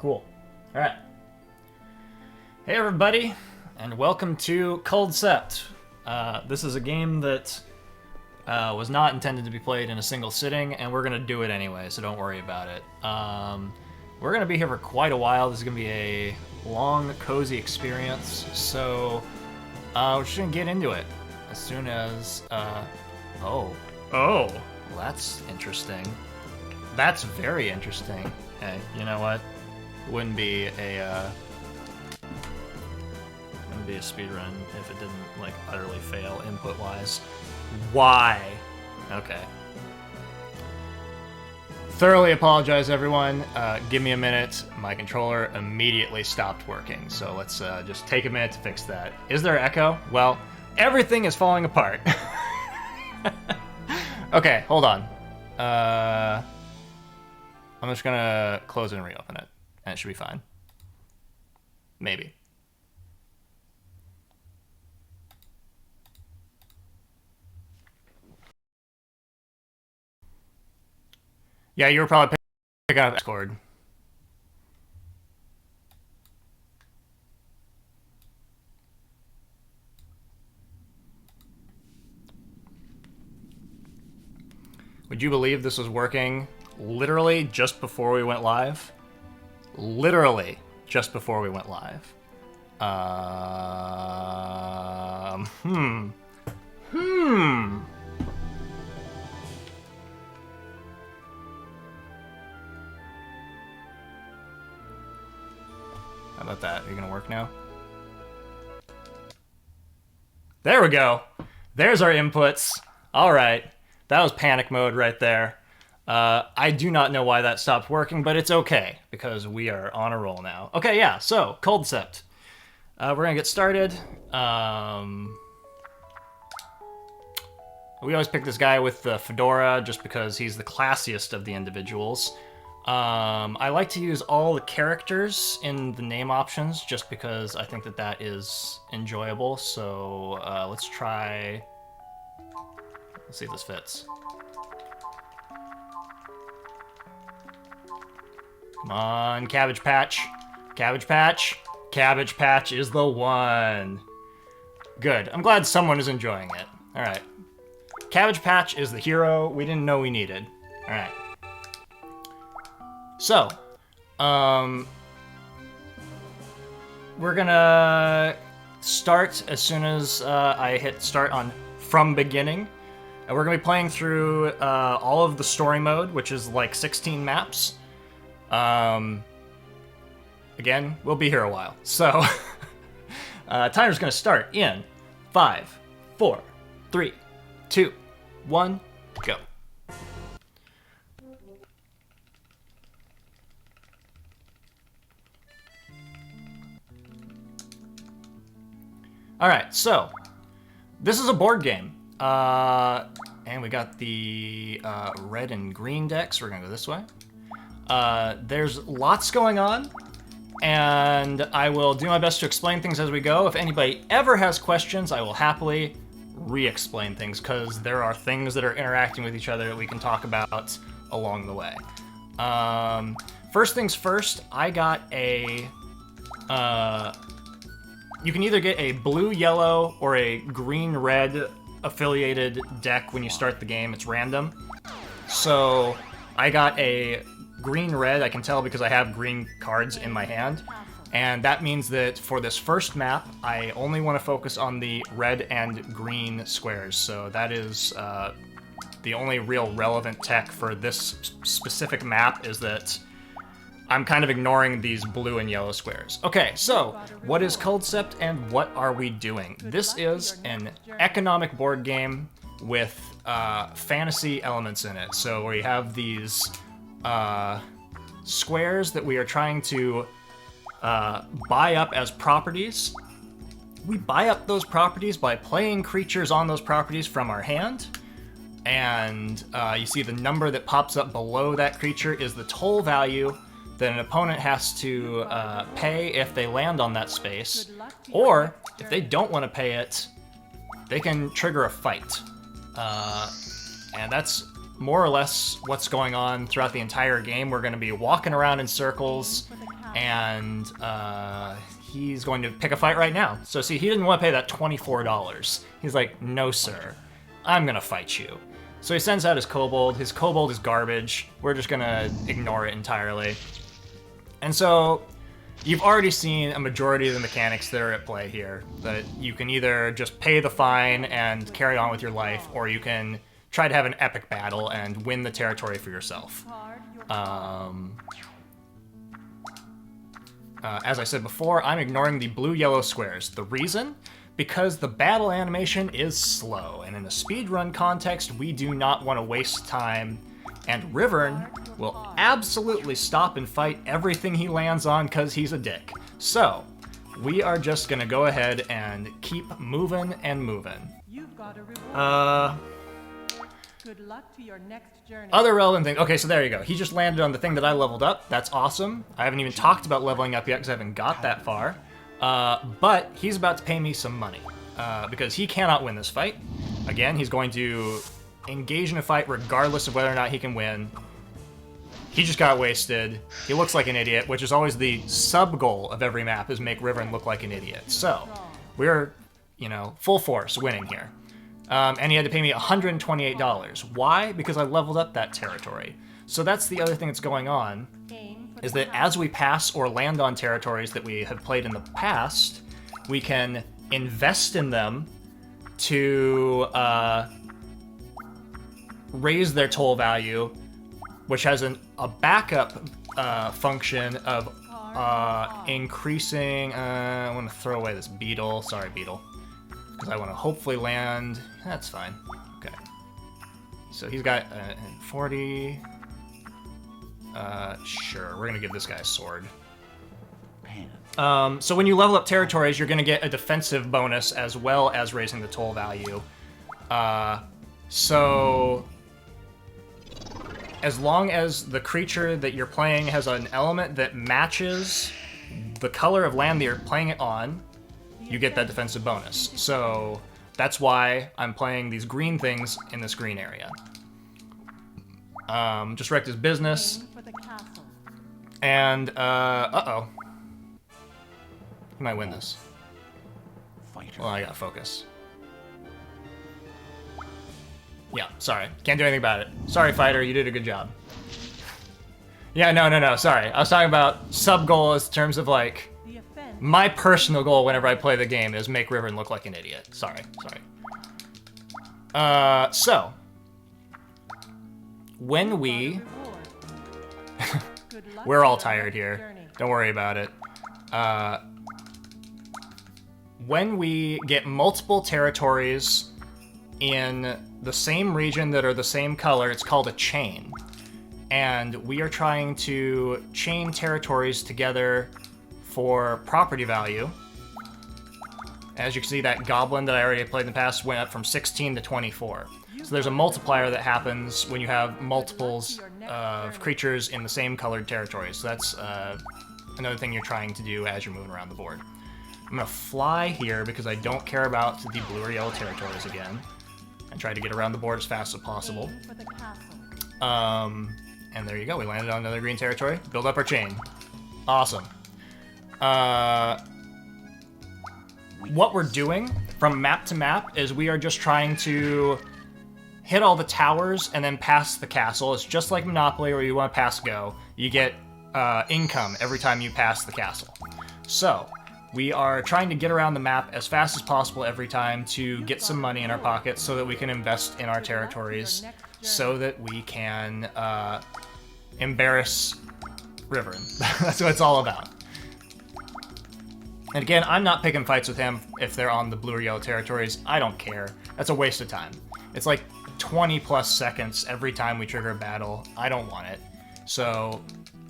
Cool. All right. Hey everybody, and welcome to Culdcept. This is a game that was not intended to be played in a single sitting, and we're going to do it anyway, so don't worry about it. We're going to be here for quite a while. This is going to be a long, cozy experience, so we're just going to get into it as soon as... Oh, that's interesting. That's very interesting. Hey, you know what? It wouldn't be a speedrun if it didn't, like, utterly fail input-wise. Why? Okay. Thoroughly apologize, everyone. Give me a minute. My controller immediately stopped working, so let's just take a minute to fix that. Is there echo? Well, everything is falling apart. Okay, hold on. I'm just gonna close it and reopen it, and it should be fine. Maybe. Yeah, you were probably picking up Discord. Would you believe this was working literally just before we went live? Literally just before we went live. How about that? Are you gonna work now? There we go. There's our inputs. All right. That was panic mode right there. I do not know why that stopped working, but it's okay, because we are on a roll now. Okay, yeah, so, Culdcept. We're gonna get started. We always pick this guy with the fedora just because he's the classiest of the individuals. I like to use all the characters in the name options just because I think that that is enjoyable, so let's try... Let's see if this fits. Come on, Cabbage Patch. Cabbage Patch. Cabbage Patch is the one. Good. I'm glad someone is enjoying it. Alright. Cabbage Patch is the hero we didn't know we needed. Alright. So, we're gonna start as soon as I hit start on From Beginning. And we're going to be playing through all of the story mode, which is like 16 maps. Again, we'll be here a while. So, timer's going to start in 5, 4, 3, 2, 1, go. Alright, so, this is a board game. And we got the red and green decks. We're gonna go this way. There's lots going on, and I will do my best to explain things as we go. If anybody ever has questions, I will happily re-explain things, because there are things that are interacting with each other that we can talk about along the way. First things first, I got a... you can either get a blue-yellow or a green-red affiliated deck when you start the game. It's random. So I got a green-red. I can tell because I have green cards in my hand. And that means that for this first map, I only want to focus on the red and green squares. So that is the only real relevant tech for this specific map, is that I'm kind of ignoring these blue and yellow squares. Okay, so what is Culdcept and what are we doing? This is an economic board game with fantasy elements in it. So we have these squares that we are trying to buy up as properties. We buy up those properties by playing creatures on those properties from our hand. And you see the number that pops up below that creature is the toll value that an opponent has to pay if they land on that space, or if they don't want to pay it, they can trigger a fight. And that's more or less what's going on throughout the entire game. We're going to be walking around in circles, and he's going to pick a fight right now. So see, he didn't want to pay that $24. He's like, no sir, I'm gonna fight you. So he sends out his kobold. His kobold is garbage. We're just gonna ignore it entirely. And so you've already seen a majority of the mechanics that are at play here. That you can either just pay the fine and carry on with your life, or you can try to have an epic battle and win the territory for yourself. As I said before, I'm ignoring the blue-yellow squares. The reason? Because the battle animation is slow, and in a speedrun context, we do not want to waste time, and Rivern will absolutely stop and fight everything he lands on because he's a dick. So, we are just gonna go ahead and keep moving and moving. You've got a reward. Good luck to your next journey. Other relevant thing. Okay, so there you go. He just landed on the thing that I leveled up. That's awesome. I haven't even talked about leveling up yet because I haven't got that far. But he's about to pay me some money because he cannot win this fight. Again, he's going to engage in a fight regardless of whether or not he can win. He just got wasted. He looks like an idiot, which is always the sub-goal of every map, is make Rivern look like an idiot. So, we're, you know, full force winning here. And he had to pay me $128. Why? Because I leveled up that territory. So that's the other thing that's going on, is that as we pass or land on territories that we have played in the past, we can invest in them to raise their toll value, which has a backup function of increasing... I want to throw away this beetle. Sorry, beetle. Because I want to hopefully land... That's fine. Okay. So he's got 40... sure, we're gonna give this guy a sword. So when you level up territories, you're gonna get a defensive bonus as well as raising the toll value. So as long as the creature that you're playing has an element that matches the color of land that you're playing it on, you get that defensive bonus. So that's why I'm playing these green things in this green area. Just wrecked his business. And, uh-oh. He might win this. Well, I gotta focus. Yeah, sorry. Can't do anything about it. Sorry, fighter, you did a good job. Yeah, no, sorry. I was talking about sub-goal in terms of, like, my personal goal whenever I play the game is make Rivern look like an idiot. Sorry. So, when we... We're all tired here. Don't worry about it. When we get multiple territories in the same region that are the same color, it's called a chain. And we are trying to chain territories together for property value. As you can see, that goblin that I already played in the past went up from 16 to 24. So there's a multiplier that happens when you have multiples of creatures in the same colored territories. So that's another thing you're trying to do as you're moving around the board. I'm going to fly here because I don't care about the blue or yellow territories again. And try to get around the board as fast as possible. And there you go, we landed on another green territory. Build up our chain. Awesome. What we're doing from map to map is we are just trying to hit all the towers and then pass the castle. It's just like Monopoly where you want to pass go. You get income every time you pass the castle. So, we are trying to get around the map as fast as possible every time to get some money in our pockets so that we can invest in our territories so that we can embarrass Rivern. That's what it's all about. And again, I'm not picking fights with him if they're on the blue or yellow territories. I don't care. That's a waste of time. It's like 20 plus seconds every time we trigger a battle. I don't want it. So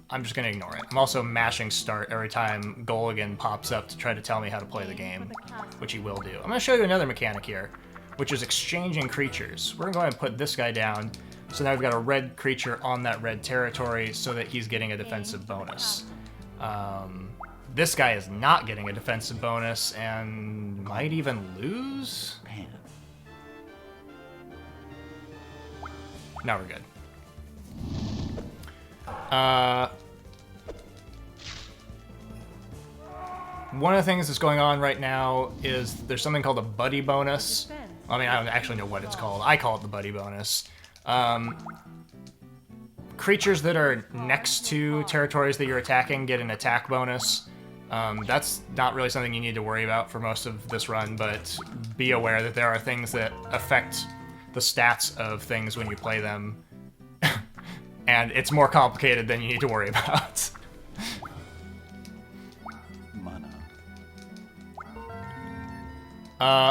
I'm just going to ignore it. I'm also mashing start every time Gulligan pops up to try to tell me how to play the game, which he will do. I'm going to show you another mechanic here, which is exchanging creatures. We're going to go ahead and put this guy down. So now we've got a red creature on that red territory so that he's getting a defensive bonus. This guy is not getting a defensive bonus and might even lose? Now we're good. One of the things that's going on right now is there's something called a buddy bonus. I mean, I don't actually know what it's called. I call it the buddy bonus. Creatures that are next to territories that you're attacking get an attack bonus. That's not really something you need to worry about for most of this run, but be aware that there are things that affect the stats of things when you play them, and it's more complicated than you need to worry about.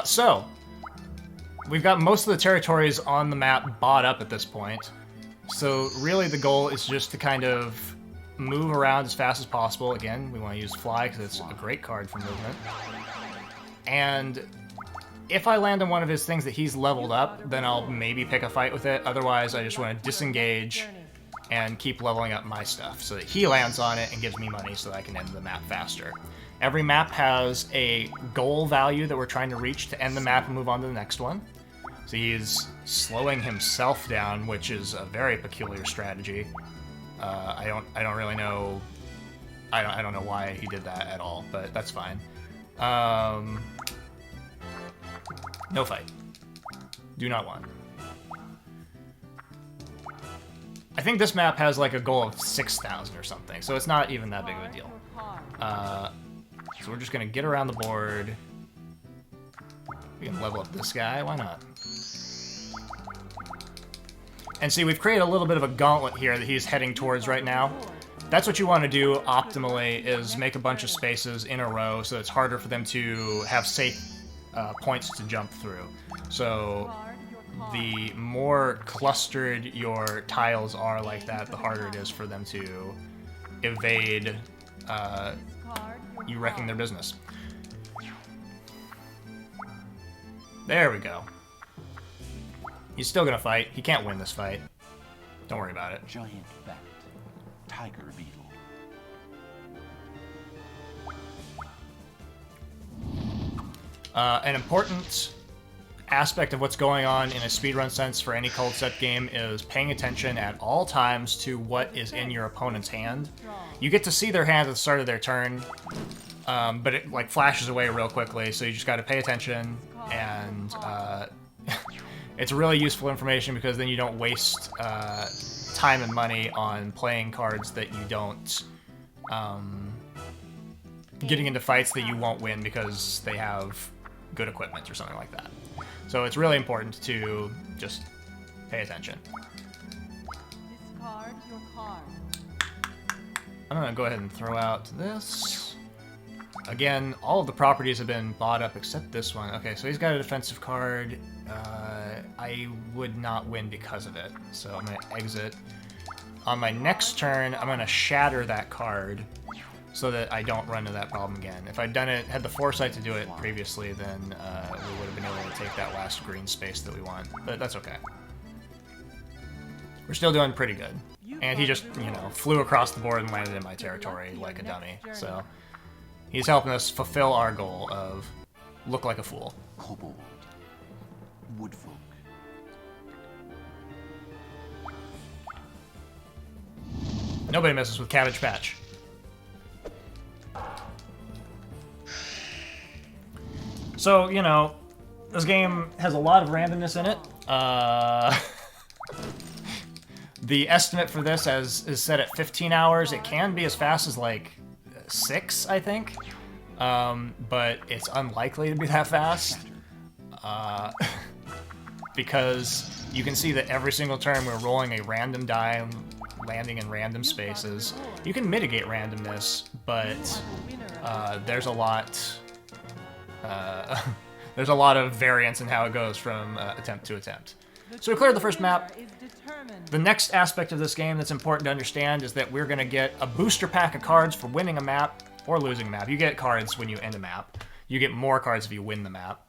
So, we've got most of the territories on the map bought up at this point. So really the goal is just to kind of move around as fast as possible. Again, we want to use Fly because it's a great card for movement. And if I land on one of his things that he's leveled up, then I'll maybe pick a fight with it. Otherwise, I just want to disengage and keep leveling up my stuff so that he lands on it and gives me money so that I can end the map faster. Every map has a goal value that we're trying to reach to end the map and move on to the next one. So he's slowing himself down, which is a very peculiar strategy. I don't really know. I don't know why he did that at all, but that's fine. No fight. Do not want. I think this map has like a goal of 6,000 or something, so it's not even that big of a deal. So we're just gonna get around the board. We can level up this guy, why not? And see, we've created a little bit of a gauntlet here that he's heading towards right now. That's what you want to do optimally, is make a bunch of spaces in a row so it's harder for them to have safe points to jump through. So the more clustered your tiles are like that, the harder it is for them to evade you wrecking their business. There we go. He's still gonna fight. He can't win this fight. Don't worry about it. Giant bat, tiger beetle. An important aspect of what's going on in a speedrun sense for any Culdcept game is paying attention at all times to what is in your opponent's hand. You get to see their hand at the start of their turn, but it like flashes away real quickly, so you just got to pay attention, and it's really useful information because then you don't waste time and money on playing cards that you don't, getting into fights that you won't win because they have good equipment or something like that. So it's really important to just pay attention. Discard your card. I'm gonna go ahead and throw out this. Again, all of the properties have been bought up except this one. Okay, so he's got a defensive card. I would not win because of it, so I'm gonna exit. On my next turn, I'm gonna shatter that card so that I don't run into that problem again. If I'd done it, had the foresight to do it previously, then we would have been able to take that last green space that we want, but that's okay. We're still doing pretty good. And he just, you know, flew across the board and landed in my territory like a dummy, so he's helping us fulfill our goal of look like a fool. Kobold, woodfolk. Nobody messes with Cabbage Patch. So, you know, this game has a lot of randomness in it. The estimate for this is set at 15 hours. It can be as fast as like 6, I think. But it's unlikely to be that fast. Because you can see that every single turn we're rolling a random die, landing in random spaces. You can mitigate randomness, but there's a lot of variance in how it goes from attempt to attempt. So we cleared the first map. The next aspect of this game that's important to understand is that we're going to get a booster pack of cards for winning a map or losing a map. You get cards when you end a map. You get more cards if you win the map.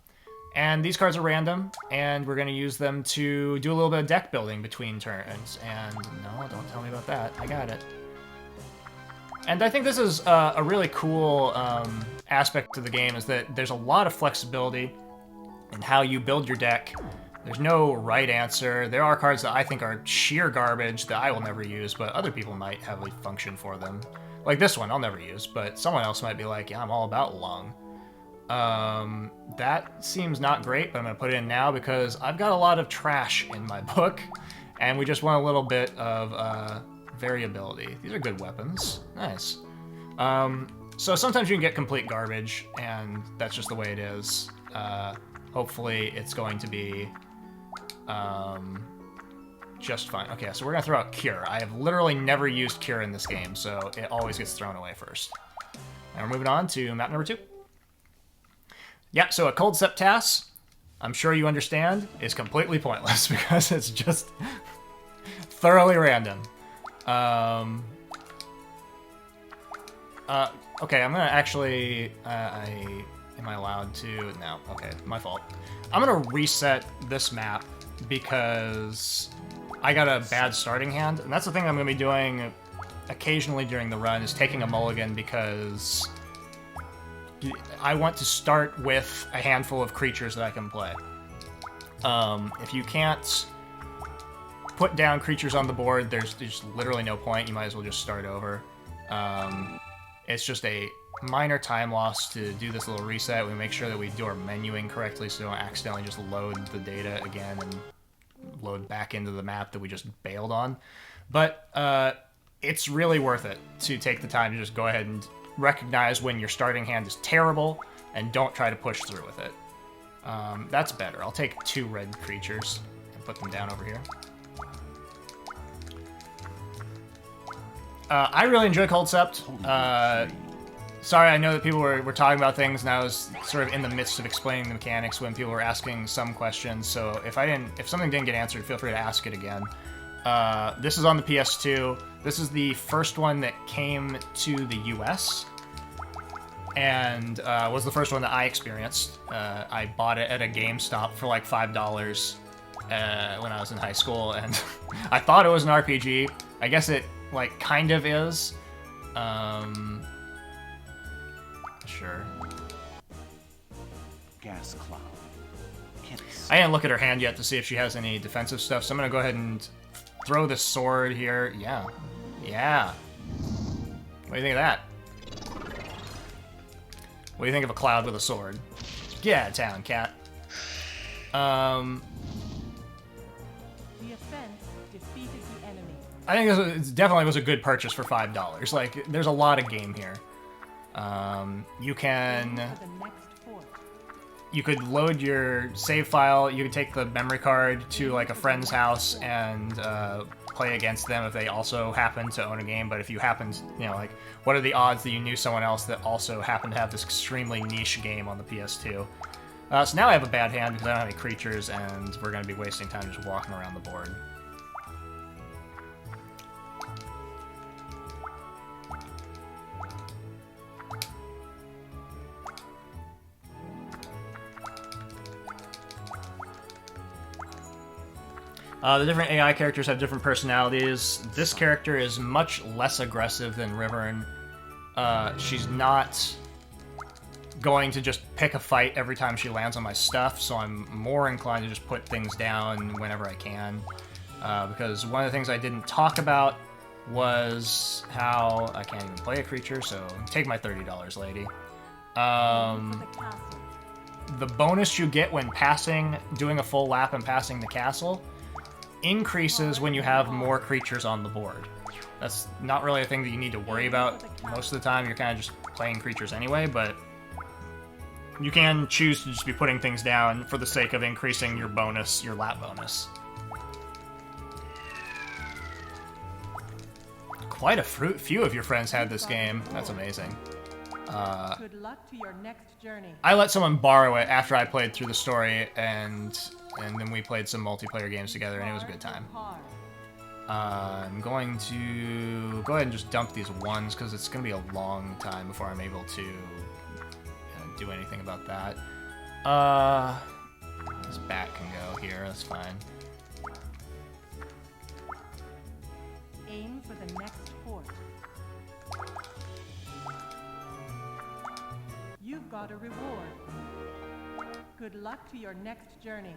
And these cards are random, and we're going to use them to do a little bit of deck building between turns. And no, don't tell me about that. I got it. And I think this is a really cool aspect of the game, is that there's a lot of flexibility in how you build your deck. There's no right answer. There are cards that I think are sheer garbage that I will never use, but other people might have a function for them. Like this one, I'll never use, but someone else might be like, yeah, I'm all about lung. That seems not great, but I'm going to put it in now because I've got a lot of trash in my book, and we just want a little bit of variability. These are good weapons. Nice. So sometimes you can get complete garbage, and that's just the way it is. Hopefully it's going to be just fine. Okay, so we're going to throw out Cure. I have literally never used Cure in this game, so it always gets thrown away first. And we're moving on to map number 2. Yeah, so a Culdcept task, I'm sure you understand, is completely pointless because it's just thoroughly random. Okay, I'm gonna actually, am I allowed to? No, okay, my fault. I'm gonna reset this map because I got a bad starting hand, and that's the thing I'm gonna be doing occasionally during the run, is taking a mulligan because I want to start with a handful of creatures that I can play. If you can't put down creatures on the board, there's literally no point. You might as well just start over. It's just a minor time loss to do this little reset. We make sure that we do our menuing correctly so we don't accidentally just load the data again and load back into the map that we just bailed on. But it's really worth it to take the time to just go ahead and recognize when your starting hand is terrible and don't try to push through with it. That's better. I'll take 2 red creatures and put them down over here. I really enjoy Culdcept. Sorry, I know that people were talking about things, and I was sort of in the midst of explaining the mechanics when people were asking some questions. So if something didn't get answered, feel free to ask it again. This is on the PS2. This is the first one that came to the US, and was the first one that I experienced. I bought it at a GameStop for like $5 when I was in high school, and I thought it was an RPG. I guess it like kind of is. Sure. Gas cloud. I didn't look at her hand yet to see if she has any defensive stuff, so I'm gonna go ahead and throw this sword here. Yeah. Yeah. What do you think of that? What do you think of a cloud with a sword? Get out of town, cat. The offense defeated the enemy. I think it definitely was a good purchase for $5. Like, there's a lot of game here. You can... You could load your save file, you could take the memory card to like a friend's house and play against them if they also happen to own a game, but if you happen to, you know, like, what are the odds that you knew someone else that also happened to have this extremely niche game on the PS2? So now I have a bad hand because I don't have any creatures, and we're going to be wasting time just walking around the board. The different AI characters have different personalities. This character is much less aggressive than Rivern. She's not going to just pick a fight every time she lands on my stuff, so I'm more inclined to just put things down whenever I can. Because one of the things I didn't talk about was how I can't even play a creature, so take my $30, lady. The bonus you get when doing a full lap and passing the castle increases when you have more creatures on the board. That's not really a thing that you need to worry about. Most of the time you're kind of just playing creatures anyway, but you can choose to just be putting things down for the sake of increasing your bonus, your lap bonus. Quite a few of your friends had this game. That's amazing. Good luck to your next journey. I let someone borrow it after I played through the story, and then we played some multiplayer games together, and it was a good time. I'm going to go ahead and just dump these ones, because it's going to be a long time before I'm able to do anything about that. This bat can go here, that's fine. Aim for the next fort. You've got a reward. Good luck to your next journey.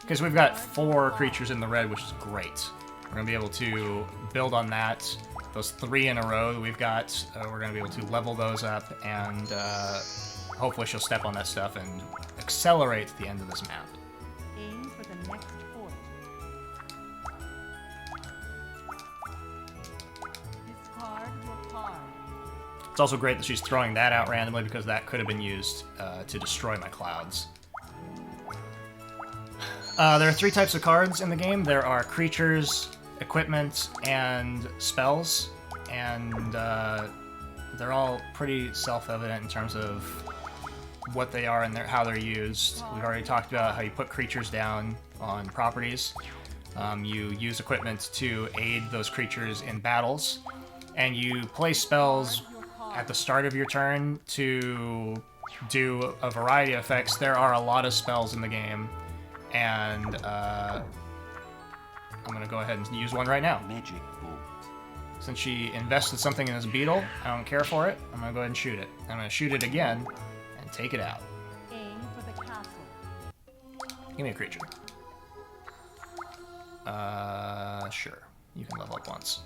because we've got 4 creatures in the red, which is great. We're going to be able to build on that. Those 3 in a row that we've got, we're going to be able to level those up, and hopefully she'll step on that stuff and accelerate the end of this map. Aim for the next fort. Discard your card. It's also great that she's throwing that out randomly, because that could have been used to destroy my clouds. There are 3 types of cards in the game. There are creatures, equipment, and spells, and they're all pretty self-evident in terms of what they are and how they're used. We've already talked about how you put creatures down on properties. You use equipment to aid those creatures in battles, and you play spells at the start of your turn to do a variety of effects. There are a lot of spells in the game, and I'm going to go ahead and use one right now. Magic bolt. Since she invested something in this beetle, I don't care for it. I'm going to go ahead and shoot it. I'm going to shoot it again and take it out. Aim for the castle. Give me a creature. Sure. You can level up once.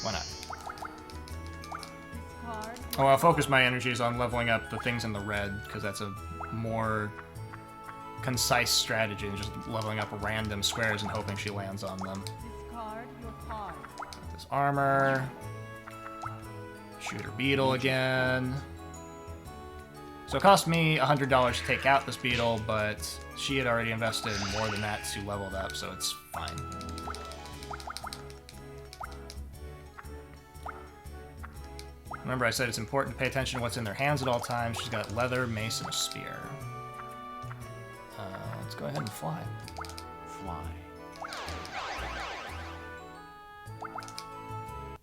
Why not? Discard. Oh, I'll focus my energies on leveling up the things in the red, because that's a more concise strategy than just leveling up random squares and hoping she lands on them. Discard your card. Got this armor. Shoot her beetle again. So it cost me $100 to take out this beetle, but she had already invested more than that to level it up, so it's fine. Remember, I said it's important to pay attention to what's in their hands at all times. She's got leather, mace, and a spear. Let's go ahead and fly. Fly.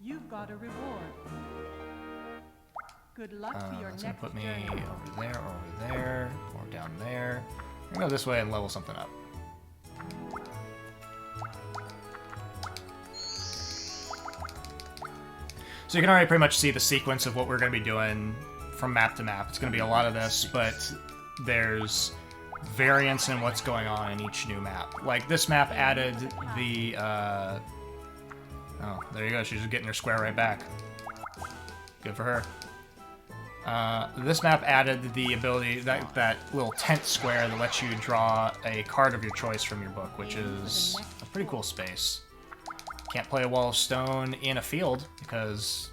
You've got a reward. Good luck to your That's next gonna put me journey. over there, or down there. I'm gonna go this way and level something up. So you can already pretty much see the sequence of what we're gonna be doing from map to map. It's gonna be a lot of this, but there's variance in what's going on in each new map. Like, this map added the, oh, there you go, she's just getting her square right back. Good for her. This map added the ability, that little tent square that lets you draw a card of your choice from your book, which is a pretty cool space. Can't play a wall of stone in a field, because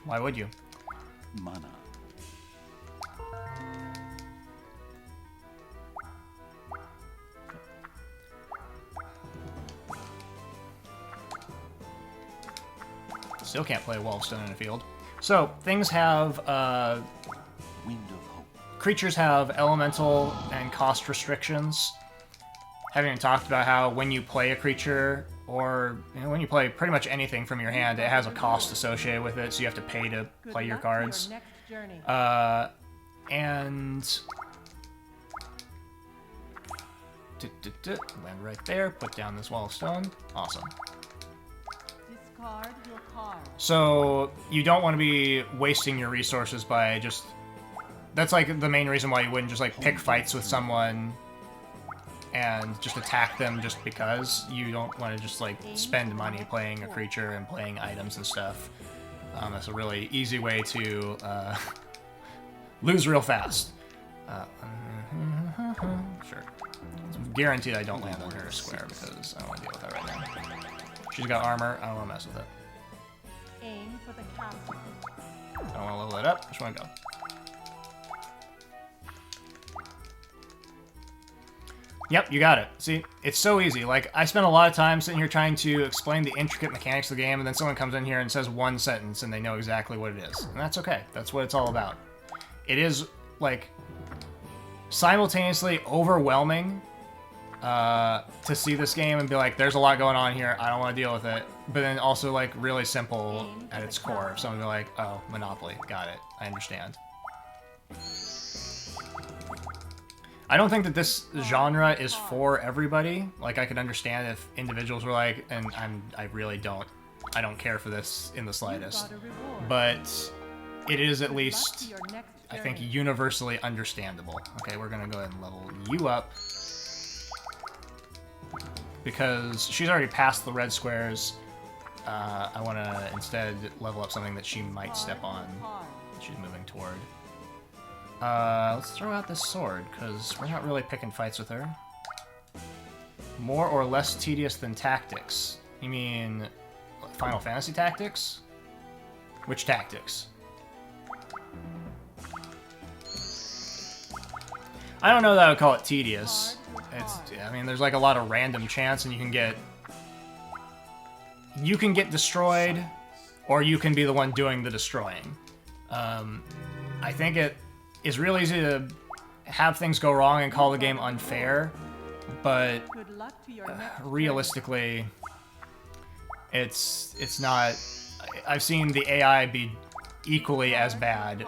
why would you? Mana. Still can't play a wall of stone in a field. So, things have, Wind of hope. creatures have elemental and cost restrictions. Haven't even talked about how when you play a creature, or when you play pretty much anything from your hand, it has a cost associated with it, so you have to pay to Good play your luck cards. to your next journey. And land right there, put down this wall of stone. Awesome. Discard your card. So you don't want to be wasting your resources by just... That's like the main reason why you wouldn't just like pick fights with someone and just attack them just because. You don't want to just like spend money playing a creature and playing items and stuff. That's a really easy way to lose real fast. Sure. It's guaranteed I don't land on her square because I don't want to deal with that right now. She's got armor. I don't want to mess with it. Aim for the castle. I don't want to level it up. I just want to go. Yep, you got it. See, it's so easy. Like, I spent a lot of time sitting here trying to explain the intricate mechanics of the game, and then someone comes in here and says one sentence, and they know exactly what it is. And that's okay. That's what it's all about. It is, like, simultaneously overwhelming to see this game and be like, there's a lot going on here, I don't want to deal with it. But then also, like, really simple at its core. Someone be like, oh, Monopoly. Got it. I understand. I don't think that this genre is for everybody. Like, I could understand if individuals were like, and I really don't. I don't care for this in the slightest. Got a reward. But it is at Good luck to least, your next I think, journey. universally understandable. Okay, we're gonna go ahead and level you up. because she's already passed the red squares. I want to instead level up something that she might step on. She's moving toward. Let's throw out this sword, because we're not really picking fights with her. More or less tedious than tactics? You mean Final Fantasy tactics? Which tactics? I don't know that I would call it tedious. I mean, there's like a lot of random chance, and you can get destroyed, or you can be the one doing the destroying. I think it is real easy to have things go wrong and call the game unfair, but realistically, it's not. I've seen the AI be equally as bad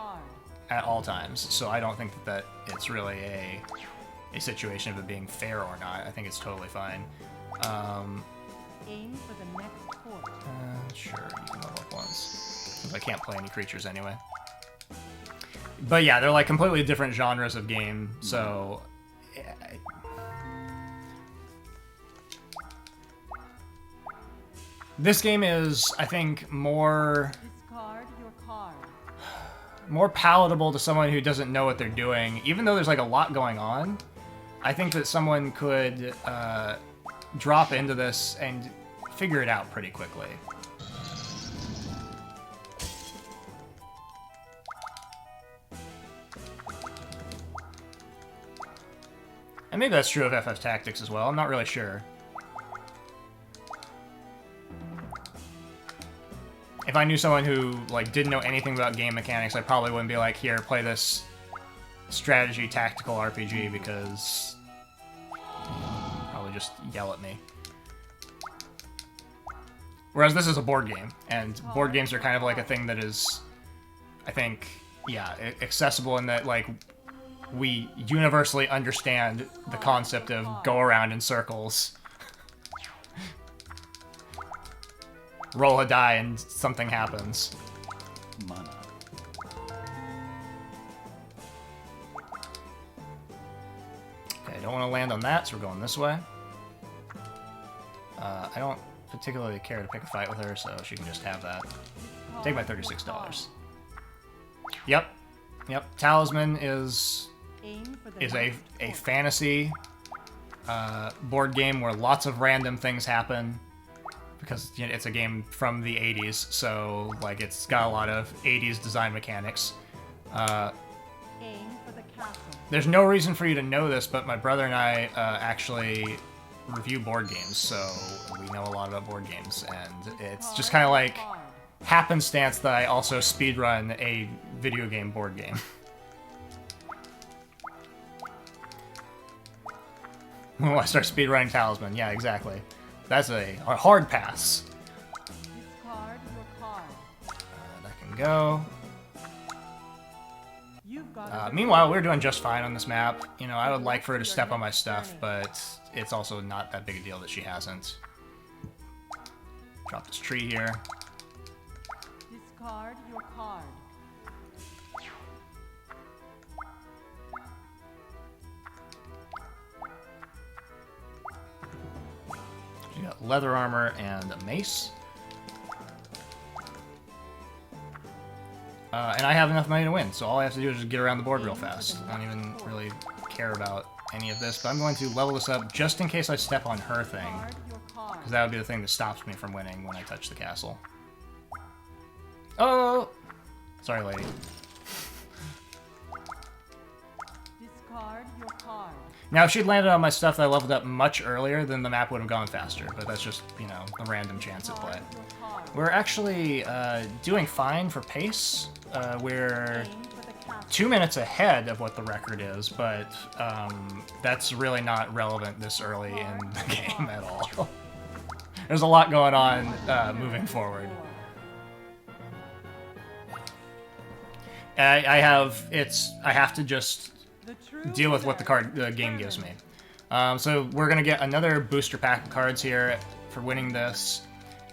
at all times, so I don't think that it's really a situation of it being fair or not. I think it's totally fine. Aim for the next port. Sure, you can level up once, because I can't play any creatures anyway. But yeah, they're like completely different genres of game, so... This game is, I think, more palatable to someone who doesn't know what they're doing. Even though there's like a lot going on, I think that someone could drop into this and figure it out pretty quickly. And maybe that's true of FF Tactics as well, I'm not really sure. If I knew someone who like didn't know anything about game mechanics, I probably wouldn't be like, here, play this strategy tactical RPG, because probably just yell at me. Whereas this is a board game, and board games are kind of like a thing that is, I think, yeah, accessible in that like we universally understand the concept of go around in circles. Roll a die and something happens. Mana. Okay, I don't want to land on that, so we're going this way. I don't particularly care to pick a fight with her, so she can just have that. Take my $36. Yep. Talisman is a fantasy board game where lots of random things happen. Because you know, it's a game from the 80s, so like it's got a lot of 80s design mechanics. There's no reason for you to know this, but my brother and I actually review board games, so we know a lot about board games, and it's just kind of like happenstance that I also speedrun a video game board game. When I start speedrunning Talisman, yeah, exactly. That's a hard pass. Discard your card. That can go. Meanwhile, we're doing just fine on this map. You know, I would like for her to step on my stuff, but it's also not that big a deal that she hasn't. Drop this tree here. Discard your card. You got leather armor and a mace. And I have enough money to win, so all I have to do is just get around the board real fast. I don't even really care about any of this, but I'm going to level this up just in case I step on her thing, because that would be the thing that stops me from winning when I touch the castle. Oh! Sorry, lady. Discard your card. Now, if she'd landed on my stuff that I leveled up much earlier, then the map would have gone faster, but that's just, you know, a random chance at play. We're actually doing fine for pace. We're 2 minutes ahead of what the record is, but that's really not relevant this early in the game at all. There's a lot going on moving forward. I have to just deal with what the game gives me. So we're gonna get another booster pack of cards here for winning this,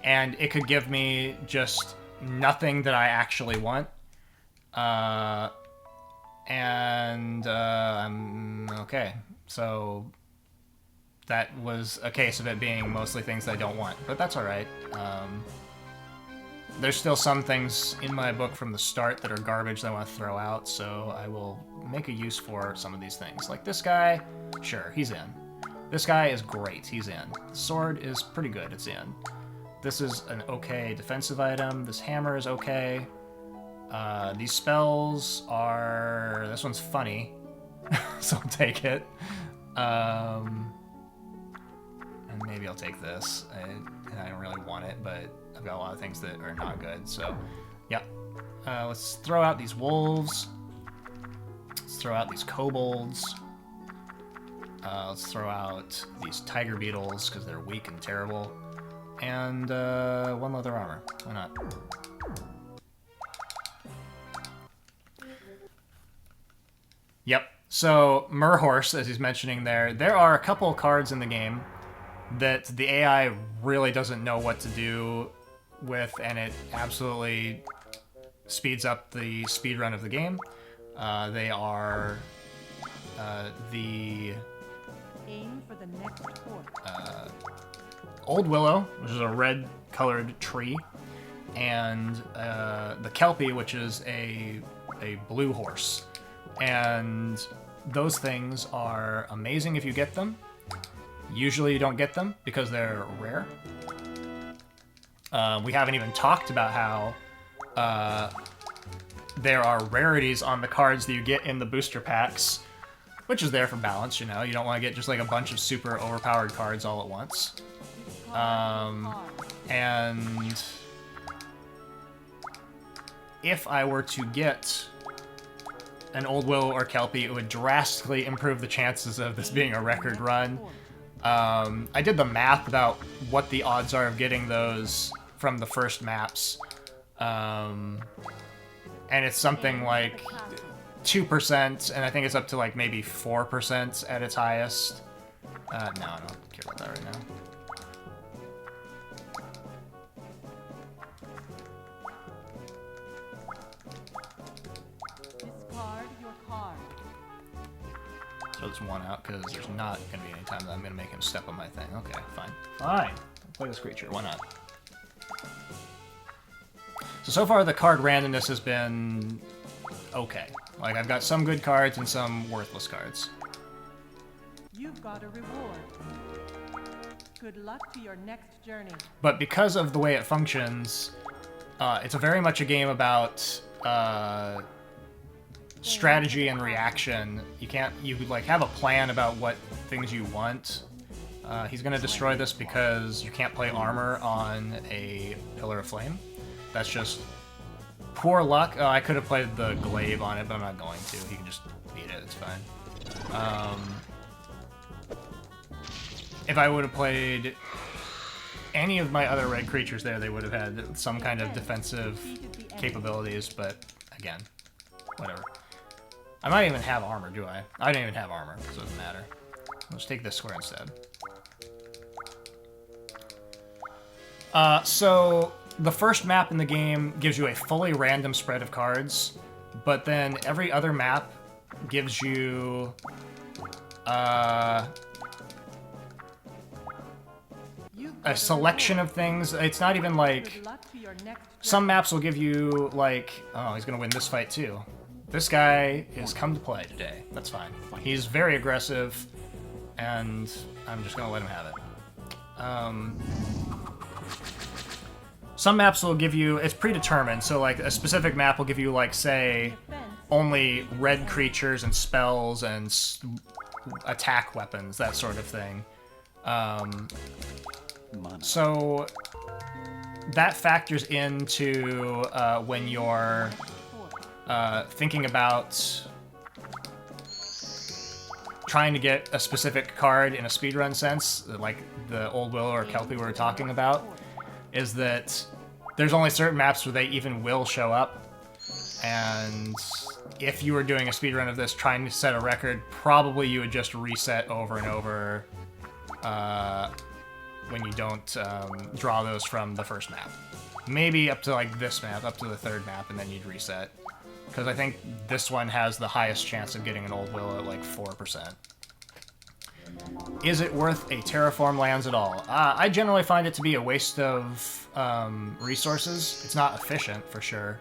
and it could give me just nothing that I actually want. Okay, so that was a case of it being mostly things that I don't want, but that's alright. There's still some things in my book from the start that are garbage that I want to throw out, so I will make a use for some of these things. Like this guy, sure, he's in. This guy is great, he's in. The sword is pretty good, it's in. This is an okay defensive item. This hammer is okay. These spells are... This one's funny, so I'll take it. And maybe I'll take this. I don't really want it, but I've got a lot of things that are not good, so yeah. Let's throw out these wolves. Let's throw out these kobolds. Let's throw out these tiger beetles, because they're weak and terrible. And one leather armor. Why not? Yep. So, Merhorse, as he's mentioning there are a couple cards in the game that the AI really doesn't know what to do with, and it absolutely speeds up the speed run of the game. They are the Aim for the next port. Old Willow, which is a red-colored tree, and the Kelpie, which is a blue horse. And those things are amazing if you get them. Usually you don't get them because they're rare. We haven't even talked about how there are rarities on the cards that you get in the booster packs, which is there for balance, you know. You don't want to get just like a bunch of super overpowered cards all at once. And if I were to get an Old Willow or Kelpie, it would drastically improve the chances of this being a record run. I did the math about what the odds are of getting those from the first maps, and it's something like 2%, and I think it's up to like maybe 4% at its highest. No, I don't care about that right now. Discard your card. So there's one out, because there's not going to be any time that I'm going to make him step on my thing. Okay, fine. Fine. I'll play this creature. Why not? So far the card randomness has been okay. Like, I've got some good cards and some worthless cards. You've got a reward. Good luck to your next journey. But because of the way it functions, it's very much a game about strategy and reaction. You like have a plan about what things you want. He's gonna destroy this because you can't play armor on a Pillar of Flame. That's just poor luck. Oh, I could have played the glaive on it, but I'm not going to. He can just beat it, it's fine. If I would have played any of my other red creatures there, they would have had some kind of defensive capabilities, but again, whatever. I might even have armor, do I? I don't even have armor, so it doesn't matter. Let's take this square instead. So the first map in the game gives you a fully random spread of cards, but then every other map gives you a selection of things. It's not even like... Some maps will give you, like... Oh, he's gonna win this fight, too. This guy is come to play today. That's fine. He's very aggressive, and I'm just gonna let him have it. Some maps will give you... It's predetermined, so, like, a specific map will give you, like, say, only red creatures and spells and attack weapons, that sort of thing. So that factors into when you're thinking about trying to get a specific card in a speedrun sense, like the Old Willow or Kelpie we were talking about, is that there's only certain maps where they even will show up, and if you were doing a speedrun of this trying to set a record, probably you would just reset over and over when you don't draw those from the first map. Maybe up to like this map, up to the third map, and then you'd reset. Because I think this one has the highest chance of getting an Old Willow at like 4%. Is it worth a terraform lands at all? I generally find it to be a waste of resources. It's not efficient, for sure.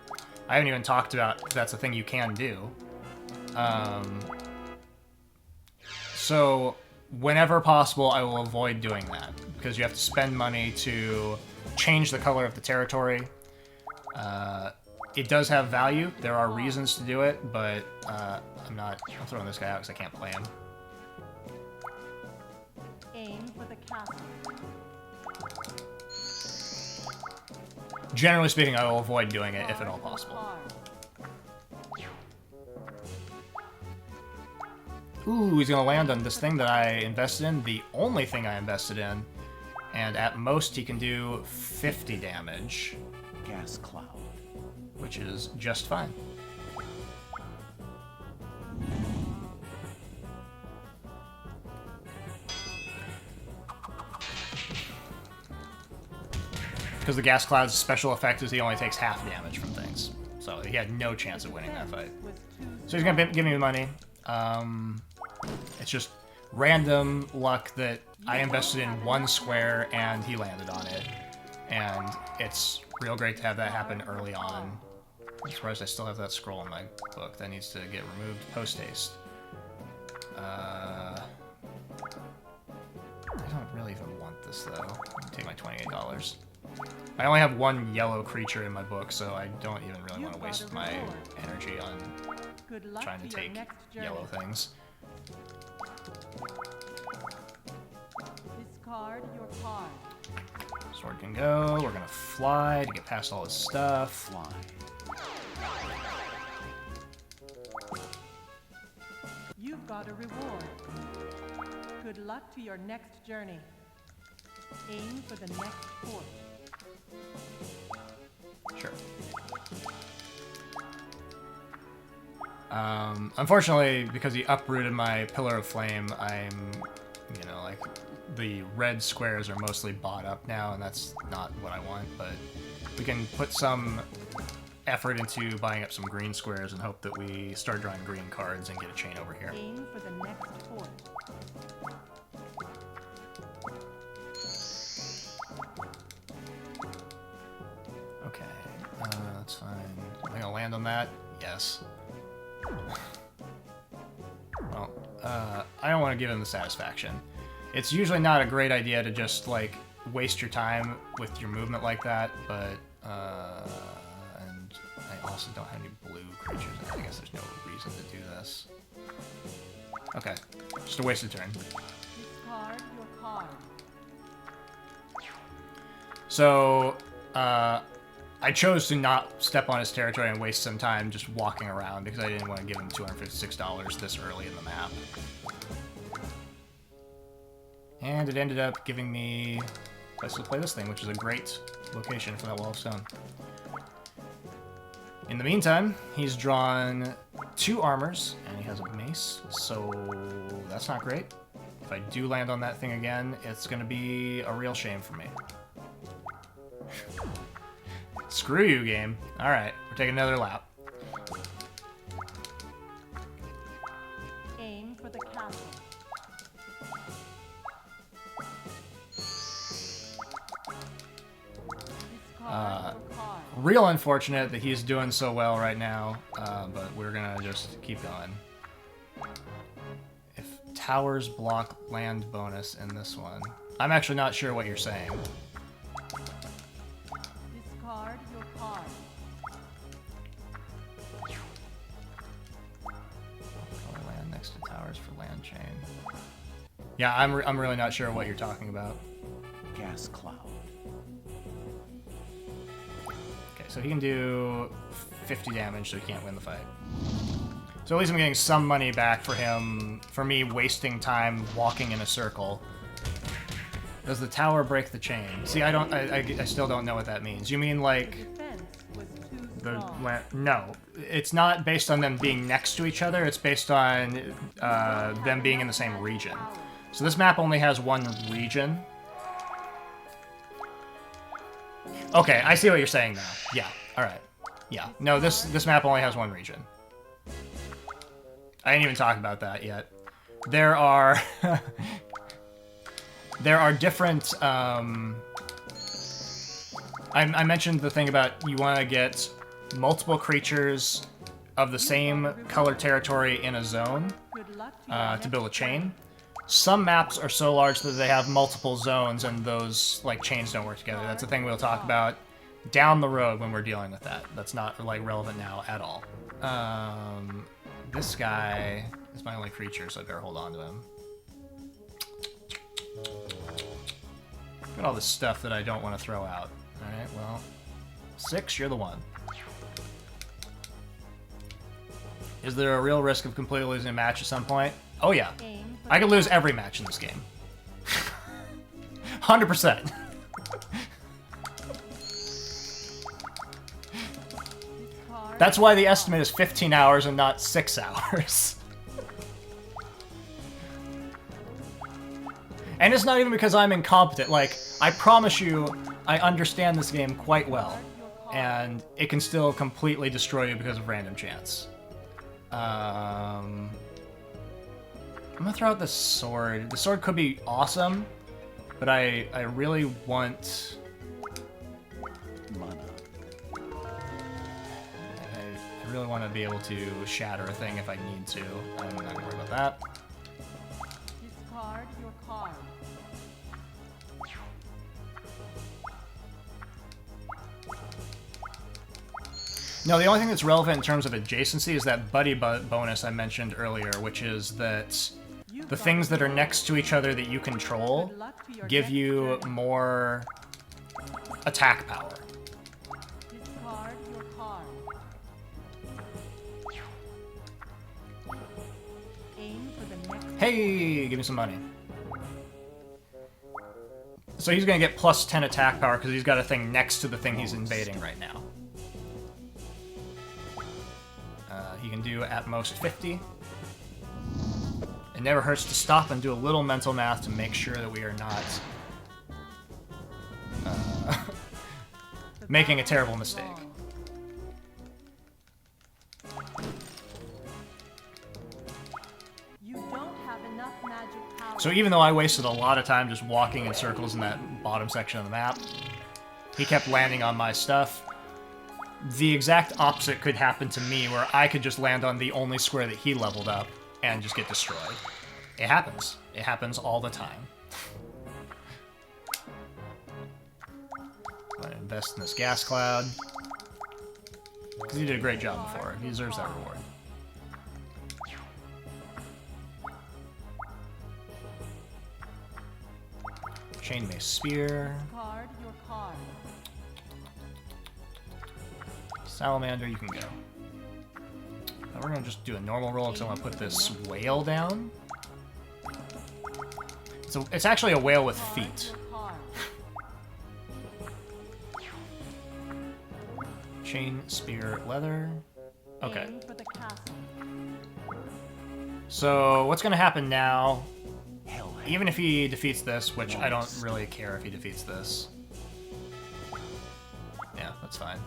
I haven't even talked about if that's a thing you can do. So, whenever possible, I will avoid doing that, because you have to spend money to change the color of the territory. It does have value. There are reasons to do it, but I'm throwing this guy out because I can't play him. Aim for the castle. Generally speaking, I will avoid doing it if at all possible. Ooh, he's gonna land on this thing that I invested in, the only thing I invested in, and at most he can do 50 damage, Gas cloud. which is just fine. Because the gas cloud's special effect is he only takes half damage from things, so he had no chance of winning that fight. So he's gonna give me the money. It's just random luck that I invested in one square and he landed on it. And it's real great to have that happen early on. I'm surprised I still have that scroll in my book. That needs to get removed post-haste. I don't really even want this, though. I'll take my $28. I only have one yellow creature in my book, so I don't even really want to waste my energy on trying to take yellow things. Discard your card. Sword can go. We're gonna fly to get past all his stuff. Fly. You've got a reward. Good luck to your next journey. Aim for the next port. Sure. Unfortunately, because he uprooted my Pillar of Flame, I'm, like, the red squares are mostly bought up now, and that's not what I want, but we can put some effort into buying up some green squares and hope that we start drawing green cards and get a chain over here. Aim for the next port. Okay, that's fine. Am I gonna land on that? Yes. Well, I don't want to give him the satisfaction. It's usually not a great idea to just, like, waste your time with your movement like that, but, and I also don't have any blue creatures, and I guess there's no reason to do this. Okay, just a wasted turn. Discard your card. So, I chose to not step on his territory and waste some time just walking around because I didn't want to give him $256 this early in the map. And it ended up giving me a place to play this thing, which is a great location for that wall of stone. In the meantime, he's drawn 2 armors, and he has a mace, so that's not great. If I do land on that thing again, it's going to be a real shame for me. Screw you, game. Alright, we're taking another lap. Aim for the castle. Discard your card. Real unfortunate that he's doing so well right now, but we're gonna just keep going. If towers block land bonus in this one... I'm actually not sure what you're saying. Discard your card. Color land next to towers for land chain. Yeah, I'm really not sure what you're talking about. Gas cloud. Okay, so he can do 50 damage, so he can't win the fight. So at least I'm getting some money back for me wasting time walking in a circle. Does the tower break the chain? See, I still don't know what that means. You mean like Defense was too strong. no, it's not based on them being next to each other. It's based on them being in the same region. So this map only has one region. Okay, I see what you're saying now. Yeah, all right. Yeah, no, this map only has one region. I didn't even talk about that yet. there are there are different. I mentioned the thing about you want to get multiple creatures of the same color territory in a zone to build a chain. Some maps are so large that they have multiple zones, and those like chains don't work together. That's a thing we'll talk about down the road when we're dealing with that. That's not like relevant now at all. This guy is my only creature, so I better hold on to him. Got all this stuff that I don't want to throw out. Alright, well, 6, you're the one. Is there a real risk of completely losing a match at some point? Oh yeah. I could lose every match in this game. 100%. That's why the estimate is 15 hours and not 6 hours. And it's not even because I'm incompetent. Like, I promise you, I understand this game quite well. And it can still completely destroy you because of random chance. I'm gonna throw out the sword. The sword could be awesome, but I really want... Mana. I really want to be able to shatter a thing if I need to. I'm not gonna worry about that. Discard your card. No, the only thing that's relevant in terms of adjacency is that buddy bonus I mentioned earlier, which is that the things that are next to each other that you control give you more attack power. Discard your card. Aim for the next. Hey, give me some money. So he's gonna get plus 10 attack power because he's got a thing next to the thing he's invading right now. He can do at most 50. It never hurts to stop and do a little mental math to make sure that we are not making a terrible mistake. You don't have enough magic power. So even though I wasted a lot of time just walking in circles in that bottom section of the map, he kept landing on my stuff. The exact opposite could happen to me, where I could just land on the only square that he leveled up and just get destroyed. It happens. It happens all the time. I'm gonna invest in this gas cloud. Because he did a great job before. He deserves that reward. Chainmail Spear. Discard your card. Salamander, you can go. Now we're gonna just do a normal roll because I want to put this whale down. So it's actually a whale with feet. Chain, spear, leather. Okay. Aim for the castle. So what's gonna happen now? Hell. Even if he defeats this, which I don't really care if he defeats this. Yeah, that's fine.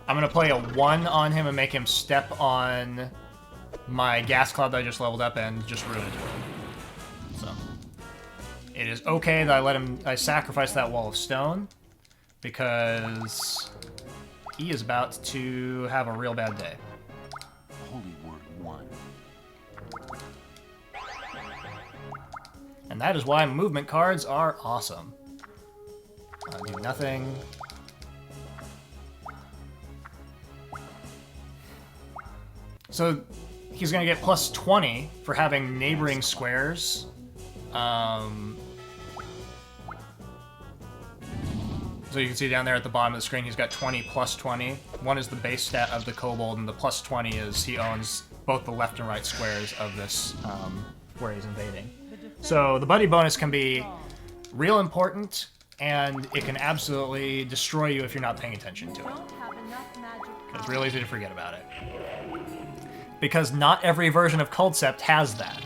I'm gonna play a 1 on him and make him step on my gas cloud that I just leveled up and just ruin it. So it is okay that I sacrificed that wall of stone because he is about to have a real bad day. Holy word 1. And that is why movement cards are awesome. Do nothing. So he's going to get plus 20 for having neighboring squares. So you can see down there at the bottom of the screen, he's got 20 plus 20. 1 is the base stat of the kobold, and the plus 20 is he owns both the left and right squares of this where he's invading. So the buddy bonus can be real important, and it can absolutely destroy you if you're not paying attention to it. Don't have enough magic power. It's real easy to forget about it. Because not every version of Culdcept has that.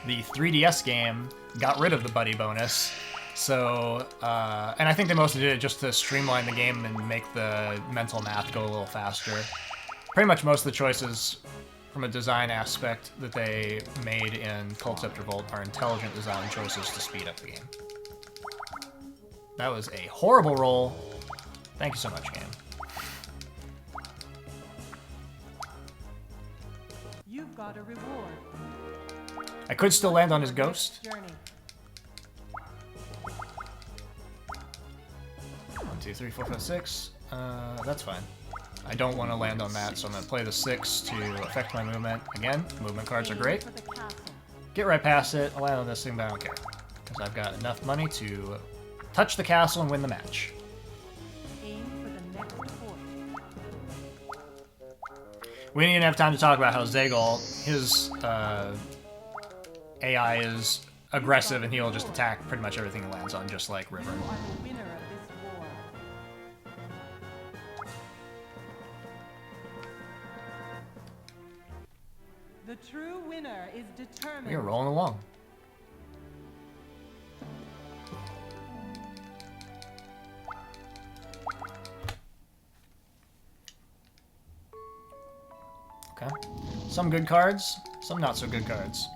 The 3DS game got rid of the buddy bonus, so, and I think they mostly did it just to streamline the game and make the mental math go a little faster. Pretty much most of the choices from a design aspect that they made in Culdcept Revolt are intelligent design choices to speed up the game. That was a horrible roll. Thank you so much, game. You've got a reward. I could still land on his ghost. Journey. 1, 2, 3, 4, 5, 6. That's fine. I don't want to land on that, so I'm going to play the 6 to affect my movement. Again, movement cards are great. For the castle. Get right past it. I'll land on this thing, but I don't care. Because I've got enough money to touch the castle and win the match. Aim for the next fort. We didn't even have time to talk about how Zagol, his AI is aggressive and he'll just attack pretty much everything he lands on, just like River. You are the winner of this war. The true winner is determined. We are rolling along. Okay. Some good cards, some not so good cards.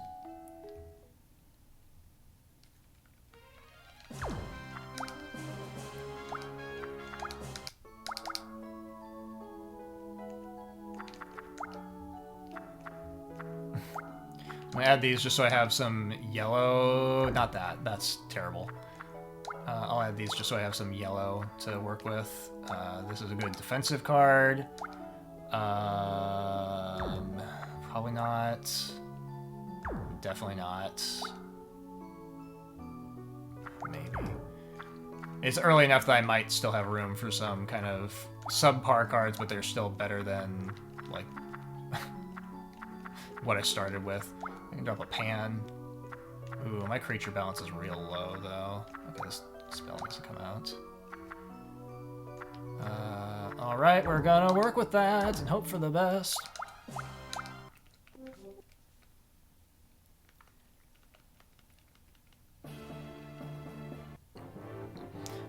I'm gonna add these just so I have some yellow. Not that. That's terrible. I'll add these just so I have some yellow to work with. This is a good defensive card. Probably not. Definitely not. Maybe. It's early enough that I might still have room for some kind of subpar cards, but they're still better than, like, what I started with. I can drop a pan. Ooh, my creature balance is real low, though. Okay, this spell needs to come out. Alright, we're gonna work with that and hope for the best.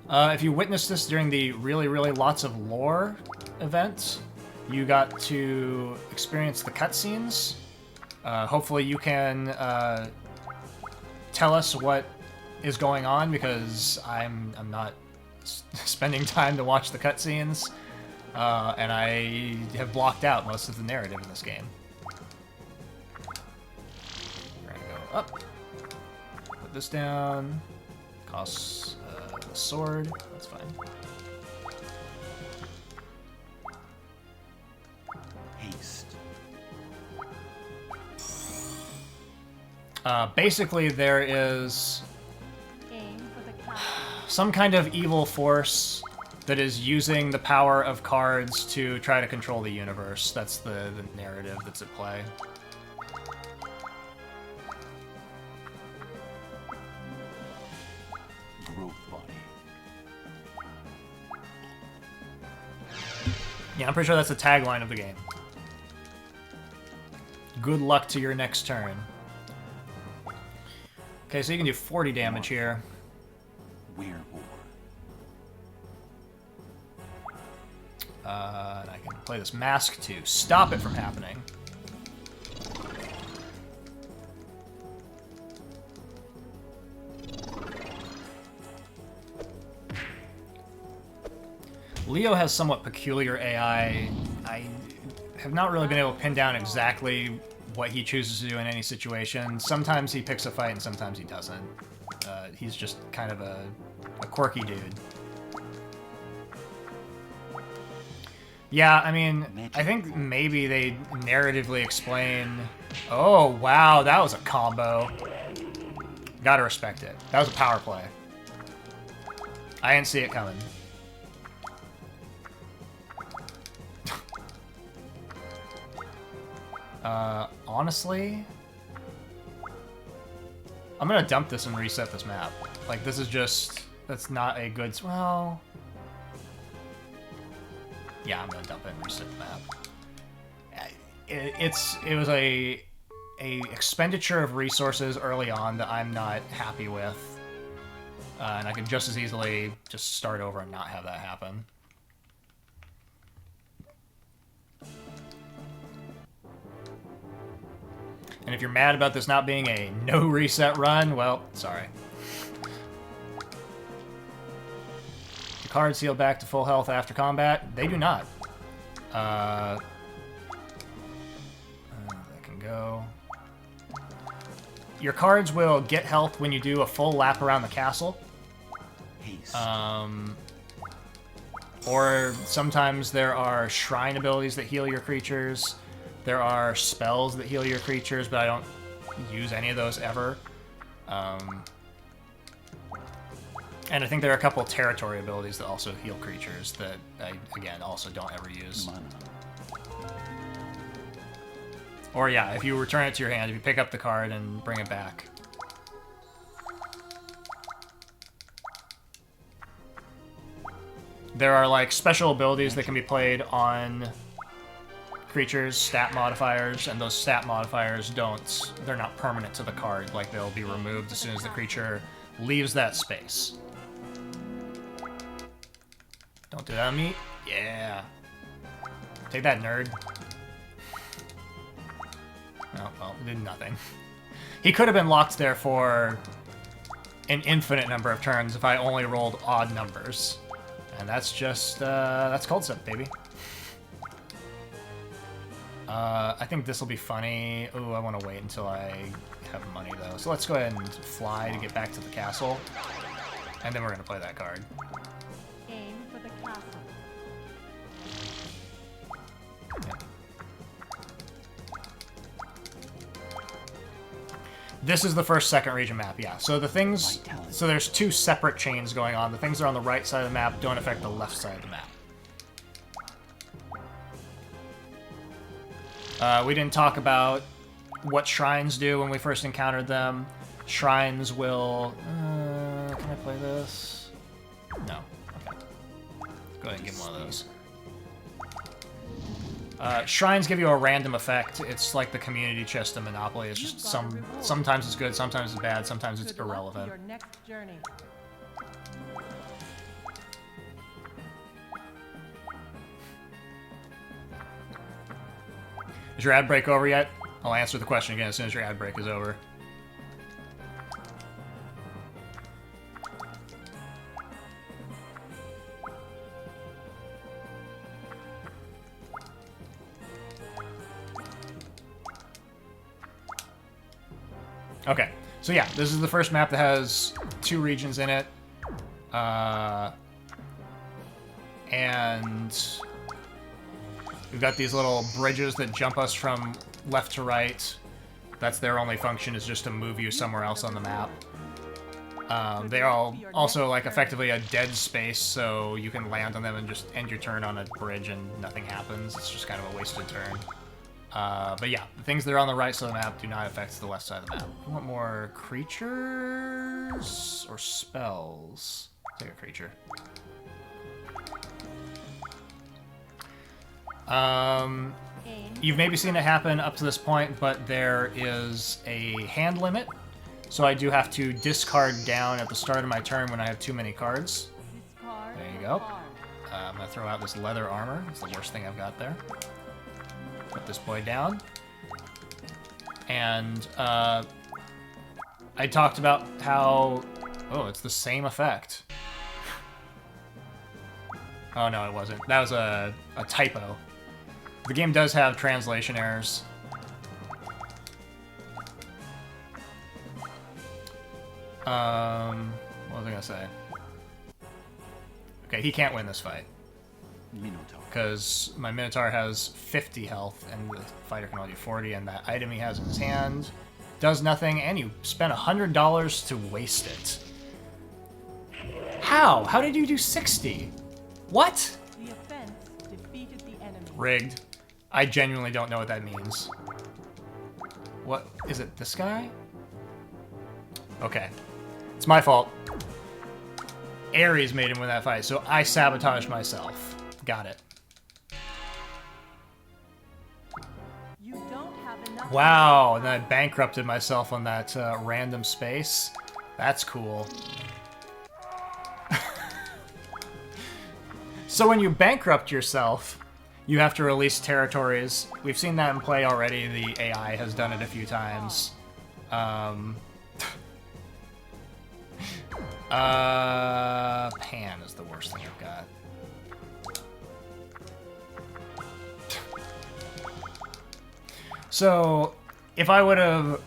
If you witnessed this during the really lots of lore event, you got to experience the cutscenes. Hopefully you can tell us what is going on, because I'm not spending time to watch the cutscenes, and I have blocked out most of the narrative in this game. We're gonna go up, put this down, costs the sword, that's fine. Haste. Basically, there is Aim for the castle. some kind of evil force that is using the power of cards to try to control the universe. That's the narrative that's at play. Growth body. Yeah, I'm pretty sure that's the tagline of the game. Good luck to your next turn. Okay, so you can do 40 damage here. Werewolf. And I can play this mask to stop it from happening. Leo has somewhat peculiar AI. I have not really been able to pin down exactly what he chooses to do in any situation. Sometimes he picks a fight and sometimes he doesn't. He's just kind of a quirky dude. Yeah, I mean, I think maybe they narratively explain... Oh, wow, that was a combo. Gotta respect it. That was a power play. I didn't see it coming. Honestly, I'm gonna dump this and reset this map. Like, this is just, that's not a good, well, yeah, I'm gonna dump it and reset the map. It was a expenditure of resources early on that I'm not happy with, and I could just as easily just start over and not have that happen. And if you're mad about this not being a no reset run, well, sorry. The cards heal back to full health after combat. They do not. That can go. Your cards will get health when you do a full lap around the castle. Haste. Or sometimes there are shrine abilities that heal your creatures. There are spells that heal your creatures, but I don't use any of those ever. And I think there are a couple territory abilities that also heal creatures that I, again, also don't ever use. Mana. Or yeah, if you return it to your hand, if you pick up the card and bring it back. There are like special abilities that can be played on creatures, stat modifiers, and those stat modifiers they're not permanent to the card, like they'll be removed as soon as the creature leaves that space. Don't do that on me. Yeah. Take that, nerd. Oh, well, it did nothing. He could have been locked there for an infinite number of turns if I only rolled odd numbers. And that's just, that's Culdcept, baby. I think this will be funny. Ooh, I want to wait until I have money, though. So let's go ahead and fly to get back to the castle. And then we're going to play that card. Aim for the castle. Yeah. This is the first second region map, yeah. So the things... So there's two separate chains going on. The things that are on the right side of the map don't affect the left side of the map. We didn't talk about what shrines do when we first encountered them. Shrines will... can I play this? No. Okay. Go ahead and give him one of those. Shrines give you a random effect. It's like the community chest in Monopoly. It's just sometimes it's good, sometimes it's bad, sometimes it's irrelevant. Your next journey. Is your ad break over yet? I'll answer the question again as soon as your ad break is over. Okay, so yeah, this is the first map that has two regions in it. And we've got these little bridges that jump us from left to right. That's their only function, is just to move you somewhere else on the map. They are also like effectively a dead space, so you can land on them and just end your turn on a bridge and nothing happens. It's just kind of a wasted turn. But yeah, the things that are on the right side of the map do not affect the left side of the map. You want more creatures or spells? Take a creature. You've maybe seen it happen up to this point, but there is a hand limit. So I do have to discard down at the start of my turn when I have too many cards. There you go. I'm going to throw out this leather armor. It's the worst thing I've got there. Put this boy down. And I talked about how... Oh, it's the same effect. Oh, no, it wasn't. That was a typo. The game does have translation errors. What was I gonna say? Okay, he can't win this fight. Minotaur. Because my Minotaur has 50 health, and the fighter can only do 40, and that item he has in his hand does nothing, and you spent $100 to waste it. How? How did you do 60? What? The offense defeated the enemy. Rigged. I genuinely don't know what that means. What? Is it this guy? Okay. It's my fault. Ares made him win that fight, so I sabotaged myself. Got it. You don't have enough. Wow, and then I bankrupted myself on that random space. That's cool. So when you bankrupt yourself, you have to release territories. We've seen that in play already. The AI has done it a few times. Pan is the worst thing I've got. So, if I would have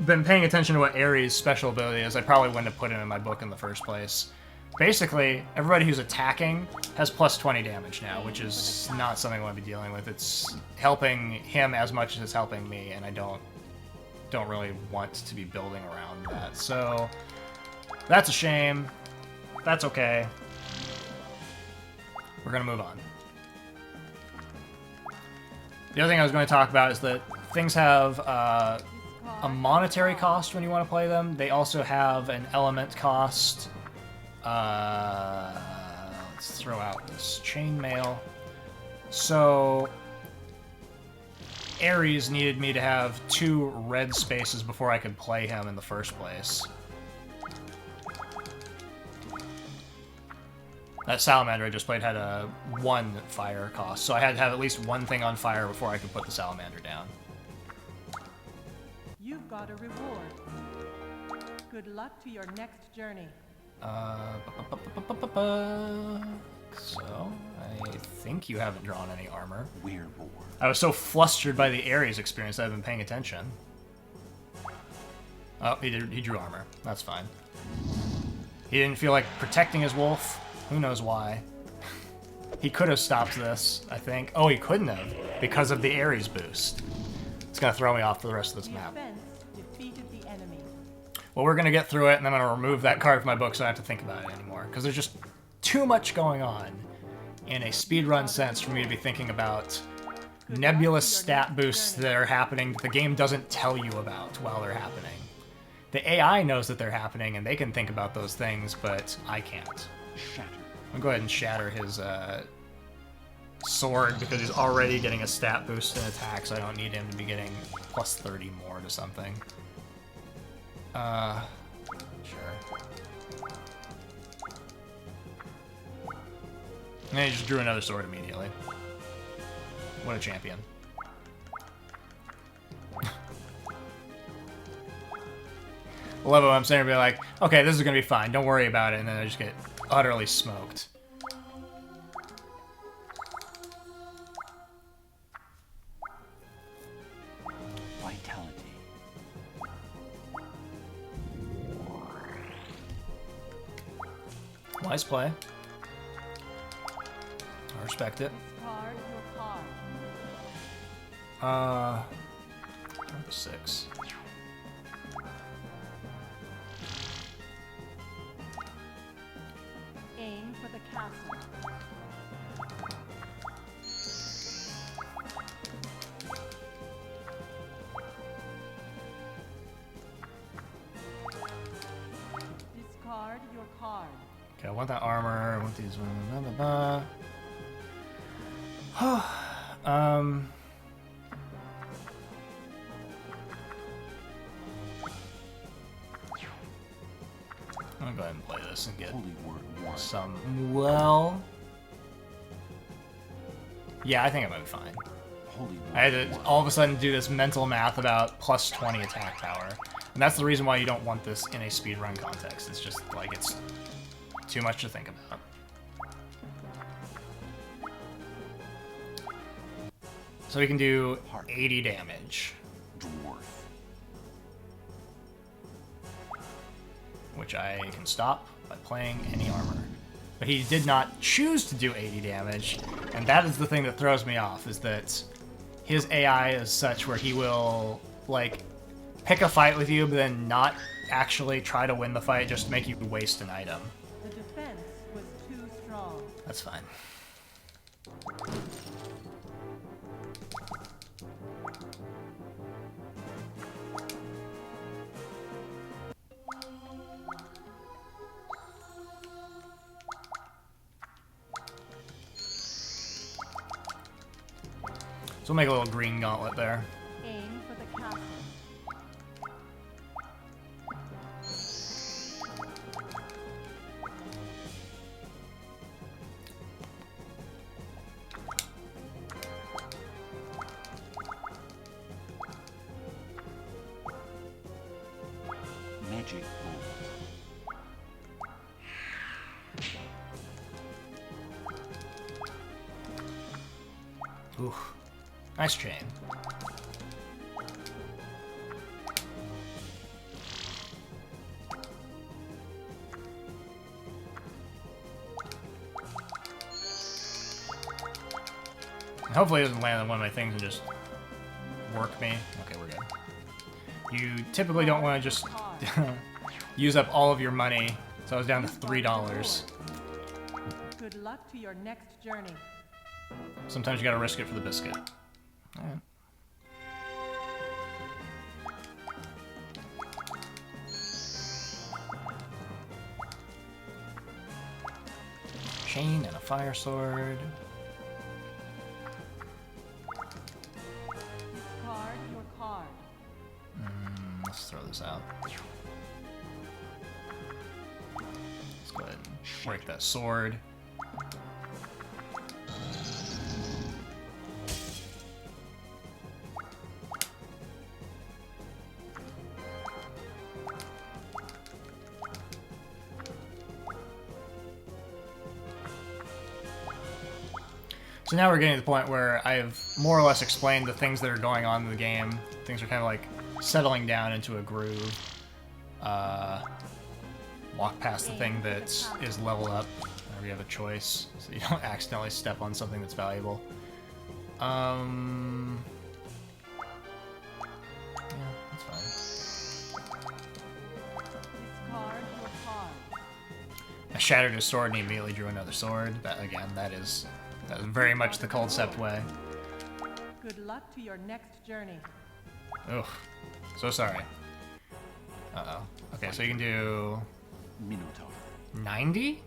been paying attention to what Ares' special ability is, I probably wouldn't have put it in my book in the first place. Basically, everybody who's attacking has plus 20 damage now, which is not something I want to be dealing with. It's helping him as much as it's helping me, and I don't really want to be building around that. So, that's a shame. That's okay. We're gonna move on. The other thing I was going to talk about is that things have a monetary cost when you want to play them. They also have an element cost. Let's throw out this chainmail. So, Ares needed me to have 2 red spaces before I could play him in the first place. That salamander I just played had a 1 fire cost, so I had to have at least 1 thing on fire before I could put the salamander down. You've got a reward. Good luck to your next journey. So, I think you haven't drawn any armor. Where more? I was so flustered by the Ares experience that I've been paying attention. Oh, he drew armor. That's fine. He didn't feel like protecting his wolf. Who knows why. He could have stopped this, I think. Oh, he couldn't have, because of the Ares boost. It's gonna throw me off for the rest of this map. Defeated the enemy. Well, we're gonna get through it, and I'm gonna remove that card from my book so I don't have to think about it anymore. Because there's just too much going on in a speedrun sense for me to be thinking about nebulous stat boosts that are happening that the game doesn't tell you about while they're happening. The AI knows that they're happening, and they can think about those things, but I can't. Shatter. I'm gonna go ahead and shatter his sword because he's already getting a stat boost in attack, so I don't need him to be getting plus 30 more to something. Sure. And he just drew another sword immediately. What a champion. I love it when I'm saying, be like, okay, this is gonna be fine, don't worry about it, and then I just get utterly smoked. Vitality. Wise play. I respect it. Discard your card. 6. Aim for the castle. Discard your card. Okay, I want that armor. I want these. Blah, blah, blah. I'm gonna go ahead and play this and get Holy word one. some. Well, yeah, I think I might be fine. Holy word I had to one. all of a sudden do this mental math about plus 20 attack power. And that's the reason why you don't want this in a speedrun context. It's just, like, it's too much to think about. So we can do 80 damage, Dwarf. which I can stop by playing any armor. But he did not choose to do 80 damage, and that is the thing that throws me off, is that his AI is such where he will, like, pick a fight with you, but then not actually try to win the fight, just to make you waste an item. The defense was too strong. That's fine. So we'll make a little green gauntlet there. Aim for the castle. Magic bolt. Ooh, nice chain. Hopefully it doesn't land on one of my things and just work me. Okay, we're good. You typically don't want to just use up all of your money, so I was down to $3. Good luck to your next journey. Sometimes you gotta risk it for the biscuit. Alright. Chain and a fire sword. Discard your card. Let's throw this out. Let's go ahead and break that sword. So now we're getting to the point where I've more or less explained the things that are going on in the game. Things are kind of like settling down into a groove. Walk past the thing that is level up whenever you have a choice, so you don't accidentally step on something that's valuable. Yeah, that's fine. Discard your card. I shattered his sword and he immediately drew another sword. That again, that is very much the Culdcept way. Good luck to your next journey. Ugh. So sorry. Uh-oh. Okay, so you can do... Minotaur. 90?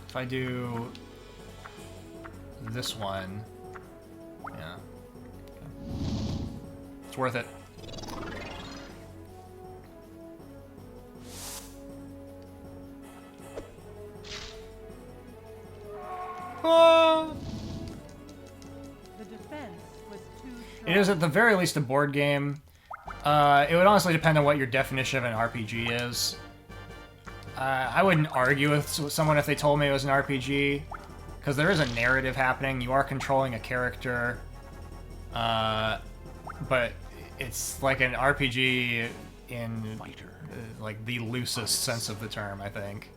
If I do... this one... yeah. Okay. It's worth it. The defense was too strong. It is at the very least a board game. It would honestly depend on what your definition of an RPG is. I wouldn't argue with someone if they told me it was an RPG, because there is a narrative happening. You are controlling a character, but it's like an RPG in like the loosest sense of the term, I think.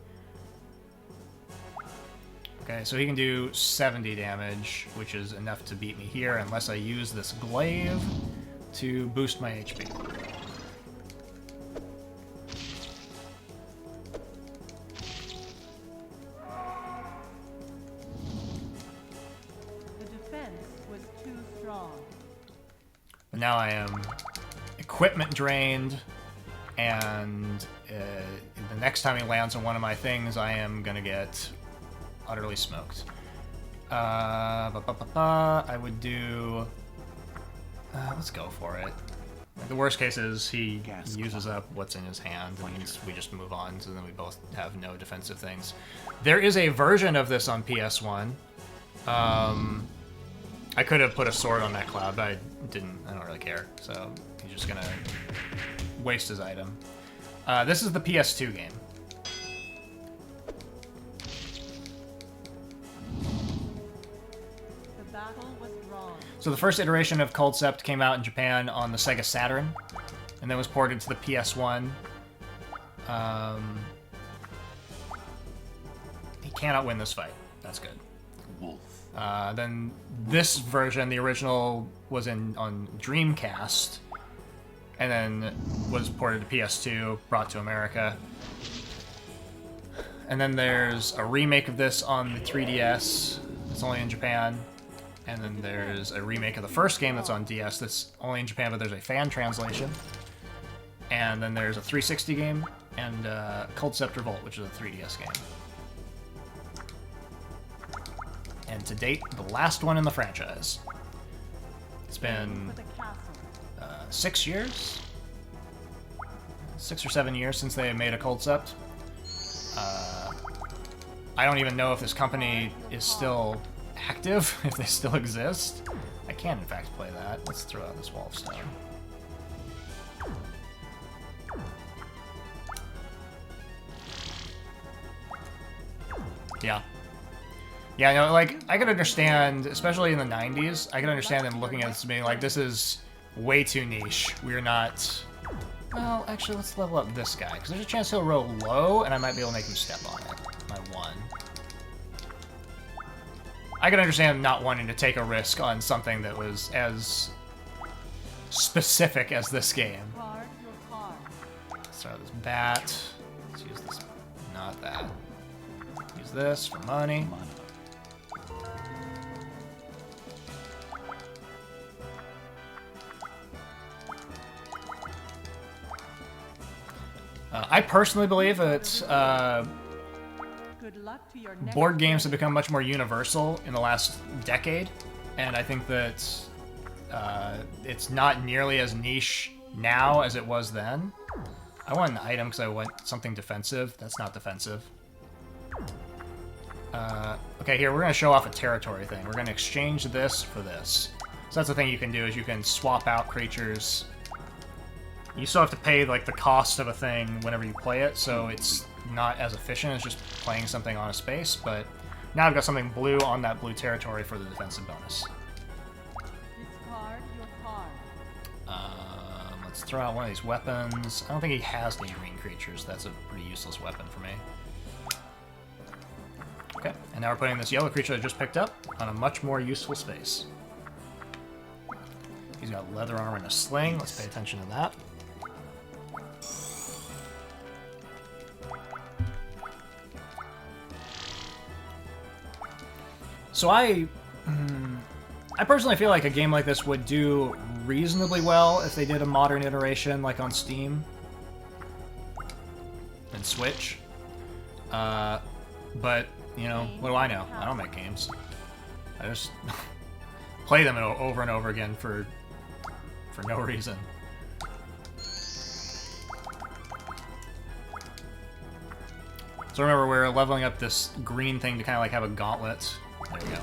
Okay, so he can do 70 damage, which is enough to beat me here, unless I use this glaive to boost my HP. The defense was too strong. But now I am equipment drained, and the next time he lands on one of my things, I am gonna get utterly smoked. I would do... let's go for it. The worst case is he uses up what's in his hand, and we just move on, so then we both have no defensive things. There is a version of this on PS1. I could have put a sword on that cloud, but I didn't. I don't really care, so he's just gonna waste his item. This is the PS2 game. So the first iteration of Culdcept came out in Japan on the Sega Saturn, and then was ported to the PS1. He cannot win this fight. That's good. Wolf. Then this version, the original, was on Dreamcast, and then was ported to PS2, brought to America. And then there's a remake of this on the 3DS. It's only in Japan. And then there's a remake of the first game that's on DS that's only in Japan, but there's a fan translation. And then there's a 360 game, and Culdcept Revolt, which is a 3DS game. And to date, the last one in the franchise. It's been 6 years? 6 or 7 years since they made a Culdcept. I don't even know if this company is still active, if they still exist. I can, in fact, play that. Let's throw out this wall of stone. Yeah. Yeah, no, like, I can understand, especially in the 90s, I can understand them looking at this and being like, this is way too niche. We're not... Well, actually, let's level up this guy, because there's a chance he'll roll low, and I might be able to make him step on it. My 1. I can understand not wanting to take a risk on something that was as specific as this game. Let's start with this bat. Let's use this. Not that. Use this for money. I personally believe that board games have become much more universal in the last decade, and I think that it's not nearly as niche now as it was then. I want an item because I want something defensive. That's not defensive. Okay, here, we're going to show off a territory thing. We're going to exchange this for this. So that's the thing you can do, is you can swap out creatures. You still have to pay, like, the cost of a thing whenever you play it, so it's not as efficient as just playing something on a space, but now I've got something blue on that blue territory for the defensive bonus. Discard your card. Let's throw out one of these weapons. I don't think he has any green creatures. That's a pretty useless weapon for me. Okay, and now we're putting this yellow creature I just picked up on a much more useful space. He's got leather armor and a sling. Let's pay attention to that. So I personally feel like a game like this would do reasonably well if they did a modern iteration, like on Steam and Switch. But, you know, what do I know? I don't make games. I just play them over and over again for no reason. So remember, we're leveling up this green thing to kind of like have a gauntlet. There we go.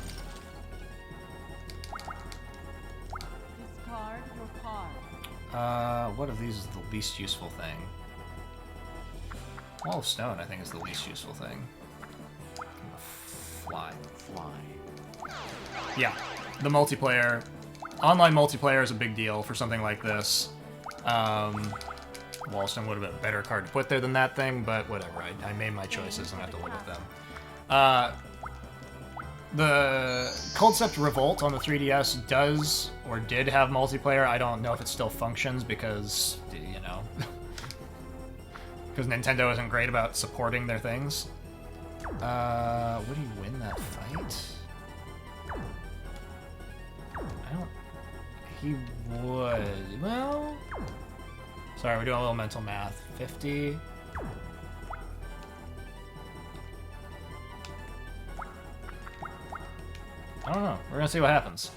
Discard your card. What of these is the least useful thing? Wall of Stone, I think, is the least useful thing. Fly. Yeah, the multiplayer. Online multiplayer is a big deal for something like this. Wall of Stone would have been a better card to put there than that thing, but whatever. I made my choices and I have to live with them. The Culdcept Revolt on the 3DS does, or did have multiplayer. I don't know if it still functions because, you know, because Nintendo isn't great about supporting their things. Would he win that fight? I don't... He would... Well... Sorry, we're doing a little mental math. 50... I don't know. We're gonna see what happens.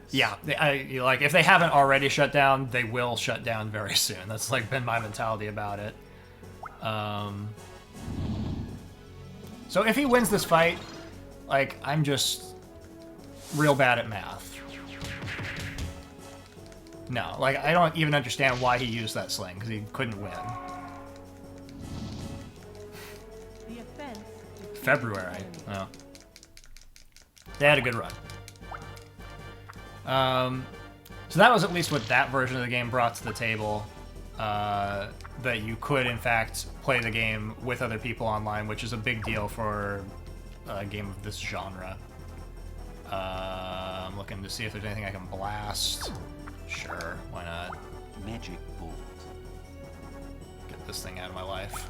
Yeah, like, if they haven't already shut down, they will shut down very soon. That's, like, been my mentality about it. So if he wins this fight, like, I'm just real bad at math. No, like, I don't even understand why he used that sling, because he couldn't win. The offense is February. Oh. They had a good run. So that was at least what that version of the game brought to the table. That you could, in fact, play the game with other people online, which is a big deal for a game of this genre. I'm looking to see if there's anything I can blast. Sure, why not? Magic bolt. Get this thing out of my life.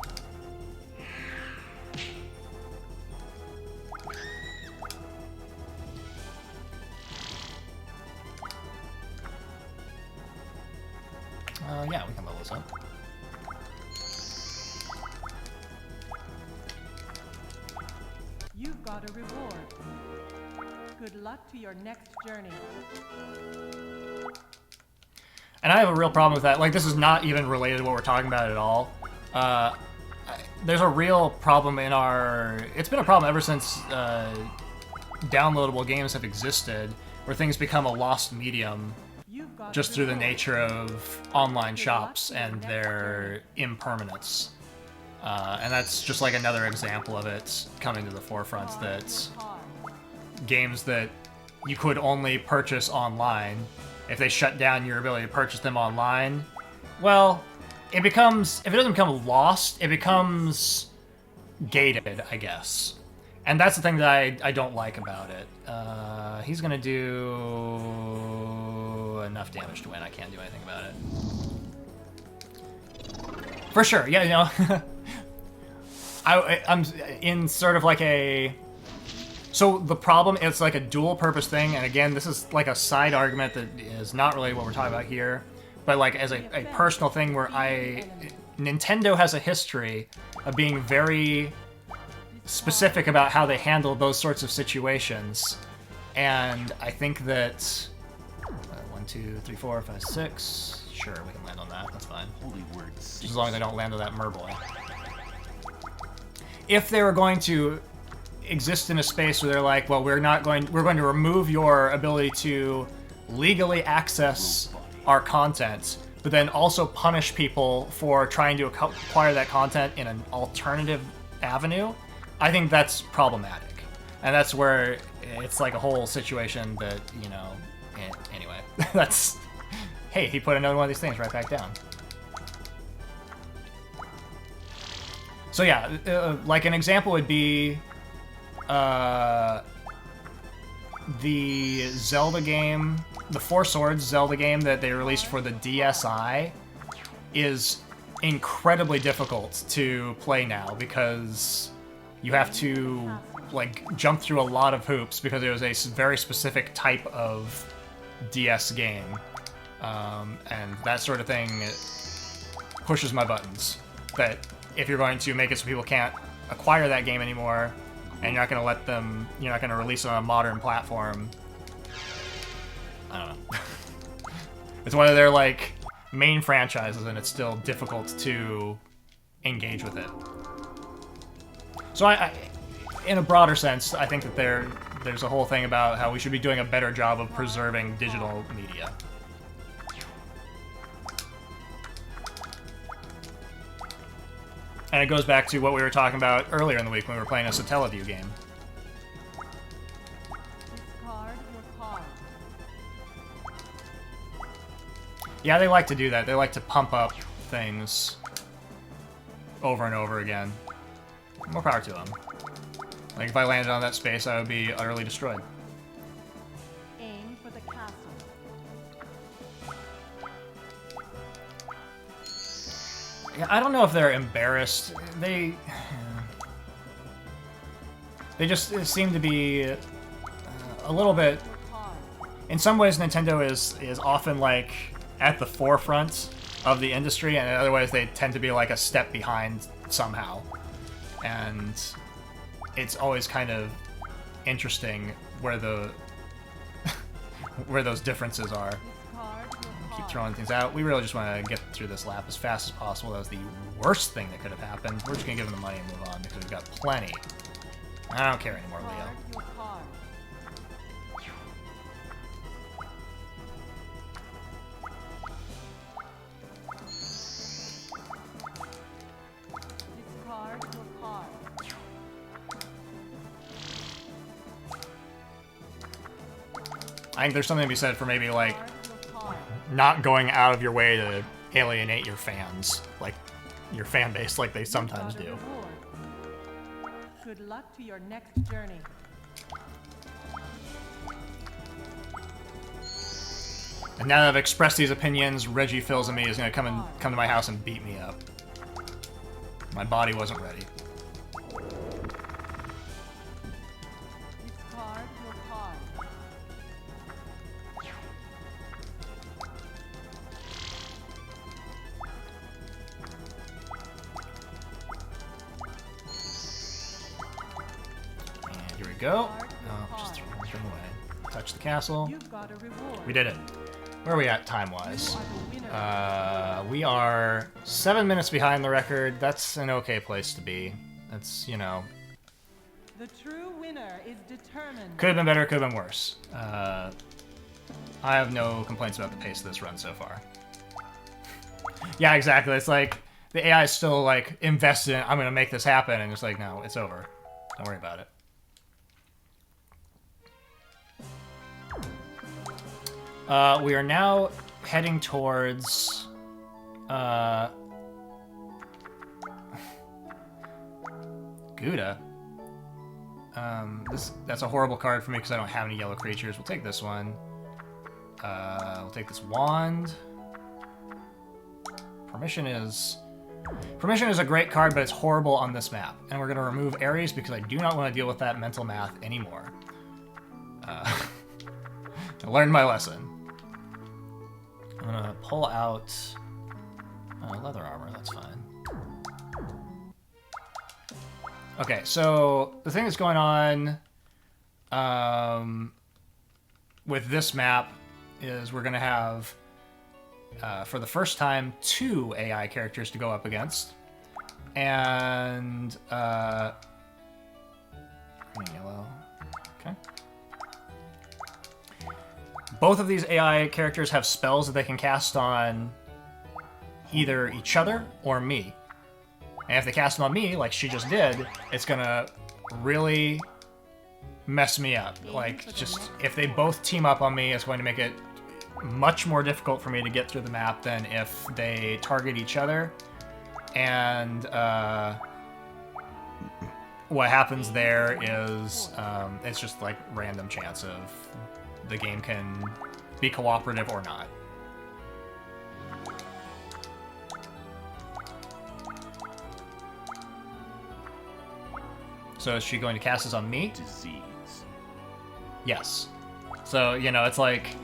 Yeah, we can level this up. You've got a reward. Good luck to your next journey. And I have a real problem with that. Like, this is not even related to what we're talking about at all. There's a real problem in our... It's been a problem ever since downloadable games have existed, where things become a lost medium You've got just a through the reward. nature of online shops and their impermanence. And that's just like another example of it coming to the forefront, that games that you could only purchase online, if they shut down your ability to purchase them online, well, it becomes, if it doesn't become lost, it becomes gated, I guess. And that's the thing that I don't like about it. He's gonna do enough damage to win. I can't do anything about it. For sure, yeah, you know. I'm in sort of like a... So the problem, it's like a dual-purpose thing, and again, this is like a side argument that is not really what we're talking about here, but like as a personal thing where Nintendo has a history of being very specific about how they handle those sorts of situations, and I think that 1, 2, 3, 4, 5, 6. Sure, we can land on that. That's fine. Holy words. Just as long as I don't land on that merboy. If they were going to exist in a space where they're like, well, we're going to remove your ability to legally access our content, but then also punish people for trying to acquire that content in an alternative avenue, I think that's problematic. And that's where it's like a whole situation that, you know, anyway, that's, hey, he put another one of these things right back down. So yeah, like an example would be the Zelda game, the Four Swords Zelda game that they released for the DSi is incredibly difficult to play now because you have to like jump through a lot of hoops because it was a very specific type of DS game, and that sort of thing pushes my buttons. That if you're going to make it so people can't acquire that game anymore, and you're not going to let them, you're not going to release it on a modern platform, I don't know. It's one of their like main franchises, and it's still difficult to engage with it. So I in a broader sense, I think that there's a whole thing about how we should be doing a better job of preserving digital media. And it goes back to what we were talking about earlier in the week when we were playing a Satellaview game. Discard your card. Yeah, they like to do that. They like to pump up things over and over again. More power to them. Like, if I landed on that space, I would be utterly destroyed. Aim for the castle. Yeah, I don't know if they're embarrassed. They just seem to be a little bit... Your card. In some ways, Nintendo is often, like, at the forefront of the industry, and in other ways, they tend to be, like, a step behind somehow. And it's always kind of interesting where the where those differences are. Discard your Keep card. throwing things out. We really just want to get through this lap as fast as possible. That was the worst thing that could have happened. We're just going to give them the money and move on because we've got plenty. I don't care anymore, Leo. Discard your card. Discard your card. I think there's something to be said for maybe, like, Discard your card. not going out of your way to alienate your fans, like your fan base, like they sometimes Got a do. reward. Good luck to your next journey. And now that I've expressed these opinions, Reggie Fils and me is gonna come to my house and beat me up. My body wasn't ready. Discard your card. And here we go. Oh, just throw everything away. Touch the castle. You've got a reward. We did it. Where are we at time-wise? You are the winner. We are 7 minutes behind the record. That's an okay place to be. That's, you know, The true winner is determined. Could have been better, could have been worse. I have no complaints about the pace of this run so far. Yeah, exactly. It's like the AI is still like invested in, I'm gonna make this happen, and it's like, no, it's over. Don't worry about it. We are now heading towards Gouda. That's a horrible card for me because I don't have any yellow creatures. We'll take this one. We'll take this wand. Permission is a great card, but it's horrible on this map. And we're going to remove Ares because I do not want to deal with that mental math anymore. I learned my lesson. I'm going to pull out leather armor, that's fine. Okay, so the thing that's going on with this map is we're going to have, for the first time, 2 AI characters to go up against. And, green, yellow, okay. Both of these AI characters have spells that they can cast on either each other or me. And if they cast them on me, like she just did, it's gonna really mess me up. Like, just, if they both team up on me, it's going to make it much more difficult for me to get through the map than if they target each other. And what happens there is, it's just like random chance of the game can be cooperative or not. So is she going to cast this on me? Disease. Yes. So, you know, it's like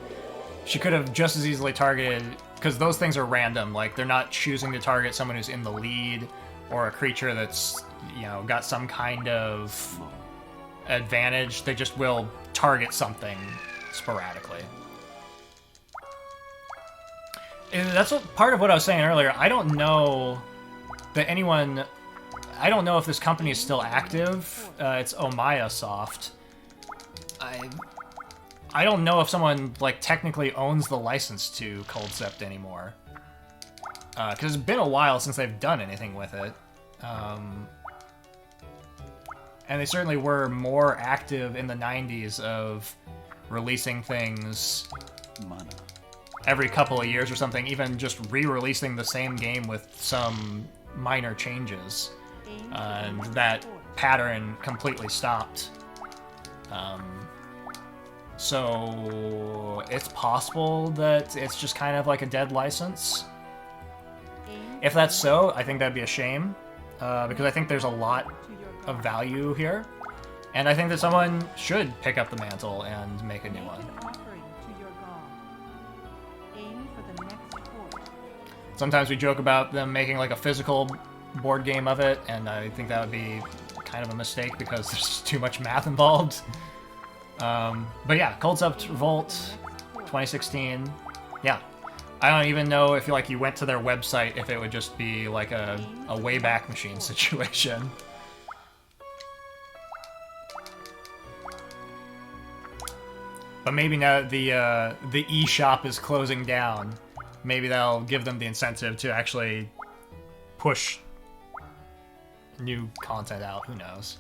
she could have just as easily targeted, because those things are random. Like, they're not choosing to target someone who's in the lead or a creature that's, you know, got some kind of advantage. They just will target something sporadically. And that's part of what I was saying earlier. I don't know that anyone... I don't know if this company is still active. It's Omaya Soft. I don't know if someone, like, technically owns the license to Culdcept anymore. Because it's been a while since they've done anything with it. And they certainly were more active in the 90s of releasing things Mana. every couple of years or something, even just re-releasing the same game with some minor changes. And that pattern completely stopped. So it's possible that it's just kind of like a dead license. If that's so, I think that'd be a shame, because I think there's a lot of value here, and I think that someone should pick up the mantle and make a new one. Sometimes we joke about them making like a physical board game of it, and I think that would be kind of a mistake because there's too much math involved. But yeah, Culdcept Revolt 2016. Yeah, I don't even know if like you went to their website if it would just be like a Wayback Machine situation. But maybe now that the eShop is closing down, maybe that'll give them the incentive to actually push new content out. Who knows?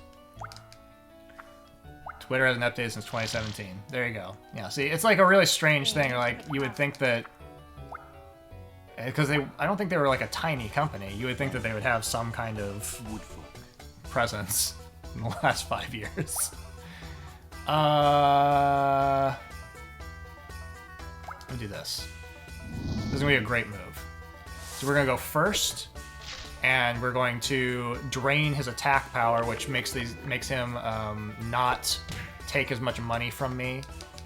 Twitter hasn't updated since 2017. There you go. Yeah, see, it's like a really strange thing. Like, you would think that... Because I don't think they were like a tiny company. You would think that they would have some kind of presence in the last 5 years. Let me do this. This is going to be a great move. So we're going to go first, and we're going to drain his attack power, which makes him not take as much money from me.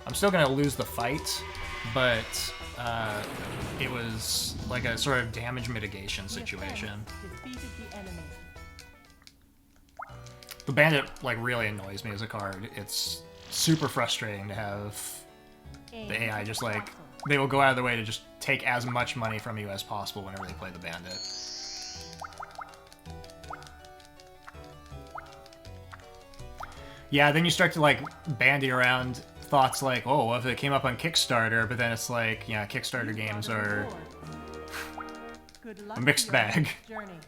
I'm still going to lose the fight, but it was like a sort of damage mitigation situation. The bandit like really annoys me as a card. It's super frustrating to have the AI just like, they will go out of their way to just take as much money from you as possible whenever they play the bandit. Yeah, then you start to like bandy around thoughts like, oh, what if it came up on Kickstarter? But then it's like, yeah, Kickstarter games are Good luck a mixed to your bag. next journey.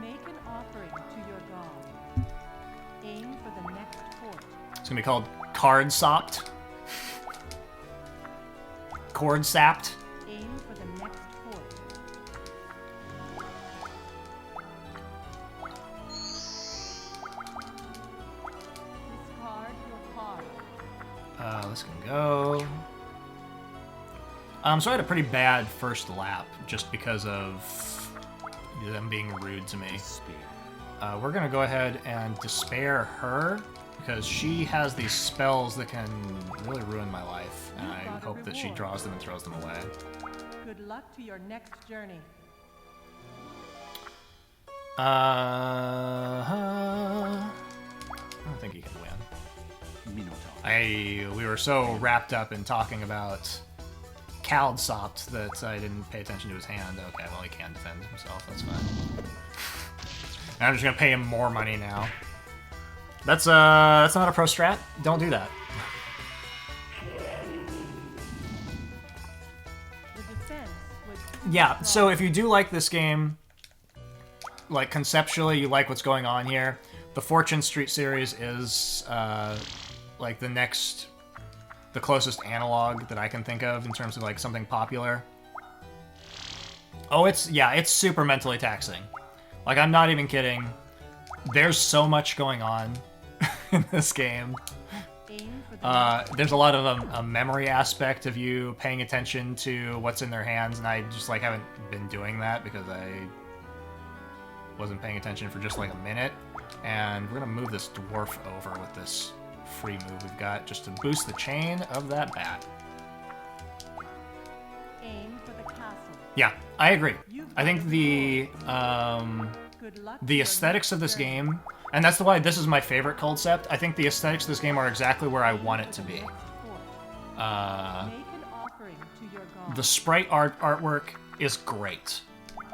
Make an offering to your god. Aim for the next port. It's gonna be called Culdcept. Culdcept. Aim for the next port. Discard your card. This can go. So I had a pretty bad first lap just because of them being rude to me. Despair. We're gonna go ahead and despair her because she has these spells that can really ruin my life, and I hope that she draws them and throws them away. Good luck to your next journey. I don't think he can win. Minotaur. We were so wrapped up in talking about Culdcept that I didn't pay attention to his hand. Okay, well, he can defend himself. That's fine. And I'm just gonna pay him more money now. That's not a pro strat. Don't do that. The defense was Yeah, so if you do like this game, like conceptually you like what's going on here, the Fortune Street series is like the closest analog that I can think of in terms of like something popular. Oh, it's super mentally taxing. Like, I'm not even kidding. There's so much going on in this game. aim for the There's a lot of a memory aspect of you paying attention to what's in their hands, and I just like haven't been doing that because I wasn't paying attention for just like a minute. And we're gonna move this dwarf over with this free move we've got just to boost the chain of that bat. aim for the castle. Yeah, I agree. I think the Good luck to the your aesthetics of next this journey. game, and that's why this is my favorite Culdcept. I think the aesthetics of this game are exactly where I want it to be. Next port. Uh, Make an offering to your god. the sprite artwork is great.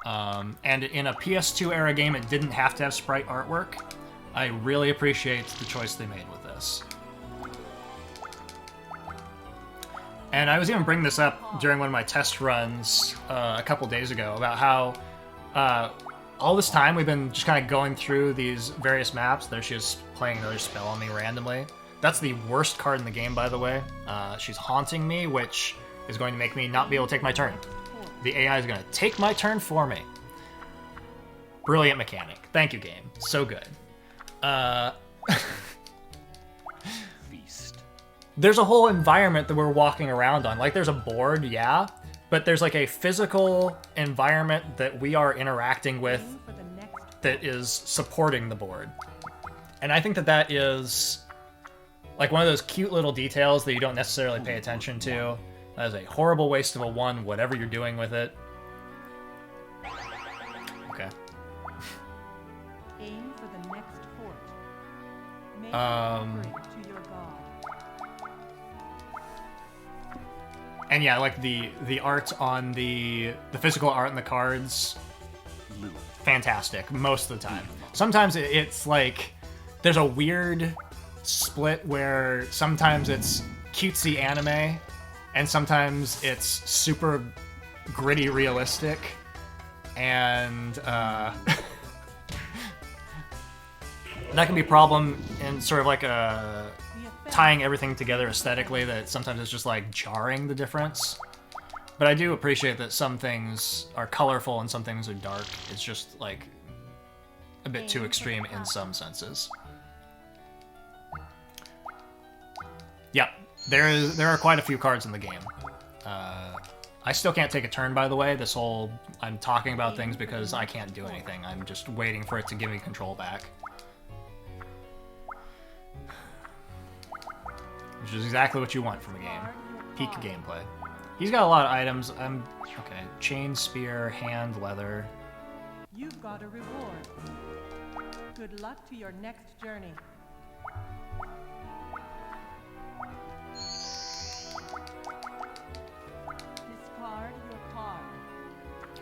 And in a PS2 era game, it didn't have to have sprite artwork. I really appreciate the choice they made with this. And I was even bringing this up during one of my test runs a couple days ago about how all this time we've been just kind of going through these various maps. There she is playing another spell on me randomly. That's the worst card in the game, by the way. She's haunting me, which is going to make me not be able to take my turn. The AI is going to take my turn for me. Brilliant mechanic. Thank you, game. So good. Feast. There's a whole environment that we're walking around on. Like, there's a board, yeah, but there's like a physical environment that we are interacting with Aim for the next that is supporting the board. And I think that that is like one of those cute little details that you don't necessarily pay attention to. That is a horrible waste of a 1, whatever you're doing with it. Okay. aim for the next fort. Make Um, an offering to your god. And yeah, like the art on the physical art on the cards, Lilith. fantastic most of the time. Sometimes it's like there's a weird split where sometimes it's cutesy anime and sometimes it's super gritty realistic, and that can be a problem in sort of like a The effect tying everything together aesthetically, that sometimes it's just like jarring the difference. But I do appreciate that some things are colorful and some things are dark. It's just like a bit too extreme in some senses. Yeah, there are quite a few cards in the game. I still can't take a turn, by the way. This whole I'm talking about things because I can't do anything. I'm just waiting for it to give me control back. Which is exactly what you want from a game. Peak gameplay. He's got a lot of items. Okay. Chain, spear, hand, leather. You've got a reward. Good luck to your next journey.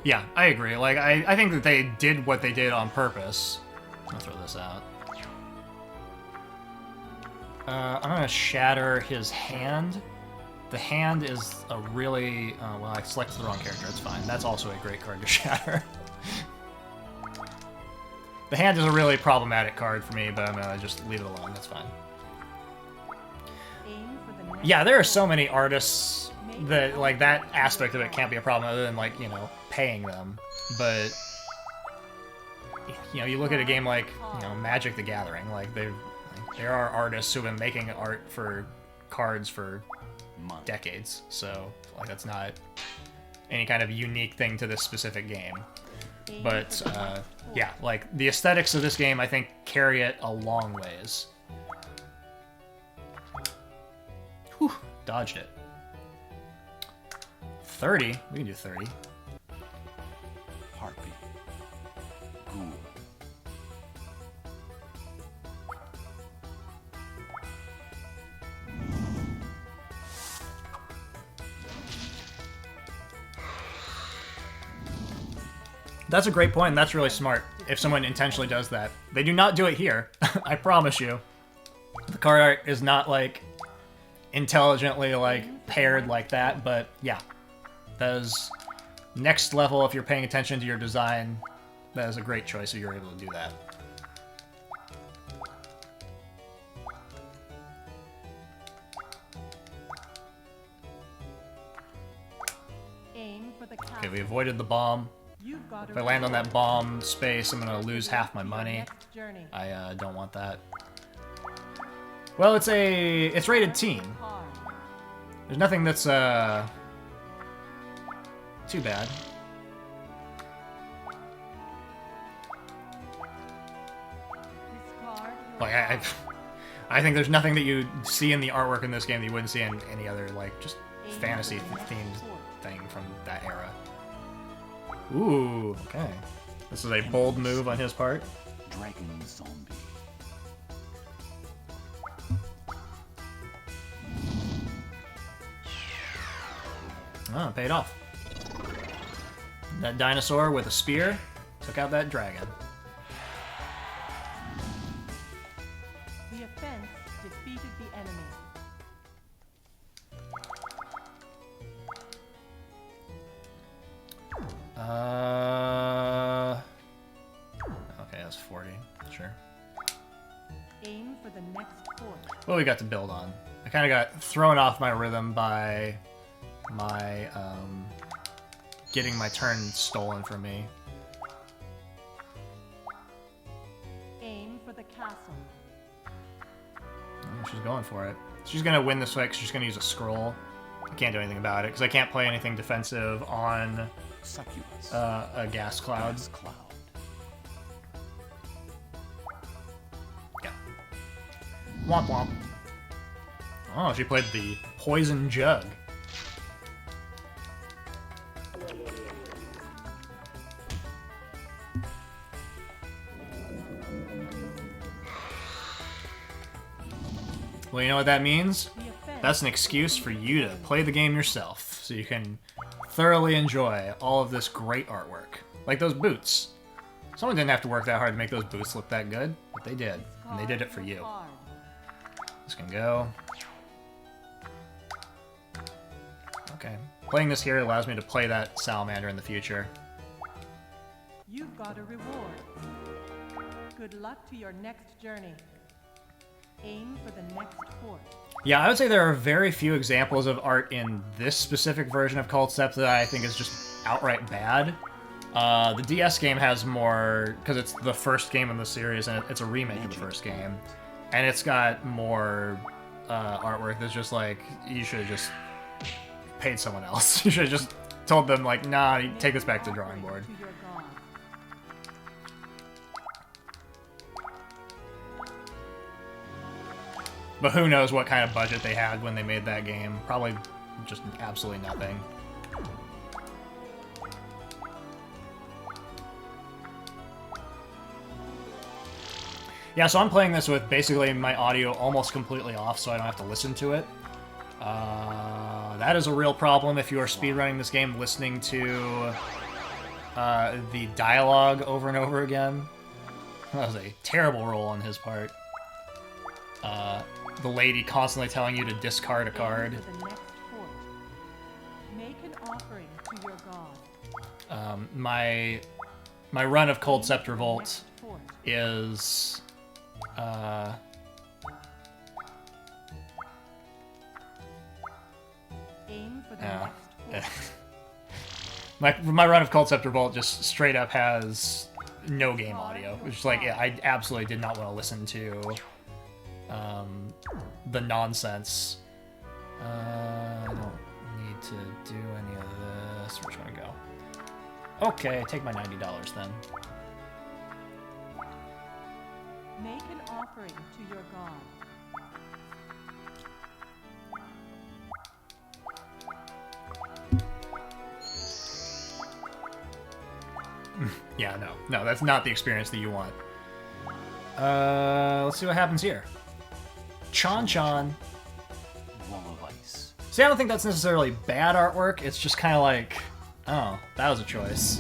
Yeah, I agree. Like, I think that they did what they did on purpose. I'll throw this out. I'm gonna shatter his hand. The hand is a really... well, I selected the wrong character. It's fine. That's also a great card to shatter. The hand is a really problematic card for me, but I'm gonna just leave it alone. That's fine. Yeah, there are so many artists that, like, that aspect of it can't be a problem other than, like, you know, paying them. But, you know, you look at a game like, you know, Magic the Gathering, like, there are artists who've been making art for cards for decades, so, like, that's not any kind of unique thing to this specific game. But, yeah, like, the aesthetics of this game, I think, carry it a long ways. Whew, dodged it. 30? We can do 30. Heartbeat. Ghoul. That's a great point, and that's really smart, if someone intentionally does that. They do not do it here, I promise you. The card art is not, like, intelligently, like, paired like that, but yeah. That is next level if you're paying attention to your design. That is a great choice if you're able to do that. Aim for the castle. Okay, we avoided the bomb. If I land on that bomb space, I'm gonna lose half my money. I don't want that. Well, it's rated teen. There's nothing that's too bad. Like I think there's nothing that you see in the artwork in this game that you wouldn't see in any other, like, just fantasy themed thing from that era. Ooh, okay. This is a bold move on his part. Dragon zombie. Oh, paid off. That dinosaur with a spear took out that dragon. The offense defeated the enemy. Okay, that's 40. Sure. Aim for the next fort. What we got to build on? I kind of got thrown off my rhythm by my, getting my turn stolen from me. Aim for the castle. Oh, she's going for it. She's gonna win this way because she's gonna use a scroll. I can't do anything about it because I can't play anything defensive on Succubus. a gas cloud. Gas cloud. Yeah. Womp womp. Oh, she played the poison jug. Well, you know what that means? That's an excuse for you to play the game yourself, so you can thoroughly enjoy all of this great artwork. Like those boots. Someone didn't have to work that hard to make those boots look that good, but they did, and they did it for you. This can go. Okay. Playing this here allows me to play that salamander in the future. You've got a reward. Good luck to your next journey. Aim for the next fort. Yeah, I would say there are very few examples of art in this specific version of Culdcept that I think is just outright bad. The DS game has more, because it's the first game in the series, and it's a remake of the first game. And it's got more artwork that's just like, you should have just paid someone else. You should have just told them, like, nah, take this back to the drawing board. But who knows what kind of budget they had when they made that game. Probably just absolutely nothing. Yeah, so I'm playing this with basically my audio almost completely off so I don't have to listen to it. That is a real problem if you are speedrunning this game listening to the dialogue over and over again. That was a terrible roll on his part. The lady constantly telling you to discard a card. Aim for the next fort. Make an offering to your god. My run of Culdcept Revolt Next fort. is Aim for the yeah. next fort. My run of Culdcept Revolt just straight up has no game audio, which is like, yeah, I absolutely did not want to listen to the nonsense. I don't need to do any of this. Where's it gonna go? Okay, take my $90 then. Make an offering to your god. Yeah, no, that's not the experience that you want. Let's see what happens here. Chan. Wall of ice. See, I don't think that's necessarily bad artwork. It's just kind of like, oh, that was a choice.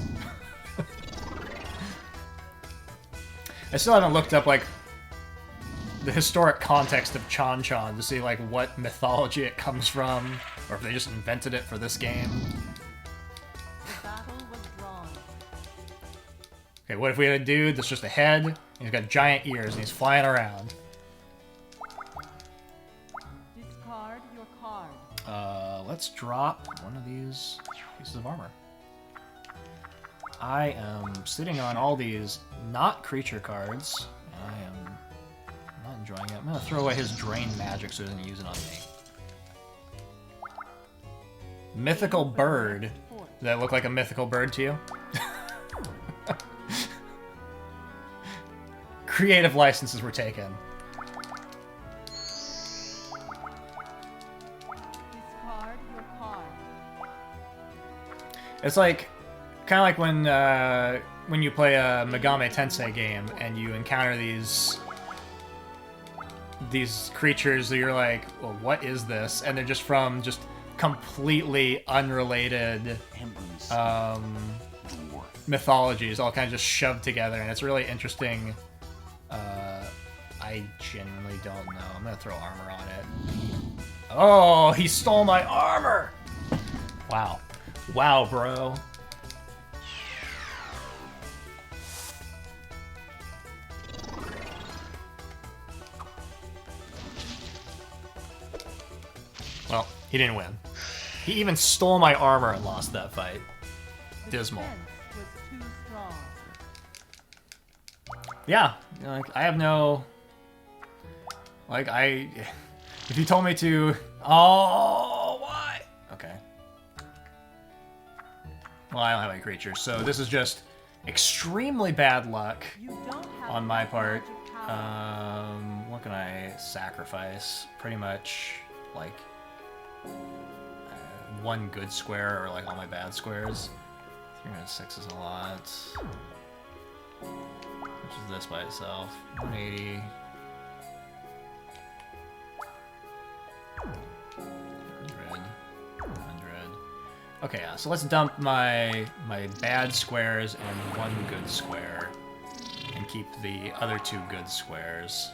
I still haven't looked up, like, the historic context of Chan to see, like, what mythology it comes from, or if they just invented it for this game. The battle was drawn. Okay, what if we had a dude that's just a head, and he's got giant ears, and he's flying around? Discard your card. Let's drop one of these pieces of armor. I am sitting on all these not creature cards. I am not enjoying it. I'm gonna throw away his drain magic so he doesn't use it on me. Mythical bird. Does that look like a mythical bird to you? Creative licenses were taken. Discard your card. It's like, kind of like when you play a Megami Tensei game and you encounter these creatures that you're like, well, what is this? And they're just from just completely unrelated Emblems. Dwarf. mythologies, all kind of just shoved together, and it's really interesting. I genuinely don't know. I'm gonna throw armor on it. Oh, he stole my armor! Wow. Wow, bro. Well, he didn't win. He even stole my armor and lost that fight. The Dismal. defense was too strong. Yeah, you know, like, I have no... Like, if you told me to... Oh, why? Okay. Well, I don't have any creatures, so this is just extremely bad luck You don't have on my enough part. magic power. What can I sacrifice? Pretty much, like, one good square or, like, all my bad squares. 306 is a lot. Which is this by itself. 180. 100. 100. Okay, yeah, so let's dump my bad squares and one good square. And keep the other two good squares.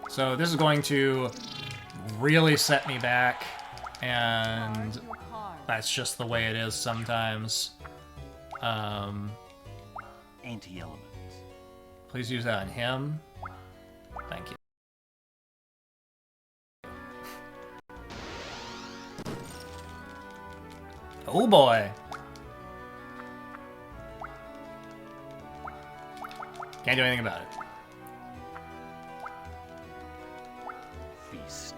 So this is going to really set me back, and Discard your card. that's just the way it is sometimes. Anti-element. Please use that on him. Thank you. Oh boy! Can't do anything about it. Feast.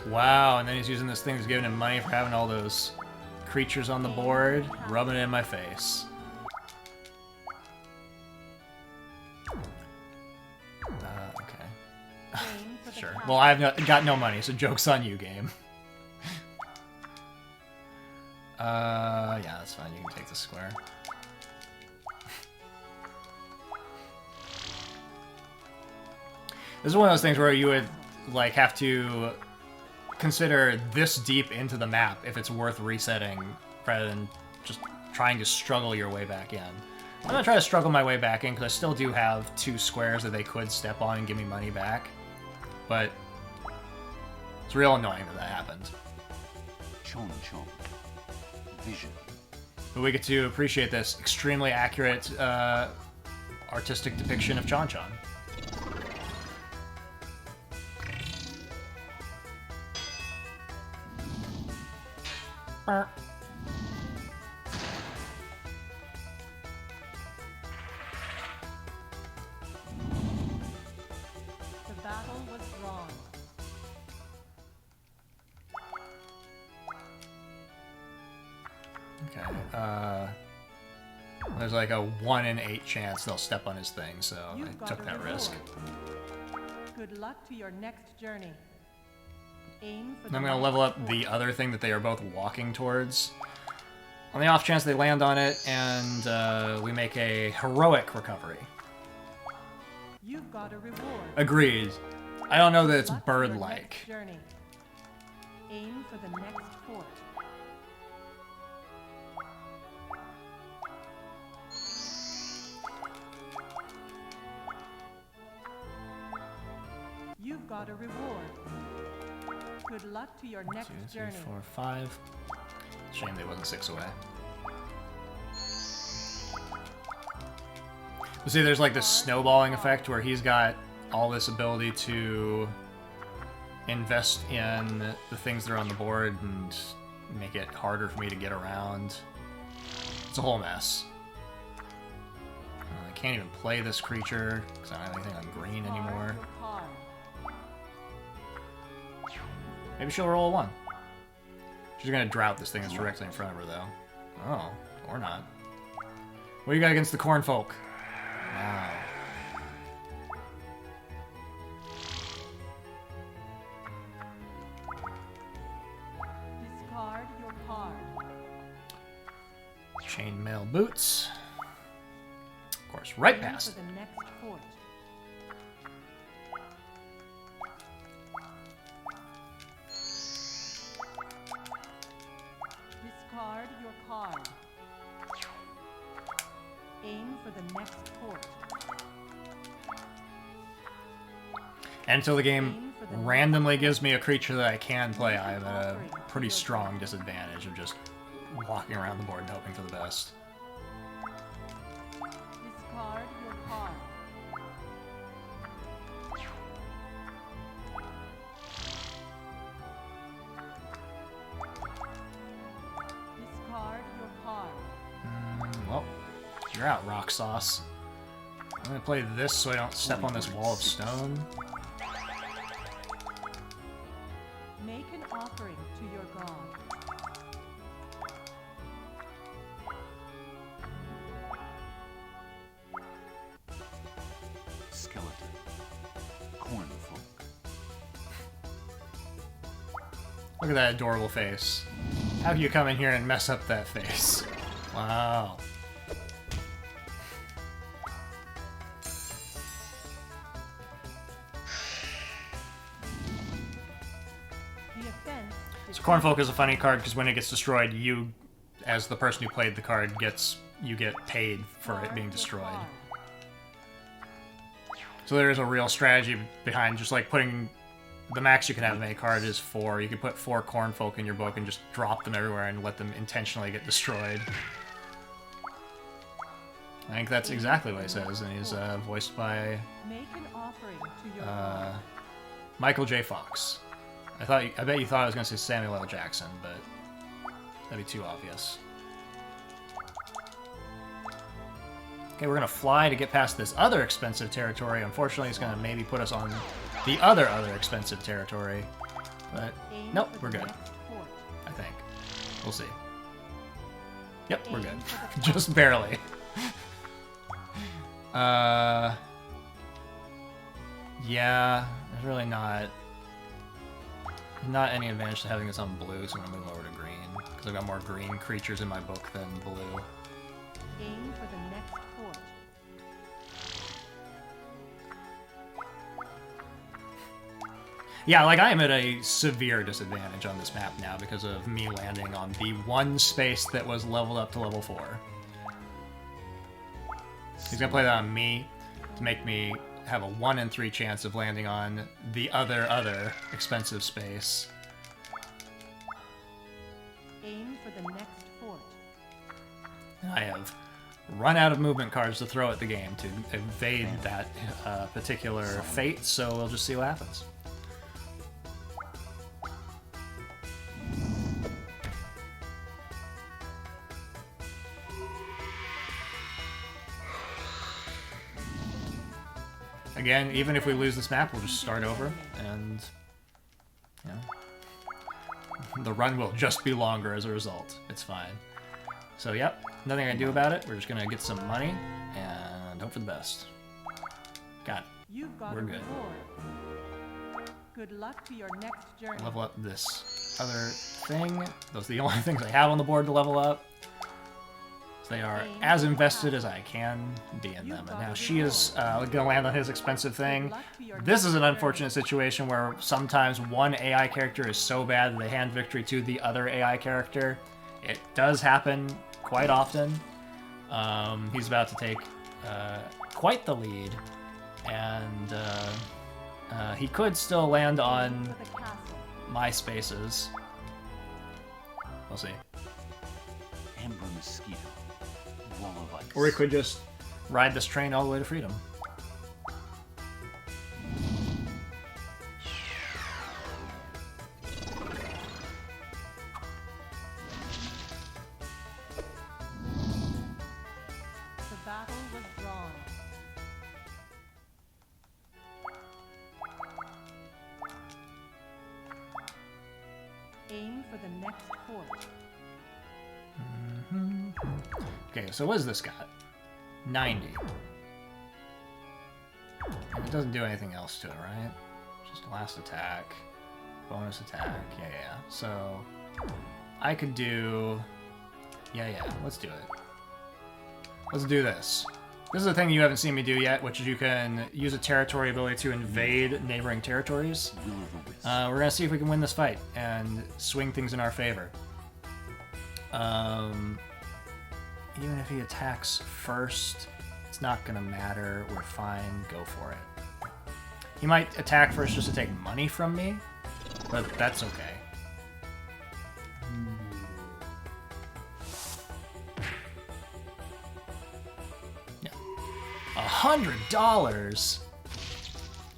Wow, and then he's using this thing that's giving him money for having all those creatures on the board, rubbing it in my face. Okay. Aim for the Sure. top. Well, I've got no money, so joke's on you, game. Yeah, that's fine. You can take the square. This is one of those things where you would, like, have to consider this deep into the map if it's worth resetting rather than just trying to struggle your way back in. I'm gonna try to struggle my way back in because I still do have 2 squares that they could step on and give me money back, but it's real annoying that that happened. Chon chon. Vision. But we get to appreciate this extremely accurate artistic depiction of Chon Chon. The battle was drawn. Okay, there's like a 1 in 8 chance they'll step on his thing, so You've I got took a that reward. risk. Good luck to your next journey. Aim for And the I'm gonna next level up fort. the other thing that they are both walking towards. On the off chance they land on it, and we make a heroic recovery. You've got a reward. Agreed. I don't know that it's Luck to your bird-like. next journey. Aim for the next fort. You've got a reward. Good luck to your next 2, 3, journey. 4, 5. Shame they wasn't 6 away. But see, there's like this snowballing effect where he's got all this ability to invest in the things that are on the board and make it harder for me to get around. It's a whole mess. I can't even play this creature because I don't have anything on green anymore. Card. Maybe she'll roll a 1. She's gonna drought this thing that's directly in front of her, though. Oh, or not. What do you got against the corn folk? Wow. Discard your card. Chainmail boots. Of course, right Aim past. for the next fort. Discard your card. Aim for the next fort. And until the game randomly gives me a creature that I can play, I'm at a pretty strong disadvantage of just walking around the board and hoping for the best. Discard your card. Discard your card. Well, you're out, Rock Sauce. I'm gonna play this so I don't step on this wall of stone. Make an offering to your god. Skeleton. Cornfolk. Look at that adorable face. How can you come in here and mess up that face? Wow. The offense is So Cornfolk is a funny card because when it gets destroyed, you, as the person who played the card, you get paid for it being destroyed. So there is a real strategy behind just like putting the max you can have in a card is 4. You can put 4 Cornfolk in your book and just drop them everywhere and let them intentionally get destroyed. I think that's exactly what he says, and he's voiced by Make an offering to your god. Michael J. Fox. I bet you thought I was going to say Samuel L. Jackson, but that'd be too obvious. Okay, we're going to fly to get past this other expensive territory. Unfortunately, it's going to maybe put us on the other expensive territory. But, Aim nope, for we're the good, next fort. I think. We'll see. Yep, we're Aim good. for the Just barely. Yeah, there's really not any advantage to having this on blue, so I'm gonna move over to green because I've got more green creatures in my book than blue. Aim for the next fort. Yeah, like I am at a severe disadvantage on this map now because of me landing on the one space that was leveled up to level 4. He's gonna play that on me to make me have a 1 in 3 chance of landing on the other expensive space. Aim for the next fort. I have run out of movement cards to throw at the game to evade that particular fate, so we'll just see what happens. Again, even if we lose this map, we'll just start over, and you know, the run will just be longer as a result. It's fine. So, yep, nothing I can do about it. We're just gonna get some money and hope for the best. Got it. You've got We're a good. reward. Good luck to your next journey. Level up this other thing. Those are the only things I have on the board to level up. So they are as invested as I can be in them. And now she is gonna land on his expensive thing. This is an unfortunate situation where sometimes one AI character is so bad that they hand victory to the other AI character. It does happen quite often. He's about to take quite the lead, and he could still land on For the castle. my spaces. We'll see. Amber mosquito. Wall of ice. Or he could just ride this train all the way to freedom. The battle was drawn. Aim for the next fort. Okay, so what has this got? 90. And it doesn't do anything else to it, right? Just last attack, bonus attack, yeah. So I could do, yeah, let's do it. Let's do this. This is a thing you haven't seen me do yet, which is you can use a territory ability to invade neighboring territories. Will of the wisp. We're gonna see if we can win this fight and swing things in our favor. Even if he attacks first, it's not gonna matter. We're fine. Go for it. He might attack first just to take money from me, but that's okay. Yeah. $100.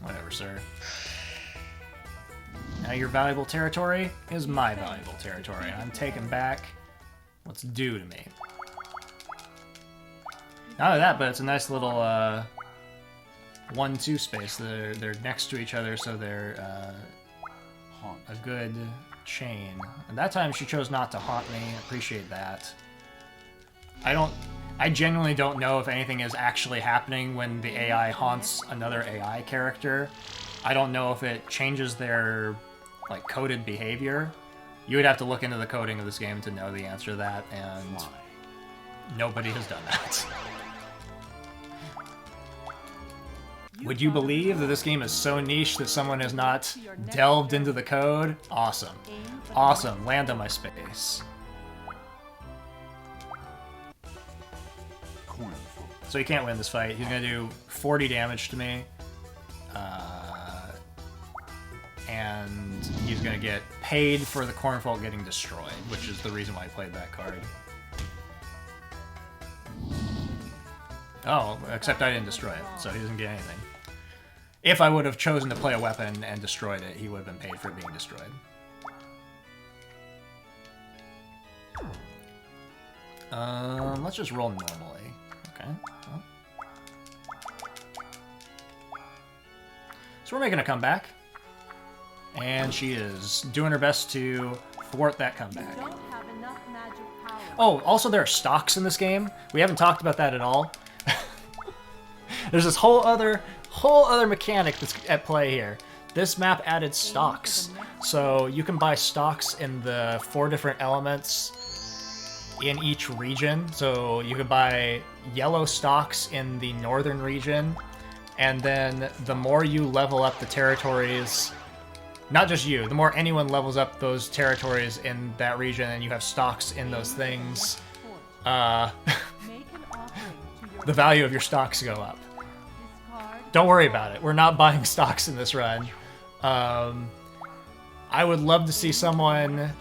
Whatever, sir. Now your valuable territory is my valuable territory. I'm taking back what's due to me. Not only that, but it's a nice little 1-2 space. They're next to each other, so they're Haunt. a good chain. And that time she chose not to haunt me. Appreciate that. I genuinely don't know if anything is actually happening when the AI haunts another AI character. I don't know if it changes their like coded behavior. You would have to look into the coding of this game to know the answer to that, and Fly. nobody has done that. Would you believe that this game is so niche that someone has not delved into the code? Awesome. Awesome. Land on my space. Cornful. So he can't win this fight. He's going to do 40 damage to me. And he's going to get paid for the Cornfold getting destroyed, which is the reason why I played that card. Oh, except I didn't destroy it, so he doesn't get anything. If I would have chosen to play a weapon and destroyed it, he would have been paid for it being destroyed. Let's just roll normally. Okay. Well. So we're making a comeback. And she is doing her best to thwart that comeback. Don't have enough magic power. Oh, also there are stocks in this game. We haven't talked about that at all. There's this whole other mechanic that's at play here. This map added stocks. So you can buy stocks in the 4 different elements in each region. So you could buy yellow stocks in the northern region, and then the more you level up the territories not just you, the more anyone levels up those territories in that region and you have stocks in those things, Make an offering to your the value of your stocks go up. discard. Don't worry about it. We're not buying stocks in this run. I would love to see someone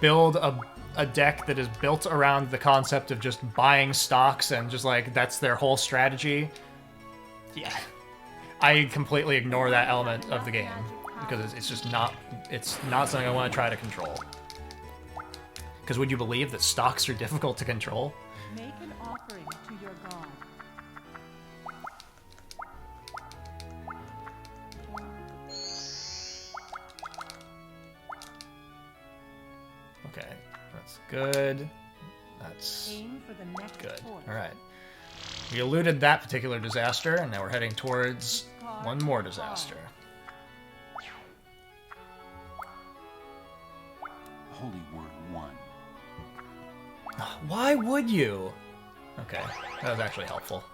build a deck that is built around the concept of just buying stocks and just like that's their whole strategy. Yeah. I completely ignore that element of the game because it's just not something I want to try to control. Because would you believe that stocks are difficult to control? Make an offering to your god. Okay, that's good. That's Aim for the next good. fort. All right. We eluded that particular disaster, and now we're heading towards one more disaster. Holy Word 1. Why would you? Okay, that was actually helpful.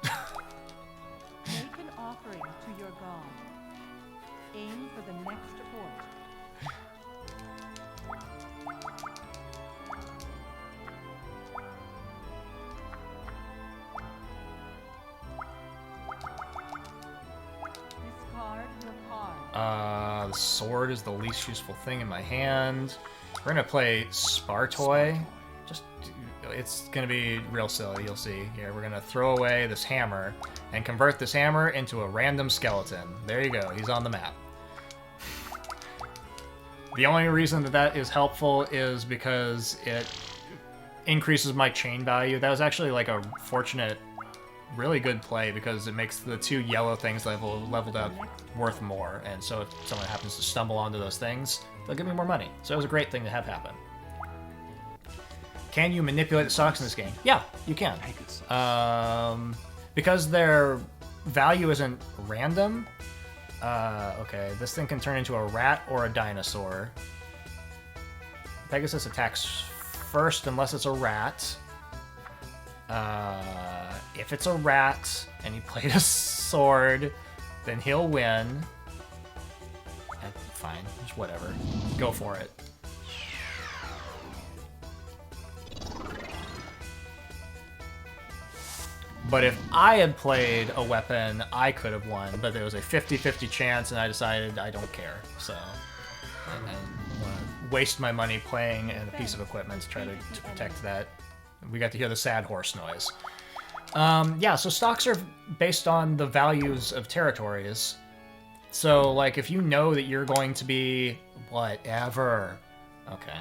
Make an offering to your god. Aim for the next fort. Discard your card. The sword is the least useful thing in my hand. We're gonna play Spartoy. Just, it's gonna be real silly, you'll see. Here, we're gonna throw away this hammer and convert this hammer into a random skeleton. There you go, he's on the map. The only reason that that is helpful is because it increases my chain value. That was actually like a fortunate, really good play because it makes the two yellow things leveled up worth more. And so if someone happens to stumble onto those things, they'll give me more money. So it was a great thing to have happen. Can you manipulate the stocks in this game? Yeah, you can. Because their value isn't random. Okay, this thing can turn into a rat or a dinosaur. Pegasus attacks first unless it's a rat. If it's a rat and he played a sword, then he'll win. Fine, just whatever. Go for it. But if I had played a weapon, I could have won, but there was a 50-50 chance, and I decided I don't care. So I want to waste my money playing and a piece of equipment to try to protect that. We got to hear the sad horse noise. Yeah, so stocks are based on the values of territories. So, like, if you know that you're going to be whatever, okay.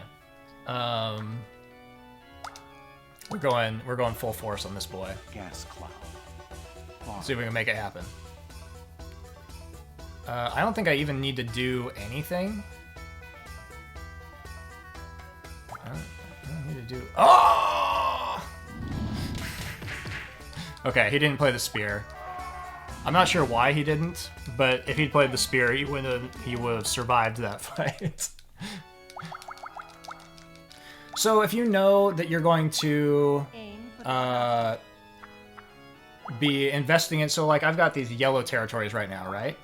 We're going full force on this boy. Gas cloud. See if we can make it happen. I don't think I even need to do anything. I don't need to do. Oh! Okay, he didn't play the spear. I'm not sure why he didn't, but if he'd played the spear, he would have survived that fight. So if you know that you're going to be investing in, so like I've got these yellow territories right now, right?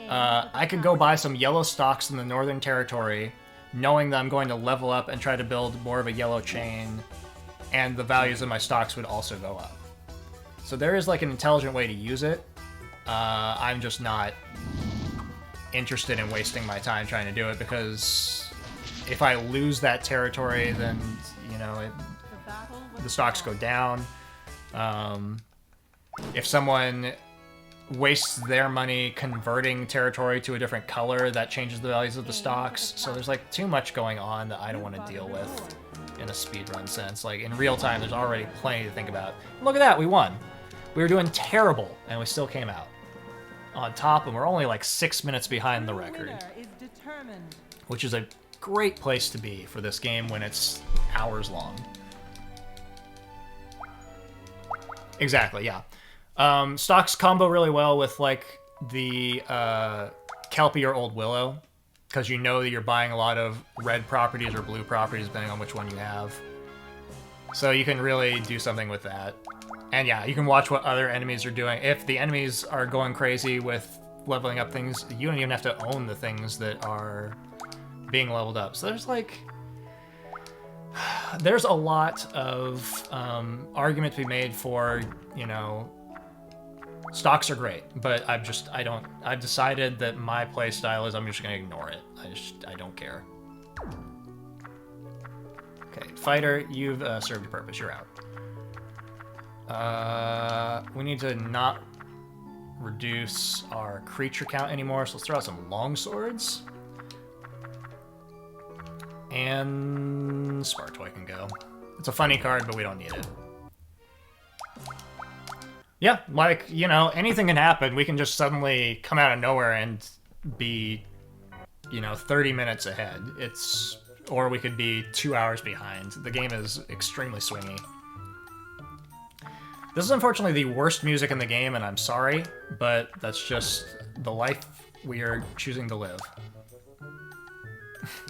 I could go buy some yellow stocks in the Northern Territory, knowing that I'm going to level up and try to build more of a yellow chain, and the values of my stocks would also go up. So there is like an intelligent way to use it. I'm just not interested in wasting my time trying to do it because if I lose that territory, then, you know, the stocks go down. If someone wastes their money converting territory to a different color, that changes the values of the stocks. So there's like too much going on that I don't want to deal with in a speedrun sense. Like in real time, there's already plenty to think about. Look at that, we won. We were doing terrible, and we still came out on top, and we're only like 6 minutes behind the record, which is a great place to be for this game when it's hours long. Exactly, yeah. Stocks combo really well with like the Kelpie or Old Willow, because you know that you're buying a lot of red properties or blue properties depending on which one you have. So you can really do something with that. And yeah, you can watch what other enemies are doing. If the enemies are going crazy with leveling up things. You don't even have to own the things that are being leveled up. So there's like... There's a lot of argument to be made for, you know, stocks are great, but I've decided that my play style is I'm just gonna ignore it. I don't care. Okay, fighter, you've served your purpose, you're out. We need to not reduce our creature count anymore, so let's throw out some longswords. And Spartoy can go. It's a funny card, but we don't need it. Yeah, like, you know, anything can happen. We can just suddenly come out of nowhere and be, you know, 30 minutes ahead. Or we could be 2 hours behind. The game is extremely swingy. This is unfortunately the worst music in the game, and I'm sorry, but that's just the life we are choosing to live.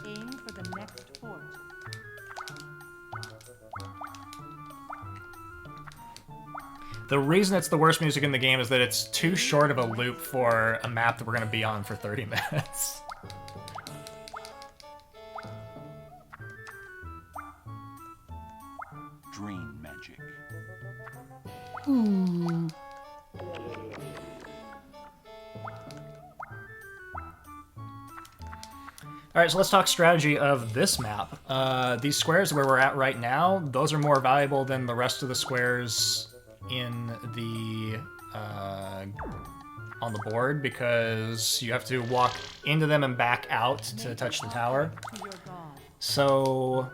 Aim for the next fort. The reason it's the worst music in the game is that it's too short of a loop for a map that we're going to be on for 30 minutes. Dream magic. Alright, so let's talk strategy of this map. These squares where we're at right now, those are more valuable than the rest of the squares in the on the board because you have to walk into them and back out to touch the tower. To your god. So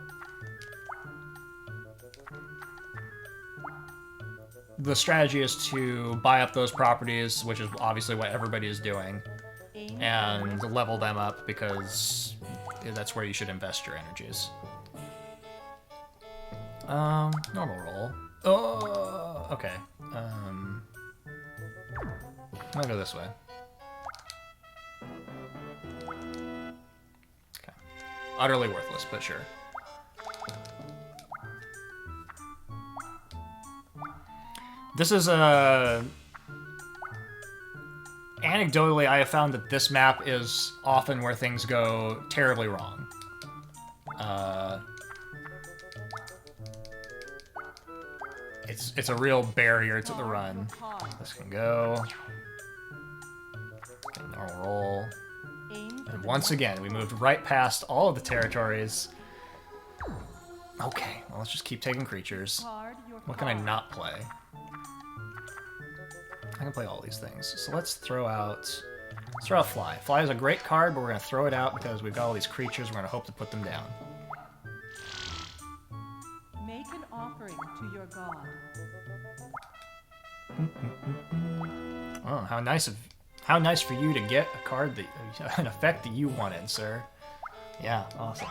the strategy is to buy up those properties, which is obviously what everybody is doing, Aim and level them up because that's where you should invest your energies. Normal roll. Oh, okay. I'm gonna go this way. Okay. Utterly worthless, but sure. This is anecdotally, I have found that this map is often where things go terribly wrong. It's a real barrier to the run. This can go. Okay, normal roll. Aim for And the once again, we moved right past all of the territories. Okay, well, let's just keep taking creatures. card. Your What can I card. not play? I can play all these things. So let's throw out Fly. Fly is a great card, but we're going to throw it out because we've got all these creatures. We're going to hope to put them down. Make an offering to your god. Oh, how nice for you to get a card that an effect that you wanted, sir. Yeah, awesome.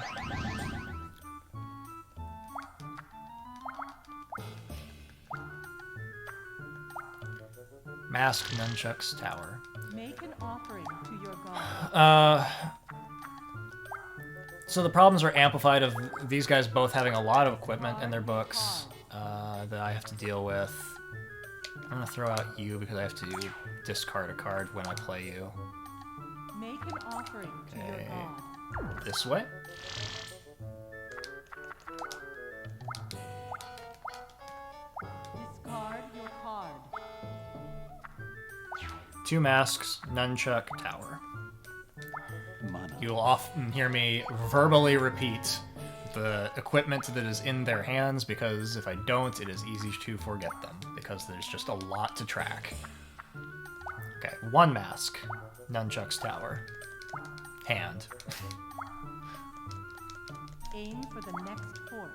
Mask Nunchuck's Tower. Make an offering to your god. So the problems are amplified of these guys both having a lot of equipment in their books that I have to deal with. I'm gonna throw out you because I have to discard a card when I play you. Make an offering to your Okay. god. This way. Discard your card. 2 masks, Nunchuck, Tower. Mana. You'll often hear me verbally repeat the equipment that is in their hands because if I don't, it is easy to forget them because there's just a lot to track. Okay, 1 mask, Nunchuck's Tower. Hand. Aim for the next fort.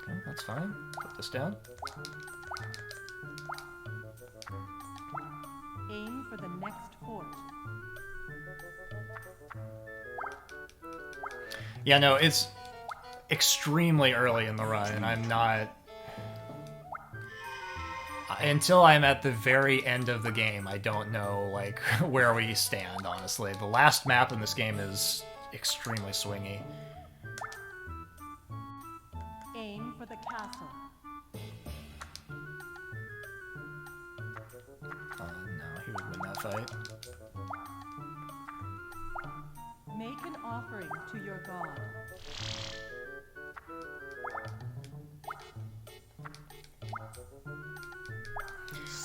Okay, that's fine. Put this down. Aim for the next fort. Yeah, no, it's extremely early in the run, and I'm not... Until I'm at the very end of the game, I don't know, like, where we stand, honestly. The last map in this game is extremely swingy. Aim for the castle. fight. Make an offering to your god.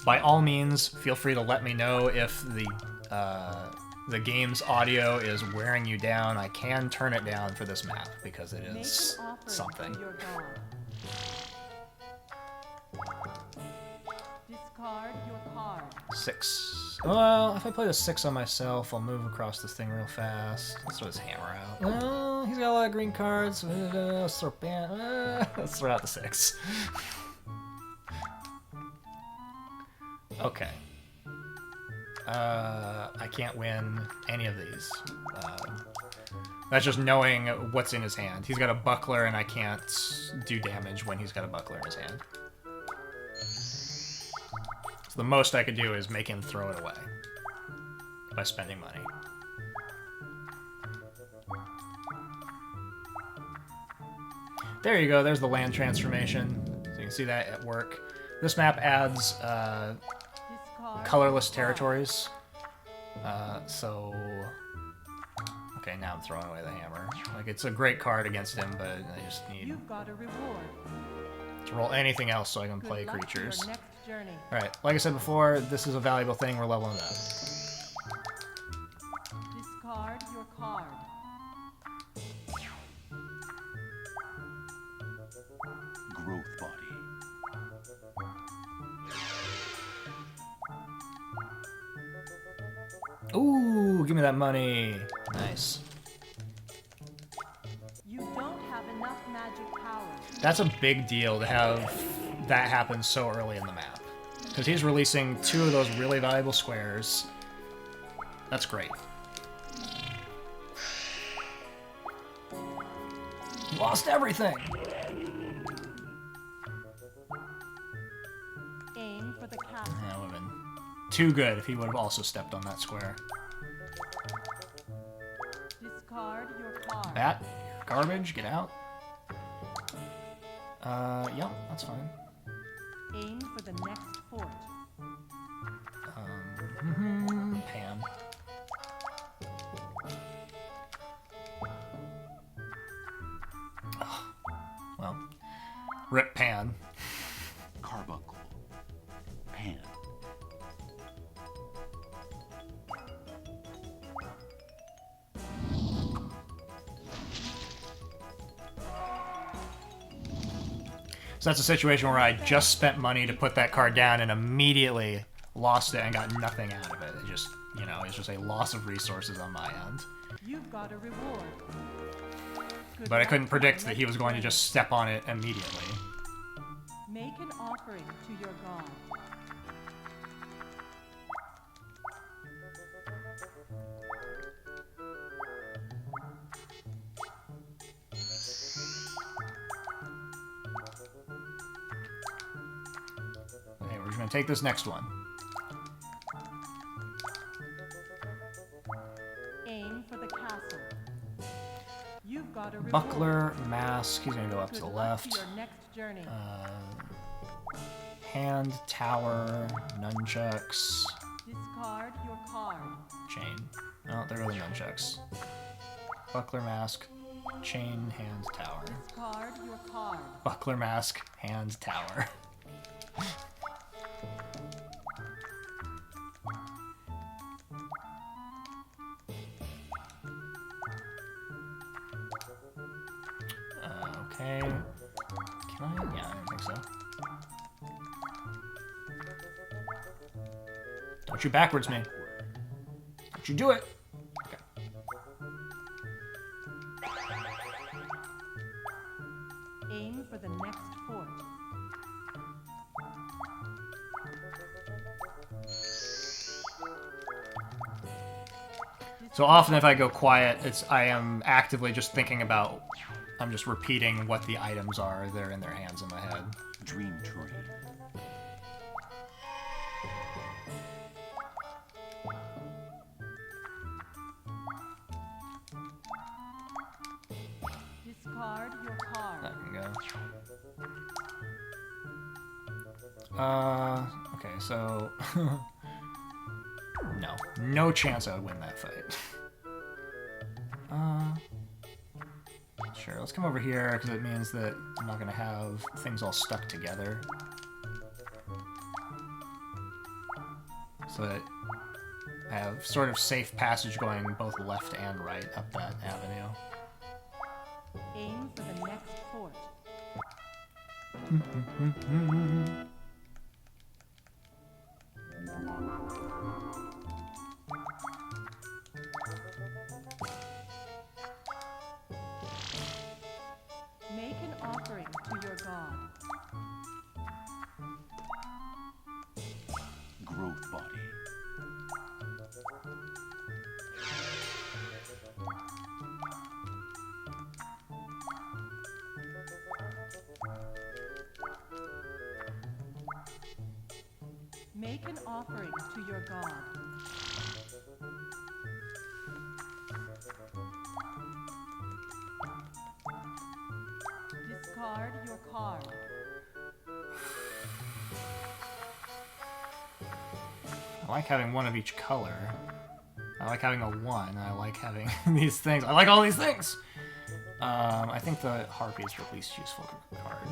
By all means, feel free to let me know if the game's audio is wearing you down. I can turn it down for this map because it Make is an offering something. to your god. Discard your card. 6. Well, if I play the 6 on myself, I'll move across this thing real fast. Let's throw his hammer out. Well, he's got a lot of green cards. Let's throw let's throw out the 6. Okay. I can't win any of these. That's just knowing what's in his hand. He's got a buckler, and I can't do damage when he's got a buckler in his hand. So the most I could do is make him throw it away by spending money. There you go, there's the land transformation. So you can see that at work. This map adds colorless territories. Okay, now I'm throwing away the hammer. Like, it's a great card against him, but I just need You've got a reward. to roll anything else so I can play Good luck to creatures. your next journey. Alright, like I said before, this is a valuable thing. We're leveling up. Discard your card. Growth body. Ooh, give me that money. Nice. You don't have enough magic power. That's a big deal to have that happen so early in the map. Because he's releasing 2 of those really valuable squares. That's great. Lost everything! Aim for the castle. That would have been too good if he would have also stepped on that square. Discard your card. That, garbage, get out. Yep, that's fine. Aim for the next fort. Pan. Ugh. Well, rip Pan. Carbuncle. Pan. So that's a situation where I just spent money to put that card down and immediately lost it and got nothing out of it. It just, you know, it's just a loss of resources on my end. You've got a reward. Good But I luck couldn't to predict your that he was next going to journey. just step on it immediately. Make an offering to your god. Okay, we're just gonna take this next one. Aim for the castle. You've got a reward. Buckler, mask, he's gonna go up to Good the luck to left. your next journey. Hand, tower, nunchucks, Discard your card. chain. Oh, there go the nunchucks. Buckler, mask, chain, hand, tower. Discard your card. Buckler, mask, hand, tower. Okay. Can I? Yeah, I think so. Don't you backwards me. Don't you do it. Okay. Aim for the next fort. So often if I go quiet, I am actively just thinking about, I'm just repeating what the items are that are in their hands in my head. Dream tree. Discard your card. That can go. Okay, so... no. No chance I would win that fight. Sure, let's come over here, because it means that I'm not going to have things all stuck together. So that I have sort of safe passage going both left and right up that avenue. Aim for the next fort. Make an offering to your god. Growth body. Make an offering to your god. Discard your card. I like having one of each color. I like having a 1. I like having these things. I like all these things! I think the Harpy is the least useful card.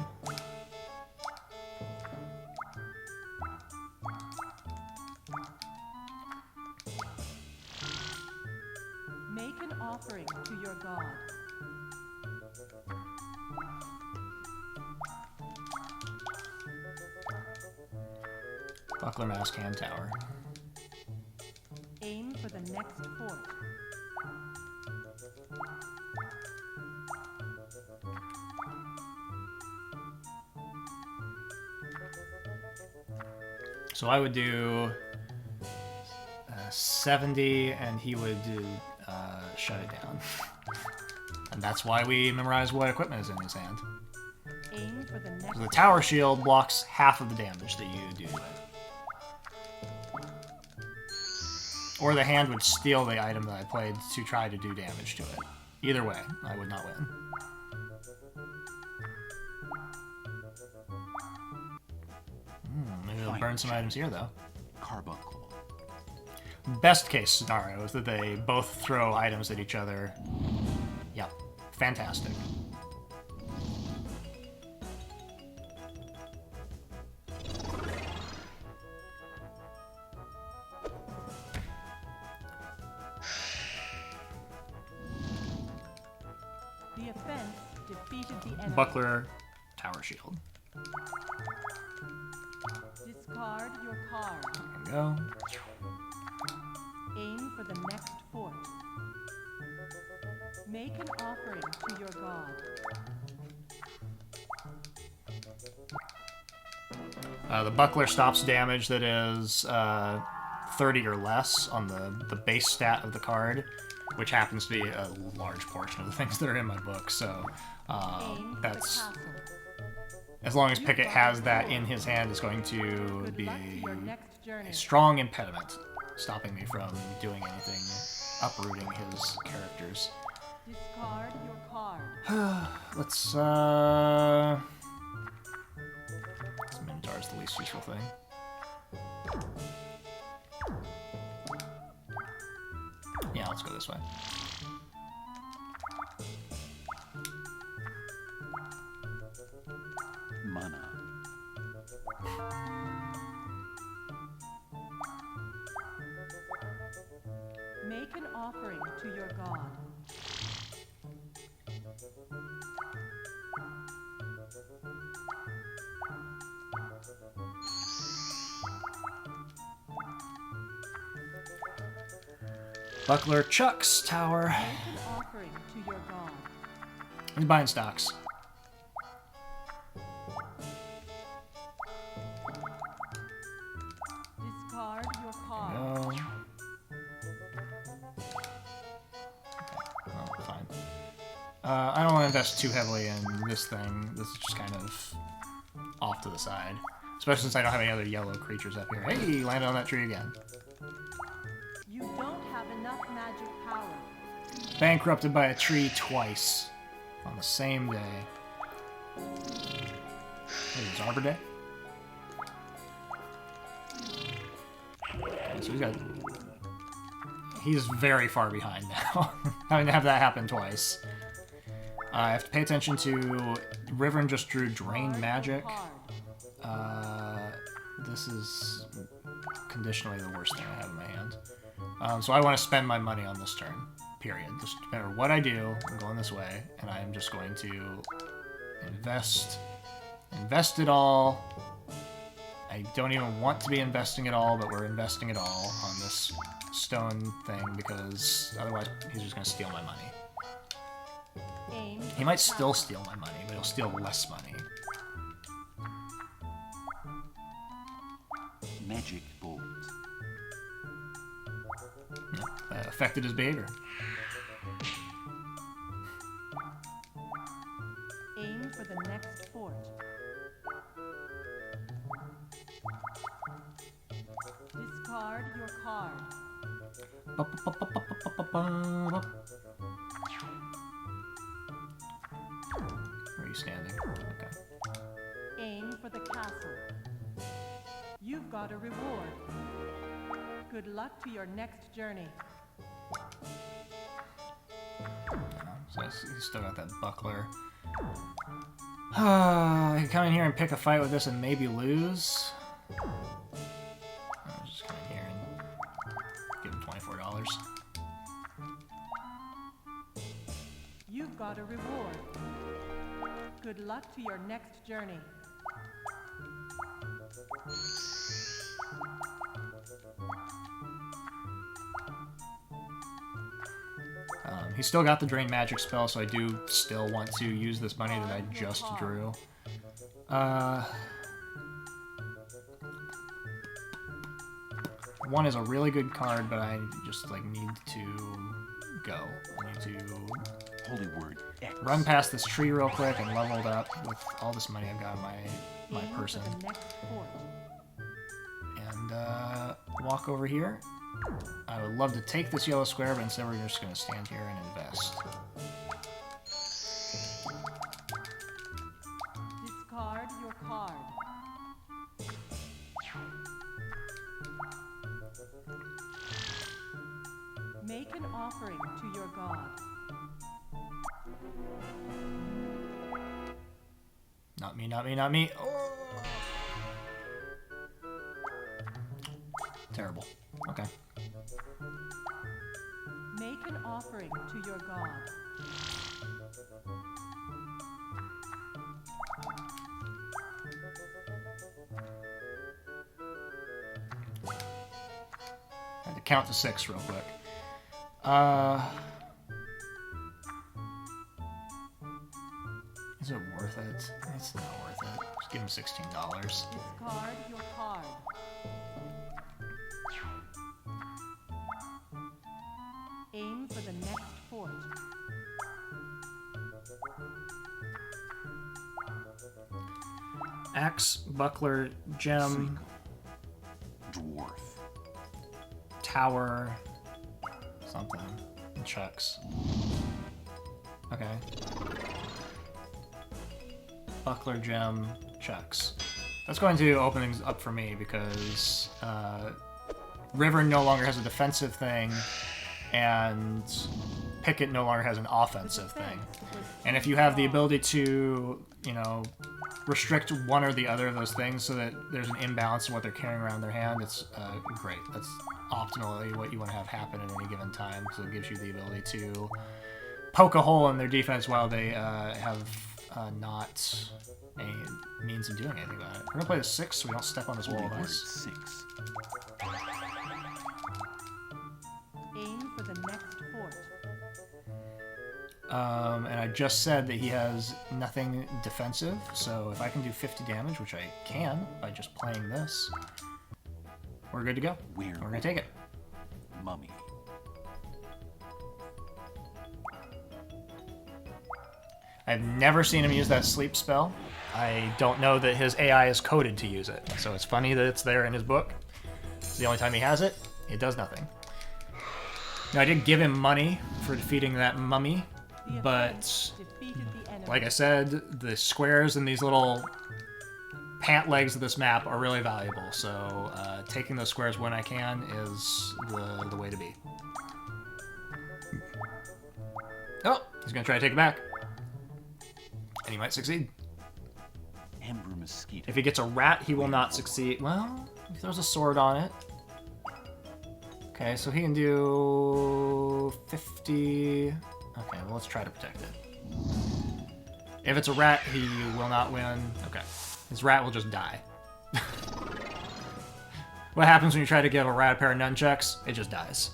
Make an offering to your god. Buckler, Mask, Hand Tower. Aim for the next fort. So I would do 70, and he would do shut it down. And that's why we memorize what equipment is in his hand. Aim for the next. The tower shield blocks half of the damage that you do to it. Or the hand would steal the item that I played to try to do damage to it. Either way, I would not win. Maybe they'll burn some items here, though. Carbuncle. Best case scenario is that they both throw items at each other. Yep. Fantastic. The offense defeated the enemy. Buckler, Tower Shield. Discard your card. There we go. Aim for the next fort. Make an offering to your god. The Buckler stops damage that is 30 or less on the base stat of the card, which happens to be a large portion of the things that are in my book, so Aim for the that's... castle. As long as Pickett has that in his hand, it's going to Good be luck to your next journey. a strong impediment, stopping me from doing anything, uprooting his characters. Discard your card. Let's, Minotaur's the least useful thing. Yeah, let's go this way. Mana. Make an offering to your god. Buckler Chuck's Tower. Make an offering to your god. He's buying stocks. Discard your card. No. Oh, fine. I don't want to invest too heavily in this thing. This is just kind of off to the side. Especially since I don't have any other yellow creatures up here. Hey, landed on that tree again. You don't have enough magic power. Bankrupted by a tree twice on the same day. Hey, is Arbor Day? Okay, so he's got he's very far behind now. Having to have that happen twice. I have to pay attention to... River just drew Drain Magic. This is conditionally the worst thing I have in my hand. So I want to spend my money on this turn. Period. Just no matter what I do, I'm going this way, and I am just going to invest it all. I don't even want to be investing it all, but we're investing it all on this stone thing because otherwise he's just going to steal my money. He might still steal my money, but he'll steal less money. Magic bolt. No, that affected his behavior. Aim for the next fort. Discard your card. Where are you standing? Okay. Aim for the castle. You've got a reward. Good luck to your next journey. So he's still got that buckler. I can come in here and pick a fight with this and maybe lose. I'll just come in here and give him $24. You've got a reward. Good luck to your next journey. He's still got the Drain Magic spell, so I do still want to use this money that I just drew. One is a really good card, but I just like need to go. I need to Holy word. X. run past this tree real quick and level it up with all this money I've got in my Aim person. for the next fort. And walk over here. I would love to take this yellow square, but instead we're just going to stand here and invest. Discard your card. Make an offering to your god. Not me, not me, not me. Oh. Terrible. Okay. Make an offering to your god. I had to count to 6 real quick. Is it worth it? It's not worth it. Just give him $16. Discard your card. Aim for the next fort. Axe, buckler, gem, Dwarf. tower, something. And chucks. Okay. Buckler, gem, chucks. That's going to open things up for me because River no longer has a defensive thing, and Picket no longer has an offensive thing. And if you have the ability to, you know, restrict one or the other of those things so that there's an imbalance in what they're carrying around their hand, it's great. That's optimally what you want to have happen at any given time, so it gives you the ability to poke a hole in their defense while they have not a means of doing anything about it. We're gonna play the 6 so we don't step on this wall Holy of word. ice. 6. Aim for the next fort. And I just said that he has nothing defensive, so if I can do 50 damage, which I can by just playing this, we're good to go. Where? We're gonna take it. Mummy. I've never seen him use that sleep spell. I don't know that his AI is coded to use it, so it's funny that it's there in his book. It's the only time he has it. It does nothing. Now, I did give him money for defeating that mummy, The but offense defeated the enemy. like I said, the squares and these little pant legs of this map are really valuable, so taking those squares when I can is the way to be. Oh, he's gonna try to take it back. And he might succeed. Ember mosquito. If he gets a rat, he will not succeed. Well, he throws a sword on it. Okay, so he can do 50. Okay, well, let's try to protect it. If it's a rat, he will not win. Okay, his rat will just die. What happens when you try to give a rat a pair of nunchucks? It just dies.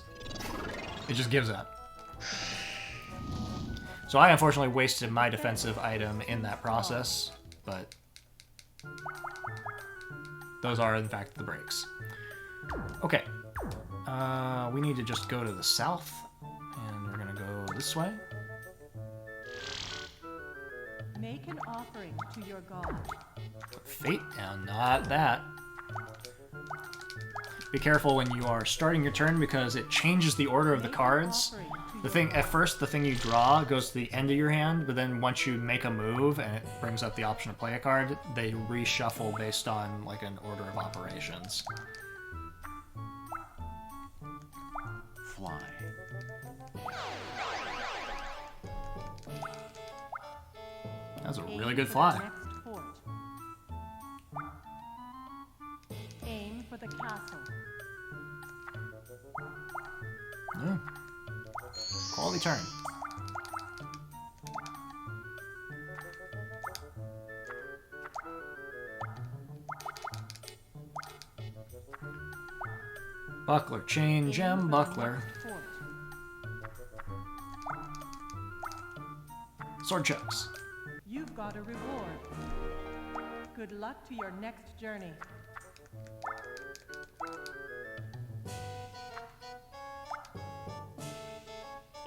It just gives up. So I unfortunately wasted my defensive item in that process, but those are, in fact, the breaks. Okay. We need to just go to the south, and we're gonna go this way. Make an offering to your god. Fate, and not that. Be careful when you are starting your turn because it changes the order of the cards. The thing at first, the thing you draw goes to the end of your hand, but then once you make a move and it brings up the option to play a card, they reshuffle based on like an order of operations. Fly. That's a really good fly. Next fort. Aim for the castle. Yeah. Quality turn. Buckler, chain, gem, buckler. Fort. Sword chucks. You've got a reward. Good luck to your next journey.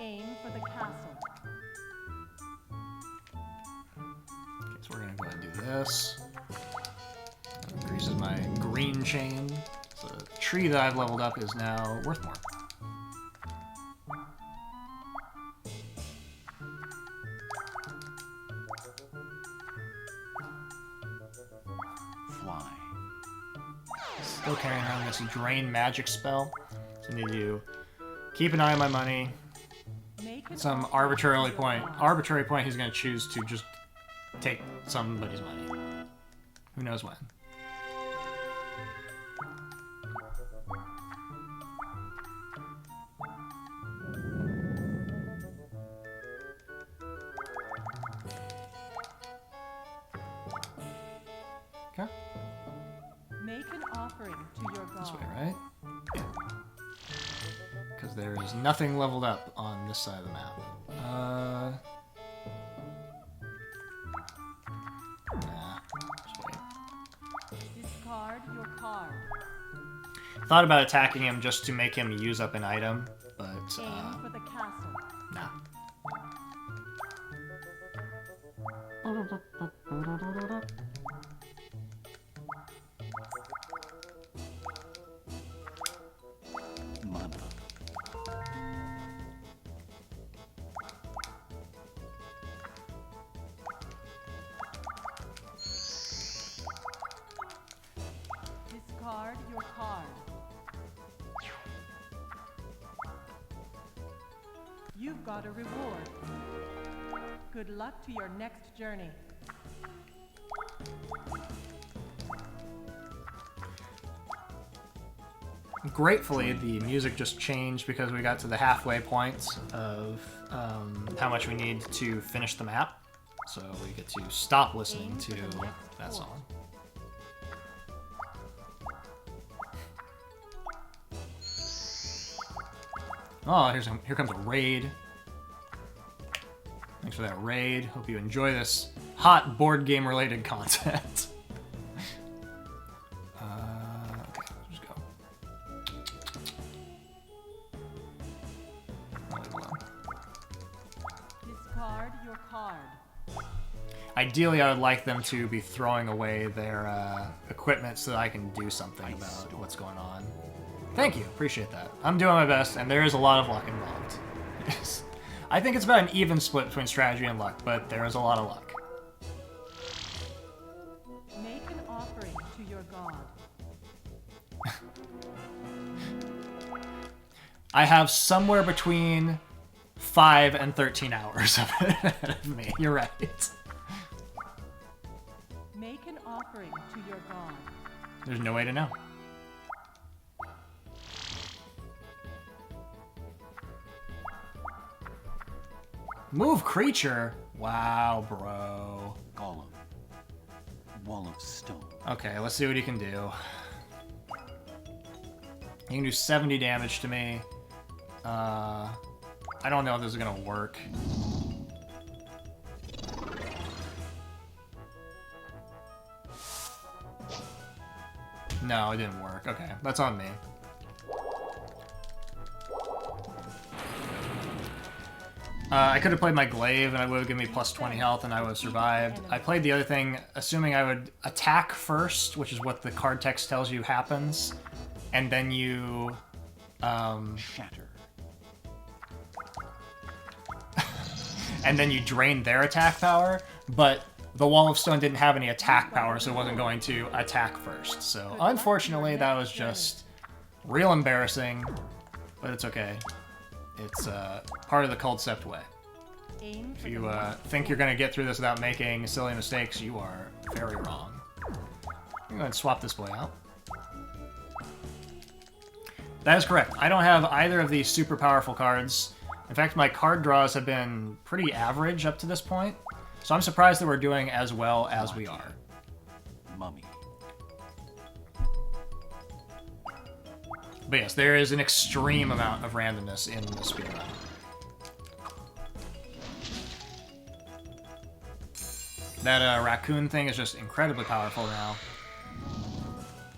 Aim for the castle. Okay, so we're gonna go ahead and do this. That increases my green chain. So the tree that I've leveled up is now worth more. Fly. Still carrying around this drain magic spell. So I need to keep an eye on my money. Make an Some offering arbitrary to your point. god. Arbitrary point he's gonna choose to just take somebody's money. Who knows when. Okay. Make an offering to your god. This way, right? Yeah. Because there is nothing leveled up on this side of the map. Nah. Just wait. Discard your card. Thought about attacking him just to make him use up an item, but Aim for the castle. nah. Mana. Discard your card. You've got a reward. Good luck to your next journey. Gratefully, the music just changed because we got to the halfway point of how much we need to finish the map. So we get to stop listening to that song. Oh, here comes a raid. Thanks for that raid. Hope you enjoy this hot board game related content. Okay, let's just go. I'll leave it alone. Discard your card. Ideally, I would like them to be throwing away their equipment so that I can do something about what's going on. Thank you, appreciate that. I'm doing my best, and there is a lot of luck involved. I think it's about an even split between strategy and luck, but there is a lot of luck. Make an offering to your god. I have somewhere between 5 and 13 hours of it ahead of me. You're right. Make an offering to your god. There's no way to know. Move creature? Wow, bro. Golem. Wall of stone. Okay, let's see what he can do. He can do 70 damage to me. I don't know if this is gonna work. No, it didn't work. Okay, that's on me. I could have played my glaive and I would have given me plus 20 health and I would have survived. I played the other thing assuming I would attack first, which is what the card text tells you happens, and then you Shatter. and then you drain their attack power, but the Wall of Stone didn't have any attack power, so it wasn't going to attack first. So unfortunately, that was just real embarrassing, but it's okay. It's part of the Culdcept way. If you think you're going to get through this without making silly mistakes, you are very wrong. I'm going to swap this boy out. That is correct. I don't have either of these super powerful cards. In fact, my card draws have been pretty average up to this point, so I'm surprised that we're doing as well as we are. Mummy. But yes, there is an extreme amount of randomness in the speedrun. That raccoon thing is just incredibly powerful now.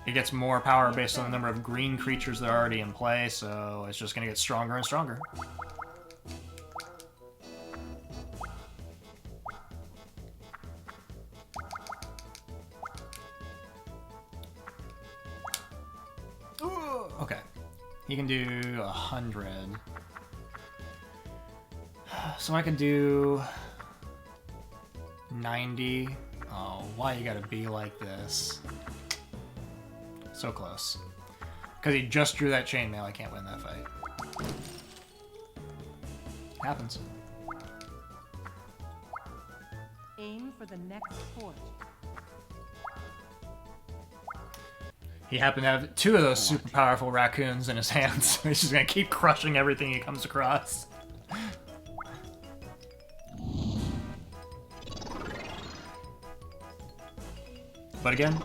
It gets more power based on the number of green creatures that are already in play, so it's just going to get stronger and stronger. Okay. He can do 100. So I could do 90. Oh, why you gotta be like this? So close. Because he just drew that chainmail, I can't win that fight. Happens. Aim for the next fort. He happened to have 2 of those super powerful raccoons in his hands, so he's just gonna keep crushing everything he comes across. But again,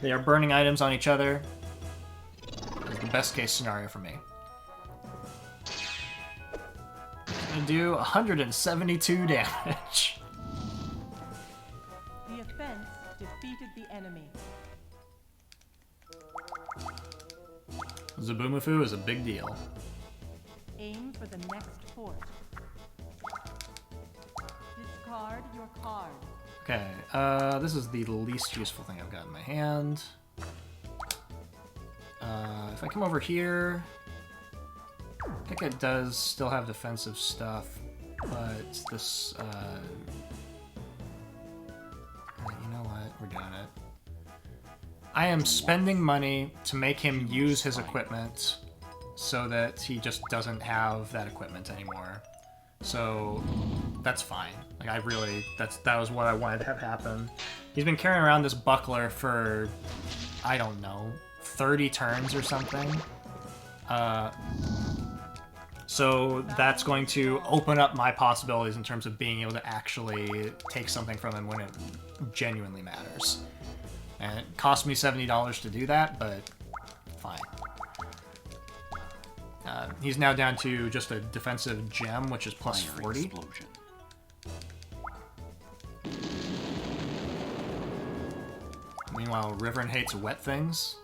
they are burning items on each other. It's the best case scenario for me. I'm gonna do 172 damage. The offense defeated the enemy. Zaboomafoo is a big deal. Aim for the next fort. Discard your card. Okay, this is the least useful thing I've got in my hand. If I come over here, I think it does still have defensive stuff, but this, you know what, we're doing it. I am spending money to make him use his equipment so that he just doesn't have that equipment anymore. So that's fine. Like I really, that was what I wanted to have happen. He's been carrying around this buckler for, I don't know, 30 turns or something. So that's going to open up my possibilities in terms of being able to actually take something from him when it genuinely matters. And it cost me $70 to do that, but fine. He's now down to just a defensive gem, which is plus 40. Explosion. Meanwhile, Riverin hates wet things.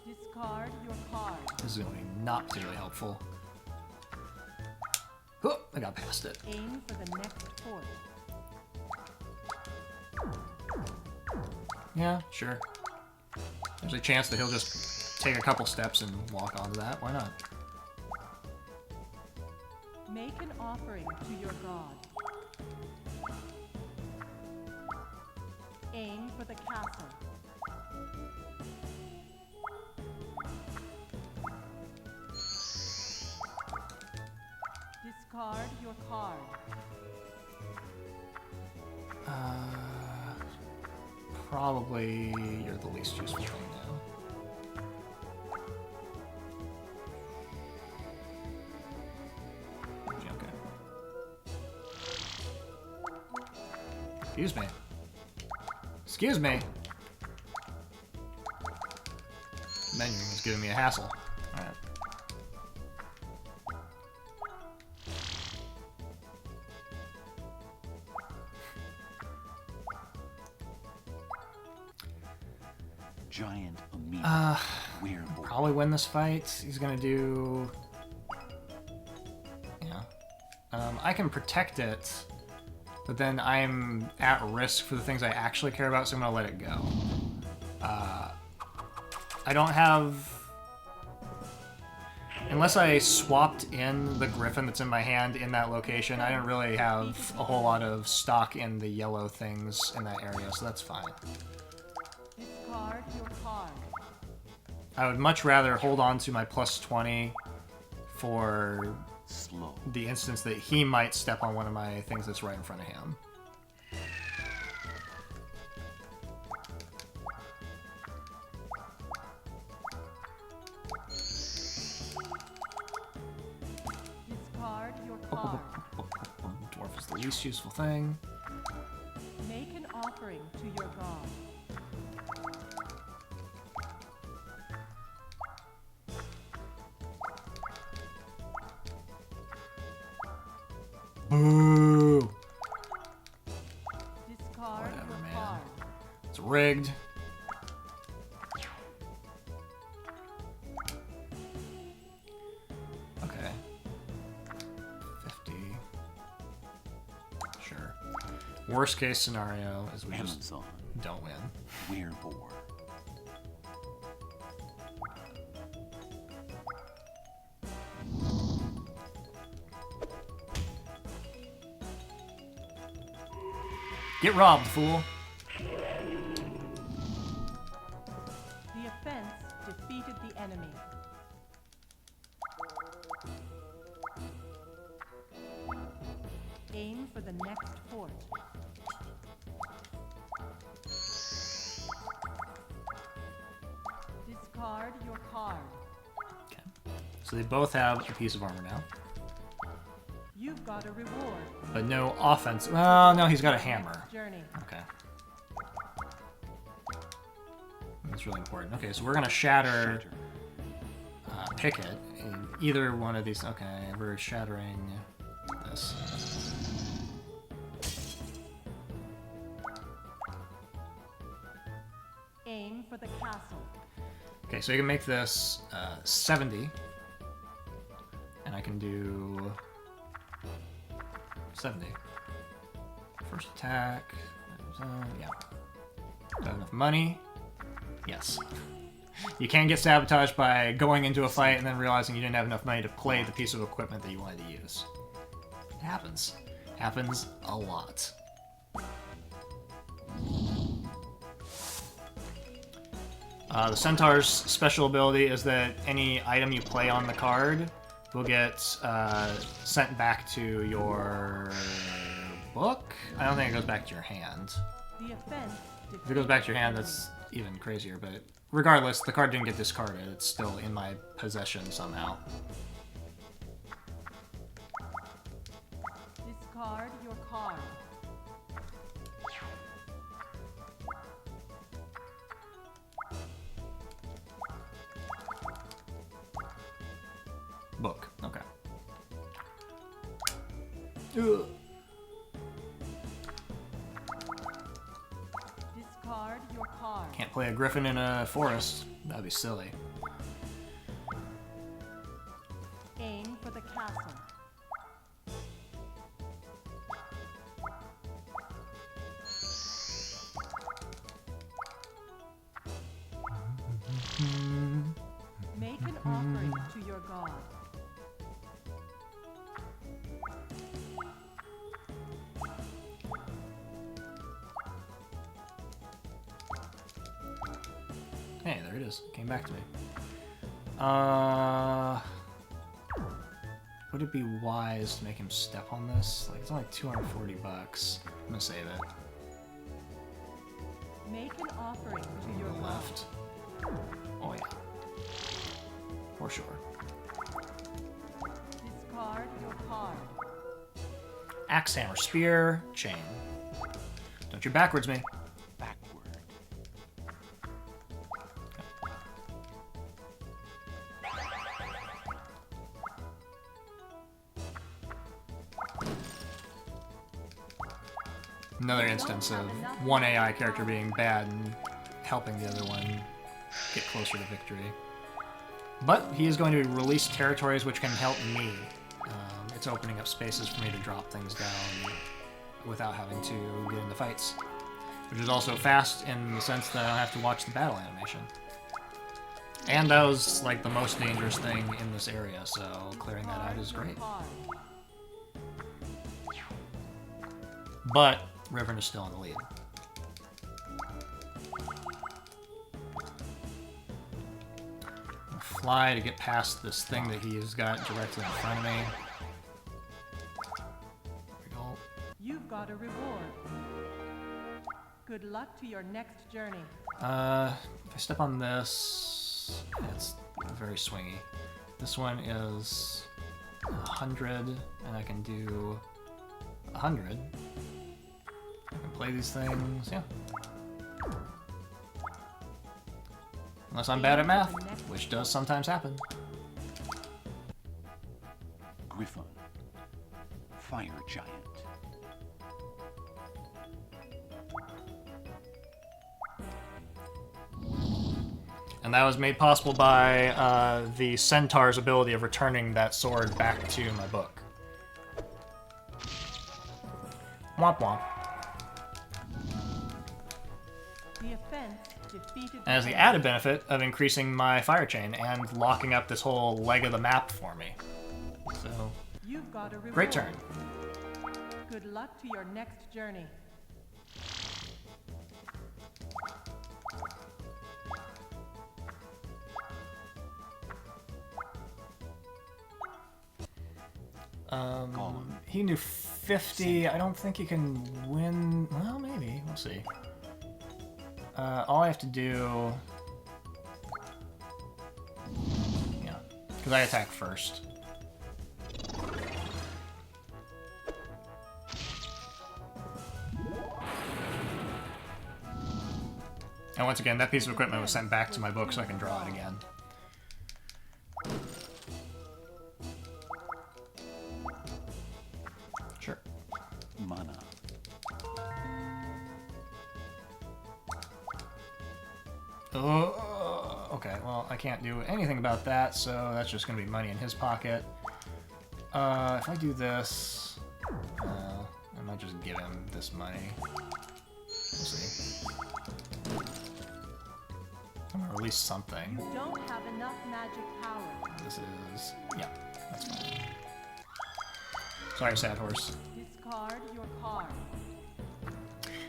Discard your card. This is going to be not particularly helpful. Oh, I got past it. Aim for the next fort. Yeah, sure. There's a chance that he'll just take a couple steps and walk onto that. Why not? Make an offering to your god. Aim for the castle. Discard your card. Probably you're the least useful thing now. Okay. Excuse me. Excuse me. Menu is giving me a hassle. Alright. Giant amoeba. Werewolf. Probably win this fight. He's gonna do... Yeah. I can protect it, but then I'm at risk for the things I actually care about, so I'm gonna let it go. I don't have... Unless I swapped in the griffin that's in my hand in that location, I don't really have a whole lot of stock in the yellow things in that area, so that's fine. Discard your card. I would much rather hold on to my plus 20 for Slow. the instance that he might step on one of my things that's right in front of him. Discard your card. Dwarf is the least useful thing. Make an offering to your god. Boo! Discard Whatever, your man. card. It's rigged. Okay. 50. Sure. Worst case scenario is we just Amazon. don't win. Werewolf. Get robbed, fool! The offense defeated the enemy. Aim for the next fort. Discard your card. Okay. So they both have a piece of armor now. You've got a reward. But no offense. Well, no, he's got a hammer. Journey. Okay. That's really important. Okay, so we're gonna shatter Picket in either one of these. Okay, we're shattering this. Aim for the castle. Okay, so you can make this 70. And I can do 70. First attack. Yeah. Got enough money? Yes. You can get sabotaged by going into a fight and then realizing you didn't have enough money to play the piece of equipment that you wanted to use. It happens. Happens a lot. The Centaur's special ability is that any item you play on the card will get sent back to your book. I don't think it goes back to your hand. The offense If it goes back to your hand, that's even crazier, but regardless, the card didn't get discarded. It's still in my possession somehow. Discard your card. Book. Okay. Ugh. Discard your card. Can't play a griffin in a forest. That'd be silly. Aim for the castle. Make an offering to your god. there it is. It came back to me. Would it be wise to make him step on this? Like, it's only 240 bucks. I'm gonna save it. Make an offering to your Left. Oh yeah. For sure. Discard your card. Axe, hammer, spear, chain. Don't you backwards me. Backward. Another instance of one AI character being bad and helping the other one get closer to victory. But he is going to release territories which can help me. It's opening up spaces for me to drop things down without having to get into fights. Which is also fast in the sense that I don't have to watch the battle animation. And that was like the most dangerous thing in this area, so clearing that out is great. But Riven is still in the lead. I'll fly to get past this thing that he's got directly in front of me. There we go. You've got a reward. Good luck to your next journey. If I step on this, it's very swingy. This one is 100, and I can do 100. I can play these things, yeah. Unless I'm bad at math, which does sometimes happen. Griffon. Fire giant. And that was made possible by the Centaur's ability of returning that sword back to my book. Womp womp. The offense defeated And has the added benefit of increasing my fire chain and locking up this whole leg of the map for me. So, You've got a reward. great turn. Good luck to your next journey. He knew 50. I don't think he can win. Well, maybe. We'll see. All I have to do... Yeah, because I attack first. And once again, that piece of equipment was sent back to my book so I can draw it again. Sure. Mana. Okay, well, I can't do anything about that, so that's just going to be money in his pocket. If I do this, I might just give him this money. We'll see. I'm going to release something. You don't have enough magic power. This is... yeah, that's fine. Sorry, Sad Horse. Discard your card.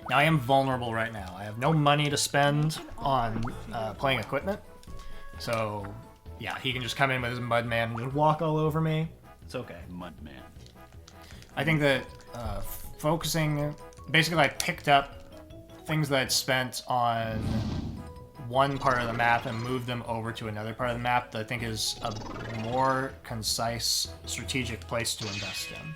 Now, I am vulnerable right now. I have no money to spend on playing equipment. So, yeah, he can just come in with his Mudman and walk all over me. It's okay. Mudman. I think that focusing... Basically, I picked up things that I'd spent on one part of the map and moved them over to another part of the map that I think is a more concise, strategic place to invest in.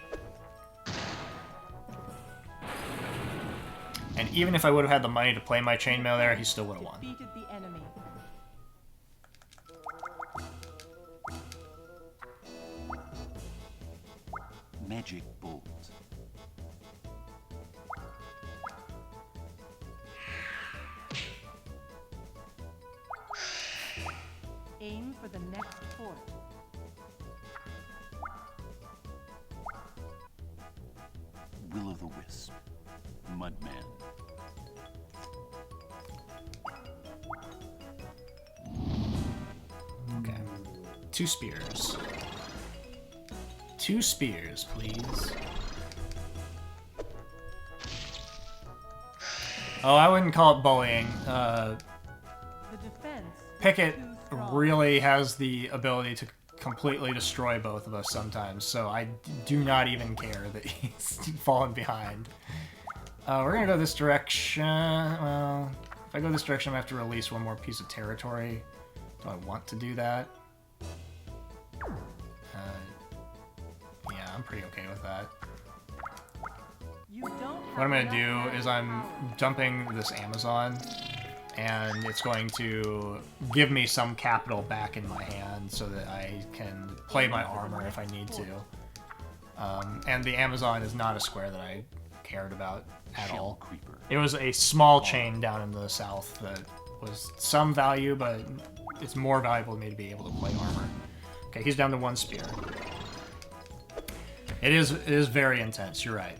And even if I would have had the money to play my chainmail there, he still would have won. Defeated the enemy. Magic bolt. Aim for the next fort. Will-o'-the-wisp. Mudman. Okay. 2 spears. 2 spears, please. Oh, I wouldn't call it bullying. The defense Pickett really has the ability to completely destroy both of us sometimes, so I do not even care that he's fallen behind. We're gonna go this direction. Well, if I go this direction, I have to release one more piece of territory. Do I want to do that? Yeah, I'm pretty okay with that. What I'm going to do is I'm dumping this Amazon, and it's going to give me some capital back in my hand so that I can play my armor if I need to. And the Amazon is not a square that I cared about at all. It was a small chain down in the south that was some value, but it's more valuable to me to be able to play armor. Okay, he's down to 1 spear. It is very intense, you're right.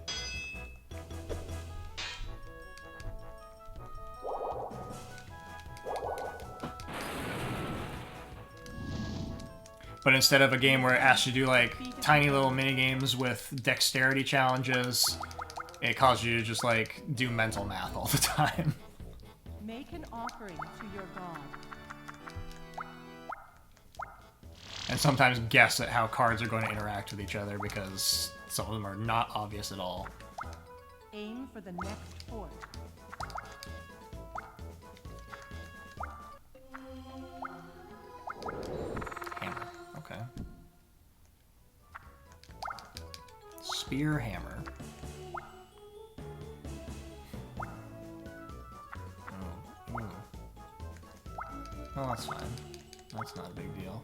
But instead of a game where it asks you to do like tiny little mini games with dexterity challenges, it calls you to just like do mental math all the time. Make an offering to your god. And sometimes guess at how cards are going to interact with each other because some of them are not obvious at all. Aim for the next fort. Hammer. Okay. Spear, hammer. Oh, ooh. Oh, that's fine. That's not a big deal.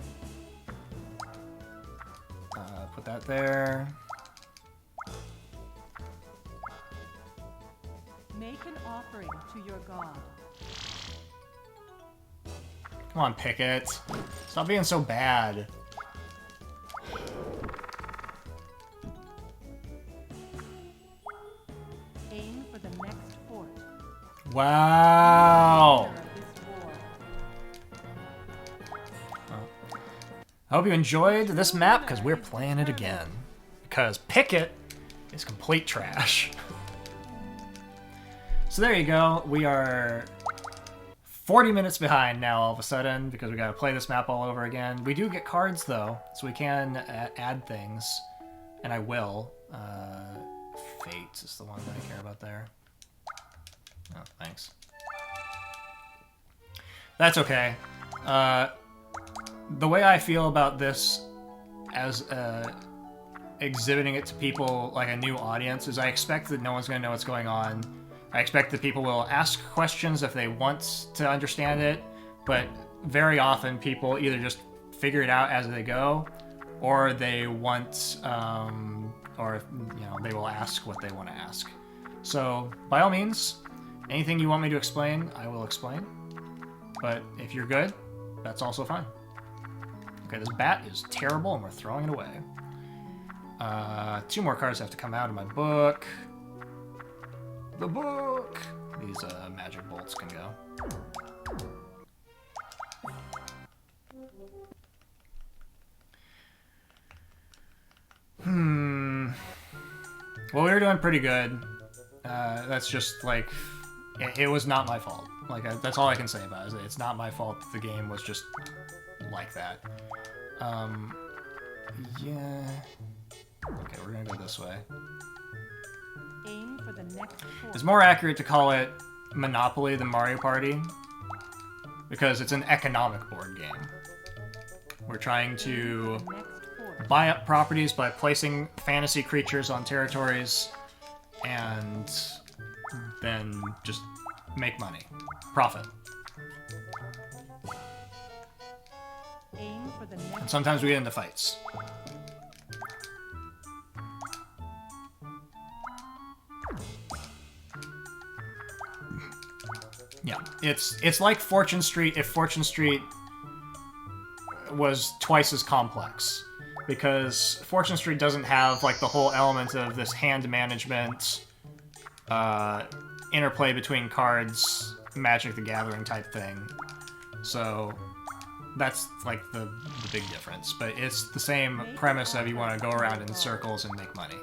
Put that there. Make an offering to your god. Come on, Pickett. Stop being so bad. Aim for the next fort. Wow. I hope you enjoyed this map, because we're playing it again. Because Pickett is complete trash. So there you go. We are 40 minutes behind now all of a sudden, because we gotta play this map all over again. We do get cards, though, so we can add things. And I will. Fate is the one that I care about there. Oh, thanks. That's okay. The way I feel about this as exhibiting it to people like a new audience is I expect that no one's going to know what's going on. I expect that people will ask questions if they want to understand it, but very often people either just figure it out as they go, or they want, or you know, they will ask what they want to ask. So by all means, anything you want me to explain, I will explain. But if you're good, that's also fine. Okay, this bat is terrible, and we're throwing it away. 2 more cards have to come out of my book. The book! These magic bolts can go. Well, we were doing pretty good. That's just, like... It was not my fault. Like, that's all I can say about it. It's not my fault that the game was just like that. Yeah. Okay, we're gonna go this way. Aim for the next fort. It's more accurate to call it Monopoly than Mario Party, because it's an economic board game. We're trying to buy up properties by placing fantasy creatures on territories, and then just make money. Profit. Aim for the next. And sometimes we get into fights. Yeah, it's like Fortune Street if Fortune Street was twice as complex. Because Fortune Street doesn't have like the whole element of this hand management, interplay between cards, Magic the Gathering type thing. So that's like the big difference. But it's the same premise of you want to go around in circles and make money.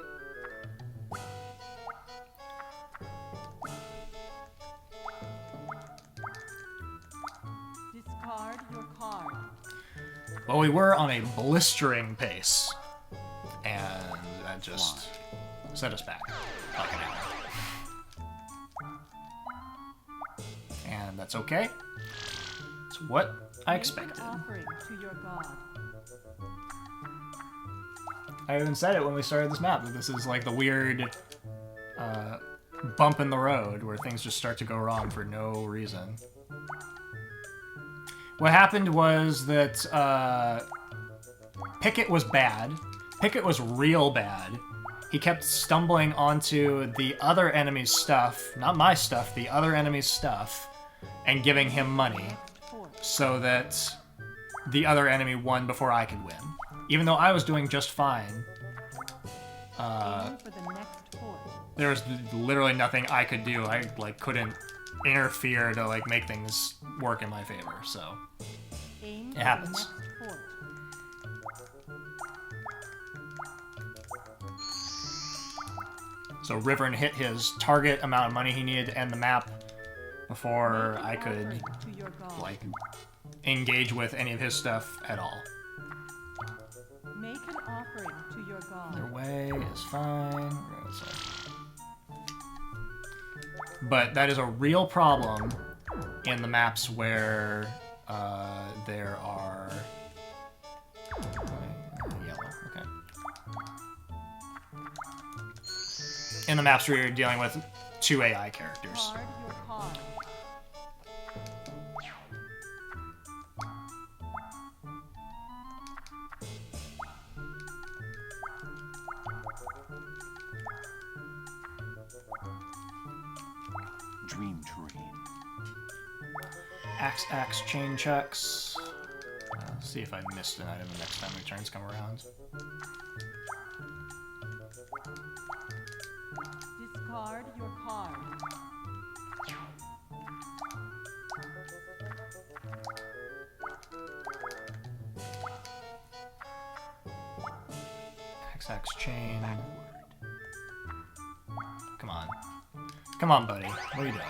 Discard Well, we were on a blistering pace, and that just set us back like an hour. And that's okay. It's what I expected. Offering to your god. I even said it when we started this map, that this is like the weird bump in the road where things just start to go wrong for no reason. What happened was that Pickett was bad. Pickett was real bad. He kept stumbling onto the other enemy's stuff, not my stuff, the other enemy's stuff, and giving him money so that the other enemy won before I could win. Even though I was doing just fine. There was literally nothing I could do. I like couldn't interfere to like make things work in my favor, so it happens. So Rivern hit his target amount of money he needed to end the map before I could like engage with any of his stuff at all. Make an offering to your god. Their way is fine. But that is a real problem in the maps where there are yellow. Okay. In the maps where you're dealing with 2 AI characters. Card your card. Dream tree. Axe chain checks. See if I missed an item the next time the turns come around. Discard your card. Axe chain. Come on. Come on, buddy. What are you doing?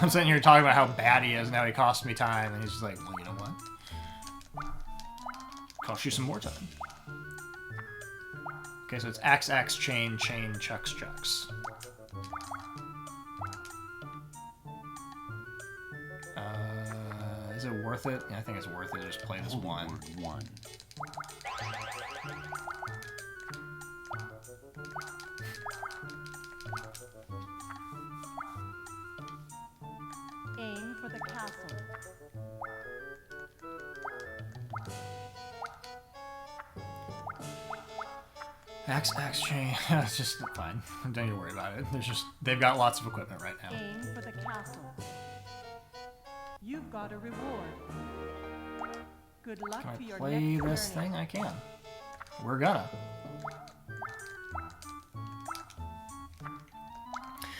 I'm sitting here talking about how bad he is, now he costs me time, and he's just like, well, you know what? Cost you some more time. Okay, so it's axe, chain, chucks. Is it worth it? Yeah, I think it's worth it to just play this one. Aim for the castle. Axe chain. It's just fine. Don't need to worry about it. They've got lots of equipment right now. Aim for the castle. You've got a reward. Good luck Can to I your play next this journey. thing? I can. We're gonna.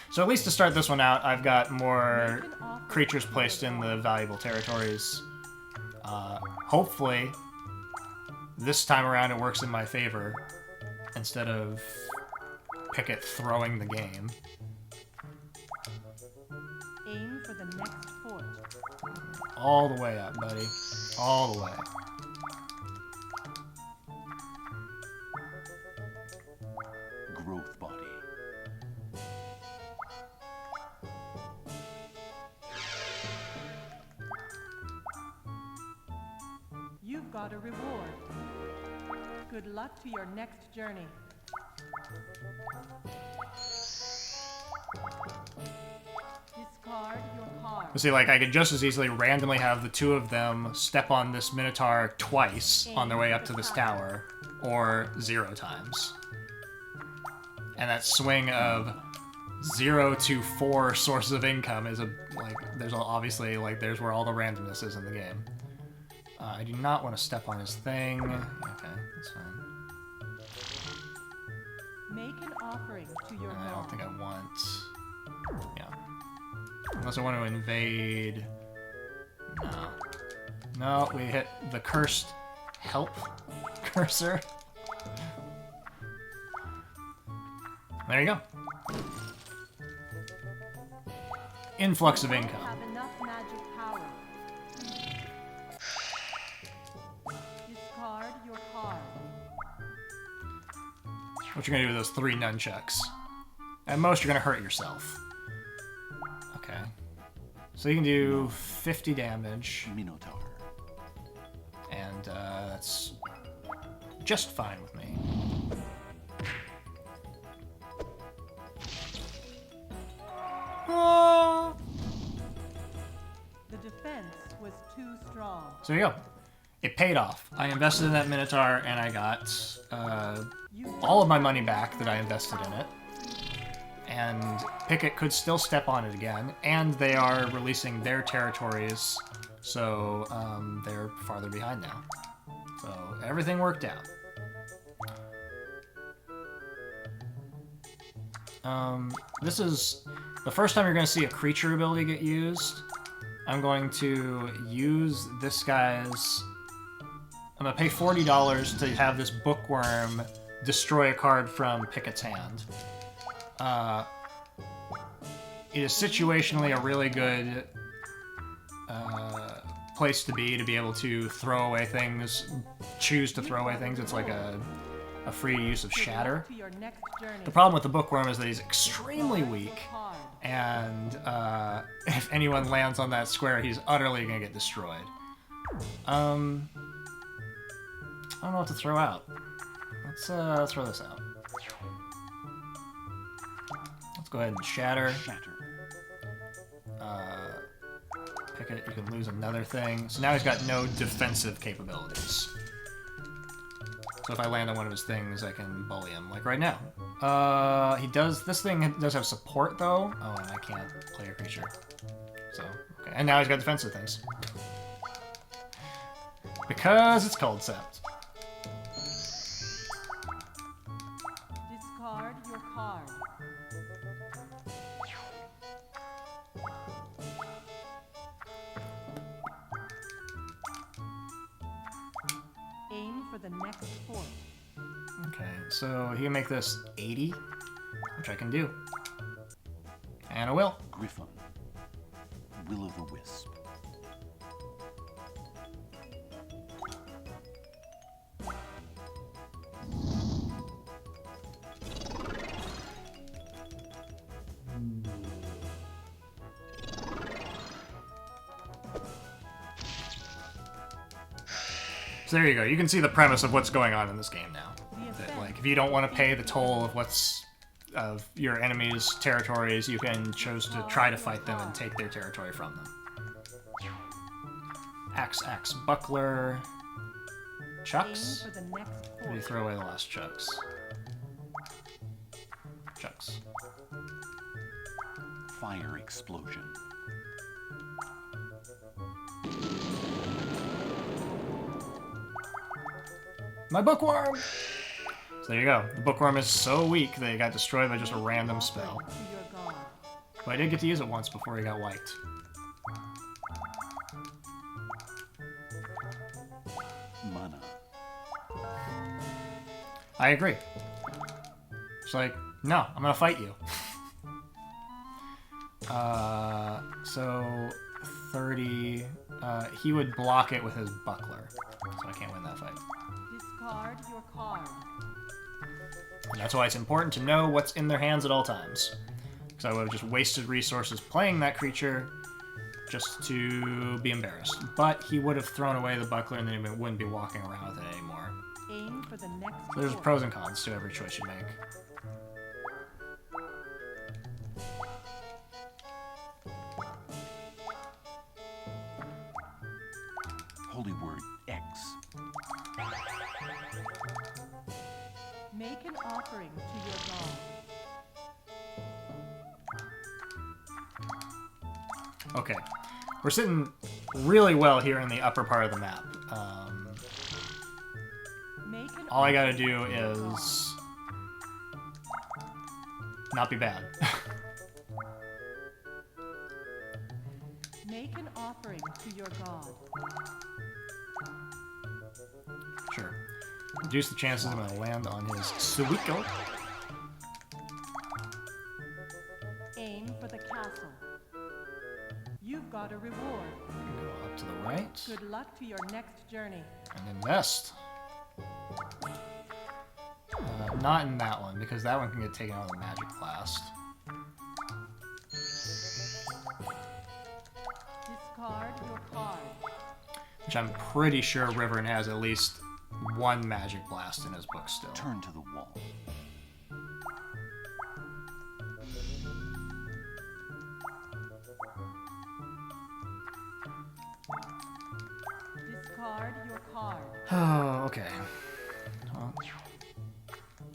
So at least to start this one out, I've got more creatures placed in the valuable territories. Hopefully, this time around it works in my favor, instead of Pickett throwing the game. Aim for the next fort. All the way up, buddy. All the way. Growth body. You've got a reward. Good luck to your next journey. Discard your card. See, like, I could just as easily randomly have the two of them step on this Minotaur twice on their way up to this tower, or 0 times. And that swing of 0 to 4 sources of income is obviously, there's where all the randomness is in the game. I do not want to step on his thing. Okay, that's fine. Make an offering to your I don't god. think I want... Yeah. Unless I want to invade... No. No, we hit the cursed help cursor. There you go. Influx of income. Have enough magic power. what you're gonna do with those 3 nunchucks. At most, you're gonna hurt yourself. Okay. So you can do 50 damage. Minotaur. And that's just fine with me. Oh. The defense was too strong. So there you go. It paid off. I invested in that Minotaur, and I got all of my money back that I invested in it. And Pickett could still step on it again, and they are releasing their territories, so they're farther behind now. So everything worked out. This is the first time you're going to see a creature ability get used. I'm going to use this guy's... I'm going to pay $40 to have this bookworm destroy a card from Pickett's hand. It is situationally a really good place to be able to throw away things, choose to throw away things. It's like a free use of Shatter. The problem with the bookworm is that he's extremely weak, and if anyone lands on that square, he's utterly going to get destroyed. I don't know what to throw out. Let's throw this out. Let's go ahead and Shatter. Pickett, you can lose another thing. So now he's got no defensive capabilities. So if I land on one of his things, I can bully him, like right now. He does... This thing does have support, though. Oh, and I can't play a creature. So, okay. And now he's got defensive things. Because it's Culdcept. Discard your card. Aim for the next fort. Okay, so he can make this 80, which I can do. And I will. Griffon. Will-o'-the-wisp. So there you go. You can see the premise of what's going on in this game now. That, like, if you don't want to pay the toll of your enemy's territories, you can choose to try to fight them and take their territory from them. Axe, buckler, chucks. Or do you throw away the last chucks? Chucks. Fire explosion. My bookworm! So there you go. The bookworm is so weak that he got destroyed by just a random spell. But I did get to use it once before he got wiped. Mana. I agree. It's like, no, I'm gonna fight you. So 30. He would block it with his buckler, so I can't win that fight. Discard your card. And that's why it's important to know what's in their hands at all times. Because I would have just wasted resources playing that creature just to be embarrassed. But he would have thrown away the buckler and then he wouldn't be walking around with it anymore. Aim for the next So there's fort. pros and cons to every choice you make. Holy word X. Make an offering to your god. Okay. We're sitting really well here in the upper part of the map. Make an All I gotta do is not be bad. Make an offering to your god. Sure. Reduce the chances I'm gonna land on his Suiko. Aim for the castle. You've got a reward. Go up to the right Good luck to your next journey. and invest. not in that one, because that one can get taken out with a Magic Blast. Discard your card. Which I'm pretty sure Riverin has at least one Magic Blast in his book still. Turn to the wall. Discard your card. Oh, okay. Well,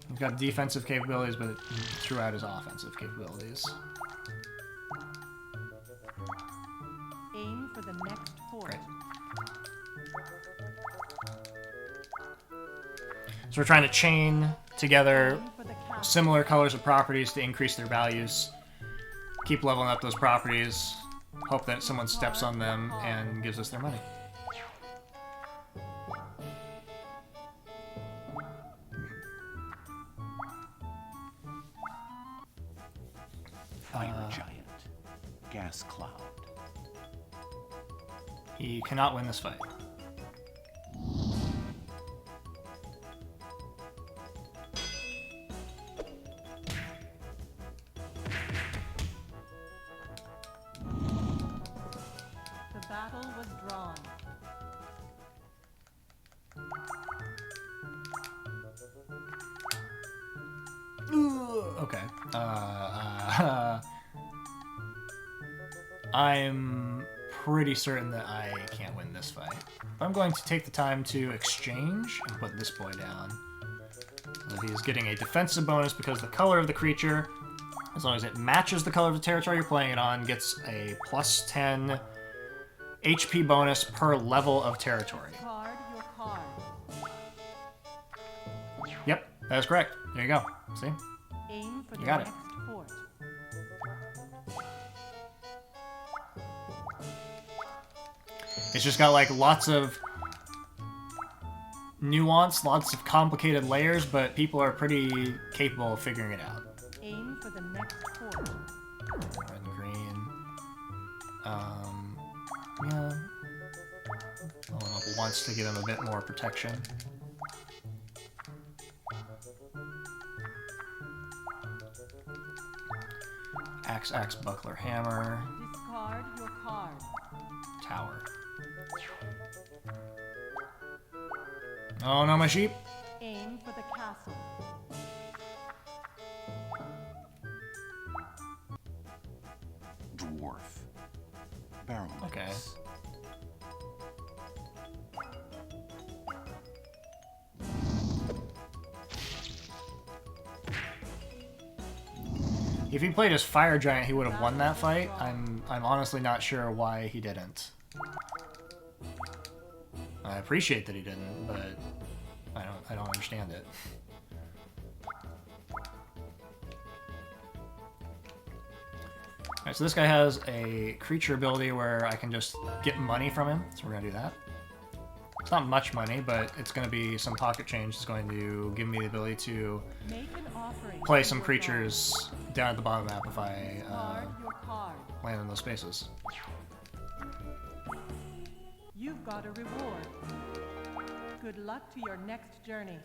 he's got defensive capabilities, but he threw out his offensive capabilities. Aim for the next fort. Great. So we're trying to chain together Aim for the castle. similar colors of properties to increase their values. Keep leveling up those properties. Hope that someone steps on them and gives us their money. Fire giant. Gas cloud. He cannot win this fight. The battle was drawn. Okay. I'm pretty certain that I can't win this fight. I'm going to take the time to exchange and put this boy down. So that he's getting a defensive bonus because the color of the creature, as long as it matches the color of the territory you're playing it on, gets a plus 10 HP bonus per level of territory. Discard your card. Yep, that is correct. There you go. See? Aim for You the got it. next fort. It's just got like lots of nuance, lots of complicated layers, but people are pretty capable of figuring it out. Aim for the next fort. Red and green. Yeah. Level up once to give him a bit more protection. Axe, buckler, hammer, Discard your card. tower. Oh no, my sheep! Aim for the castle. Dwarf. Barrel. Okay. If he played as Fire Giant, he would have won that fight. I'm honestly not sure why he didn't. I appreciate that he didn't, but I don't understand it. Alright, so this guy has a creature ability where I can just get money from him, so we're gonna do that. It's not much money, but it's gonna be some pocket change. It's going to give me the ability to Make an offering. play to some your creatures down at the bottom of the map if I god. Discard your card. land in those spaces. You've got a reward. Good luck to your next journey.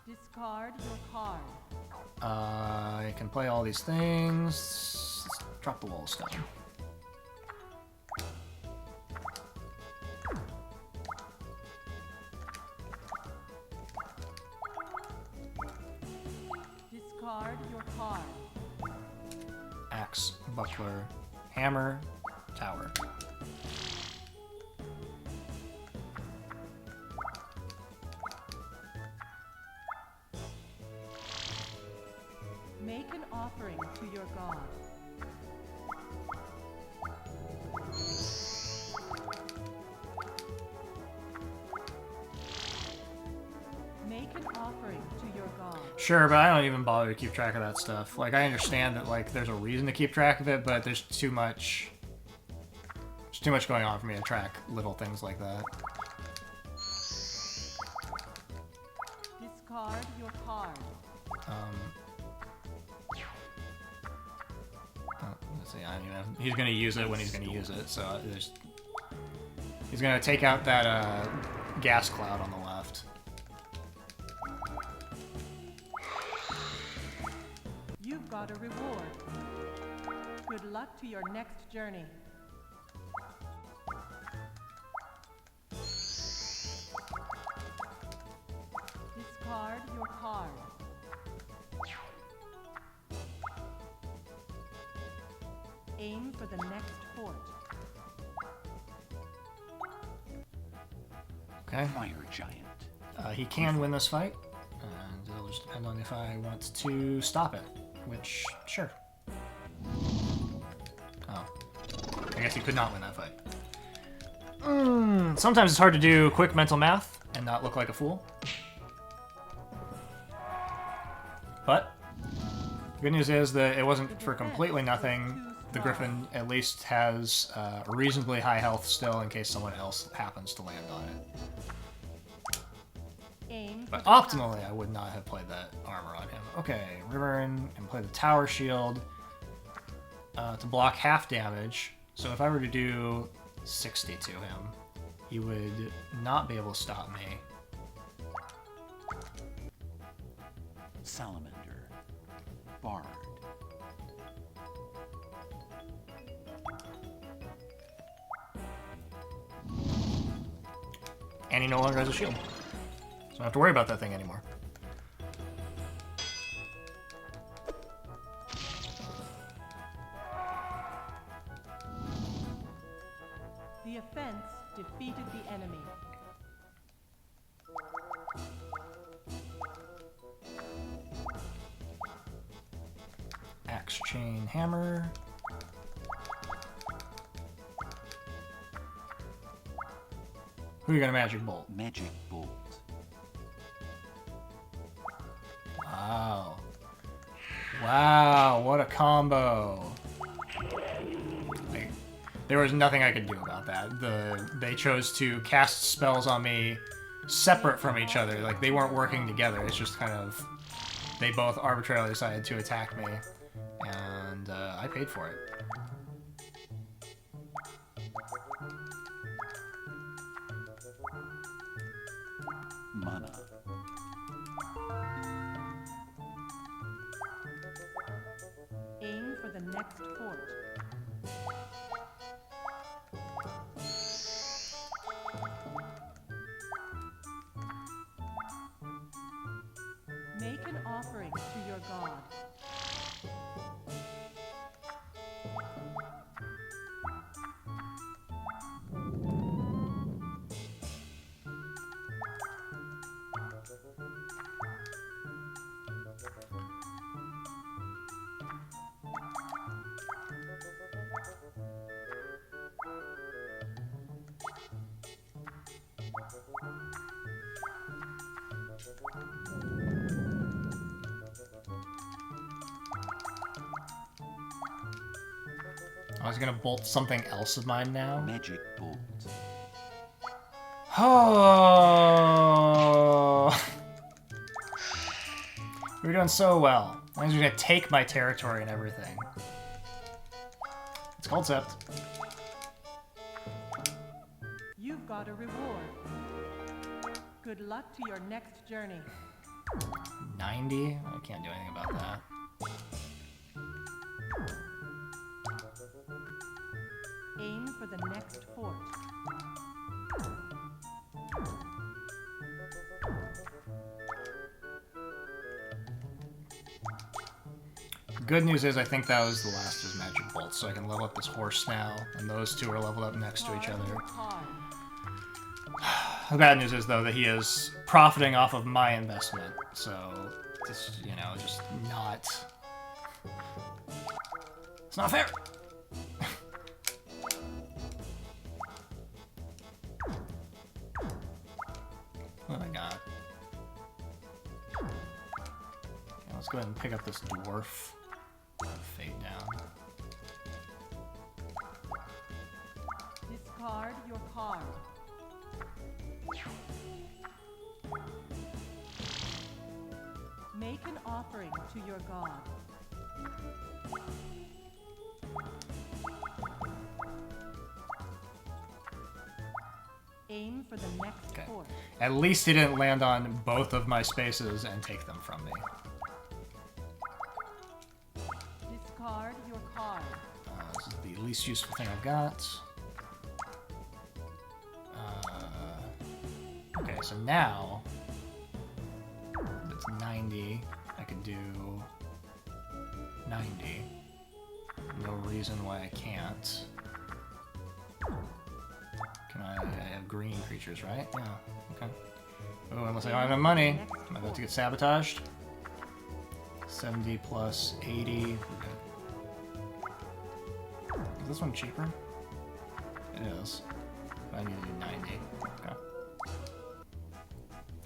Discard your card. I can play all these things. Let's drop the wall stone. Discard your card. Axe, buckler, hammer, tower. Make an offering to your god. Make an offering to your god. Sure, but I don't even bother to keep track of that stuff. Like, I understand that, like, there's a reason to keep track of it, but there's too much... There's too much going on for me to track little things like that. Discard your card. Let's see, I don't even know. He's gonna use it when he's gonna use it, so there's... He's gonna take out that, gas cloud on the left. You've got a reward. Good luck to your next journey. Discard your card. Aim for the next fort. Okay. Fire giant. He can win this fight, and it'll just depend on if I want to stop it, which, sure. Oh. I guess he could not win that fight. Sometimes it's hard to do quick mental math and not look like a fool. But the good news is that it wasn't for completely nothing. The Griffin at least has a reasonably high health still in case someone else happens to land on it. But optimally, I would not have played that armor on him. Okay, Riverin and play the Tower Shield to block half damage. So if I were to do 60 to him, he would not be able to stop me. Salamander. Bard. And he no longer has a shield. So I don't have to worry about that thing anymore. The offense defeated the enemy. Axe, chain, hammer. Who are you gonna magic bolt? Magic bolt. Wow. Wow, what a combo. Like, there was nothing I could do about that. They chose to cast spells on me separate from each other. Like, they weren't working together. It's just kind of... They both arbitrarily decided to attack me. And I paid for it. Mana. Aim for the next fort. Make an offering to your god. I was gonna bolt something else of mine now. Magic bolt. Oh, we were doing so well. I was gonna take my territory and everything. It's Culdcept. You've got a reward. Good luck to your next journey. 90? I can't do anything about that. Aim for the next fort. Good news is I think that was the last of his magic bolts, so I can level up this horse now, and those two are leveled up next to each other. The bad news is, though, that he is profiting off of my investment, so it's, you know, just not... It's not fair! What have I got? Okay, let's go ahead and pick up this dwarf. Fade down. Discard your card. Make an offering to your god. Aim for the next Okay. course. At least he didn't land on both of my spaces and take them from me. Discard your card. This is the least useful thing I've got. Okay, so now it's 90. I could do 90. No reason why I can't. Can I have green creatures, right? Yeah, okay. Oh, unless I don't have enough money. Am I about to get sabotaged? 70 plus 80. We're good. Is this one cheaper? It is. I need to do 90. Okay.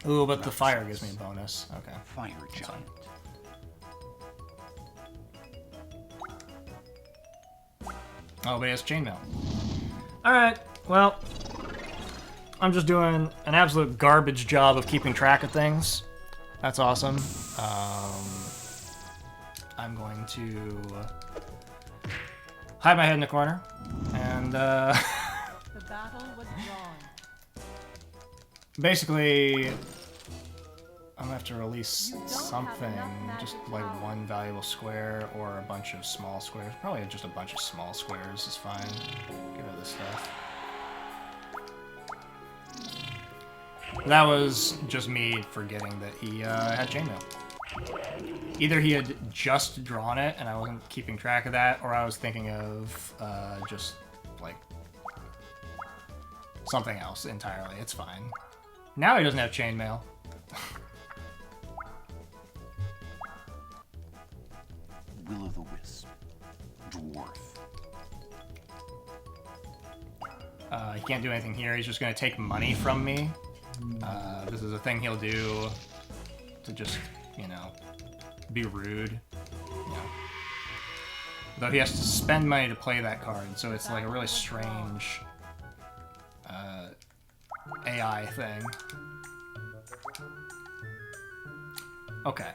Ooh, but the fire gives me a bonus. Okay. Fire giant. Oh, but he has chainmail. Alright, well, I'm just doing an absolute garbage job of keeping track of things. That's awesome. I'm going to hide my head in the corner, and The battle was drawn. basically, I'm gonna have to release You don't have something, enough magic just like power. one valuable square or a bunch of small squares. Probably just a bunch of small squares is fine. Get rid of this stuff. That was just me forgetting that he had chainmail. Either he had just drawn it and I wasn't keeping track of that, or I was thinking of just like something else entirely. It's fine. Now he doesn't have chainmail. Will-o'-the-wisp. Dwarf. He can't do anything here. He's just going to take money from me. This is a thing he'll do to just, you know, be rude. You know. Though he has to spend money to play that card, so it's like a really strange AI thing. Okay.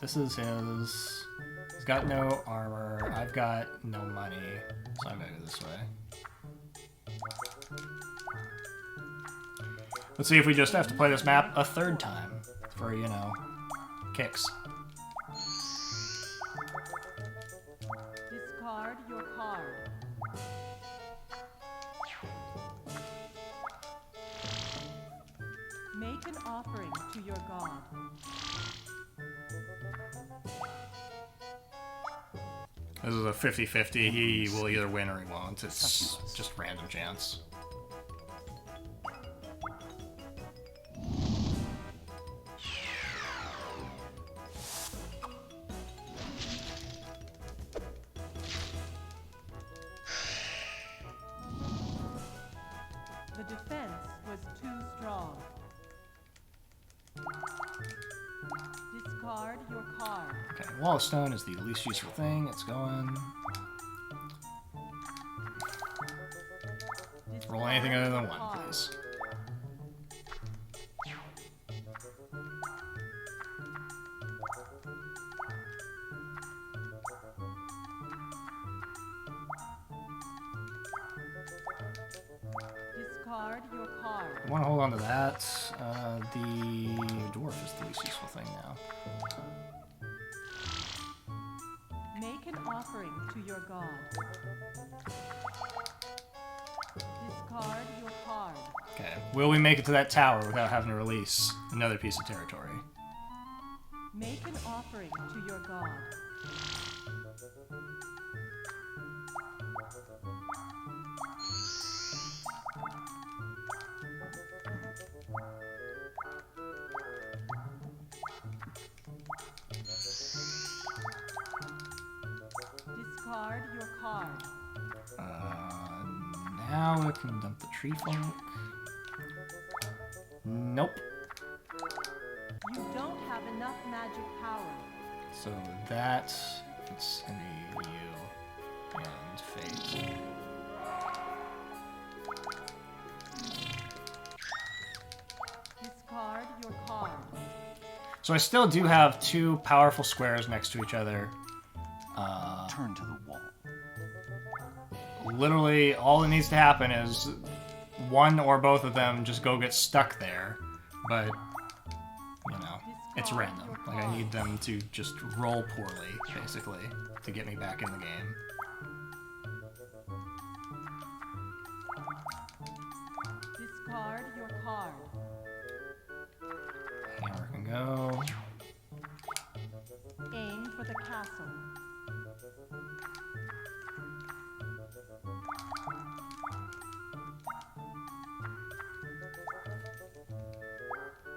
This is his. He's got no armor. I've got no money, so I'm gonna go this way. Let's see if we just have to play this map a third time for, you know, kicks. Discard your card. Make an offering to your god. This is a 50-50. He will either win or he won't. It's just random chance. The defense was too strong. Discard your card. Okay, Wall of Stone is the least useful thing. It's going. Roll anything other than one, please. Discard your card. I want to hold on to that. The dwarf is the least useful thing now. Make an offering to your god. Discard your card. Okay, will we make it to that tower without having to release another piece of territory? Make an offering to your god. Discard your card. Now I can dump the tree folk. Nope. You don't have enough magic power. So that it's gonna be you and Fate. Discard your card. So I still do have two powerful squares next to each other. Turn to the wall. Literally, all that needs to happen is one or both of them just go get stuck there. But, you know, it's random. Like, I need them to just roll poorly, basically, to get me back in the game. Discard your card. Hammer can go. Aim for the castle.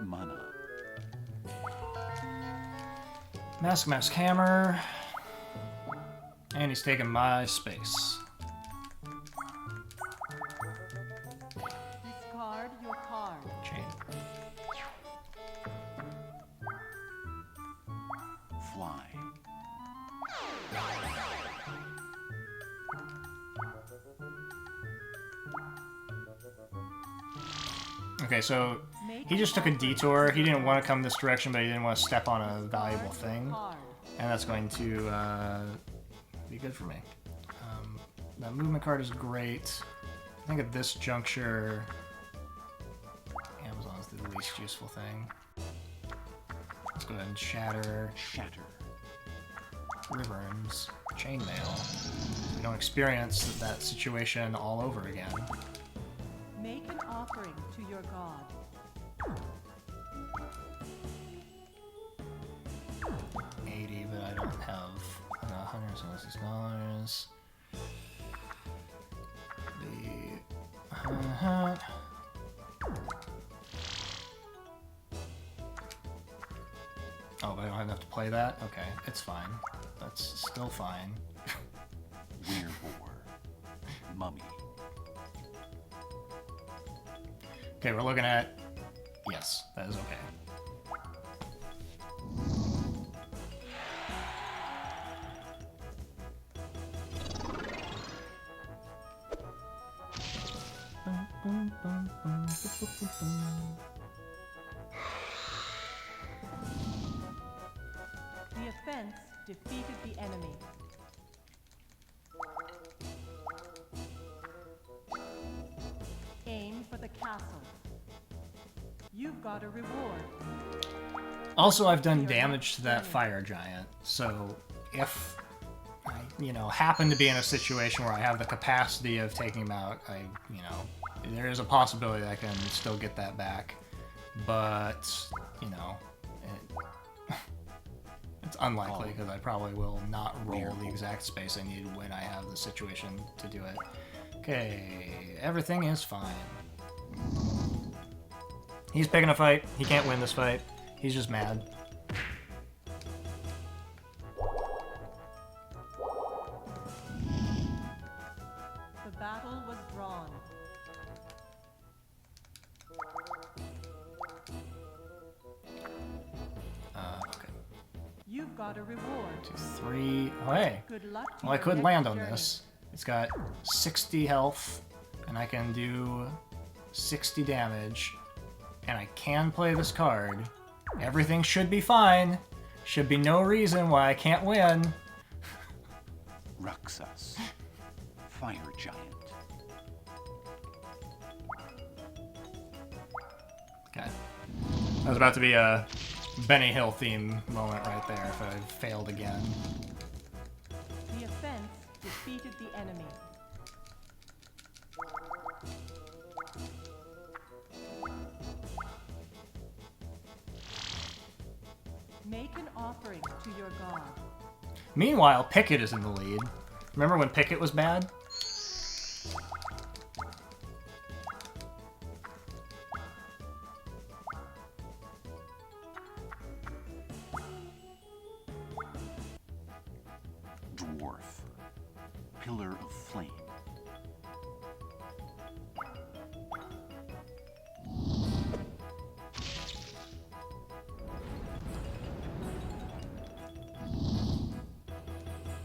Mana. Mask, hammer. And he's taking my space. Discard your card. Chain. Fly. Okay, so he just took a detour. He didn't want to come this direction, but he didn't want to step on a valuable thing. And that's going to be good for me. That movement card is great. I think at this juncture, Amazon's the least useful thing. Let's go ahead and shatter. Shatter. Riverns. Chainmail. We don't experience that situation all over again. Make an offering to your god. 80, but I don't have $176. Oh, but I don't have enough to play that? Okay, it's fine. That's still fine. Weirboar. Mummy. Okay, we're looking at... Yes, that is okay. The offense defeated the enemy. Aim for the castle. You've got a reward. Also, I've done damage to that fire giant, so if I, you know, happen to be in a situation where I have the capacity of taking him out, there is a possibility that I can still get that back, but, you know, it's unlikely because I probably will not roll the exact space I need when I have the situation to do it. Okay, everything is fine. He's picking a fight. He can't win this fight. He's just mad. The battle was drawn. Okay. You've got a reward. 2, 3. Oh, hey. Good luck to Well, I your could next land on journey. this. It's got 60 health, and I can do 60 damage, and I can play this card. Everything should be fine. Should be no reason why I can't win. Ruxus. Fire giant. Okay. That was about to be a Benny Hill theme moment right there if I failed again. The offense defeated the enemy. Make an offering to your god. Meanwhile, Pickett is in the lead. Remember when Pickett was bad? Dwarf. Pillar of flame.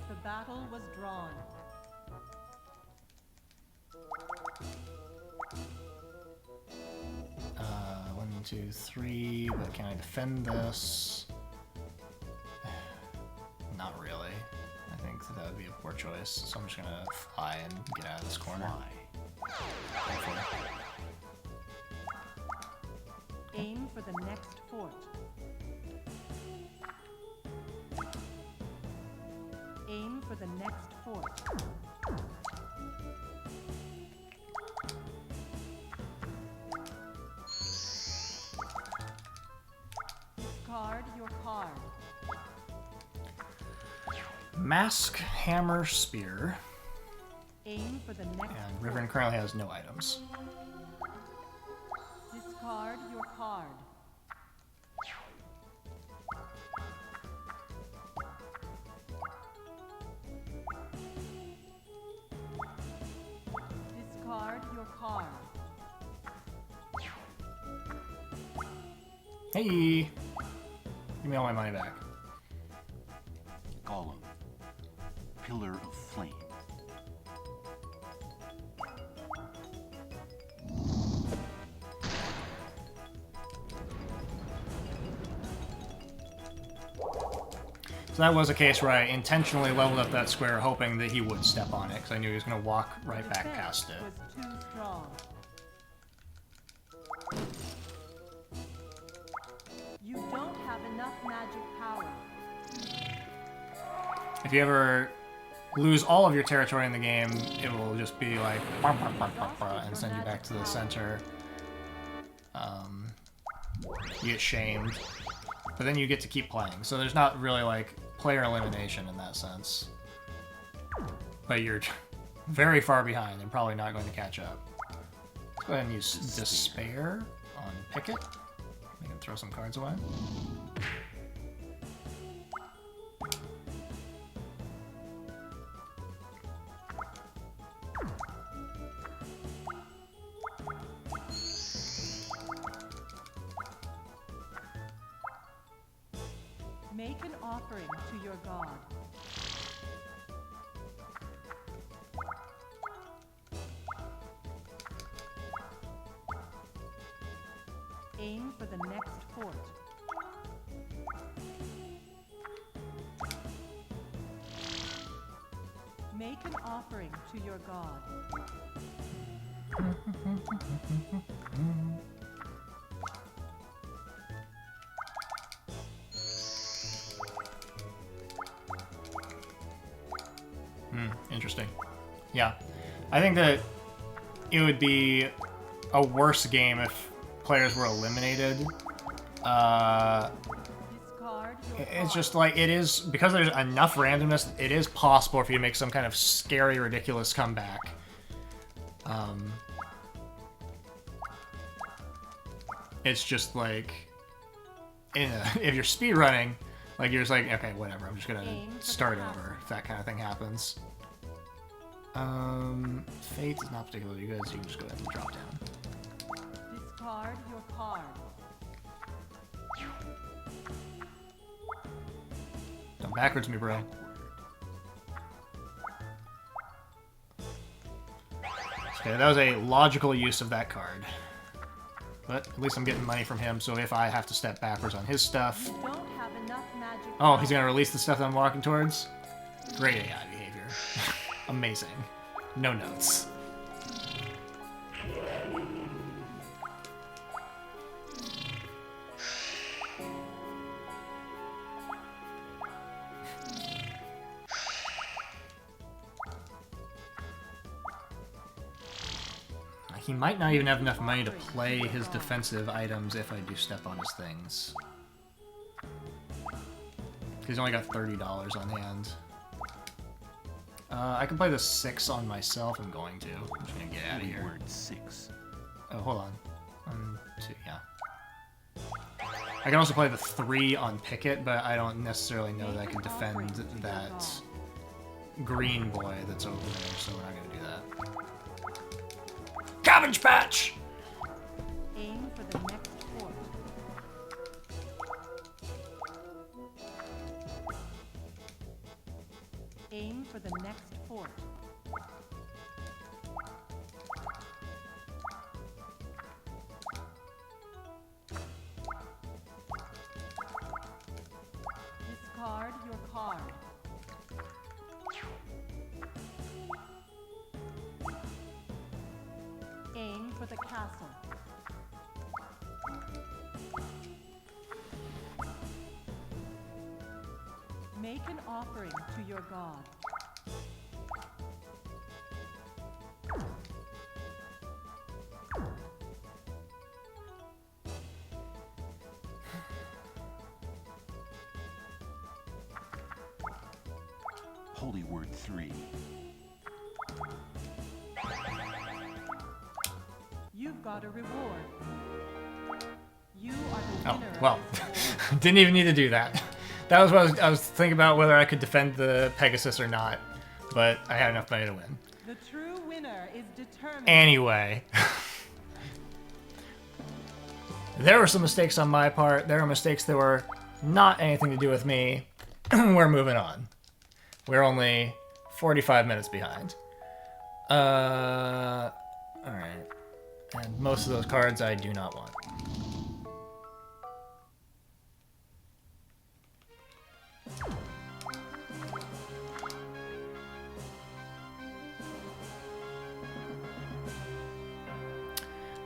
The battle was drawn. 1, 2, 3, but can I defend this? Not really. I think that would be a poor choice, so I'm just gonna fly and get out of this corner. Fly. Aim for the next fort. Aim for the next fort. Discard your card. Mask, hammer, spear, Aim for the next and Riven currently has no items. Discard your card. Discard your card. Hey! Give me all my money back. Golem. Pillar of flame. So that was a case where I intentionally leveled up that square hoping that he would step on it, because I knew he was going to walk right back Defense past it. was too strong. You don't have enough magic power. If you ever lose all of your territory in the game, it will just be like and send you back to the center. You get shamed, but then you get to keep playing. So there's not really like player elimination in that sense. But you're very far behind and probably not going to catch up. Let's go ahead and use Despair on Picket. We can throw some cards away. Make an offering to your god. Aim for the next fort. Make an offering to your god. Interesting. Yeah. I think that it would be a worse game if players were eliminated. Discard your It's card. just like, it is, because there's enough randomness, it is possible for you to make some kind of scary, ridiculous comeback. It's just like, if you're speedrunning, like you're just like, okay, whatever, I'm just gonna Aim for the start castle. over if that kind of thing happens. Fate is not particularly good, so you can just go ahead and drop down. Discard your card. Don't backwards me, bro. Okay, that was a logical use of that card. But at least I'm getting money from him, so if I have to step backwards on his stuff... You don't have enough magic Oh, he's power. gonna release the stuff that I'm walking towards? Great AI behavior. Amazing. No notes. He might not even have enough money to play his defensive items if I do step on his things. He's only got $30 on hand. I can play the 6 on myself. I'm going to. I'm just gonna get out of here. Word 6. Oh, hold on. 1, 2, yeah. I can also play the 3 on Picket, but I don't necessarily know that I can defend that green boy that's over there, so we're not gonna do that. Cabbage Patch! Aim for the next fort. Aim for the next fort. Discard your card. castle. Make an offering to your god. Holy Word 3. You've got a reward. You are the Oh, winner. well. Didn't even need to do that. That was what I was thinking about, whether I could defend the Pegasus or not. But I had enough money to win. The true winner is determined. Anyway. There were some mistakes on my part. There were mistakes that were not anything to do with me. We're moving on. We're only 45 minutes behind. Alright. And most of those cards I do not want.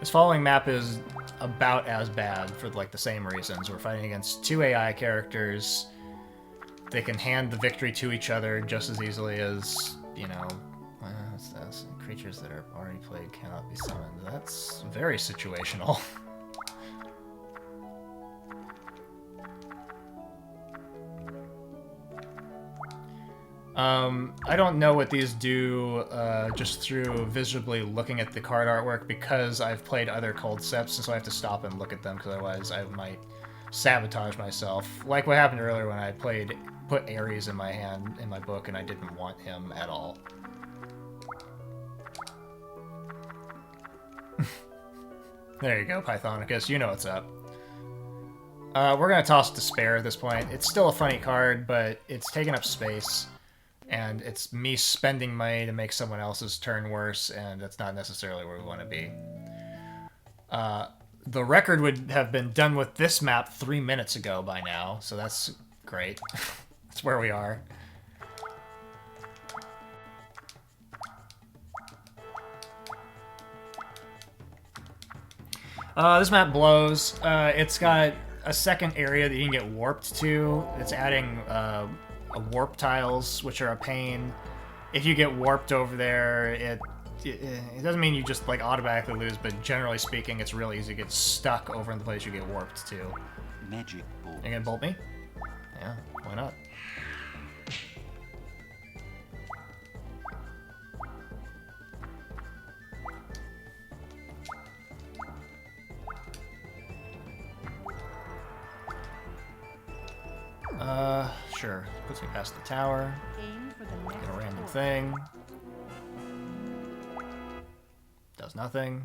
This following map is about as bad for like the same reasons. We're fighting against two AI characters. They can hand the victory to each other just as easily as, you know, what's this? Creatures that are already played cannot be summoned. That's very situational. I don't know what these do just through visibly looking at the card artwork because I've played other Culdcepts, and so I have to stop and look at them because otherwise I might sabotage myself. Like what happened earlier when I put Ares in my hand, in my book, and I didn't want him at all. There you go, Pythonicus, you know what's up. We're gonna toss Despair at this point. It's still a funny card, but it's taking up space. And it's me spending money to make someone else's turn worse, and that's not necessarily where we want to be. The record would have been done with this map 3 minutes ago by now, so that's great. That's where we are. This map blows. It's got a second area that you can get warped to. It's adding warp tiles, which are a pain. If you get warped over there, it doesn't mean you just like automatically lose, but generally speaking, it's really easy to get stuck over in the place you get warped to. Magic bolt. You gonna bolt me? Yeah, why not? Sure. Puts me past the tower. Aim for the next Get a random port. thing. Does nothing.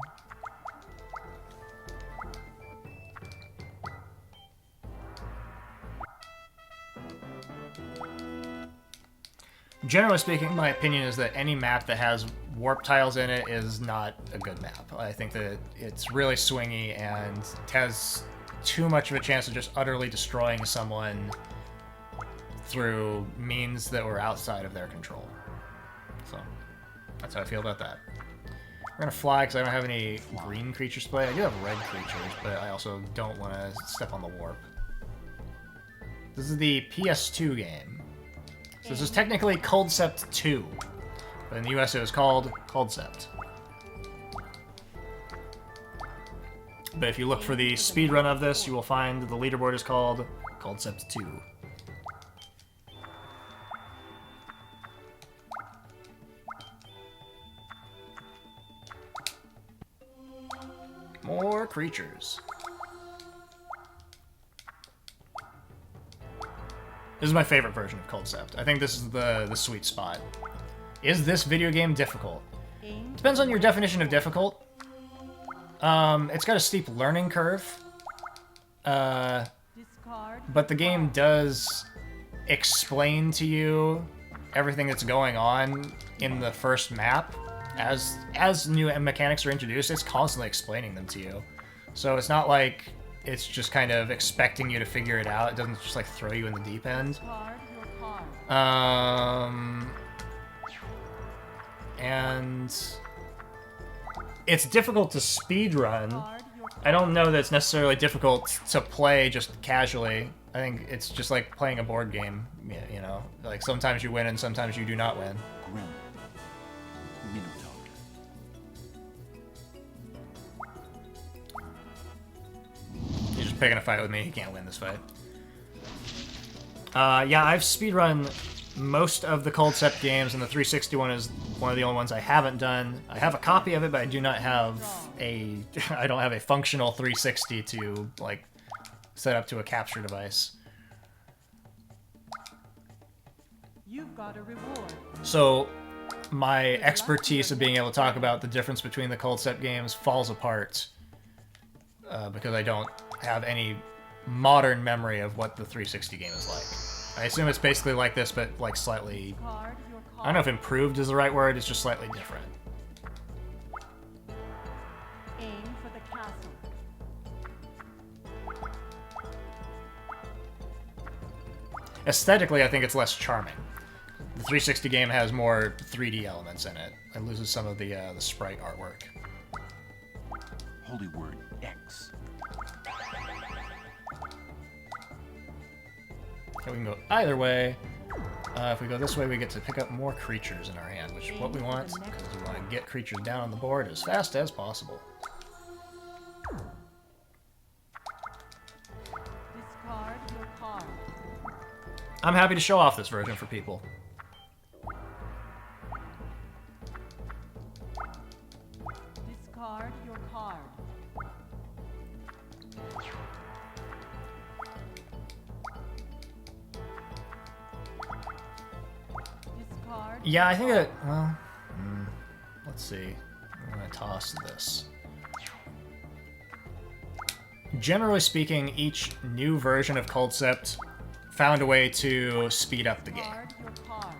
Generally speaking, my opinion is that any map that has warp tiles in it is not a good map. I think that it's really swingy and it has too much of a chance of just utterly destroying someone through means that were outside of their control. So, that's how I feel about that. We're gonna fly because I don't have any green creatures to play. I do have red creatures, but I also don't want to step on the warp. This is the PS2 game. So this is technically Culdcept 2, but in the US it was called Culdcept. But if you look for the speedrun of this, you will find the leaderboard is called Culdcept 2. More creatures. This is my favorite version of Culdcept. I think this is the sweet spot. Is this video game difficult? Depends on your definition of difficult. It's got a steep learning curve. But the game does explain to you everything that's going on in the first map. As new mechanics are introduced, it's constantly explaining them to you. So it's not like it's just kind of expecting you to figure it out. It doesn't just like throw you in the deep end. And it's difficult to speed run. Card your I don't know that it's necessarily difficult to play just casually. I think it's just like playing a board game, you know? Like, sometimes you win and sometimes you do not win. Grim. Minotaur. You're just picking a fight with me, he can't win this fight. Yeah, I've speedrun most of the Culdcept games, and the 360 one is one of the only ones I haven't done. I have a copy of it, but I do not have a... I don't have a functional 360 to, like, set up to a capture device. You've got a reward. So, my expertise of being able to talk about the difference between the Culdcept games falls apart because I don't have any modern memory of what the 360 game is like. I assume it's basically like this, but like slightly... Card your card. I don't know if improved is the right word, it's just slightly different. Aim for the castle. Aesthetically, I think it's less charming. The 360 game has more 3D elements in it. It loses some of the sprite artwork. Holy word X. So we can go either way. If we go this way, we get to pick up more creatures in our hand, which is what we want, because we want to get creatures down on the board as fast as possible. Discard your card. I'm happy to show off this version for people. Discard your card. Discard. Yeah, I think that, well, let's see. I'm going to toss this. Generally speaking, each new version of Culdcept found a way to speed up the game. Discard your card.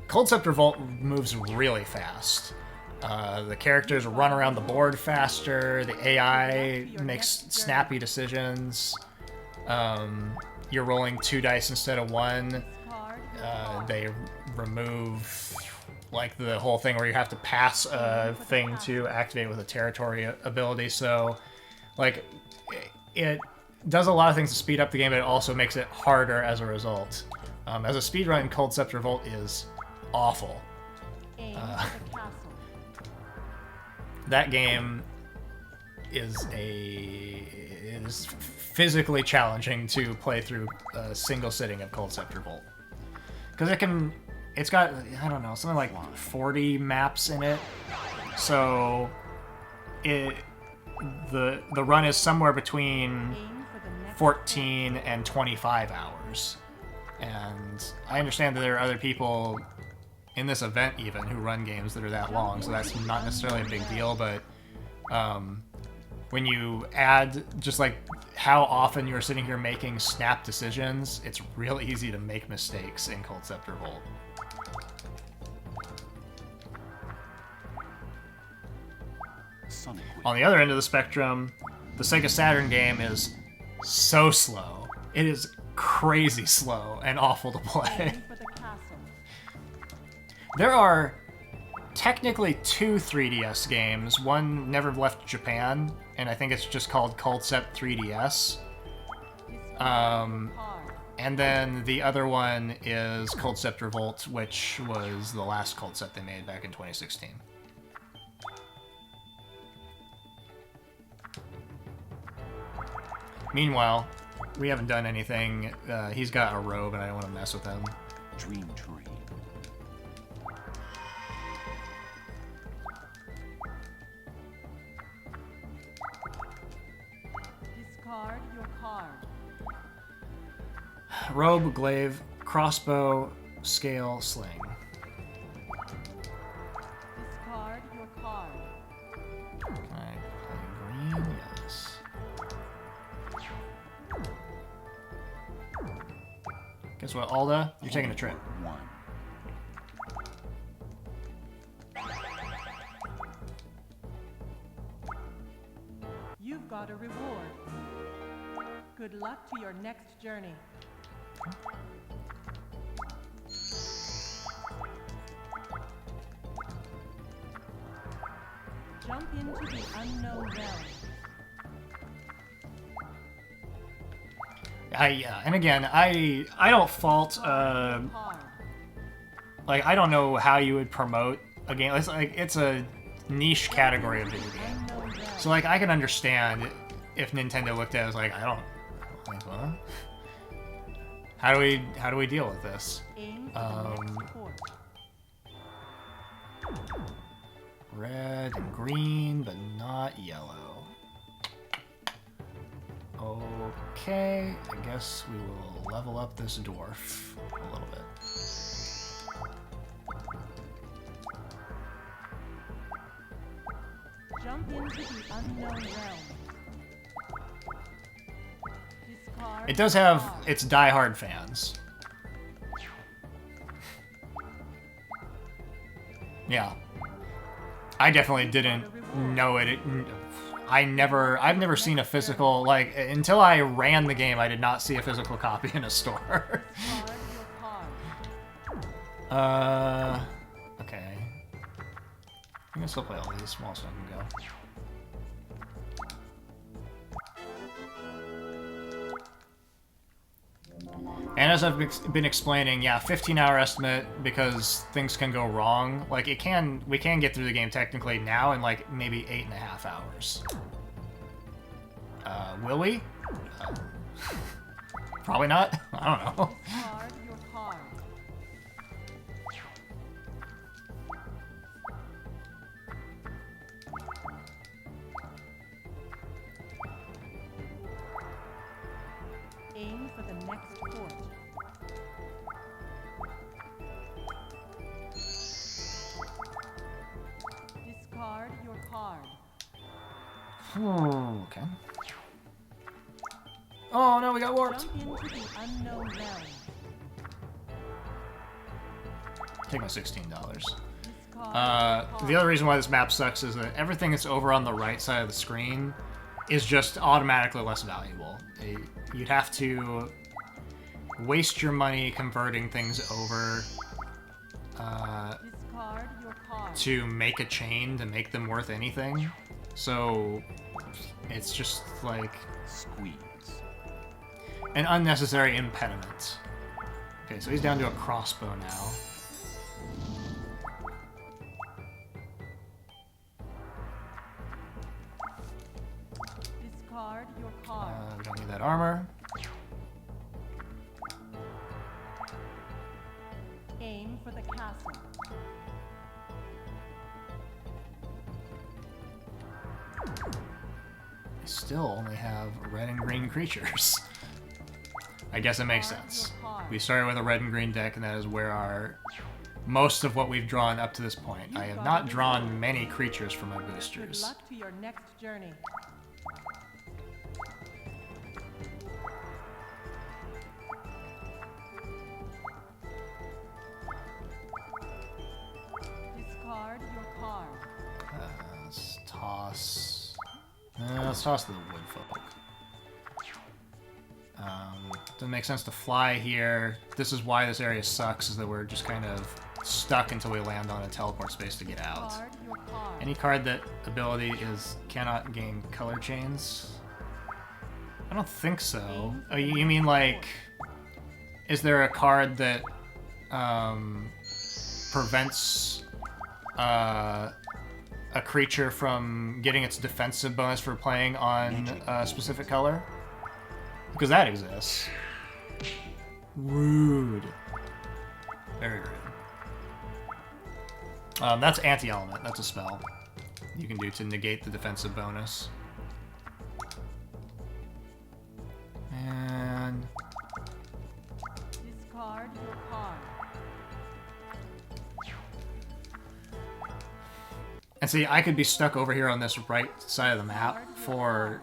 Culdcept Revolt moves really fast. The characters run around the board faster, the AI makes snappy decisions. You're rolling 2 dice instead of 1. Discard your card. They remove like the whole thing where you have to pass a thing to activate with a territory ability, so like it does a lot of things to speed up the game, but it also makes it harder as a result. As a speedrun, Culdcept Revolt is awful. Aim for the castle. That game is physically challenging to play through a single sitting of Culdcept Revolt. Because it's got, I don't know, something like 40 maps in it. So the run is somewhere between Aim for the next 14 and 25 hours. And I understand that there are other people in this event even who run games that are that long, so that's not necessarily a big deal, but when you add just like how often you're sitting here making snap decisions, it's real easy to make mistakes in Culdcept Revolt. Sonic Wave. On the other end of the spectrum, the Sega Saturn game is so slow. It is crazy slow and awful to play. Aim for the castle. There are technically 2 3DS games. One never left Japan, and I think it's just called Culdcept 3DS. Discard Um, your card. And then the other one is Culdcept Revolt, which was the last Culdcept they made back in 2016. Meanwhile, we haven't done anything. He's got a robe, and I don't want to mess with him. Dream Tree. Discard your card. Robe, glaive, crossbow, scale, sling. Discard your card. Alright, play green, yes. Guess what, Alda? You're taking a trip. 1. You've got a reward. Good luck to your next journey. Jump Jump into the unknown realm. Yeah, and again, I don't fault Hard. like I don't know how you would promote a game. It's a niche category of video game. Unknown realm. So like I can understand if Nintendo looked at it as like I don't like what? How do we deal with this? Aim for the next port. Red and green, but not yellow. Okay, I guess we will level up this dwarf a little bit. Jump into the unknown realm. Discard It does have card. its diehard fans. Yeah. I definitely didn't know it. I've never seen a physical, like, until I ran the game, I did not see a physical copy in a store. Discard your card. Okay. I can still play all these small so I can go. And as I've been explaining, yeah, 15-hour estimate because things can go wrong. Like we can get through the game technically now in like maybe 8.5 hours. Will we? Probably not. I don't know. Discard your card. Aim for the next port. Discard your card. Okay. Oh no, we got warped. Jump into the unknown realm. Take my $16. Discard your The card. other reason why this map sucks is that everything that's over on the right side of the screen is just automatically less valuable. You'd have to waste your money converting things over Discard your card. to make a chain to make them worth anything. So it's just like Squeeze. an unnecessary impediment. Okay, so he's down to a crossbow now. Discard your card. We don't need that armor. Aim for the castle. I still only have red and green creatures. I guess it makes sense. We started with a red and green deck, and that is where our most of what we've drawn up to this point. I have not drawn many creatures for my Good boosters. luck to your next journey. Discard your card. Let's toss. Let's toss the wood folk. Doesn't make sense to fly here. This is why this area sucks, is that we're just kind of stuck until we land on a teleport space to get out. Discard your card. Any card that ability is cannot gain color chains? I don't think so. Oh, you mean like, is there a card that prevents a creature from getting its defensive bonus for playing on a specific color? Because that exists. Rude. Very rude. That's anti-element. That's a spell you can do to negate the defensive bonus. And Discard your card. see, I could be stuck over here on this right side of the map for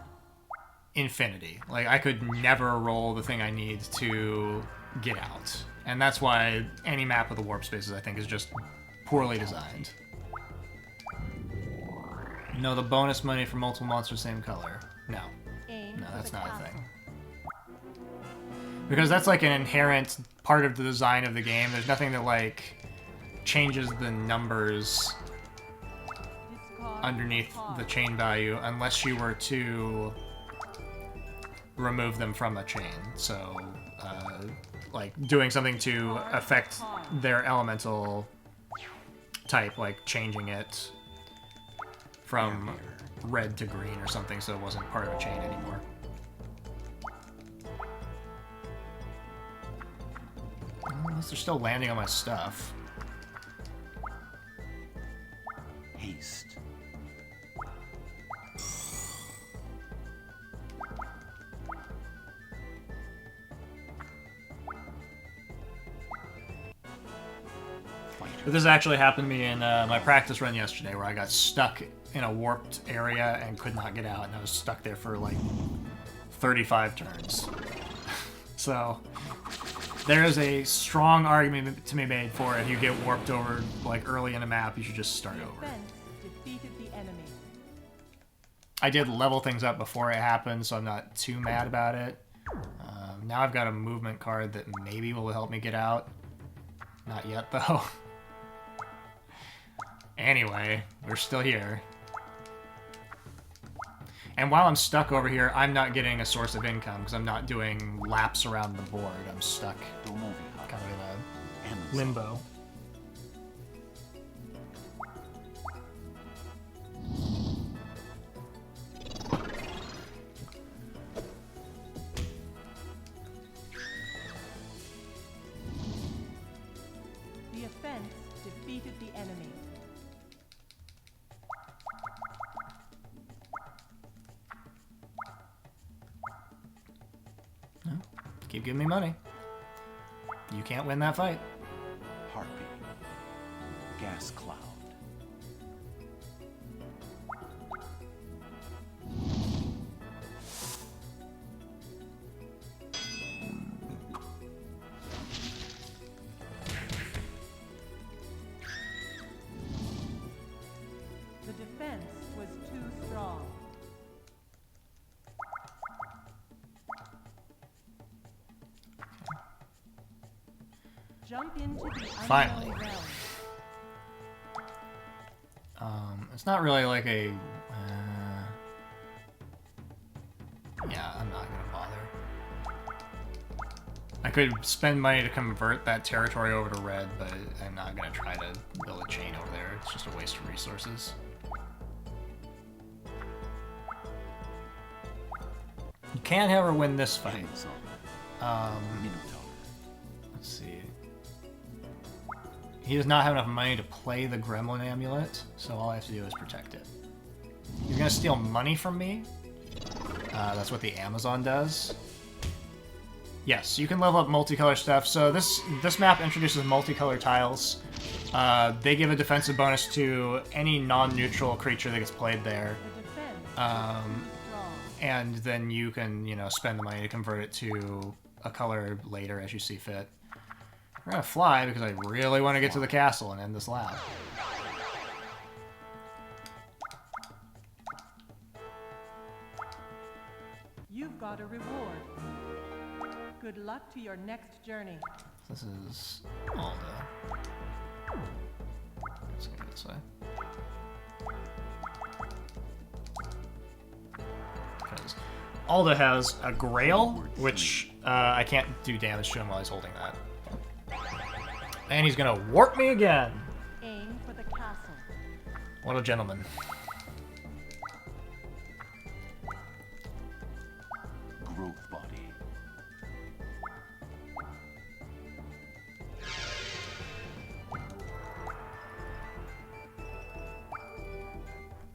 infinity. Like, I could never roll the thing I need to get out. And that's why any map with a warp spaces, I think, is just poorly designed. No, the bonus money for multiple monsters, same color. No. Aim No, for that's the not a castle. thing. Because that's like an inherent part of the design of the game. There's nothing that, like, changes the numbers Discard underneath the chain value unless you were to remove them from a chain. So, like doing something to affect their elemental type, like changing it from red to green or something so it wasn't part of a chain anymore. Unless they're still landing on my stuff. Haste. But this actually happened to me in my practice run yesterday, where I got stuck in a warped area and could not get out, and I was stuck there for like 35 turns. So there is a strong argument to be made for if you get warped over like early in a map, you should just start over. Defeated the enemy. I did level things up before it happened, so I'm not too mad about it. Now I've got a movement card that maybe will help me get out. Not yet, though. Anyway, we're still here. And while I'm stuck over here, I'm not getting a source of income because I'm not doing laps around the board. I'm stuck kind of in a limbo. The offense defeated the enemy. Keep giving me money. You can't win that fight. Harpy. Gas cloud. The defense was too strong. Jump into the Finally. unknown realm. It's not really like a... yeah, I'm not gonna bother. I could spend money to convert that territory over to red, but I'm not gonna try to build a chain over there. It's just a waste of resources. You can't have her win this fight. Let's see. He does not have enough money to play the Gremlin Amulet, so all I have to do is protect it. You're gonna steal money from me? That's what the Amazon does. Yes, you can level up multicolor stuff. So this map introduces multicolor tiles. They give a defensive bonus to any non-neutral creature that gets played there. The defense was too strong. And then you can, you know, spend the money to convert it to a color later as you see fit. We're gonna fly because I really want to get to the castle and end this lap. You've got a reward. Good luck to your next journey. This is Alda. Let's go this way. Because Alda has a Grail, which I can't do damage to him while he's holding that. And he's gonna warp me again! Aim for the castle. What a gentleman. Growth body.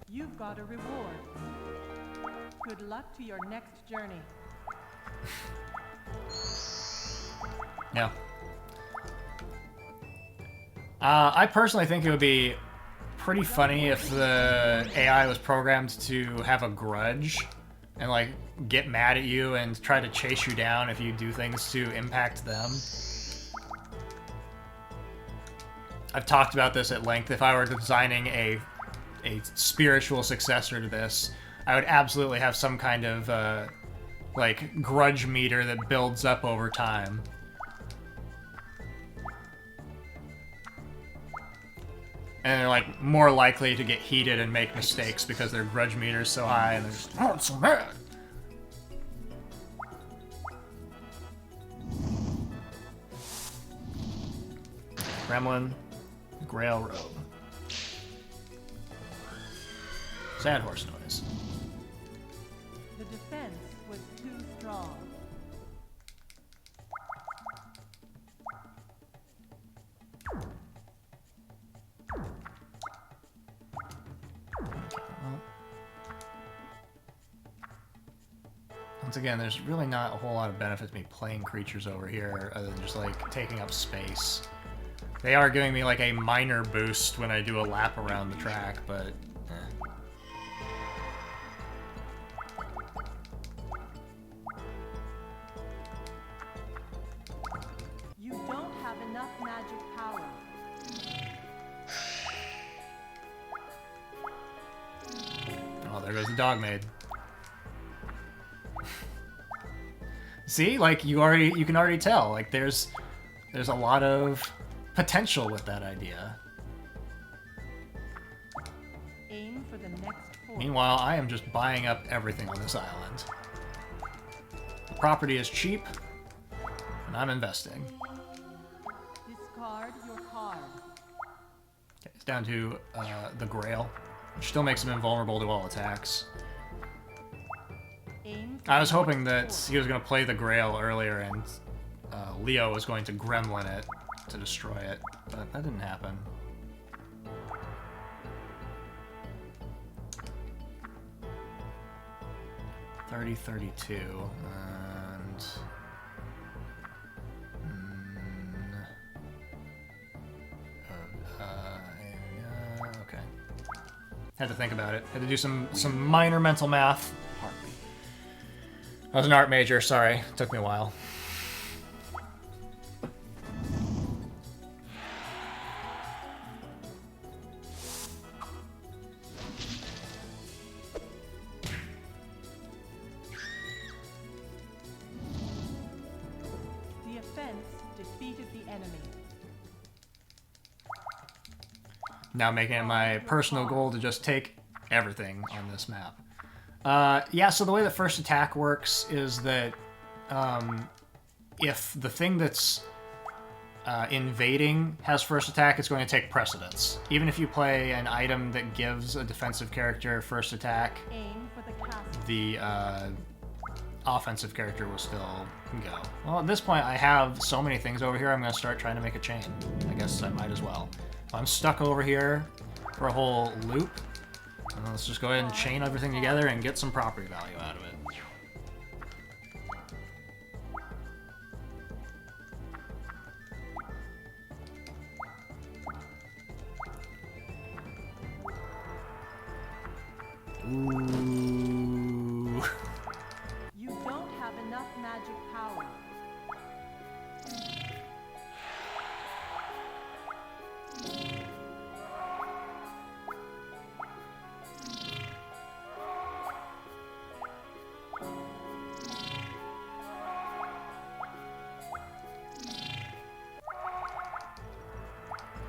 You've got a reward. Good luck to your next journey. Yeah. I personally think it would be pretty funny if the AI was programmed to have a grudge and, like, get mad at you and try to chase you down if you do things to impact them. I've talked about this at length. If I were designing a spiritual successor to this, I would absolutely have some kind of, like, grudge meter that builds up over time. And they're like more likely to get heated and make mistakes because their grudge meter is so high and they're just, oh, I'm so mad. Gremlin, Grail Robe. Sad horse noise. The defense was too strong. Once again, there's really not a whole lot of benefit to me playing creatures over here other than just like taking up space. They are giving me like a minor boost when I do a lap around the track, but You don't have enough magic power. oh, there goes the dog maid. See, like you can already tell, like there's a lot of potential with that idea. Aim for the next fort. Meanwhile, I am just buying up everything on this island. The property is cheap, and I'm investing. Discard your card. Okay, it's down to the Grail, which still makes him invulnerable to all attacks. Aim for I was the hoping next that fort. he was going to play the Grail earlier and Leo was going to Gremlin it to destroy it, but that didn't happen. $30-32 and okay. Had to think about it. Had to do some minor mental math. Heartbeat. I was an art major, sorry. Took me a while. The offense defeated the enemy. Now making it my personal goal to just take everything on this map. Yeah, so the way that first attack works is that if the thing that's invading has first attack, it's going to take precedence. Even if you play an item that gives a defensive character first attack, Aim for the castle. the offensive character will still go. Well, at this point, I have so many things over here, I'm going to start trying to make a chain. I guess I might as well. If I'm stuck over here for a whole loop, let's just go ahead and chain everything together and get some property value out of it. Ooh. You don't have enough magic power.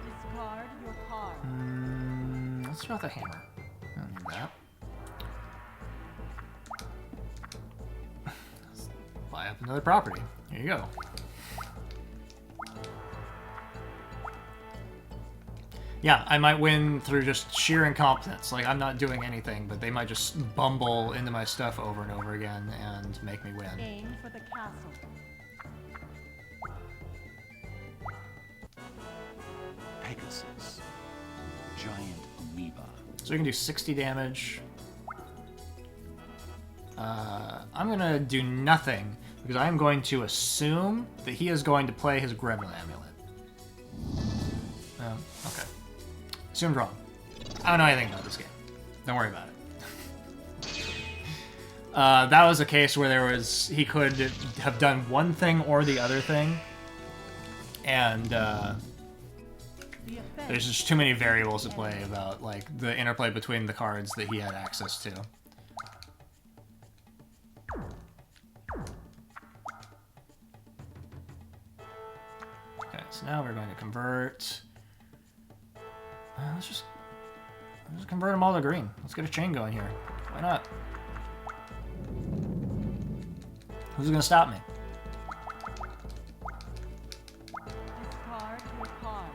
Discard your card. Let's throw out the hammer. I don't need that. Let's buy up another property. Here you go. Yeah, I might win through just sheer incompetence. Like, I'm not doing anything, but they might just bumble into my stuff over and over again and make me win. Aim for the castle. Pegasus. Giant amoeba. So we can do 60 damage. I'm gonna do nothing because I'm going to assume that he is going to play his Gremlin Amulet. Okay. Assumed wrong. I don't know anything about this game. Don't worry about it. That was a case where he could have done one thing or the other thing, and there's just too many variables at play about like the interplay between the cards that he had access to. Okay, so now we're going to convert. Let's just convert them all to green. Let's get a chain going here. Why not? Who's gonna stop me? Discard your card.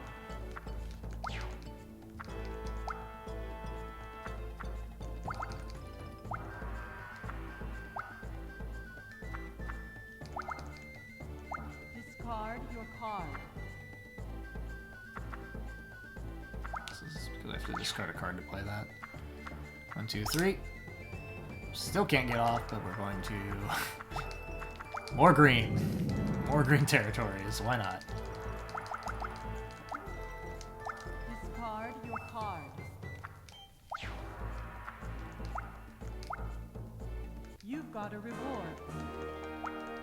Discard your card. This is because I have to discard a card to play that. 1, 2, 3. Still can't get off, but we're going to... More green. More green territories. Why not? Discard your card. You've got a reward.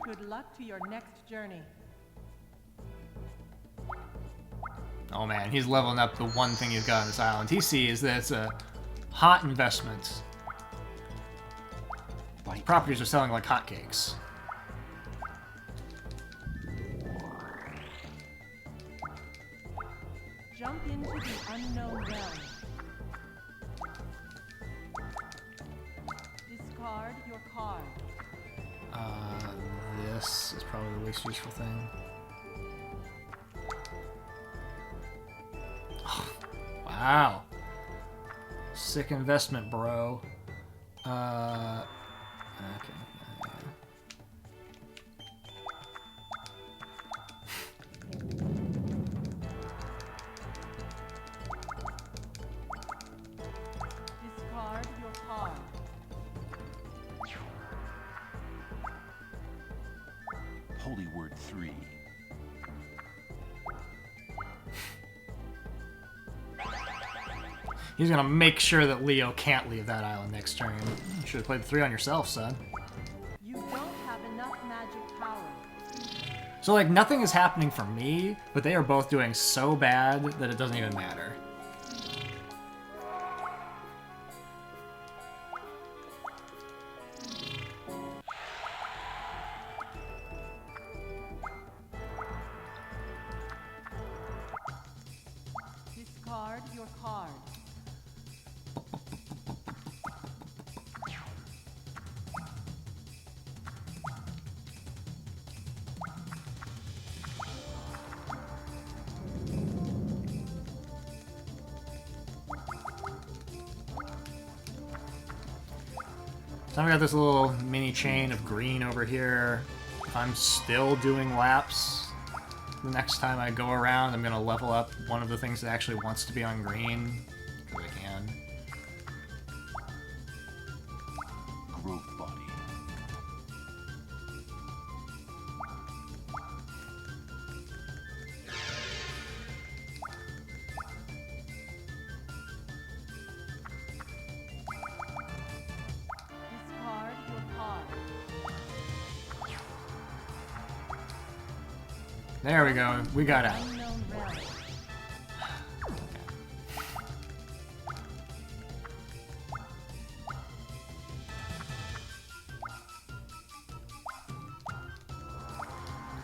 Good luck to your next journey. Oh man, he's leveling up the one thing he's got on this island. He sees that it's a hot investment. Properties are selling like hotcakes. Jump into the unknown realm. Discard your card. This is probably the least useful thing. Wow. Sick investment, bro. Okay. Discard your card. Holy Word 3. He's gonna make sure that Leo can't leave that island next turn. You should have played the 3 on yourself, son. You don't have enough magic power. So, like, nothing is happening for me, but they are both doing so bad that it doesn't even matter. Discard your card. So I've got this little mini chain of green over here. If I'm still doing laps, the next time I go around, I'm going to level up one of the things that actually wants to be on green, because I can. Growth Body. Discard your card. There we go. We got out. Unknown realm.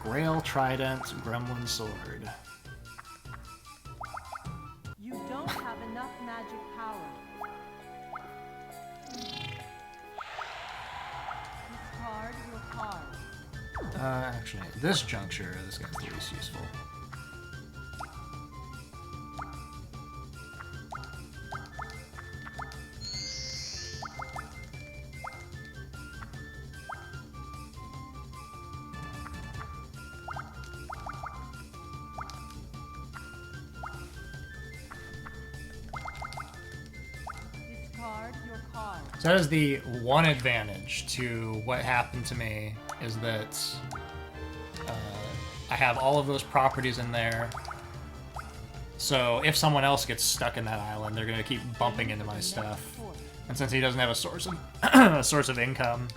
Grail Trident, Gremlin Sword. You don't have enough magic power. Discard your card. Actually, at this juncture, this guy's the least useful. Discard your card. So that is the one advantage to what happened to me, is that I have all of those properties in there. So if someone else gets stuck in that island, they're going to keep bumping into my stuff. And since he doesn't have a source of a source of income,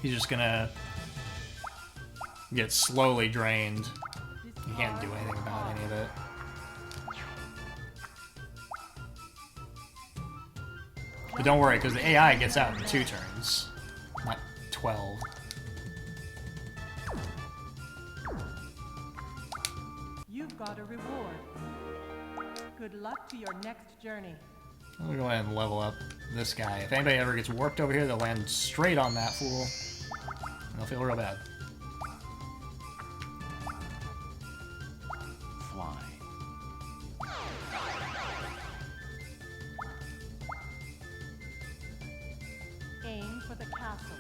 he's just going to get slowly drained. You can't do anything about any of it. But don't worry, because the AI gets out in 2 turns, not 12. You've got a reward. Good luck to your next journey. I'm gonna go ahead and level up this guy. If anybody ever gets warped over here, they'll land straight on that fool. And they'll feel real bad. Fly. Aim for the castle.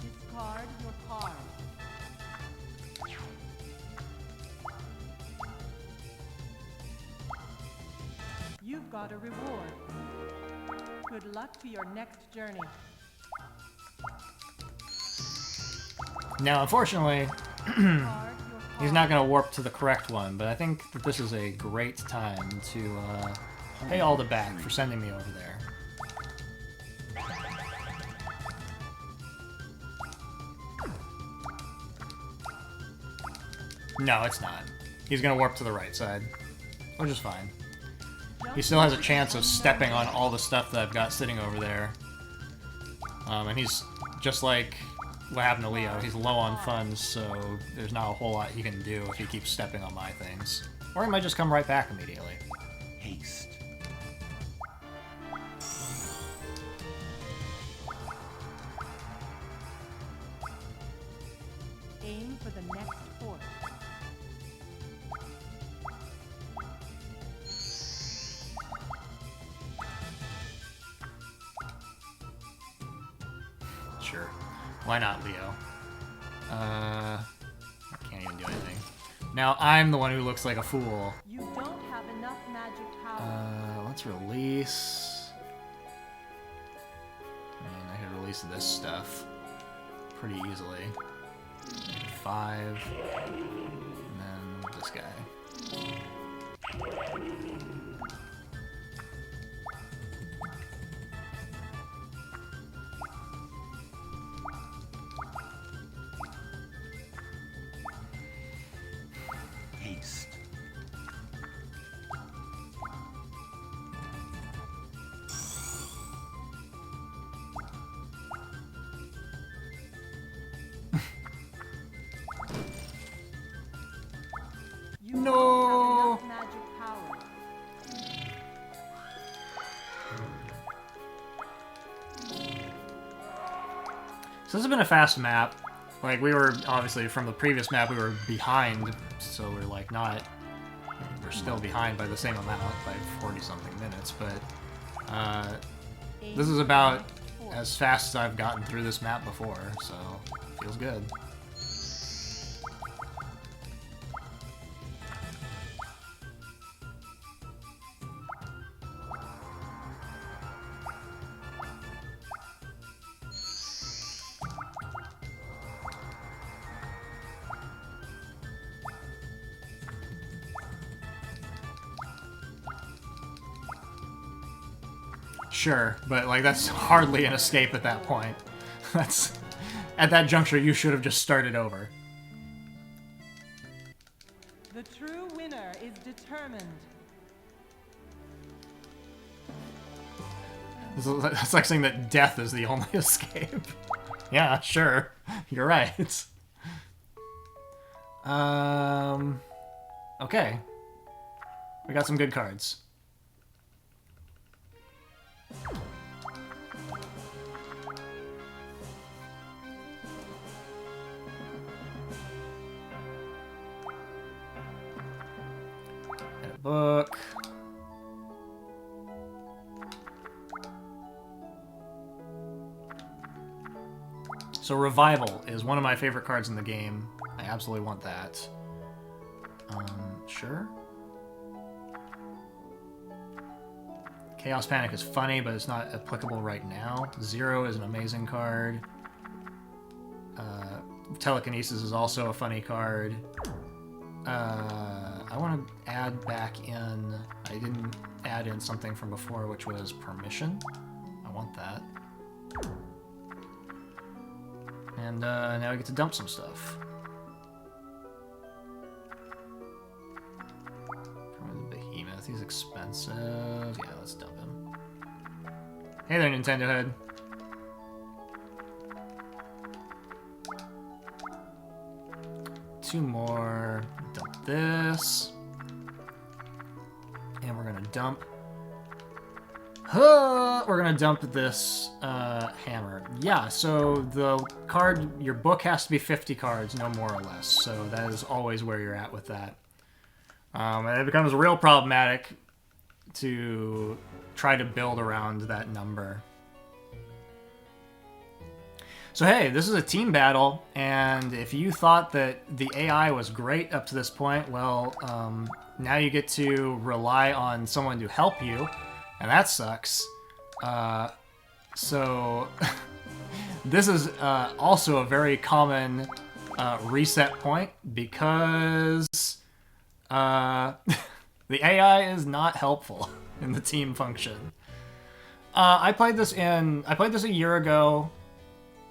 Discard your card. You've got a reward. Good luck to your next journey. Now, unfortunately, Discard your he's card. not going to warp to the correct one, but I think that this is a great time to pay Alda back for sending me over there. No, it's not. He's going to warp to the right side, which is fine. He still has a chance of stepping on all the stuff that I've got sitting over there. And he's just like what happened to Leo. He's low on funds, so there's not a whole lot he can do if he keeps stepping on my things. Or he might just come right back immediately. Haste. Aim for the next fort. Sure. Why not, Leo? I can't even do anything. Now I'm the one who looks like a fool. You don't have enough magic power. Let's release... Man, I could release this stuff pretty easily. 5, and then this guy. Haste. You No. don't have enough magic power. So this has been a fast map. Like, we were, obviously, from the previous map, we were behind, so we're, like, not... We're still behind by the same amount, by 40-something minutes, but... this is about as fast as I've gotten through this map before, so feels good. Sure, but like that's hardly an escape at that point. That's at that juncture you should have just started over. The true winner is determined. It's like saying that death is the only escape. Yeah, sure. You're right. Okay. We got some good cards. And a book. So Revival is one of my favorite cards in the game. I absolutely want that. Sure. Chaos Panic is funny, but it's not applicable right now. Zero is an amazing card. Telekinesis is also a funny card. I want to add back in... I didn't add in something from before, which was Permission. I want that. And now we get to dump some stuff. Behemoth, he's expensive. Yeah, let's dump him. Hey there, Nintendo Head. 2 more. Dump this. And we're gonna dump... we're gonna dump this hammer. Yeah, so the card, your book has to be 50 cards, no more or less. So that is always where you're at with that. And it becomes real problematic to try to build around that number. So hey, this is a team battle, and if you thought that the AI was great up to this point, well, now you get to rely on someone to help you, and that sucks. So this is also a very common reset point, because the AI is not helpful in the team function. I played this a year ago.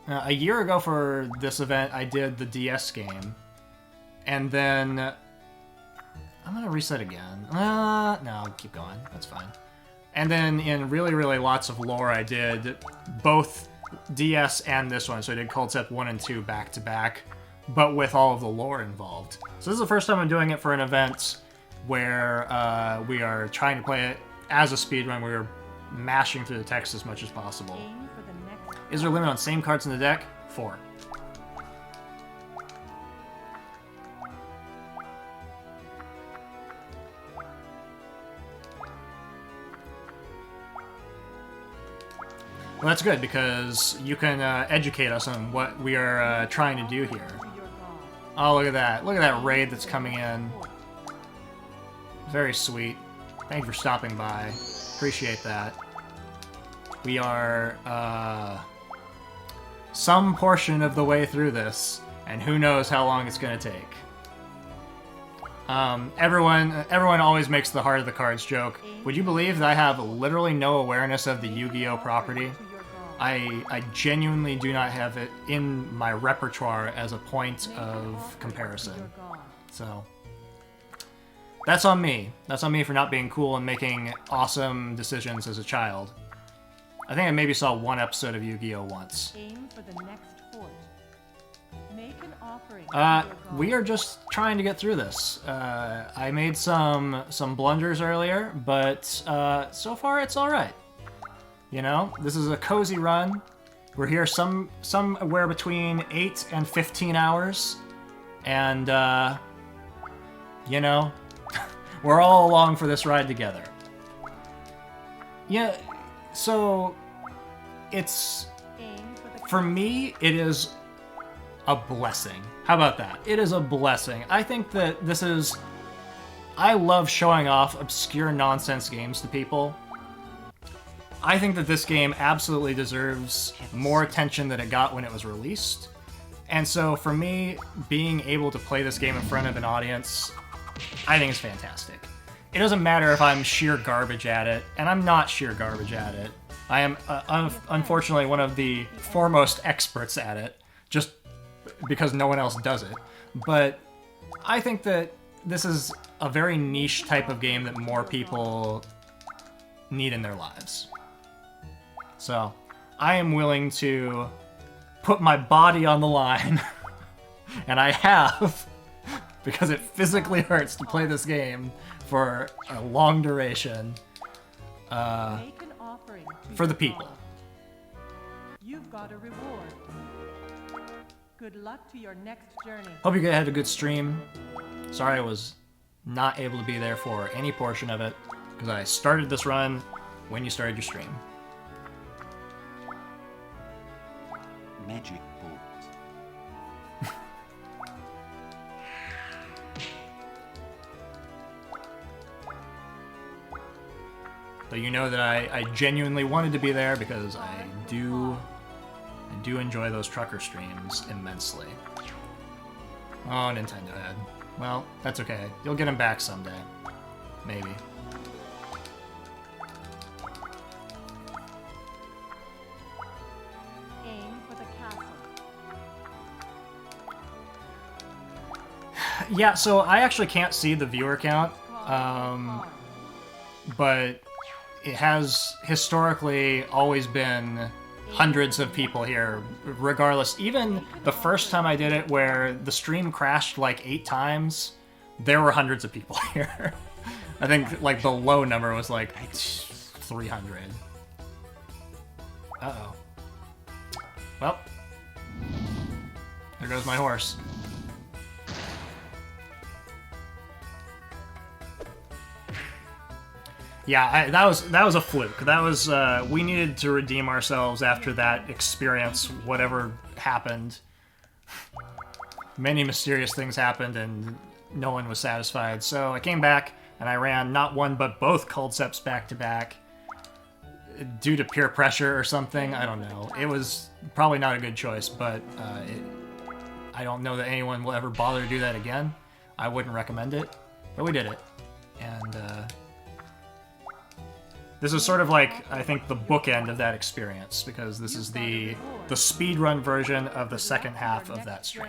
A year ago for this event, I did the DS game, and then I'm gonna reset again. No, keep going. That's fine. And then in really, really lots of lore, I did both DS and this one. So I did Culdcept 1 and 2 back to back, but with all of the lore involved. So this is the first time I'm doing it for an event where we are trying to play it as a speedrun. We're mashing through the text as much as possible. Is there a limit on same cards in the deck? 4. Well, that's good, because you can educate us on what we are trying to do here. Oh, look at that. Look at that raid that's coming in. Very sweet. Thank you for stopping by. Appreciate that. We are some portion of the way through this, and who knows how long it's going to take. Everyone always makes the heart of the cards joke. Would you believe that I have literally no awareness of the Yu-Gi-Oh property? I genuinely do not have it in my repertoire as a point of comparison. So that's on me. That's on me for not being cool and making awesome decisions as a child. I think I maybe saw one episode of Yu-Gi-Oh once. Aim for the next fort. Make an offering. We are just trying to get through this. I made some blunders earlier, but so far it's all right. You know, this is a cozy run. We're here somewhere between 8 and 15 hours, and you know, we're all along for this ride together. Yeah. So, it's, for me, it is a blessing. How about that? It is a blessing. I think that this is... I love showing off obscure nonsense games to people. I think that this game absolutely deserves more attention than it got when it was released. And so, for me, being able to play this game in front of an audience, I think is fantastic. It doesn't matter if I'm sheer garbage at it, and I'm not sheer garbage at it. I am, unfortunately, one of the foremost experts at it, just because no one else does it. But I think that this is a very niche type of game that more people need in their lives. So, I am willing to put my body on the line, and I have, because it physically hurts to play this game for a long duration, for the people. You've got a reward. Good luck to your next journey. Hope you guys had a good stream. Sorry I was not able to be there for any portion of it, because I started this run when you started your stream. Magic bolt. So you know that I genuinely wanted to be there, because I do enjoy those trucker streams immensely. Oh, Nintendo Head. Well, that's okay. You'll get him back someday. Maybe. Aim for the castle. Yeah, so I actually can't see the viewer count, but it has historically always been hundreds of people here, regardless. Even the first time I did it, where the stream crashed like 8 times, there were hundreds of people here. I think like the low number was like 300. Uh-oh. Well, there goes my horse. Yeah, that was a fluke. That was we needed to redeem ourselves after that experience. Whatever happened, many mysterious things happened, and no one was satisfied. So I came back and I ran not one but both Culdcepts back to back due to peer pressure or something. I don't know. It was probably not a good choice, but I don't know that anyone will ever bother to do that again. I wouldn't recommend it, but we did it, and. This is sort of like, I think, the bookend of that experience, because this is the speedrun version of the second half of that stream,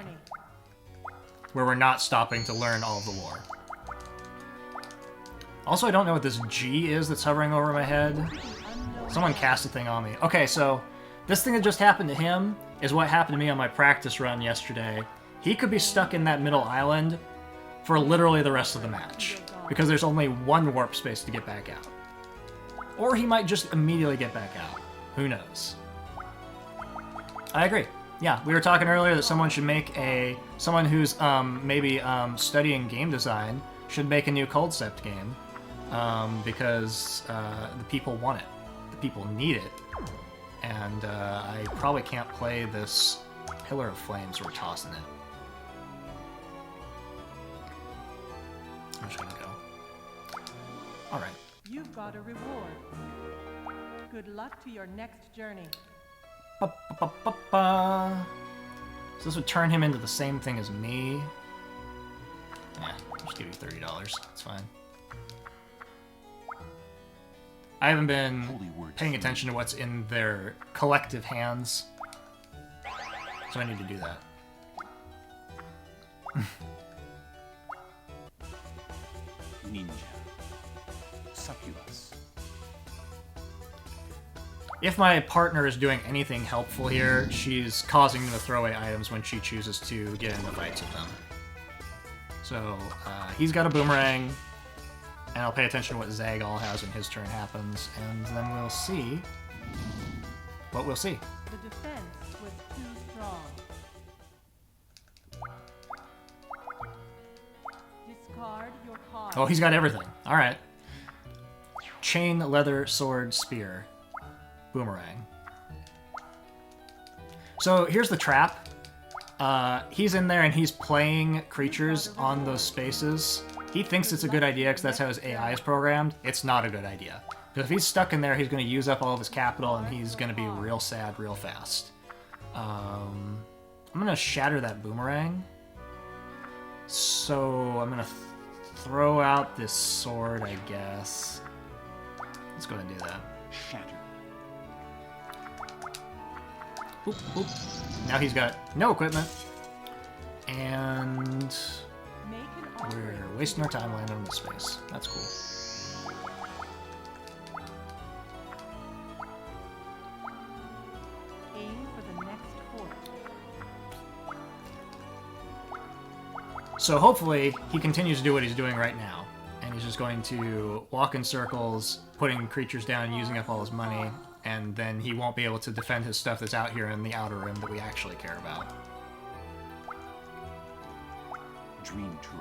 where we're not stopping to learn all of the lore. Also, I don't know what this G is that's hovering over my head. Someone cast a thing on me. Okay, so this thing that just happened to him is what happened to me on my practice run yesterday. He could be stuck in that middle island for literally the rest of the match, because there's only one warp space to get back out. Or he might just immediately get back out. Who knows? I agree. Yeah, we were talking earlier that someone should make someone who's maybe studying game design should make a new Culdcept game, because the people want it. The people need it. And I probably can't play this Pillar of Flames we're tossing it. I'm just gonna go. Alright. You've got a reward. Good luck to your next journey. Ba-ba-ba-ba-ba. So this would turn him into the same thing as me. Yeah, I'll just give you $30. It's fine. I haven't been paying attention to what's in their collective hands, so I need to do that. Ninja. Succubus. If my partner is doing anything helpful here, she's causing them to throw away items when she chooses to get into fights with them. So, he's got a boomerang, and I'll pay attention to what Zagal has when his turn happens, and then we'll see what we'll see. The defense was too strong. Discard your card. Oh, he's got everything. Alright. Chain, leather, sword, spear. Boomerang. So here's the trap. He's in there and he's playing creatures on those spaces. He thinks it's a good idea because that's how his AI is programmed. It's not a good idea. Because if he's stuck in there, he's going to use up all of his capital and he's going to be real sad real fast. I'm going to shatter that boomerang. So I'm going to throw out this sword, I guess. Let's go ahead and do that. Shatter. Oop, oop. Now he's got no equipment. And we're wasting our time landing on this space. That's cool. Aim for the next fort. So hopefully he continues to do what he's doing right now. And he's just going to walk in circles, putting creatures down and using up all his money. And then he won't be able to defend his stuff that's out here in the outer rim that we actually care about. Dream tree.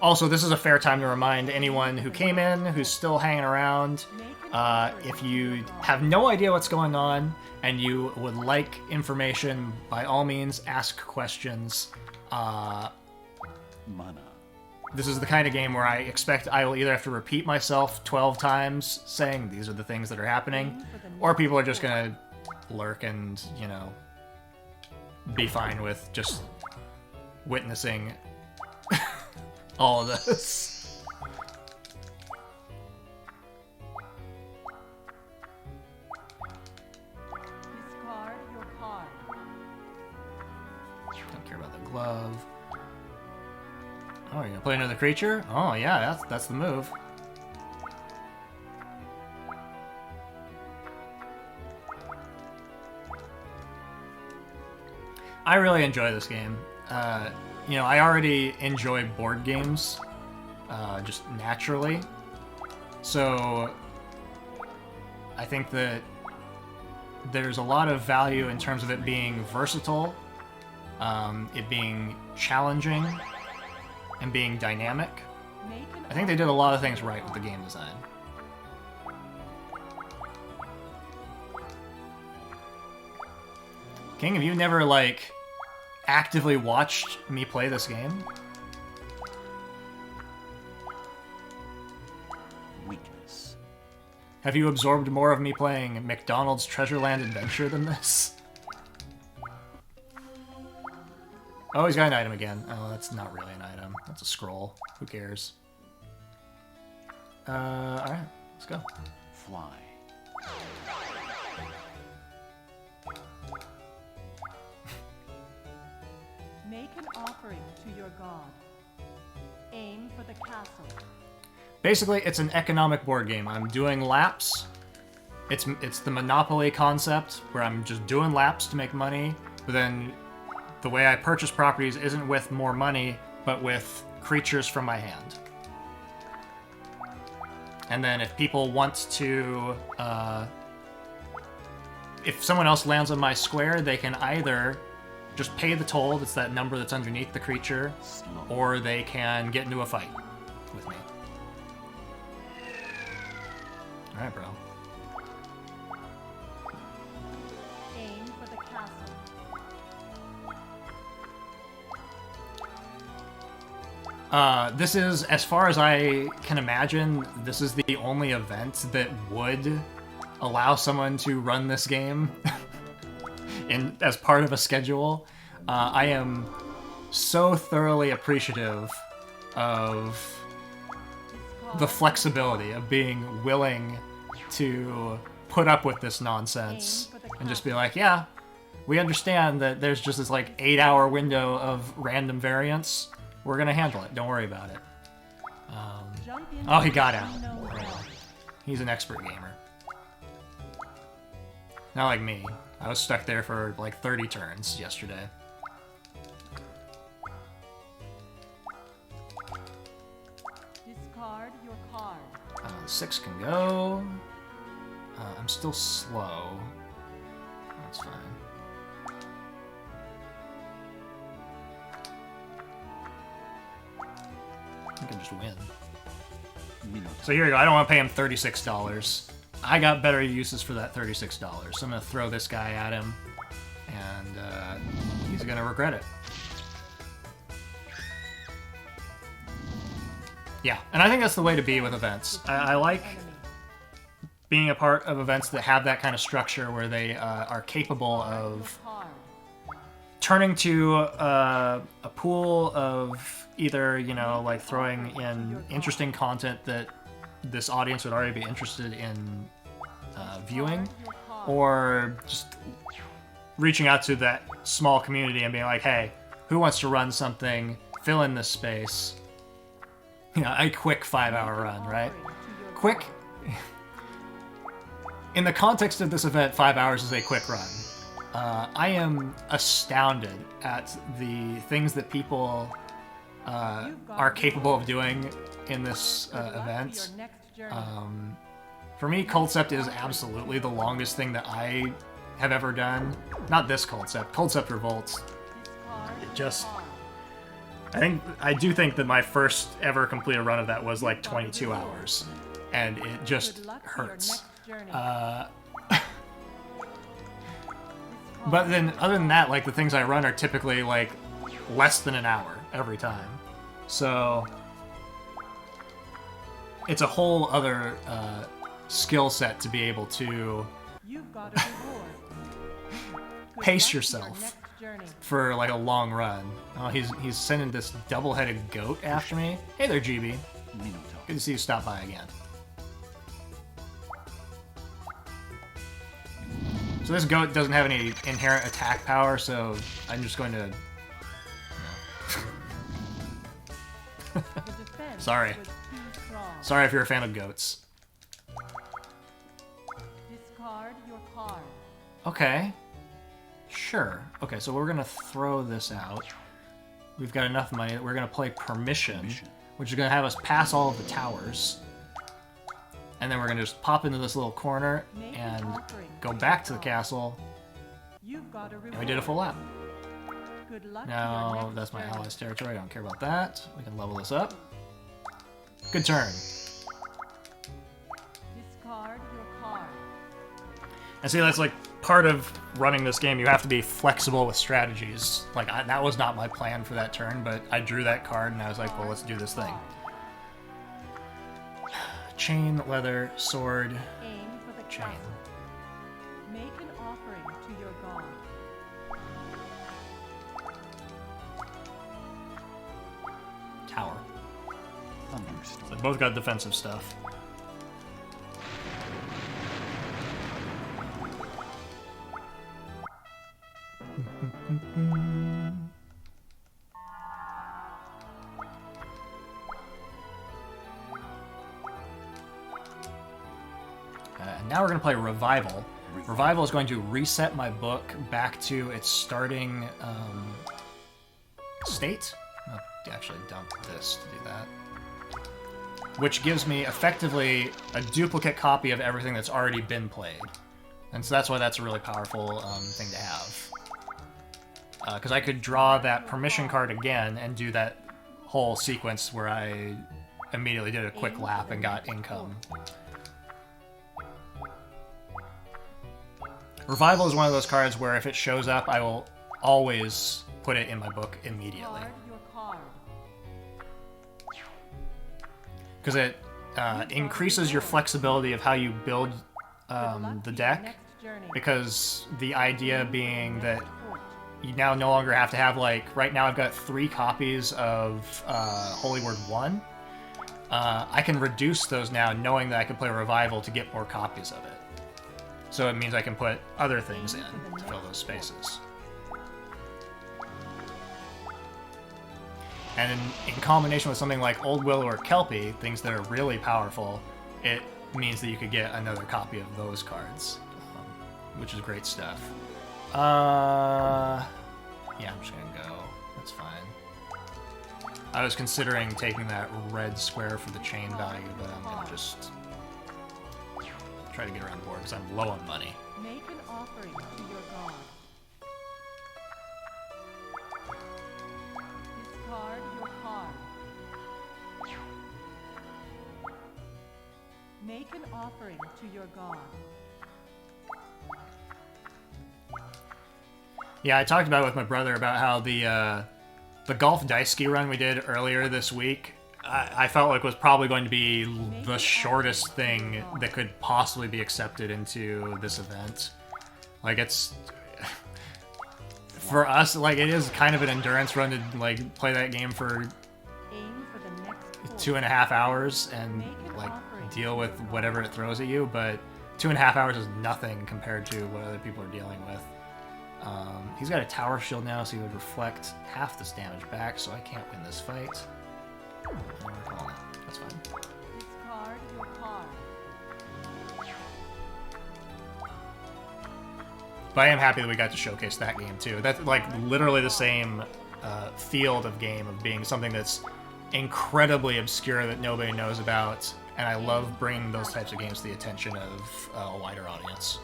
Also, this is a fair time to remind anyone who came in, who's still hanging around, if you have no idea what's going on and you would like information, by all means, ask questions. Mana. This is the kind of game where I expect I will either have to repeat myself 12 times saying these are the things that are happening, or people are just going to lurk and, you know, be fine with just witnessing all of this. Discard your card. Don't care about the glove. Oh, you're gonna play another creature? Oh yeah, that's the move. I really enjoy this game. You know, I already enjoy board games, just naturally. So I think that there's a lot of value in terms of it being versatile, it being challenging, and being dynamic. I think they did a lot of things right with the game design. King, have you never, like, actively watched me play this game? Weakness. Have you absorbed more of me playing McDonald's Treasureland Adventure than this? Oh, he's got an item again. Oh, that's not really an item. That's a scroll. Who cares? Alright, let's go. Fly. Make an offering to your god. Aim for the castle. Basically, it's an economic board game. I'm doing laps. It's the Monopoly concept, where I'm just doing laps to make money, but then the way I purchase properties isn't with more money, but with creatures from my hand. And then if people want to... if someone else lands on my square, they can either just pay the toll, that's that number that's underneath the creature, or they can get into a fight with me. Alright, bro. Aim for the castle. This is, as far as I can imagine, this is the only event that would allow someone to run this game as part of a schedule. I am so thoroughly appreciative of the flexibility of being willing to put up with this nonsense and just be like, yeah, we understand that there's just this like 8-hour window of random variance. We're gonna handle it. Don't worry about it. Oh, he got out. He's an expert gamer. Not like me. I was stuck there for like 30 turns yesterday. Discard your card. 6 can go. I'm still slow. That's fine. I can just win. So here you go. I don't want to pay him $36. I got better uses for that $36. So I'm going to throw this guy at him, and he's going to regret it. Yeah, and I think that's the way to be with events. I like being a part of events that have that kind of structure where they are capable of turning to a pool of either, you know, like throwing in interesting content that this audience would already be interested in viewing, or just reaching out to that small community and being like, hey, who wants to run something, fill in this space? You know, a quick 5-hour run, right? Quick. In the context of this event, 5 hours is a quick run. I am astounded at the things that people are capable of doing in this event. For me, Culdcept is absolutely the longest thing that I have ever done. Not this Culdcept. Culdcept Revolt. It just... I do think that my first ever completed run of that was like 22 hours. And it just hurts. But then, other than that, like, the things I run are typically, like, less than an hour every time. So, it's a whole other skill set to be able to pace yourself for, like, a long run. Oh, he's sending this double-headed goat after me. Hey there, GB. Good to see you stop by again. So this goat doesn't have any inherent attack power, so I'm just going to... No. Sorry. Sorry if you're a fan of goats. Discard your card. Okay. Sure. Okay, so we're gonna throw this out. We've got enough money that we're gonna play Permission, which is gonna have us pass all of the towers. And then we're gonna just pop into this little corner and go back to the castle. And we did a full lap. Good luck Now, to your that's my next allies' territory. I don't care about that. We can level this up. Good turn. Discard your card. And see, that's like part of running this game. You have to be flexible with strategies. Like, that was not my plan for that turn, but I drew that card and I was like, well, let's do this thing. Chain, leather, sword, Aim for the chain. castle. Make an offering to your god. Tower. Thunderstorm. So they both got defensive stuff. Now we're going to play Revival. Revival is going to reset my book back to its starting state. I'll actually dump this to do that. Which gives me effectively a duplicate copy of everything that's already been played. And so that's why that's a really powerful thing to have. Because I could draw that permission card again and do that whole sequence where I immediately did a quick lap and got income. Revival is one of those cards where if it shows up, I will always put it in my book immediately. Because it increases your flexibility of how you build the deck. Because the idea being that you now no longer have to have, like, right now I've got 3 copies of Holy Word 1. I can reduce those now knowing that I can play Revival to get more copies of it. So it means I can put other things in to fill those spaces. And in combination with something like Old Willow or Kelpie, things that are really powerful, it means that you could get another copy of those cards, which is great stuff. Yeah, I'm just gonna go. That's fine. I was considering taking that red square for the chain value, but I'm gonna just try to get around the board because I'm low on money. Make an offering to your god. Discard your card. Make an offering to your god. Yeah, I talked about it with my brother about how the golf dice ski run we did earlier this week, I felt like was probably going to be the shortest thing that could possibly be accepted into this event. Like, it's for us, like, it is kind of an endurance run to like play that game for 2.5 hours and like deal with whatever it throws at you, but 2.5 hours is nothing compared to what other people are dealing with. He's got a tower shield now, so he would reflect half this damage back, so I can't win this fight. That's fine. Discard your card. But I am happy that we got to showcase that game too. That's like literally the same field of game of being something that's incredibly obscure that nobody knows about, and I love bringing those types of games to the attention of a wider audience.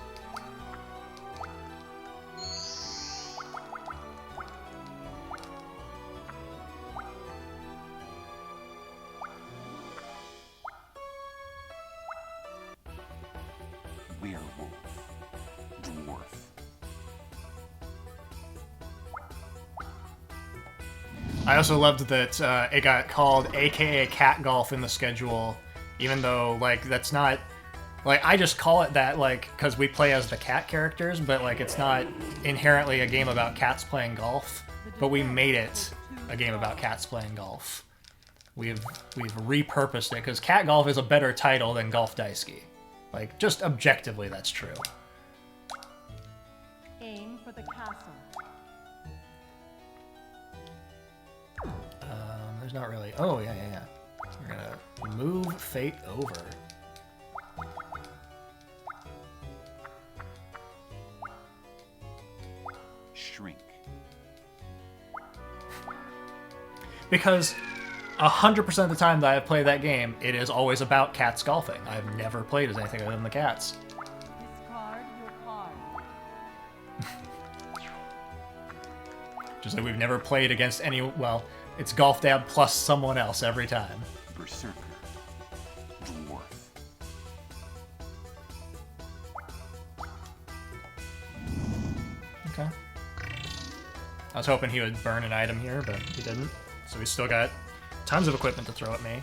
Werewolf. Dwarf. I also loved that it got called AKA Cat Golf in the schedule, even though, like, that's not... Like, I just call it that, like, because we play as the cat characters, but, like, it's not inherently a game about cats playing golf, but we made it a game about cats playing golf. We've repurposed it, because Cat Golf is a better title than Golf Daisuke. Like, just objectively, that's true. Aim for the castle. There's not really... Oh, yeah. We're gonna move Fate over. Because 100% of the time that I've played that game, it is always about cats golfing. I've never played as anything other than the cats. Discard your card. Just like we've never played against any, well, it's Golf Dad plus someone else every time. Berserker. Dwarf. Okay. I was hoping he would burn an item here, but he didn't. So he's still got tons of equipment to throw at me.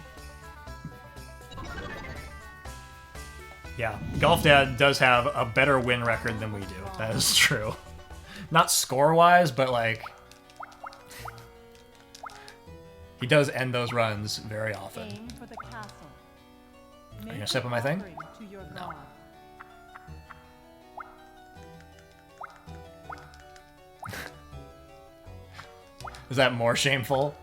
Yeah, Golf Dad does have a better win record than we do. That is true. Not score-wise, but like... he does end those runs very often. Aim for the castle. Are you gonna step on my thing? To your No. god. Is that more shameful?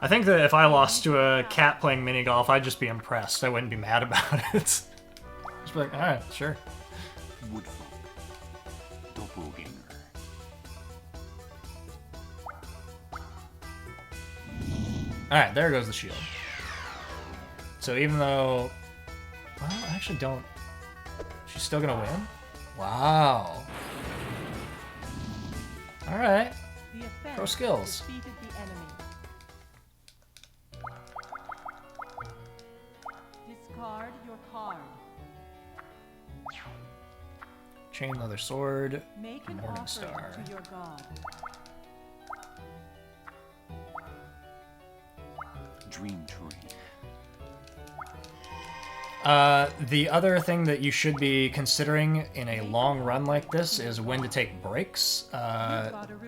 I think that if I lost to a cat playing mini golf, I'd just be impressed. I wouldn't be mad about it. Just be like, alright, sure. Woodfolk. Doppelganger. Alright, there goes the shield. So even though... well, I actually don't... she's still gonna win? Wow. Alright. The offense Pro skills. defeated the enemy. Discard your card. Chain leather sword. Make an Morning offering Star. to your god. Dream Tree. The other thing that you should be considering in a long run like this is when to take breaks.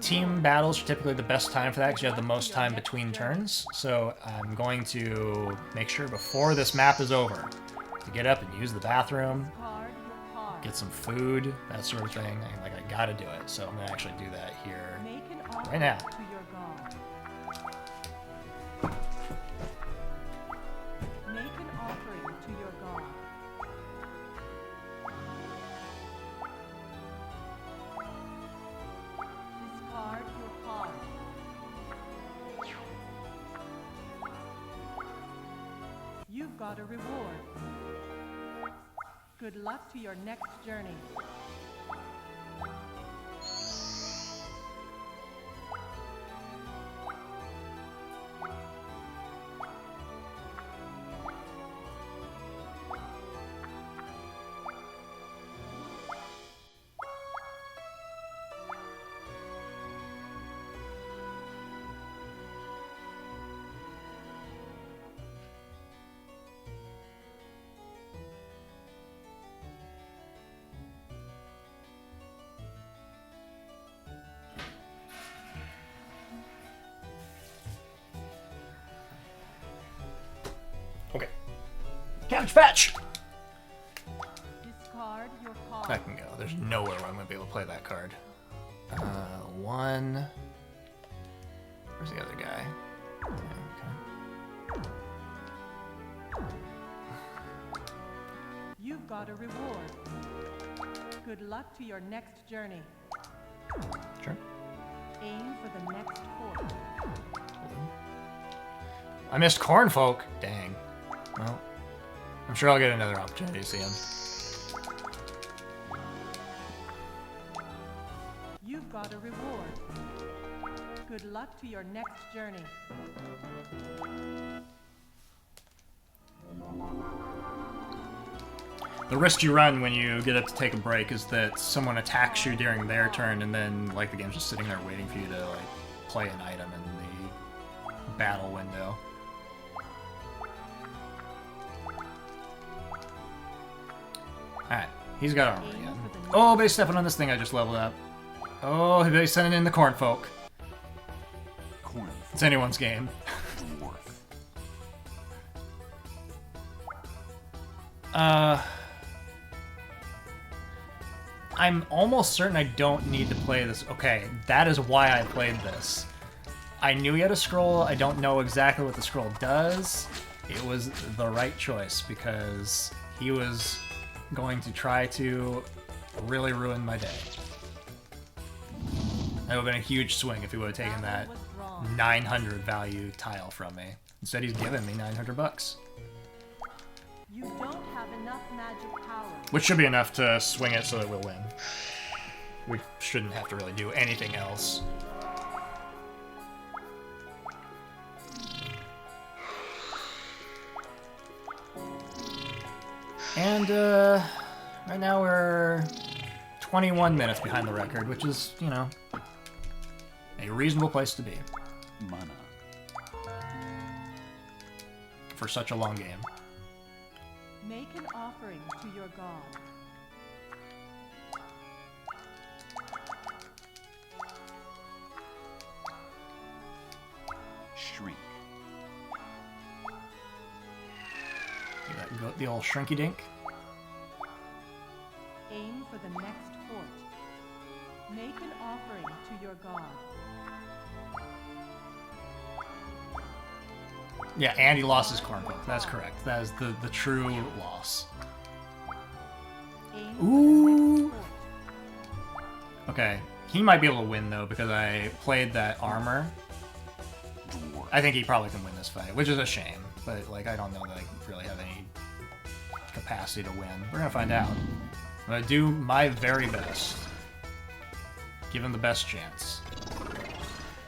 Team battles are typically the best time for that because you have the most time between turns. So I'm going to make sure before this map is over to get up and use the bathroom, Discard your card. get some food, that sort of thing. Like, I gotta do it. So I'm gonna actually do that here. Make an offering Right now. to your god. Make an offering to your god. Discard your card. You've got a reward. Good luck to your next journey. Okay. Cabbage patch! Discard your I card. can go. There's nowhere where I'm gonna be able to play that card. One. Where's the other guy? Okay. You've got a reward. Good luck to your next journey. Sure. Aim for the next fort. I missed Cornfolk. Dang. Well, I'm sure I'll get another opportunity to see him. You've got a reward. Good luck to your next journey. The risk you run when you get up to take a break is that someone attacks you during their turn, and then like the game's just sitting there waiting for you to like play an item in the battle window. Alright, he's got armor again. Oh, but he's stepping on this thing I just leveled up. Oh, he's sending in the Cornfolk. Cornfolk. It's anyone's game. Dwarf. I'm almost certain I don't need to play this. Okay, that is why I played this. I knew he had a scroll. I don't know exactly what the scroll does. It was the right choice because he was going to try to really ruin my day. That would have been a huge swing if he would have taken that 900 value tile from me. Instead, he's giving me 900 bucks. You don't have enough magic power. Which should be enough to swing it so that we'll win. We shouldn't have to really do anything else. And, right now we're 21 minutes behind the record, which is, you know, a reasonable place to be Mana. for such a long game. Make an offering to your god. Shrink. The old shrinky dink. Aim for the next fort. Make an offering to your god. Yeah, and he lost his corn book. That's correct. That is the true loss. Aim for the Ooh. next fort. Okay, he might be able to win though because I played that armor. Dwarf. I think he probably can win this fight, which is a shame. But like, I don't know that I really have any capacity to win. We're gonna find out. I'm gonna do my very best. Give him the best chance.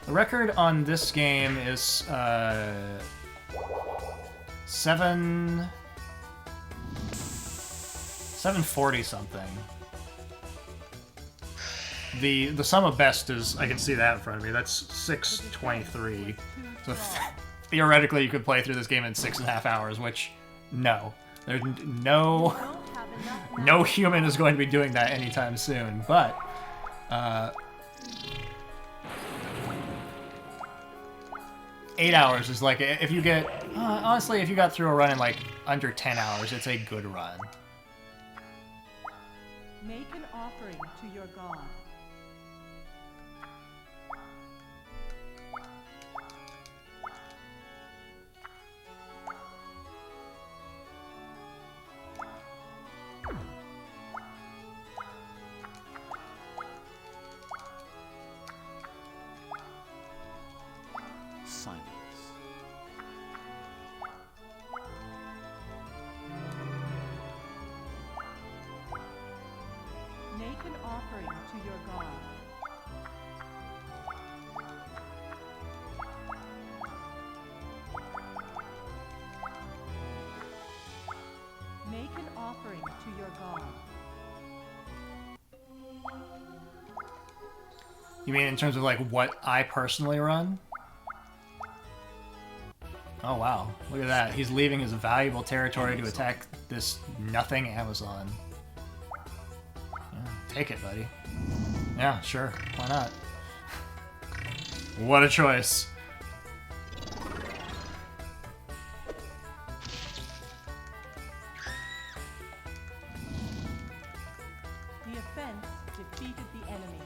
The record on this game is 740 something. The sum of best is, I can see that in front of me. That's 623. So theoretically, you could play through this game in 6.5 hours, which no, there's no. Don't have enough No human is going to be doing that anytime soon, but 8 hours is like, if you get, honestly, if you got through a run in like under 10 hours, it's a good run. Make an offering to your god. Silence. Make an offering to your god. Make an offering to your god. You mean in terms of like what I personally run? Oh wow, look at that. He's leaving his valuable territory to attack this nothing Amazon. Yeah, take it, buddy. Yeah, sure. Why not? What a choice. The offense defeated the enemy.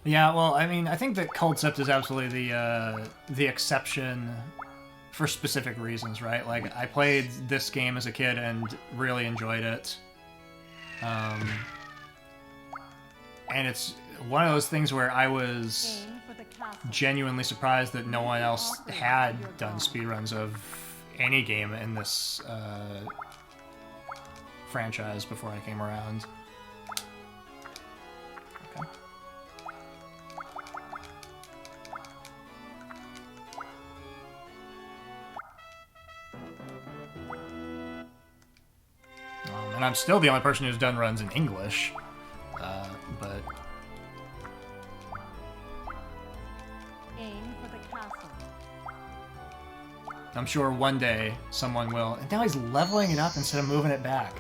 Yeah, well, I mean, I think that Culdcept is absolutely the exception for specific reasons, right? Like, I played this game as a kid and really enjoyed it. And it's one of those things where I was Aim for the castle. genuinely surprised that no one else had done speedruns of any game in this franchise before I came around. Okay. And I'm still the only person who's done runs in English, but Aim for the castle. I'm sure one day someone will. And now he's leveling it up instead of moving it back.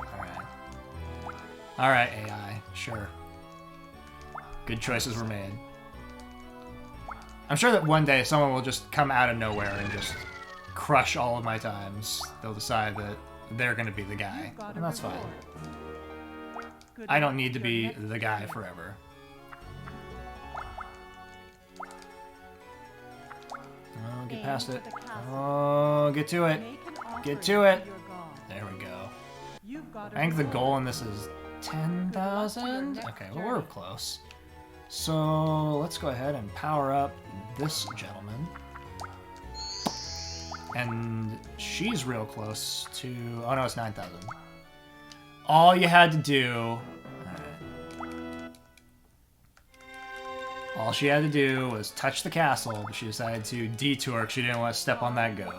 Alright, AI, sure. Good choices were made. I'm sure that one day someone will just come out of nowhere and just crush all of my times. They'll decide that they're going to be the guy, You've got a and that's fine. reward. Good I don't luck need to to your be next the guy journey. forever. Oh, get Aim past for it. the castle. Oh, get to it. Make an offering Get to it. your god. There we go. You've got a I think the reward. goal in this is 10,000? next Okay, well, we're journey. close. So let's go ahead and power up this gentleman. And she's real close to... Oh no, it's 9,000. All you had to do... All she had to do was touch the castle, but she decided to detour because she didn't want to step on that goat.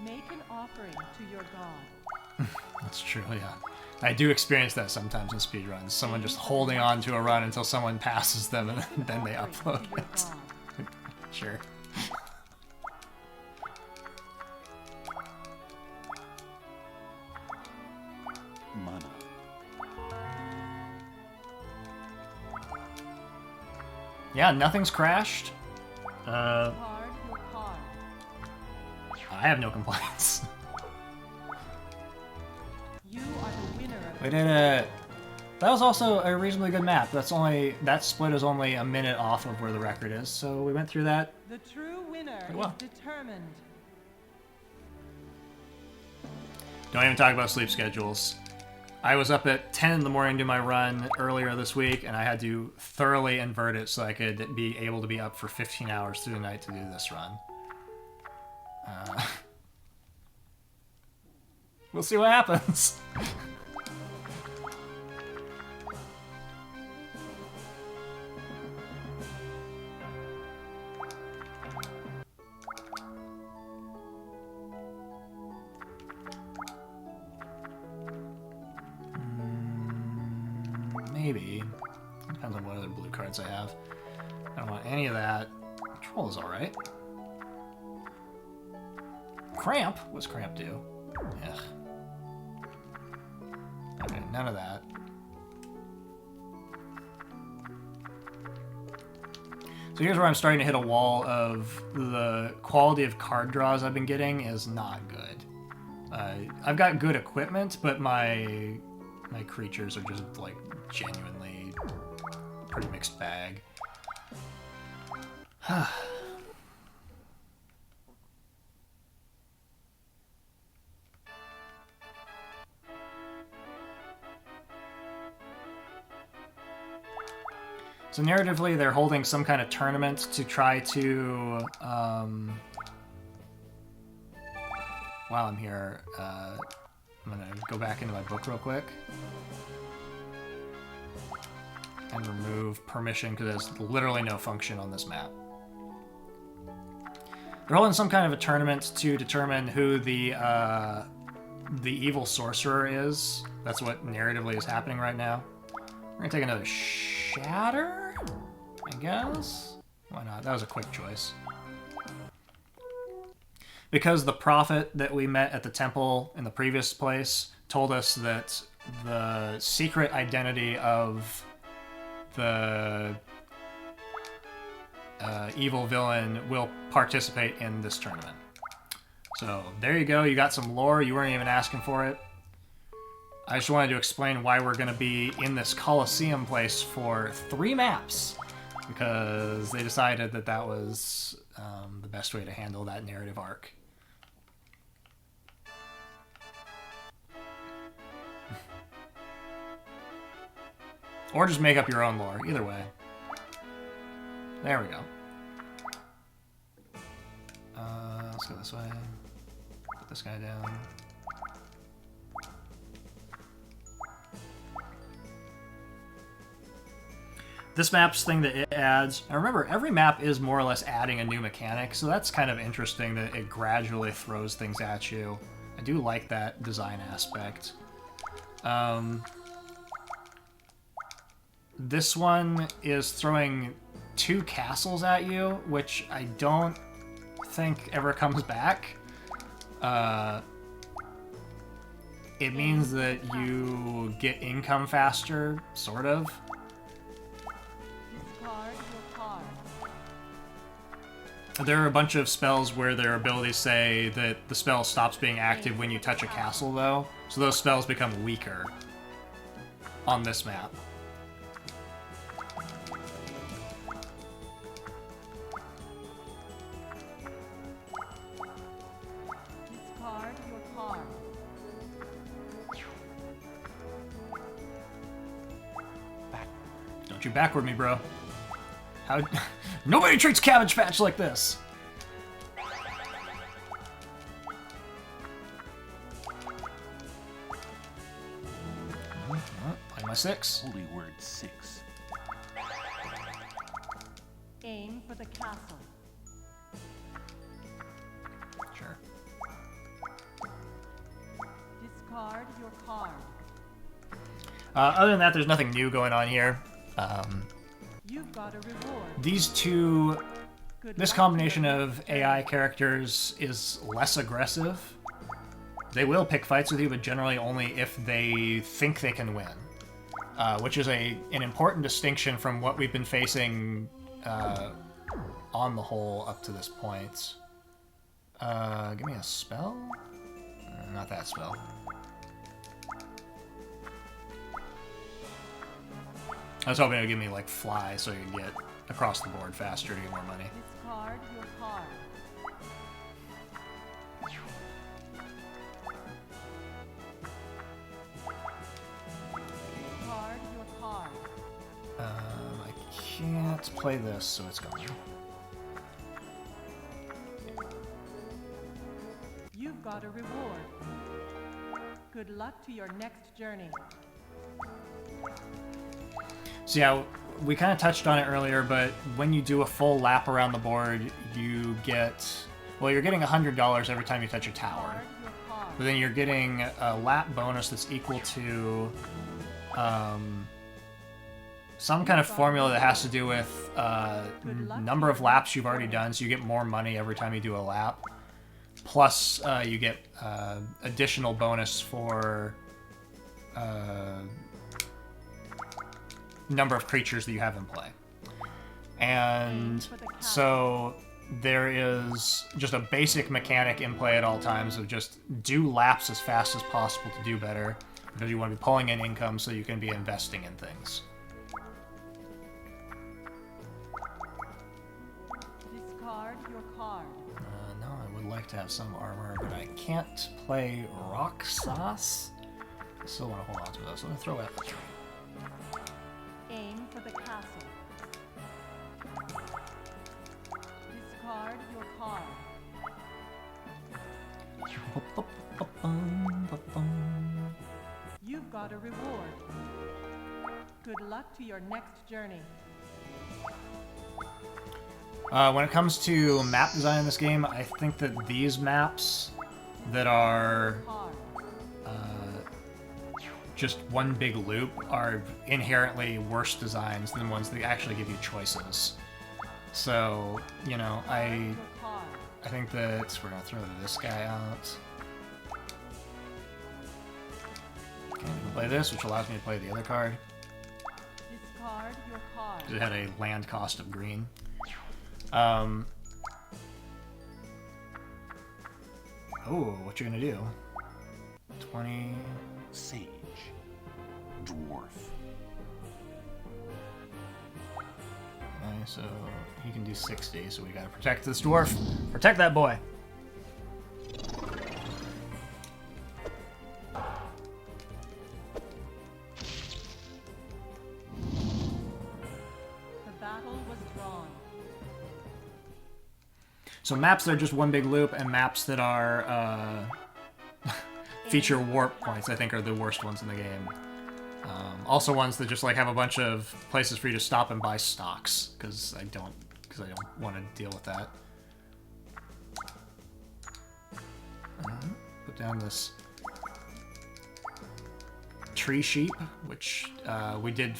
Make an offering to your god. That's true, yeah. I do experience that sometimes in speedruns. Someone just holding on to a run until someone passes them and then they upload it. Sure. Mana. Yeah, nothing's crashed. Card your card. I have no complaints. You are the winner of We did it. That was also a reasonably good map. That split is only a minute off of where the record is, so we went through that. the true winner Pretty well. is determined. Don't even talk about sleep schedules. I was up at 10 in the morning doing my run earlier this week, and I had to thoroughly invert it so I could be able to be up for 15 hours through the night to do this run. We'll see what happens. Maybe. Depends on what other blue cards I have. I don't want any of that. Control is alright. Cramp? What's Cramp do? Ugh. Okay, none of that. So here's where I'm starting to hit a wall of the quality of card draws I've been getting is not good. I've got good equipment, but my creatures are just like genuinely pretty mixed bag. So narratively, they're holding some kind of tournament to try to, while I'm here, I'm gonna go back into my book real quick and remove permission because there's literally no function on this map. They're holding some kind of a tournament to determine who the evil sorcerer is. That's what narratively is happening right now. We're gonna take another shatter, I guess. Why not? That was a quick choice. Because the prophet that we met at the temple in the previous place told us that the secret identity of the evil villain will participate in this tournament. So there you go, you got some lore, you weren't even asking for it. I just wanted to explain why we're going to be in this Colosseum place for 3 maps, because they decided that that was the best way to handle that narrative arc. Or just make up your own lore, either way. There we go. Let's go this way. Put this guy down. This map's thing that it adds, and remember, every map is more or less adding a new mechanic, so that's kind of interesting that it gradually throws things at you. I do like that design aspect. This one is throwing 2 castles at you, which I don't think ever comes back. It means that you get income faster, sort of. There are a bunch of spells where their abilities say that the spell stops being active when you touch a castle, though. So those spells become weaker on this map. Discard your card. you backward me, bro. How? Nobody treats Cabbage Patch like this. Play my 6. Holy word 6. Aim for the castle. Sure. Discard your card. Other than that, there's nothing new going on here. You've got a reward. These two, Good this luck combination to your of next AI characters is less aggressive. They will pick fights with you, but generally only if they think they can win. Which is an important distinction from what we've been facing on the whole up to this point. Give me a spell? Not that spell. I was hoping it would give me, like, fly so you can get across the board faster to get more money. Discard your card. Discard your card. I can't play this, so it's gone. You've got a reward. Good luck to your next journey. So yeah, we kind of touched on it earlier, but when you do a full lap around the board, you get... Well, you're getting $100 every time you touch a tower. Discard your card. But then you're getting a lap bonus that's equal to some kind of formula that has to do with number of laps you've already done, so you get more money every time you do a lap. Plus, you get additional bonus for number of creatures that you have in play. And so there is just a basic mechanic in play at all times of just do laps as fast as possible to do better, because you want to be pulling in income so you can be investing in things. Discard your card. No, I would like to have some armor, but I can't play Rock Sauce. I still want to hold on to those. So I'm going to throw out the tree. Aim for the castle. Discard your card. You've got a reward. Good luck to your next journey. When it comes to map design in this game, I think that these maps that are Card. just one big loop are inherently worse designs than ones that actually give you choices. So, you know, I Your card. think that we're gonna throw this guy out. Okay, we can play this, which allows me to play the other card. Discard your card. 'Cause it had a land cost of green. Oh, what you gonna do? 20. Sage. Dwarf. Okay, so he can do 60, so we gotta protect this dwarf. Protect that boy. The battle was drawn. So maps that are just one big loop, and maps that are feature warp points, I think, are the worst ones in the game. Also ones that just like have a bunch of places for you to stop and buy stocks, because I don't want to deal with that. Put down this tree sheep, which we did.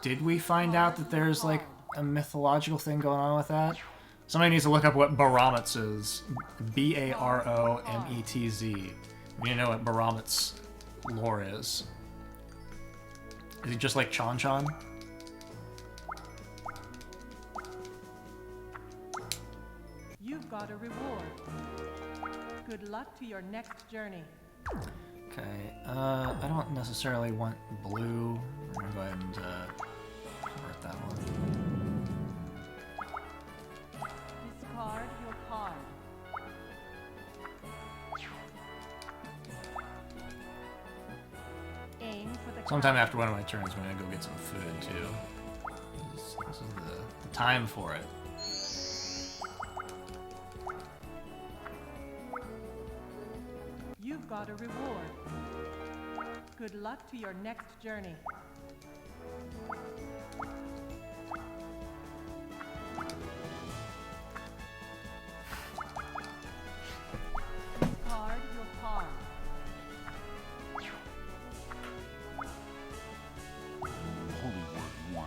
Did we find out that there's like a mythological thing going on with that? Somebody needs to look up what Barometz is. Barometz. You need to know what Barometz lore is. Is he just like Chan Chan? You've got a reward. Good luck to your next journey. Okay, I don't necessarily want blue. We're gonna go ahead and convert that one. Discard your card. Aim for the Sometime after one of my turns, I'm gonna go get some food too. This is the time for it. You've got a reward. Good luck to your next journey. Discard your card. Holy Word 1.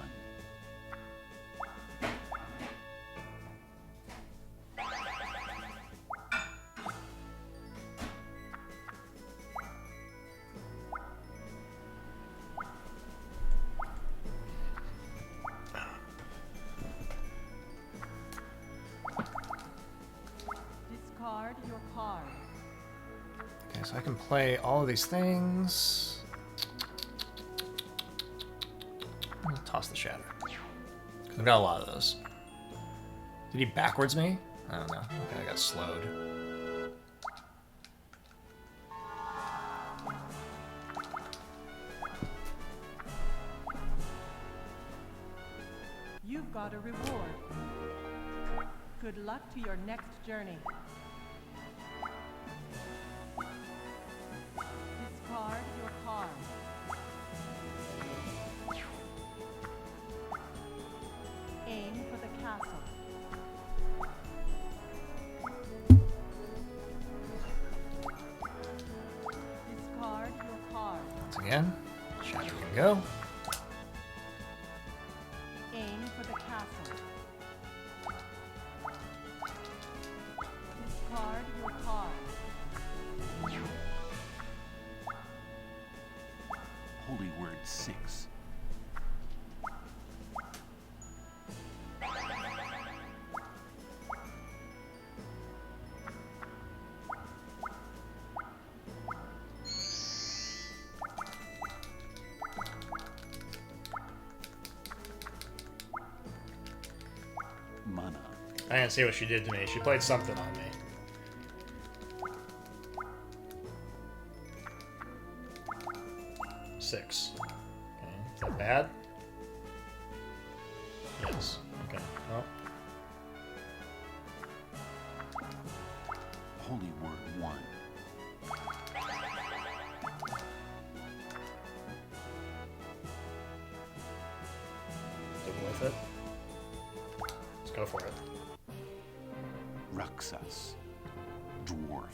Discard your card. Okay, so I can play all of these things. I'm gonna toss the shatter. 'Cause I've got a lot of those. Did he backwards me? I don't know. Okay, I got slowed. You've got a reward. Good luck to your next journey. Discard your card. Aim for the castle. Discard your card. Once again, shatter can go. Aim for the castle. Discard your card. Holy Word 6. Mana. I didn't see what she did to me. She played something on me. Six. Okay. Is that bad? Yes. Okay. Well, Holy Word 1. is it worth it? Let's go for it. Raksas. Dwarf.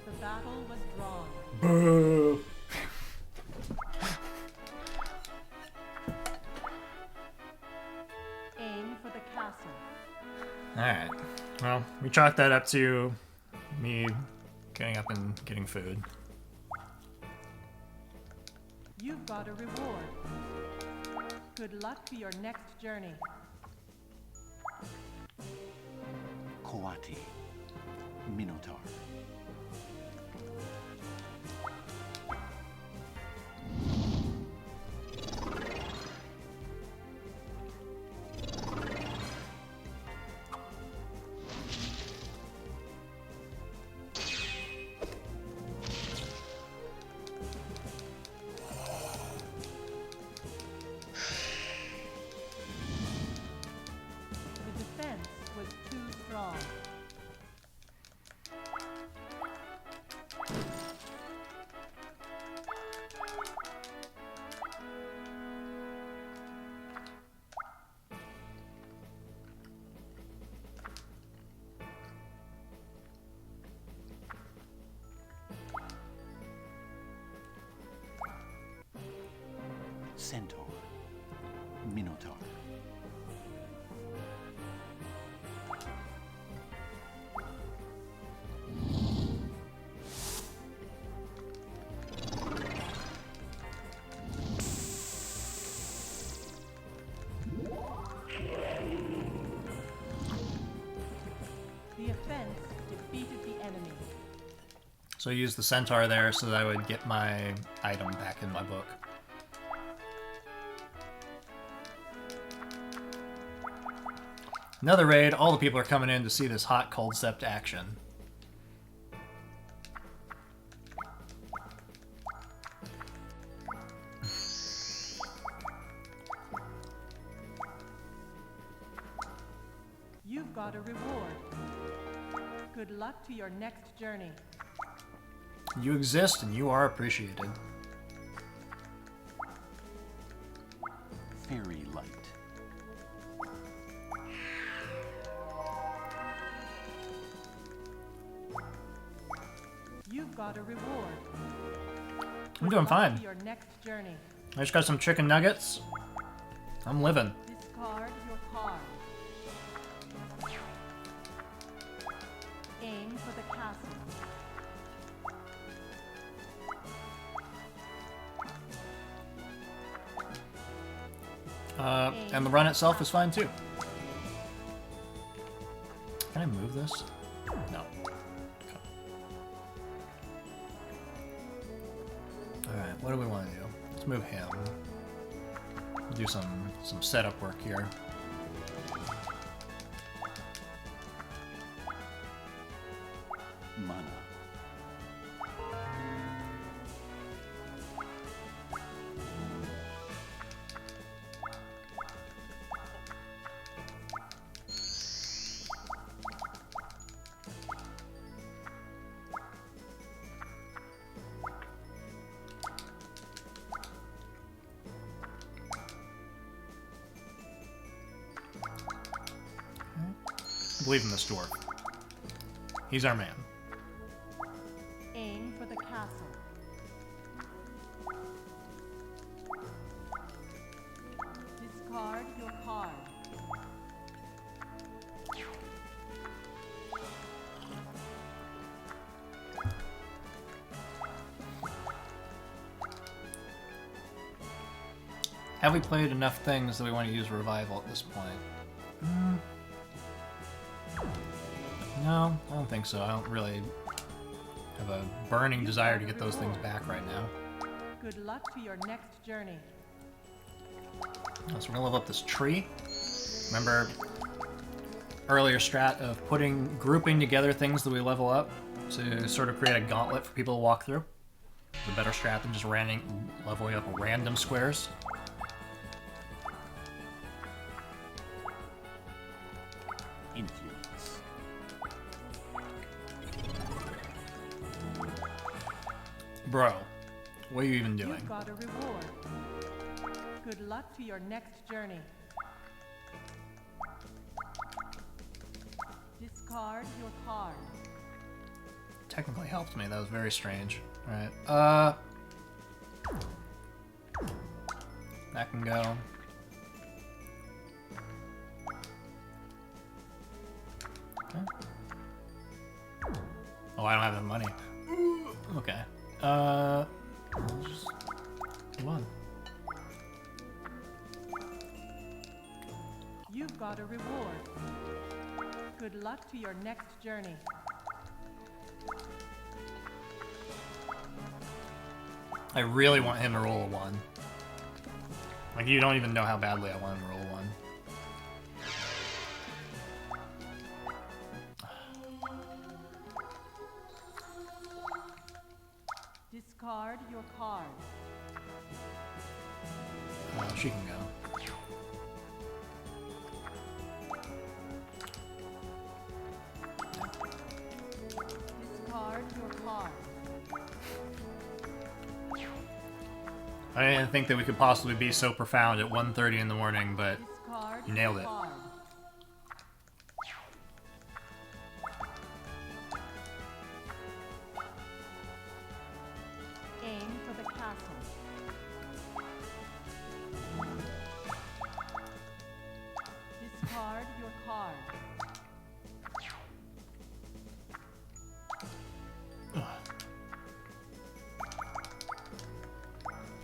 The battle was drawn. Boo! Aim for the castle. Alright. Well, we chalked that up to me getting up and getting food. You've got a reward. Good luck to your next journey. Coati. Minotaur. The defense was too strong. Centaur. Minotaur. The offense defeated the enemy. So I used the centaur there so that I would get my item back in my book. Another raid, all the people are coming in to see this hot Culdcept action. You've got a reward. Good luck to your next journey. You exist and you are appreciated. Fairy light. You've got a reward. I'm doing fine. To your next journey. I just got some chicken nuggets. I'm living. Discard your card. Aim for the castle. And the run itself is fine too. Can I move this? No. Okay. Alright, what do we want to do? Let's move him. Do some setup work here. Mana. Believe in this dwarf. He's our man. Aim for the castle. Discard your card. Have we played enough things that we want to use revival at this point? No, I don't think so. I don't really have a burning desire to get those things back right now. Good luck to your next journey. So we're gonna level up this tree. Remember earlier strat of grouping together things that we level up to sort of create a gauntlet for people to walk through? It's a better strat than just leveling up random squares. Influence. Bro, what are you even doing? You've got a reward. Good luck to your next journey. Discard your card. Technically helped me. That was very strange. Alright, that can go. Okay. Oh, I don't have the money. Okay. Just come on. You've got a reward. Good luck to your next journey. I really want him to roll a 1. Like, you don't even know how badly I want him to roll a 1. Discard your card. She can go. Discard your card. I didn't think that we could possibly be so profound at 1:30 in the morning, but Discard you nailed your it. card. Aim for the castle. Discard your card.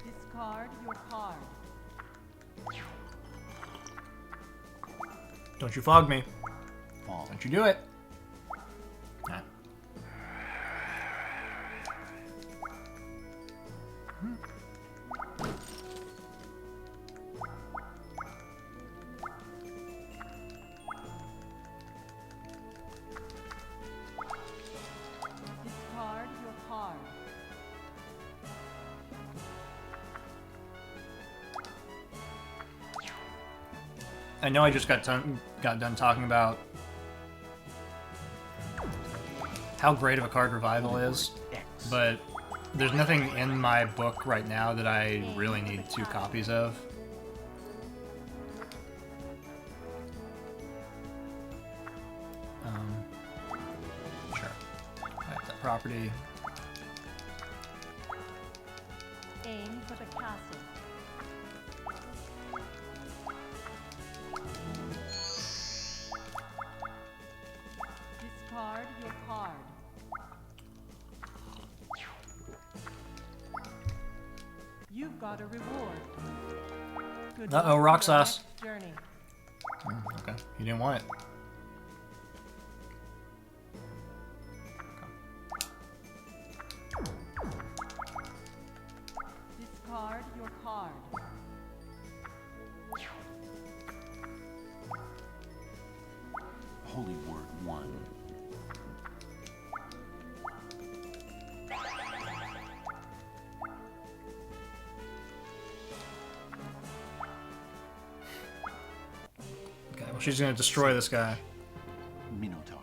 Discard your card. Don't you fog me. Fall. Don't you do it. Nah. I know I just got done talking about how great of a card Revival is, but there's nothing in my book right now that I really need 2 copies of. Sure. Alright, that property. Aim for the castle. Discard your card. You've got a reward. Good luck Uh-oh, to rock your sauce. next journey. Okay, you didn't want it. Discard your card. Holy Word 1. Okay, well, she's gonna destroy this guy. Minotaur.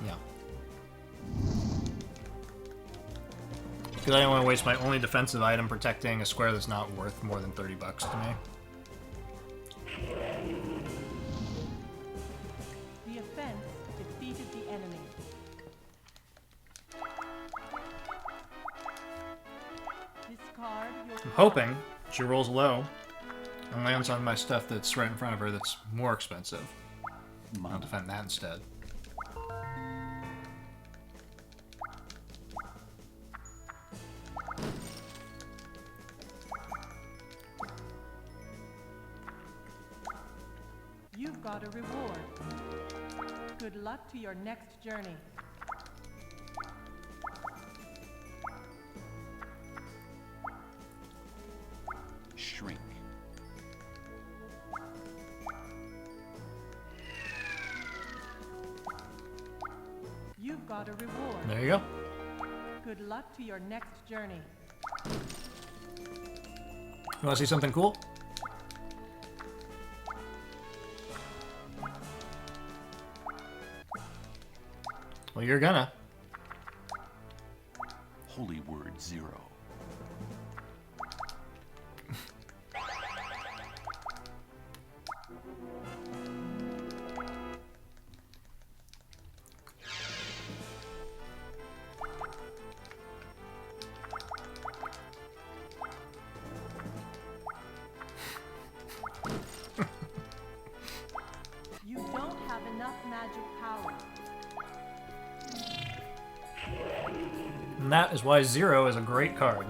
Yeah. Because I don't want to waste my only defensive item protecting a square that's not worth more than 30 bucks to me. The offense defeated the enemy. Discard your I'm card. hoping she rolls low and lands on my stuff that's right in front of her that's more expensive. I'll Mana. defend that instead. You've got a reward. Good luck to your next journey. Shrink. You've got a reward. There you go. Good luck to your next journey. You want to see something cool? Well, you're gonna. Holy Word 0. You don't have enough magic power. And that is why 0 is a great card.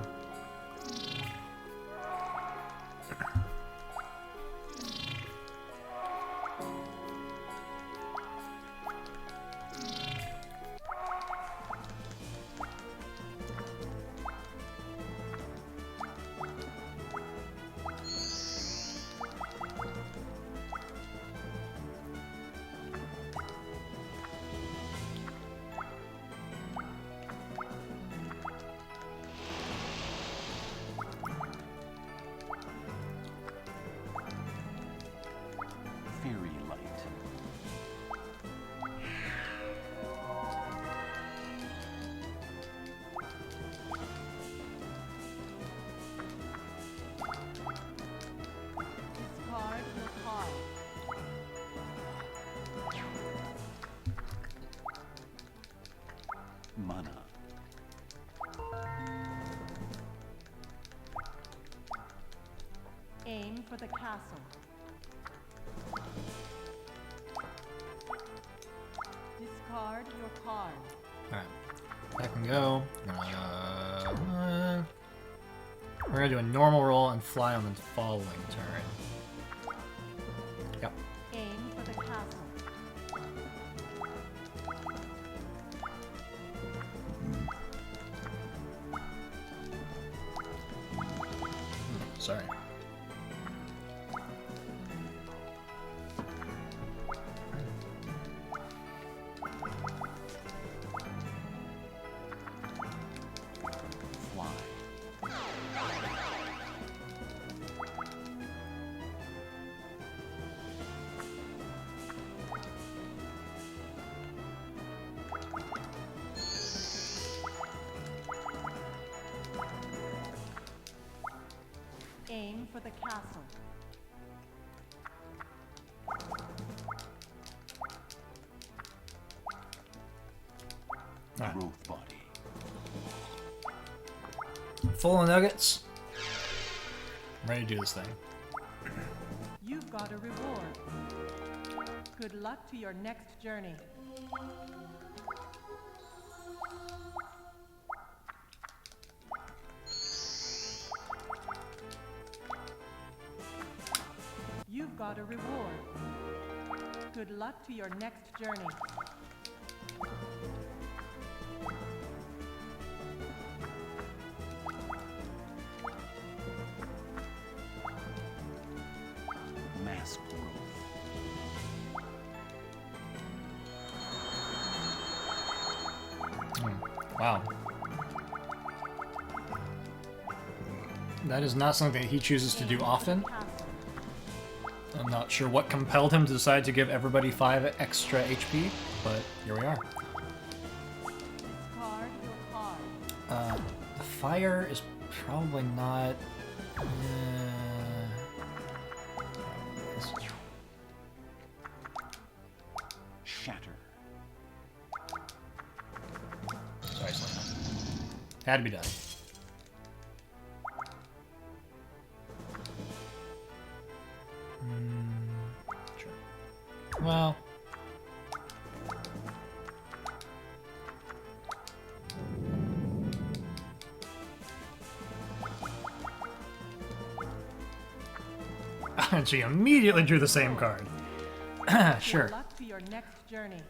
Fairy Light. Discard your card. Mana. Aim for the castle. Discard your card. Alright. That can go. We're gonna do a normal roll and fly on the following turn. Yep. Aim for the castle. Sorry. Fly. Aim for the castle. Alright. Growth body. Full of nuggets. I'm ready to do this thing. You've got a reward. Good luck to your next journey. You've got a reward. Good luck to your next journey. Mass growth. Wow. That is not something that he chooses to do often. I'm not sure what compelled him to decide to give everybody 5 extra HP, but here we are. Discard your card. The fire is probably not... Shatter. Sorry, Selena. Had to be done. Sure. Well... And she immediately drew the same card. Sure. Good luck to your next journey.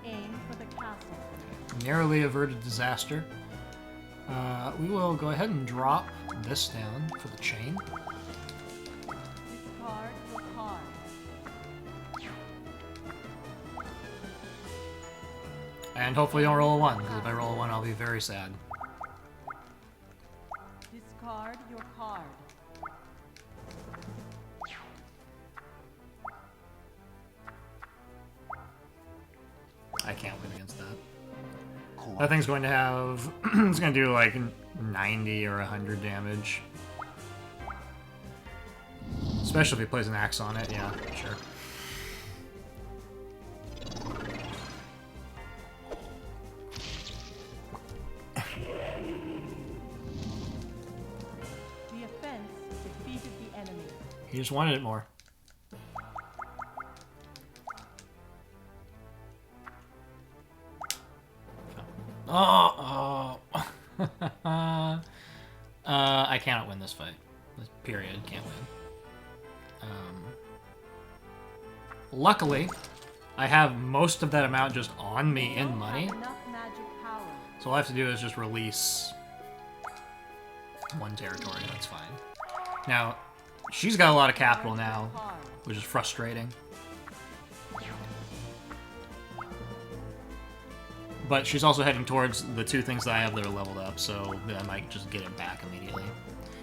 Aim for the castle. Narrowly averted disaster. We will go ahead and drop this down for the chain. Discard your card. And hopefully don't roll a 1, because if I roll a 1, I'll be very sad. Discard your card. I can't win against that. Co-op. That thing's going to have... it's going to do like 90 or 100 damage. Especially if he plays an axe on it, yeah, sure. The offense defeated the enemy. He just wanted it more. Oh! I cannot win this fight. This period, can't win. Luckily, I have most of that amount just on me in money. Have enough magic power. So all I have to do is just release 1 territory, that's fine. Now, she's got a lot of capital now, which is frustrating. But she's also heading towards the 2 things that I have that are leveled up, so I might just get it back immediately.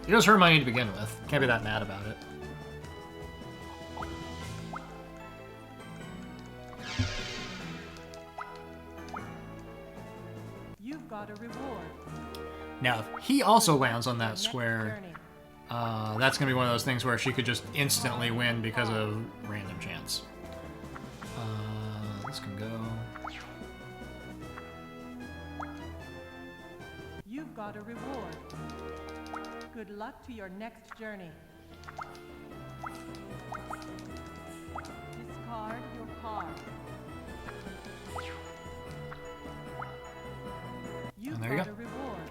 It was her money to begin with. Can't be that mad about it. You've got a reward. Now, if he also lands on that Next square, journey. that's going to be one of those things where she could just instantly win because of random chance. This can go... You've got a reward. Good luck to your next journey. Discard your card. You've And there you got go. a reward.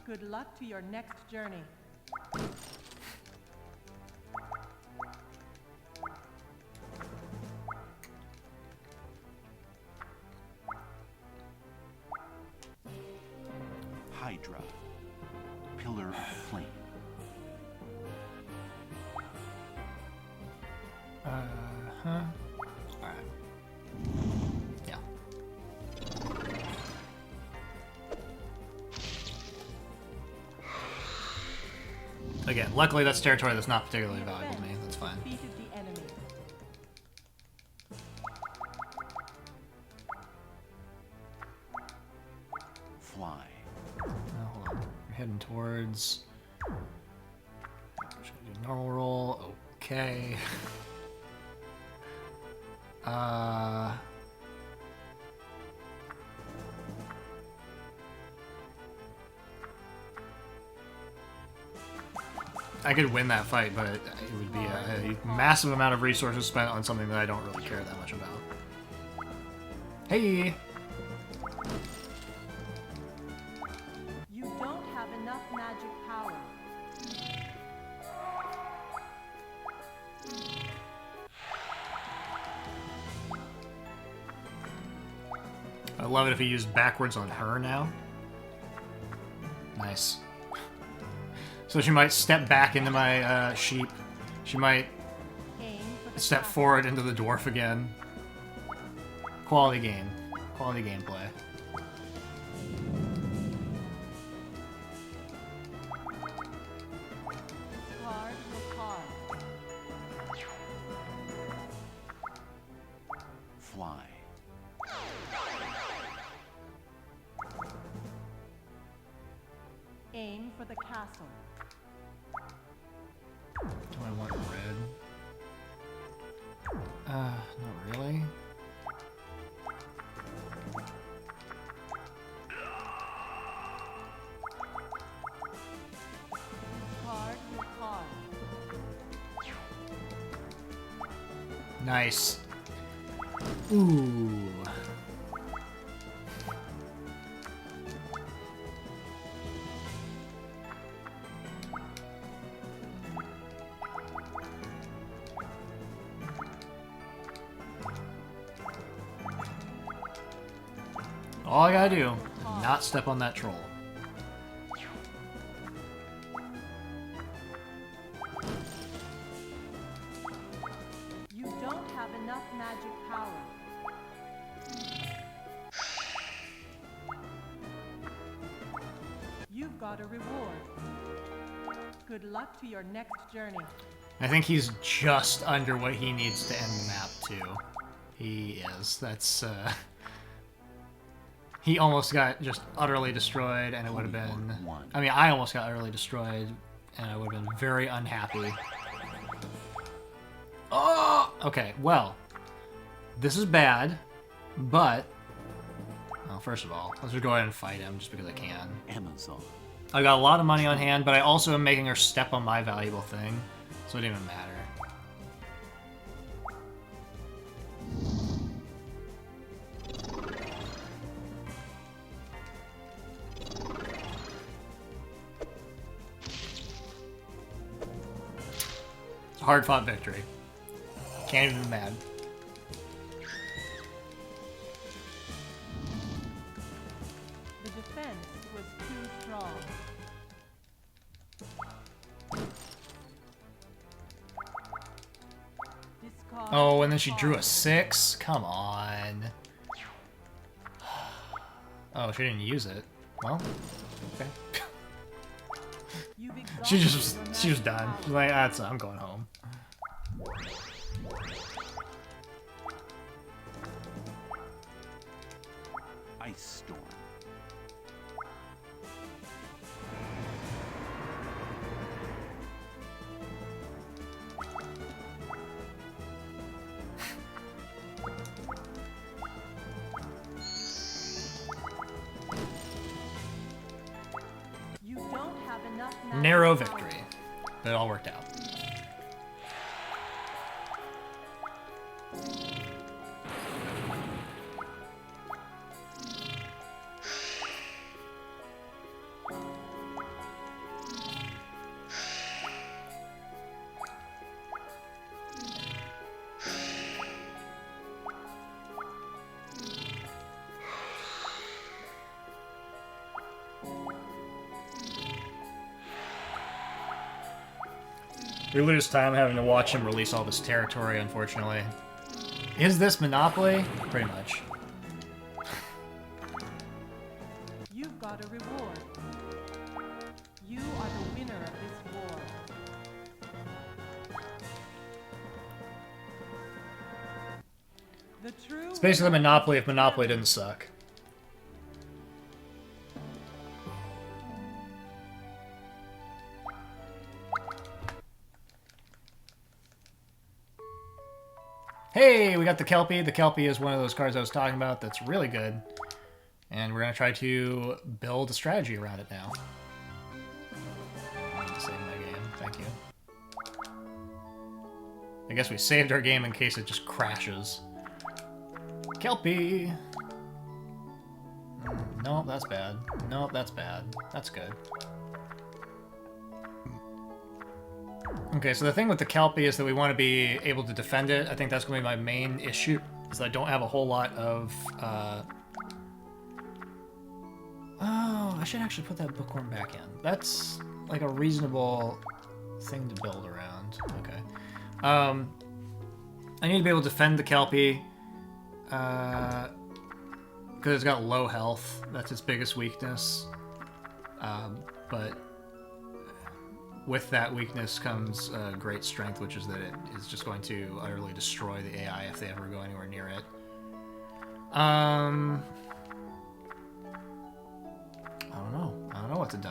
Good luck to your next journey. Hydra. Pillar of flame. Alright. Yeah. Again, luckily that's territory that's not particularly valuable to me. That's fine. Defeated the enemy. Fly. Oh, hold on. We're heading towards... Should I do normal roll? Okay. I could win that fight, but it would be a massive amount of resources spent on something that I don't really care that much about. Hey! You don't have enough magic power. I'd love it if he used backwards on her now. Nice. So she might step back into my sheep. She might Aim for the step castle. forward into the dwarf again. Quality game. Quality gameplay. Card will card. Fly. Aim for the castle. Do I want red? Not really. Card will card. Nice. Ooh. All I gotta do, not step on that troll. You don't have enough magic power. You've got a reward. Good luck to your next journey. I think he's just under what he needs to end the map too. He is. That's he almost got just utterly destroyed, and it would have been... I mean, I almost got utterly destroyed, and I would have been very unhappy. Oh! Okay, well, this is bad, but... Well, first of all, let's just go ahead and fight him, just because I can. Amazon. I got a lot of money on hand, but I also am making her step on my valuable thing, so it didn't even matter. It's a hard-fought victory. Can't even be mad. The defense was too strong. Discard Oh, and then she drew a card. 6? Come on. Oh, she didn't use it. Well, okay. You've She exhausted was your done. magic She's power. like, that's I'm going home. Ice Storm. You don't have enough magic Narrow power. victory. But it all worked out. We lose time having to watch him release all this territory, unfortunately. Is this Monopoly? Pretty much. You've got a reward. You are the winner of this war. The true It's basically Monopoly if Monopoly didn't suck. Hey, we got the Kelpie. The Kelpie is one of those cards I was talking about that's really good. And we're going to try to build a strategy around it now. I need to save my game. Thank you. I guess we saved our game in case it just crashes. Kelpie! Nope, that's bad. Nope, that's bad. That's good. Okay, so the thing with the Kelpie is that we want to be able to defend it. I think that's going to be my main issue, is that I don't have a whole lot of... Oh, I should actually put that bookworm back in. That's like a reasonable thing to build around. Okay. I need to be able to defend the Kelpie. Because it's got low health. That's its biggest weakness. But with that weakness comes great strength, which is that it is just going to utterly destroy the AI if they ever go anywhere near it. I don't know. I don't know what to do.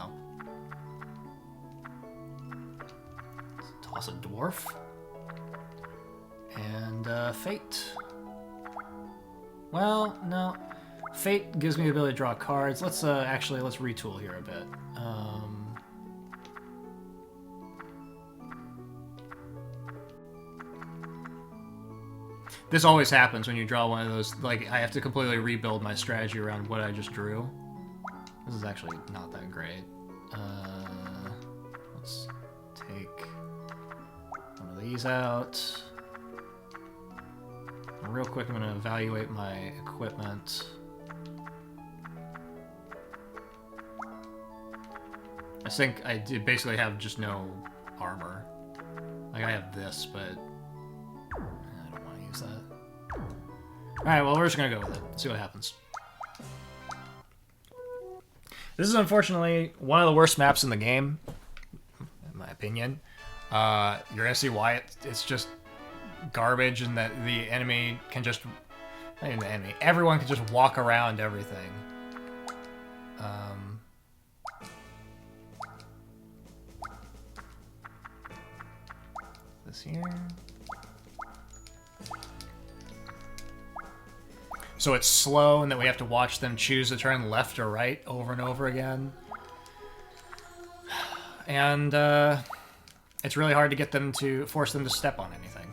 Let's toss a dwarf. And Fate. Well, no. Fate gives me the ability to draw cards. Let's actually let's retool here a bit. This always happens when you draw one of those. Like, I have to completely rebuild my strategy around what I just drew. This is actually not that great. Let's take one of these out. Real quick, I'm going to evaluate my equipment. I think I did basically have just no armor. Like, I have this, but I don't want to use that. Alright, well, we're just going to go with it. See what happens. This is unfortunately one of the worst maps in the game, in my opinion. You're going to see why it's just garbage, and that the enemy can just... Not even the enemy. Everyone can just walk around everything. This here. So it's slow, and that we have to watch them choose to turn left or right over and over again. And it's really hard to get them to force them to step on anything.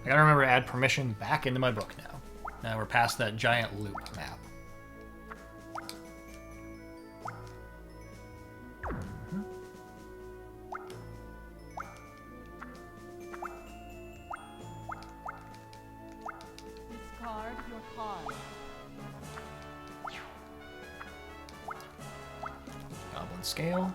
I gotta remember to add permission back into my book now. Now we're past that giant loop map. Discard your card. Goblin scale.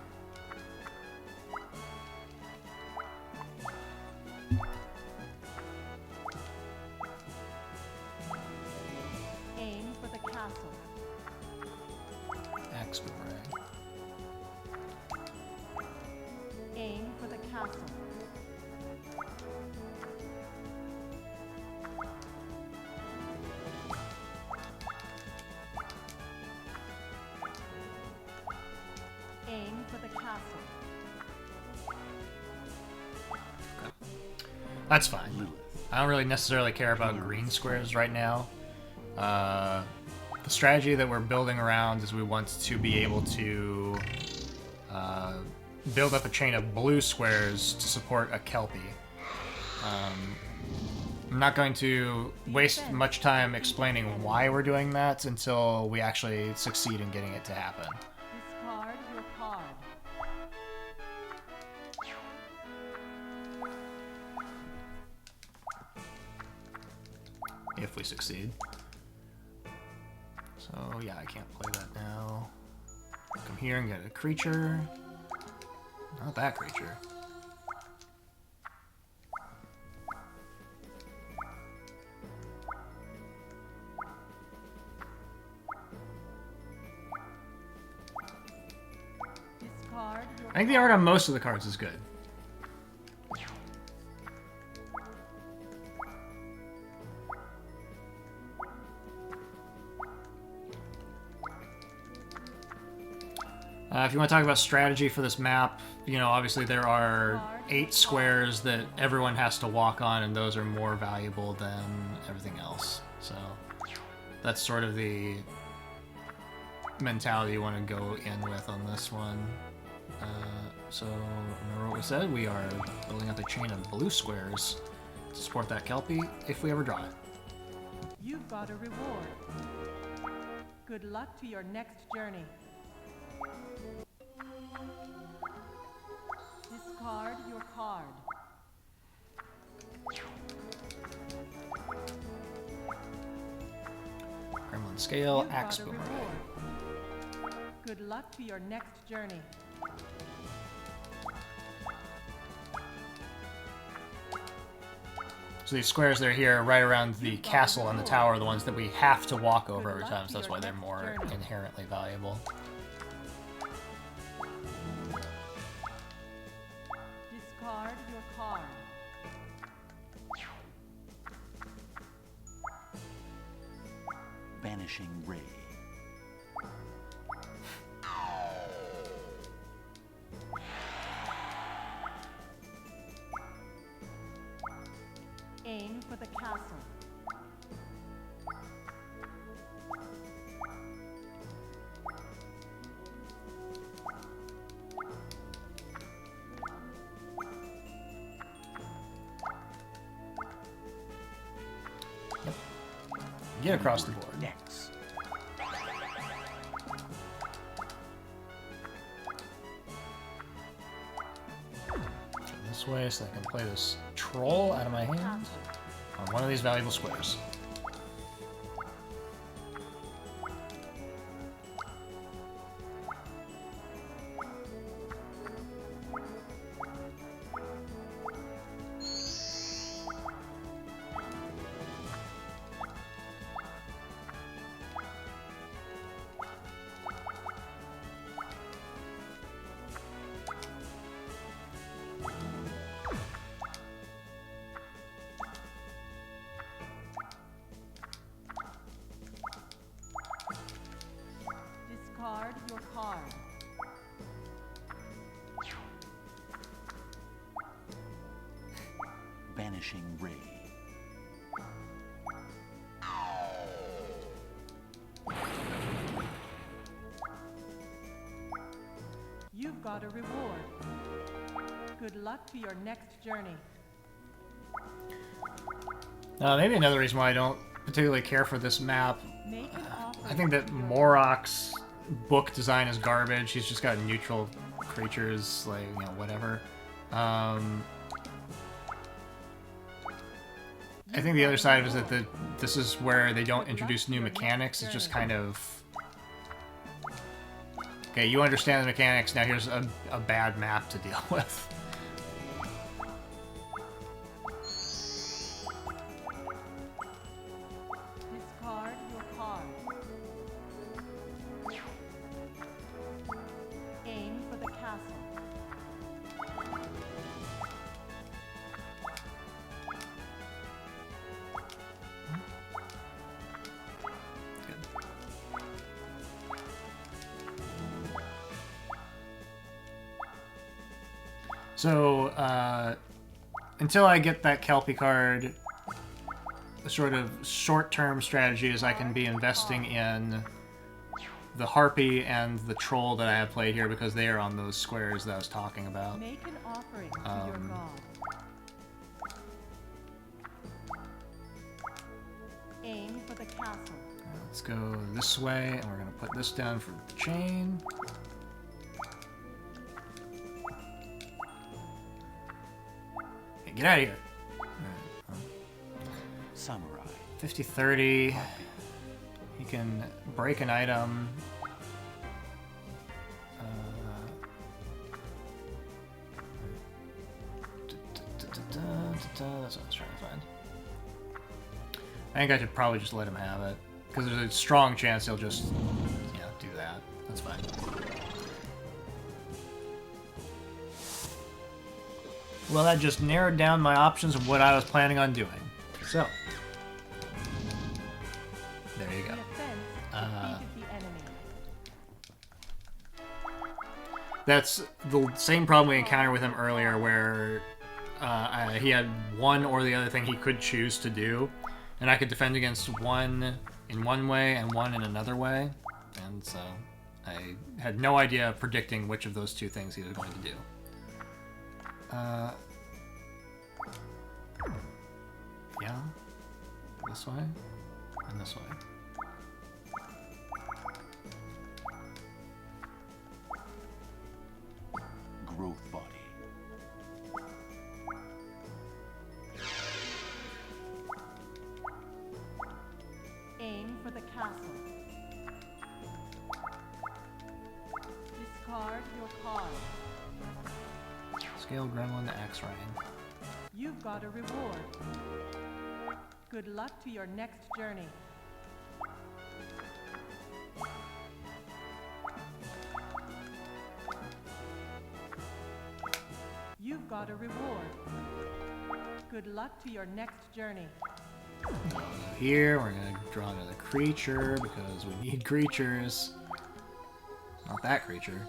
Aim for the castle. Axe boomerang. Aim for the castle. Aim for the castle. That's fine. I don't really necessarily care about green squares right now. The strategy that we're building around is we want to be able to build up a chain of blue squares to support a Kelpie. I'm not going to waste much time explaining why we're doing that until we actually succeed in getting it to happen. Discard your card. If we succeed. So yeah, I can't play that now. Come here and get a creature. Not that creature. Discard your I think the art on most of the cards is good. If you want to talk about strategy for this map, you know, obviously there are 8 squares that everyone has to walk on, and those are more valuable than everything else. So that's sort of the mentality you want to go in with on this one. So remember what we said, we are building up a chain of blue squares to support that Kelpie if we ever draw it. You've got a reward. Good luck to your next journey. Discard your card. Gremlin Scale, You've Axe got a Boomerang. reward. Good luck to your next journey. So these squares that are here right around the castle and the tower are the ones that we have to walk over every time, so that's why they're more inherently valuable. Discard your card. Vanishing Ray. Aim for the castle. Get across the board. X. This way so I can play this troll out of my hand on one of these valuable squares. Discard your card. Vanishing Ray. You've got a reward. Good luck to your next journey. Maybe another reason why I don't particularly care for this map, Make an offer. I think that Morok's book design is garbage. He's just got neutral creatures, like, you know, whatever. I think the other side of it is that this is where they don't introduce new mechanics. It's just kind of... Okay, you understand the mechanics, now here's a bad map to deal with. Discard your card. Aim for the castle. So, until I get that Kelpie card, the sort of short-term strategy is I can be investing in the Harpy and the Troll that I have played here because they are on those squares that I was talking about. Make an offering to your god. Aim for the castle. Let's go this way, and we're going to put this down for the chain. Hey, get out of here! Samurai. 50-30. He can break an item. That's what I was trying to find. I think I should probably just let him have it. Because there's a strong chance he'll just, yeah, do that. That's fine. Well, that just narrowed down my options of what I was planning on doing. So, there you go. The offense defeated the enemy. That's the same problem we encountered with him earlier, where he had one or the other thing he could choose to do, and I could defend against one in one way and one in another way, and so I had no idea of predicting which of those two things he was going to do. Yeah, this way, and this way. Growth body. Aim for the castle. Discard your card. Scale Gremlin Axe Rain. You've got a reward. Good luck to your next journey. You've got a reward. Good luck to your next journey. Here, we're gonna draw another creature because we need creatures. Not that creature.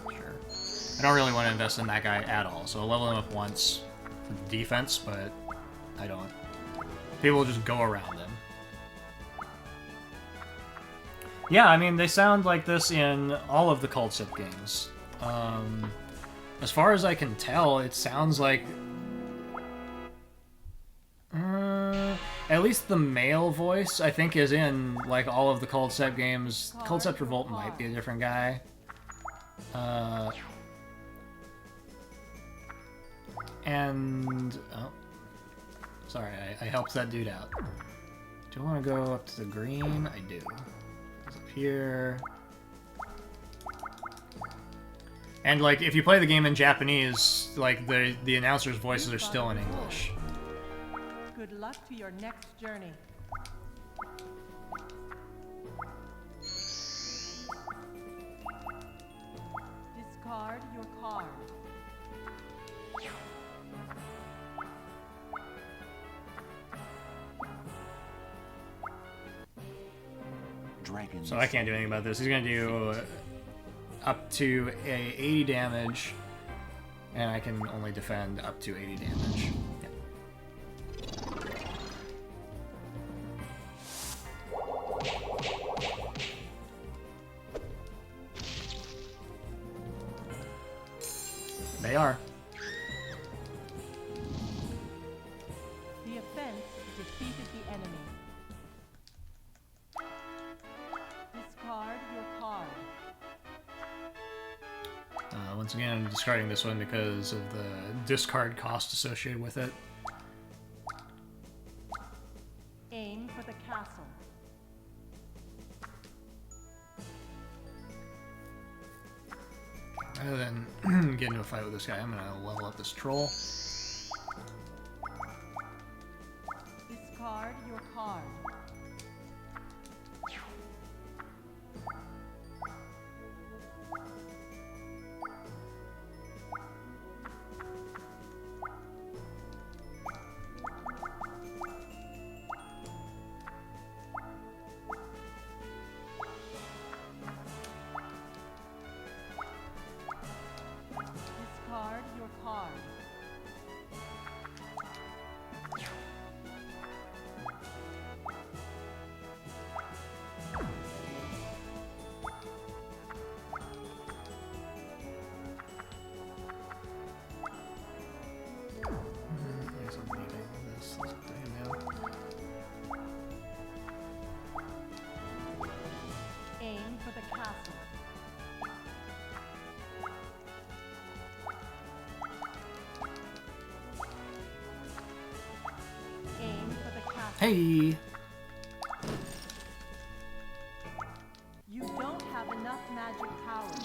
Sure. I don't really want to invest in that guy at all, so I'll level him up once for defense, but I don't. People will just go around him. Yeah, I mean, they sound like this in all of the Culdcept games. As far as I can tell, it sounds like... at least the male voice, I think, is in, like, all of the Culdcept games. Culdcept Revolt might be a different guy. And... oh. Sorry, I helped that dude out. Do I want to go up to the green? I do. Goes up here. And, like, if you play the game in Japanese, like, the announcers' voices are still in English. Good luck to your next journey. Discard your card. Dragon. So I can't do anything about this. He's gonna do up to 80 damage, and I can only defend up to 80 damage. Yeah. They are. The offense defeated the enemy. Discard your card. Once again, I'm discarding this one because of the discard cost associated with it. Aim for the castle. Rather than get into a fight with this guy, I'm gonna level up this troll. Discard your card. Discard your card. Yes, I'm leaving this. Let's put him down. Aim for the castle. Aim for the castle. Hey! You don't have enough magic power.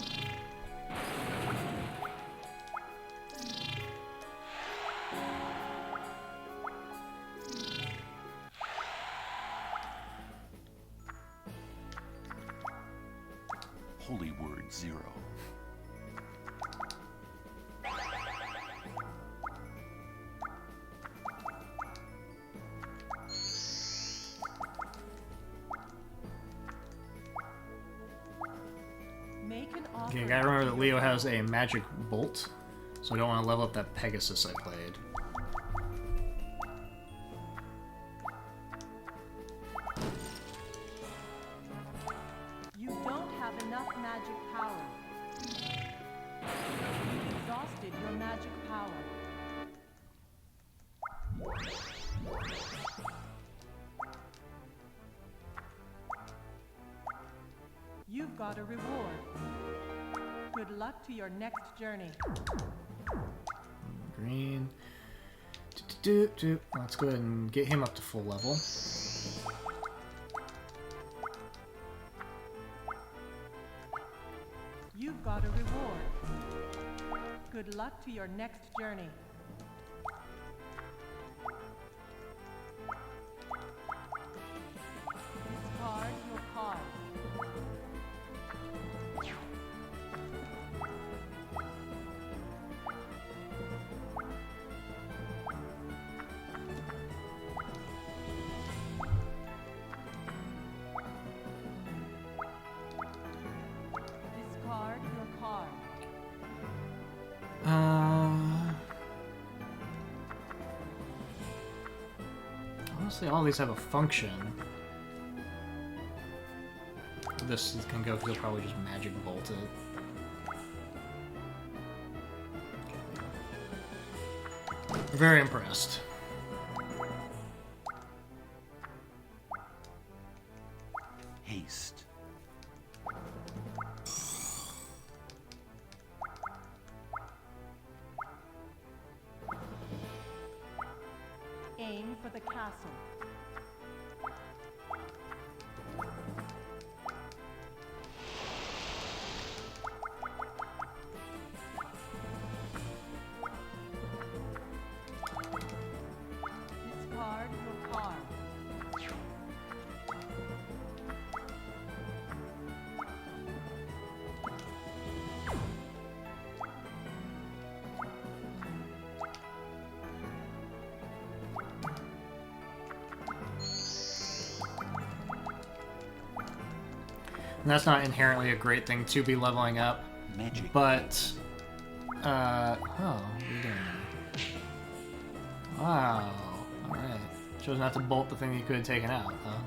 Holy word 0. gotta remember that Leo has a magic bolt, so I don't want to level up that Pegasus I played. You don't have enough magic power. You've exhausted your magic power. You've got a reward. Good luck to your next journey. Green. Let's go ahead and get him up to full level. You've got a reward. Good luck to your next journey. Discard your card. Discard your card. Honestly, all these have a function. This can go because he'll probably just magic bolt it. Very impressed. Haste. Aim for the castle. Discard your card. And that's not inherently a great thing to be leveling up, Magic. but, oh, what are you doing? Wow, alright. Chose not to bolt the thing you could have taken out, huh?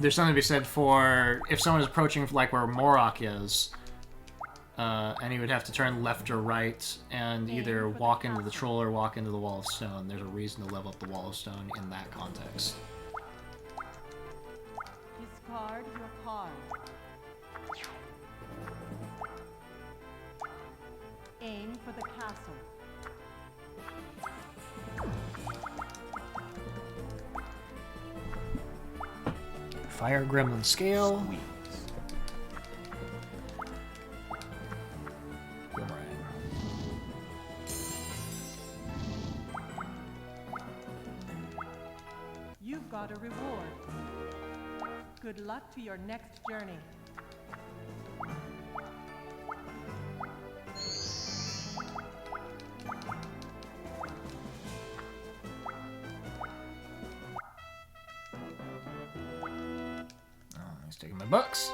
There's something to be said for if someone is approaching like where Morok is, and he would have to turn left or right and either walk into the troll or walk into the wall of stone. There's a reason to level up the wall of stone in that context. Discard your card. Aim for the castle. Fire Gremlin Scale. Squeeze. Boomerang. You've got a reward. Good luck to your next journey. Oh, he's taking my bucks.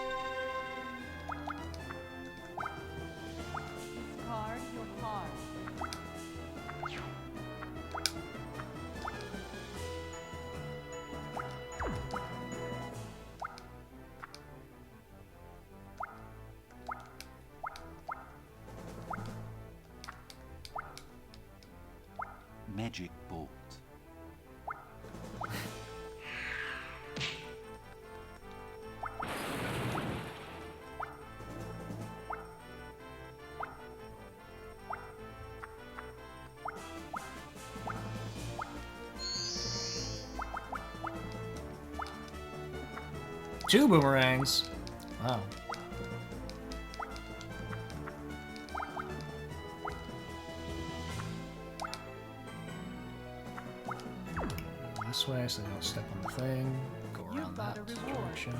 Discard your card. Magic bolt. Two boomerangs. Wow. This way so I don't step on the thing. Go You've around got that a reward. direction.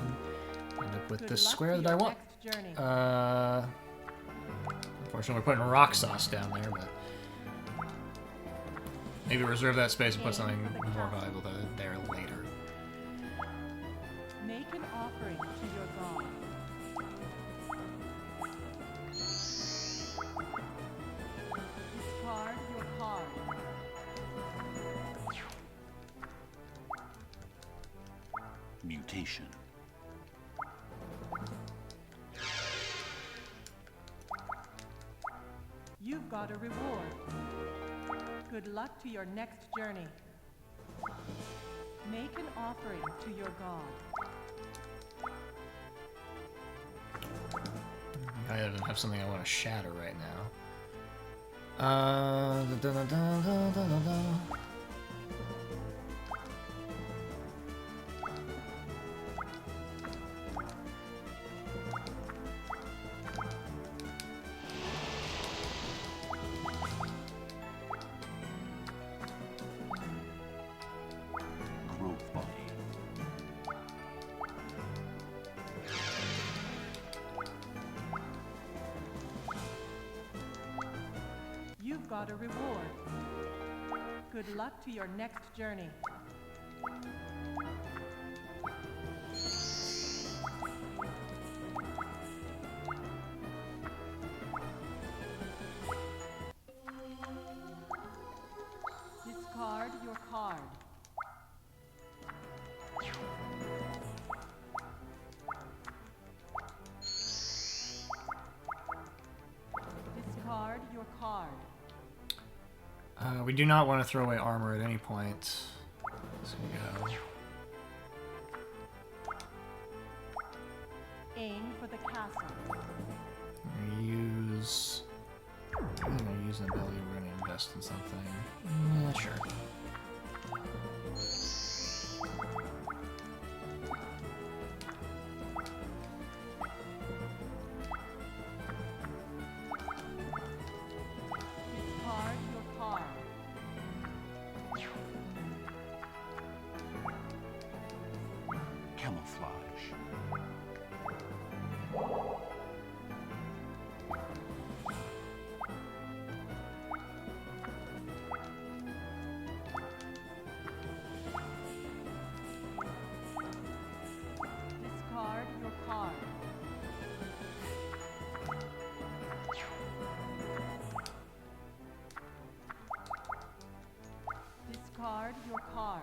End up with Good this luck square to that I your want. next journey. Unfortunately, we're putting rock sauce down there, but maybe reserve that space and put something more valuable there later. Make Make an offering to your god. Discard your card. Mutation. You've got a reward. Good luck to your next journey. Make an offering to your god. I don't have something I want to shatter right now. Growth body. You've got a reward. Good luck to your next journey. Discard your card. Discard your card. We do not want to throw away armor at any point. So we go. Aim for the castle. Use. I'm gonna use an ability. We're gonna invest in something. Yeah, sure. Discard your card. Camouflage. Discard your card. Discard your card.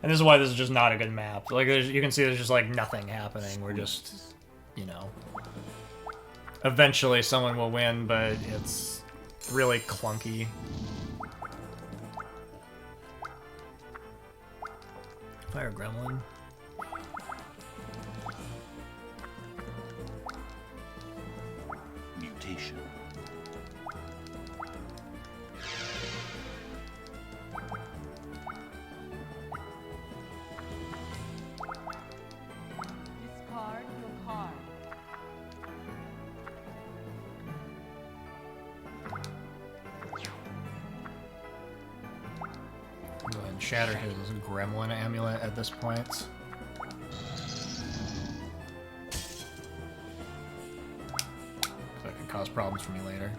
And this is why this is just not a good map. Like, you can see there's just, like, nothing happening. We're just, you know... Eventually someone will win, but it's really clunky. Fire Gremlin. Mutation. Discard your card. Go ahead and shatter his Gremlin amulet at this point. That could cause problems for me later.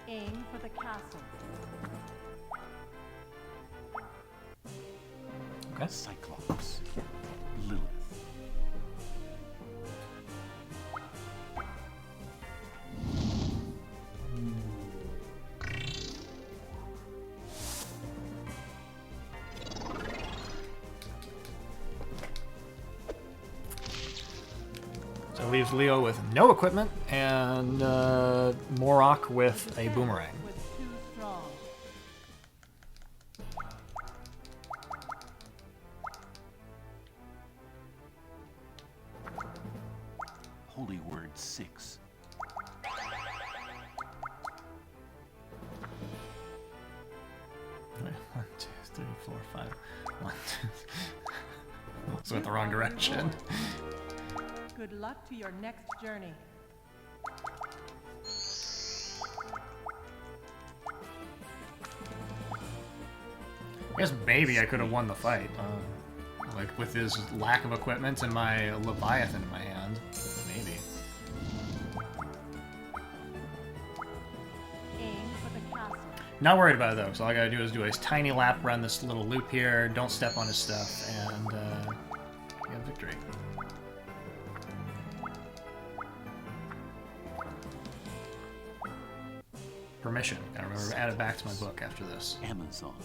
Aim for the castle. Okay. Cyclops. Lilith. So it leaves Leo with no equipment and Morok with a boomerang. Was too strong. Holy Word 6. Wait, 1, 2, 3, 4, 5. 1, 2. Let's went the wrong direction. Good luck to your next journey. guess maybe I could have won the fight. Like, with his lack of equipment and my Leviathan in my hand. Maybe. Aim for the castle. Not worried about it, though, because all I gotta do is do a tiny lap around this little loop here, don't step on his stuff, and, we have victory. Permission. Gotta remember to add it back to my book after this. Amazon.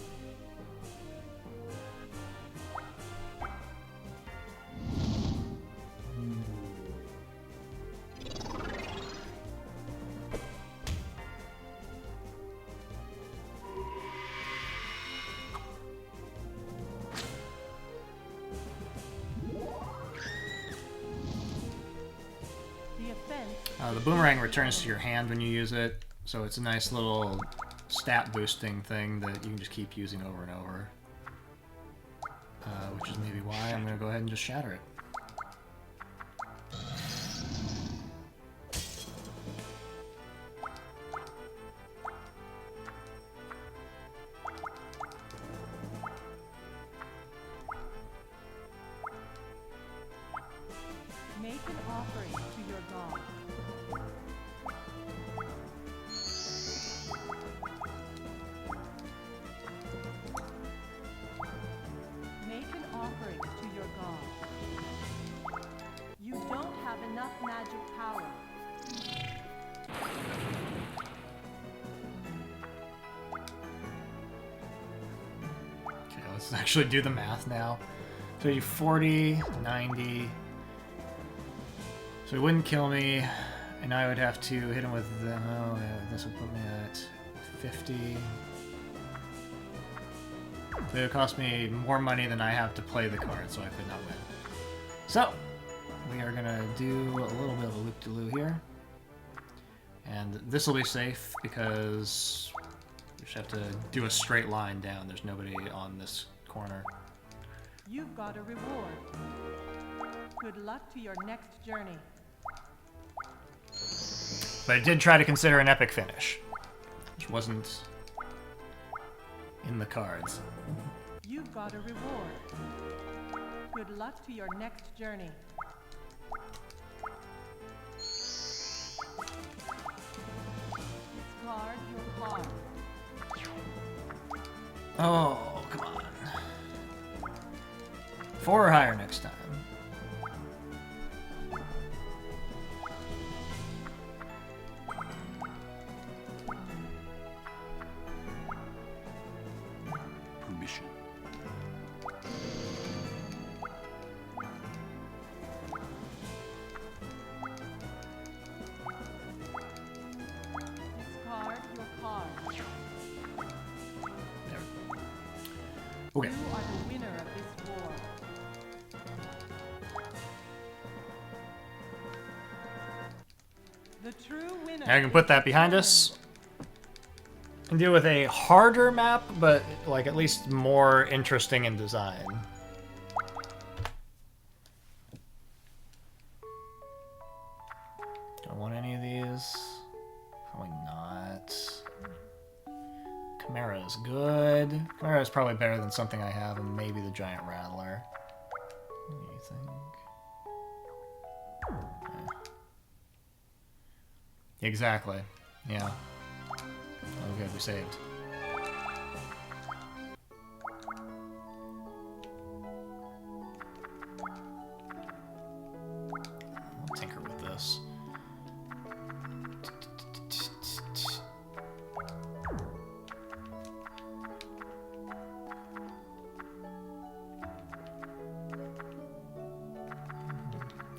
The boomerang returns to your hand when you use it, so it's a nice little stat boosting thing that you can just keep using over and over. Which is maybe why I'm going to go ahead and just shatter it. Make an offering to your god. Make an offering to your god. You don't have enough magic power. Okay, let's actually do the math now. So you 40, 90. So he wouldn't kill me, and I would have to hit him with the... Oh, yeah, this would put me at 50. It would cost me more money than I have to play the card, so I could not win. So, we are going to do a little bit of a loop-de-loo here. And this will be safe, because we just have to do a straight line down. There's nobody on this corner. You've got a reward. Good luck to your next journey. But I did try to consider an epic finish, which wasn't in the cards. You've got a reward. Good luck to your next journey. Discard your card. Oh, come on. 4 or higher next time. Permission. Discard your card. There. Okay. You are the winner of this war. The true winner. Now I can put that behind us and deal with a harder map, but like at least more interesting in design. Do I want any of these? Probably not. Chimera is good. Chimera is probably better than something I have, and maybe the Giant Rattler. What do you think? Exactly. Yeah. Oh, good. We saved. I'll tinker with this.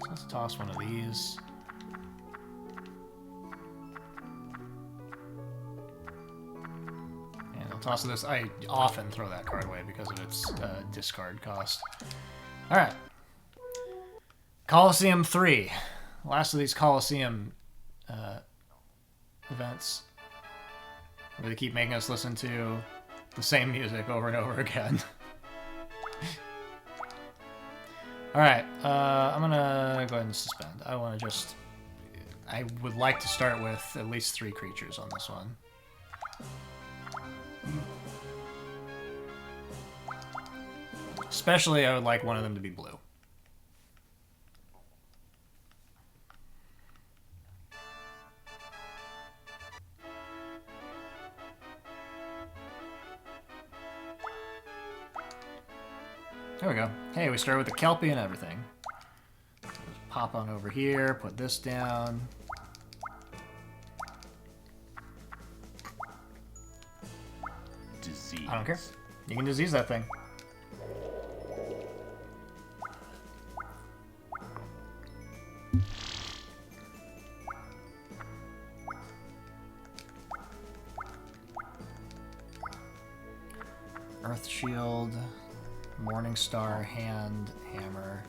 So let's toss one of these. Toss this. I often throw that card away because of its discard cost. Alright. Coliseum 3. Last of these Coliseum events. Where they keep making us listen to the same music over and over again. Alright, I'm gonna go ahead and suspend. I want to just... I would like to start with at least 3 creatures on this one. Especially, I would like one of them to be blue. There we go. Hey, we started with the Kelpie and everything. Pop on over here, put this down. Disease. I don't care. You can disease that thing. Earth Shield, Morning Star, Hand, Hammer.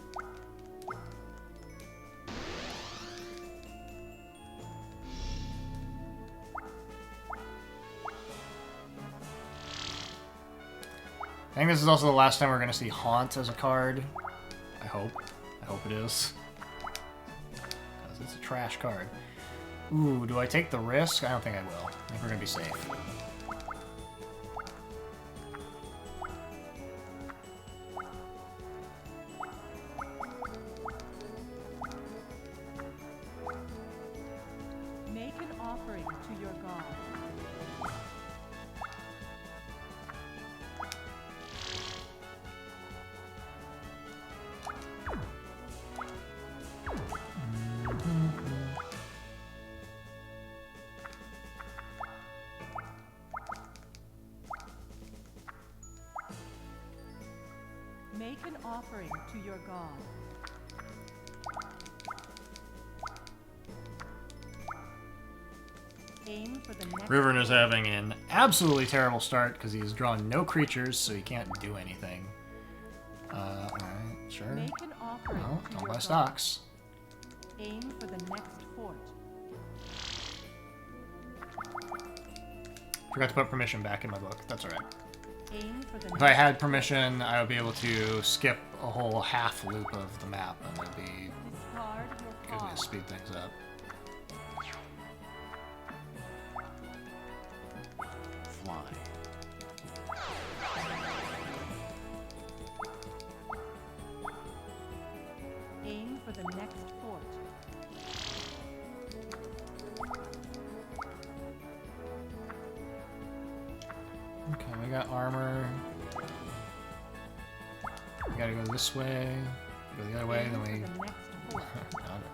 I think this is also the last time we're going to see Haunt as a card. I hope. I hope it is. Because it's a trash card. Ooh, do I take the risk? I don't think I will. I think we're going to be safe. Make an offering to your god. Make an offering to your god. Aim for the next. Riven is having an absolutely terrible start because he's drawn no creatures, so he can't do anything. Alright, sure. Make an offering No, to don't your buy god. stocks. Aim for the next fort. Forgot to put permission back in my book. That's alright. Aim for the If I next. had permission, I would be able to skip a whole half loop of the map, and that'd be Discard your good way card. to speed things up. Fly. Aim for the next fort. Okay, we got armor. We gotta go this way, go the other way, Aim then for we the next fort.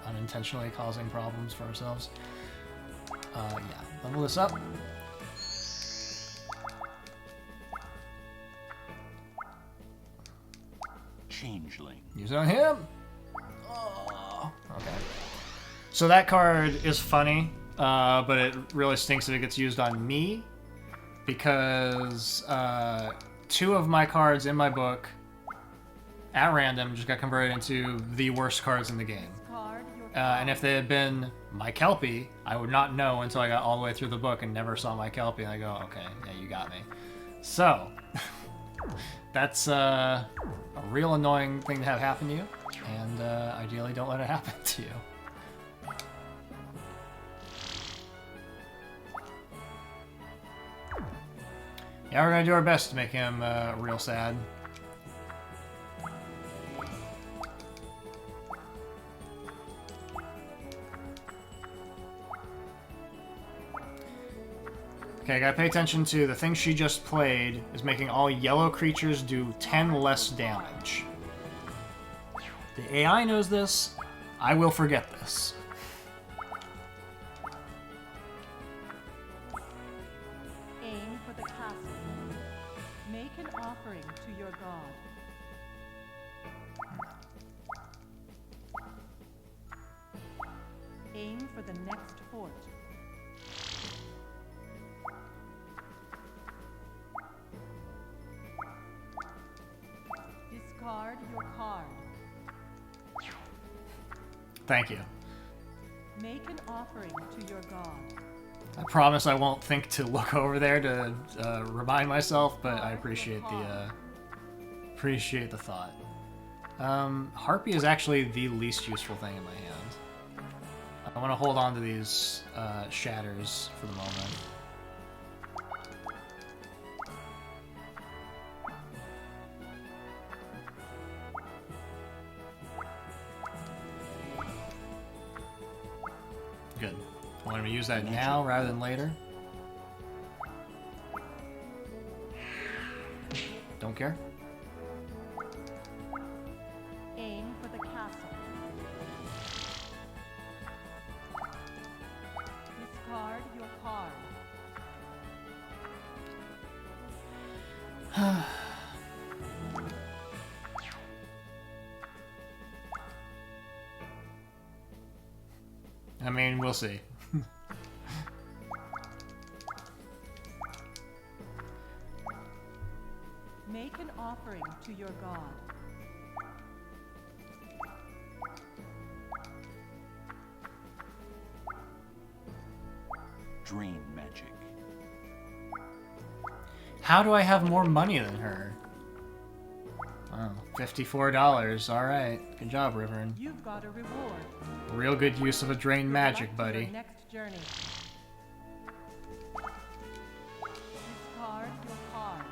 unintentionally causing problems for ourselves. Yeah, level this up. Changeling. Use it on him. Oh, okay. So that card is funny, but it really stinks if it gets used on me, because 2 of my cards in my book, at random, just got converted into the worst cards in the game. Discard your And if they had been my Kelpie, I would not know until I got all the way through the book and never saw my Kelpie, and I go, okay, yeah, you got me. So, that's a real annoying thing to have happen to you, and ideally don't let it happen to you. Yeah, we're gonna do our best to make him real sad. Okay, I gotta pay attention to the thing she just played is making all yellow creatures do 10 less damage. The AI knows this. I will forget this. Aim for the castle. Make an offering to your god. Aim for the next fort. Discard your card. Thank you. Make an offering to your god. I promise I won't think to look over there to remind myself, but I appreciate the thought. Harpy is actually the least useful thing in my hand. I want to hold on to these shatters for the moment. Good. I want to use that now rather than later. Don't care. Aim for the castle. Discard your card. I mean, we'll see. Make an offering to your god. Drain magic. How do I have more money than her? Oh, $54. Alright. Good job, Rivern. You've got a reward. Real good use of a drain magic, Select your buddy. next journey. Discard your card.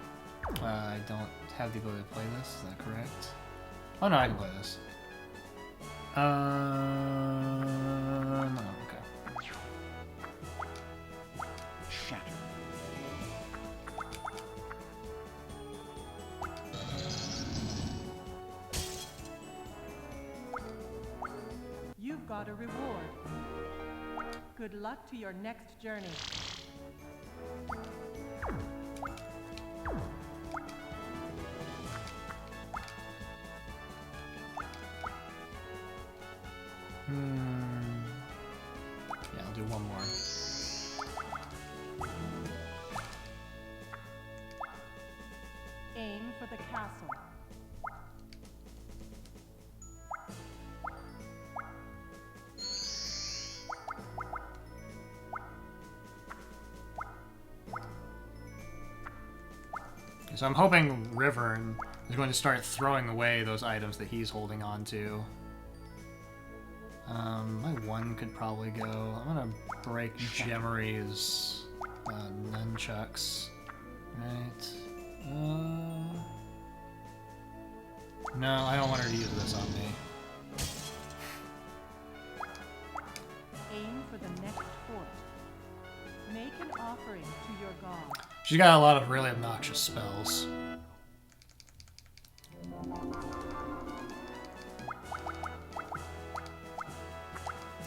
I don't have the ability to play this, is that correct? Oh no, I can play this. No, okay. Shatter. You've got a reward. Good luck to your next journey. Yeah, I'll do one more. Aim for the castle. So I'm hoping Rivern is going to start throwing away those items that he's holding on to. My one could probably go. I'm gonna break Gemery's nunchucks. Right. No, I don't want her to use this on me. Aim for the next fort. Make an offering to your god. She's got a lot of really obnoxious spells.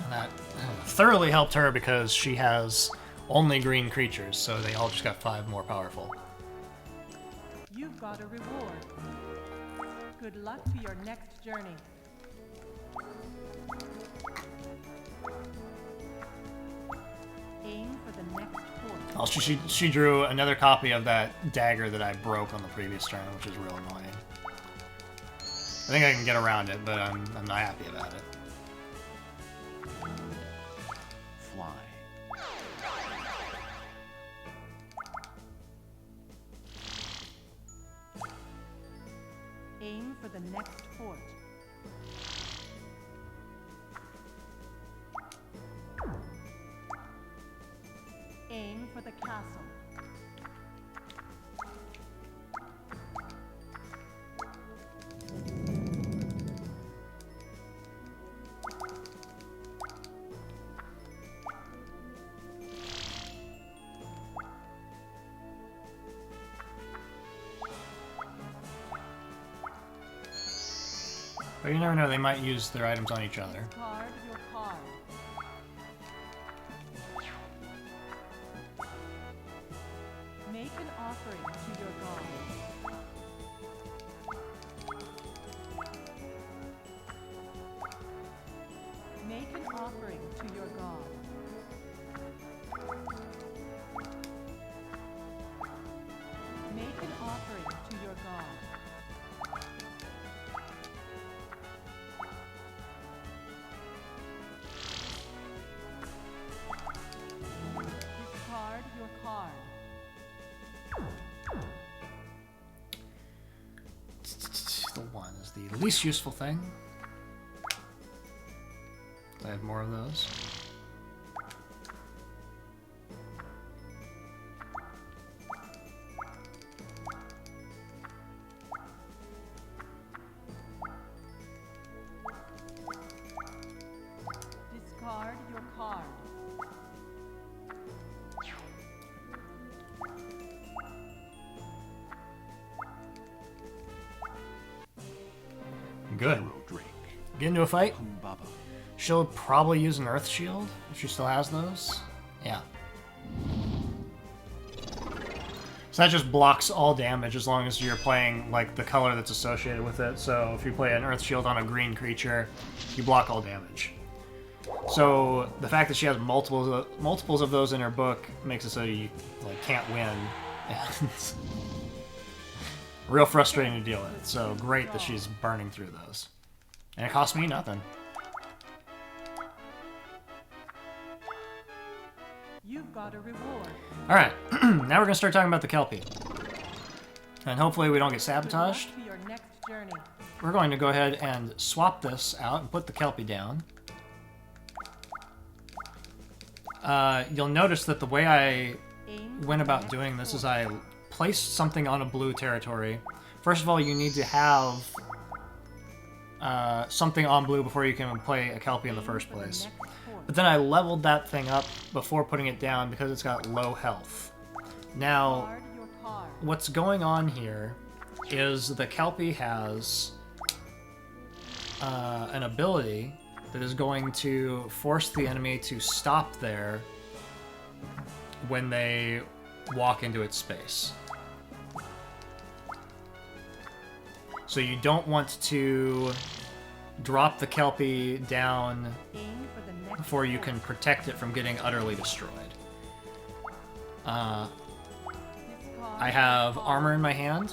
And that thoroughly helped her because she has only green creatures, so they all just got 5 more powerful. You've got a reward. Good luck to your next journey. Aim for the next fort. Also, she drew another copy of that dagger that I broke on the previous turn, which is real annoying. I think I can get around it, but I'm not happy about it. Fly. Aim for the next fort. Aim for the castle. But you never know, they might use their items on each other. Discard your card. Make an offering to your god. Make an offering to your god. Make an offering to your god. Discard your card. The one is the least useful thing. I have more of those. Discard your card. Good. Hero Drake. Get into a fight. Humbaba. She'll probably use an Earth Shield, if she still has those. Yeah. So that just blocks all damage as long as you're playing like the color that's associated with it. So if you play an Earth Shield on a green creature, you block all damage. So the fact that she has multiples of those in her book makes it so you like can't win. And real frustrating to deal with. So great that she's burning through those. And it cost me nothing. You've got a reward. Alright, now we're going to start talking about the Kelpie. And hopefully we don't get sabotaged. Good luck to your next journey. We're going to go ahead and swap this out and put the Kelpie down. You'll notice that the way I Aim went for about the doing next this is point. I placed something on a blue territory. First of all, you need to have something on blue before you can play a Kelpie in the Aim first for the place. next point. But then I leveled that thing up before putting it down because it's got low health. Now, Guard your card. what's going on here is the Kelpie has an ability that is going to force the enemy to stop there when they walk into its space. So you don't want to drop the Kelpie down Aim for the next before you point. can protect it from getting utterly destroyed. Discard I have armor in my hand.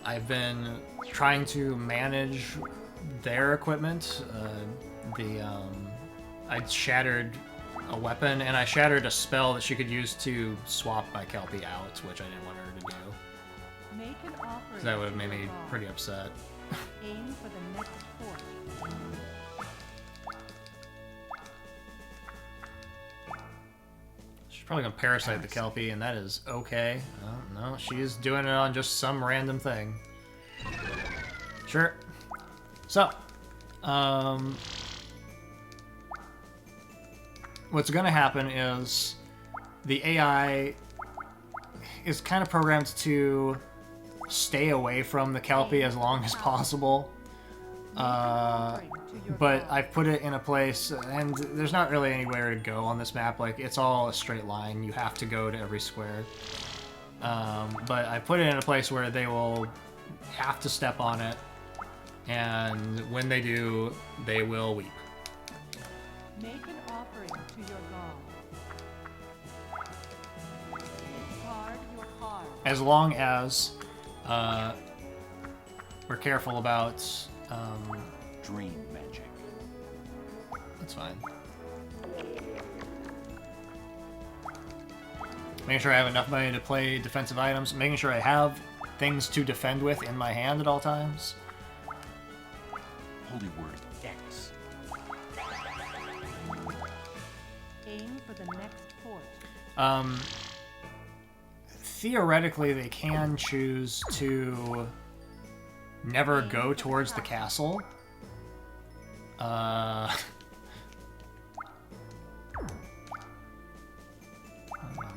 I've been trying to manage their equipment. I shattered a weapon, and I shattered a spell that she could use to swap my Kelpie out, which I didn't want her to do. Make an offering. 'Cause that would have to made your me god. pretty upset. Aim for the next point. She's probably gonna parasite the Kelpie, and that is okay. Oh, no, she's doing it on just some random thing. Sure. So, what's gonna happen is the AI is kind of programmed to stay away from the Kelpie as long as possible. Offering to your But god. I've put it in a place, and there's not really anywhere to go on this map. Like, it's all a straight line. You have to go to every square. But I put it in a place where they will have to step on it, and when they do, they will weep. Make an offering to your god. Discard your card. As long as we're careful about... Dream magic. that's fine. Making sure I have enough money to play defensive items. Making sure I have things to defend with in my hand at all times. Holy word X. Aim for the next point. Theoretically, they can choose to never go towards the castle.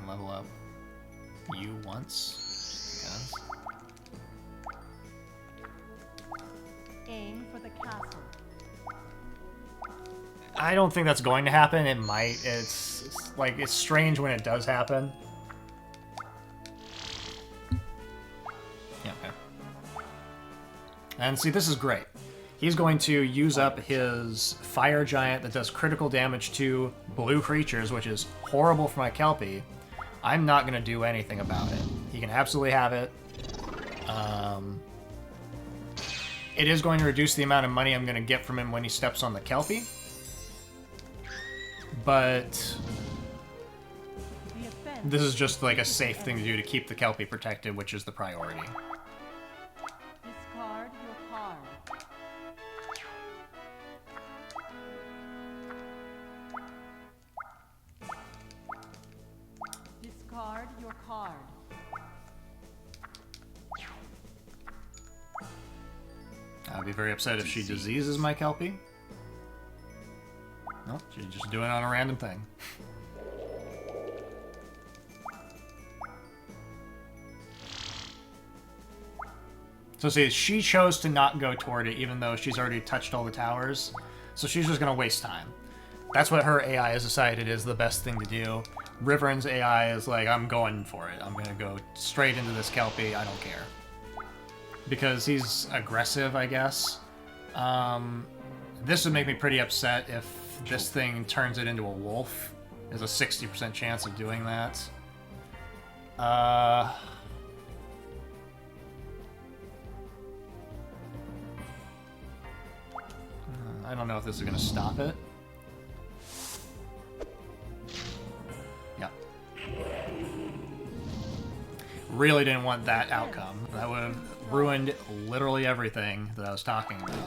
Level up you once. Yes. Aim for the castle. I don't think that's going to happen. It might. It's like, it's strange when it does happen. Yeah, okay. And see, this is great. He's going to use up his Fire Giant that does critical damage to blue creatures, which is horrible for my Kelpie. I'm not going to do anything about it. He can absolutely have it. It is going to reduce the amount of money I'm going to get from him when he steps on the Kelpie. But The offense. this is just like a safe thing to do to keep the Kelpie protected, which is the priority. Discard your card. Discard your card. I'd be very upset if she diseases my Kelpie. No, she's just doing it on a random thing. So see, she chose to not go toward it, even though she's already touched all the towers. So she's just going to waste time. That's what her AI has decided is the best thing to do. Riveron's AI is like, I'm going for it. I'm going to go straight into this Kelpie. I don't care. Because he's aggressive, I guess. This would make me pretty upset if this thing turns it into a wolf. There's a 60% chance of doing that. I don't know if this is going to stop it. Yeah. Really didn't want that outcome. That would have ruined literally everything that I was talking about.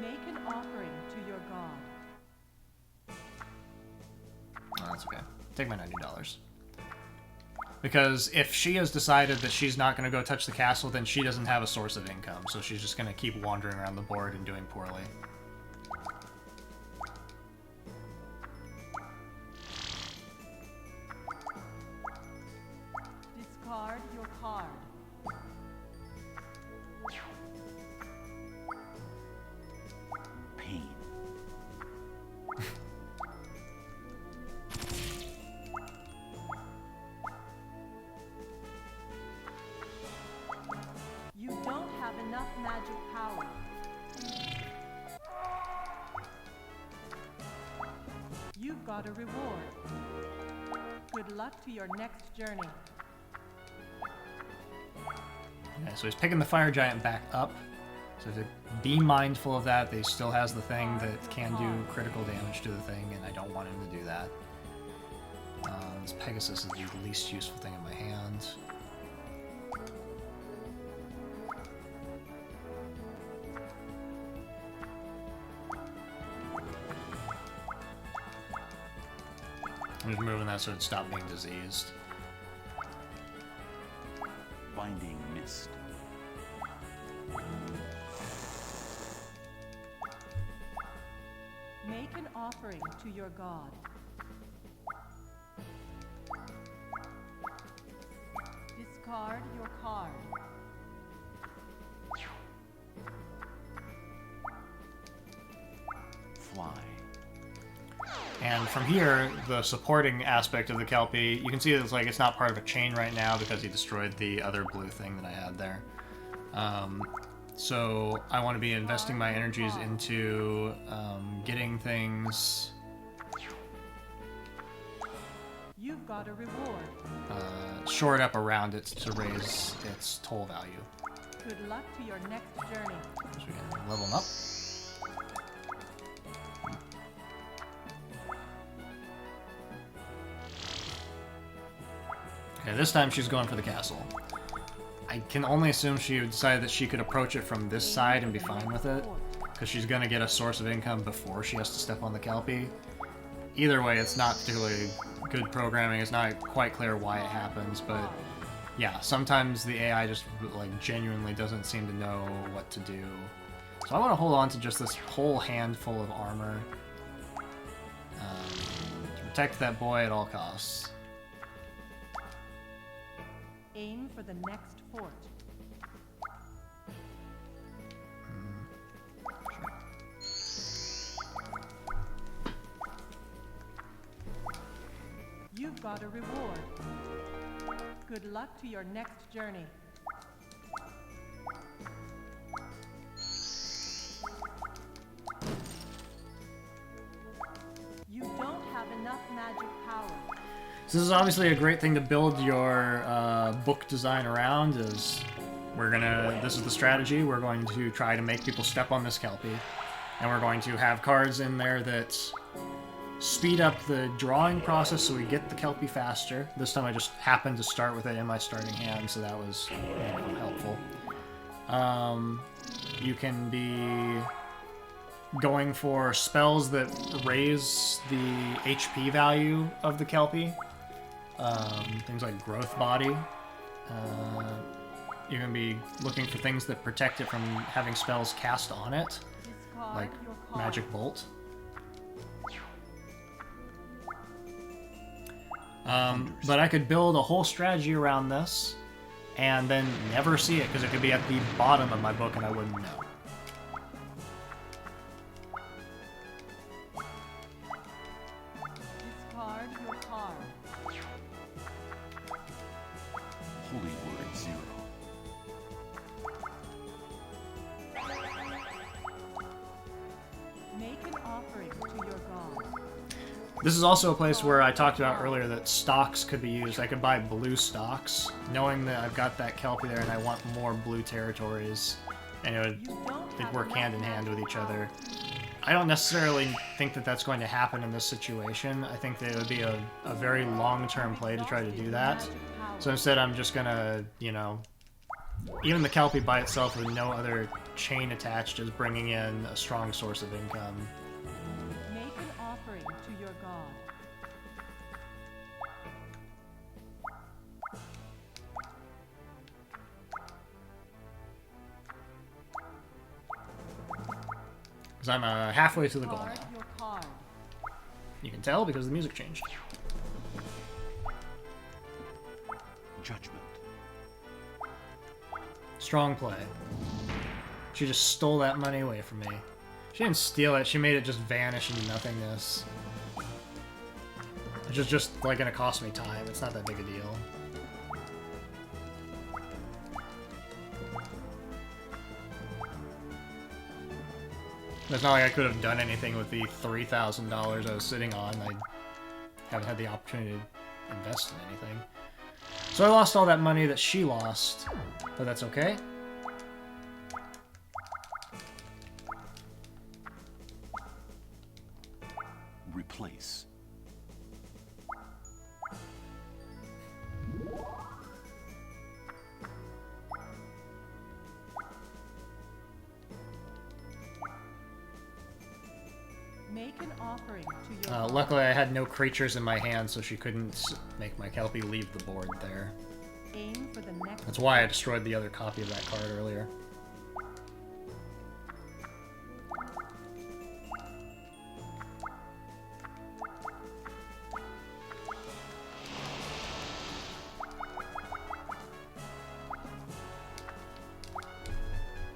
Make an offering to your god. Oh, that's okay. Take my $90. Because if she has decided that she's not going to go touch the castle, then she doesn't have a source of income. So she's just going to keep wandering around the board and doing poorly. Discard your card. Pain. You don't have enough magic power. You've got a reward. Good luck to your next journey. Okay, so he's picking the fire giant back up. So to be mindful of that, he still has the thing that can do critical damage to the thing, and I don't want him to do that. This Pegasus is the least useful thing in my hand. I'm just moving that so it stopped being diseased. Binding mist. Make an offering to your god. Discard your card. Fly. And from here, the supporting aspect of the Kelpie, you can see that it's like it's not part of a chain right now because he destroyed the other blue thing that I had there. So I want to be investing my energies into getting things... You've got a reward. shored up around it to raise its toll value. Good luck to your next journey. So we can level them up. Okay, this time she's going for the castle. I can only assume she decided that she could approach it from this side and be fine with it, because she's going to get a source of income before she has to step on the Kelpie. Either way, it's not particularly good programming. It's not quite clear why it happens, but yeah, sometimes the AI just like genuinely doesn't seem to know what to do. So I want to hold on to just this whole handful of armor to protect that boy at all costs. Aim for the next fort. You've got a reward. Good luck to your next journey. You don't have enough magic power. So this is obviously a great thing to build your book design around. This is the strategy. We're going to try to make people step on this Kelpie, and we're going to have cards in there that speed up the drawing process so we get the Kelpie faster. This time I just happened to start with it in my starting hand, so that was helpful. You can be going for spells that raise the HP value of the Kelpie. Things like Growth Body. You can be looking for things that protect it from having spells cast on it, like Magic Bolt. But I could build a whole strategy around this and then never see it because it could be at the bottom of my book and I wouldn't know. Discard your card. Holy word 0. Make an offering to your god. This is also a place where I talked about earlier that stocks could be used. I could buy blue stocks, knowing that I've got that Kelpie there and I want more blue territories, and it would work hand in hand with each other. I don't necessarily think that that's going to happen in this situation. I think that it would be a very long-term play to try to do that. So instead I'm just gonna, you know, even the Kelpie by itself with no other chain attached is bringing in a strong source of income. Make an offering to your god. Because I'm halfway to the goal Discard now. your card. You can tell because the music changed. Judgment. Strong play. She just stole that money away from me. She didn't steal it, she made it just vanish into nothingness. Which is just, like, gonna cost me time. It's not that big a deal. It's not like I could have done anything with the $3,000 I was sitting on. I haven't had the opportunity to invest in anything. So I lost all that money that she lost, but that's okay. Replace. Make an offering to your god. Luckily, I had no creatures in my hand, so she couldn't make my Kelpie leave the board there. Aim for the next. That's why I destroyed the other copy of that card earlier.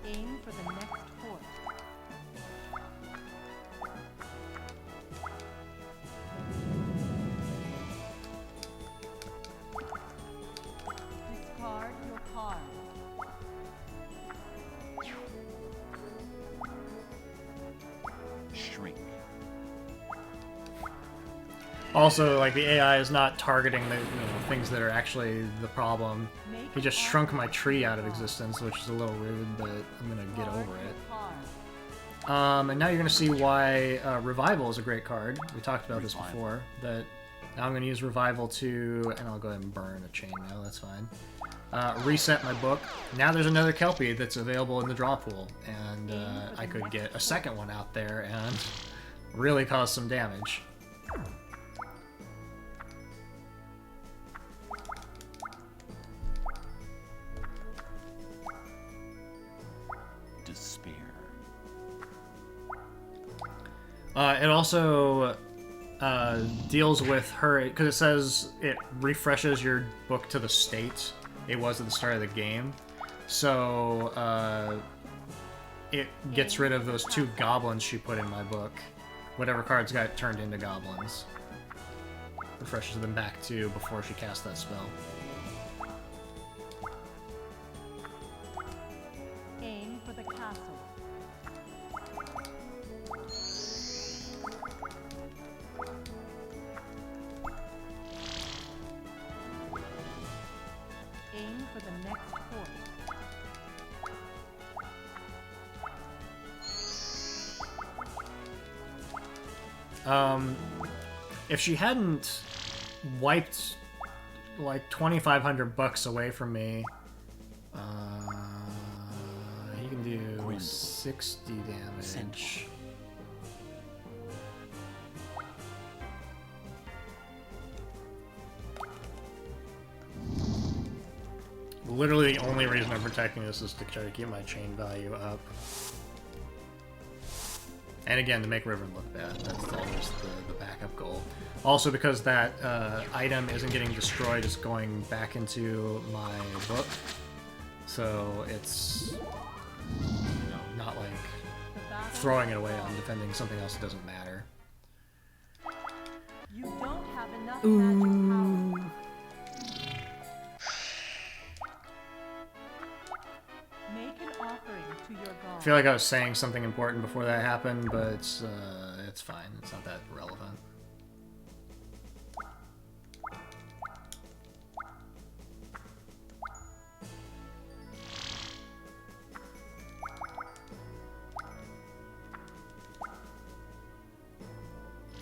Aim for the next fort. Discard your card. Shrink. Also, like, the AI is not targeting the things that are actually the problem. He just shrunk my tree out of existence, which is a little rude, but I'm gonna get over it. And now you're gonna see why Revival is a great card. We talked about this before. That now I'm gonna use Revival to, and I'll go ahead and burn a chain now. That's fine. Reset my book. Now there's another Kelpie that's available in the draw pool, and I could get a second one out there and really cause some damage. Despair. It also deals with her, because it says it refreshes your book to the state it was at the start of the game. So it gets rid of those 2 goblins she put in my book. Whatever cards got turned into goblins. Refreshes them back to before she cast that spell. Aim for the castle. Aim for the next fort. If she hadn't wiped like 2,500 bucks away from me, he can do 60 damage. Literally the only reason I'm protecting this is to try to keep my chain value up. And again, to make River look bad. That's always the backup goal. Also, because that item isn't getting destroyed, it's going back into my book. So it's, you know, not like throwing it away on defending something else that doesn't matter. You don't have enough magic power. Make an offering to your god. I feel like I was saying something important before that happened, but it's fine. It's not that relevant.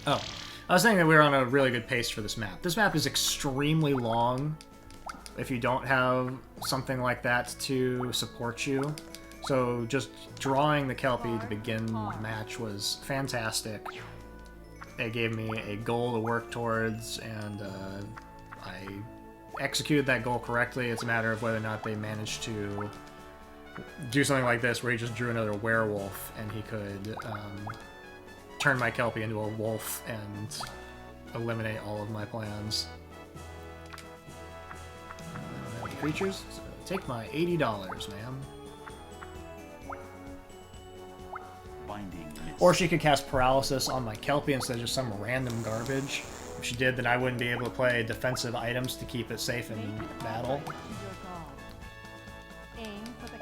Oh, I was saying that we were on a really good pace for this map. This map is extremely long if you don't have something like that to support you. So just drawing the Kelpie to begin the match was fantastic. It gave me a goal to work towards, and I executed that goal correctly. It's a matter of whether or not they managed to do something like this, where he just drew another werewolf, and he could turn my Kelpie into a wolf and eliminate all of my plans. I don't have any creatures, so take my $80, ma'am. Or she could cast Paralysis on my Kelpie instead of just some random garbage. If she did, then I wouldn't be able to play defensive items to keep it safe in battle.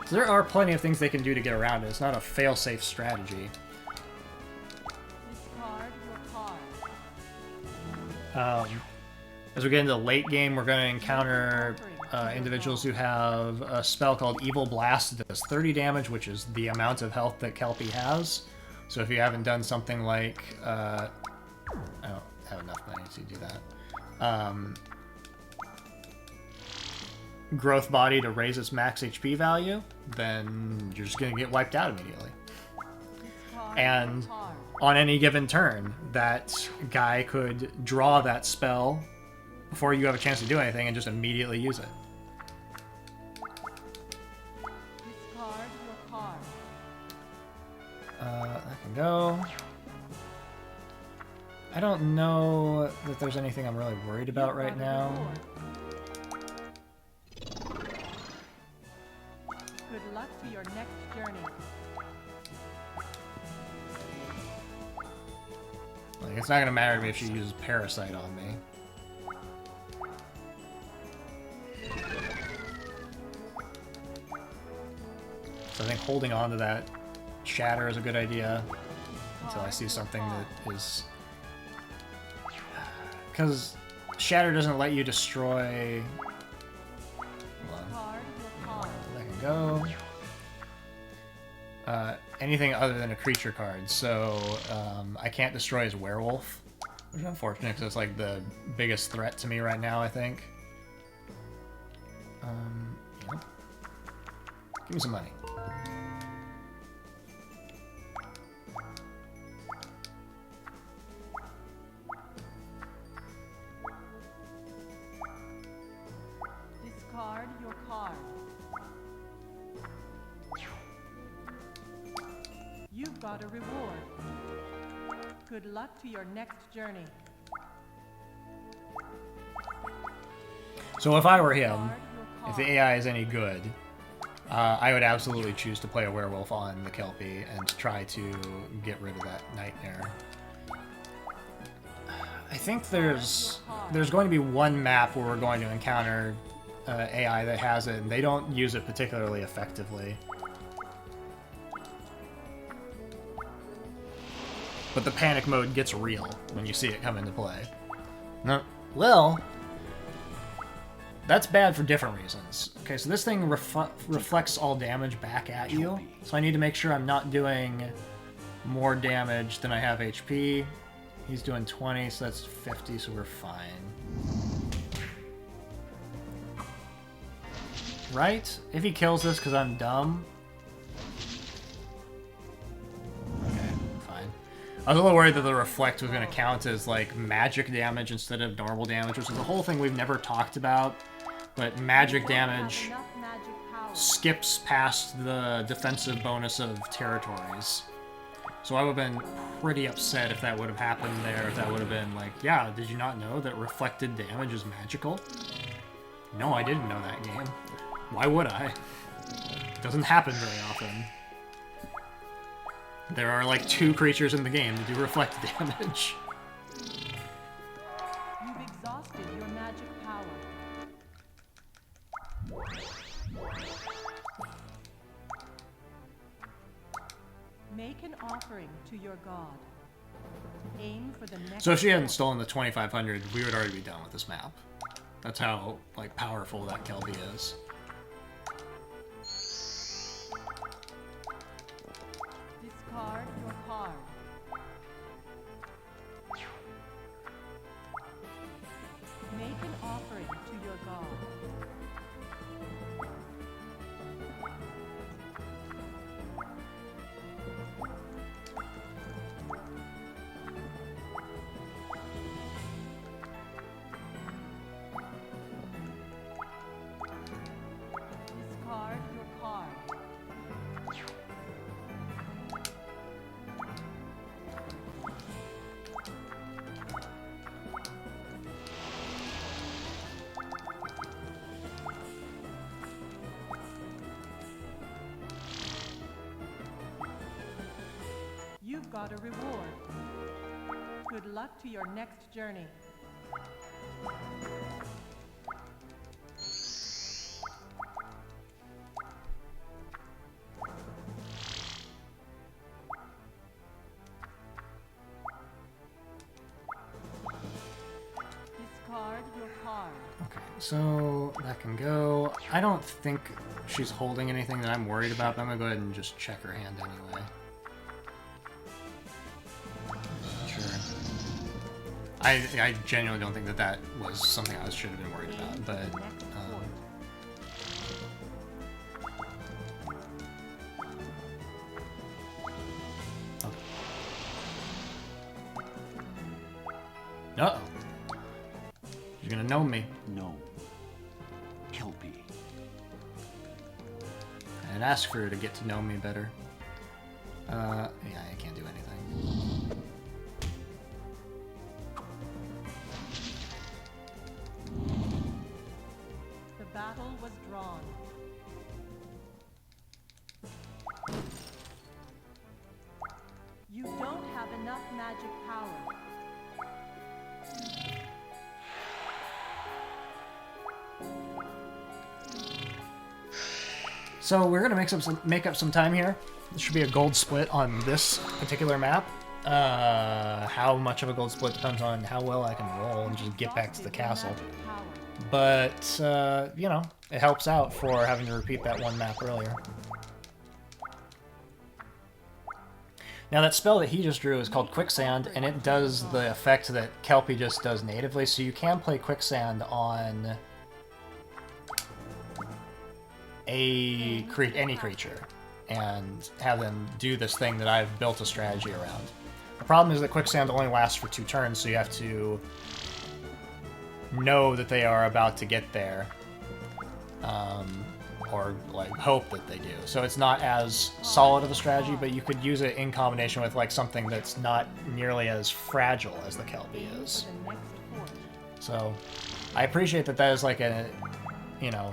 So there are plenty of things they can do to get around it. It's not a fail-safe strategy. As we get into the late game, we're going to encounter individuals who have a spell called Evil Blast that does 30 damage, which is the amount of health that Kelpie has. So if you haven't done something like... I don't have enough money to do that. Growth Body to raise its max HP value, then you're just going to get wiped out immediately. And on any given turn, that guy could draw that spell before you have a chance to do anything and just immediately use it. Discard your card. That can go. I don't know that there's anything I'm really worried about right now. Good luck to your next journey. Like, it's not gonna matter to me if she uses Parasite on me. So I think holding on to that Shatter is a good idea until I see something that is... Because Shatter doesn't let you destroy... Hold on. That can go. Anything other than a creature card, so I can't destroy his werewolf, which is unfortunate because it's like the biggest threat to me right now, I think. Yeah. Give me some money. Discard your card. You've got a reward. Good luck to your next journey. So if I were him, if the AI is any good, I would absolutely choose to play a werewolf on the Kelpie and try to get rid of that nightmare. I think there's going to be one map where we're going to encounter AI that has it, and they don't use it particularly effectively. But the panic mode gets real when you see it come into play. No, well, that's bad for different reasons. Okay, so this thing reflects all damage back at you, so I need to make sure I'm not doing more damage than I have HP. He's doing 20, so that's 50, so we're fine. Right? If he kills this because I'm dumb... I was a little worried that the Reflect was going to count as, like, magic damage instead of normal damage, which is a whole thing we've never talked about. But magic damage skips past the defensive bonus of territories. So I would have been pretty upset if that would have happened there, if that would have been like, yeah, did you not know that reflected damage is magical? No, I didn't know that game. Why would I? It doesn't happen very often. There are like 2 creatures in the game that do reflect damage. You've exhausted your magic power. Make an offering to your god. Aim for the next. So if she hadn't stolen the 2500, we would already be done with this map. That's how like powerful that Kelpie is. Discard your card. Make an offering to your god. Discard your card. You've got a reward. Good luck to your next journey. Discard your card. Okay, so that can go. I don't think she's holding anything that I'm worried about, but I'm gonna go ahead and just check her hand anyway. Sure. I genuinely don't think that that was something I should have been worried about, but uh-oh. You're gonna know me. No. Kelpie. I'd ask for her to get to know me better. Yeah, I can't do anything. The battle was drawn. You don't have enough magic power. So we're gonna make up some time here. This should be a gold split on this particular map. How much of a gold split depends on how well I can roll and just get back to the castle. But you know, it helps out for having to repeat that one map earlier. Now that spell that he just drew is called Quicksand, and it does the effect that Kelpie just does natively, so you can play Quicksand on any creature and have them do this thing that I've built a strategy around. The problem is that Quicksand only lasts for 2 turns, so you have to know that they are about to get there, or like hope that they do. So it's not as solid of a strategy, but you could use it in combination with like something that's not nearly as fragile as the Kelpie is. So I appreciate that that is like a, you know,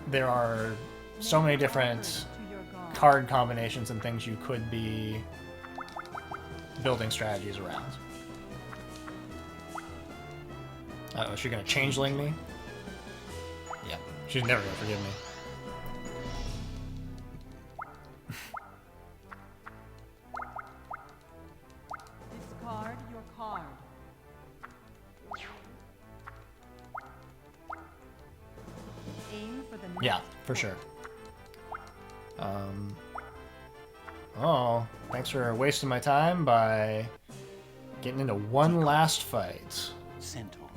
there are so many different card combinations and things you could be building strategies around. Uh-oh, is she gonna changeling me? Yeah, she's never gonna forgive me. Discard your card. Aim for the next Yeah, for sure. Oh, thanks for wasting my time by getting into one last fight. Centaur.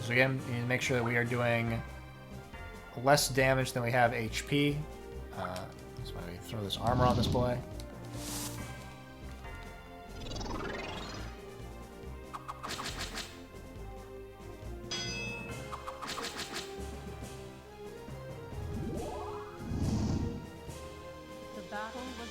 So again, you need to make sure that we are doing less damage than we have HP. That's why we throw this armor on this boy. The battle was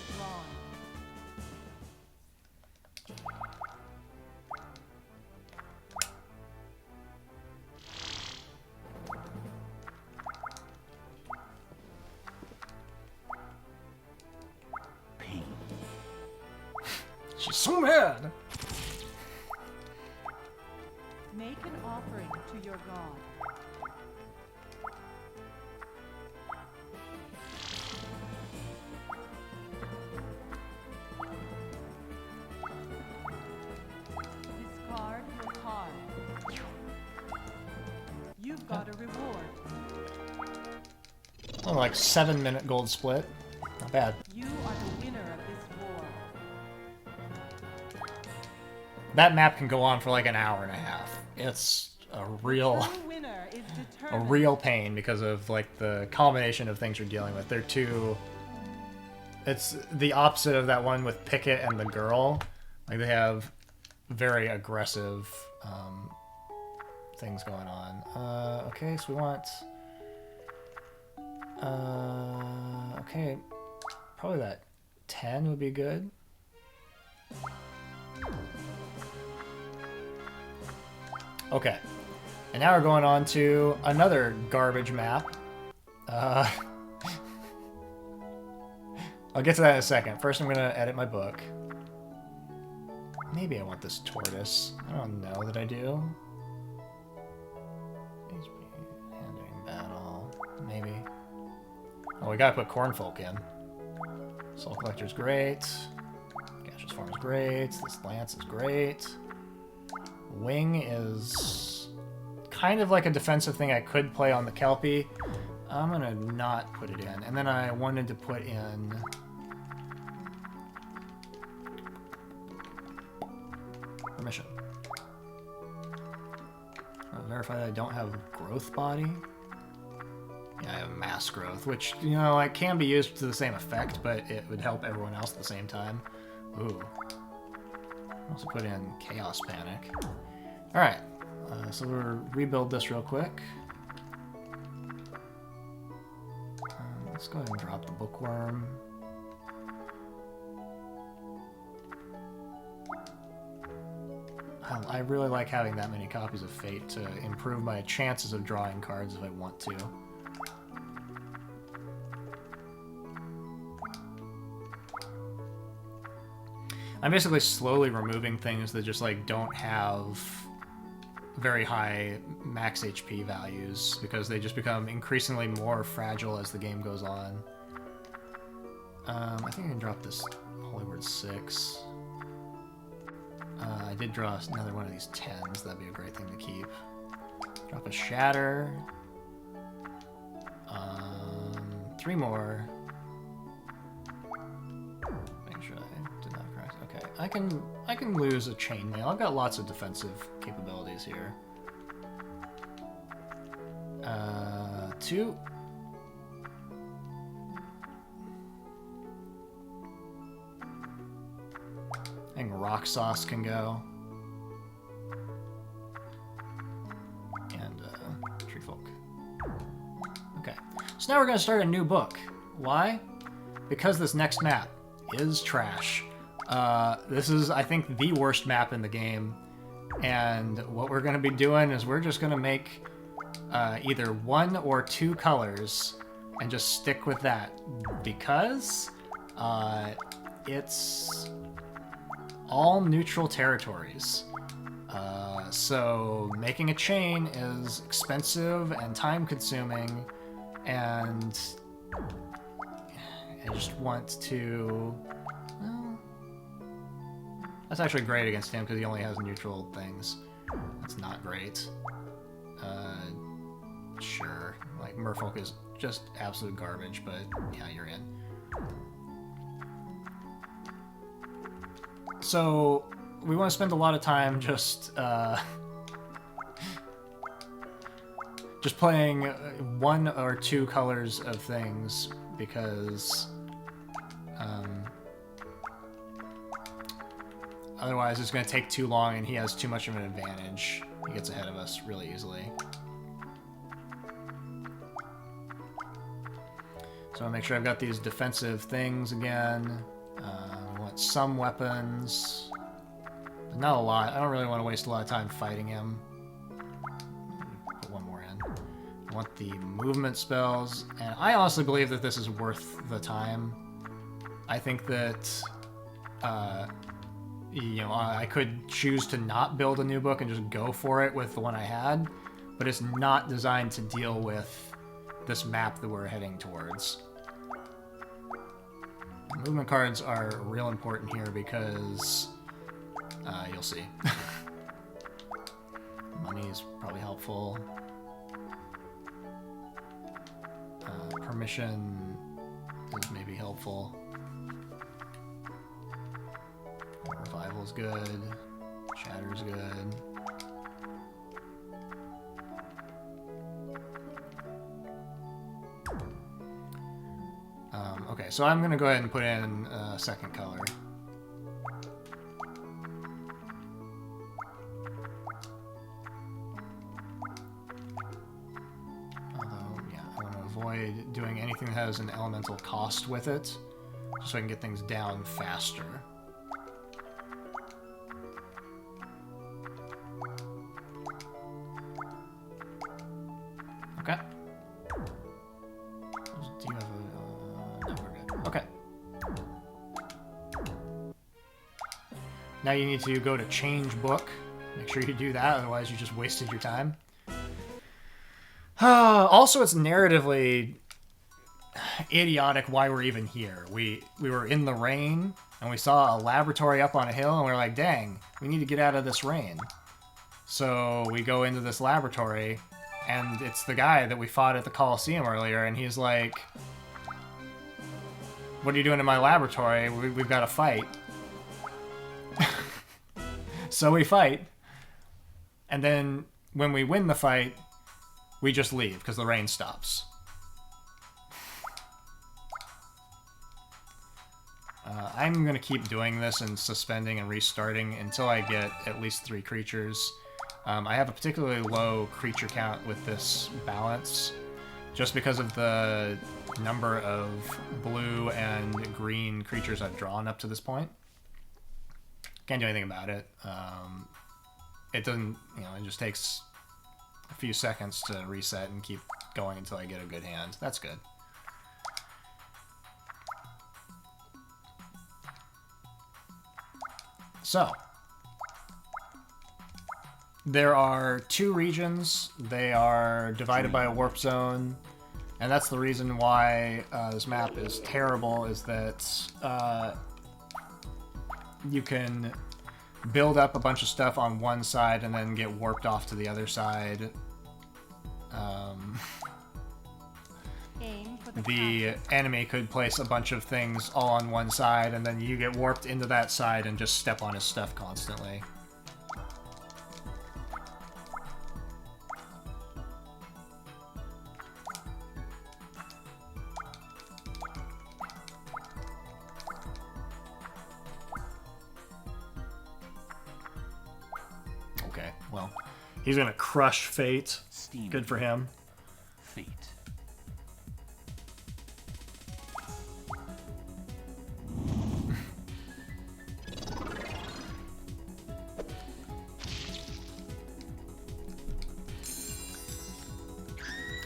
She's so mad. Make an offering to your god. Discard your card. You've got a reward. Oh, like 7-minute gold split. Not bad. You are the winner of this war. That map can go on for like an hour and a half. It's a real, The winner is a determined. real pain because of like the combination of things you're dealing with. They're two. It's the opposite of that one with Pickett and the girl. Like they have very aggressive things going on. Okay, so we want. Okay, probably that 10 would be good. Okay, and now we're going on to another garbage map. I'll get to that in a second. First, I'm gonna edit my book. Maybe I want this tortoise. I don't know that I do. Handling battle. Maybe. Oh, we gotta put Cornfolk in. Soul Collector's great. Gaseous Form is great. This Lance is great. Wing is kind of like a defensive thing I could play on the Kelpie. I'm gonna not put it in. And then I wanted to put in... Permission. I'll verify that I don't have growth body. Yeah, I have mass growth, which, you know, it can be used to the same effect, but it would help everyone else at the same time. Ooh. I'll also put in Chaos Panic. Alright, so we'll rebuild this real quick. Let's go ahead and drop the Bookworm. I really like having that many copies of Fate to improve my chances of drawing cards if I want to. I'm basically slowly removing things that just like don't have very high max HP values because they just become increasingly more fragile as the game goes on. I think I can drop this Holy Word 6. I did draw another one of these 10s. That'd be a great thing to keep. Drop a Shatter. 3 more. Make sure I did not correct. Okay, I can lose a Chainmail. I've got lots of defensive capabilities here. 2. I think Rock Sauce can go. And Tree Folk. Okay, so now we're going to start a new book. Why? Because this next map is trash. This is, I think, the worst map in the game. And what we're going to be doing is we're just going to make either 1 or 2 colors and just stick with that. Because it's all neutral territories. So making a chain is expensive and time-consuming, and I just want to... Well, that's actually great against him because he only has neutral things. That's not great. Sure. Like, Merfolk is just absolute garbage, but yeah, you're in. So, we want to spend a lot of time just playing 1 or 2 colors of things, because otherwise it's going to take too long and he has too much of an advantage. He gets ahead of us really easily. So I'll make sure I've got these defensive things again. I want some weapons, but not a lot. I don't really want to waste a lot of time fighting him. Put 1 more in. I want the movement spells, and I honestly believe that this is worth the time. I think that you know, I could choose to not build a new book and just go for it with the one I had, but it's not designed to deal with this map that we're heading towards. Movement cards are real important here because you'll see. Money is probably helpful. Permission is maybe helpful. Revival's good. Shatter's good. Okay, so I'm gonna go ahead and put in a second color. Although, yeah, I want to avoid doing anything that has an elemental cost with it, just so I can get things down faster. Okay. Do you have a... no, we're good. Okay. Now you need to go to change book. Make sure you do that, otherwise you just wasted your time. Also, it's narratively idiotic why we're even here. We were in the rain, and we saw a laboratory up on a hill, and we were like, dang, we need to get out of this rain. So we go into this laboratory, and it's the guy that we fought at the Coliseum earlier, and he's like, what are you doing in my laboratory? We've got to fight. So we fight, and then when we win the fight, we just leave, because the rain stops. I'm going to keep doing this and suspending and restarting until I get at least 3 creatures. I have a particularly low creature count with this balance, just because of the number of blue and green creatures I've drawn up to this point. Can't do anything about it. It doesn't, you know, it just takes a few seconds to reset and keep going until I get a good hand. That's good. So, there are 2 regions. They are divided by a warp zone, and that's the reason why this map is terrible, is that you can build up a bunch of stuff on one side and then get warped off to the other side. The enemy could place a bunch of things all on one side, and then you get warped into that side and just step on his stuff constantly. Okay, well, he's gonna crush Fate. Steam. Good for him. Fate.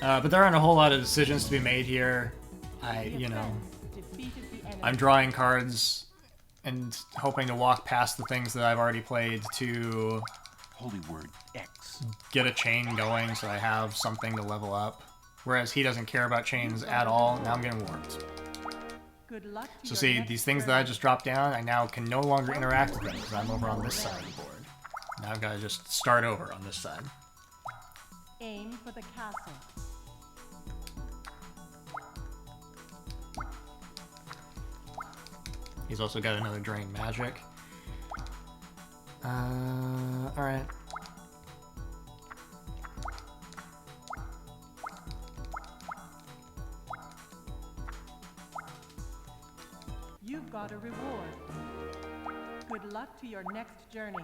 But there aren't a whole lot of decisions to be made here. I'm drawing cards and hoping to walk past the things that I've already played to Holy word X. get a chain going so I have something to level up. Whereas he doesn't care about chains at all. Now I'm getting warped. Good luck to So your see, next these things that I just dropped down, I now can no longer interact with them because I'm over on this side of the board. Now I've got to just start over on this side. Aim for the castle. He's also got another Drain Magic. Alright. You've got a reward. Good luck to your next journey.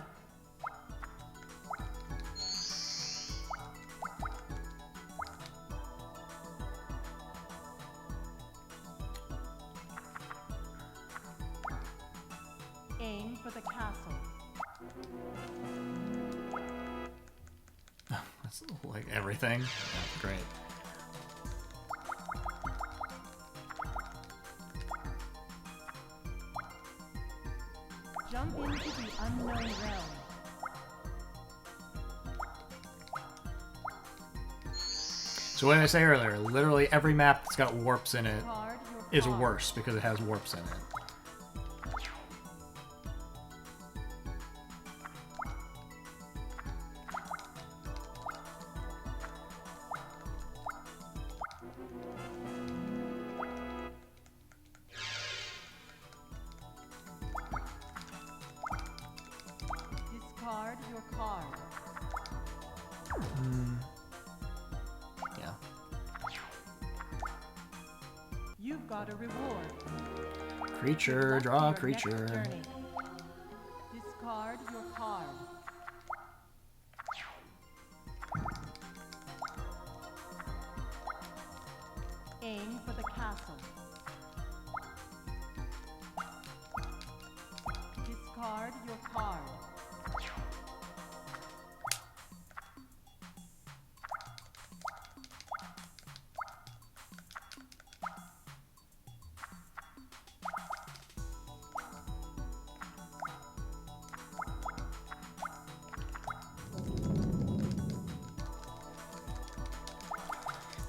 Aim for the castle. That's like everything. That's great. Jump into the unknown realm. So what did I say earlier? Literally every map that's got warps in it Card your is card. worse because it has warps in it. Discard your card. Yeah. You've got a reward. Creature, Luck draw a to your creature. next journey. Discard your card. Aim for the castle. Discard your card.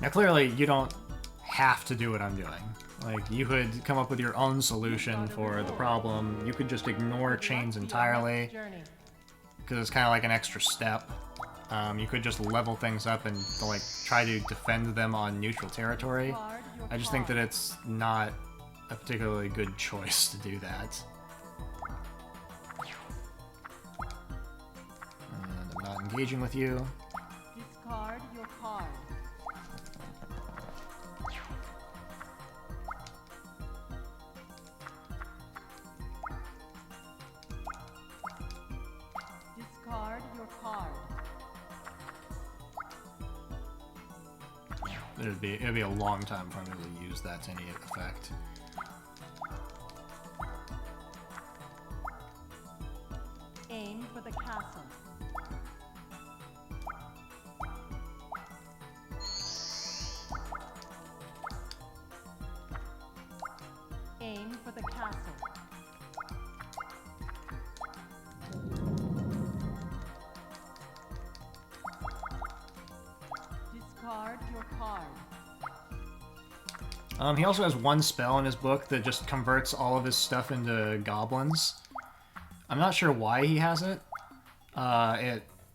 Now clearly you don't have to do what I'm doing. Like, you could come up with your own solution for the problem. You could just ignore chains entirely, because it's kind of like an extra step. You could just level things up and like try to defend them on neutral territory. I just think that it's not a particularly good choice to do that. And I'm not engaging with you. Discard your card. Discard your card. It'd be a long time for me to use that to any effect. Aim for the castle. Aim for the castle. Discard your card. He also has one spell in his book that just converts all of his stuff into goblins. I'm not sure why he has it.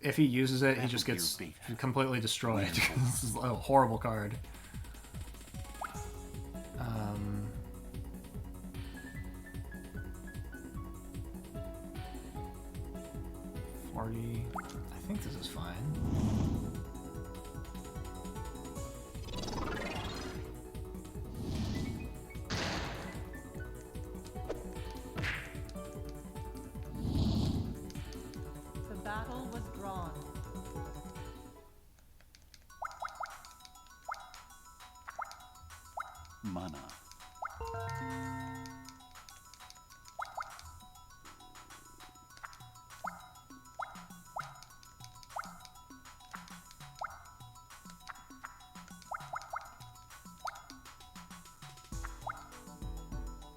If he uses it, he just gets completely destroyed. This is a horrible card. 40. I think this is fine. The battle was drawn. Mana.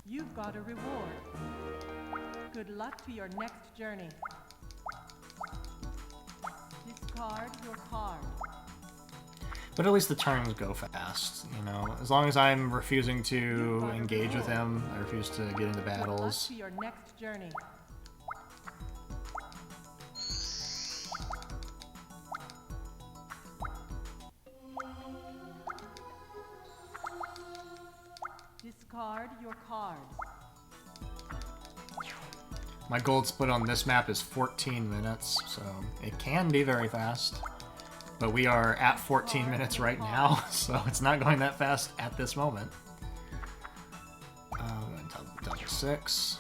You've got a reward. Good luck to your next journey. Discard your card. But at least the turns go fast, you know? As long as I'm refusing to engage with him, I refuse to get into Good luck battles. to your next journey. Discard your card. My gold split on this map is 14 minutes, so it can be very fast. But we are at 14 minutes right now, so it's not going that fast at this moment. We're going down to 6.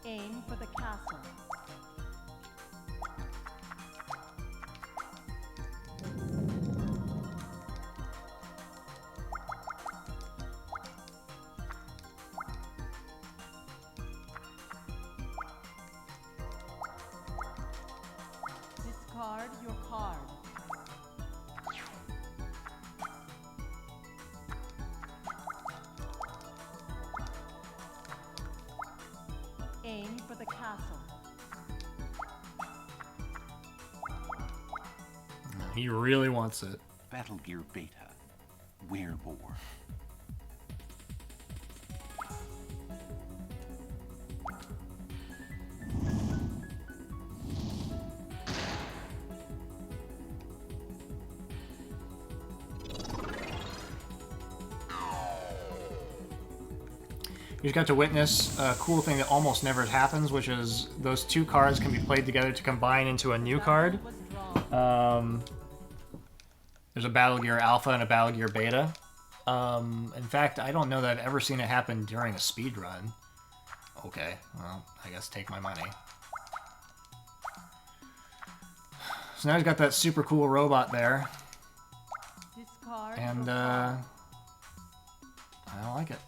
Aim for the castle. Discard your card. castle. He really wants it. Battle Gear Beta. Werebore. You just got to witness a cool thing that almost never happens, which is those two cards can be played together to combine into a new card. There's a Battle Gear Alpha and a Battle Gear Beta. In fact, I don't know that I've ever seen it happen during a speed run. Okay, well, I guess take my money. So now he's got that super cool robot there. And, I don't like it.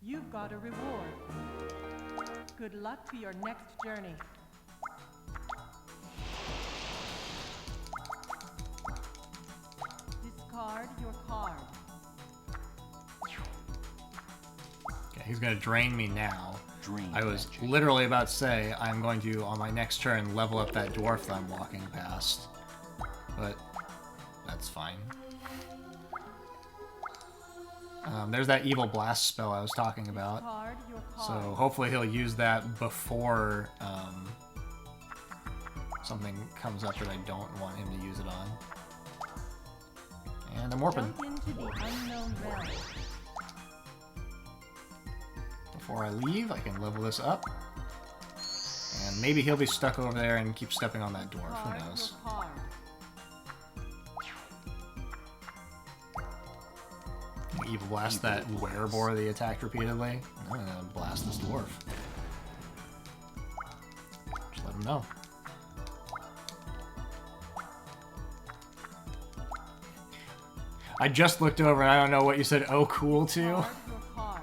You've got a reward. Good luck to your next journey. Discard your card. Okay, he's gonna drain me now. Dream I was Magic. literally about to say I'm going to, on my next turn, level up that dwarf that I'm walking past. But that's fine. There's that evil blast spell I was talking about. Discard your So card. hopefully he'll use that before something comes up that I don't want him to use it on. And I'm warping. Jump into the unknown realm. Before I leave, I can level this up. And maybe he'll be stuck over there and keep stepping on that dwarf. Discard Who knows? your card. Evil blast that werebore that he attacked repeatedly. I'm gonna blast this dwarf. Just let him know. I just looked over and I don't know what you said oh cool to, Discard your card.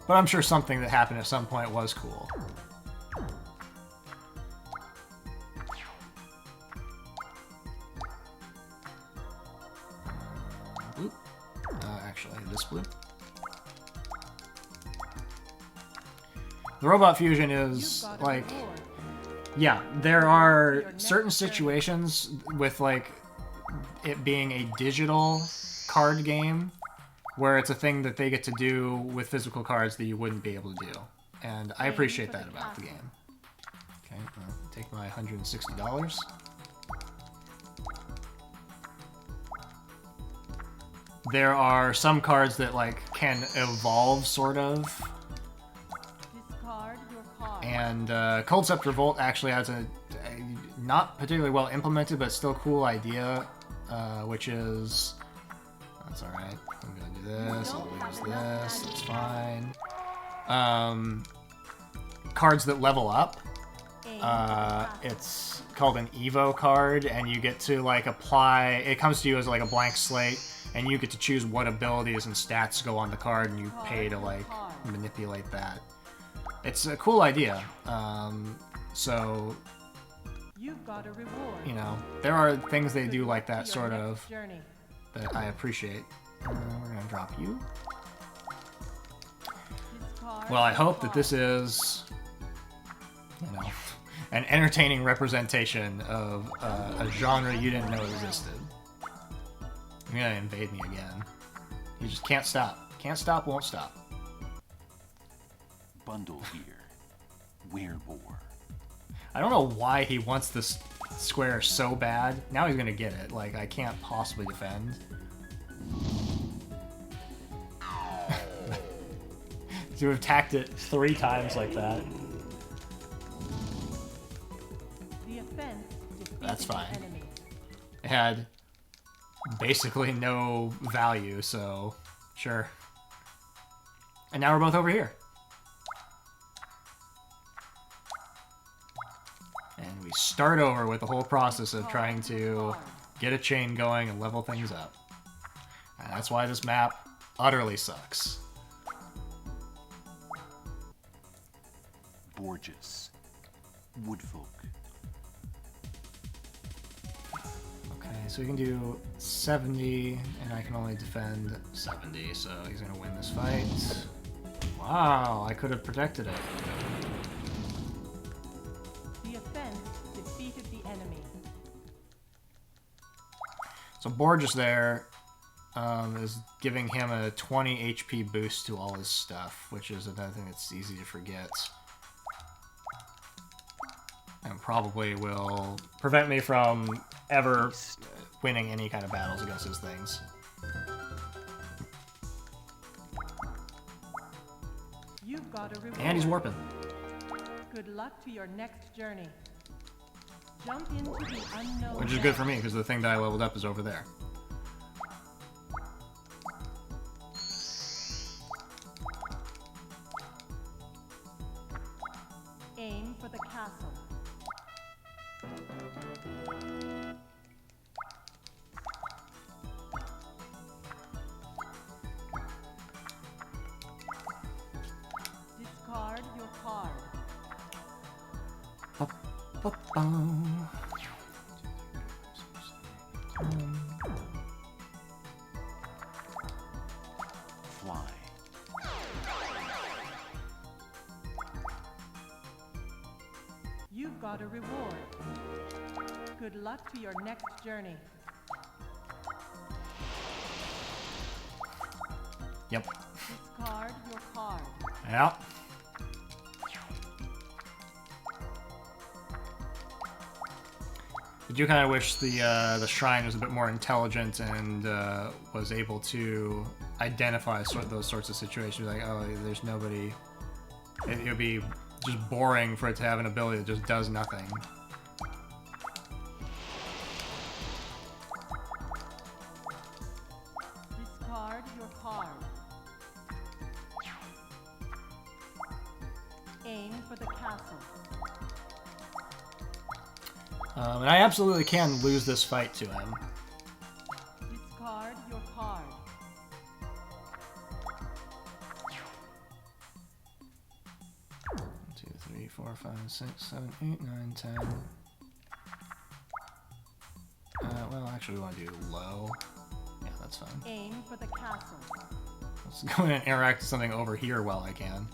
but I'm sure something that happened at some point was cool. Oop. Actually, this blue. The robot fusion You've is got a like, reward. yeah, there are Your next certain turn. situations with like it being a digital card game where it's a thing that they get to do with physical cards that you wouldn't be able to do. And I Aim appreciate for that the about the castle. game. Okay, take my $160. There are some cards that like can evolve sort of, Discard your card. and Culdcept Revolt actually has a not particularly well implemented but still cool idea, which is that's all right. I'm gonna do this. I'll use this. That's fine. Cards that level up. Aim for the castle. It's called an Evo card, and you get to like apply. It comes to you as like a blank slate, and you get to choose what abilities and stats go on the card, and you pay to like manipulate that. It's a cool idea. So You've got a reward. you know, there are things they Good do luck like to that your sort next of journey. that I appreciate. We're gonna drop you. Discard Well, I your hope that card. this is, you know, an entertaining representation of a genre you didn't know existed. You're gonna invade me again. You just can't stop. Can't stop, won't stop. Bundle here. Werebore. I don't know why he wants this square so bad. Now he's gonna get it. Like, I can't possibly defend. To have attacked it 3 times like that. The offense defeated That's the fine. enemy. It had basically no value, so sure. And now we're both over here. And we start over with the whole process of trying to get a chain going and level things up. And that's why this map utterly sucks. Borges. Woodfolk. Okay, So he can do 70, and I can only defend 70, so he's gonna win this fight. Wow, I could have protected it. The offense defeated the enemy. So Borges there is giving him a 20 HP boost to all his stuff, which is another thing that's easy to forget. And probably will prevent me from ever winning any kind of battles against his things. You've got a reward. And he's warping. Good luck to your next journey. Jump into the unknown. Which is good for me, because the thing that I leveled up is over there. Aim for the castle. Discard your card. Fly. You've got a reward. Good luck to your next journey. Yep. Discard your card. Yeah. I do kind of wish the shrine was a bit more intelligent and was able to identify those sorts of situations. Like, oh, there's nobody. It would be just boring for it to have an ability that just does nothing. Discard your card. Aim for the castle. And I absolutely can lose this fight to him. Discard your card. 2, 3, 4, 5, 6, 7, 8, 9, 10. Well, actually, we want to do low. Yeah, that's fine. Aim for the castle. Let's go in and interact with something over here while I can.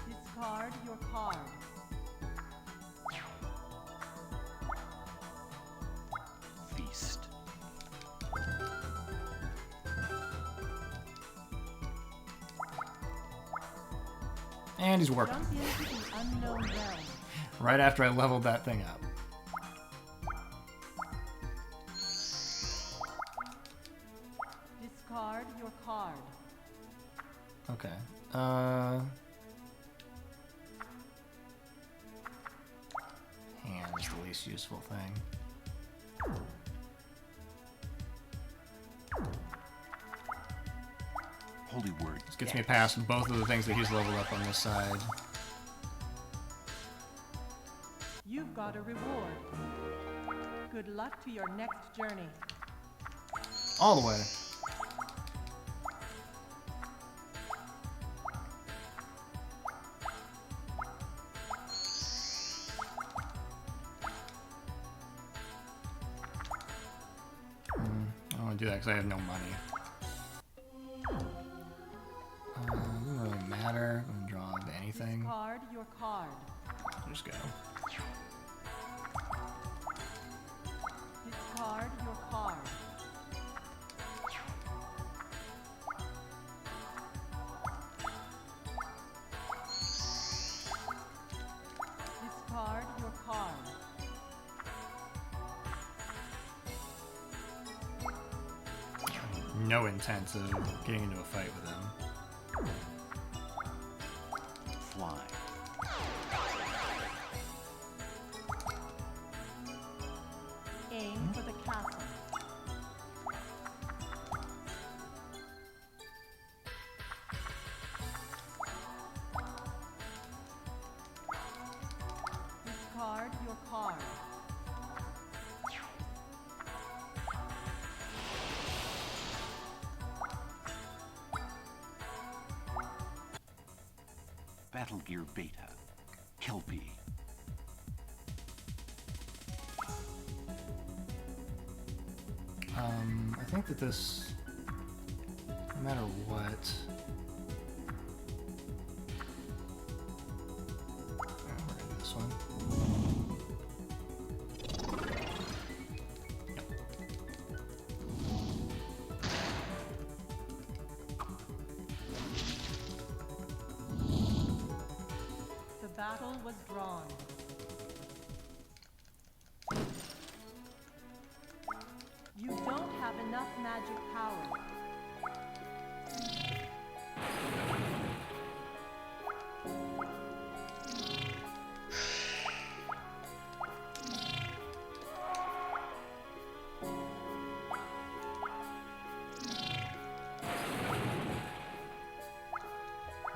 Discard your card. Feast. And he's working. Jump into the unknown realm. Right after I leveled that thing up. Discard your card. Okay. Hand is the least useful thing. Holy word. This gets me past both of the things that he's leveled up on this side. You've got a reward. Good luck to your next journey. All the way. I don't want to do that because I have no money. Doesn't really matter. I'm going to draw into anything. Discard your card. Just go. Discard your card. Discard your card. No intent of getting into a fight with him. Fly. Aim for the castle. Discard your card. Battle Gear Beta. Kelpie. I think that this, no matter what, we're gonna do this one. The battle was drawn. You don't have enough magic power.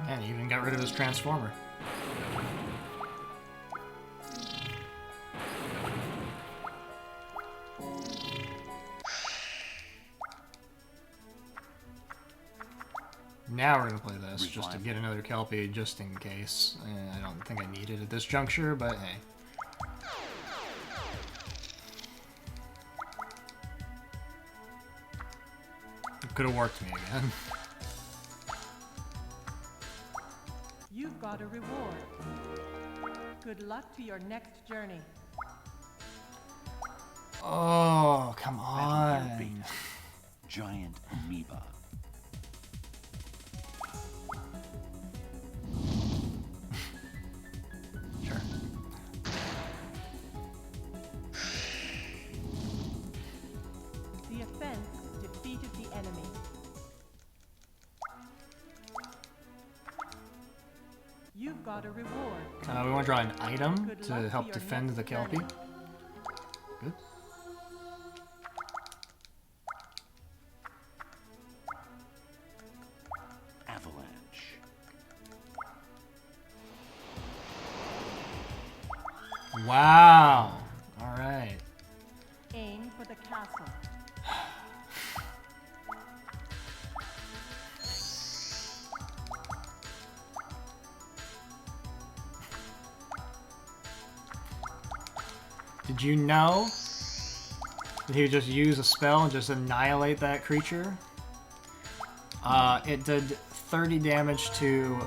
Man, he even got rid of his transformer. Now we're gonna play this, just to get another Kelpie, just in case. I don't think I need it at this juncture, but hey. It could have worked me again. You've got a reward. Good luck to your next journey. Oh, come Battle Gear on. Beta. Giant amoeba. Sure. The offense defeated the enemy. You've got a reward. We want to draw an item Good luck to to help your defend next the Kelpie. journey. Good. Avalanche. Wow. All right. Aim for the castle. Did you know that he would just use a spell and just annihilate that creature? It did 30 damage to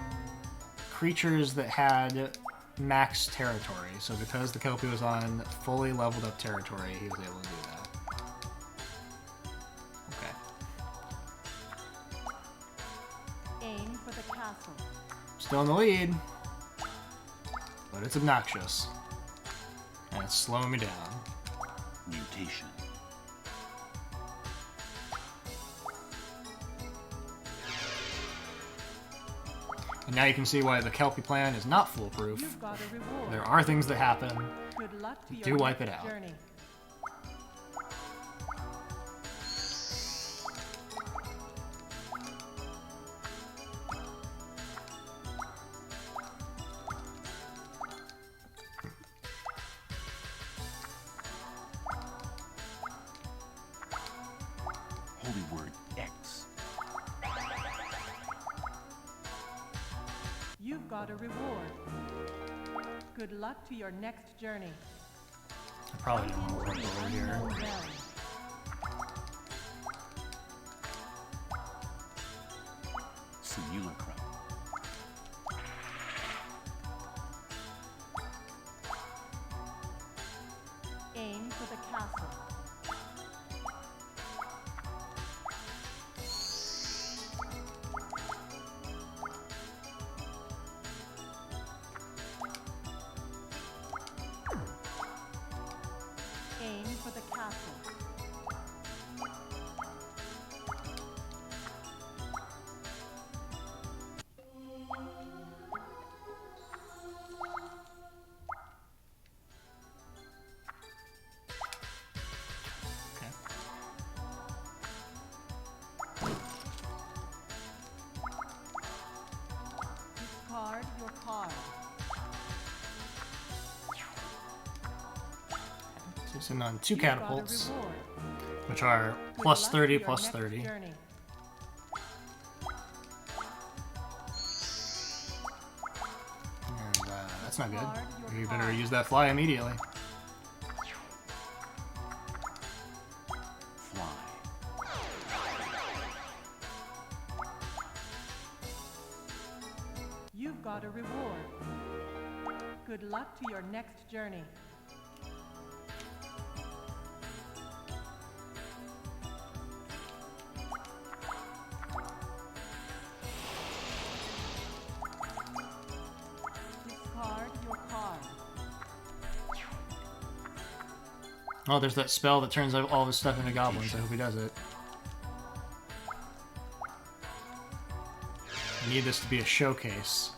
creatures that had max territory. So because the Kelpie was on fully leveled up territory, he was able to do that. Okay. Aim for the castle. Still in the lead, but it's obnoxious. And it's slowing me down. Mutation. And now you can see why the Kelpie plan is not foolproof. You've got a reward. There are things that happen. Good luck to Do your wipe it next out. journey. Holy word X. You've got a reward. Good luck to your next journey. I probably don't want to work over here. Unknown realm. Simulacrum. Aim for the castle. Aim for the castle. Okay. Discard your card. So it's in on two You've got a catapults, reward. which are Good plus luck 30, to your plus next 30. journey. And that's that's not good. You better use that fly immediately. Fly. You've got a reward. Good luck to your next journey. Discard your card. Oh, there's that spell that turns all of his stuff into goblins. I hope he does it. I need this to be a showcase.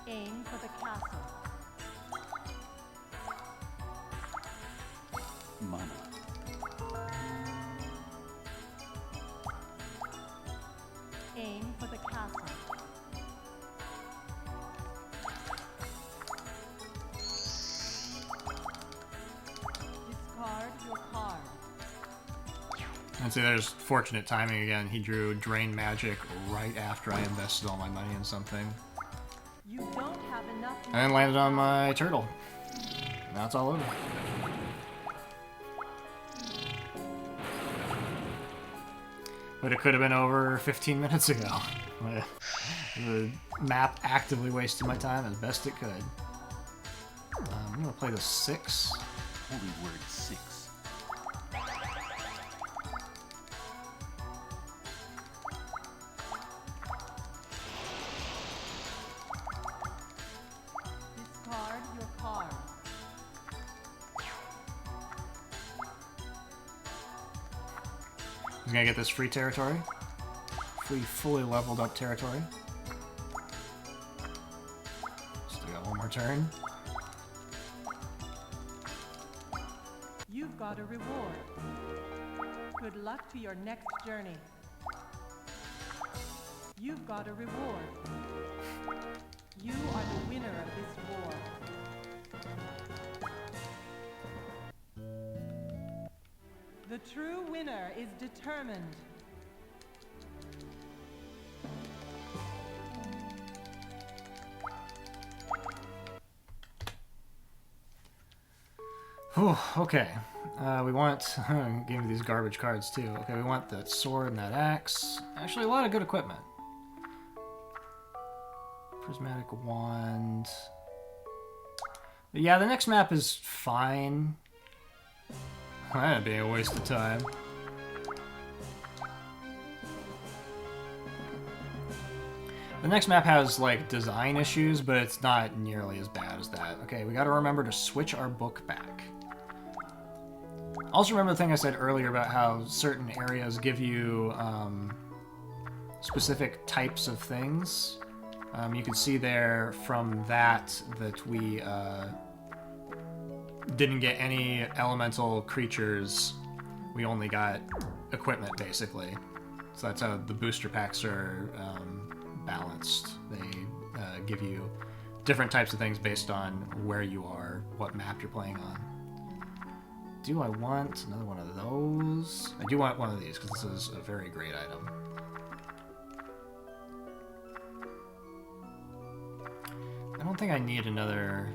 Aim for the castle. Mana. Aim for the castle. Discard your card. I'd say there's fortunate timing again. He drew Drain Magic right after I invested all my money in something. You don't have enough. And then landed on my turtle. Now it's all over. But it could have been over 15 minutes ago. The map actively wasted my time as best it could. I'm gonna play the 6. Holy word 6. Discard your card. He's gonna get this free territory. Free, fully leveled up territory. Still got one more turn. You've got a reward. Good luck to your next journey. You've got a reward. You are the winner of this war. The true winner is determined. Whew, okay. We want... Give me these garbage cards, too. Okay, we want that sword and that axe. Actually, a lot of good equipment. Prismatic wand. But yeah, the next map is fine. That'd be a waste of time. The next map has, like, design issues, but it's not nearly as bad as that. Okay, we gotta remember to switch our book back. Also remember the thing I said earlier about how certain areas give you specific types of things. You can see there from that we didn't get any elemental creatures. We only got equipment, basically. So that's how the booster packs are balanced. They give you different types of things based on where you are, what map you're playing on. Do I want another one of those? I do want one of these, because this is a very great item. I don't think I need another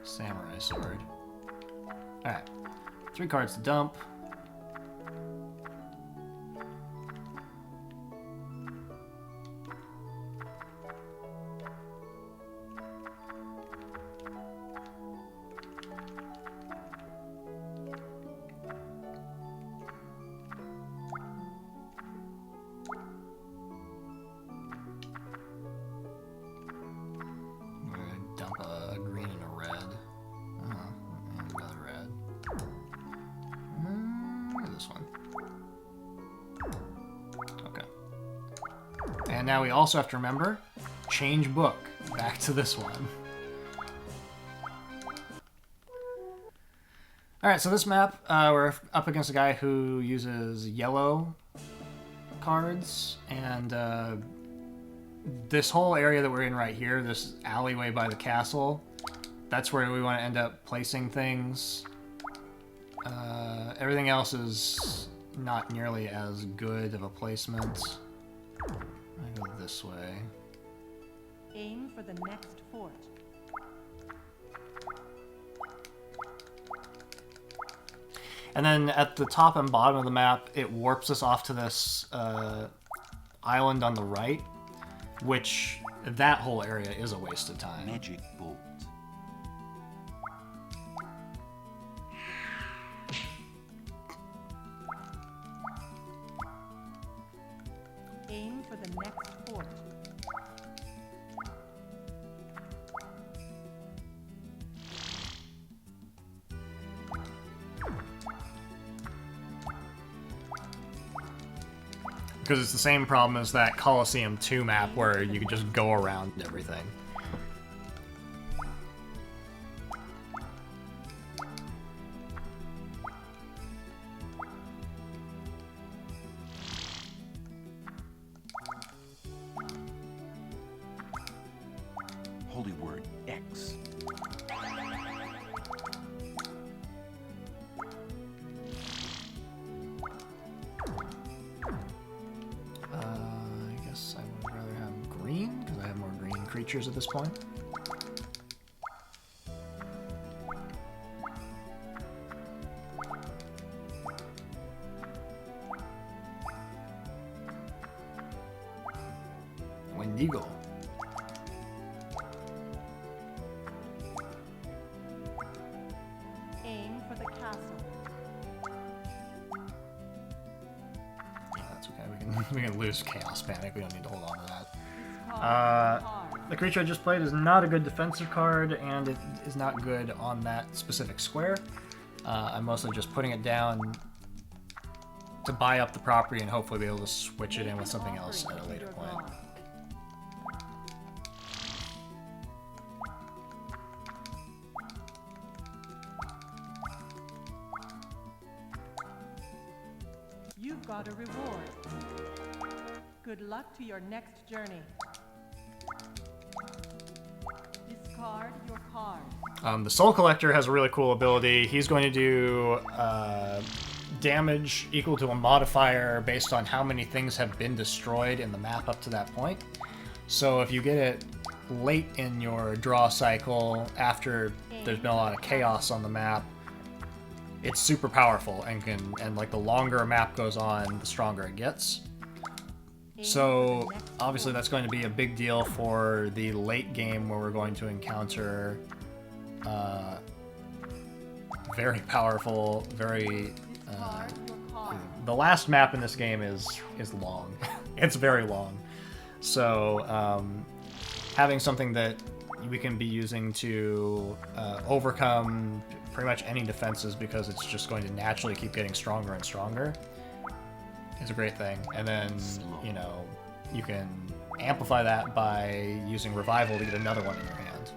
samurai sword. Alright. 3 cards to dump. Now we also have to remember, change book back to this one. Alright, so this map, we're up against a guy who uses yellow cards, and this whole area that we're in right here, this alleyway by the castle, that's where we want to end up placing things. Everything else is not nearly as good of a placement. I go this way. Aim for the next fort. And then at the top and bottom of the map, it warps us off to this island on the right, which that whole area is a waste of time. Magic bolt. Aim for the next fort. Because it's the same problem as that Coliseum 2 map where you can just go around everything. Holy word X. I guess I would rather have green, because I have more green creatures at this point. Wendigo. Aim for the castle. That's okay, we can lose Chaos Panic, we don't need to hold on to that. Discard Uh, card. The creature I just played is not a good defensive card, and it is not good on that specific square. I'm mostly just putting it down to buy up the property and hopefully be able to switch it in with something else at a later point. You've got a reward. Good luck to your next journey. Discard your card. The Soul Collector has a really cool ability. He's going to do damage equal to a modifier based on how many things have been destroyed in the map up to that point. So if you get it late in your draw cycle, after there's been a lot of chaos on the map, it's super powerful and like the longer a map goes on, the stronger it gets. So obviously that's going to be a big deal for the late game where we're going to encounter very powerful, very Discard your card. the last map in this game is long. It's very long. So having something that we can be using to overcome pretty much any defenses, because it's just going to naturally keep getting stronger and stronger, is a great thing. And then, you know, you can amplify that by using Revival to get another one in your hand.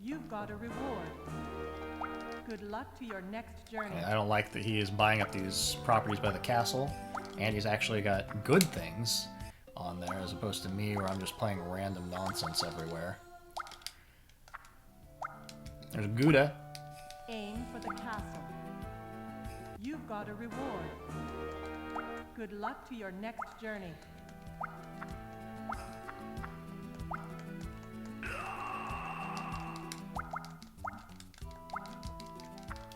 You've got a reward. Good luck to your next journey. I don't like that he is buying up these properties by the castle, and he's actually got good things on there, as opposed to me, where I'm just playing random nonsense everywhere. There's Gouda. Aim for the castle. You've got a reward. Good luck to your next journey.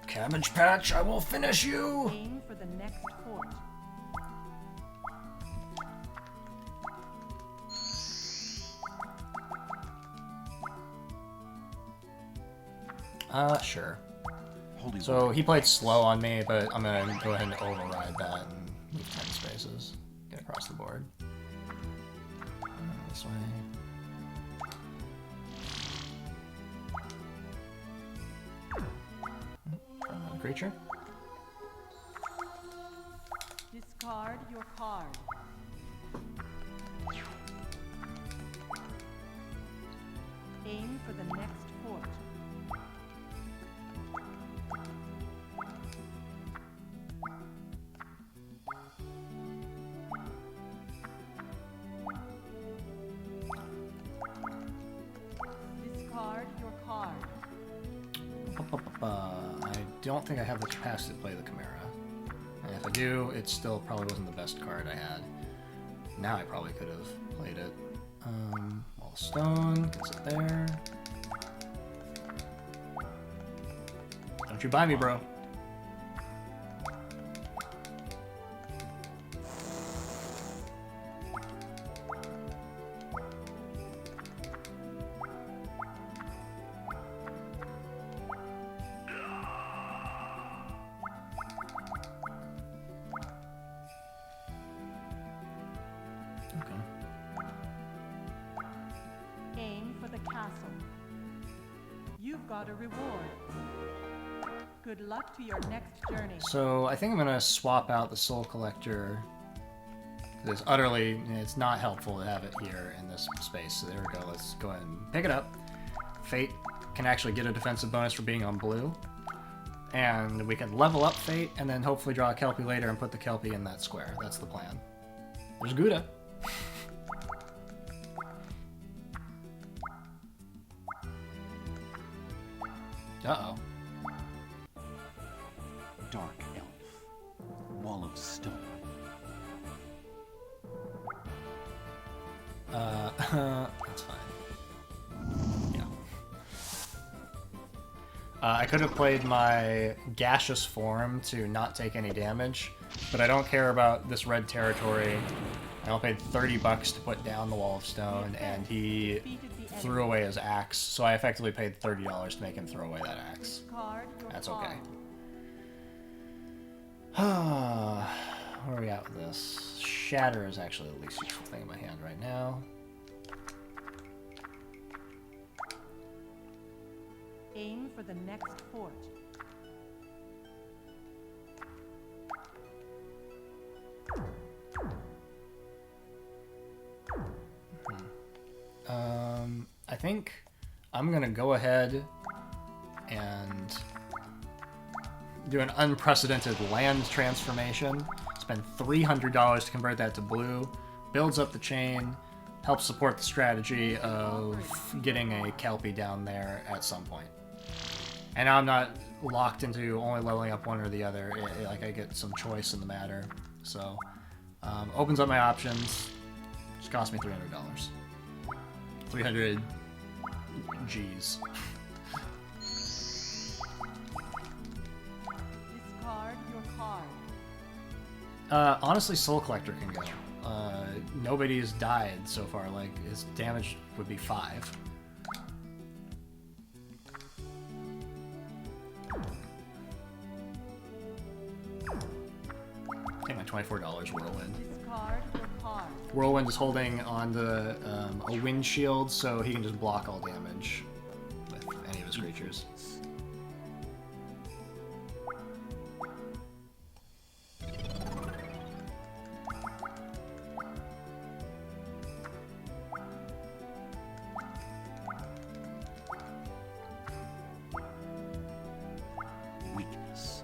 Cabbage Patch, I will finish you! Aim for the next fort. Sure. Holy So word he played X. slow on me, but I'm gonna go ahead and override that and move 10 spaces. Get across the board. This way. Try another creature. Discard your card. Aim for the next fort. I don't think I have the capacity to play the Chimera. And if I do, it still probably wasn't the best card I had. Now I probably could have played it. Wall of Stone, gets it there. Don't you buy me, bro. Aim for the castle. You've got a reward. Good luck to your next journey. So I think I'm gonna swap out the Soul Collector. It's not helpful to have it here in this space. So there we go. Let's go ahead and pick it up. Fate can actually get a defensive bonus for being on blue. And we can level up Fate and then hopefully draw a Kelpie later and put the Kelpie in that square. That's the plan. There's Gouda. Uh-oh. Dark elf. Wall of stone. That's fine. Yeah. I could have played my gaseous form to not take any damage, but I don't care about this red territory. I only paid $30 to put down the Wall of Stone, and he threw away his axe, so I effectively paid $30 to make him throw away that axe. That's okay. Where are we at with this? Shatter is actually the least useful thing in my hand right now. Aim for the next fort. I think I'm gonna go ahead and do an unprecedented land transformation. Spend $300 to convert that to blue. Builds up the chain. Helps support the strategy of getting a Kelpie down there at some point. And now I'm not locked into only leveling up one or the other. Like I get some choice in the matter. So opens up my options. Just cost me $300. 300 G's. Discard your card. Honestly, Soul Collector can go. Nobody's died so far. Like, his damage would be 5. Take my $24 Whirlwind. Discard your card. Whirlwind is holding on to a wind shield, so he can just block all damage with any of his creatures. Weakness.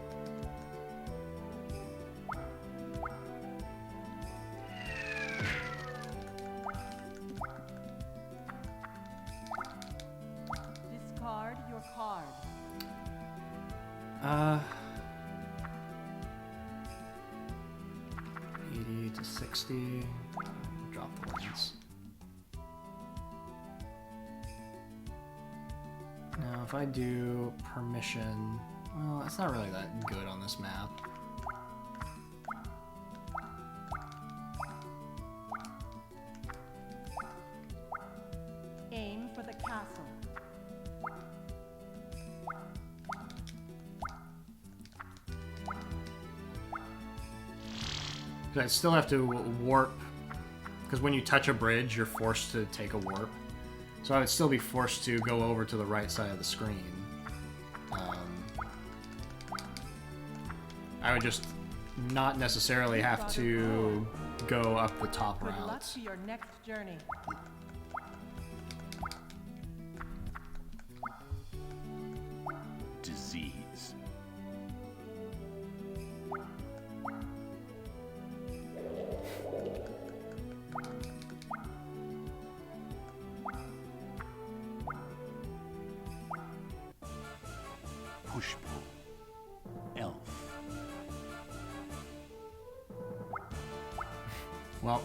Discard your card. 80 to 60. Drop the ones. Now, if I do permission, well, it's not really that good on this map. Aim for the castle. I still have to warp, because when you touch a bridge, you're forced to take a warp. So I would still be forced to go over to the right side of the screen. I would just not necessarily have to go up the top Good luck route. to your next journey. Disease. Push-pull. Elf. Well,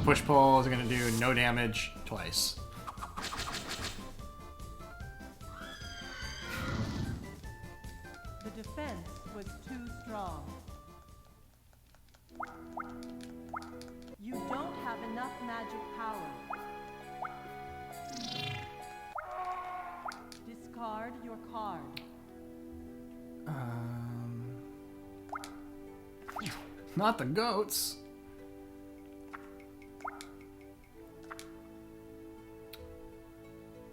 push-pull is going to do no damage twice. The defense was too strong. You don't have enough magic power. Discard your card. Not the goats.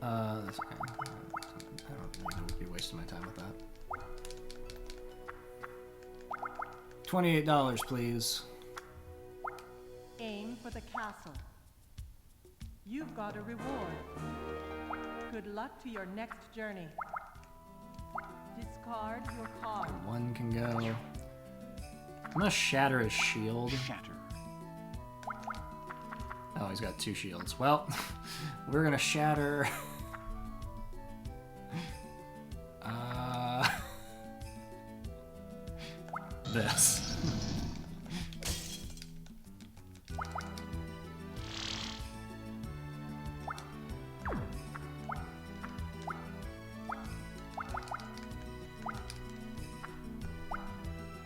That's okay. I don't need to be wasting my time with that. $28, please. Aim for the castle. You've got a reward. Good luck to your next journey. Discard your card. One can go. I'm gonna shatter his shield. Shatter. Oh, he's got 2 shields. Well, we're gonna shatter. This.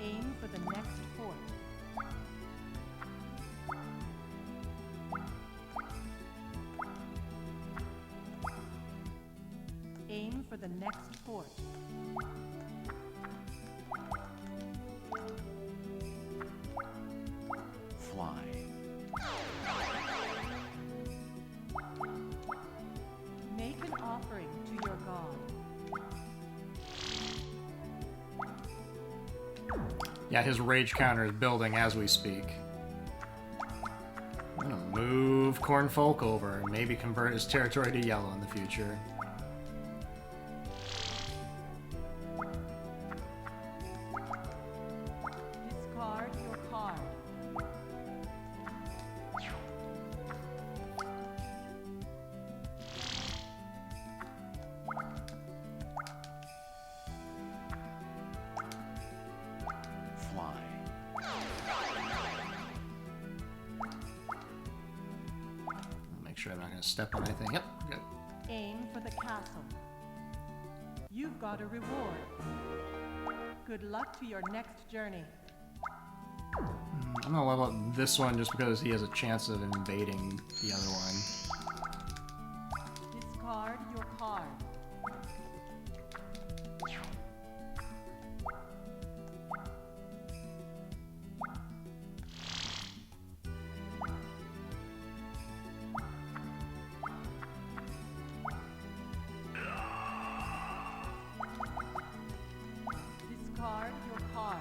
Aim for the next fort. Aim for the next fort. Fly. Make an offering to your god. Yeah, his rage counter is building as we speak. I'm gonna move Cornfolk over and maybe convert his territory to yellow in the future. Discard your card. Fly. Make sure I'm not gonna step on anything. Yep, good. Aim for the castle. You've got a reward. Good luck to your next journey. I'm gonna level up this one just because he has a chance of invading the other one. Discard your card. Discard your card.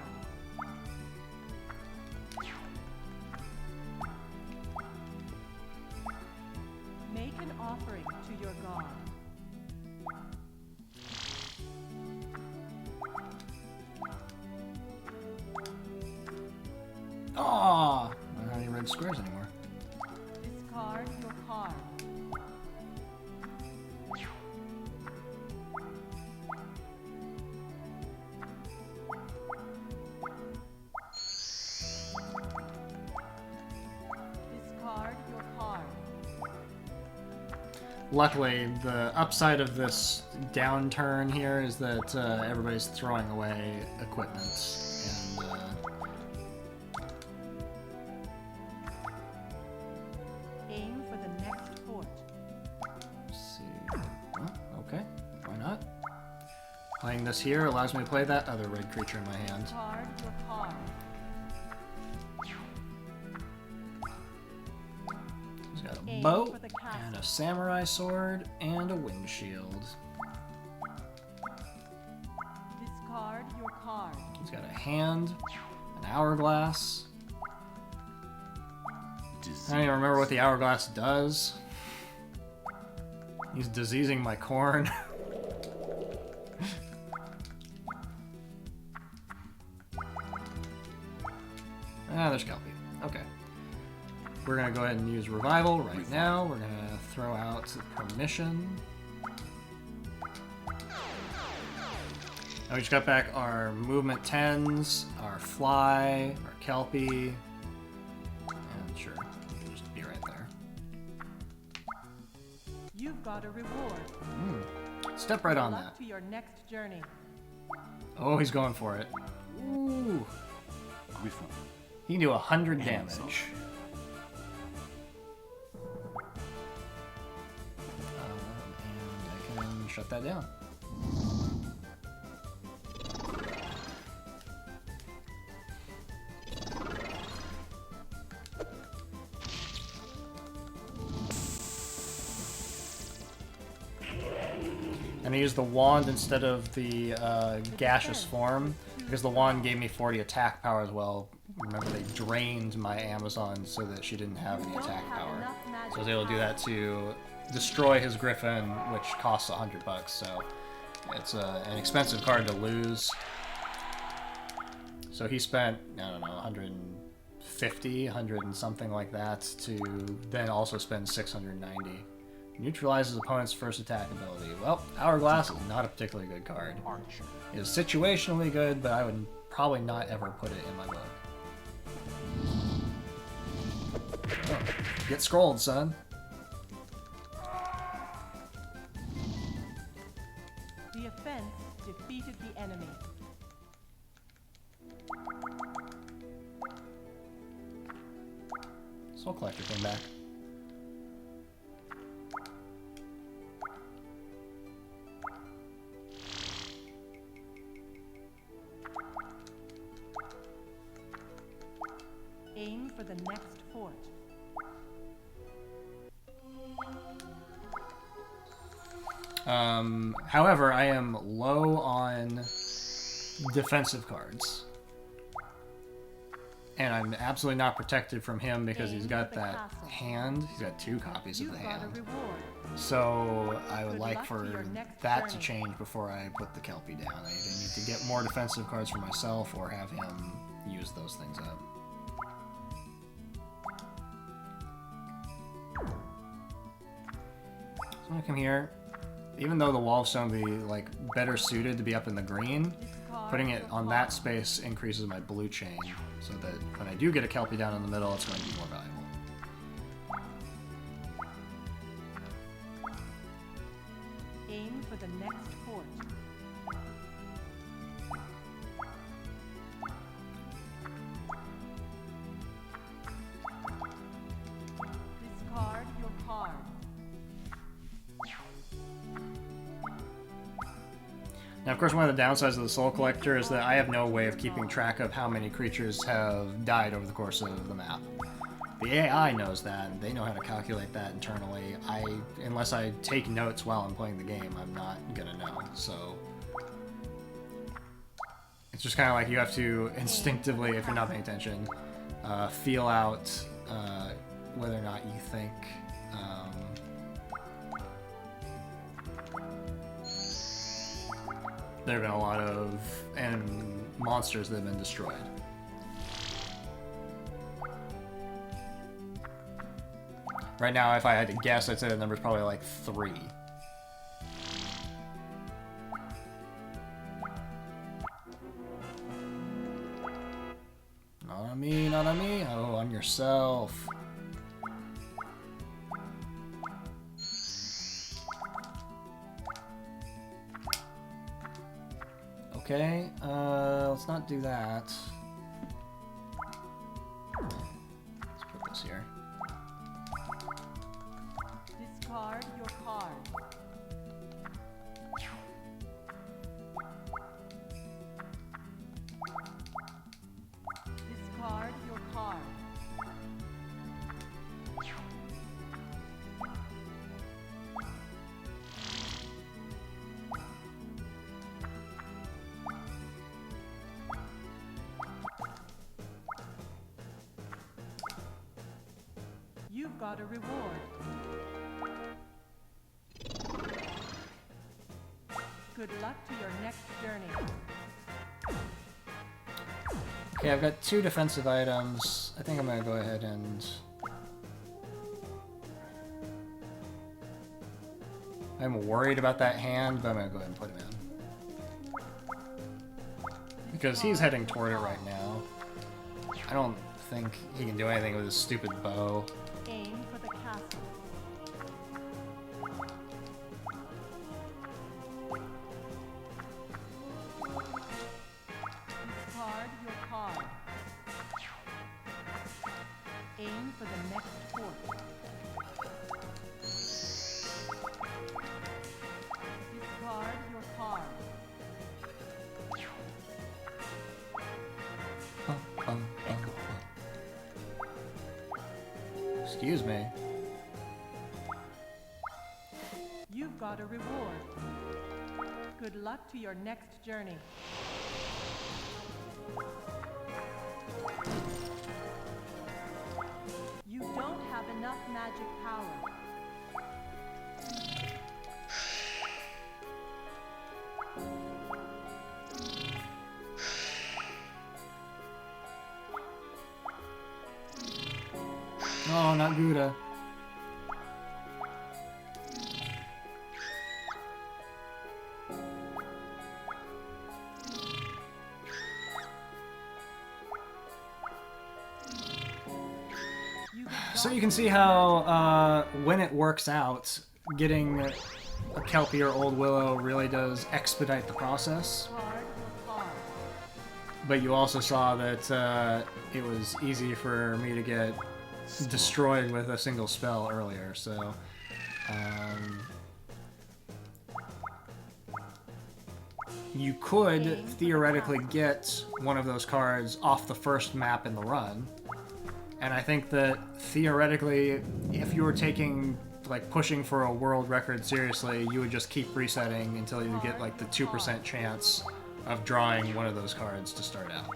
Make an offering to your god. Aww! I don't have any red squares anymore. Discard your card. Discard your card. Luckily, the upside of this downturn here is that everybody's throwing away equipment. And, Aim for the next fort. let's see. Oh, okay, why not? Playing this here allows me to play that other red creature in my hand. Discard your card. He's got a Aim bow, for the castle. and a samurai sword, and a windshield. Discard your card. He's got a hand, an hourglass. I don't even remember what the hourglass does. He's diseasing my corn. Ah, there's Kelpie. Okay. We're gonna go ahead and use Revival right now. We're gonna throw out Permission. And we just got back our movement 10s, our fly, our kelpie, and sure, just be right there. You've got a reward. Step right on Good that. luck to your next journey. Oh, he's going for it. Ooh. Griffin. He can do 100 Hands damage. And I can shut that down. And I used the wand instead of the gaseous form because the wand gave me 40 attack power as well. Remember, they drained my Amazon so that she didn't have any attack power. So I was able to do that to destroy his Griffin, which costs $100. So it's an expensive card to lose. So he spent, I don't know, 150, 100 and something like that to then also spend 690. Neutralizes opponent's first attack ability. Well, Hourglass is not a particularly good card. Archer. It is situationally good, but I would probably not ever put it in my book. Oh, get scrolled, son. The offense defeated the enemy. Soul Collector came back. Aim for the next fort. However, I am low on defensive cards. And I'm absolutely not protected from him because he's got that hand. He's got 2 copies of the You've got a hand. reward. So I would Good like luck for to your next that to journey. change before I put the Kelpie down. I either need to get more defensive cards for myself or have him use those things up. So I'm gonna come here. Even though the Wall of Stone would be like better suited to be up in the green, putting it on that space increases my blue chain, so that when I do get a Kelpie down in the middle, it's going to be more valuable. Aim for the next fort. Discard your card. Now, of course, one of the downsides of the Soul Collector is that I have no way of keeping track of how many creatures have died over the course of the map. The AI knows that, and they know how to calculate that internally. Unless I take notes while I'm playing the game, I'm not gonna know, so... It's just kind of like you have to instinctively, if you're not paying attention, feel out whether or not you think... there have been a lot of monsters that have been destroyed. Right now, if I had to guess, I'd say the number's probably like 3. Not on me, not on me. Oh, on yourself. Okay, let's not do that. Let's put this here. Discard your card. Discard your card. You've got a reward. Good luck to your next journey. Okay, I've got 2 defensive items. I think I'm gonna go ahead and... I'm worried about that hand, but I'm gonna go ahead and put him in. because he's heading toward it right now. I don't think he can do anything with his stupid bow. Aim for the castle. Discard your card. Aim for the next fort. Discard your card. Excuse me. You've got a reward. Good luck to your next journey. You don't have enough magic power. Oh, not Gouda. So you can see how, when it works out, getting a Kelpie or Old Willow really does expedite the process. But you also saw that it was easy for me to get destroyed with a single spell earlier, so... you could theoretically get one of those cards off the first map in the run. And I think that theoretically, if you were taking, like, pushing for a world record seriously, you would just keep resetting until you get, like, the 2% chance of drawing one of those cards to start out.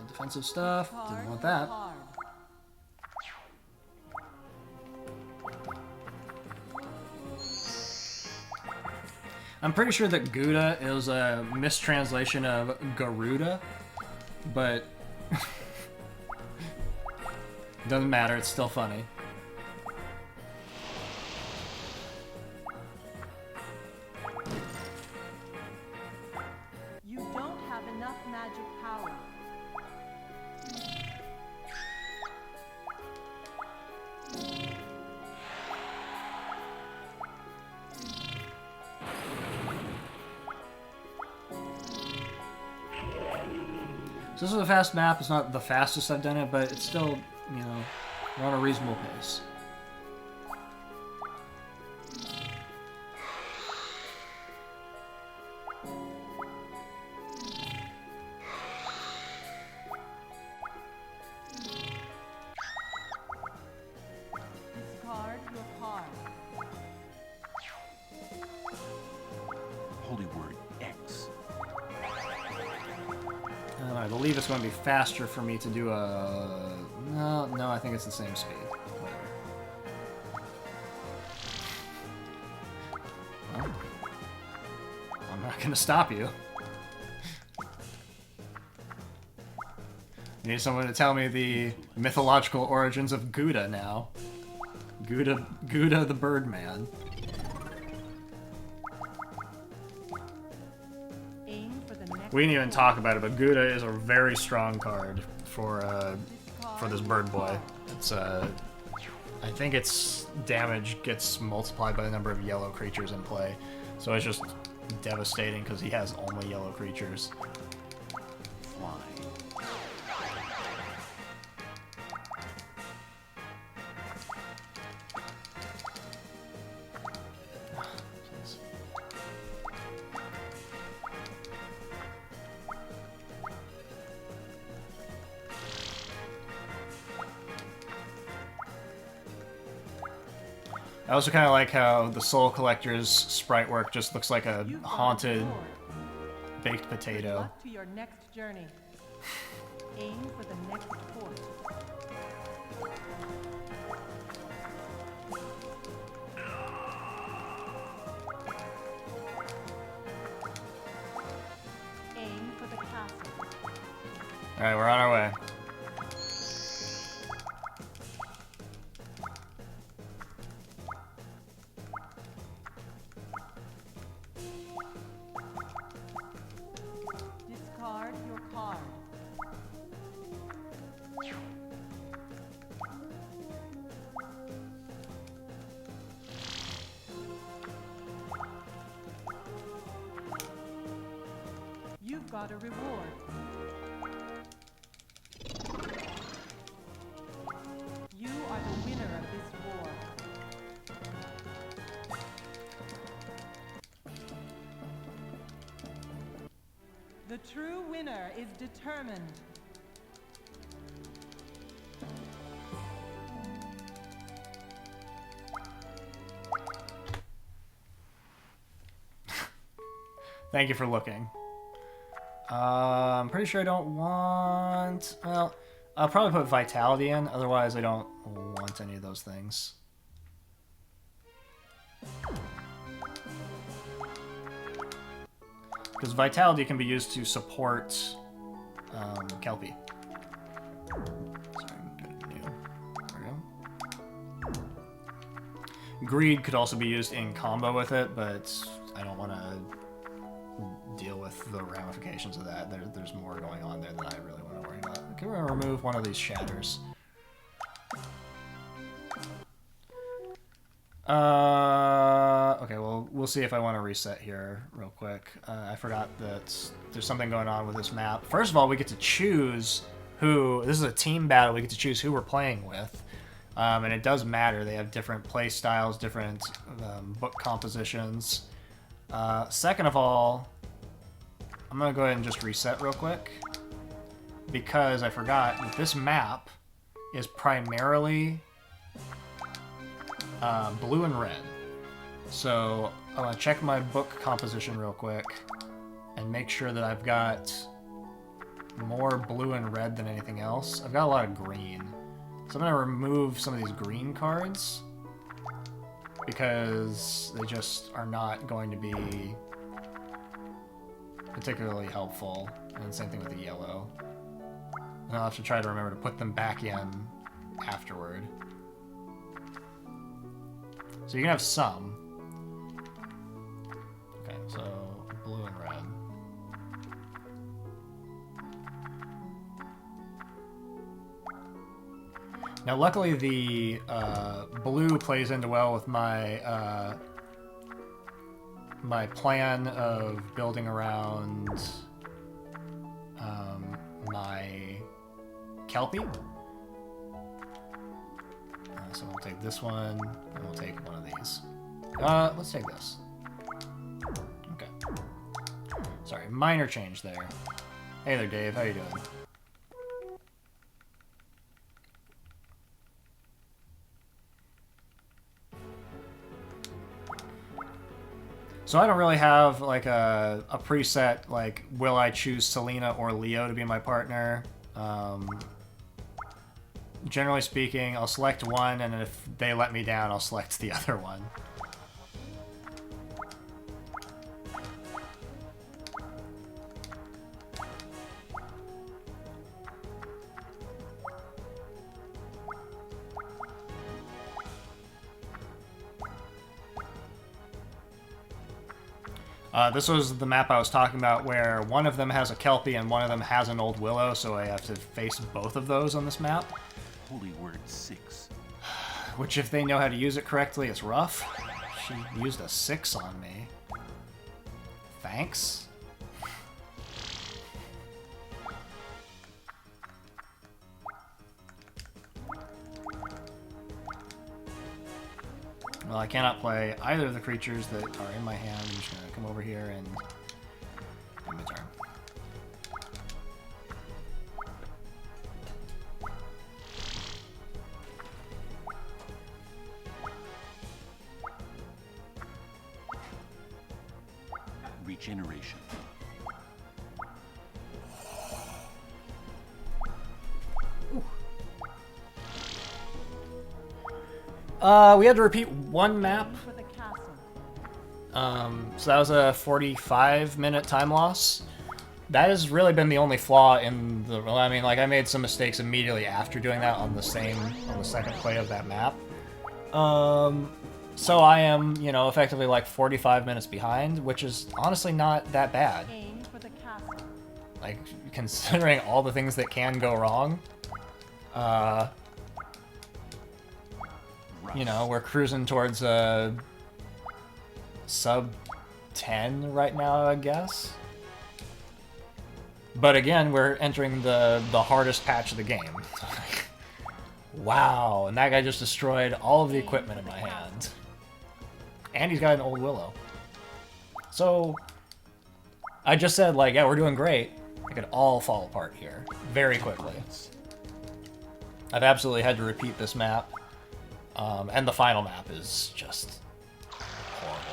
Defensive stuff, didn't want that. I'm pretty sure that Gouda is a mistranslation of Garuda, but doesn't matter, it's still funny. You don't have enough magic power. So this is a fast map. It's not the fastest I've done it, but it's still, you know, we're on a reasonable pace. Discard your card. Holy word X. I believe it's going to be faster for me to do a... No, I think it's the same speed. Whatever. Well, I'm not going to stop you. I need someone to tell me the mythological origins of Gouda now. Gouda the Birdman. We didn't even talk about it, but Gouda is a very strong card for this bird boy. It's I think its damage gets multiplied by the number of yellow creatures in play, so it's just devastating because he has only yellow creatures. Fly. I also kind of like how the Soul Collector's sprite work just looks like a haunted baked Good potato. luck to your next journey. Aim for the next fort. Aim for the castle. Alright, we're on our way. You've got a reward. You are the winner of this war. The true winner is determined. Thank you for looking. I'm pretty sure I don't want... Well, I'll probably put Vitality in, otherwise I don't want any of those things. Because Vitality can be used to support Kelpie. Sorry, there we go. Greed could also be used in combo with it, but I don't want to deal with the ramifications of that. There's more going on there than I really want to worry about. Okay, we're going to remove one of these shatters. Okay, well, we'll see if I want to reset here real quick. I forgot that there's something going on with this map. First of all, we get to choose who... This is a team battle. We get to choose who we're playing with. And it does matter. They have different play styles, different book compositions. Second of all, I'm going to go ahead and just reset real quick, because I forgot that this map is primarily blue and red. So I want to check my book composition real quick and make sure that I've got more blue and red than anything else. I've got a lot of green. So I'm going to remove some of these green cards, because they just are not going to be particularly helpful. And same thing with the yellow. And I'll have to try to remember to put them back in afterward. So you can have some. Okay, so blue and red. Now luckily the blue plays into well with my my plan of building around my Kelpie. So we'll take this one, and we'll take one of these. Let's take this. Okay. Sorry, minor change there. Hey there, Dave. How you doing? So I don't really have like a preset, like, will I choose Selena or Leo to be my partner? Generally speaking, I'll select one, and if they let me down, I'll select the other one. This was the map I was talking about, where one of them has a Kelpie and one of them has an old Willow, so I have to face both of those on this map. Holy word 6. Which, if they know how to use it correctly, it's rough. She used a 6 on me. Thanks. Well, I cannot play either of the creatures that are in my hand. I'm just going to come over here and end my turn. Regeneration. We had to repeat one map. For the castle. So that was a 45-minute time loss. That has really been the only flaw in the... I mean, like, I made some mistakes immediately after doing that on the second play of that map. So I am, you know, effectively like 45 minutes behind, which is honestly not that bad. Aim for the castle. Like, considering all the things that can go wrong. You know, we're cruising towards a sub 10 right now, I guess. But again, we're entering the hardest patch of the game. Wow, and that guy just destroyed all of the equipment in my hand. And he's got an old willow. So, I just said, like, yeah, we're doing great. It could all fall apart here very quickly. I've absolutely had to repeat this map. And the final map is just horrible.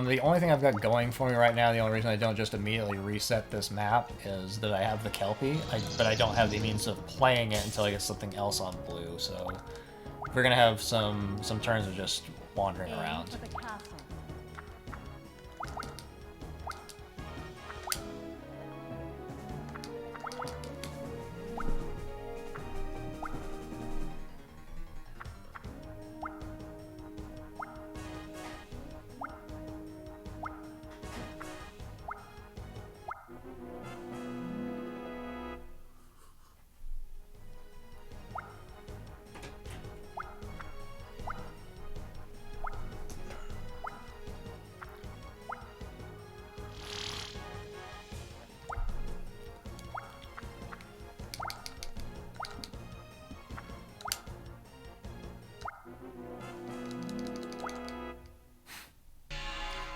The only thing I've got going for me right now, the only reason I don't just immediately reset this map is that I have the Kelpie, but I don't have the means of playing it until I get something else on blue, so we're gonna have some turns of just wandering around.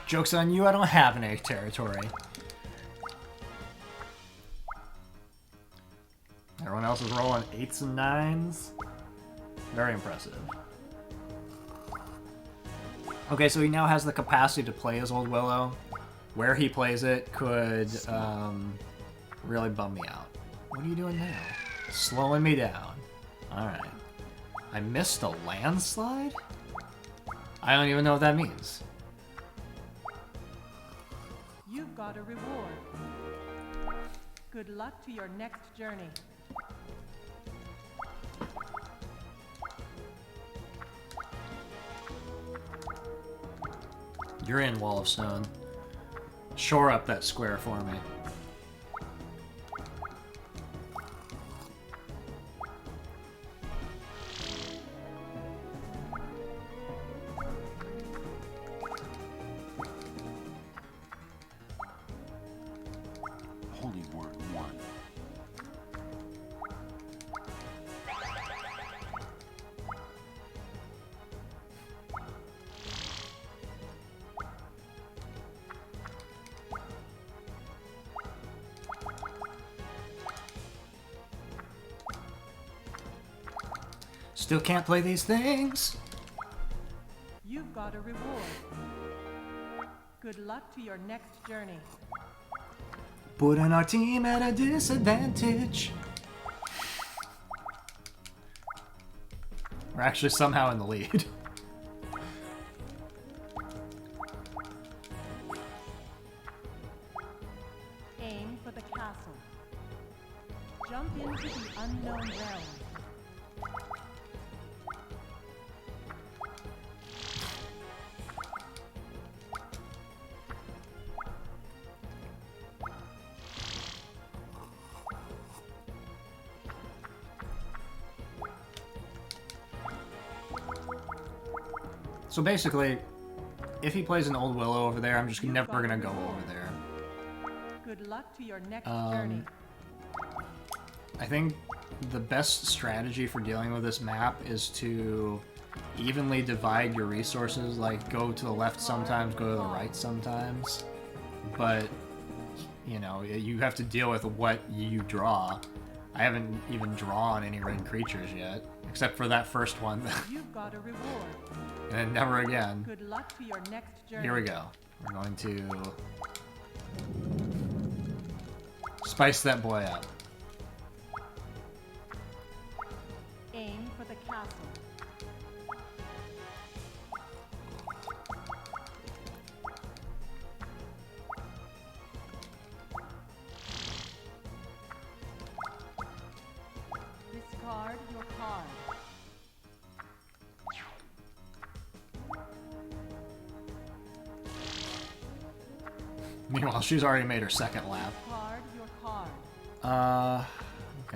Joke's on you, I don't have any territory. Everyone else is rolling 8s and 9s. Very impressive. Okay, so he now has the capacity to play his old willow. Where he plays it could really bum me out. What are you doing now? Slowing me down. Alright. I missed a landslide? I don't even know what that means. You've got a reward. Good luck to your next journey. You're in, Wall of Stone. Shore up that square for me. Holy Word 1. Still can't play these things. You've got a reward. Good luck to your next journey. Putting our team at a disadvantage. We're actually somehow in the lead. Aim for the castle. Jump into the unknown realm. So basically, if he plays an old willow over there, I'm just never gonna go over there. Good luck to your next journey. I think the best strategy for dealing with this map is to evenly divide your resources, like go to the left sometimes, go to the right sometimes. But, you know, you have to deal with what you draw. I haven't even drawn any red creatures yet, except for that first one. You've got a reward. And then never again. Good luck to your next journey. Here we go. We're going to spice that boy up. Aim for the castle. Discard your card. Meanwhile, she's already made her second lap. Discard your card.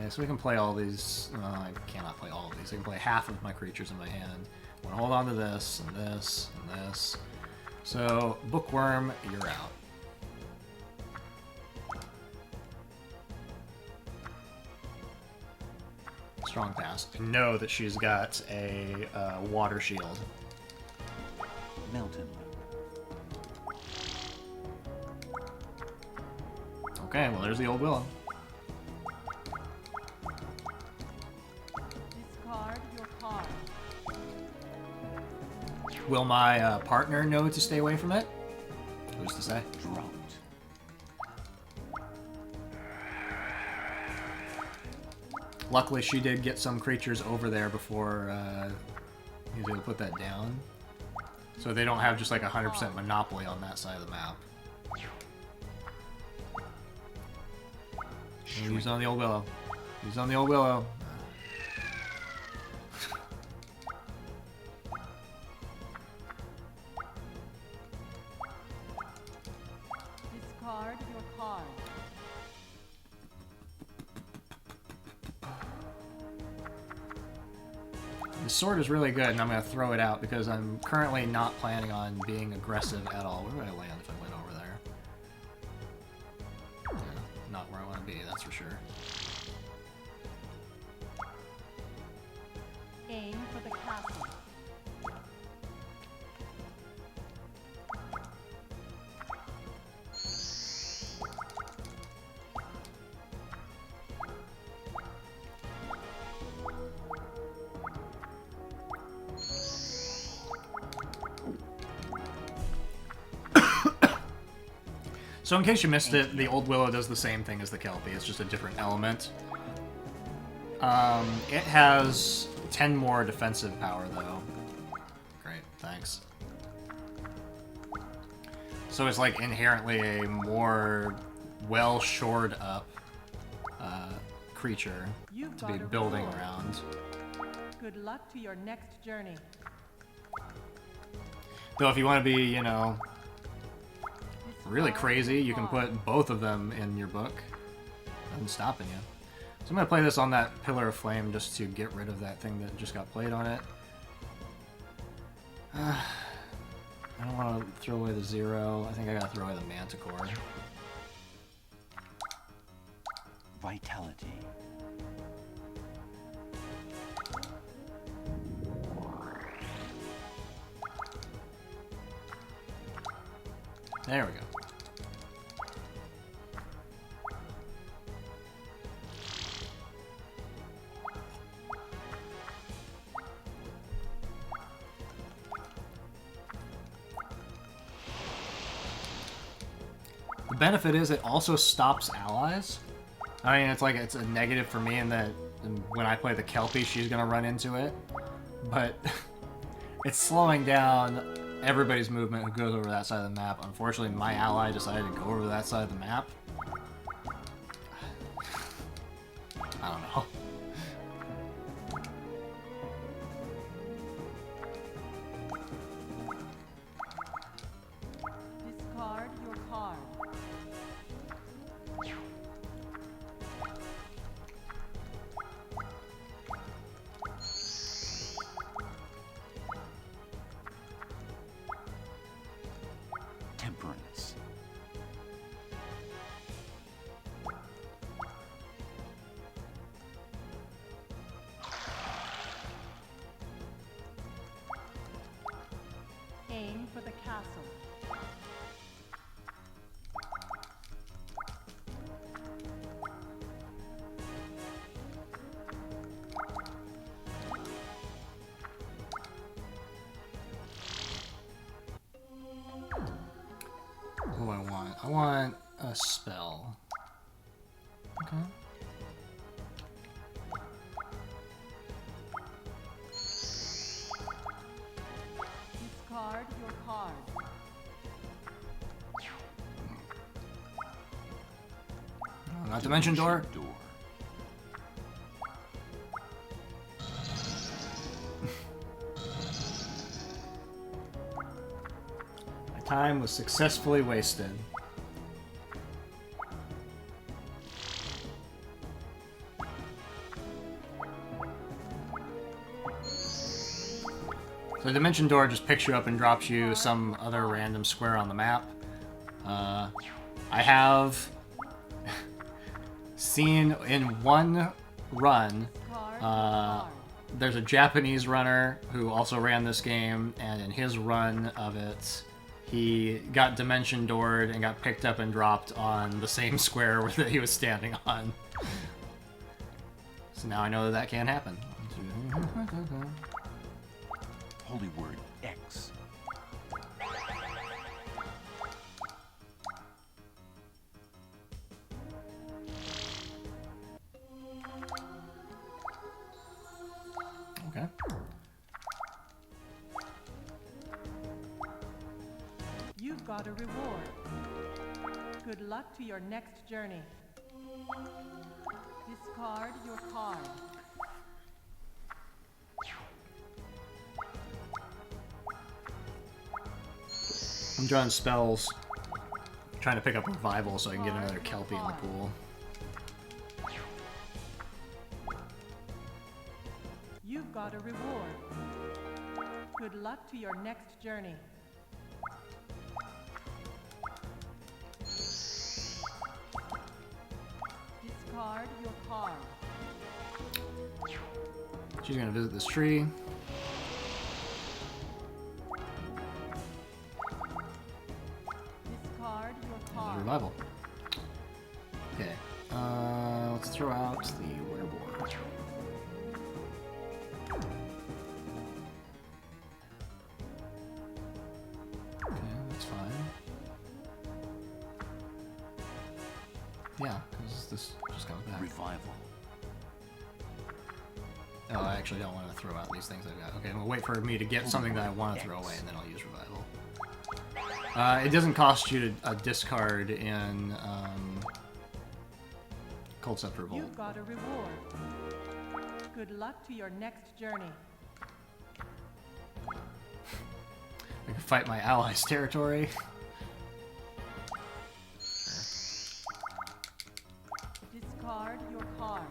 Okay, so we can play all these. I cannot play all of these. I can play half of my creatures in my hand. I'm gonna hold on to this, and this, and this. So, Bookworm, you're out. Strong pass. I know that she's got a water shield. Melton. Okay, well there's the old willow. Discard your card. Will my partner know to stay away from it? Who's to say? Drought. Luckily, she did get some creatures over there before he was able to put that down. So they don't have just like 100% monopoly on that side of the map. He's on the old willow. He's on the old willow. Discard your card. The sword is really good, and I'm going to throw it out because I'm currently not planning on being aggressive at all. Where would I land if I went over there? Yeah, not where I want to be, that's for sure. Aim for the castle. So in case you missed it, the Old Willow does the same thing as the Kelpie. It's just a different element. It has 10 more defensive power, though. Great, thanks. So it's like inherently a more well-shored up creature to be building around. Good luck to your next journey. Though if you want to be, you know, really crazy, you can put both of them in your book. Nothing's stopping you. So I'm going to play this on that Pillar of Flame just to get rid of that thing that just got played on it. I don't want to throw away the 0. I think I got to throw away the Manticore. Vitality. There we go. The benefit is it also stops allies. I mean, it's like it's a negative for me in that when I play the Kelpie, she's gonna run into it. But it's slowing down everybody's movement who goes over that side of the map. Unfortunately, my ally decided to go over that side of the map. I don't know. Discard your card. Temperance. Aim for the castle. What do I want? I want a spell. Okay. Discard your card. Not Dimension Door. Door. My time was successfully wasted. So the dimension door just picks you up and drops you some other random square on the map. I have seen in one run, there's a Japanese runner who also ran this game, and in his run of it, he got dimension doored and got picked up and dropped on the same square that he was standing on. So now I know that can happen. Holy word X. Okay. You've got a reward. Good luck to your next journey. Discard your card. I'm drawing spells, trying to pick up revival so I can get another Kelpie in the pool. You've got a reward. Good luck to your next journey. Discard your card. She's gonna visit this tree. Discard your card. Revival. Okay. Let's throw out the Wereboard. Okay, that's fine. Yeah, because this just comes back. Revival. Oh, I actually don't want to throw out these things I've got. Okay, we'll wait for me to get something that I want to throw away, and then I'll use Revival. It doesn't cost you a discard in Culdcept Revolt. You've got a reward. Good luck to your next journey. I can fight my allies' territory. Discard your card.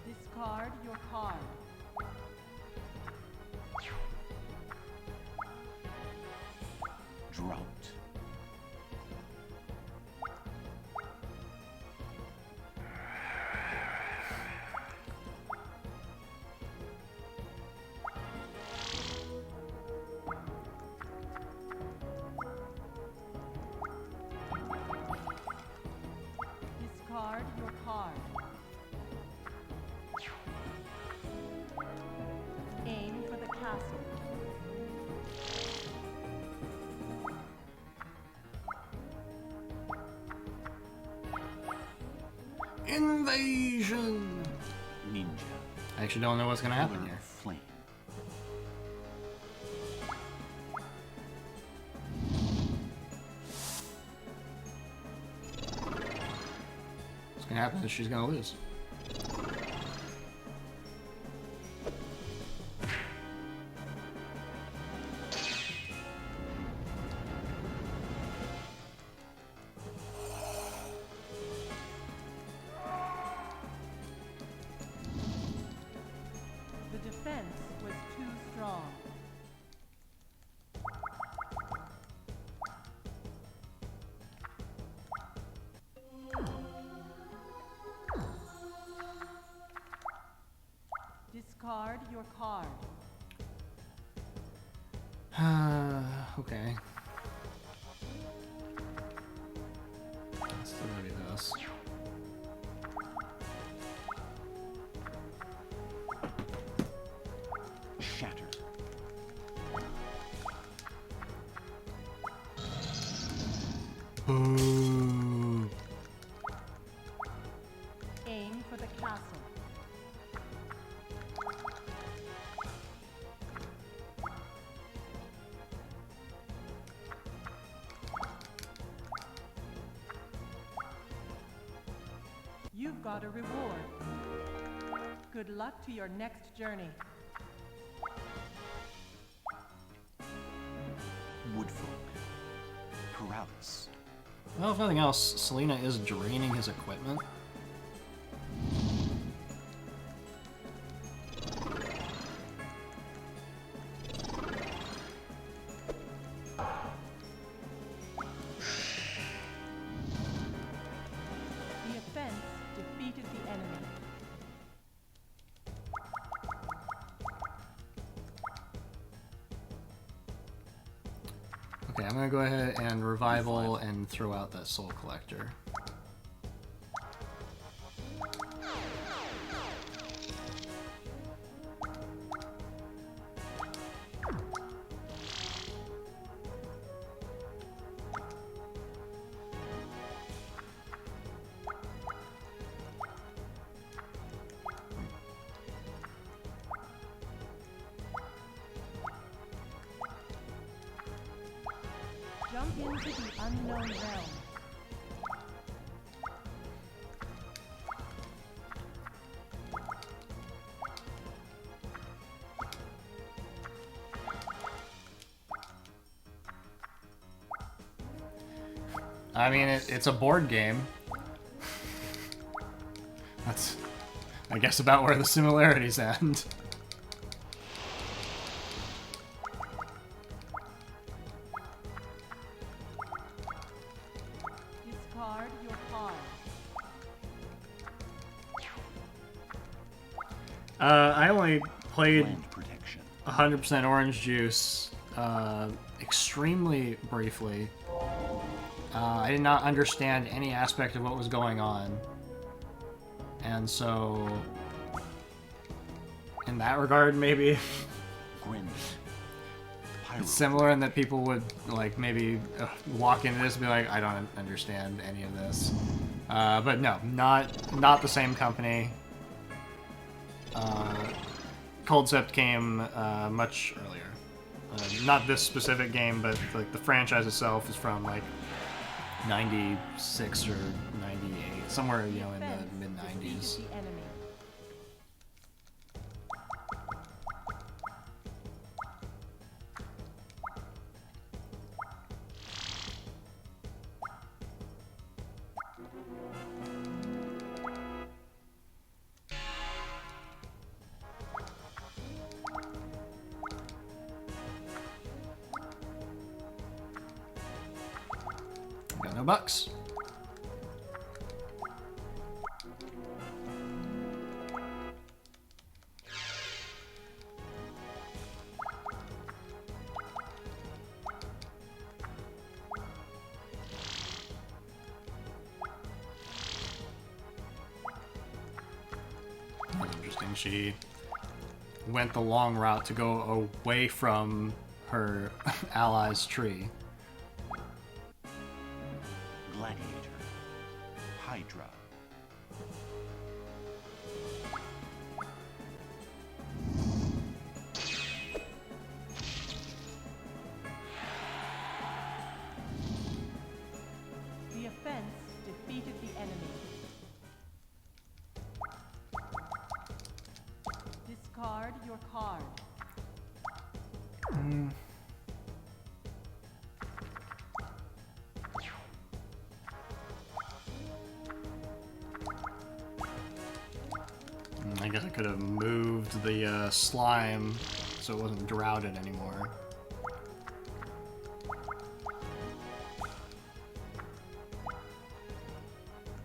Discard your card. Drought. Discard your card. Aim for the castle. Invasion! Ninja. I actually don't know what's gonna happen Pillar here. of Flame. What's gonna happen is she's gonna lose. The defense was too strong. Discard your card. Okay. Let's do this. Shatter. Boo. Aim for the castle. You've got a reward. Good luck to your next journey. Woodfolk. Paralysis. Well, if nothing else, Selena is draining his equipment. The offense defeated the enemy. Okay, I'm gonna go ahead and revival and throw out that soul collector. Jump into the unknown realm. I mean, it's a board game. That's, I guess, about where the similarities end. Discard your card. I only played Land protection. 100% orange juice extremely briefly. I did not understand any aspect of what was going on. And so, in that regard, maybe Grin. Pyro. it's similar in that people would, like, maybe walk into this and be like, I don't understand any of this. But no, not the same company. Culdcept came much earlier. Not this specific game, but like the franchise itself is from like 96 or 98, somewhere, you know, in Defense the mid-90s. defeated the enemy. Got no bucks. Interesting. She went the long route to go away from her ally's tree. Gladiator. Hydra. The offense defeated the enemy. Discard your card. I guess I could have moved the slime so it wasn't droughted anymore.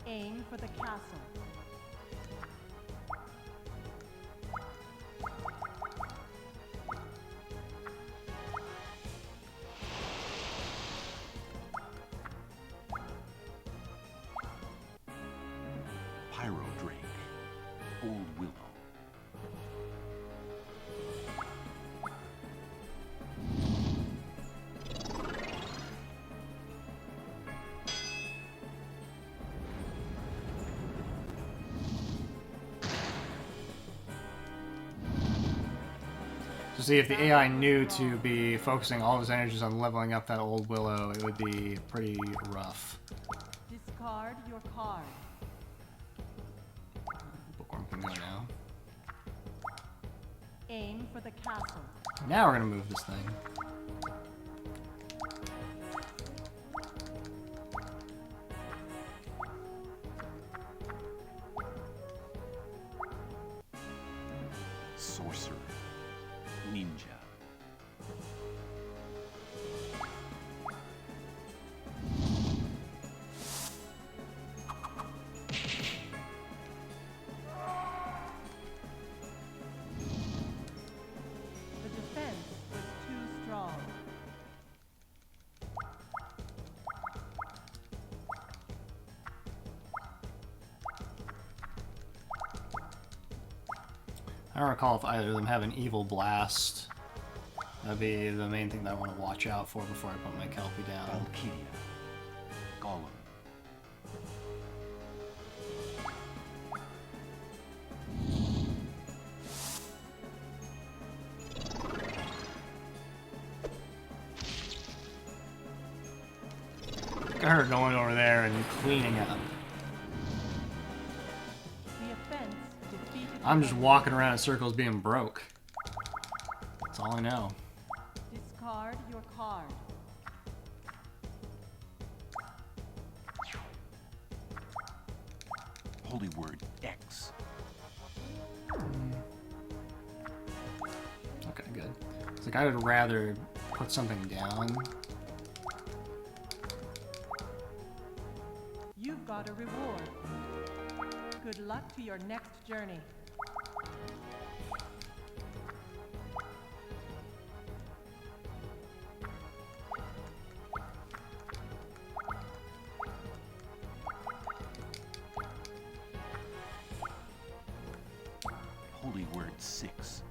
Aim for the castle. Pyro Drake. Old Willow. So see, if the AI knew to be focusing all of his energies on leveling up that old willow, it would be pretty rough. Discard your card. Bookworm can go now. Aim for the castle. Now we're gonna move this thing. I don't recall if either of them have an evil blast. That'd be the main thing that I want to watch out for before I put my Kelpie down. Valkyria. Golem. I heard going over there and cleaning up. The offense defeated. I'm just walking around in circles being broke. That's all I know. Discard your card. Holy word X. Okay, good. It's like I would rather put something down. You've got a reward. Good luck to your next journey. Holy word 6.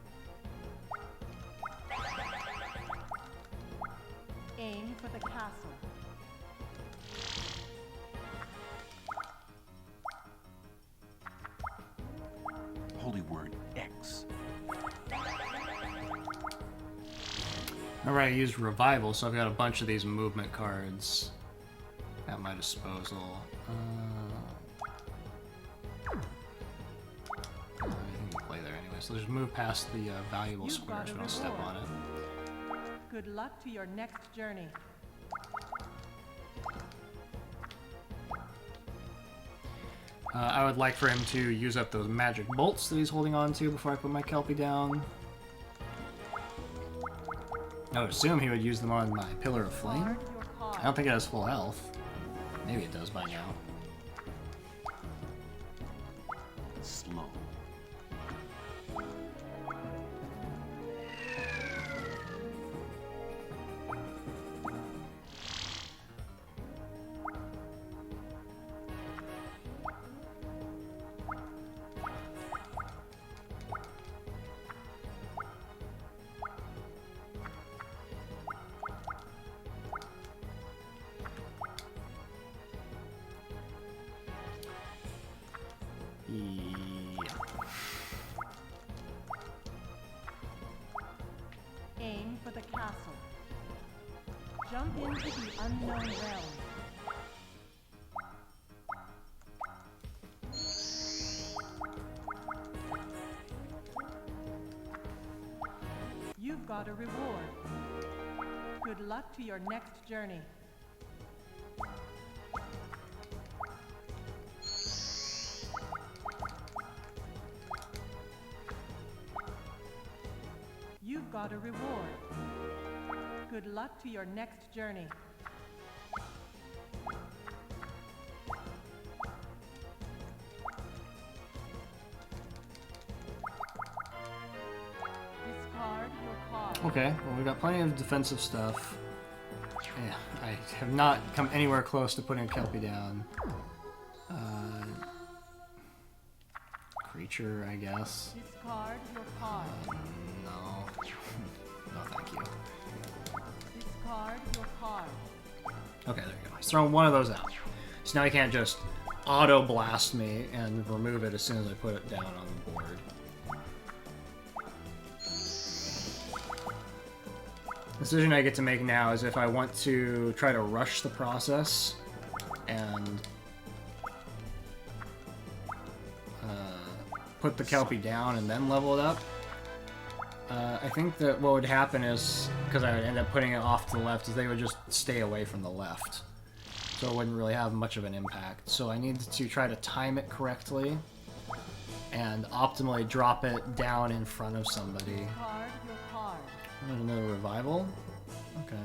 Aim for the castle. Holy word X. Remember, I used Revival, so I've got a bunch of these movement cards at my disposal. I can play there anyway, so just move past the valuable You've square got so a I don't step reward. on it. Good luck to your next journey. I would like for him to use up those magic bolts that he's holding on to before I put my Kelpie down. I would assume he would use them on my Pillar of Flame. Card your card. I don't think it has full health. Maybe it does by now. Slow. Yeah. Aim for the castle. Jump into the unknown realm. You've got a reward. Good luck to your next journey. You've got a reward. Good luck to your next journey. Discard your card. Okay, well, we've got plenty of defensive stuff. Yeah, I have not come anywhere close to putting a Kelpie down. Creature, I guess. Discard your card. No. No, thank you. Discard your card. Okay, there you go. He's throwing one of those out. So now he can't just auto-blast me and remove it as soon as I put it down on the board. The decision I get to make now is if I want to try to rush the process and put the Kelpie down and then level it up. I think that what would happen is, because I would end up putting it off to the left, is they would just stay away from the left. So it wouldn't really have much of an impact. So I need to try to time it correctly and optimally drop it down in front of somebody. Discard your card. Another revival? Okay.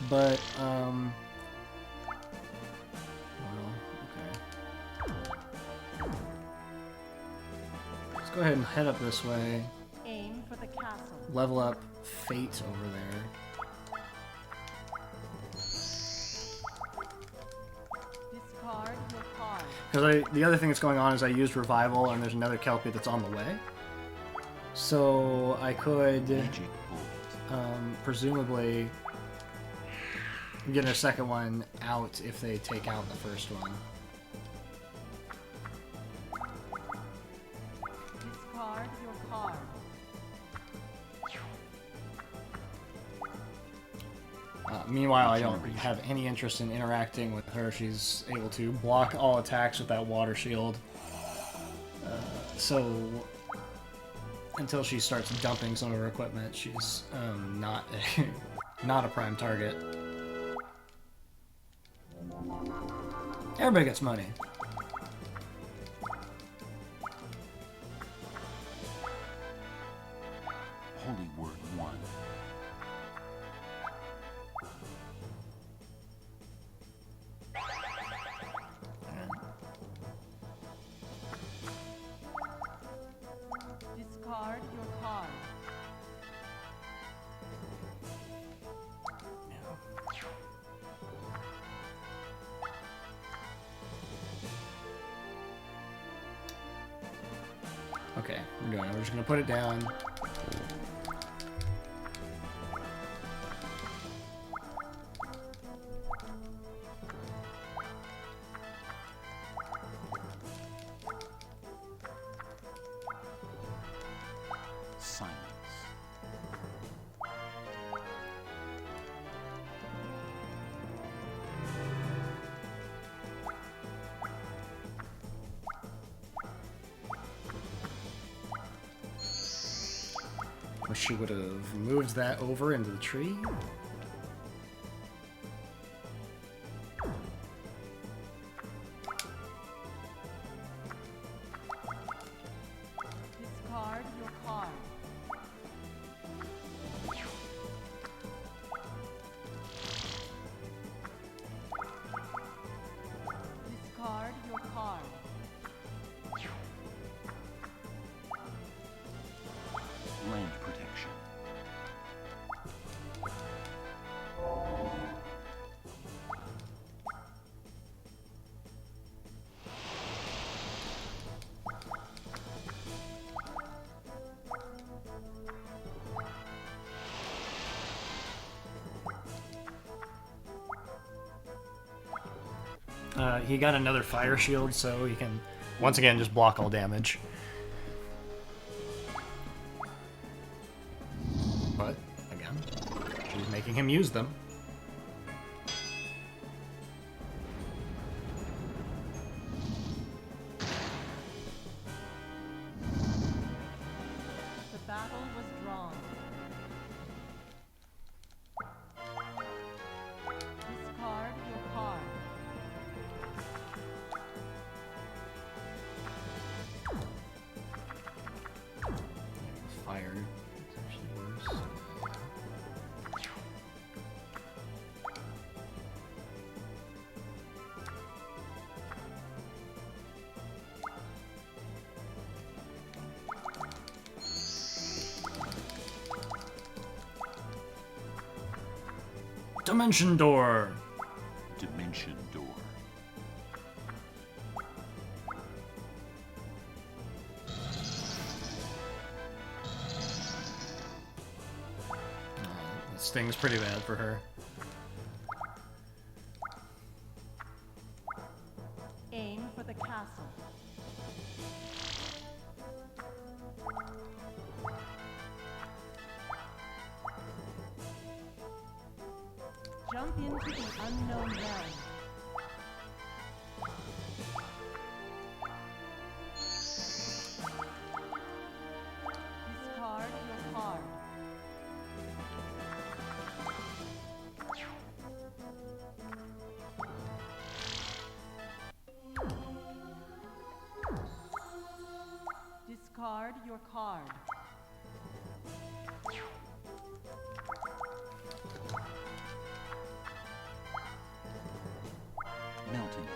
But, well, okay. Let's go ahead and head up this way. Aim for the castle. Level up Fate over there. Discard your Because the other thing that's going on is I used Revival, and there's another Kelpie that's on the way. So I could presumably get a second one out if they take out the first one. Discard your card. Meanwhile, I don't have any interest in interacting with her. She's able to block all attacks with that water shield. So until she starts dumping some of her equipment, she's not not a prime target. Everybody gets money. Holy Word 1. Discard your card. Okay, we're just gonna put it down. Silence. Wish she would have moved that over into the tree. Discard your card. Discard your card. Land protection. He got another fire shield, so he can once again just block all damage. But again, she's making him use them. The battle was drawn. Discard your card. Fire. It's actually worse. Dimension Door! Dimension Door. This thing's pretty bad for her. Aim for the castle. Jump into the unknown realm. Discard your card. Discard your card. Melting.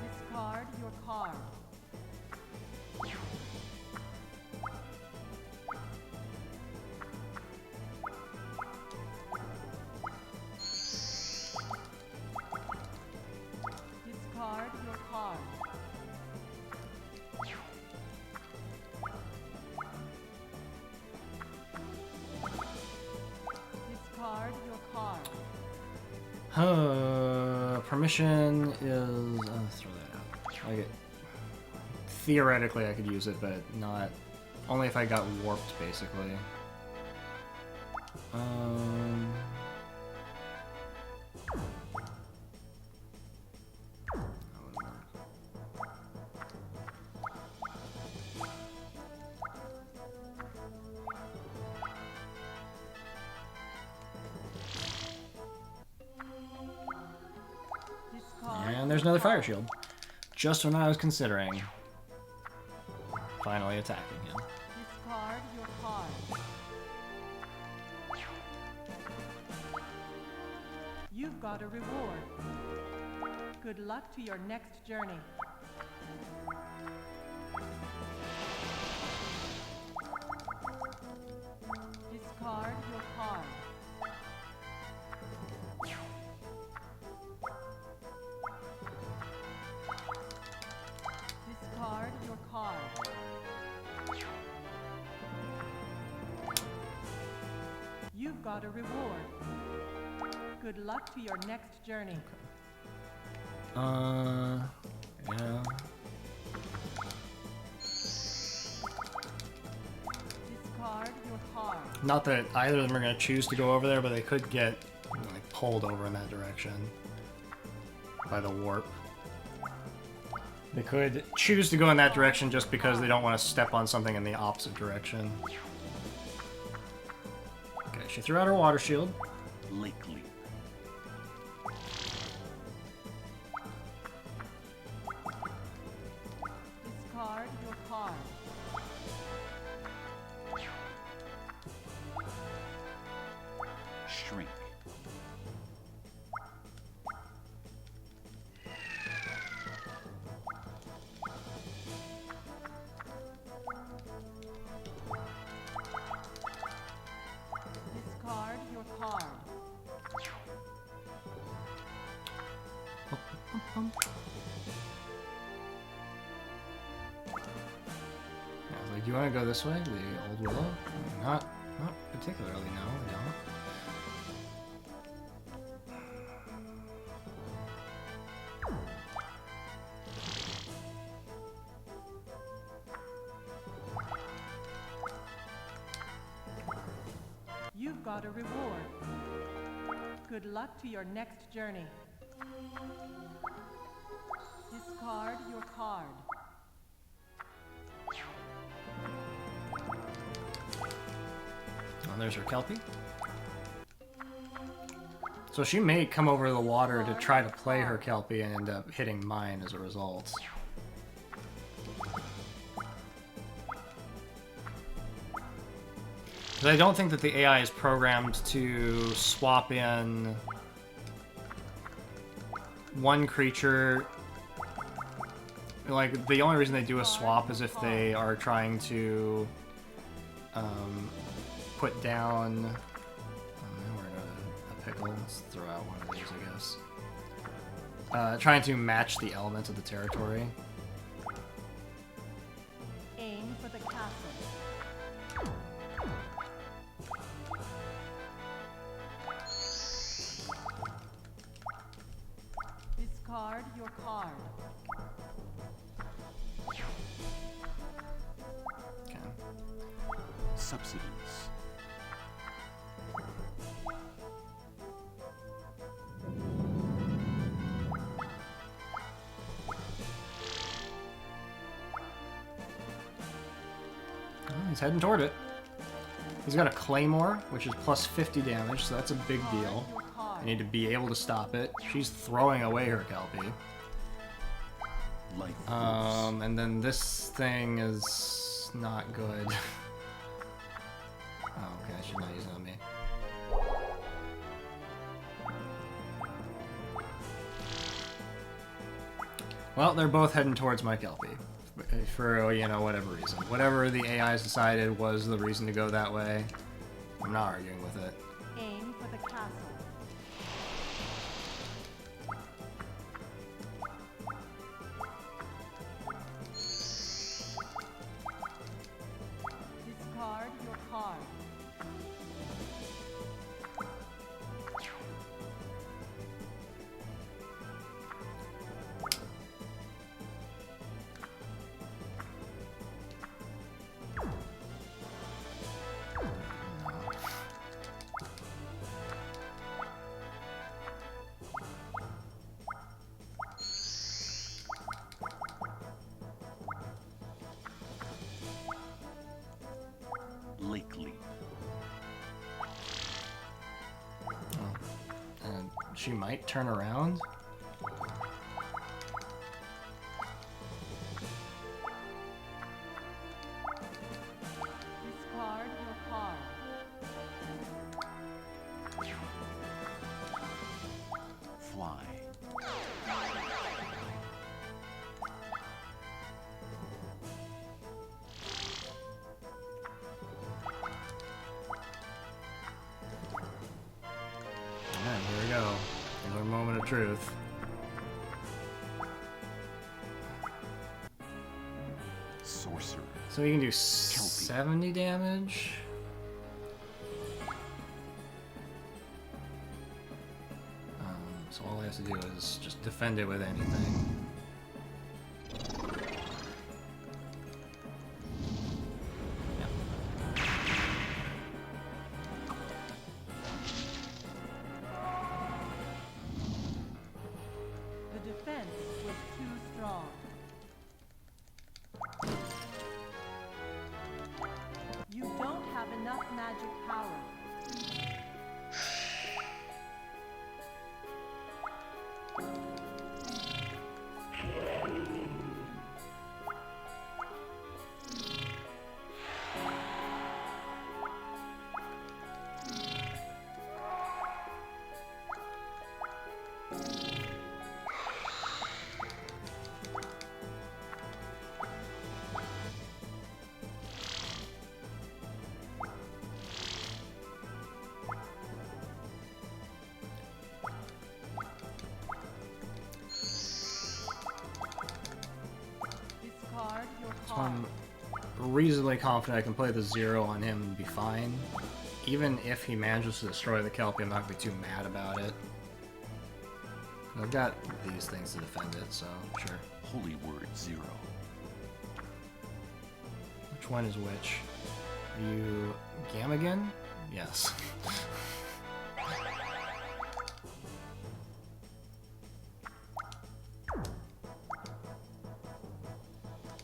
Discard your card. Permission is... throw that out. Theoretically, I could use it, but not... Only if I got warped, basically. Discard And there's another fire shield. Just when I was considering finally attacking him. Discard your card. You've got a reward. Good luck to your next journey. Discard your card. Discard your card. You've got a reward. Good luck to your next journey. Yeah. Discard your card. Not that either of them are going to choose to go over there, but they could get like pulled over in that direction by the warp. They could choose to go in that direction just because they don't want to step on something in the opposite direction. Okay, she threw out her water shield. Lake Leap. Discard your card. Shrink. Discard your card. Yeah, I was like, do you want to go this way, the old willow? Not particularly, no, I don't. You've got a reward. Good luck to your next journey. Discard your card. Oh, there's her Kelpie. So she may come over the water to try to play her Kelpie and end up hitting mine as a result. But I don't think that the AI is programmed to swap in one creature. Like, the only reason they do a swap is if they are trying to put down... we're in a pickle. Let's throw out one of these, I guess. Trying to match the elements of the territory. Aim for the castle. Discard your card. Okay. Subsidies. Oh, he's heading toward it. He's got a Claymore, which is plus 50 damage, so that's a big deal. Your I card. need to be able to stop it. She's throwing away her Kelpie. Life force. And then this thing is not good. Oh, okay, I should not use it on me. Well, they're both heading towards my Kelpie. For, you know, whatever reason. Whatever the AI's decided was the reason to go that way. I'm not arguing with it. Aim for the castle. Discard your card. Lake Leap. And she might turn around. Discard your card. Fly. Alright, here we go. Another moment of truth. Sorcerer. So you can do 70 damage. So all I have to do is just defend it with anything. The defense was too strong. You don't have enough magic power. Discard your So card. I'm reasonably confident I can play the 0 on him and be fine. Even if he manages to destroy the Kelpie, I'm not going to be too mad about it. I've got these things to defend it, so sure. Holy Word 0. Which one is which? Are you Gamagan? Yes.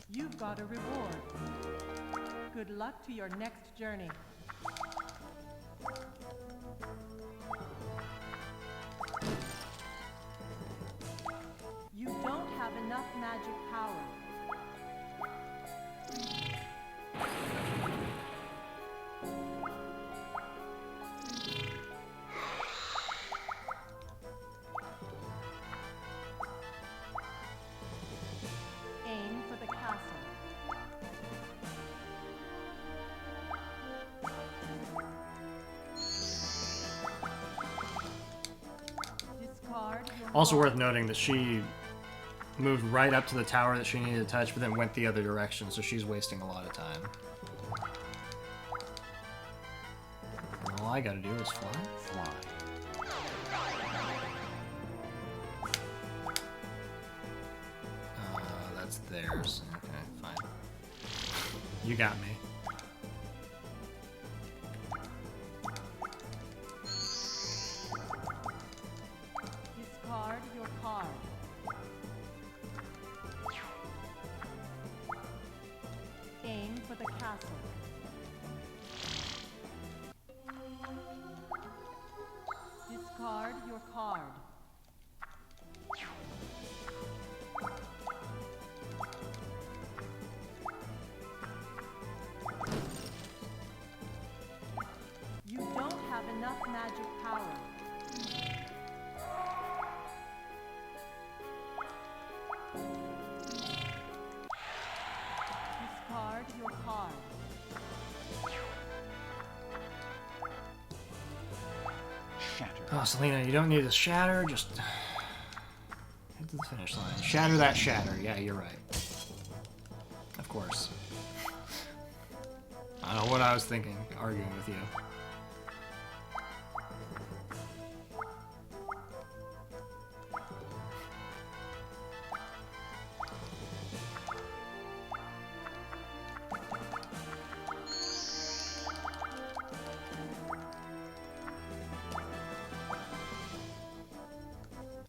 You've got a reward. Good luck to your next journey. You don't have enough magic power. Aim for the castle. Discard your Also card. worth noting that she moved right up to the tower that she needed to touch, but then went the other direction, so she's wasting a lot of time. And all I gotta do is fly. Fly. That's theirs. Okay, fine. You got me. Discard your card. Aim for the castle. Discard your card. You don't have enough magic power. Discard your card. Shatter. Oh, Selena, you don't need to shatter, just head to the finish line. Shatter that shatter. Yeah, you're right. Of course. I don't know what I was thinking, arguing with you.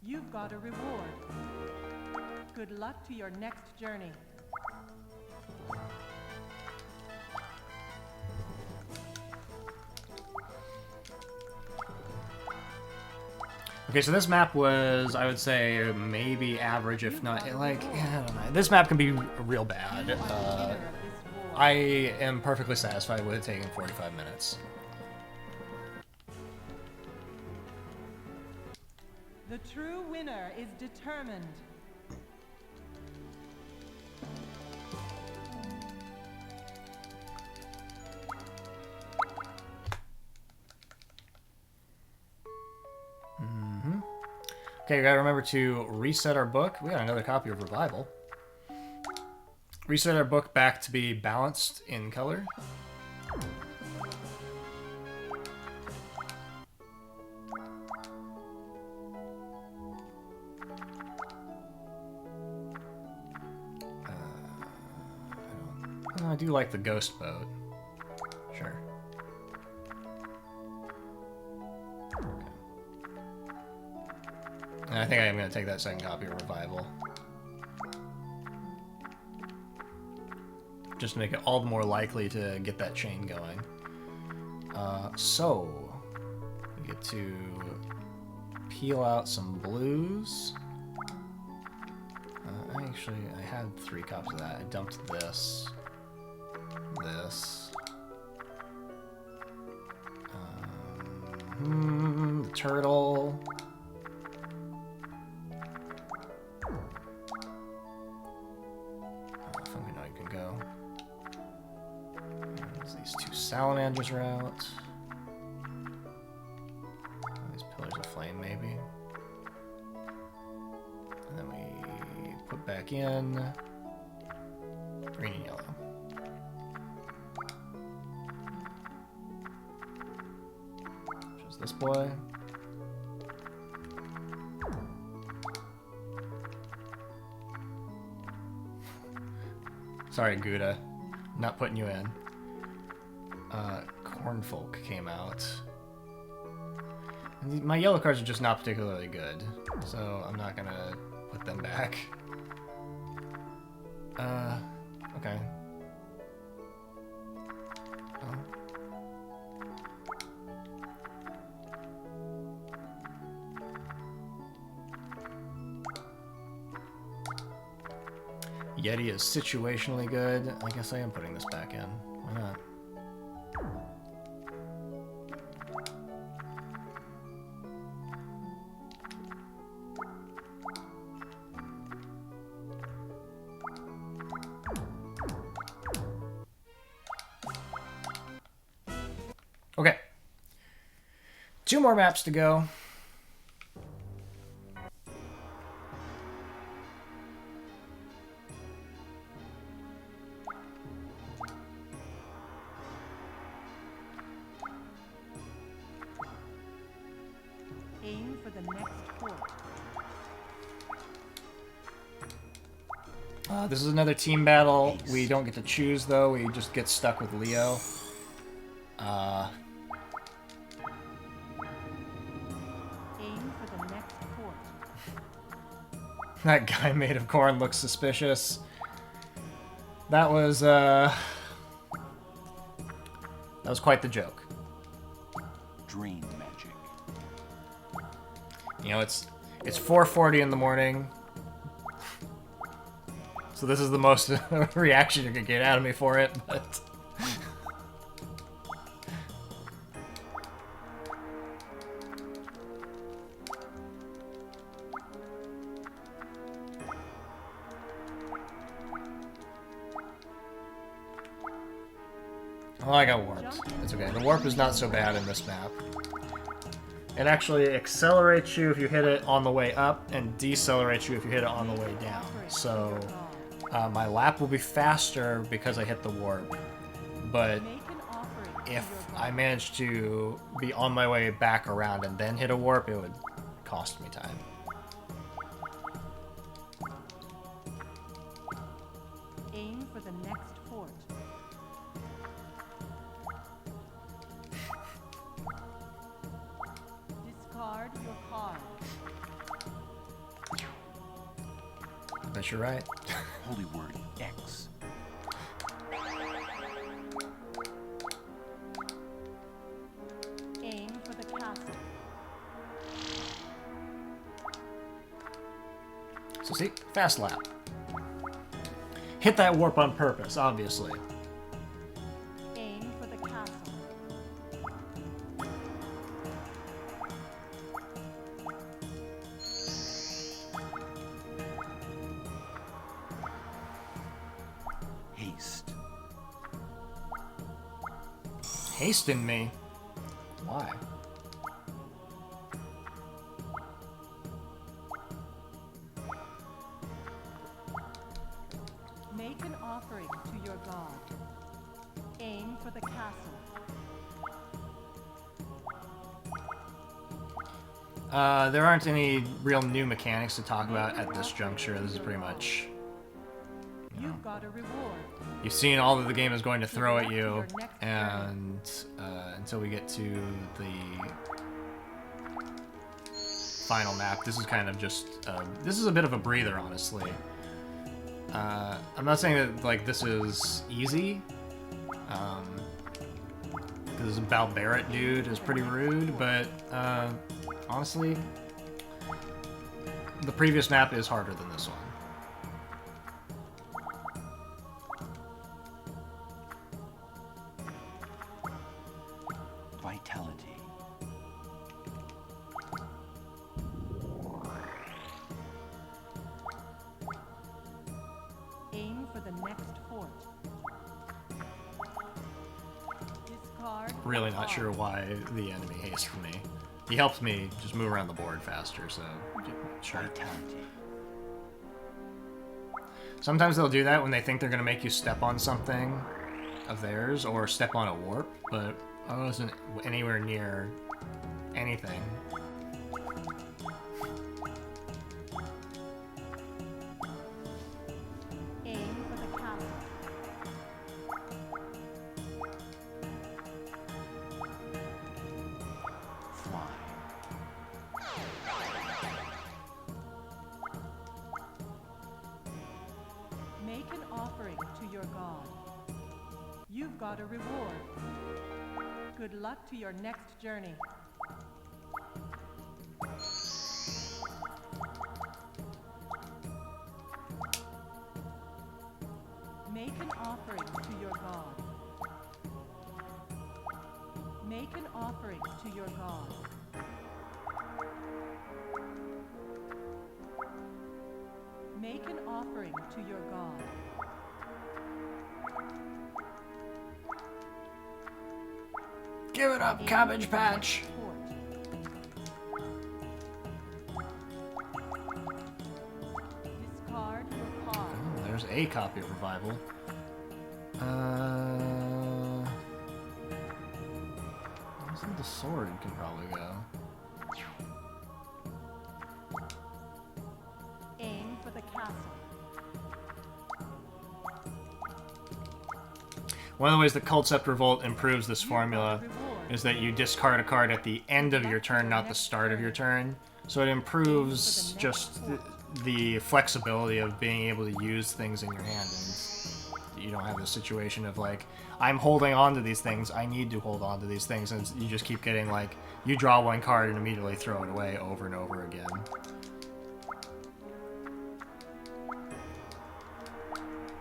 You've got a reward. Good luck to your next journey. Okay, so this map was, I would say, maybe average, if not, like, I don't know. This map can be real bad. I am perfectly satisfied with it taking 45 minutes. The true winner is determined. Okay, we gotta remember to reset our book. We got another copy of Revival. Reset our book back to be balanced in color. I do like the ghost mode. Sure. Okay. And I think I am going to take that second copy of Revival. Just to make it all the more likely to get that chain going. So, we get to peel out some blues. I had 3 copies of that. I dumped this. The turtle. Funky Knight can go. There's these 2 salamanders are out. These pillars of flame, maybe. And then we put back in green and yellow. This boy. Sorry, Gouda. Not putting you in. Cornfolk came out. And my yellow cards are just not particularly good, so I'm not gonna put them back. Okay. Yeti is situationally good. I guess I am putting this back in. Why not? Okay. 2 more maps to go. Aim for the next port. This is another team battle. We don't get to choose, though. We just get stuck with Leo. Aim for the next port. That guy made of corn looks suspicious. That was quite the joke. Dream magic. You know, it's 4:40 in the morning. So this is the most reaction you could get out of me for it, but... Oh, I got warped. It's okay. The warp is not so bad in this map. It actually accelerates you if you hit it on the way up, and decelerates you if you hit it on the way down. So... my lap will be faster because I hit the warp, but if I manage to be on my way back around and then hit a warp, it would cost me time. Aim for the next port. Discard your card. I bet you're right. Holy word X. Aim for the castle. So see, fast lap. Hit that warp on purpose, obviously. Aim for the castle. Haste. Hasten me? Why? Make an offering to your god. Aim for the castle. There aren't any real new mechanics to talk about at this juncture. This is pretty much... You've got a reward. You've seen all that the game is going to throw at you, and until we get to the final map, this is kind of just... this is a bit of a breather, honestly. I'm not saying that, like, this is easy, because this Balbarret dude is pretty rude, but, honestly, the previous map is harder than this one. Vitality. Aim for the next fort. Discard. Really not sure why the enemy hastes me. He helps me just move around the board faster, so sure. Vitality. Sometimes they'll do that when they think they're going to make you step on something of theirs, or step on a warp, but I wasn't anywhere near anything. Aim for the castle. Fly. Make an offering to your god. You've got a reward. Good luck to your next journey. Make an offering to your god. Make an offering to your god. Make an offering to your god. Give it up, Cabbage Patch! Discard your card. Oh, there's a copy of Revival. I think the sword can probably go. Aim for the castle. One of the ways that Culdcept Revolt improves this formula is that you discard a card at the end of your turn, not the start of your turn. So it improves just the flexibility of being able to use things in your hand. And you don't have this situation of like, I'm holding on to these things, I need to hold on to these things, and you just keep getting like, you draw one card and immediately throw it away over and over again.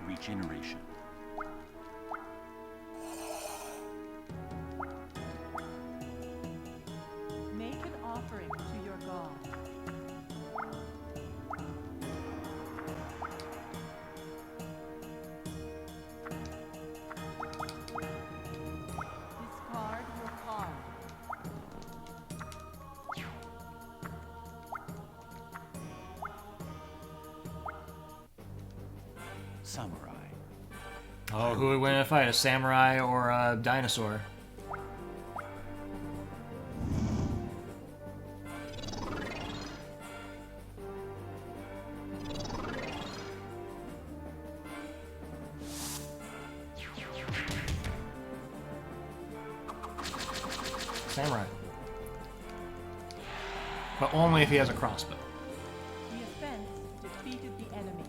Regeneration. Make an offering to your god. Discard your card. Samurai. Oh, who would win in a fight, a samurai or a dinosaur? Samurai. But only if he has a crossbow. The offense defeated the enemy.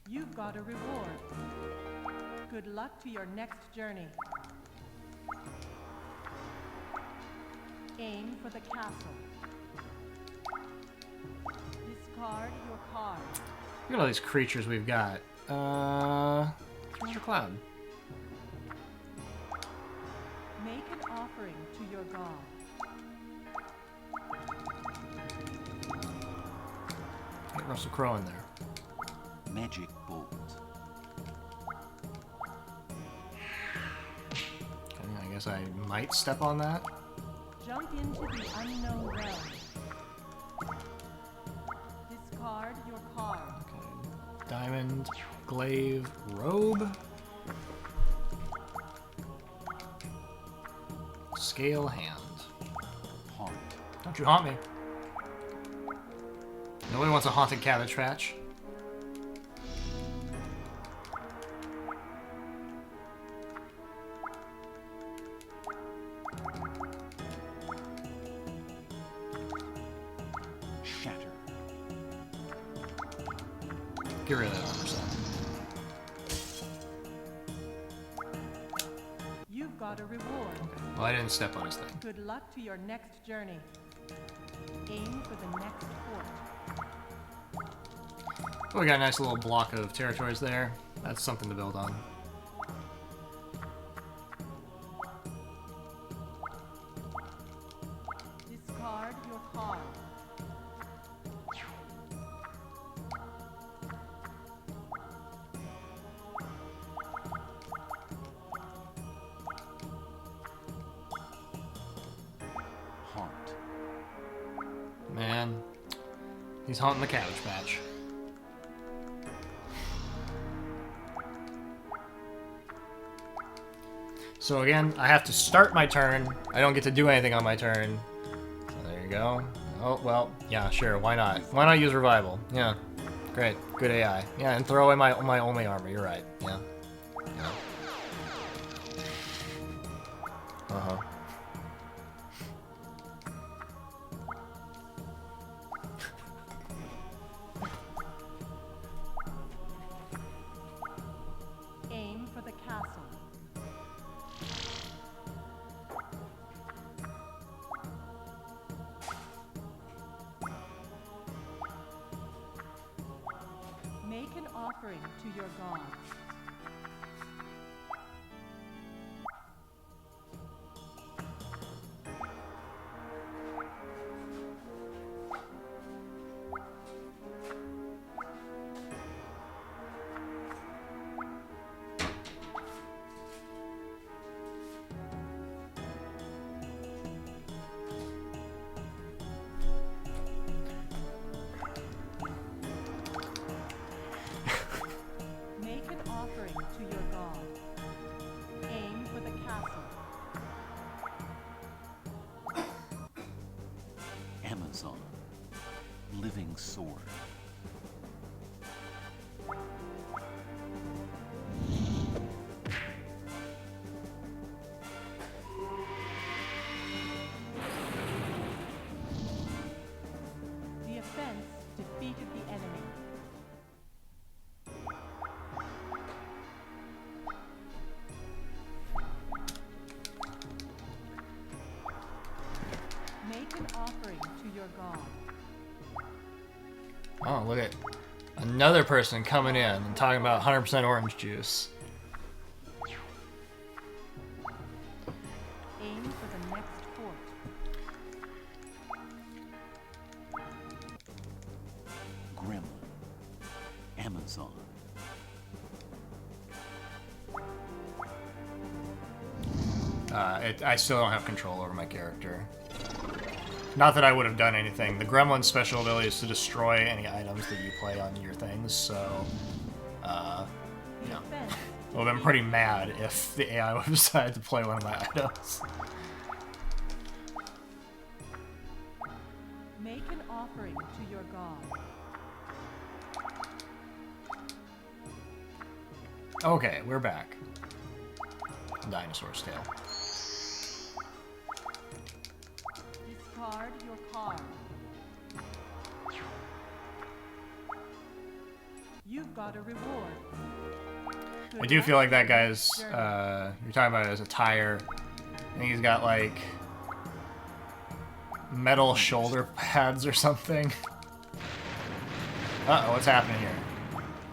You've got a reward. Good luck to your next journey. Aim for the castle. Discard your card. Look at all these creatures we've got. Where's your cloud? Make an offering to your god. Get Russell Crowe in there. Magic bolt. Okay, I guess I might step on that. Jump into the unknown realm. Discard your card. Okay. Diamond, glaive, robe. Scale hand. Haunt. Don't you haunt me. Nobody wants a haunted cabbage patch. Shatter. Get rid of that 100%. You've got a reward. Well, I didn't step on his thing. Good luck to your next journey. Aim for the next fort. Oh, we got a nice little block of territories there. That's something to build on. Discard your card. Haunt. Man, he's haunting the cabbage patch. So again, I have to start my turn. I don't get to do anything on my turn. So there you go. Oh, well, yeah, sure, why not? Why not use revival? Yeah, great, good AI. Yeah, and throw away my only armor, you're right, yeah. Yeah. Uh-huh. Aim for the castle. Make an offering to your god. Make an offering to your god. Aim for the castle. Amazon. Living sword. The offense defeated the enemy. Make an offering to your god. Oh, look at another person coming in and talking about 100% orange juice. Aim for the next fort. Gremlin. Amazon. I still don't have control over my character. Not that I would have done anything. The Gremlin's special ability is to destroy any items that you play on your things, so, you know, Offense. I would have been pretty mad if the AI would have decided to play one of my items. Make an offering to your god. Okay, we're back. Dinosaur's tail. Discard your card. You've got a reward. I do feel like that guy's, you're talking about it as a tire. I think he's got like metal shoulder pads or something. Uh-oh, what's happening here?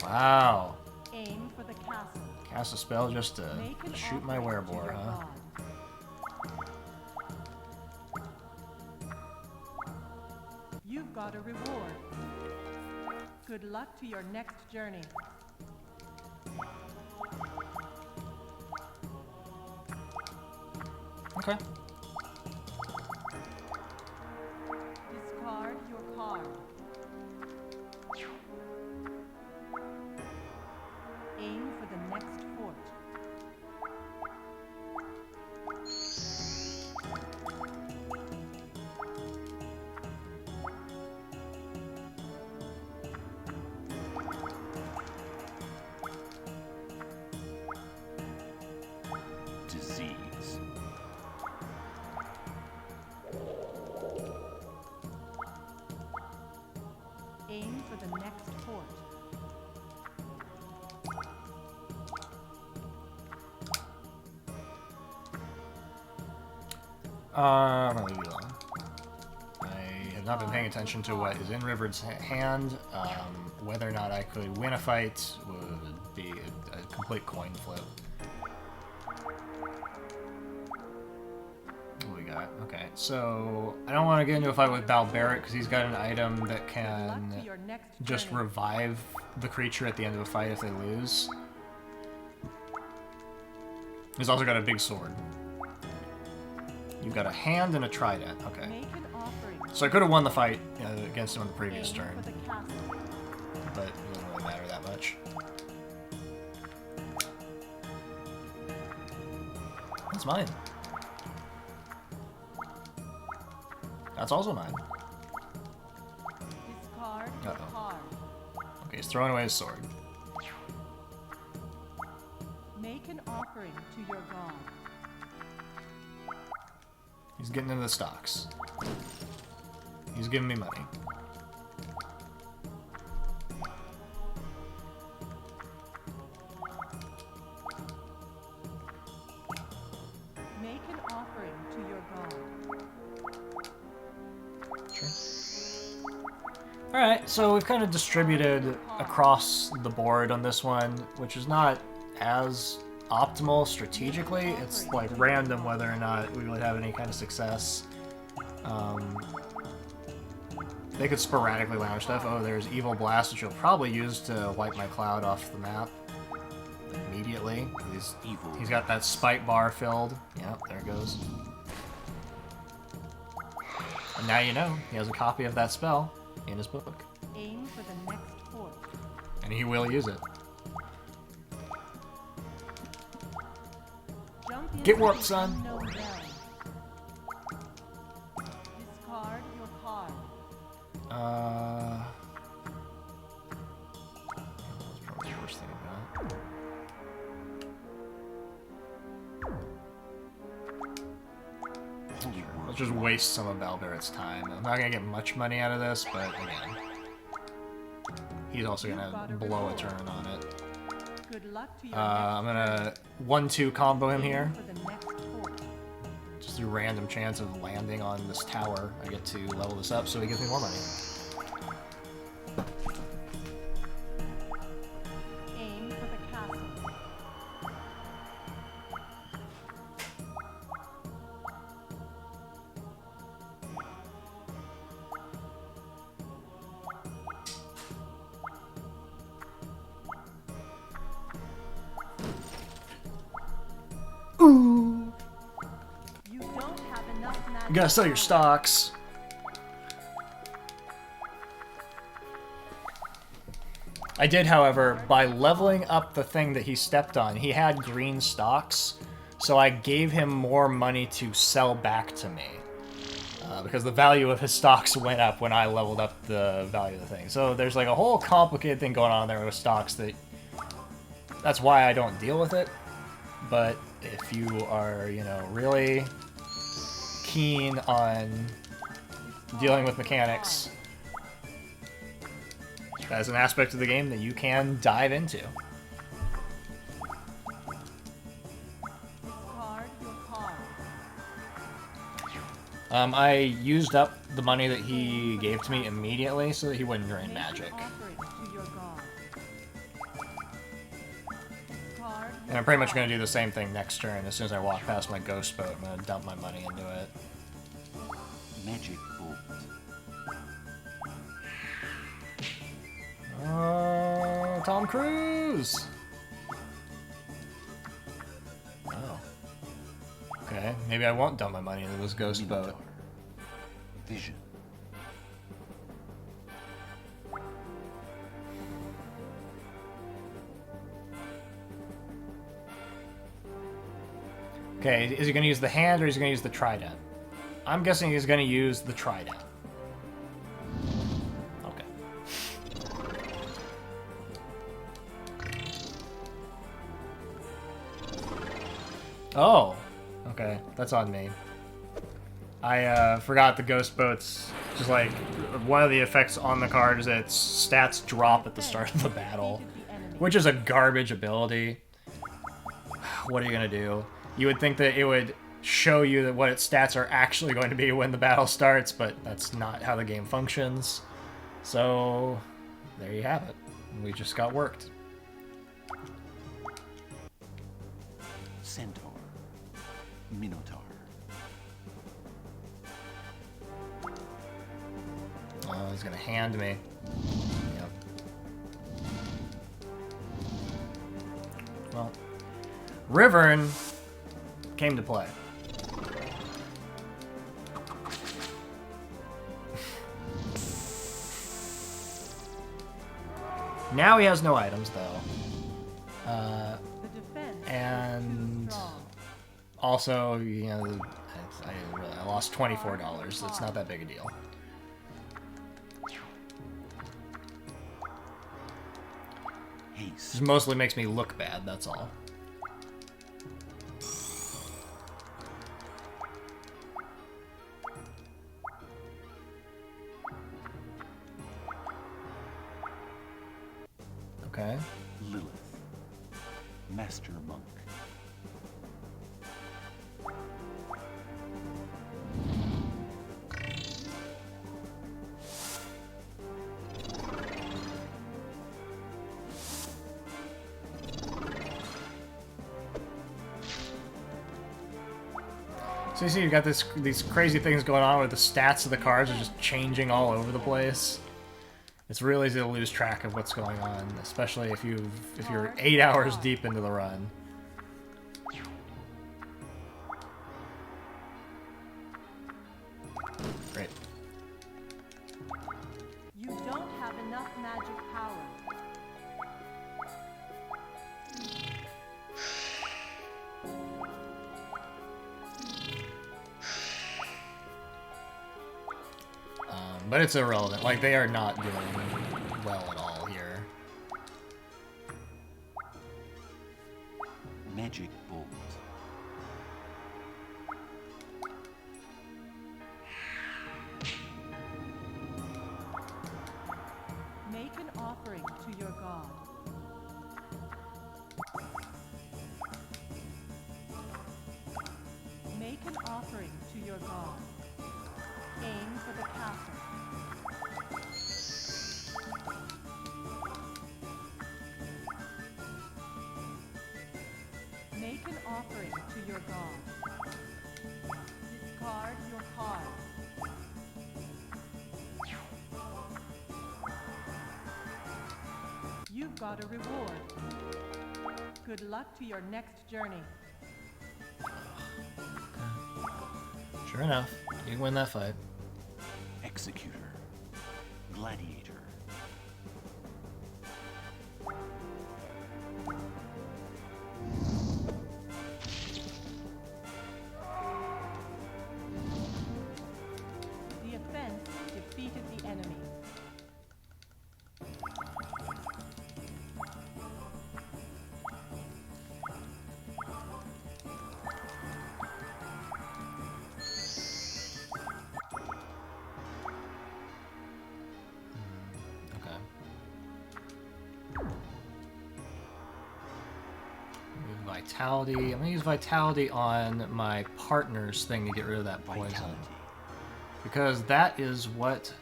Wow. Aim for the castle. Cast a spell just to Make an shoot my offering to werebore, your huh? god. You've got a reward. Good luck to your next journey. Okay. Discard your card. Aim for the next fort. Disease. Aim for the next fort. I'm gonna leave you alone. I have not been paying attention to what is in Rivered's hand. Whether or not I could win a fight would be a complete coin flip. What do we got? Okay, so I don't want to get into a fight with Balbarret because he's got an item that Good luck can to your next just journey. revive the creature at the end of a fight if they lose. He's also got a big sword. You've got a hand and a trident. Okay. Make an offering. So I could have won the fight against him on the Aim previous turn, for the castle. but it doesn't really matter that much. That's mine. That's also mine. Discard your Uh-oh. card. Okay, he's throwing away his sword. Make an offering to your god. He's getting into the stocks. He's giving me money. Make an offering to your god. Sure. Alright, so we've kind of distributed across the board on this one, which is not as optimal strategically. It's like random whether or not we would have any kind of success. They could sporadically land stuff. Oh, there's Evil Blast, which you'll probably use to wipe my cloud off the map immediately. He's got that spike bar filled. Yep, there it goes. And now you know, he has a copy of that spell in his book. Aim for the next fort. And he will use it. Jump into Get warped, the son. unknown realm. Discard your card. That's probably the worst thing I've got. Let's just waste some of Balbarret's time. I'm not gonna get much money out of this, but again, he's also gonna blow a turn on it. Good luck to your I'm next gonna 1-2 combo him here. for the next fort. Just through random chance of landing on this tower, I get to level this up so he gives me more money. Aim for the castle. You don't have enough magic. You gotta sell your stocks. I did, however, by leveling up the thing that he stepped on, he had green stocks, so I gave him more money to sell back to me. Because the value of his stocks went up when I leveled up the value of the thing. So there's like a whole complicated thing going on there with stocks that's why I don't deal with it. But if you are, you know, really keen on dealing with mechanics, that's an aspect of the game that you can dive into. Discard your card. I used up the money that he gave to me immediately so that he wouldn't drain Make magic. an offering to your god. Discard And your I'm pretty much card. going to do the same thing next turn. As soon as I walk past my ghost boat, I'm going to dump my money into it. Magic bolt. Oh, Tom Cruise! Oh. Okay, maybe I won't dump my money into this ghost boat. Minotaur. Vision. Okay, is he going to use the hand or is he going to use the trident? I'm guessing he's going to use the trident. Okay. Oh, okay, that's on me. I forgot the ghost boats. Just like one of the effects on the card is that its stats drop at the start of the battle, which is a garbage ability. What are you gonna do? You would think that it would show you that what its stats are actually going to be when the battle starts, but that's not how the game functions. So there you have it. We just got worked. Centaur. Minotaur. Oh, he's gonna hand me. Yep. Well, Rivern came to play. Now he has no items, though. The defense And is too strong. also, you know, I lost $24. It's not that big a deal. Haste. Just mostly makes me look bad, that's all. Okay. Lilith. Master Monk. So you see, you've got these crazy things going on where the stats of the cards are just changing all over the place. It's really easy to lose track of what's going on, especially if you're 8 hours deep into the run. Great. You don't have enough magic power. But it's irrelevant. Like, they are not doing well at all here. Magic bolt. Make an offering to your god. Make an offering to your god. Aim for the castle. Make an offering to your god. Discard your card. You've got a reward. Good luck to your next journey. Sure enough, you can win that fight. Executor. Gladiator. The offense defeated the enemy. Okay. Vitality. I'm gonna use Vitality on my partner's thing to get rid of that poison. Vitality. Because that is what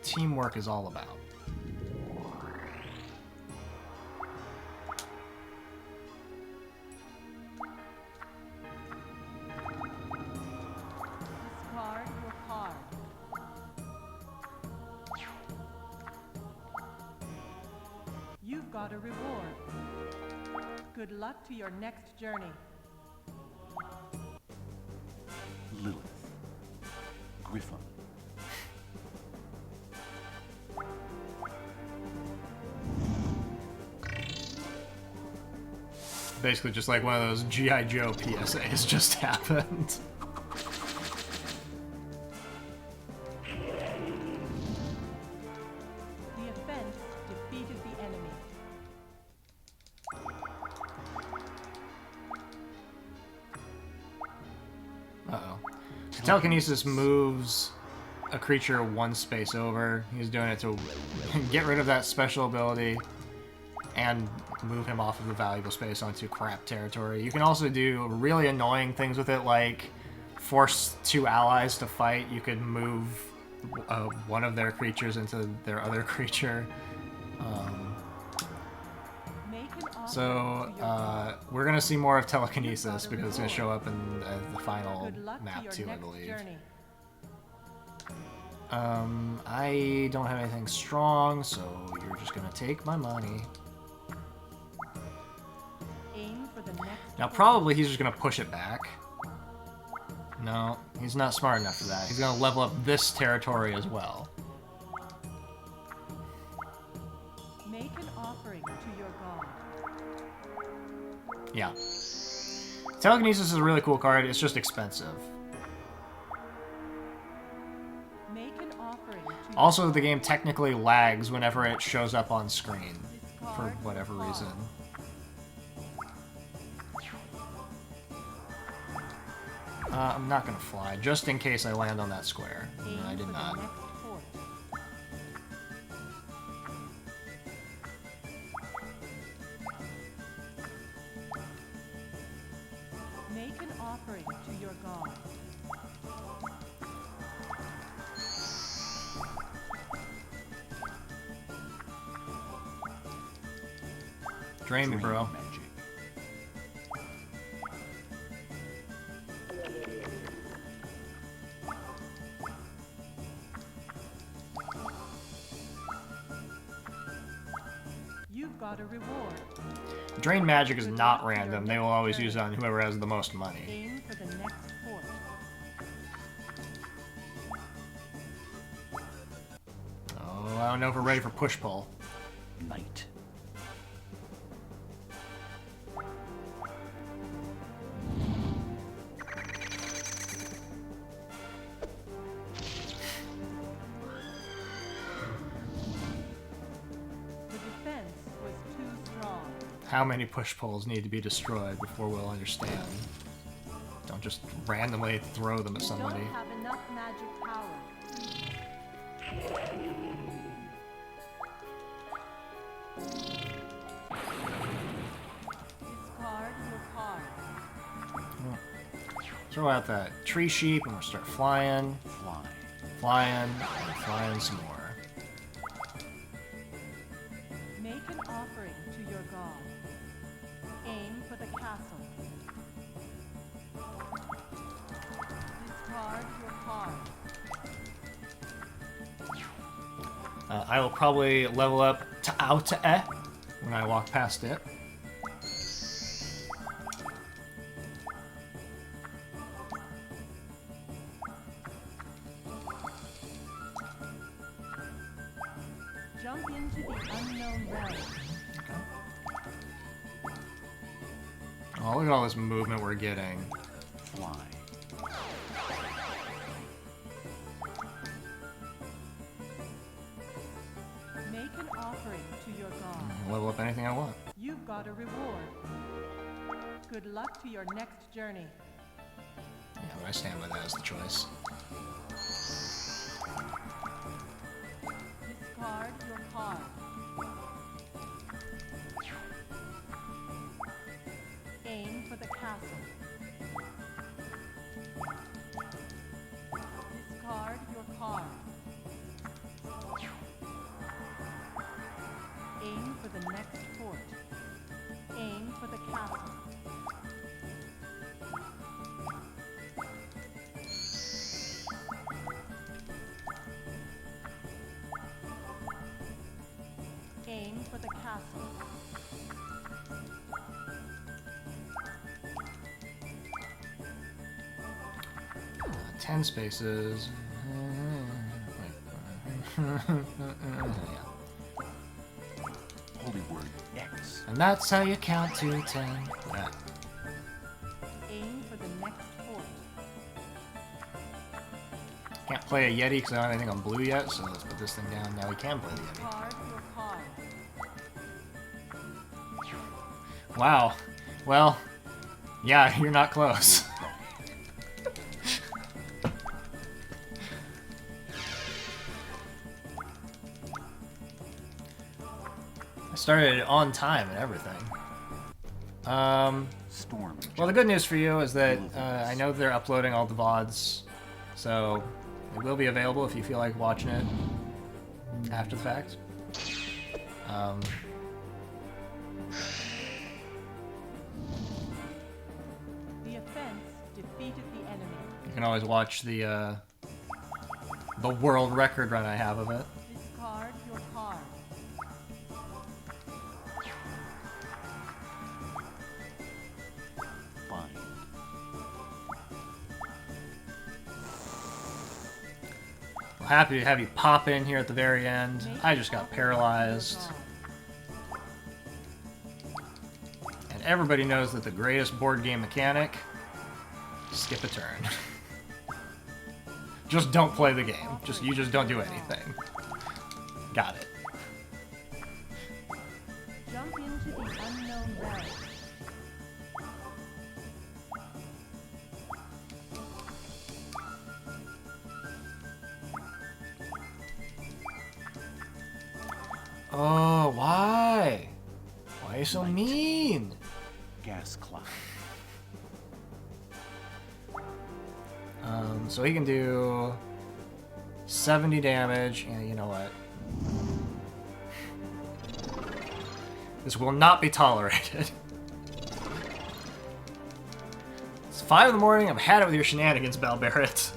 teamwork is all about. Discard your card. You've got a reward. Good luck to your next journey. Lilith. Griffon. Basically just like one of those G.I. Joe PSAs just happened. The offense defeated the enemy. Uh-oh. Telekinesis moves a creature one space over. He's doing it to get rid of that special ability and move him off of the valuable space onto crap territory. You can also do really annoying things with it, like force two allies to fight. You could move one of their creatures into their other creature. Make an offer So, to your god. we're going to see more of telekinesis because it's going to show up in the final Good luck to map your too, I next believe. journey. I don't have anything strong, so you're just going to take my money. Aim for the next Now, point. probably he's just going to push it back. No, he's not smart enough for that. He's going to level up this territory as well. Make an offering to your god. Yeah. Telekinesis is a really cool card. It's just expensive. Make an offering to Also, the game technically lags whenever it shows up on screen for discard whatever your card. reason. I'm not going to fly, just in case I land on that square. Aim I did for not. the next port. Make an offering to your god. Drain me, bro. Magic. You've got a reward. Drain magic is not random. They will always use it on whoever has the most money. Aim for the next port. Oh, I don't know if we're ready for push-pull. Knight. The defense was too strong. How many push-pulls need to be destroyed before we'll understand? Don't just randomly throw them at somebody. Don't have enough magic power. Discard your card. Throw out that tree sheep and we'll start flying, Fly. flying, and flying some more. Make an offering to your god. Aim for the castle. Discard your card. I will probably level up to Aute when I walk past it. Jump into the unknown realm. Oh, look at all this movement we're getting. Fly. Make an offering to your god. Level up anything I want. You've got a reward. Good luck to your next journey. Yeah, but I stand by that as the choice. Discard your card. Aim for the castle. Discard your card. castle. 10 spaces. Yeah. Holy word X. And that's how you count to 10. Yeah. Aim for the next fort. Can't play a Yeti because I don't have anything on blue yet, so let's put this thing down. Now we can play the Yeti. Card your card. Wow. Well, yeah, you're not close. I started on time and everything. Storm. Well, the good news for you is that I know they're uploading all the VODs, so it will be available if you feel like watching it after the fact. The offense defeated the enemy. You can always watch the world record run I have of it. Discard your card. Fine. I'm happy to have you pop in here at the very end. I just got paralyzed. And everybody knows that the greatest board game mechanic, skip a turn. Just don't play the game. You just don't do anything. Got it. Jump into the unknown realm. Oh, why? Why are you so mean? Gas cloud. So he can do 70 damage, and you know what? This will not be tolerated. It's 5 in the morning, I've had it with your shenanigans, Bell Barrett.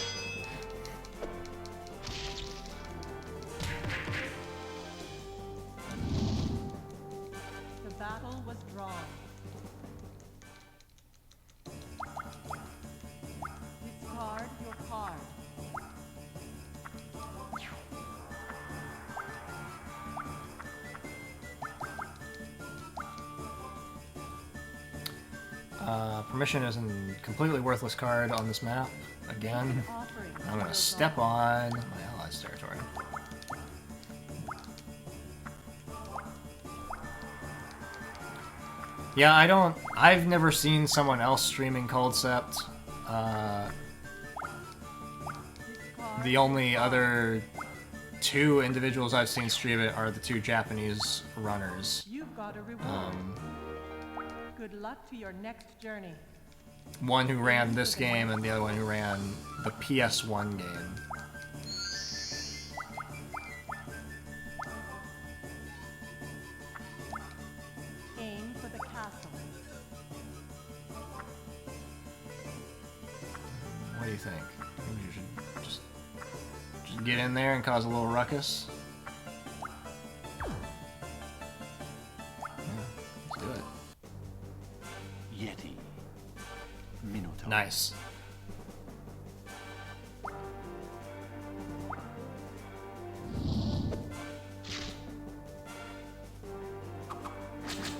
The battle was drawn. Discard your card. Permission is a completely worthless card on this map. Again, Offering I'm gonna your step draw. on my allies' territory. Yeah, I've never seen someone else streaming Culdcept. The only other 2 individuals I've seen stream it are the 2 Japanese runners. You've got a reward. Good luck to your next journey. One who ran this game and the other one who ran the PS1 game. Aim for the castle. What do you think? Maybe you should just get in there and cause a little ruckus? Yeah, let's do it. Yeti. Minotaur. Nice.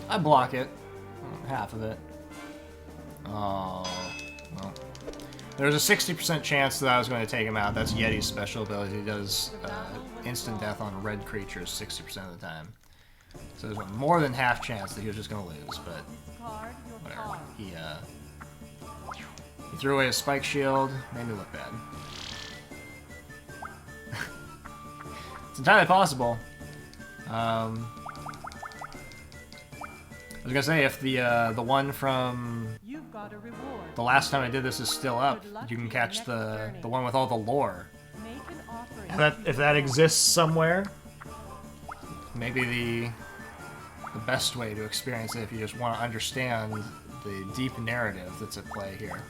I block it. Half of it. Oh. Well. There's a 60% chance that I was going to take him out. That's Yeti's special ability. He does instant death on red creatures 60% of the time. So there's a more than half chance that he was just going to lose, but Discard your whatever. card. He threw away his spike shield, made me look bad. It's entirely possible. I was gonna say, if the one from You've got a reward. the last time I did this is still up, you can catch the one with all the lore. Make an offering. If that exists somewhere, maybe the best way to experience it if you just want to understand the deep narrative that's at play here.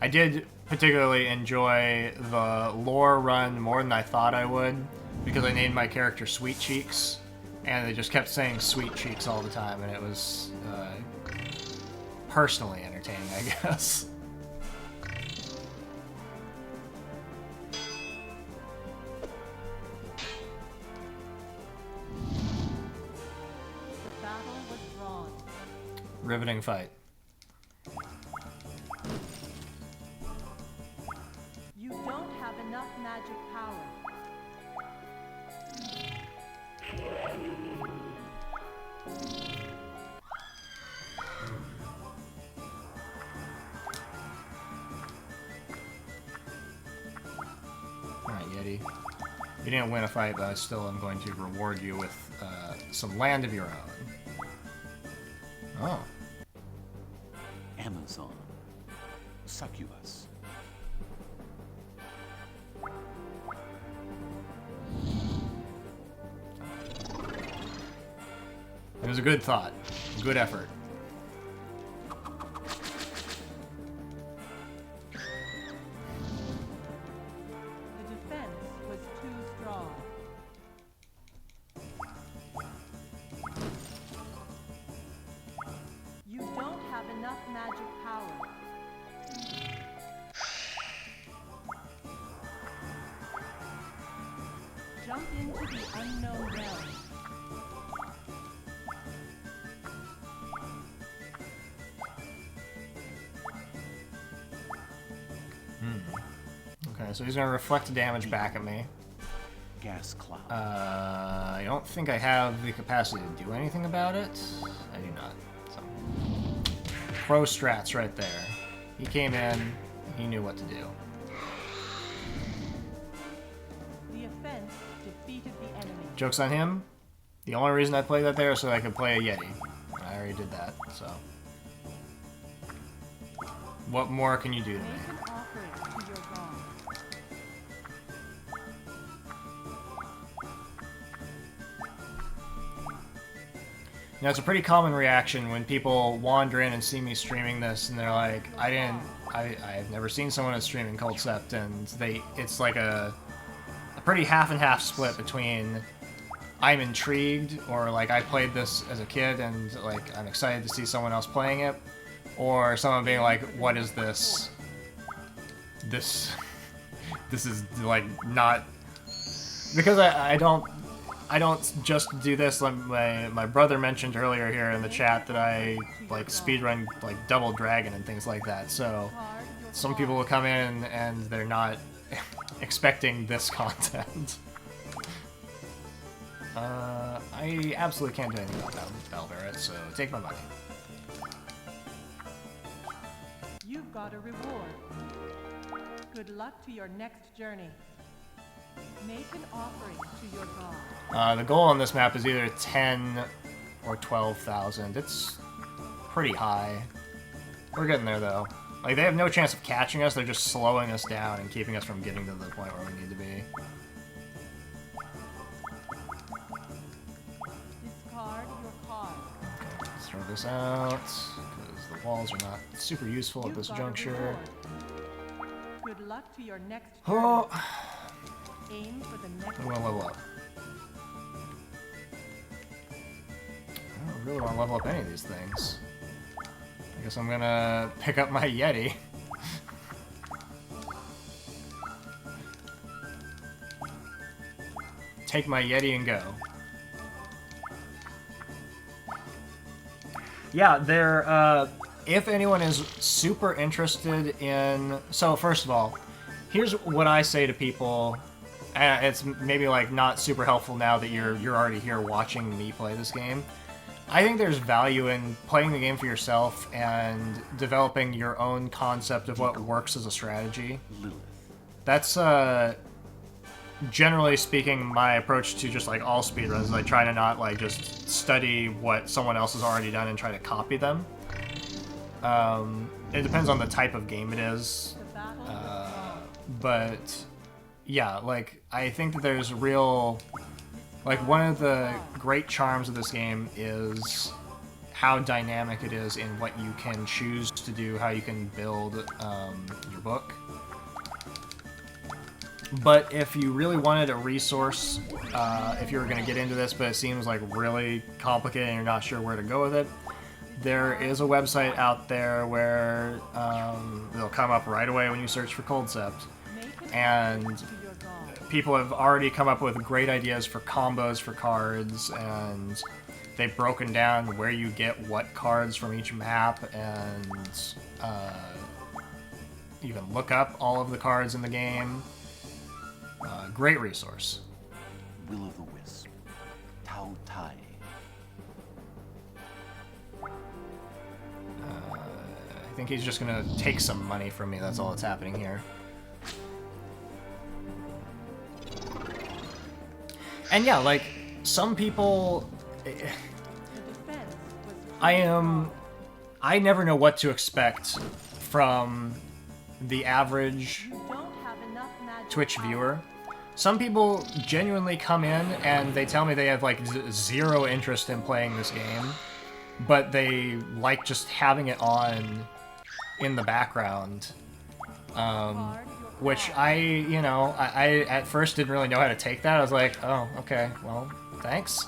I did particularly enjoy the lore run more than I thought I would, because I named my character Sweet Cheeks, and they just kept saying Sweet Cheeks all the time, and it was personally entertaining, I guess. The battle was drawn. Riveting fight. You don't have enough magic power. Alright, Yeti. You didn't win a fight, but I still am going to reward you with some land of your own. Oh. Amazon. Succubus. It was a good thought. Good effort. The defense was too strong. You don't have enough magic power. Jump into the unknown realm. Okay, so he's gonna reflect damage back at me. Gas cloud. I don't think I have the capacity to do anything about it. I do not. So, pro strats right there. He came in, he knew what to do. The offense defeated the enemy. Joke's on him. The only reason I played that there is so I could play a Yeti. I already did that, so. What more can you do to me? Make an offering to your god. Now, it's a pretty common reaction when people wander in and see me streaming this, and they're like, I've never seen someone that's streaming Culdcept, and it's like a pretty half and half split between I'm intrigued, or like I played this as a kid and like I'm excited to see someone else playing it, or someone being like, what is this? This is like not, because I don't just do this. Like my brother mentioned earlier here in the chat that I like speedrun like Double Dragon and things like that. So some people will come in and they're not expecting this content. I absolutely can't do anything about Belbarret, so take my money. You've got a reward. Good luck to your next journey. Make an offering to your god. The goal on this map is either 10 or 12,000. It's pretty high. We're getting there, though. Like, they have no chance of catching us, they're just slowing us down and keeping us from getting to the point where we need to be. Discard your card. Okay, let's throw this out, because the walls are not super useful at You've this got a juncture. reward. Good luck to your next journey. Oh, Aim for the next I'm gonna level up. I don't really want to level up any of these things. I guess I'm gonna pick up my Yeti. Take my Yeti and go. Yeah, if anyone is super interested in... So, first of all, here's what I say to people. It's maybe, like, not super helpful now that you're already here watching me play this game. I think there's value in playing the game for yourself and developing your own concept of what works as a strategy. Lilith. That's, generally speaking, my approach to just, like, all speedruns. I try to not, like, just study what someone else has already done and try to copy them. It depends on the type of game it is. But, yeah, like, I think that there's real... Like, one of the great charms of this game is how dynamic it is in what you can choose to do, how you can build your book. But if you really wanted a resource, if you were going to get into this, but it seems like really complicated and you're not sure where to go with it, there is a website out there where it'll come up right away when you search for Culdcept. And people have already come up with great ideas for combos for cards, and they've broken down where you get what cards from each map, and you can look up all of the cards in the game. Great resource. Will-o'-the-wisp. Tao Tai. I think he's just gonna take some money from me, that's all that's happening here. And yeah, like, some people... I never know what to expect from the average Twitch viewer. Some people genuinely come in and they tell me they have like zero interest in playing this game, but they like just having it on in the background. Which I at first didn't really know how to take that. I was like, oh, okay, well, thanks.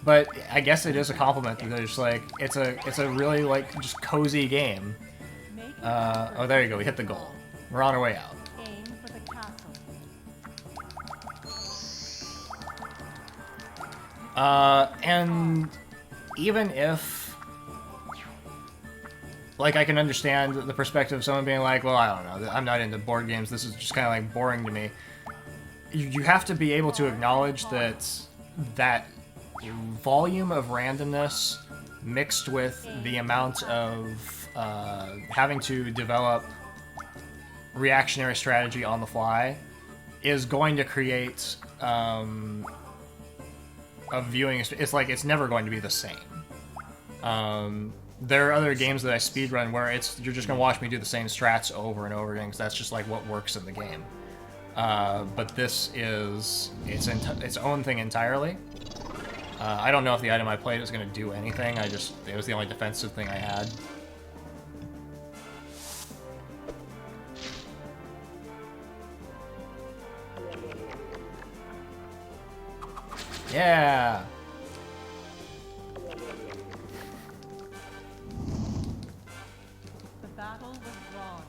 But I guess it is a compliment because like it's a really like just cozy game. Oh, there you go. We hit the goal. We're on our way out. And even if, like, I can understand the perspective of someone being like, well, I don't know, I'm not into board games, this is just kind of, like, boring to me. You have to be able to acknowledge that that volume of randomness mixed with the amount of having to develop reactionary strategy on the fly is going to create a viewing. It's like it's never going to be the same. There are other games that I speedrun where you're just gonna watch me do the same strats over and over again because that's just like what works in the game. But this is its own thing entirely. I don't know if the item I played was gonna do anything. It was the only defensive thing I had. Yeah. The battle was drawn.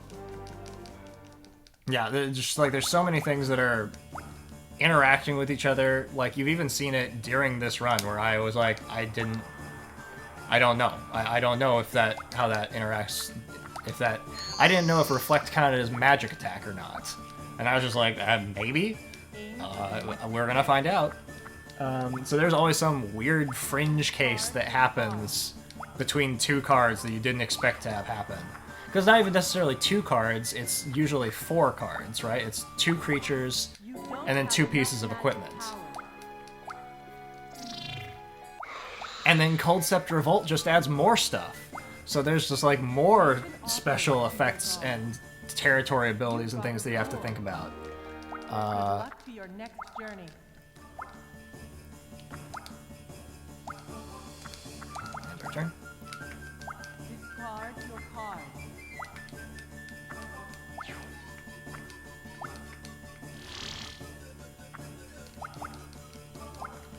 Yeah, there's so many things that are interacting with each other. Like, you've even seen it during this run where I was like, I don't know. I don't know how that interacts. I didn't know if Reflect counted as magic attack or not. And I was just like, maybe? We're gonna find out. So there's always some weird fringe case that happens between two cards that you didn't expect to have happen. Because not even necessarily two cards, it's usually 4 cards, right? It's 2 creatures and then 2 pieces of equipment. And then Culdcept Revolt just adds more stuff. So there's just like more special effects and territory abilities and things that you have to think about. Good luck to your next journey. End our turn. Discard your card.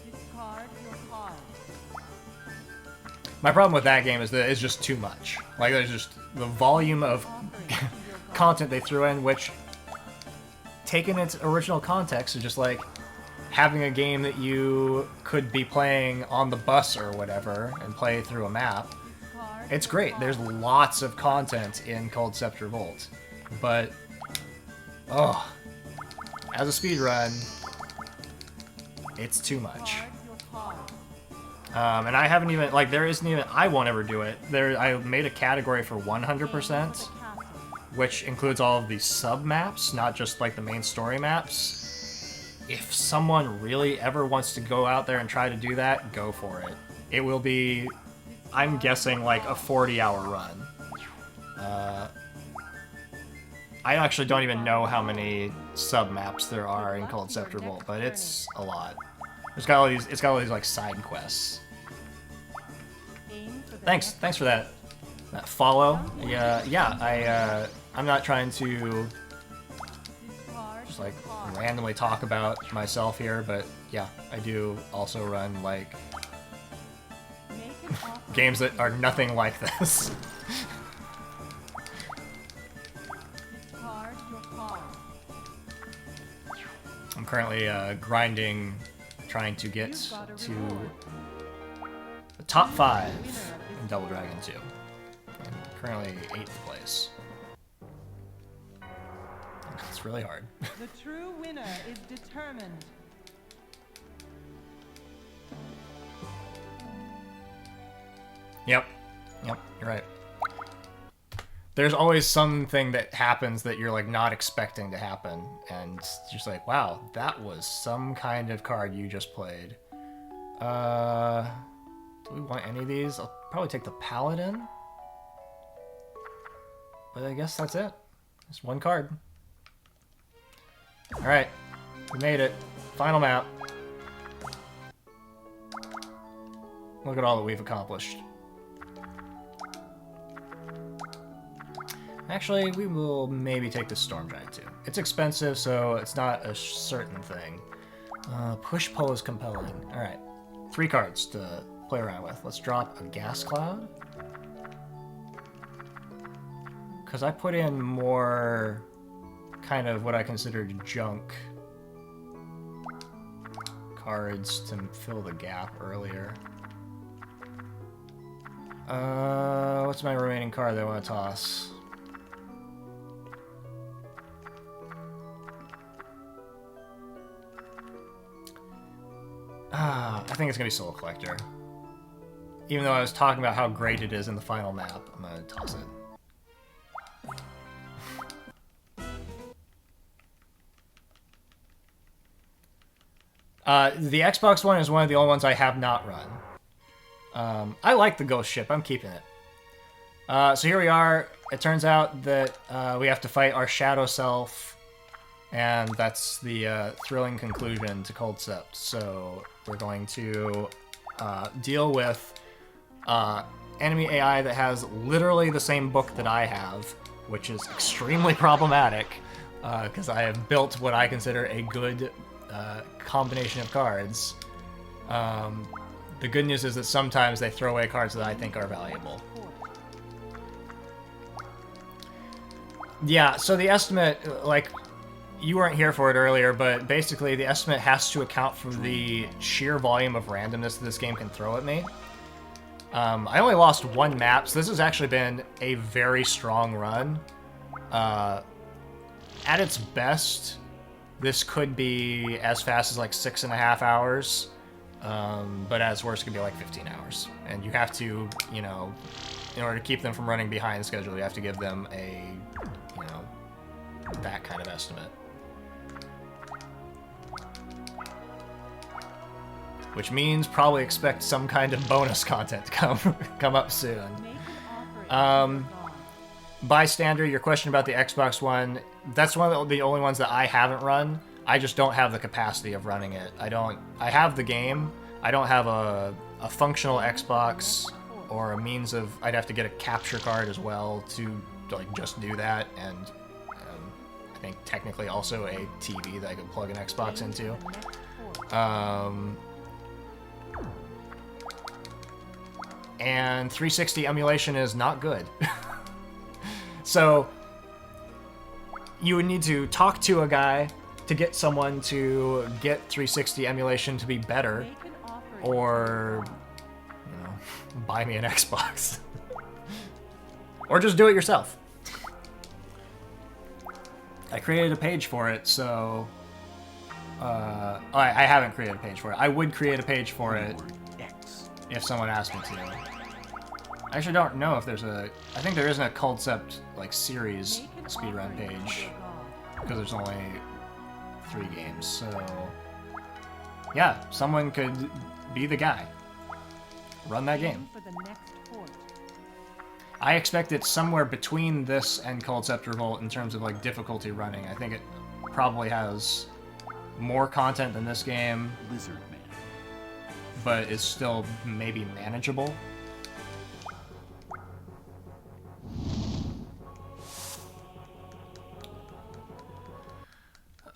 Discard your card. My problem with that game is that it's just too much. Like, there's just the volume of content they threw in, which, taken its original context, is just like having a game that you could be playing on the bus or whatever and play through a map. It's great. There's lots of content in Culdcept Revolt. But, oh, as a speedrun, it's too much. And I haven't even, like, there isn't even, I won't ever do it. I made a category for 100%, which includes all of these sub-maps, not just, like, the main story maps. If someone really ever wants to go out there and try to do that, go for it. It will be, I'm guessing, like, a 40-hour run. I actually don't even know how many sub-maps there are in Culdcept Revolt, but it's a lot. It's got all these like side quests. Aim Thanks for that follow. Yeah. I'm not trying to just like randomly talk about myself here, but yeah, I do also run like games that are nothing like this. I'm currently grinding, trying to get to the top 5 in Double Dragon 2. And currently 8th place. It's really hard. The true winner is determined. Yep, you're right. There's always something that happens that you're like not expecting to happen, and just like, wow, that was some kind of card you just played. Do we want any of these? I'll probably take the Paladin. But I guess that's it. Just one card. Alright, we made it. Final map. Look at all that we've accomplished. Actually, we will maybe take the Storm Giant too. It's expensive, so it's not a certain thing. Push-pull is compelling. Alright, 3 cards to play around with. Let's drop a Gas Cloud. Because I put in more kind of what I considered junk cards to fill the gap earlier. What's my remaining card that I want to toss? I think it's going to be Soul Collector. Even though I was talking about how great it is in the final map, I'm going to toss it. The Xbox One is one of the only ones I have not run. I like the Ghost Ship. I'm keeping it. So here we are. It turns out that we have to fight our shadow self, and that's the thrilling conclusion to Culdcept. So we're going to deal with enemy AI that has literally the same book that I have, which is extremely problematic, because I have built what I consider a good combination of cards. The good news is that sometimes they throw away cards that I think are valuable. Yeah, so the estimate, like, you weren't here for it earlier, but basically the estimate has to account for the sheer volume of randomness that this game can throw at me. I only lost 1 map, so this has actually been a very strong run. At its best, this could be as fast as like 6.5 hours, but at its worst, it could be like 15 hours. And you have to, you know, in order to keep them from running behind schedule, you have to give them a, you know, that kind of estimate. Which means probably expect some kind of bonus content to come up soon. Bystander, your question about the Xbox One, that's one of the only ones that I haven't run. I just don't have the capacity of running it. I have the game. I don't have a functional Xbox or a means of, I'd have to get a capture card as well to like just do that, and I think technically also a TV that I could plug an Xbox into. And 360 emulation is not good. So you would need to talk to a guy to get someone to get 360 emulation to be better, or, you know, buy me an Xbox. Or just do it yourself. I created a page for it, so I haven't created a page for it. I would create a page for it if someone asked me to. I actually don't know if there's a... I think there isn't a Culdcept, like, series speedrun page, because there's only 3 games, so... Yeah, someone could be the guy. Run that game. I expect it somewhere between this and Culdcept Revolt in terms of, like, difficulty running. I think it probably has more content than this game, but it's still maybe manageable.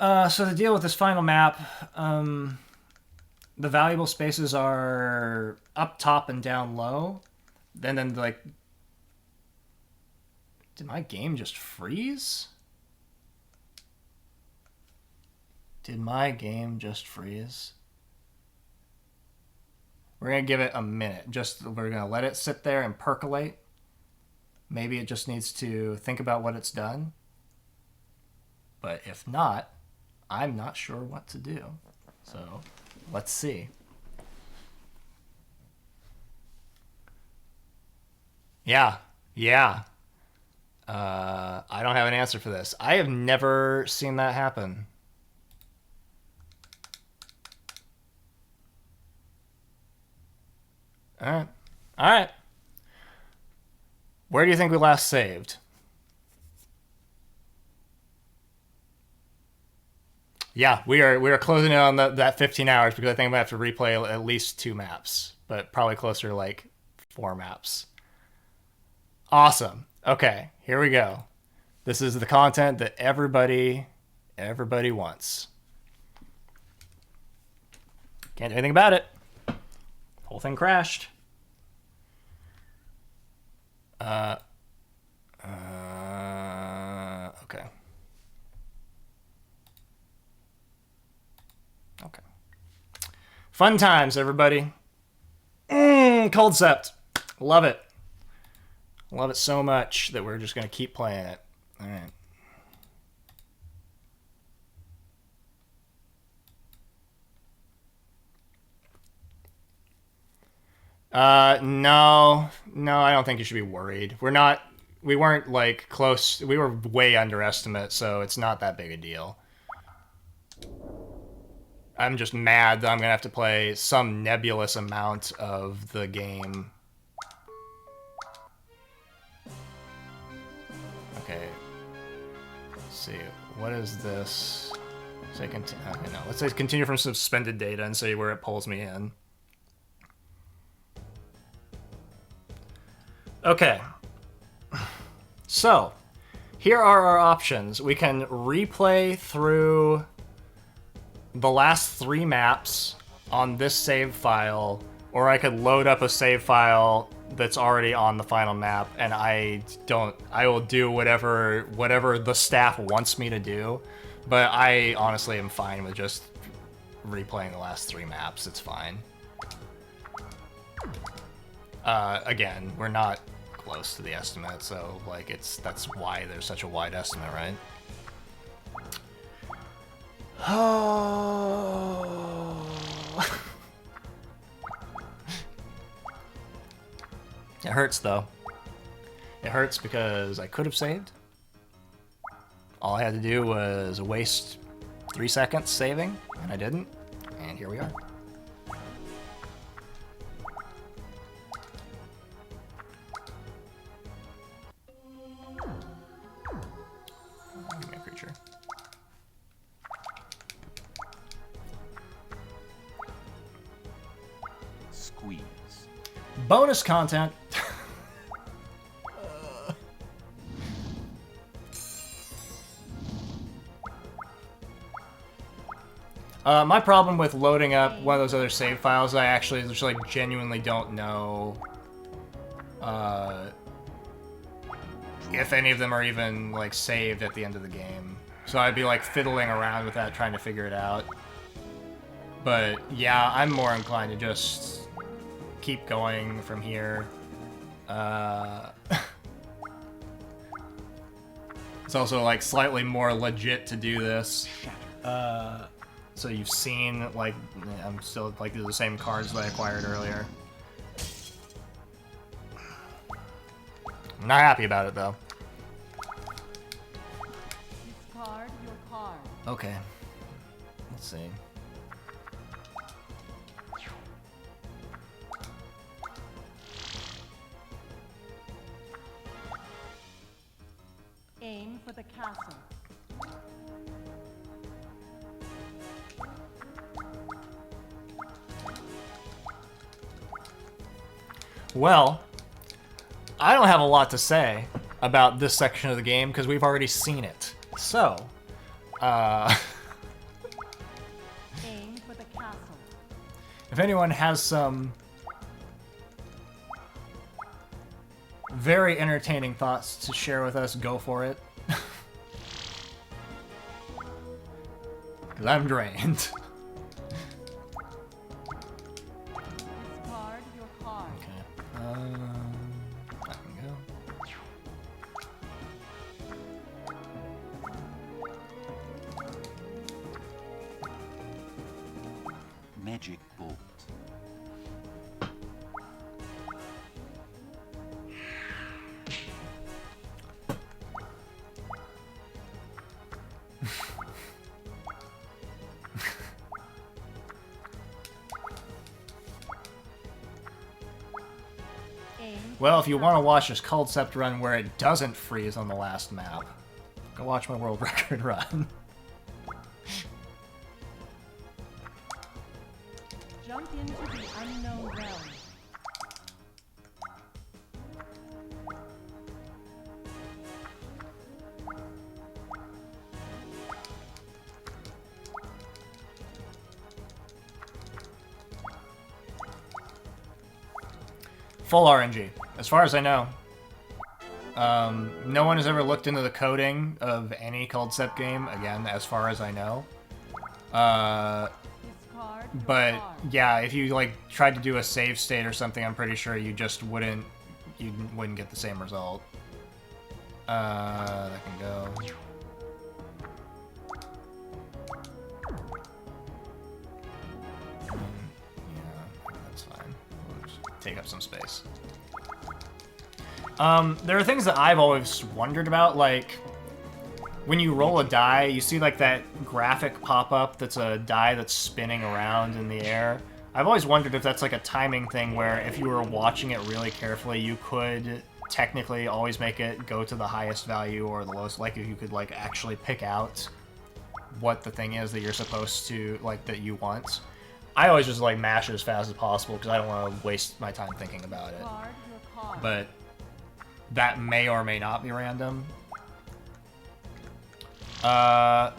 So to deal with this final map, the valuable spaces are up top and down low. Then like... Did my game just freeze? Did my game just freeze? We're going to give it a minute. We're going to let it sit there and percolate. Maybe it just needs to think about what it's done. But if not, I'm not sure what to do. So, let's see. Yeah. I don't have an answer for this. I have never seen that happen. All right. Where do you think we last saved? Yeah, we are closing in on that 15 hours because I think I'm going to have to replay at least 2 maps, but probably closer to like 4 maps. Awesome. Okay, here we go. This is the content that everybody wants. Can't do anything about it. Whole thing crashed. Okay. Okay. Fun times, everybody. Culdcept. Love it. Love it so much that we're just going to keep playing it. All right. No, I don't think you should be worried. We weren't like close. We were way underestimate, so it's not that big a deal. I'm just mad that I'm going to have to play some nebulous amount of the game. Okay. Let's see. What is this? Say okay, no. Let's say continue from suspended data and see where it pulls me in. Okay. So, here are our options. We can replay through the last 3 maps on this save file, or I could load up a save file that's already on the final map, and I will do whatever the staff wants me to do, but I honestly am fine with just replaying the last 3 maps. It's fine. Again, we're not close to the estimate, so like that's why there's such a wide estimate, right? Oh. It hurts though. It hurts because I could have saved. All I had to do was waste 3 seconds saving, and I didn't. And here we are. Give me a creature. Squeeze. Bonus content. My problem with loading up one of those other save files, I actually just like genuinely don't know if any of them are even like saved at the end of the game. So I'd be like fiddling around with that, trying to figure it out. But yeah, I'm more inclined to just keep going from here. It's also like slightly more legit to do this. So you've seen, like, I'm still, like, these are the same cards that I acquired earlier. I'm not happy about it, though. Discard your card. Okay. Let's see. Aim for the castle. Well, I don't have a lot to say about this section of the game because we've already seen it. So, If anyone has some very entertaining thoughts to share with us, go for it. Because I'm drained. Discard your card. Okay. I can go. Magic bolt. Well, if you want to watch this Culdcept run where it doesn't freeze on the last map, go watch my world record run. Jump into the unknown realm. Full RNG, as far as I know. No one has ever looked into the coding of any Culdcept game, again, as far as I know. Discard your But card. yeah, if you like tried to do a save state or something, I'm pretty sure you just wouldn't get the same result. That can go. Yeah, that's fine. We'll just take up some space. There are things that I've always wondered about, like when you roll a die, you see like that graphic pop up that's a die that's spinning around in the air. I've always wondered if that's like a timing thing where if you were watching it really carefully, you could technically always make it go to the highest value or the lowest, like if you could like actually pick out what the thing is that you're supposed to, like, that you want. I always just like mash it as fast as possible because I don't want to waste my time thinking about it. Discard your card. But that may or may not be random. The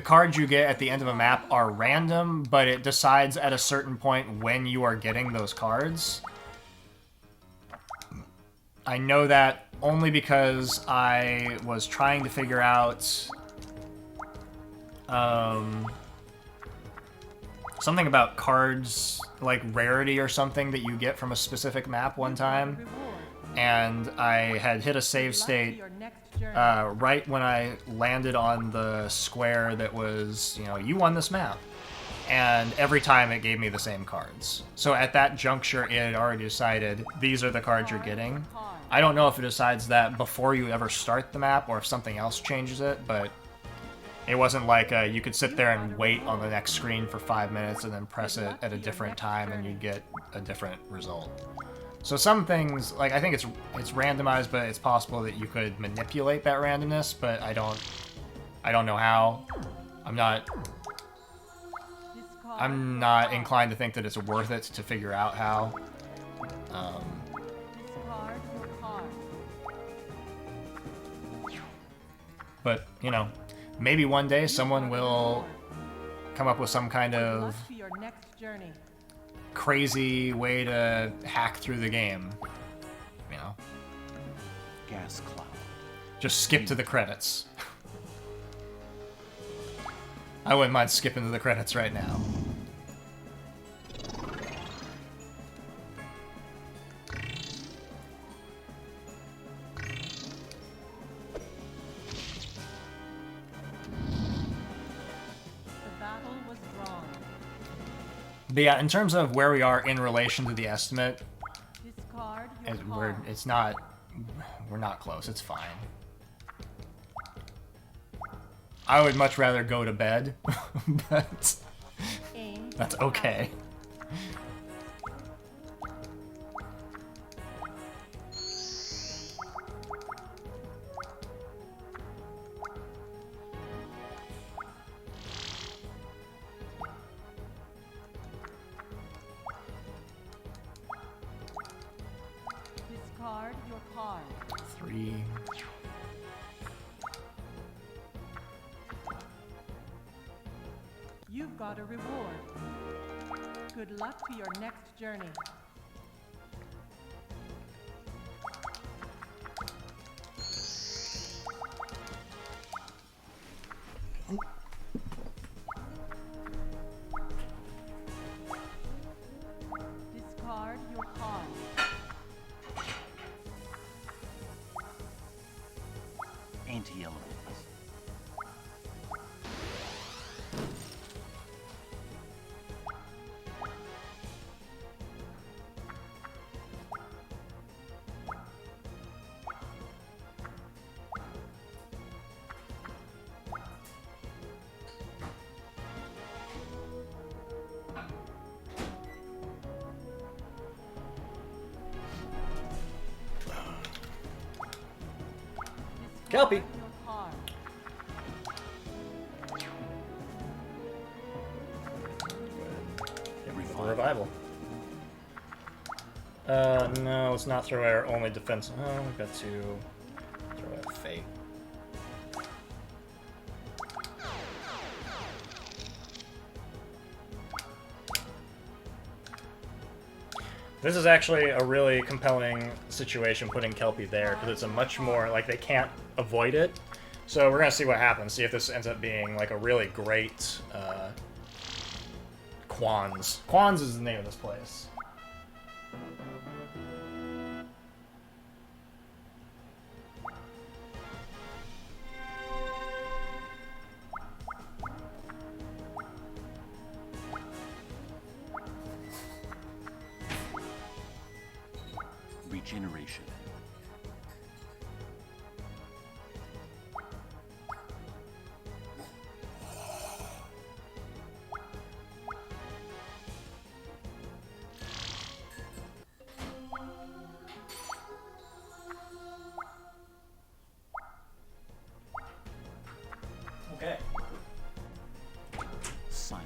cards you get at the end of a map are random, but it decides at a certain point when you are getting those cards. I know that only because I was trying to figure out something about cards, like rarity or something that you get from a specific map one time, Reward. and I had hit a save Luck to state your next journey. right when I landed on the square that was, you know, you won this map. And every time it gave me the same cards. So at that juncture, it had already decided, these are the cards you're getting. I don't know if it decides that before you ever start the map or if something else changes it, but it wasn't like you could sit there and wait on the next screen for 5 minutes and then press it at a different time and you'd get a different result. So some things, like, I think it's randomized, but it's possible that you could manipulate that randomness, but I don't know how. I'm not inclined to think that it's worth it to figure out how. Discard your card. But, you know, maybe one day someone will come up with some kind of Luck to your next journey. crazy way to hack through the game. You know, Gas cloud. just skip to the credits. I wouldn't mind skipping to the credits right now. The battle was drawn. But yeah, in terms of where we are in relation to the estimate, Discard your card. we're not close. It's fine. I would much rather go to bed, but Aim that's for okay. Discard your card. 3. You've got a reward. Good luck to your next journey. Discard your card. Anti-elements. Kelpie. Your card. For revival. No, let's not throw away our only defense. Oh, we've got to throw away Fate. This is actually a really compelling situation putting Kelpie there, because it's a much more, like, they can't avoid it. So we're going to see what happens, see if this ends up being, like, a really great, Quans. Quans is the name of this place. Regeneration. Okay. Silence.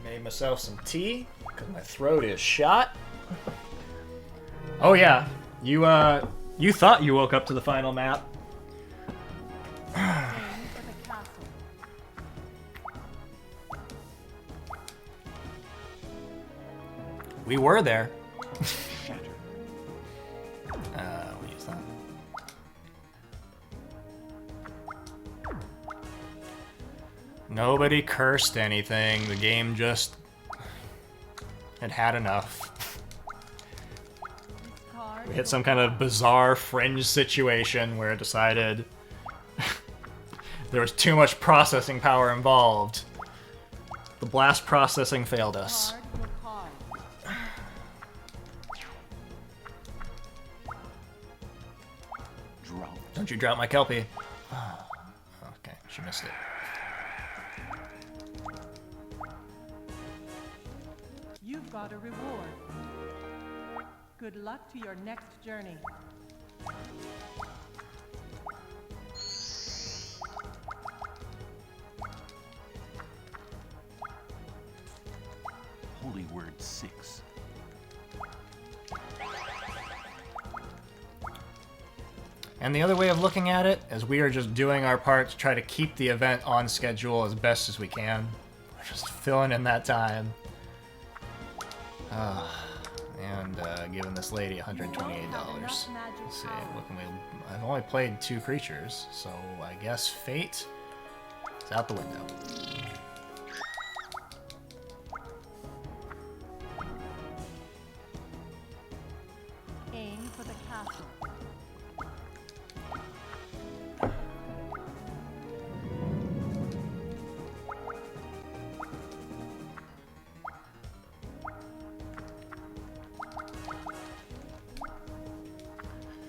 Made myself some tea, because my throat is shot. Oh yeah, you thought you woke up to the final map. Aim for the castle. We were there. Shatter. We'll use that. Nobody cursed anything. The game just had enough. Discard We hit some kind of bizarre fringe situation where it decided there was too much processing power involved. The blast processing failed us. Discard your card. Drought. Don't you drop my Kelpie. Okay, she missed it. You've got a reward. Good luck to your next journey. Holy Word 6. And the other way of looking at it is we are just doing our part to try to keep the event on schedule as best as we can. We're just filling in that time. And giving this lady $128. Let's see, what can we... I've only played 2 creatures, so I guess Fate is out the window. Aim for the castle.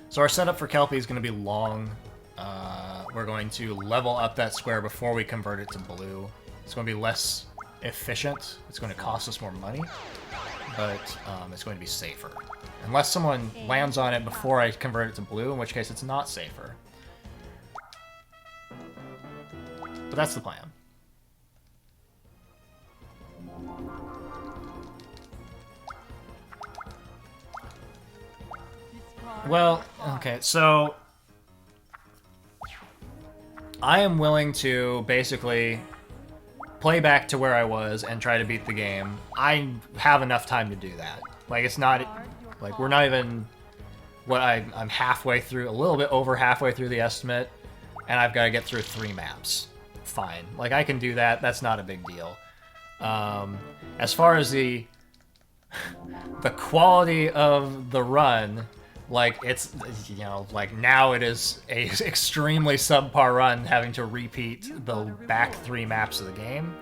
So our setup for Kelpie is going to be long. We're going to level up that square before we convert it to blue. It's going to be less efficient. It's going to cost us more money, but it's going to be safer. Unless someone lands on it before I convert it to blue, in which case it's not safer. But that's the plan. Discard Well, your card. okay, so I am willing to basically play back to where I was and try to beat the game, I have enough time to do that. Like, it's not, like, we're not even, I'm halfway through, a little bit over halfway through the estimate, and I've got to get through 3 maps. Fine. Like, I can do that, that's not a big deal. As far as the quality of the run, like, it's, you know, like, now it is a extremely subpar run having to repeat the back 3 maps of the game.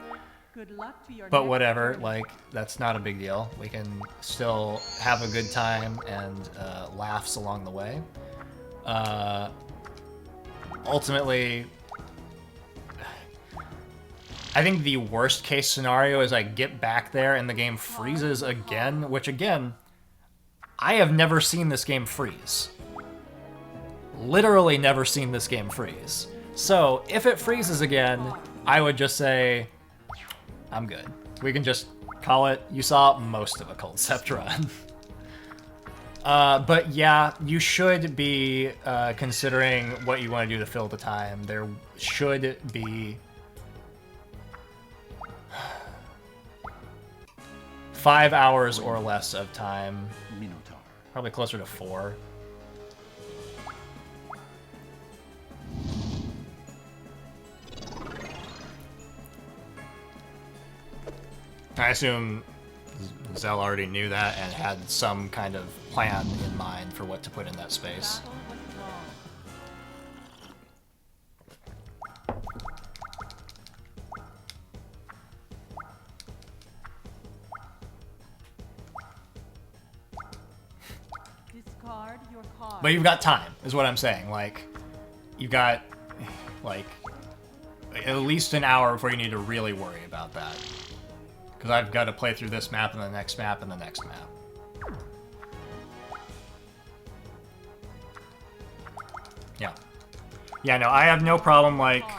Good luck to your But next whatever, journey. like, that's not a big deal. We can still have a good time and laughs along the way. Ultimately, I think the worst case scenario is I get back there and the game freezes again, which again, I have never seen this game freeze. Literally never seen this game freeze. So, if it freezes again, I would just say, I'm good. We can just call it, you saw most of a Culdcept run. But yeah, you should be considering what you want to do to fill the time. There should be 5 hours or less of time. Minotaur. Probably closer to 4. I assume Zell already knew that and had some kind of plan in mind for what to put in that space. Battle was long. Discard your card. But you've got time, is what I'm saying. Like, you've got, like, at least an hour before you need to really worry about that. Because I've got to play through this map and the next map and the next map. Yeah. Yeah, no, I have no problem, like,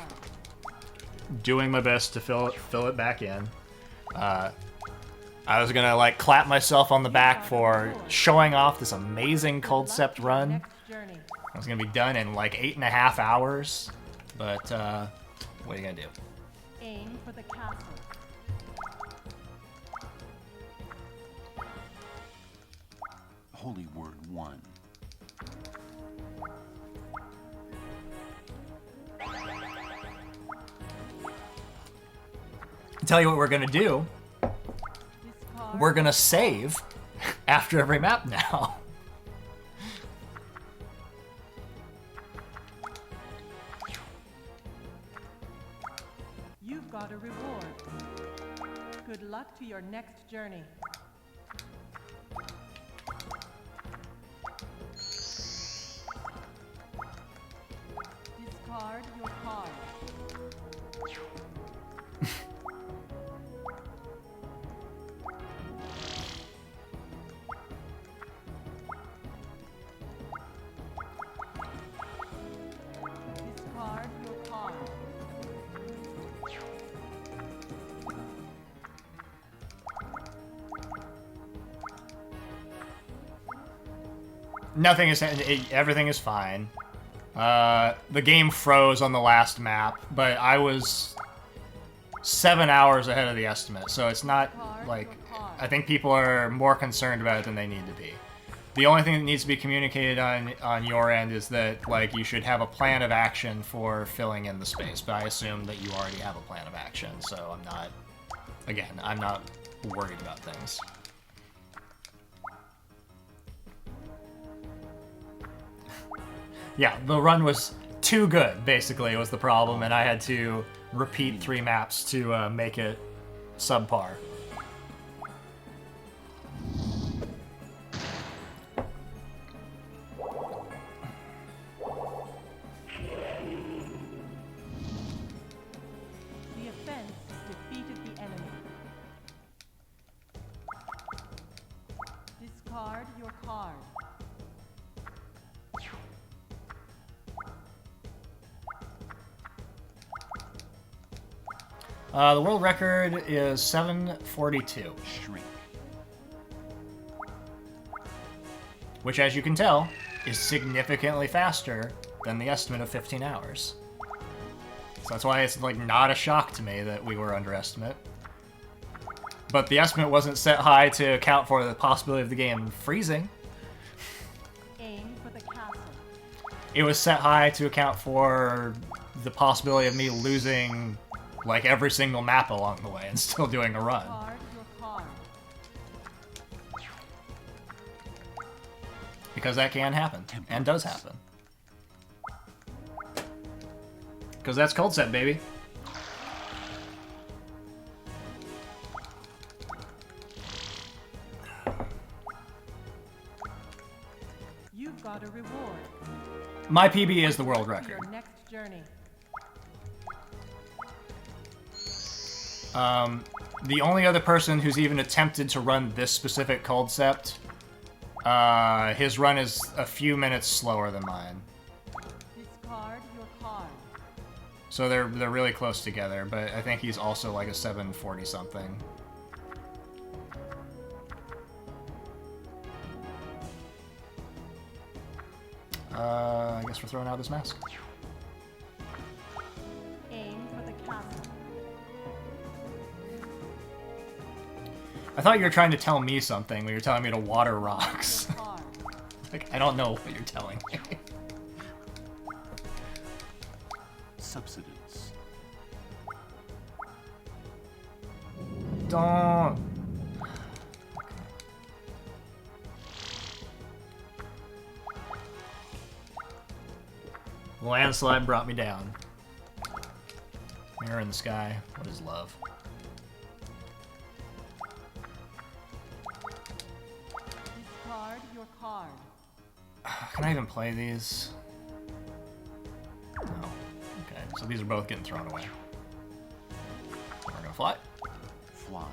doing my best to fill it back in. I was gonna, like, clap myself on the back for showing off this amazing Culdcept run. Next journey. I was gonna be done in, like, 8.5 hours. But, what are you gonna do? Aim for the castle. Holy Word 1. Tell you what we're gonna do. Discard. We're gonna save after every map now. You've got a reward. Good luck to your next journey. Discard your card. Discard your card. Nothing is, everything is fine. The game froze on the last map, but I was 7 hours ahead of the estimate, so it's not like, I think people are more concerned about it than they need to be. The only thing that needs to be communicated on your end is that, like, you should have a plan of action for filling in the space, but I assume that you already have a plan of action, so I'm not, again, I'm not worried about things. Yeah, the run was too good, basically, was the problem, and I had to repeat 3 maps to make it subpar. The offense defeated the enemy. Discard your card. The world record is 7:42, Shrink. which, as you can tell, is significantly faster than the estimate of 15 hours. So that's why it's like not a shock to me that we were underestimate. But the estimate wasn't set high to account for the possibility of the game freezing. Aim for the castle. It was set high to account for the possibility of me losing like every single map along the way and still doing a run. Card your card. Because that can happen, and does happen. Because that's Culdcept, baby. You've got a reward. My PB is the world To record. your next journey. The only other person who's even attempted to run this specific Culdcept, his run is a few minutes slower than mine. Discard your card. So they're really close together, but I think he's also like a 740 something. I guess we're throwing out this mask. Aim for the castle. I thought you were trying to tell me something when you were telling me to water rocks. Your card. Like, I don't know what you're telling me. Subsidence. Don't. Landslide brought me down. Mirror in the sky. What is love? Discard your card. Can I even play these? No. Okay, so these are both getting thrown away. We're gonna fly. Fly.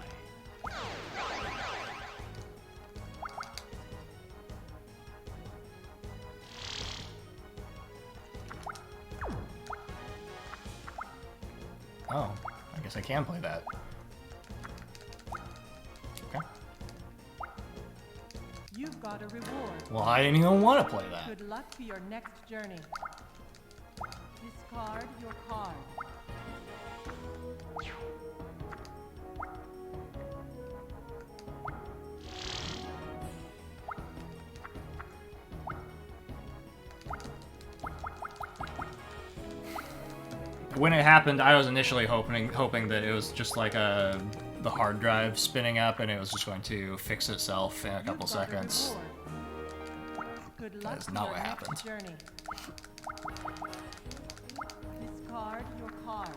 Oh, I guess I can play that. Okay. You've got a reward. Well, I didn't even want to play that. Good luck to your next journey. Discard your card. When it happened, I was initially hoping that it was just like the hard drive spinning up and it was just going to fix itself in a couple You've got a seconds. reward. Good luck is to not your what next happened. journey. Discard your card.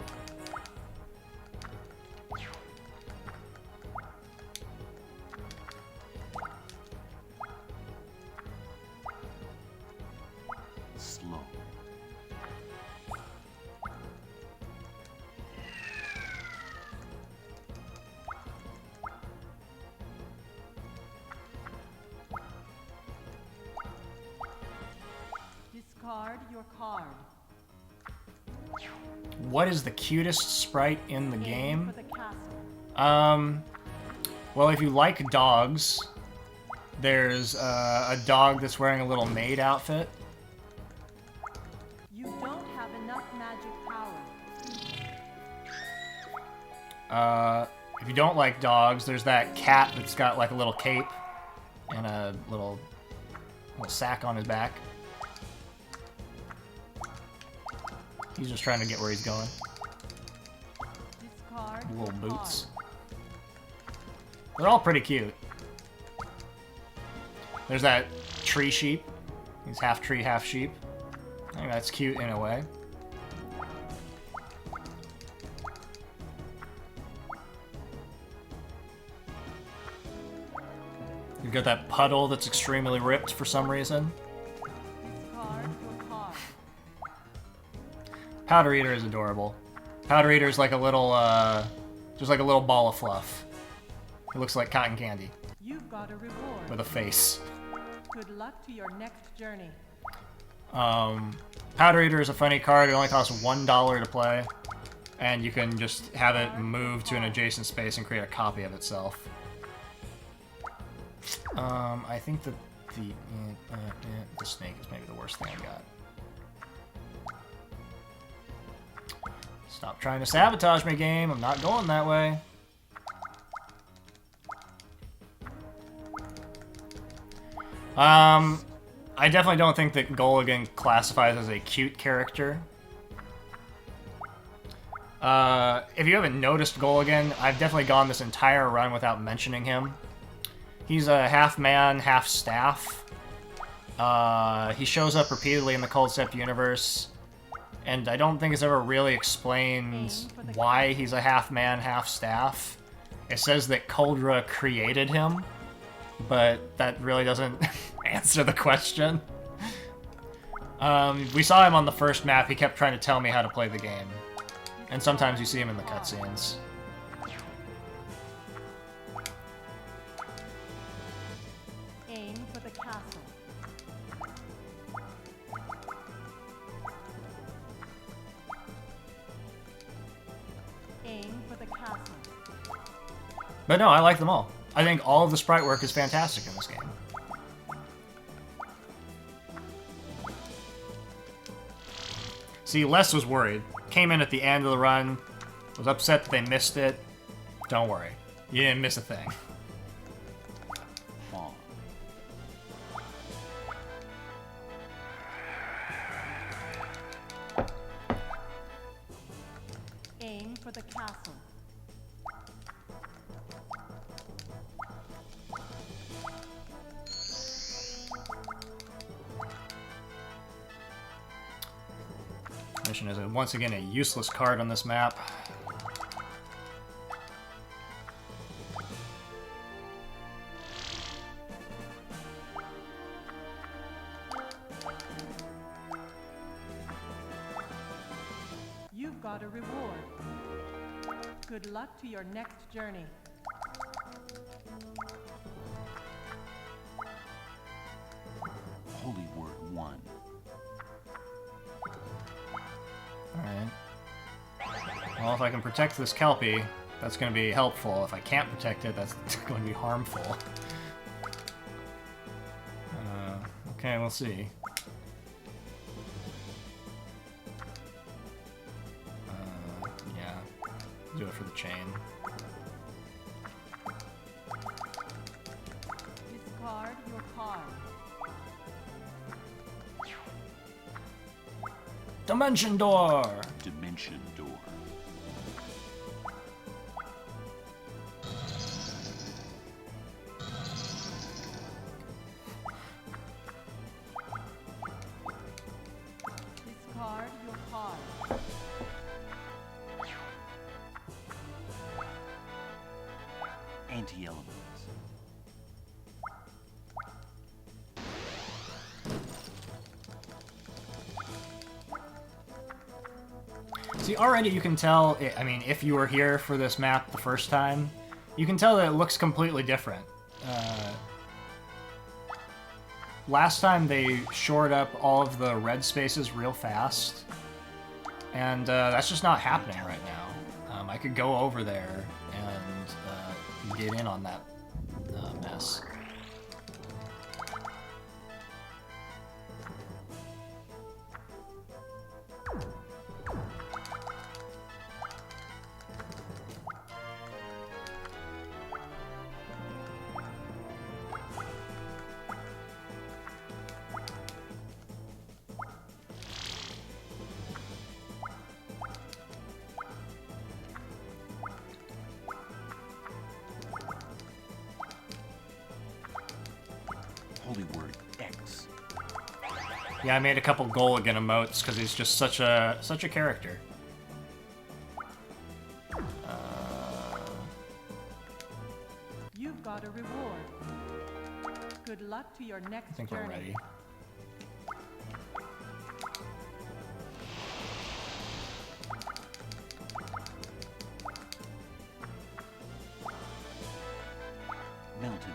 Slow. Discard your card. What is the cutest sprite in the Aim game? for the castle. Well, if you like dogs, there's a dog that's wearing a little maid outfit. You don't have enough magic power. If you don't like dogs, there's that cat that's got like a little cape and a little sack on his back. He's just trying to get where he's going. Discard Little your boots. card. They're all pretty cute. There's that tree sheep. He's half tree, half sheep. I think that's cute in a way. You've got that puddle that's extremely ripped for some reason. Discard your card. Powder Eater is adorable. Powder Eater is like a little, just like a little ball of fluff. It looks like cotton candy You've got a reward. with a face. Good luck to your next journey. Powder Eater is a funny card. It only costs $1 to play, and you can just have it move to an adjacent space and create a copy of itself. I think that the snake is maybe the worst thing I got. Stop trying to sabotage me, game. I'm not going that way. I definitely don't think that Gulligan classifies as a cute character. If you haven't noticed Gulligan, I've definitely gone this entire run without mentioning him. He's a half man, half staff. He shows up repeatedly in the Culdcept universe, and I don't think it's ever really explained why he's a half man, half staff. It says that Kuldra created him, but that really doesn't answer the question. We saw him on the first map. He kept trying to tell me how to play the game. And sometimes you see him in the cutscenes. Aim for the castle. Aim for the castle. But no, I like them all. I think all of the sprite work is fantastic in this game. See, Les was worried. Came in at the end of the run, was upset that they missed it. Don't worry. You didn't miss a thing. Pawn. Aim for the castle. Mission is once again a useless card on this map. You've got a reward. Good luck to your next journey. Holy Word 1. Alright. Well, if I can protect this Kelpie, that's going to be helpful. If I can't protect it, that's going to be harmful. Okay, we'll see. Yeah. Do it for the chain. Discard your card. Dimension Door! Dimension Door. Discard your card. Anti-elements. See, already you can tell, I mean, if you were here for this map the first time, you can tell that it looks completely different. Last time they shored up all of the red spaces real fast, and that's just not happening right now. I could go over there and get in on that mess. Holy Word X. Yeah, I made a couple Gulligan emotes because he's just such a character. You've got a reward. Good luck to your next I think journey. we're ready. Mountain.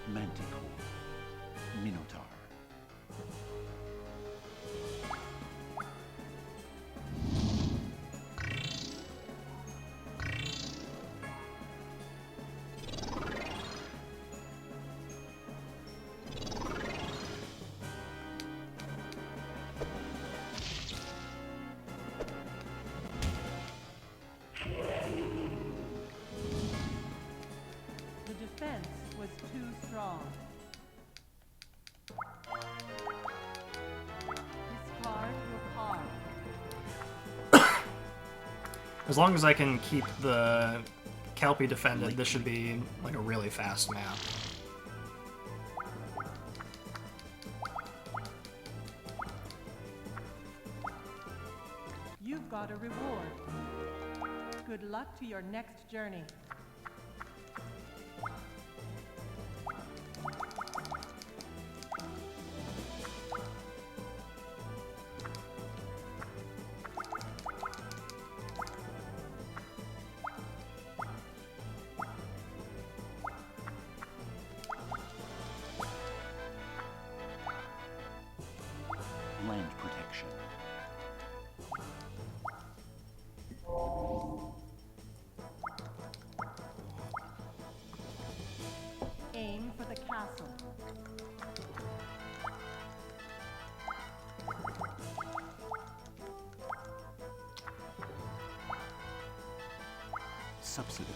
Manticore. Minotaur. As long as I can keep the Kelpie defended, this should be like a really fast map. You've got a reward. Good luck to your next journey. Land protection. Aim for the castle. Subsidies.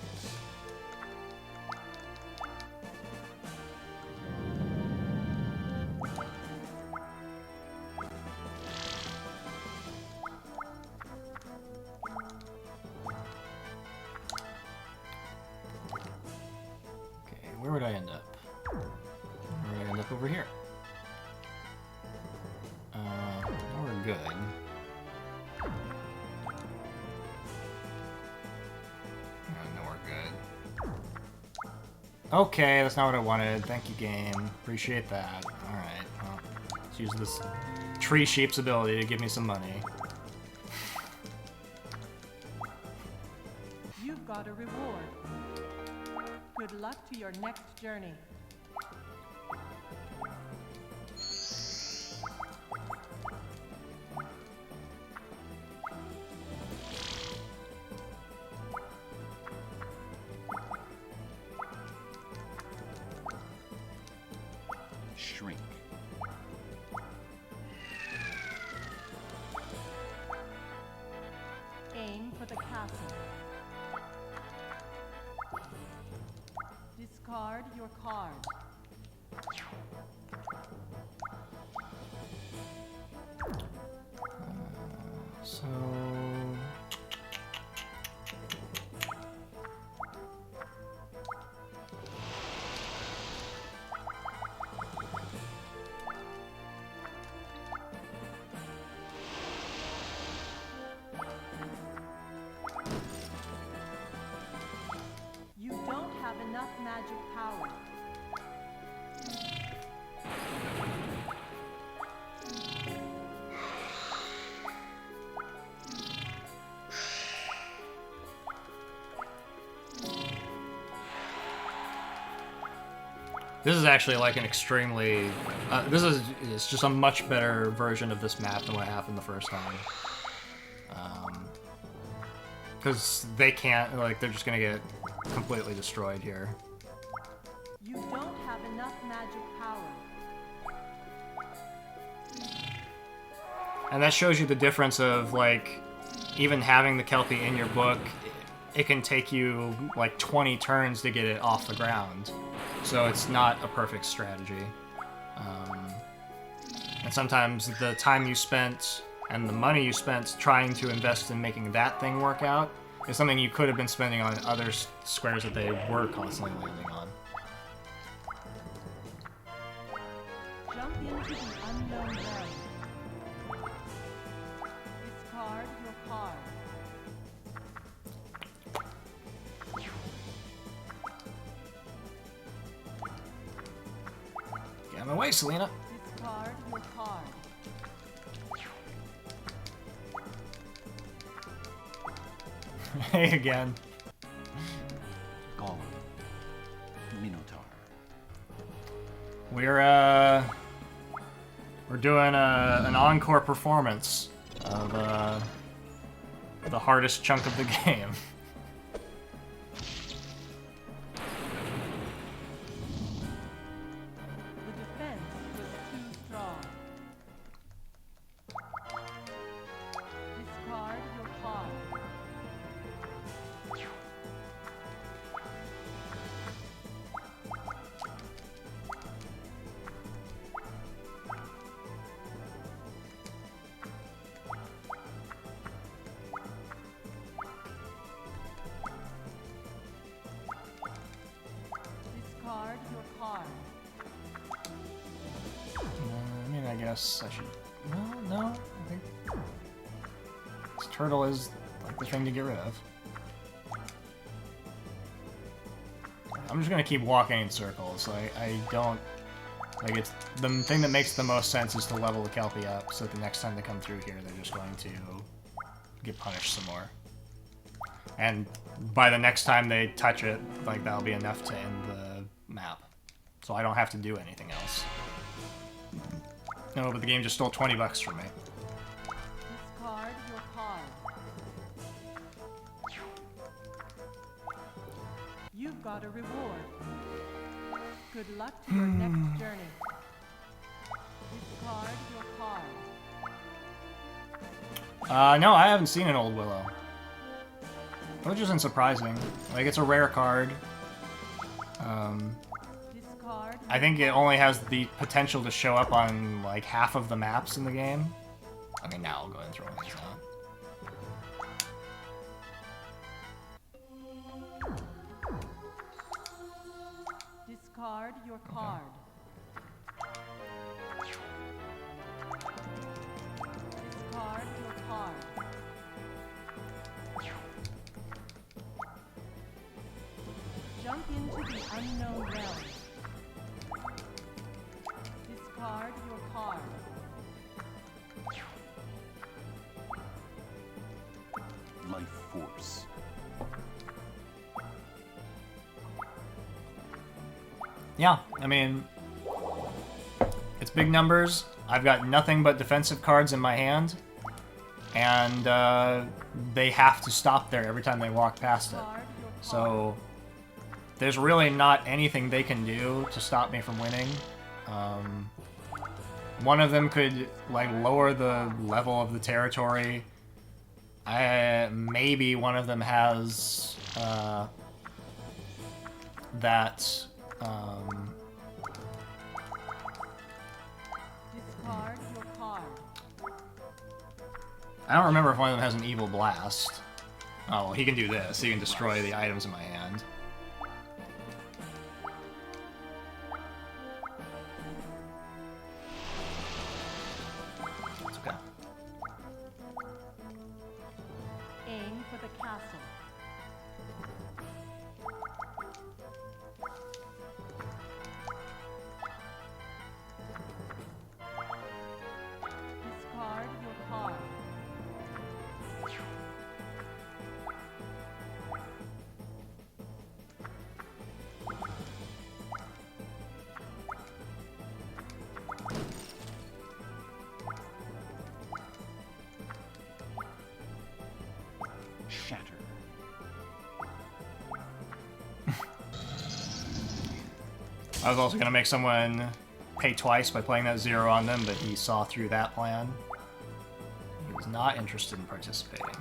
Okay, where would I end up? Where would I end up over here? No, we're good. No, we're good. Okay, that's not what I wanted. Thank you, game. Appreciate that. Alright, well, let's use this tree sheep's ability to give me some money. You've got a reward. Good luck to your next journey. Shrink. Aim for the castle. Discard your card. So... You don't have enough magic power. This is actually like an extremely... it's just a much better version of this map than what happened the first time. Because they can't, like, they're just gonna get completely destroyed here. You don't have enough magic power. And that shows you the difference of, like, even having the Kelpie in your book, it can take you, like, 20 turns to get it off the ground. So it's not a perfect strategy. And sometimes the time you spent and the money you spent trying to invest in making that thing work out is something you could have been spending on other squares that they were constantly landing on. Jump into the unknown realm. Discard your card. Get out of my way, Selena. Discard your card. Hey again. Golem. Minotaur. We're doing an encore performance of the hardest chunk of the game. The defense was too strong. Discard your card. guess I should... Well, no, I think... This turtle is, like, the thing to get rid of. I'm just gonna keep walking in circles. I don't... Like, it's... The thing that makes the most sense is to level the Kelpie up, so that the next time they come through here, they're just going to get punished some more. And by the next time they touch it, like, that'll be enough to end the map. So I don't have to do anything else. No, but the game just stole 20 bucks from me. Discard your card. You've got a reward. Good luck to your next journey. Discard your card. No, I haven't seen an Old Willow. Which isn't surprising. Like, it's a rare card. Discard. I think it only has the potential to show up on, like, half of the maps in the game. Okay, now I'll go ahead and throw these out. Discard your card. Discard your card. Jump into the unknown realm. Discard your card. Life force. Yeah, I mean, it's big numbers. I've got nothing but defensive cards in my hand, and they have to stop there every time they walk past it. So there's really not anything they can do to stop me from winning. One of them could, like, lower the level of the territory. Maybe one of them has that. Discard your card. I don't remember if one of them has an evil blast. Oh, well, he can do this. He can destroy the items in my hand. It's okay. Aim for the castle. Discard your card. Shatter. I was also going to make someone pay twice by playing that 0 on them, but he saw through that plan. He was not interested in participating.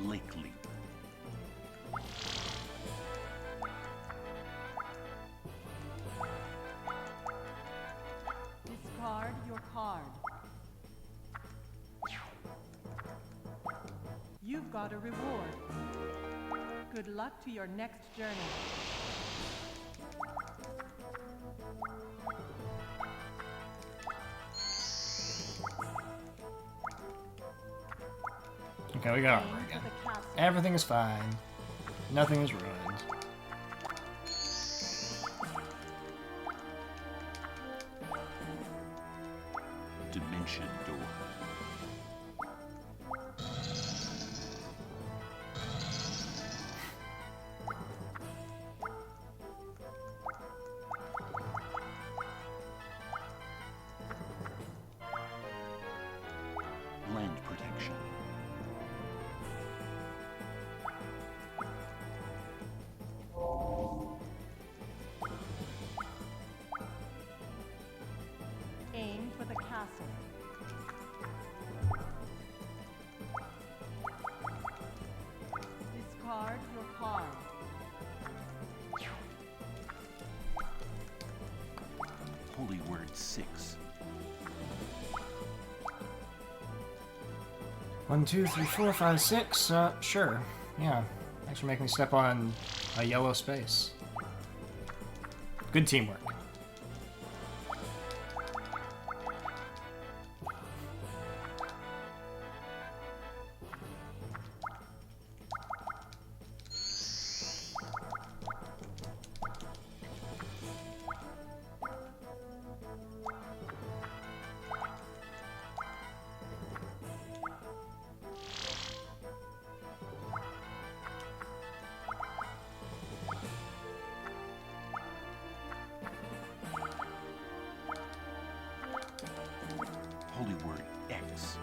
Lake leap. Discard your card. You've got a reward. Good luck to your next journey. Okay, we got armor Aim again. for the castle. Everything is fine. Nothing is ruined. Dimension door. Land protection. Aim for the castle. Discard your card. Holy word 6. 1, 2, 3, 4, 5, 6. Sure. Yeah. Thanks for making me step on a yellow space. Good teamwork. Holy word X.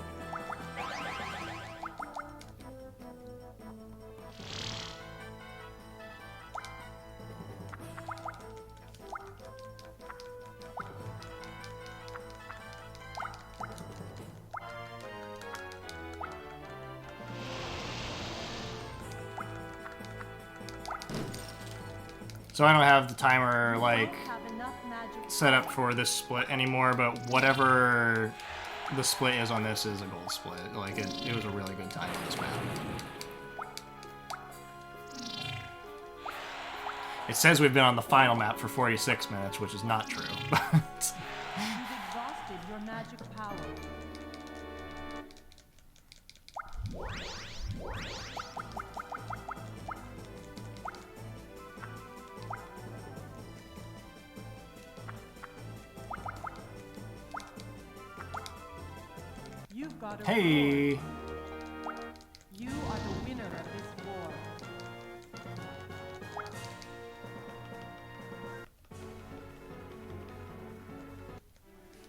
So I don't have the timer, like, Have enough magic set up for this split anymore, but whatever the split is on this is a gold split. Like, it was a really good time on this map. It says we've been on the final map for 46 minutes, which is not true, but... You've exhausted your magic power. You've got a reward. Hey! You are the winner of this war.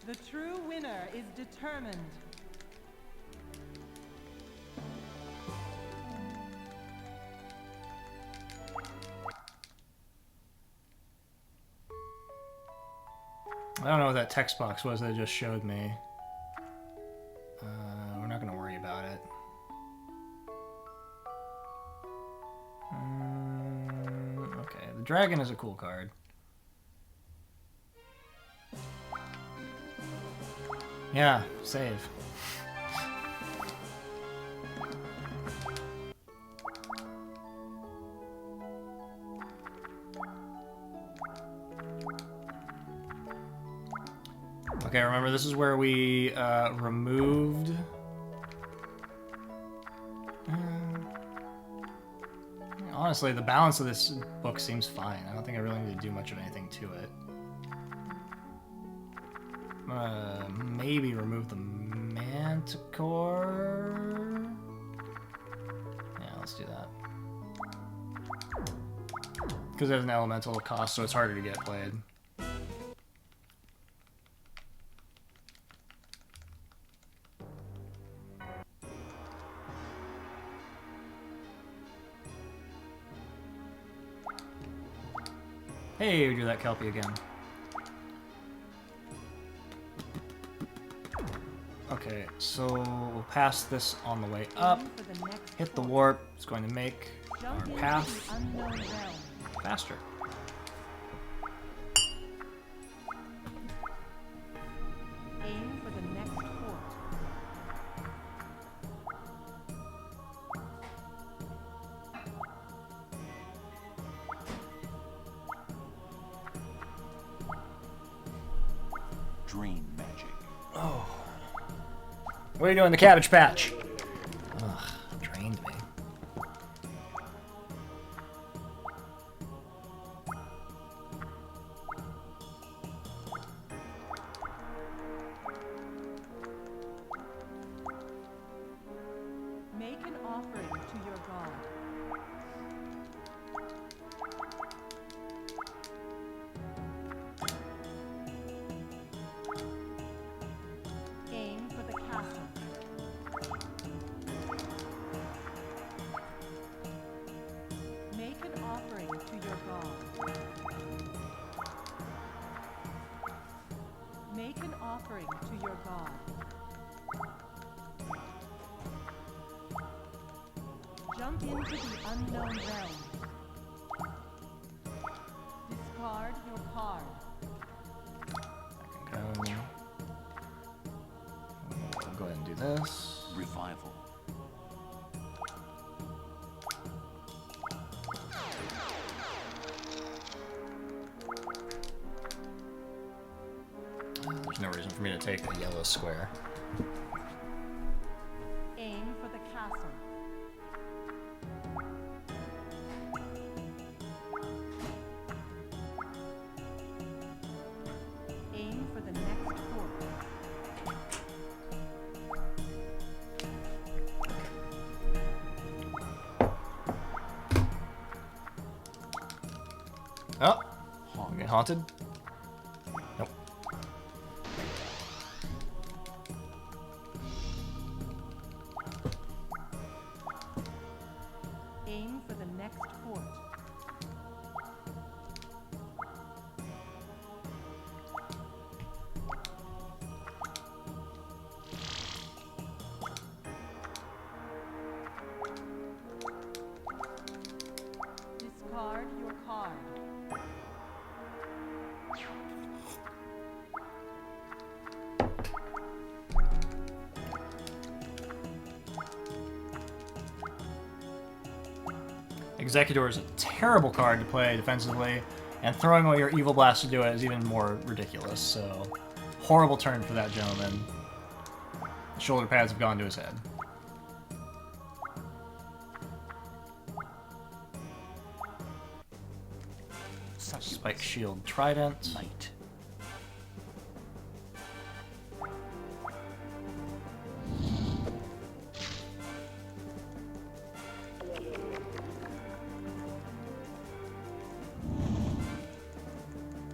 The true winner is determined. I don't know what that text box was that it just showed me. We're not going to worry about it. Okay, the dragon is a cool card. Yeah, save. Okay, remember this is where we removed... honestly, the balance of this book seems fine. I don't think I really need to do much of anything to it. Maybe remove the Manticore? Yeah, let's do that. Because there's an elemental cost, so it's harder to get played. Hey, we do that Kelpie again. Okay, so we'll pass this on the way up. Hit the warp. It's going to make our path faster. Aim for the next fort. Drain magic. Oh. What are you doing in the Cabbage Patch? Ugh, drained me. Make an offering to your god. Aim for the castle. Make an offering to your god. Make an offering to your god. Jump into the unknown realm. Discard your card. I'll go ahead and do this. Revival. no reason for me to take a yellow square. Aim for the castle. Aim for the next fort. Oh, I'm getting haunted. Nope. Aim for the next fort. Discard your card. Executor is a terrible card to play defensively, and throwing away your Evil Blast to do it is even more ridiculous, so horrible turn for that gentleman. The shoulder pads have gone to his head. Spike Shield Trident. Light.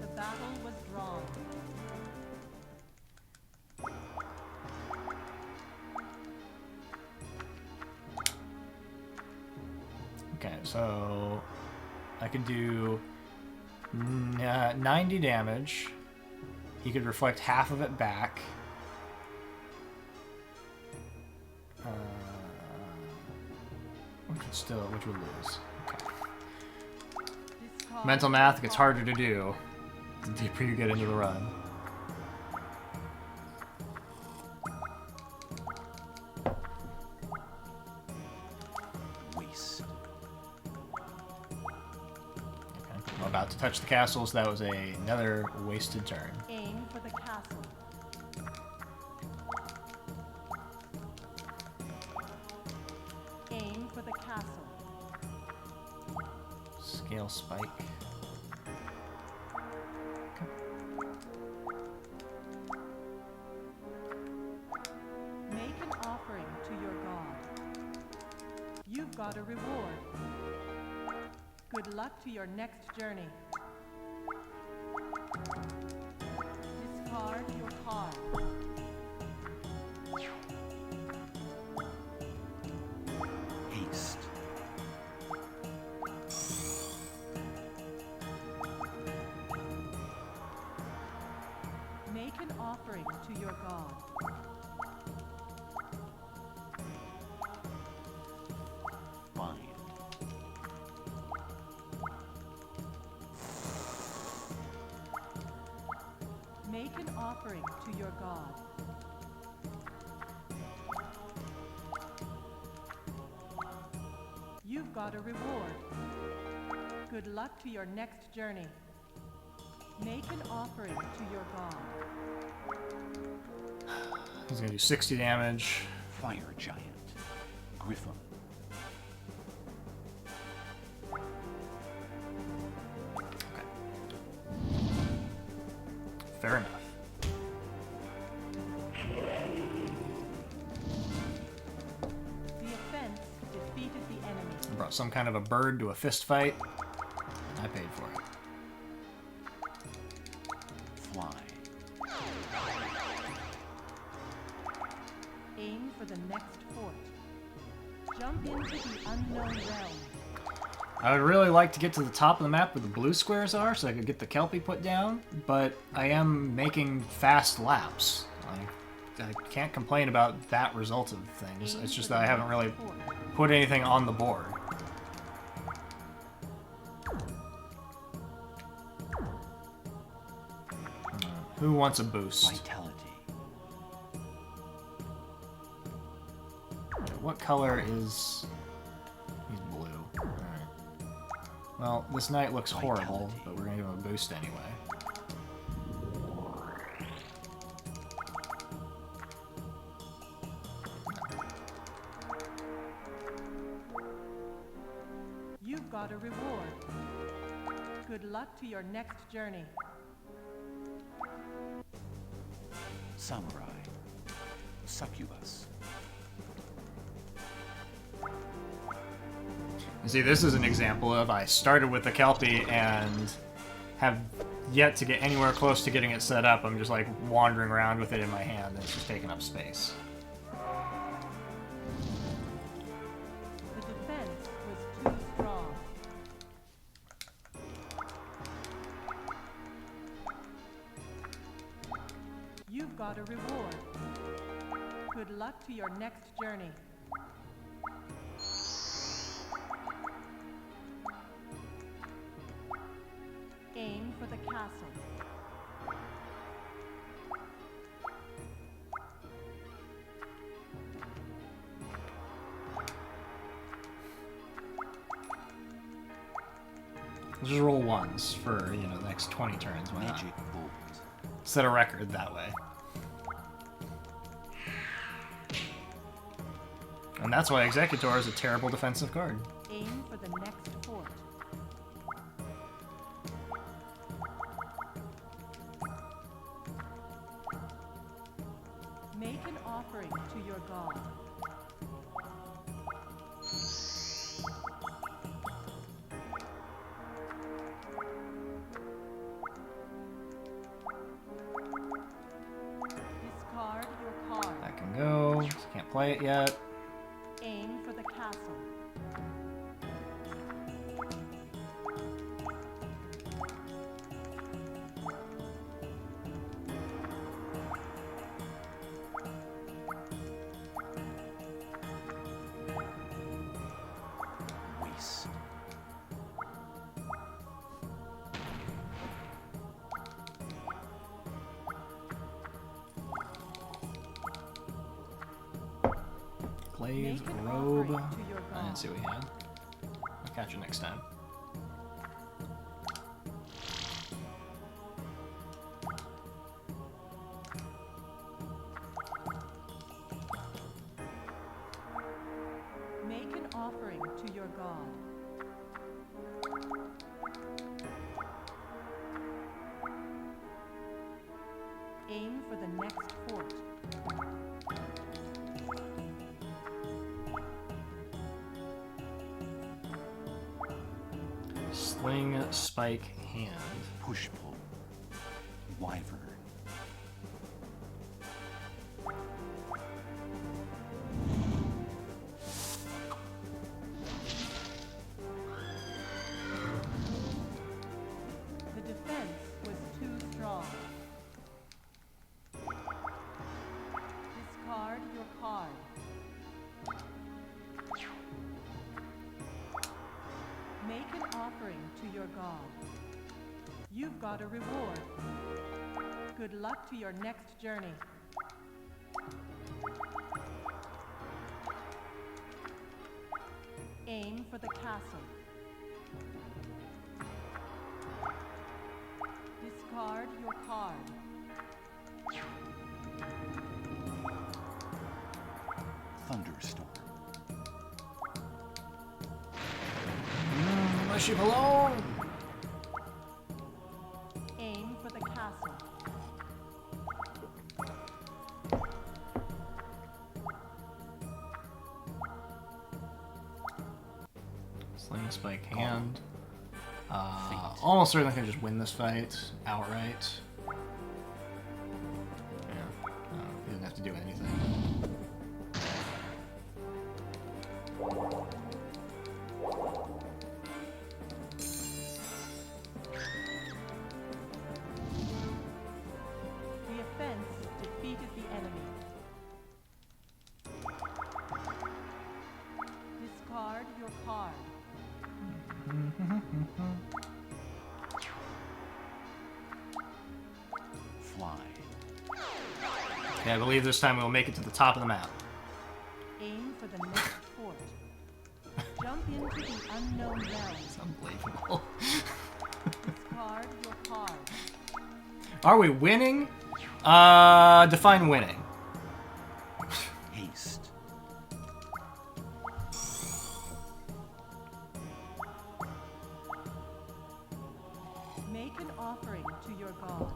The battle was drawn. Okay, so I could do 90 damage. He could reflect half of it back. Which would lose. Okay. Discard Mental math gets harder to do the deeper you get into the run. Waste. Okay. I'm about to touch the castle, so that was another wasted turn. Aim for the castle. Aim for the castle. Scale Spike. Make an offering to your god. You've got a reward. Good luck to your next journey. Discard your card. Haste. Make an offering to your god. Bind. Make an offering to your god. You've got a reward. Good luck to your next journey. Make an offering to your god. He's gonna do 60 damage. Fire giant. Griffin. Fair enough. The offense defeated the enemy. I brought some kind of a bird to a fist fight, and I paid for it. Fly. Aim for the next fort. Jump into the unknown realm. I would really like to get to the top of the map where the blue squares are so I could get the Kelpie put down, but I am making fast laps. I can't complain about that result of things. It's just that I haven't really put anything on the board. Who wants a boost? Vitality. What color is... He's blue. Alright. Well, this knight looks horrible, but we're gonna give him a boost anyway. got a reward. Good luck to your next journey. Samurai. Succubus. You see, this is an example of I started with the Kelpie and have yet to get anywhere close to getting it set up. I'm just like wandering around with it in my hand and it's just taking up space. The defense was too strong. You've got a reward. Good luck to your next journey. Aim for the castle. Just roll ones for, you know, the next 20 turns. Why not? Magic bolt. Set a record that way. And that's why Executor is a terrible defensive card. Aim for the next fort. Make an offering to your god. Discard your card. That can go. Just can't play it yet. Aim for the castle. Waste. Glaive, Make an robe. offering to your I didn't god. see what we had. I'll catch you next time. Make an offering to your god. Aim for the next fort. Sling, spike, hand. Push pull. Wyvern. The defense was too strong. Discard your card. Make an offering to your god. You've got a reward. Good luck to your next journey. Aim for the castle. Discard your card. Thunderstorm. My sheep alone! Aim for the castle. Sling, spike, hand. Almost certainly can just win this fight outright. Yeah, he doesn't have to do anything. The offense defeated the enemy. Discard your card. Fly. Yeah, I believe this time we'll make it to the top of the map. Aim for the next fort. Jump into the unknown realm. It's unbelievable. Discard your card. Are we winning? Define winning. Haste. Make an offering to your god.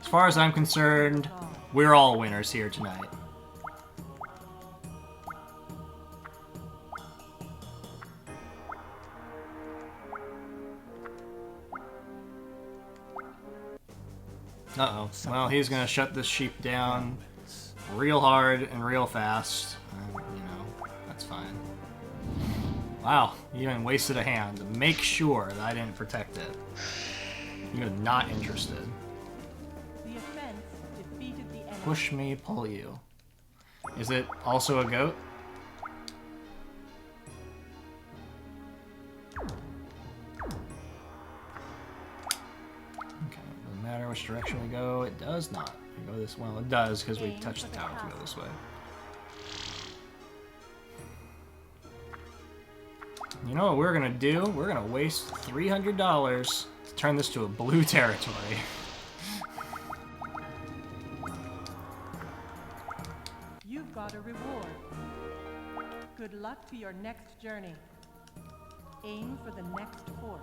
As far as I'm concerned, we're all winners here tonight. Uh-oh. Well, he's gonna shut this sheep down real hard and real fast. You know, that's fine. Wow, you even wasted a hand to make sure that I didn't protect it. You're not interested. The offense defeated the enemy. Push me, pull you. Is it also a goat? Okay, doesn't matter which direction we go, it does not. We go this well, it does because we touched the tower to go this way. You know what we're gonna do? We're gonna waste $300 to turn this to a blue territory. You've got a reward. Good luck to your next journey. Aim for the next fort.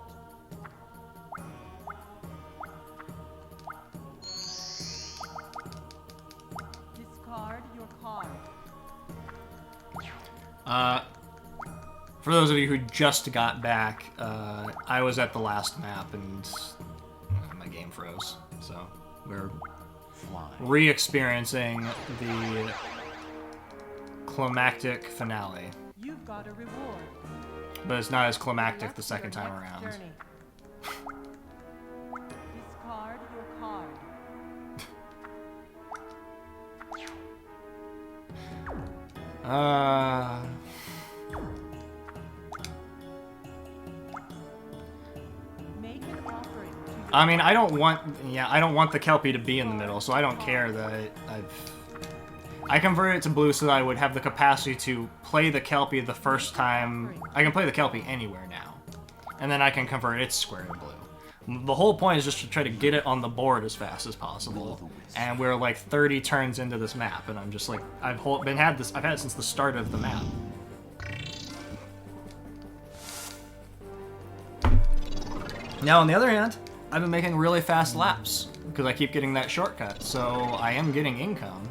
Discard your card. For those of you who just got back, I was at the last map and my game froze. So we're re-experiencing the climactic finale. You've got a reward. But it's not as Good climactic luck the to second your time next around. journey. Discard your card. Make an offering to your I mean, I don't want the Kelpie to be in the middle, so I don't care that I converted it to blue so that I would have the capacity to play the Kelpie the first time. I can play the Kelpie anywhere now. And then I can convert its square to blue. The whole point is just to try to get it on the board as fast as possible. And we're like 30 turns into this map, and I'm just like, I've had it since the start of the map. Now, on the other hand, I've been making really fast laps because I keep getting that shortcut, so I am getting income.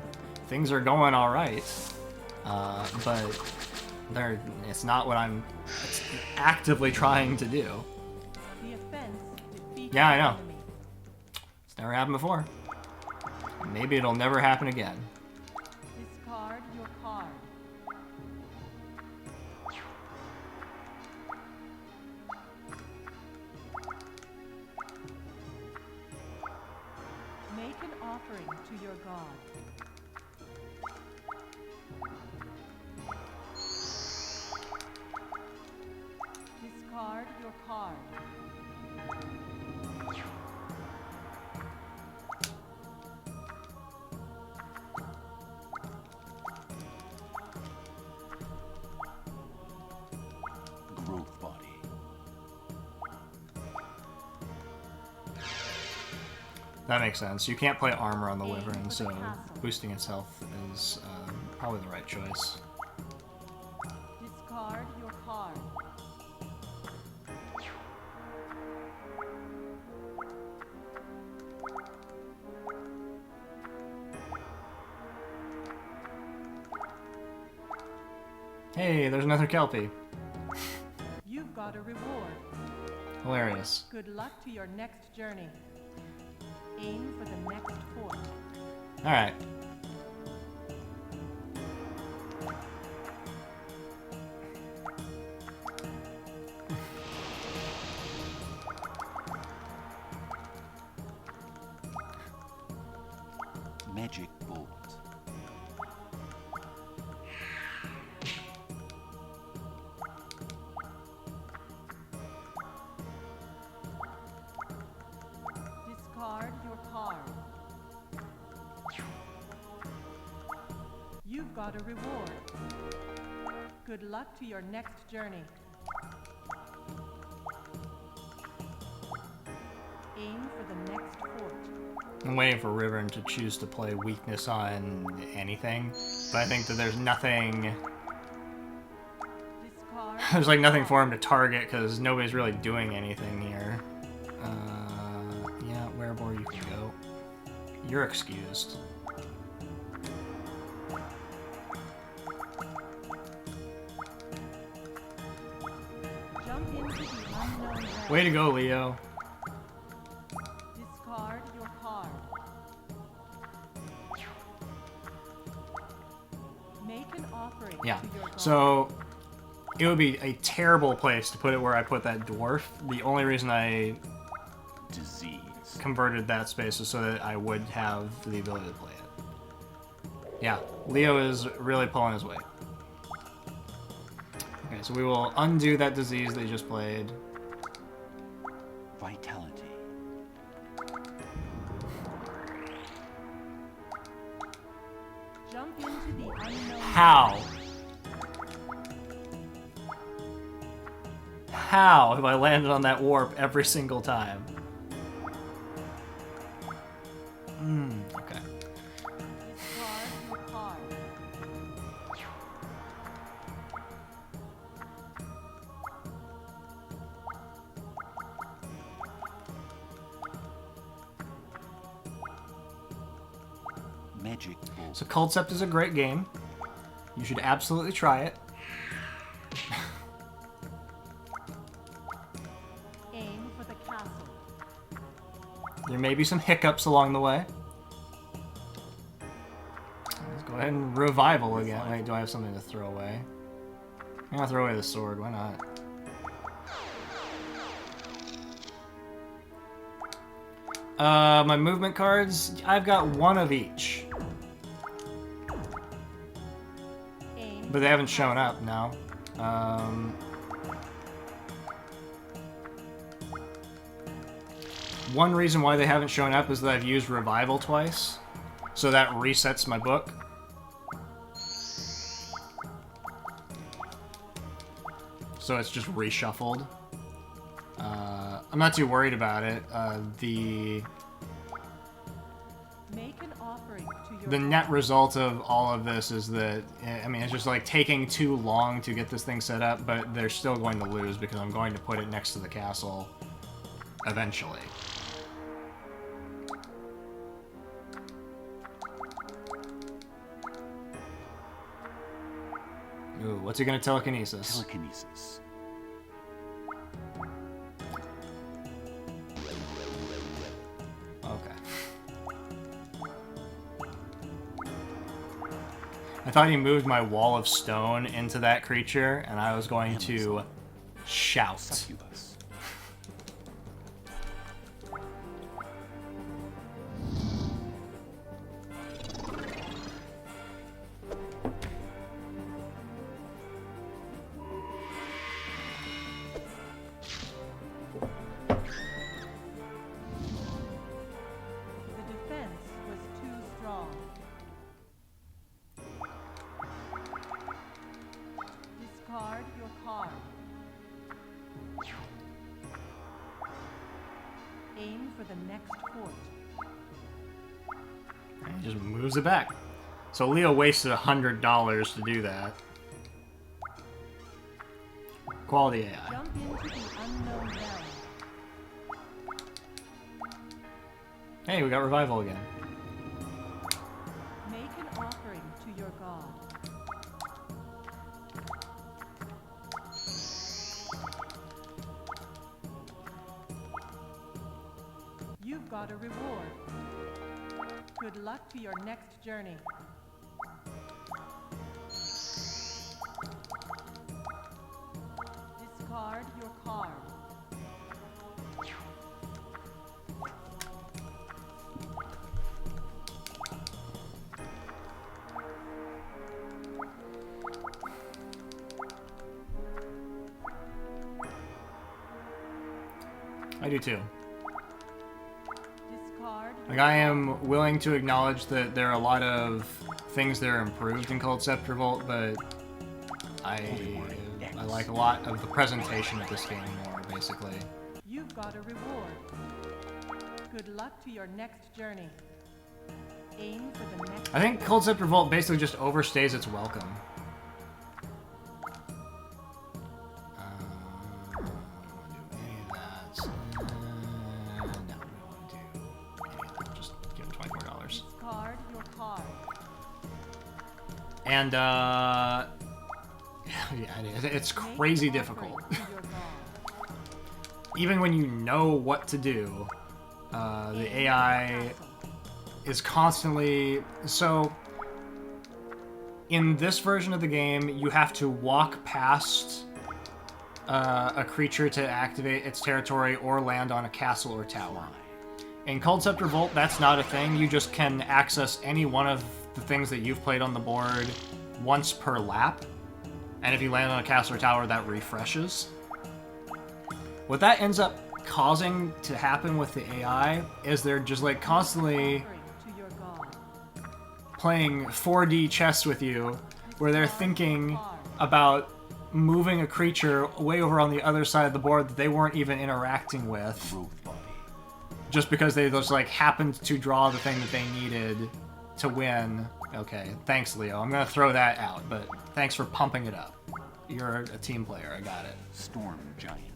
Things are going all right, but it's not what I'm actively trying to do. The offense defeated Yeah, I know. the enemy. It's never happened before. Maybe it'll never happen again. Discard your card. Make an offering to your god. Discard your card. Growth body. That makes sense. You can't play armor on the Aim Wyvern, for the so castle. boosting its health is probably the right choice. Discard your card. Hey, there's another Kelpie. You've got a reward. Hilarious. Good luck to your next journey. Aim for the next fort. Alright. Magic bolt. Discard your card. You've got a reward. Good luck to your next journey. Aim for the next fort. I'm waiting for Wyvern to choose to play weakness on anything, but I think that there's nothing There's like nothing for him to target because nobody's really doing anything here. Yeah, wherever you can go. You're excused. Jump into the unknown realm. Way to go, Leo. Discard your card. Make an offering Yeah. to your god. So it would be a terrible place to put it where I put that dwarf. The only reason I Disease. converted that space is so that I would have the ability to play it. Yeah, Leo is really pulling his weight. Okay, so we will undo that disease they just played. Vitality. Jump into the unknown. How? How have I landed on that warp every single time? Okay. Discard your card. Magic Ball. So Culdcept is a great game. You should absolutely try it. Aim for the castle. There may be some hiccups along the way. Let's go ahead and revival again. Wait, do I have something to throw away? I'm gonna throw away the sword, why not? My movement cards, I've got one of each. Aim. But they haven't shown up now. One reason why they haven't shown up is that I've used revival twice. So that resets my book. So it's just reshuffled. I'm not too worried about it. Make an offering to your The god. net result of all of this is that, I mean, it's just like taking too long to get this thing set up, but they're still going to lose because I'm going to put it next to the castle eventually. Ooh, what's he gonna telekinesis? Telekinesis. Okay. I thought he moved my wall of stone into that creature, and I was going to shout. Succubus. The defense was too strong. Discard your card. Aim for the next fort. And he just moves it back. So Leo wasted $100 to do that. Quality AI. Jump into the unknown realm. Hey, we got revival again. Make an offering to your god. You've got a reward. Good luck to your next journey. Discard your card. I do too. Discard Like, I am willing to acknowledge that there are a lot of things that are improved in Culdcept Revolt, but I like a lot of the presentation of this game more, basically. You've got a reward. Good luck to your next journey. Aim for the next. I think Culdcept Revolt basically just overstays its welcome. And yeah, it's crazy difficult. Even when you know what to do, the AI is constantly... So, in this version of the game, you have to walk past a creature to activate its territory or land on a castle or tower. In Culdcept Revolt, that's not a thing. You just can access any one of the things that you've played on the board once per lap. And if you land on a castle or tower, that refreshes. What that ends up causing to happen with the AI is they're just like constantly playing 4D chess with you, where they're thinking about moving a creature way over on the other side of the board that they weren't even interacting with, just because they just like happened to draw the thing that they needed to win. Okay, thanks, Leo. I'm gonna throw that out, but thanks for pumping it up. You're a team player, I got it. Storm giant.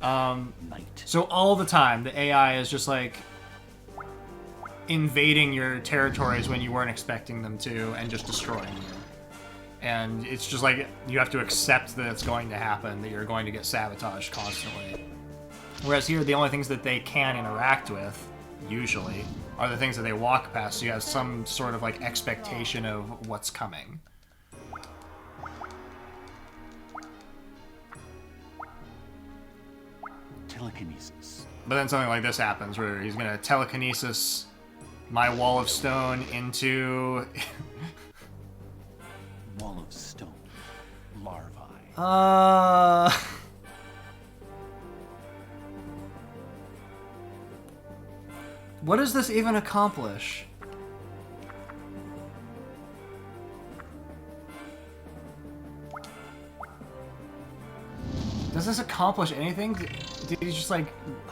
Night. So all the time, the AI is just like invading your territories when you weren't expecting them to, and just destroying you. And it's just like, you have to accept that it's going to happen, that you're going to get sabotaged constantly. Whereas here, the only things that they can interact with, usually, are the things that they walk past, so you have some sort of like expectation of what's coming. Telekinesis. But then something like this happens, where he's gonna telekinesis my wall of stone into... Wall of stone. Larvae. What does this even accomplish? Does this accomplish anything? Did he just like...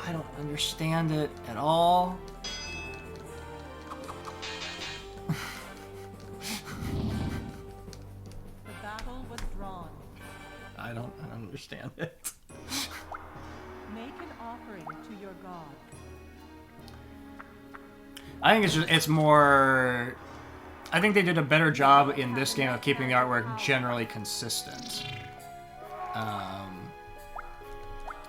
I don't understand it at all. The battle was drawn. I don't understand it. Make an offering to your god. I think it's more... I think they did a better job in this game of keeping the artwork generally consistent.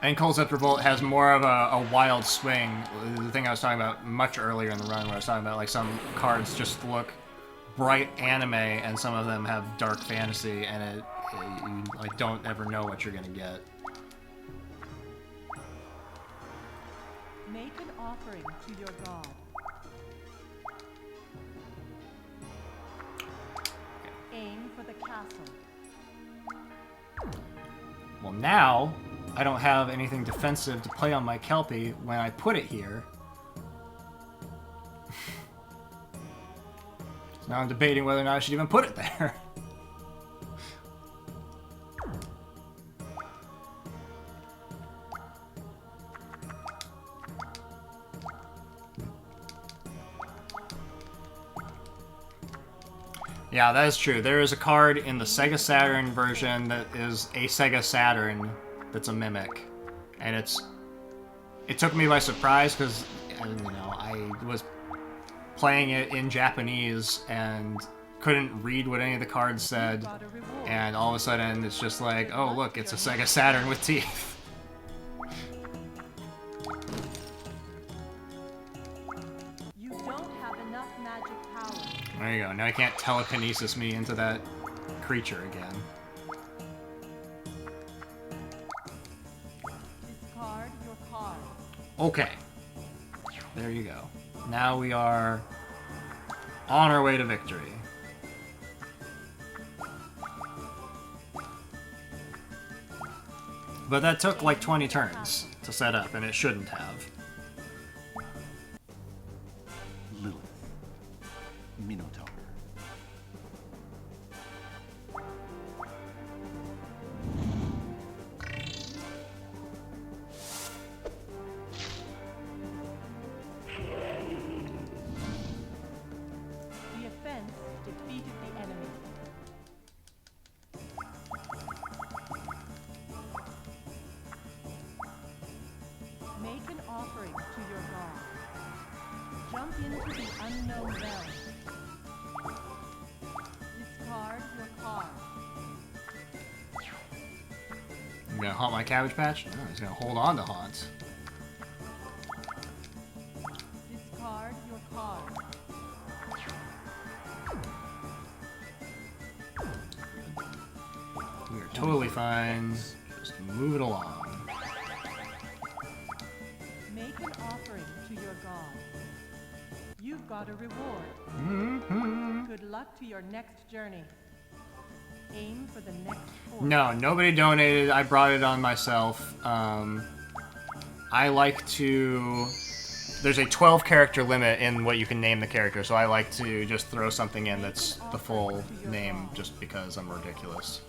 And Culdcept Revolt has more of a wild swing. The thing I was talking about much earlier in the run, where I was talking about like some cards just look bright anime and some of them have dark fantasy, and you like don't ever know what you're gonna get. Make an offering to your god. Aim for the castle. Well, now I don't have anything defensive to play on my Kelpie when I put it here. So now I'm debating whether or not I should even put it there. Yeah, that is true. There is a card in the Sega Saturn version that is a Sega Saturn that's a mimic. And it took me by surprise because, you know, I was playing it in Japanese and couldn't read what any of the cards said. And all of a sudden it's just like, oh look, it's a Sega Saturn with teeth. You don't have enough magic power. There you go. Now I can't telekinesis me into that creature again. Discard your card. Okay. There you go. Now we are on our way to victory. But that took like 20 turns to set up, and it shouldn't have. Lilith. Minotaur. The offense defeated the enemy. Make an offering to your god. Jump into the unknown realm. Discard your card. You gonna haunt my Cabbage Patch? No, he's gonna hold on to haunt. Discard your card. We are totally fine. Just move it along. Make an offering to your god. You've got a reward. Mm-hmm. Good luck to your next journey. Aim for the next fort. No, nobody donated. I brought it on myself. I like to... There's a 12 character limit in what you can name the character, so I like to just throw something in that's the full name just because I'm ridiculous.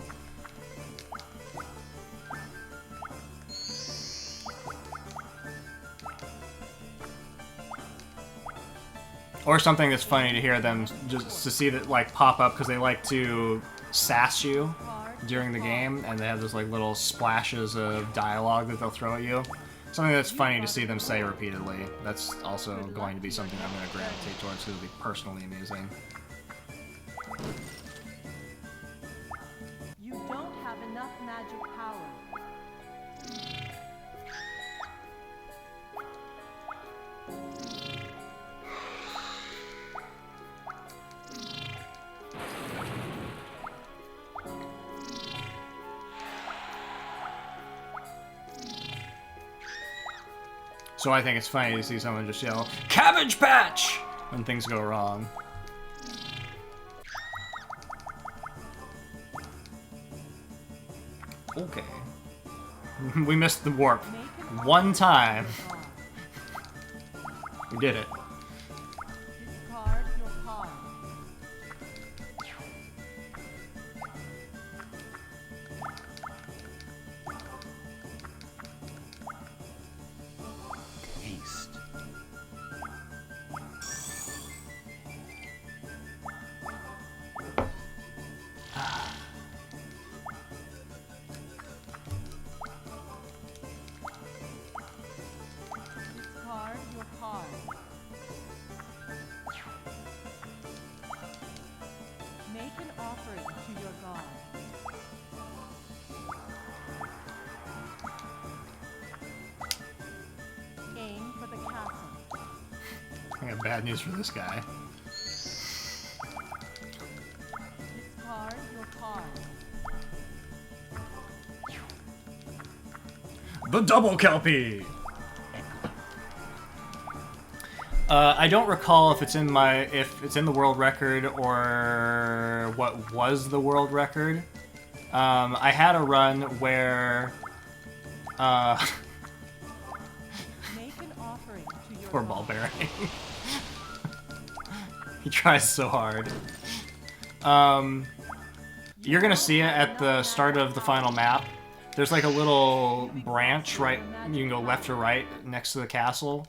Or something that's funny to hear them, just to see that like pop up, because they like to sass you during the game, and they have those like little splashes of dialogue that they'll throw at you. Something that's funny to see them say repeatedly. That's also going to be something I'm going to gravitate towards, because it'll be personally amusing. You don't have enough magic power. So I think it's funny to see someone just yell, "Cabbage Patch!" when things go wrong. Okay. We missed the warp. One time. We did it. Discard your card. Haste. Discard your card. Make an offering to your god. Aim for the castle. I got bad news for this guy. Discard your card. The Double Kelpie! I don't recall if it's in the world record or what was the world record. I had a run where Make an offering to your poor god. ball bearing. He tries so hard. You're gonna see it at the start of the final map. There's like a little branch right, you can go left or right next to the castle.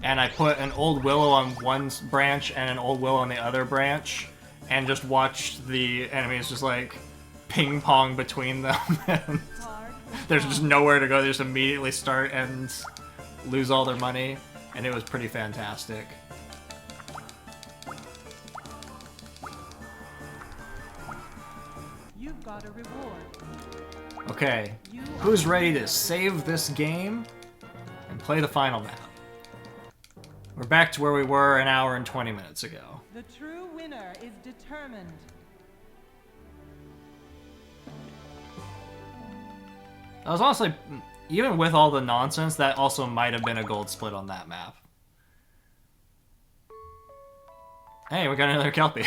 And I put an old willow on one branch and an old willow on the other branch, and just watched the enemies just like ping pong between them. And there's just nowhere to go. They just immediately start and lose all their money, and it was pretty fantastic. You've got a reward. Okay, who's ready to save this game and play the final map? We're back to where we were an hour and 20 minutes ago. The true winner is determined. I was honestly, even with all the nonsense, that also might have been a gold split on that map. Hey, we got another Kelpie.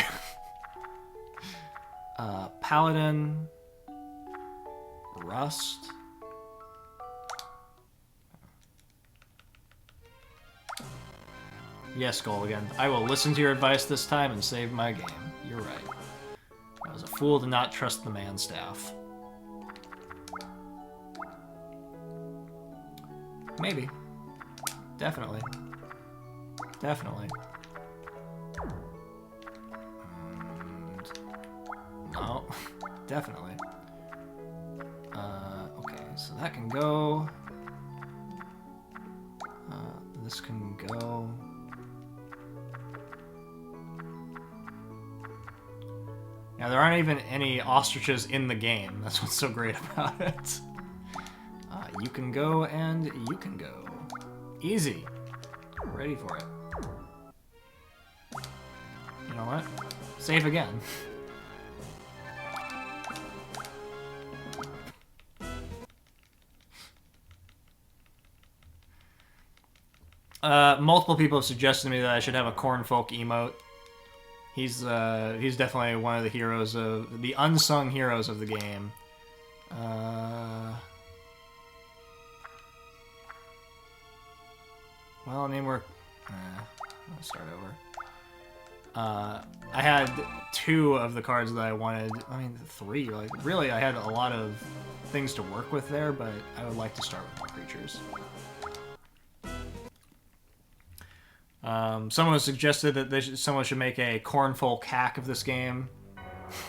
Paladin. Rust. Yes, Gulligan. I will listen to your advice this time and save my game. You're right. I was a fool to not trust the man staff. Maybe. Definitely. Definitely. No. Definitely. Okay, so that can go. This can go. Now, there aren't even any ostriches in the game. That's what's so great about it. can go and you can go. Easy. Ready for it. You know what? Save again. Multiple people have suggested to me that I should have a cornfolk emote. He's definitely one of the heroes of the unsung heroes of the game. Well, I mean let's start over. I had 2 of the cards that I wanted. I mean, 3. Like, really, I had a lot of things to work with there, but I would like to start with more creatures. Someone suggested that someone should make a cornfolk hack of this game,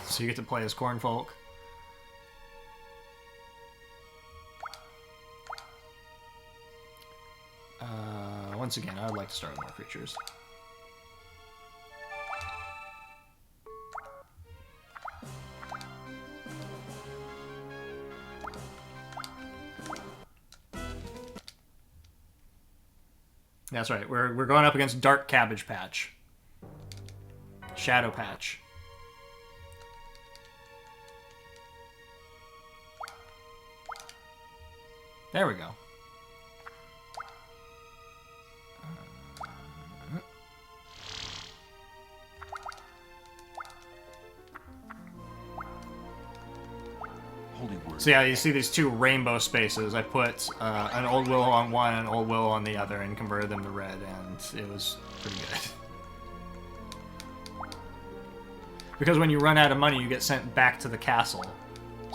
so you get to play as cornfolk. Once again, I would like to start with more creatures. That's right. We're going up against Dark Cabbage Patch. Shadow Patch. There we go. So yeah, you see these 2 rainbow spaces. I put an Old Willow on one and an Old Willow on the other and converted them to red, and it was pretty good. Because when you run out of money, you get sent back to the castle.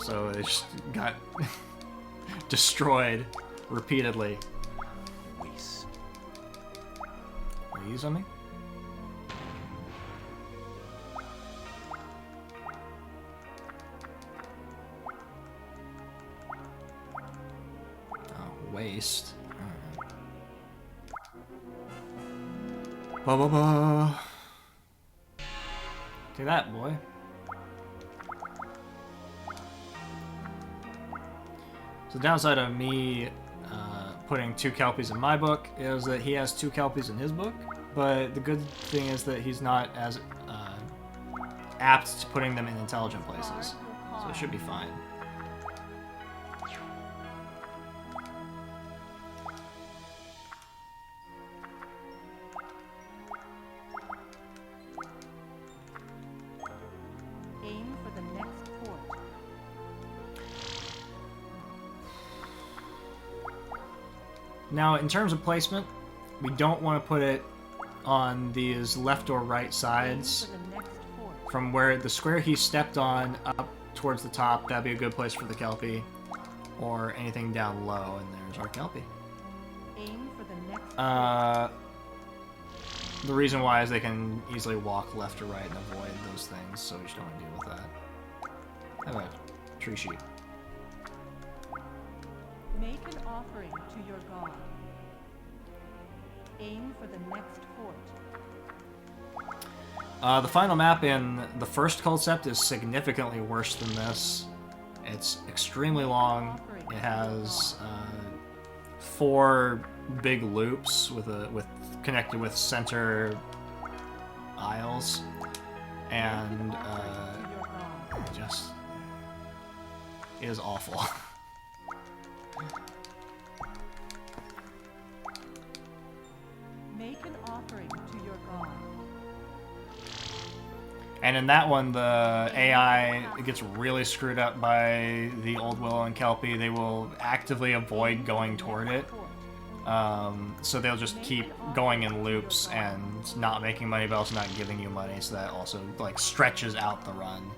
So it just got destroyed repeatedly. Waste. Are you something? Waste. Ba ba ba. Do that, boy. So the downside of me putting 2 Kelpies in my book is that he has 2 Kelpies in his book, but the good thing is that he's not as apt to putting them in intelligent places, so it should be fine. Now, in terms of placement, we don't want to put it on these left or right sides. From where the square he stepped on up towards the top, that'd be a good place for the Kelpie. Or anything down low, and there's our Kelpie. The reason why is they can easily walk left or right and avoid those things, so we just don't want to deal with that. How about tree sheep? Make an offering to your god. Aim for the next fort. The final map in the first Culdcept is significantly worse than this. It's extremely long. It has 4 big loops with connected with center aisles, and it is awful. Make an offering to your god. And in that one, the AI gets really screwed up by the Old Willow and Kelpie. They will actively avoid going toward it. So they'll just keep going in loops and not making money, but also not giving you money. So that also like stretches out the run.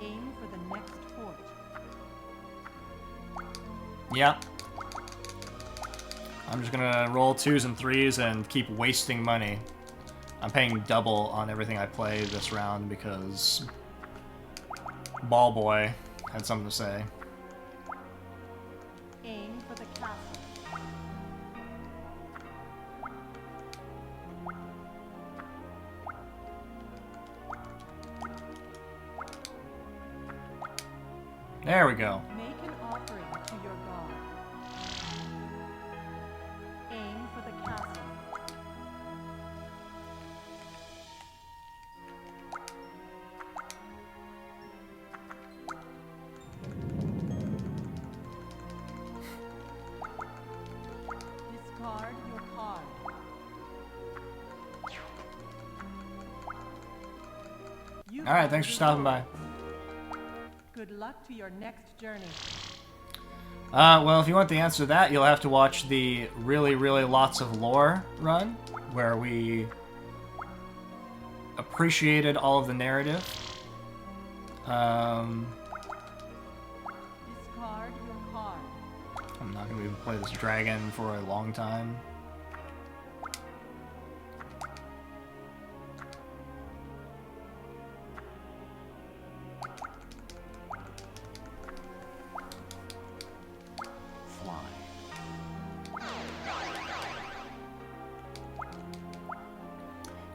Aim for the next fort. Yep. I'm just gonna roll 2s and 3s and keep wasting money. I'm paying double on everything I play this round because Ball Boy had something to say. Aim for the castle. There we go. Make an Alright, thanks for stopping by. Good luck to your next journey. Well, if you want the answer to that, you'll have to watch the really, really lots of lore run, where we appreciated all of the narrative. Discard your card. I'm not going to play this dragon for a long time.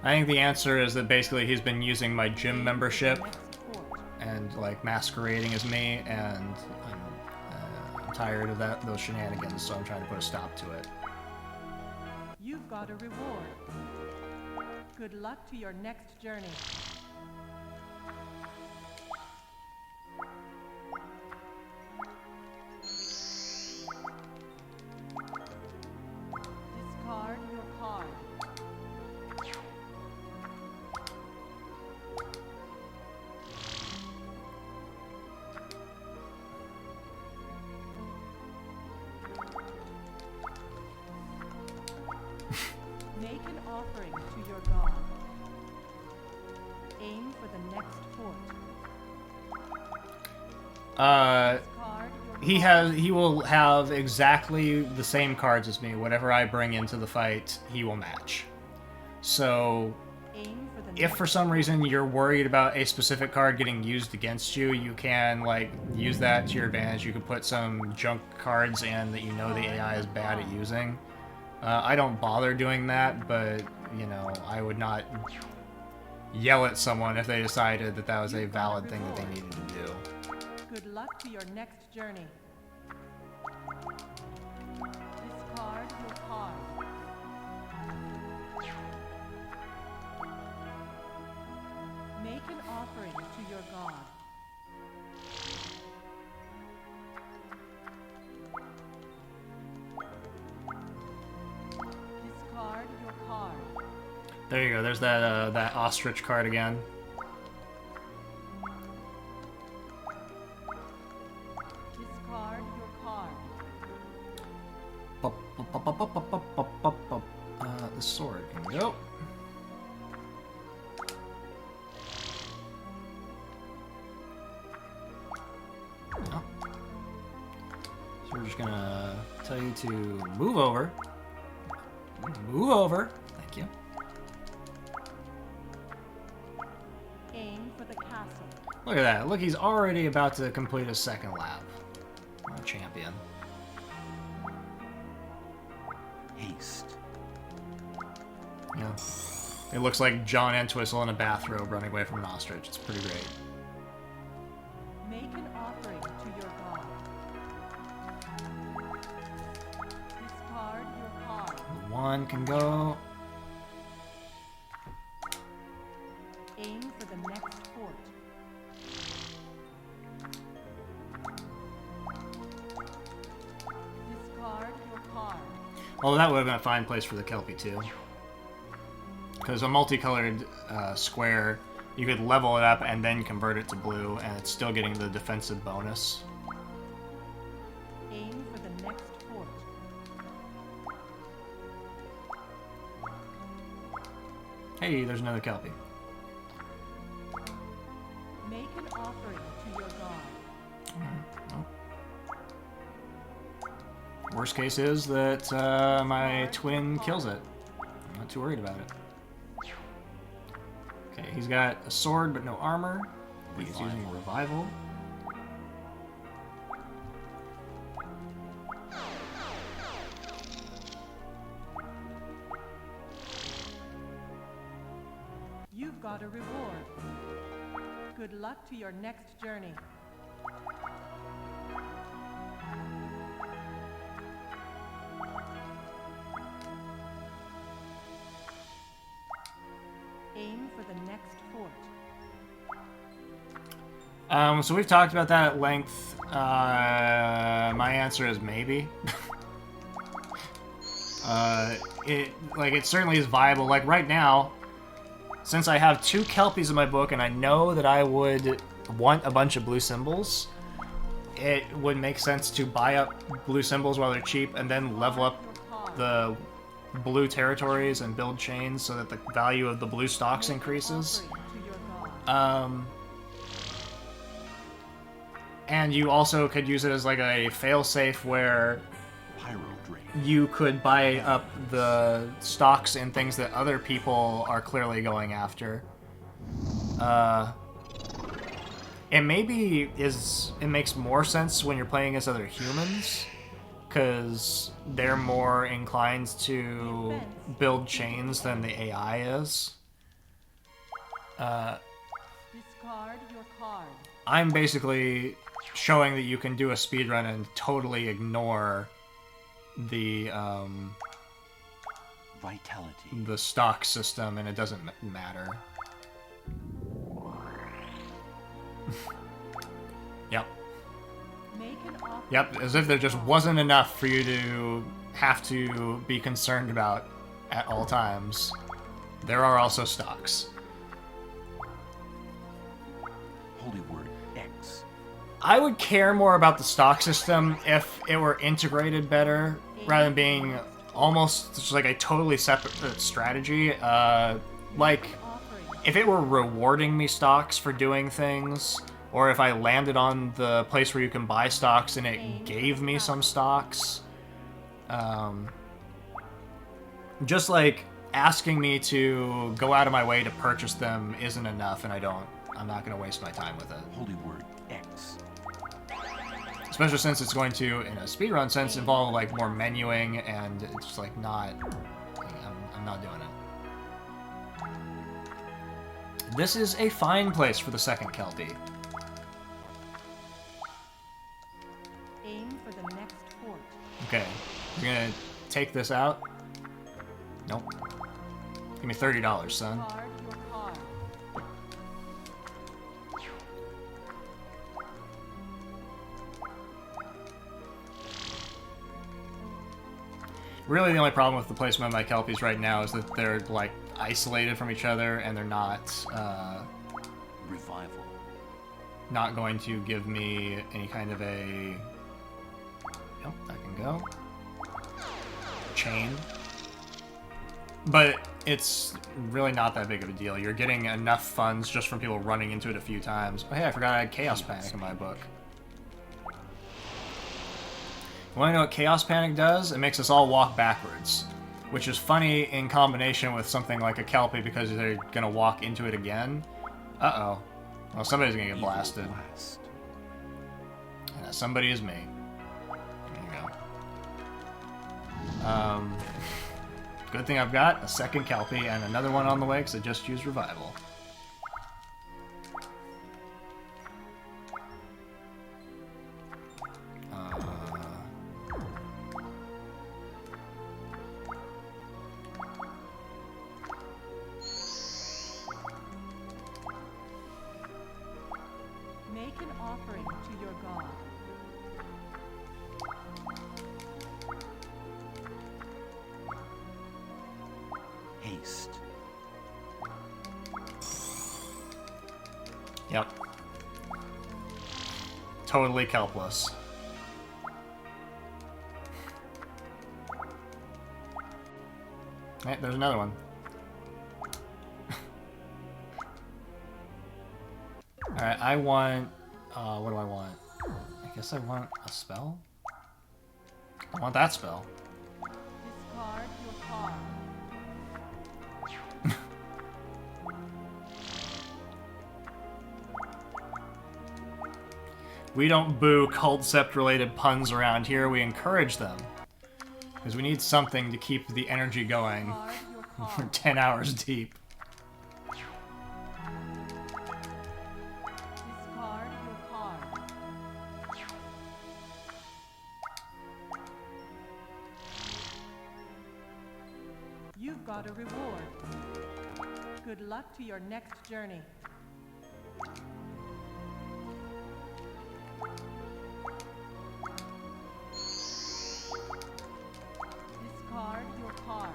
I think the answer is that basically he's been using my gym membership and like masquerading as me, and I'm tired of those shenanigans, so I'm trying to put a stop to it. You've got a reward. Good luck to your next journey. Discard your card. Make an offering to your god. Aim for the next fort. He will have exactly the same cards as me. Whatever I bring into the fight, he will match. So, if for some reason you're worried about a specific card getting used against you, you can like use that to your advantage. You can put some junk cards in that you know the AI is bad at using. I don't bother doing that, but you know, I would not yell at someone if they decided that that was a valid thing that they needed to do. Good luck to your next journey. Discard your card. Make an offering to your god. Discard your card. There you go. There's that ostrich card again. Discard your card. The sword can go. Oh. So we're just gonna tell you to move over. Move over. Thank you. Aim for the castle. Look at that. Look, he's already about to complete his second lap. What a champion. Haste. Yeah. It looks like John Entwistle in a bathrobe running away from an ostrich. It's pretty great. Make an offering to your god. Discard your card. One can go. Aim for the next fort. Discard your card. Although that would have been a fine place for the Kelpie too. Because a multicolored square, you could level it up and then convert it to blue, and it's still getting the defensive bonus. Aim for the next fort. Hey, there's another Kelpie. Make an offering to your god. Well, worst case is that my twin kills it. I'm not too worried about it. Okay, he's got a sword but no armor. He's using revival. You've got a reward. Good luck to your next journey. Aim for the next fort. So we've talked about that at length. My answer is maybe. It certainly is viable. Like right now, since I have 2 Kelpies in my book and I know that I would want a bunch of blue symbols, it would make sense to buy up blue symbols while they're cheap and then level up the blue territories and build chains so that the value of the blue stocks increases. And you also could use it as like a failsafe where you could buy up the stocks in things that other people are clearly going after. It makes more sense when you're playing as other humans, because they're more inclined to build chains than the AI is. Discard your card. I'm basically showing that you can do a speedrun and totally ignore the vitality, the stock system, and it doesn't matter. Yep. Yep, as if there just wasn't enough for you to have to be concerned about at all times. There are also stocks. Holy word X. I would care more about the stock system if it were integrated better, rather than being almost just like a totally separate strategy. Like, if it were rewarding me stocks for doing things, or if I landed on the place where you can buy stocks and it gave me some stocks. Just like asking me to go out of my way to purchase them isn't enough, and I'm not going to waste my time with it. Holy word X. Especially since it's going to, in a speedrun sense, involve like more menuing, and it's just like not... I'm not doing it. This is a fine place for the second Kelpie. Aim for the next fort. Okay, you're gonna take this out? Nope. Give me $30, son. Card your card. Really, the only problem with the placement of my Kelpies right now is that they're, like, isolated from each other, and they're not, revival. Not going to give me any kind of a... Yep, that can go. Chain. But it's really not that big of a deal. You're getting enough funds just from people running into it a few times. Oh, hey, I forgot I had Chaos Panic in my book. You want to know what Chaos Panic does? It makes us all walk backwards, which is funny in combination with something like a Kelpie because they're going to walk into it again. Uh-oh. Well, somebody's going to get blasted. And that somebody is me. There you go. Good thing I've got a second Kelpie and another one on the way because I just used Revival. Make an offering to your god. Haste. Yep. Totally kelpless. Hey, there's another one. Alright, I want... what do I want? I guess I want a spell? I want that spell. Discard your card. We don't boo Culdcept related puns around here, we encourage them. Because we need something to keep the energy going. Discard your We're card. 10 hours deep. Discard your card. You've got a reward. Good luck to your next journey. Discard your card.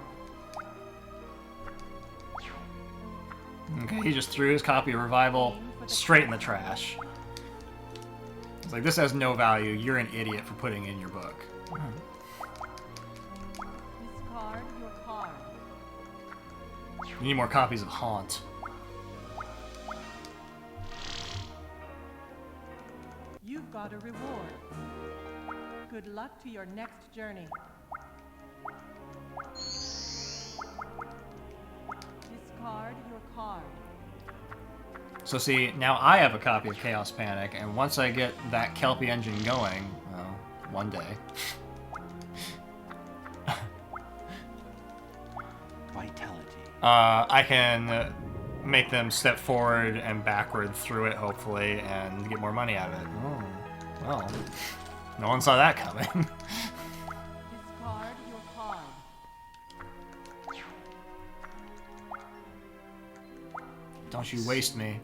he just threw his copy of Revival straight in the trash. It's like, this has no value. You're an idiot for putting it in your book. Discard your card. You need more copies of Haunt. You've got a reward. Good luck to your next journey. Discard your card. So see, now I have a copy of Chaos Panic, and once I get that Kelpie engine going, well, one day. Vitality. I can make them step forward and backward through it, hopefully, and get more money out of it. Oh, well, no one saw that coming. Discard your card. Don't you waste me.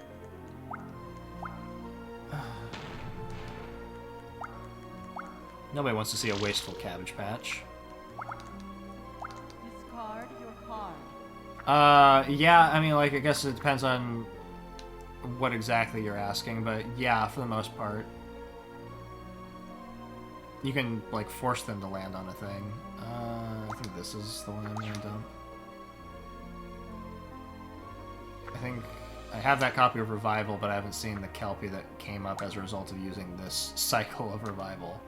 Nobody wants to see a wasteful Cabbage Patch. Discard your card. Yeah, I mean, like, I guess it depends on what exactly you're asking, but yeah, for the most part. You can, like, force them to land on a thing. I think this is the one I'm gonna dump. I think I have that copy of Revival, but I haven't seen the Kelpie that came up as a result of using this cycle of Revival.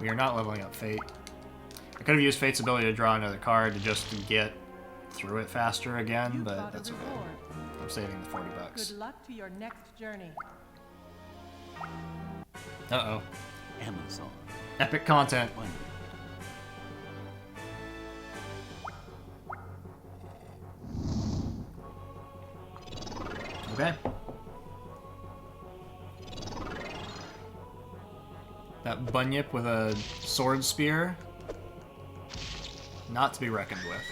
We are not leveling up Fate. I could have used Fate's ability to draw another card to just get through it faster again, You've but got that's a okay. reward. I'm saving the 40 bucks. Good luck to your next journey. Uh-oh. Amazon. Epic content. Wonderful. Okay. That Bunyip with a sword spear. Not to be reckoned with.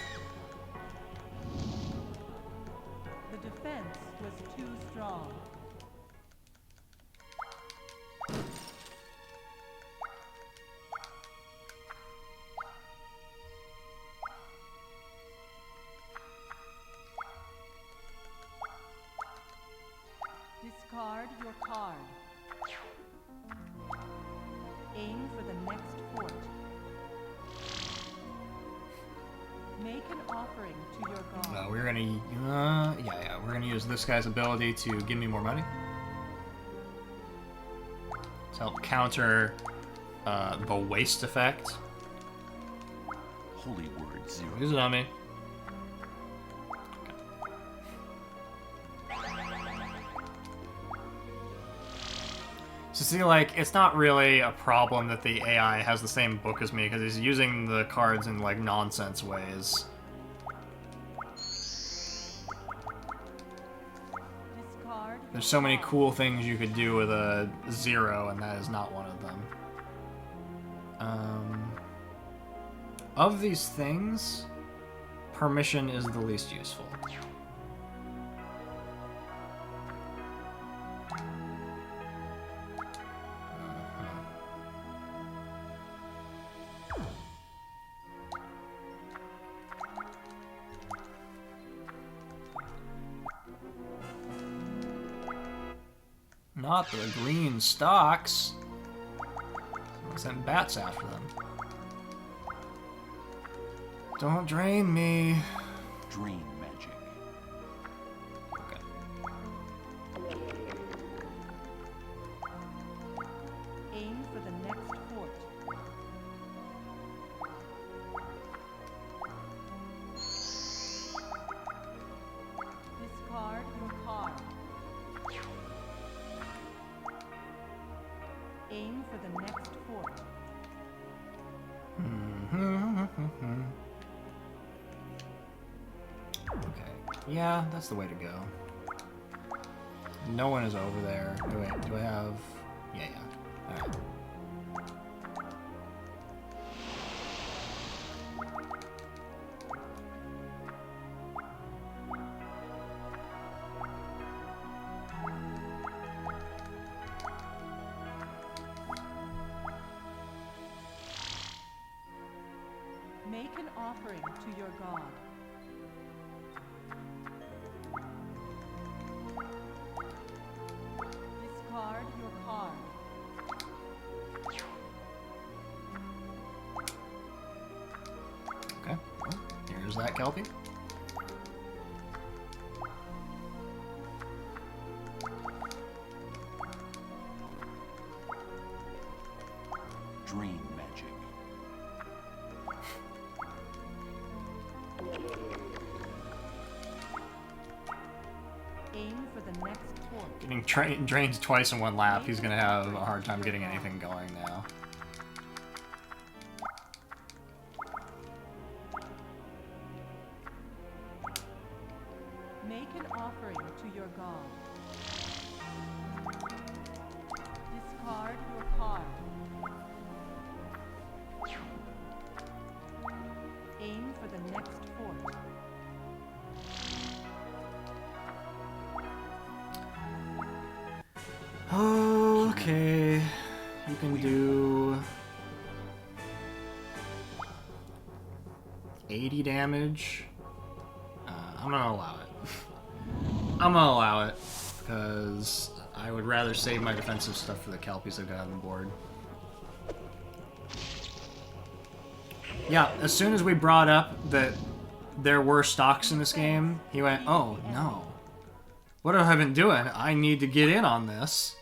The defense was too strong. Discard your card. Aim for the next fort. Make an offering to your god. We're gonna, we're gonna use this guy's ability to give me more money. To help counter the waste effect. Holy word 0. Use it on me. So see, like, it's not really a problem that the AI has the same book as me, because he's using the cards in, like, nonsense ways. Discard There's so many cool things you could do with a 0, and that is not one of them. Of these things, permission is the least useful. Not the green stocks. I sent bats after them. Don't drain me. Drain magic. Okay. aim for the next fort. Discard your card. Aim for the next fort. Okay. Yeah, that's the way to go. No one is over there. Oh, wait, do I have... Yeah. Alright. Make an offering to your god. that Kelpie? Dream magic. Aim for the next point. Getting drained twice in one lap, he's gonna have a hard time getting anything going now. Make an offering to your god. Discard your card. Aim for the next fort. Okay, you can do 80 damage. I'm gonna allow it. I'm gonna allow it because I would rather save my defensive stuff for the Kelpies I've got on the board. Yeah, as soon as we brought up that there were stocks in this game, he went, "Oh no, what have I been doing? I need to get in on this."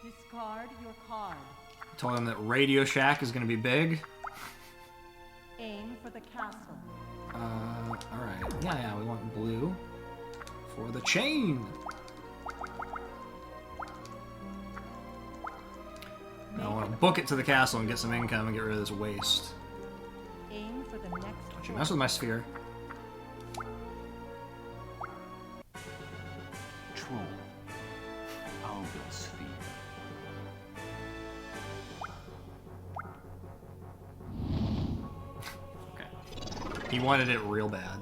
Discard your card. Told him that Radio Shack is going to be big. Aim for the castle. Alright. Yeah, we want blue for the chain. I want to book it to the castle and get some income and get rid of this waste. Aim for the next Don't you mess with my sphere. Troll. I'll build sphere. Okay. He wanted it real bad.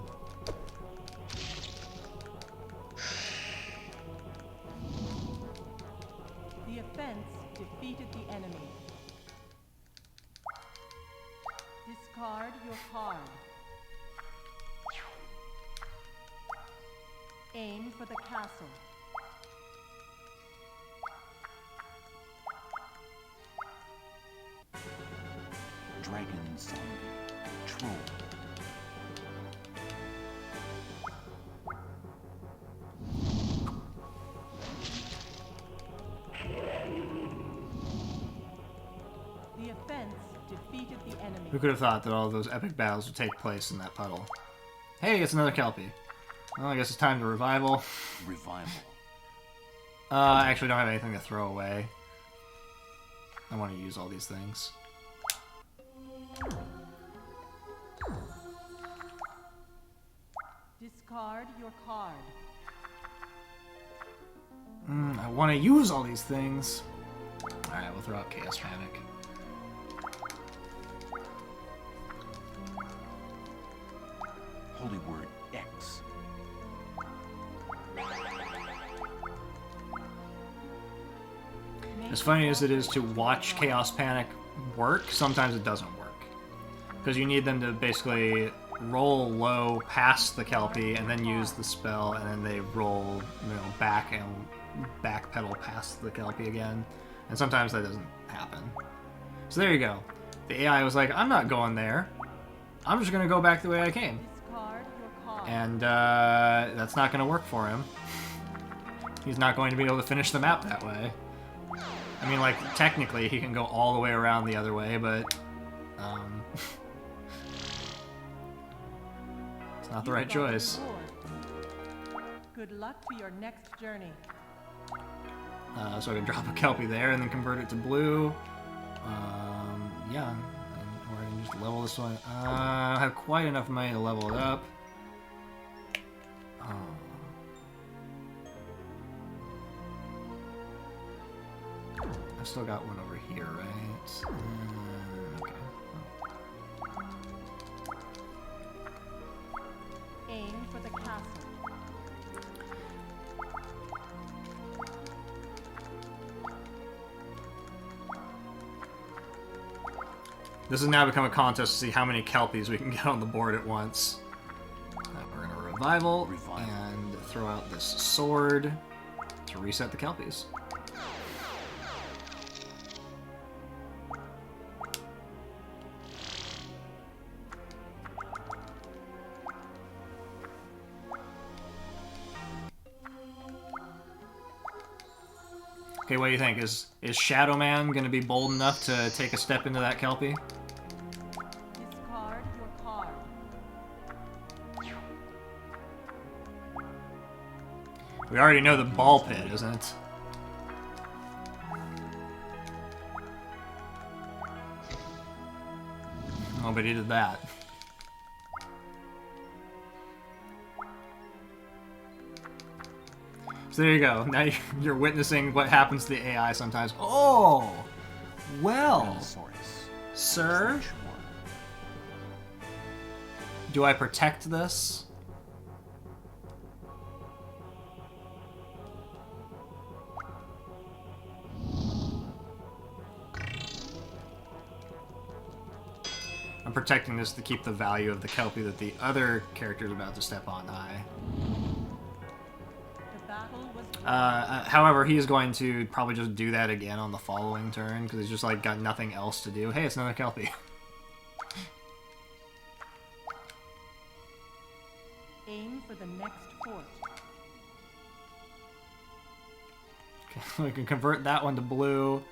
The offense defeated the enemy. Discard your card. Aim for the castle. Dragon zombie. Troll. The offense defeated the enemy. Who could have thought that all of those epic battles would take place in that puddle? Hey, it's another Kelpie. Well, I guess it's time to revival. Revival. I actually don't have anything to throw away. I want to use all these things. Discard your card. I want to use all these things. Alright, we'll throw out Chaos Panic. Holy word X. As funny as it is to watch Chaos Panic work, sometimes it doesn't work. Because you need them to basically roll low past the Kelpie and then use the spell, and then they roll, back and backpedal past the Kelpie again. And sometimes that doesn't happen. So there you go. The AI was like, I'm not going there. I'm just going to go back the way I came. Discard your card. And that's not going to work for him. He's not going to be able to finish the map that way. I mean, like, technically he can go all the way around the other way, but it's not the right choice. Good luck to your next journey. So I can drop a Kelpie there and then convert it to blue. Yeah, or I can just level this one. I have quite enough money to level it up. I've still got one over here, right? Okay. Aim for the castle. This has now become a contest to see how many Kelpies we can get on the board at once. We're going to revival and throw out this sword to reset the Kelpies. Okay, what do you think? Is Shadow Man gonna be bold enough to take a step into that Kelpie? Discard your card. We already know the ball pit, isn't it? Oh, but he did that. So there you go. Now you're witnessing what happens to the AI sometimes. Oh! Well, sir? Do I protect this? I'm protecting this to keep the value of the Kelpie that the other character is about to step on high. The battle was However, he is going to probably just do that again on the following turn, because he's just like got nothing else to do. Hey, it's another Kelpie. aim for the next fort. Okay, we can convert that one to blue.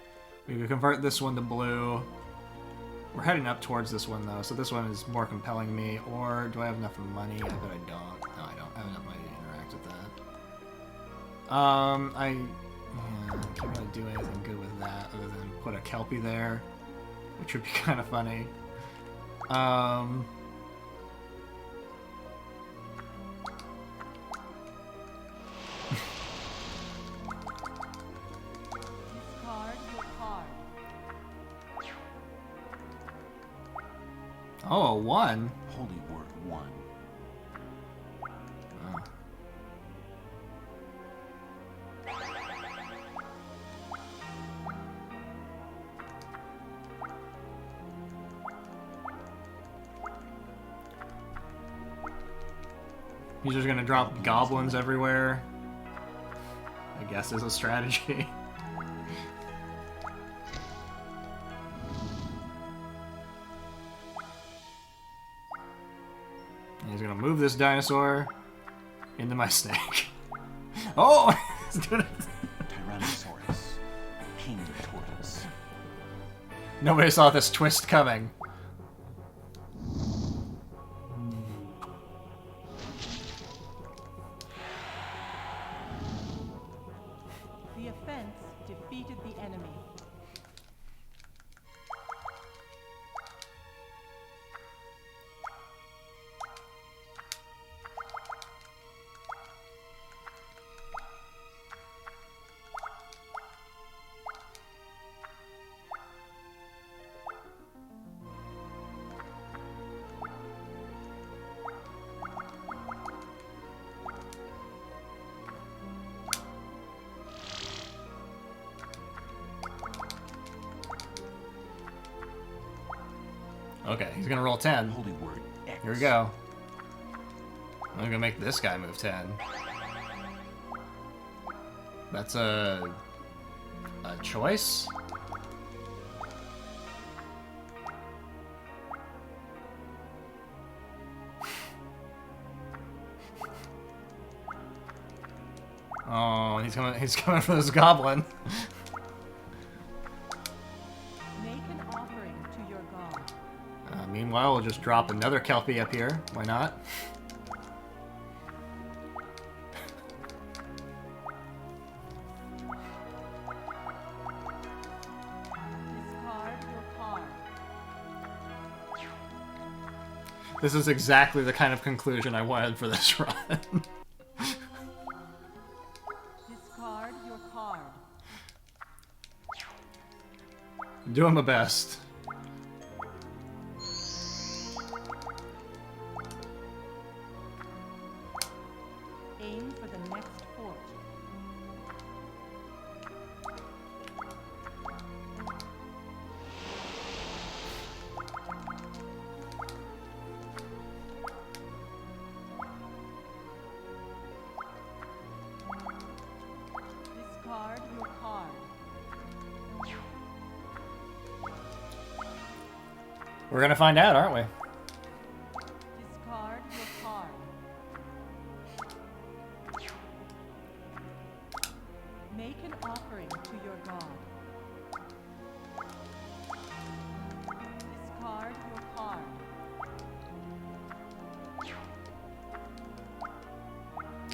We can convert this one to blue. We're heading up towards this one, though, so this one is more compelling me. Or do I have enough money? I bet I don't. No, I don't have enough money to interact with that. I can't really do anything good with that other than put a Kelpie there, which would be kind of funny. Discard your card. Oh, a 1? Holy word 1. Oh. He's just gonna drop goblins everywhere. I guess is a strategy. And he's gonna move this dinosaur into my snake. Oh! He's gonna... Tyrannosaurus. King tortoise. Nobody saw this twist coming. The offense defeated the enemy. Okay, he's gonna roll 10. Holy word X. Here we go. I'm gonna make this guy move 10. That's a choice? Oh, he's coming for this goblin. Make an offering to your god. Meanwhile, we'll just drop another Kelpie up here. Why not? Discard your card. This is exactly the kind of conclusion I wanted for this run. Discard your card. I'm doing my best. Aim for the next fort. Discard your card. We're gonna find out, aren't we? Discard your card. Make an offering to your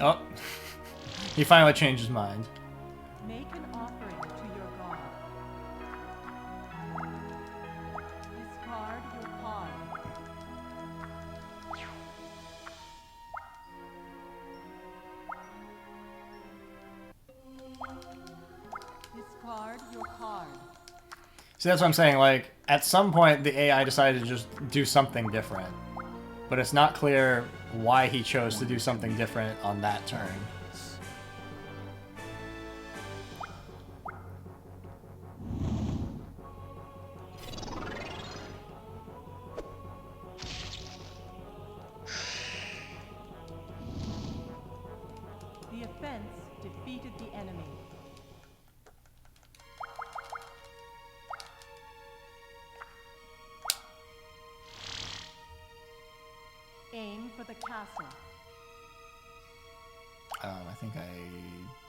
Oh. He finally changed his mind. Make an offering to your god. Discard your card. Discard your card. See, that's what I'm saying. Like, at some point, the AI decided to just do something different. But it's not clear why he chose to do something different on that turn. The offense defeated the enemy. Aim for the castle. I think I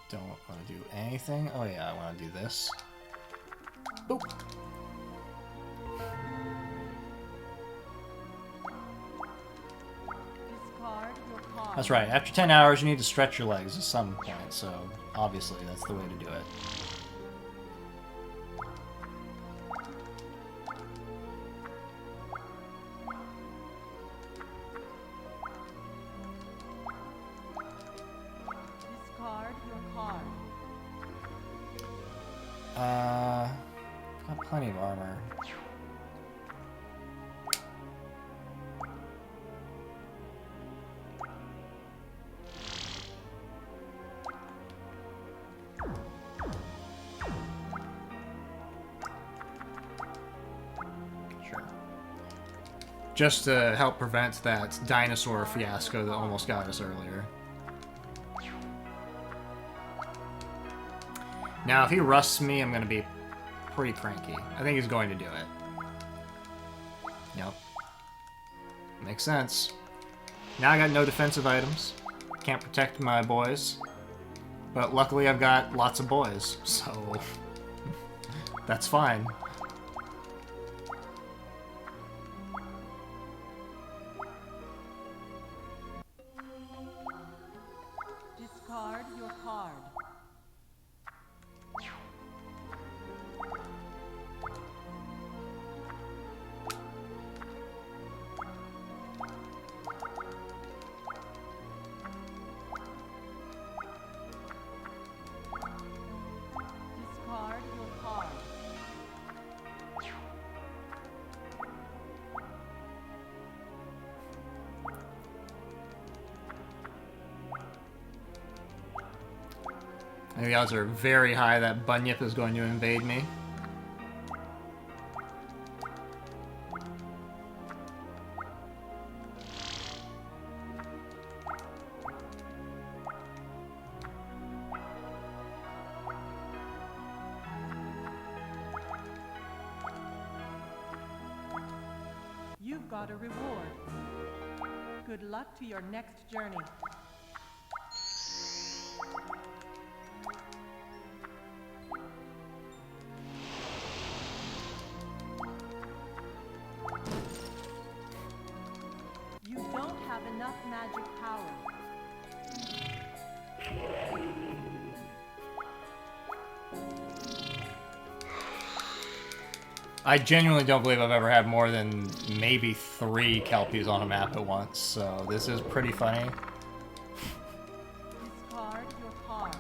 don't want to do anything. Oh yeah, I want to do this. Boop. Discard your card. That's right. After 10 hours, you need to stretch your legs at some point, so obviously that's the way to do it. Discard your card. I've got plenty of armor. Sure. Just to help prevent that dinosaur fiasco that almost got us earlier. Now, if he rusts me, I'm going to be pretty cranky. I think he's going to do it. Yep. Makes sense. Now I got no defensive items. Can't protect my boys. But luckily I've got lots of boys, so that's fine. Discard your card. Discard your card. I think the odds are very high that Bunyip is going to invade me. You've got a reward. Good luck to your next journey. You don't have enough magic power. I genuinely don't believe I've ever had more than maybe 3 Kelpies on a map at once, so this is pretty funny. Discard your card.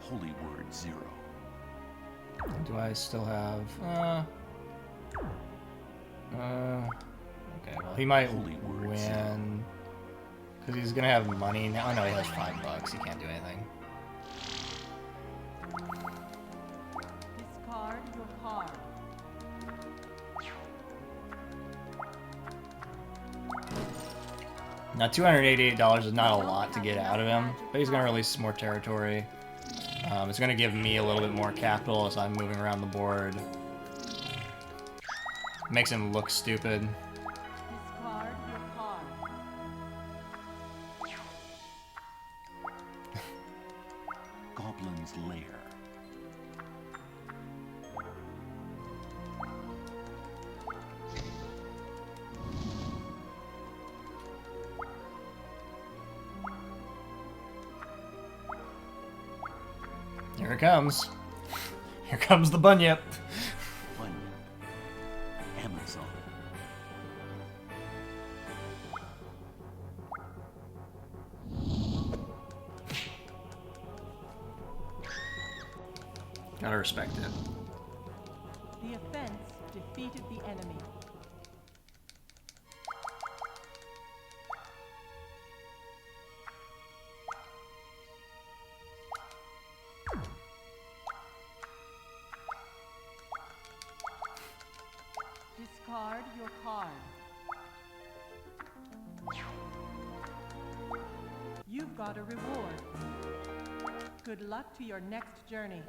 Holy word 0. Do I still have... okay, well, he might Holy word win. Because he's gonna have money now. Oh no, he has $5. He can't do anything. Discard your card. Now, $288 is not a lot to get out of him, but he's gonna release some more territory. It's gonna give me a little bit more capital as I'm moving around the board. Makes him look stupid. Discard your card. dragon's lair. Here it comes. Here comes the bunyip. Bunyip. Amazon. Gotta respect it. The offense defeated the enemy. Discard your card. You've got a reward. Good luck to your next journey.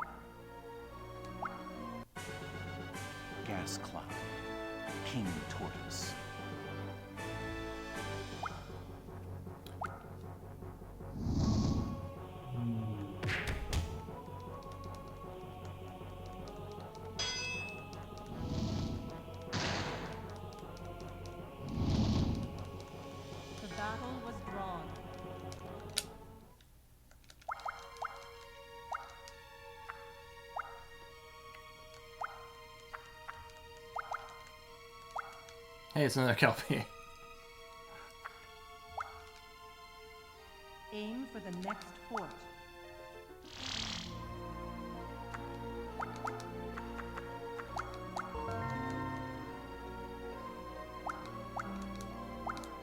Gas cloud. King tortoise. The battle was drawn. Hey, it's another Kelpie. Aim for the next fort.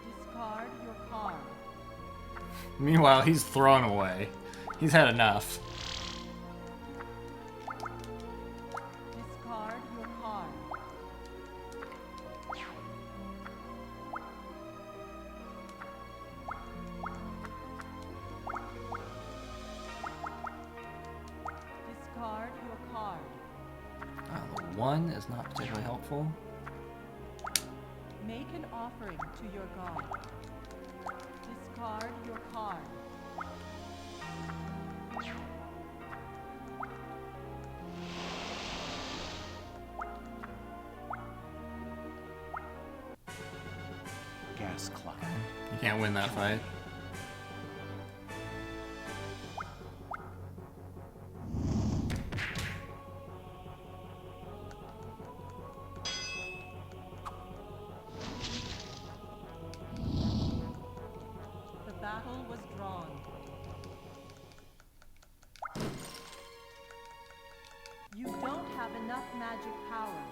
Discard your card. Meanwhile, he's thrown away. He's had enough. Discard your card. Discard your card. The one is not particularly helpful. Make an offering to your god. Discard your card. Gas cloud. You can't win that fight. The battle was drawn. You don't have enough magic power.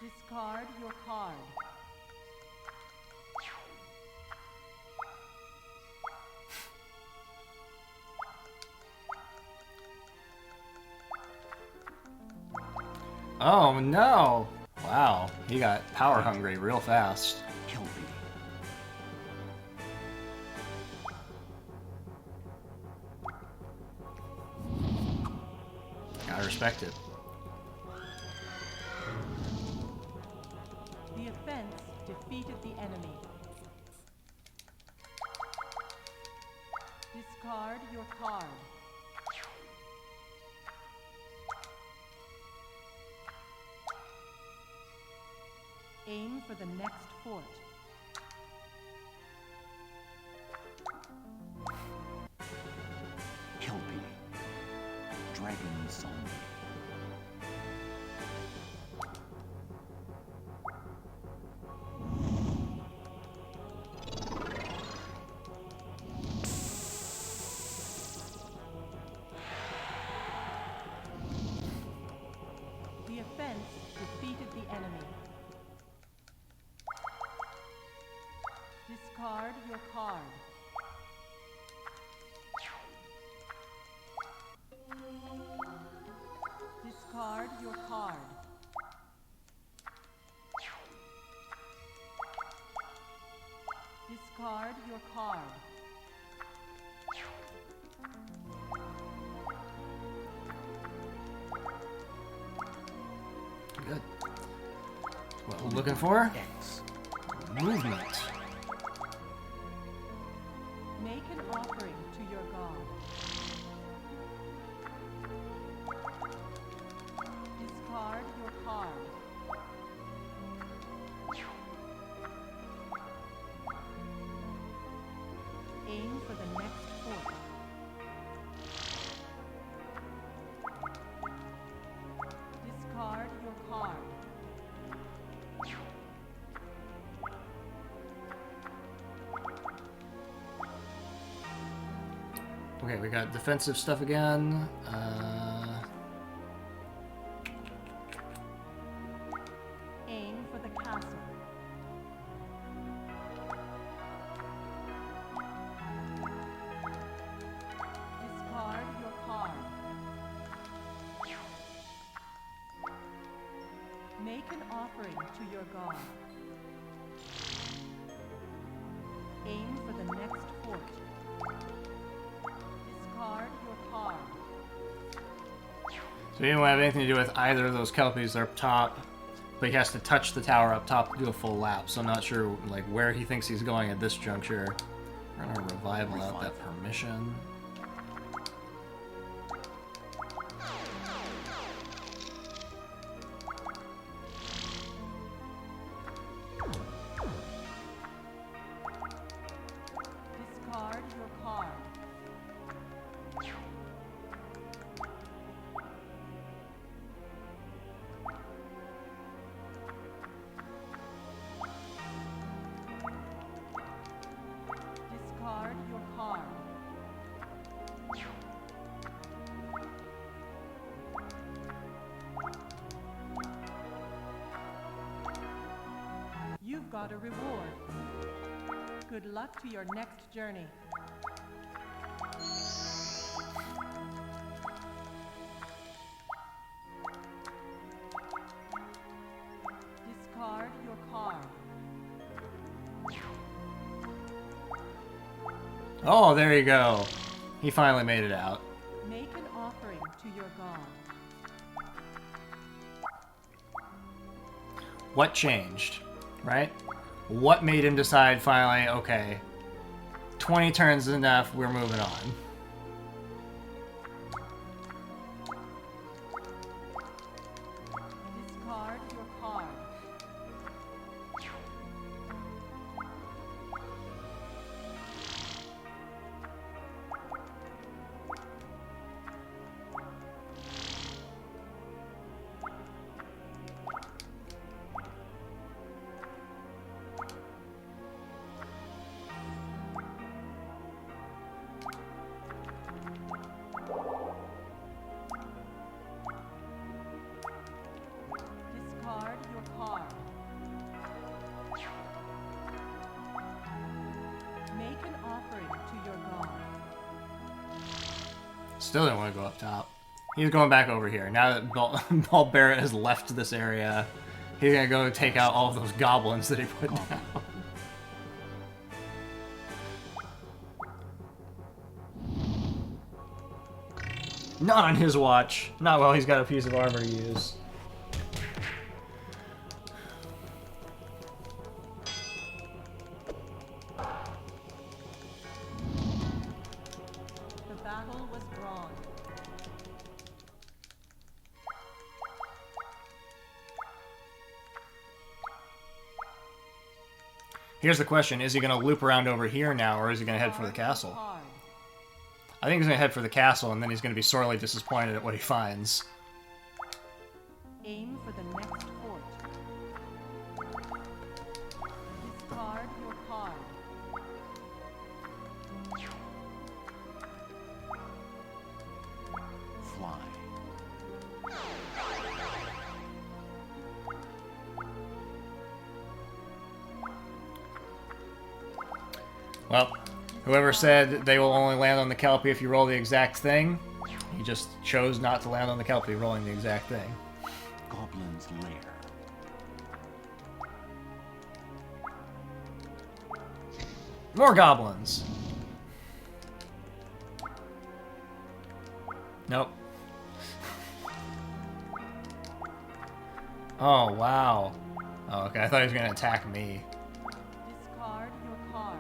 Discard your card. Oh no! Wow, he got power hungry real fast. Kelpie. Gotta respect it. The offense defeated the enemy. Discard your card. Aim for the next fort. Kelpie. Dragon zombie. The offense defeated the enemy. Discard your card. Discard your card. Discard your card. Good. What we're looking for? X. Movement. Make an offering to your god. Discard your card. Aim for the next fort. Discard your card. Okay, we got defensive stuff again. Aim for the castle. Discard your card. Make an offering to your god. Aim for the next fort. Discard your card. So he didn't have anything to do with either of those Kelpies. They're up top, but he has to touch the tower up top to do a full lap. So I'm not sure like where he thinks he's going at this juncture. We're gonna revive without that permission. Discard your card. Discard your card. You've got a reward. Good luck to your next journey. Discard your card. Oh, there you go. He finally made it out. Make an offering to your god. What changed, right? What made him decide finally, okay, 20 turns is enough, we're moving on. Discard your card. Discard your card. Make an offering to your god. Still didn't want to go up top. He's going back over here. Now that Ball Barrett has left this area, he's gonna go take out all of those goblins that he put down. Not on his watch. Not while he's got a piece of armor to use. The battle was drawn. Here's the question, is he gonna loop around over here now, or is he gonna head for the castle? Card. I think he's gonna head for the castle, and then he's gonna be sorely disappointed at what he finds. Aim for the next fort. Discard your card. Fly. Well, whoever said they will only land on the Kelpie if you roll the exact thing, he just chose not to land on the Kelpie rolling the exact thing. Goblin's Lair. More goblins! Nope. Oh, wow. Oh, okay, I thought he was gonna attack me. Discard your card.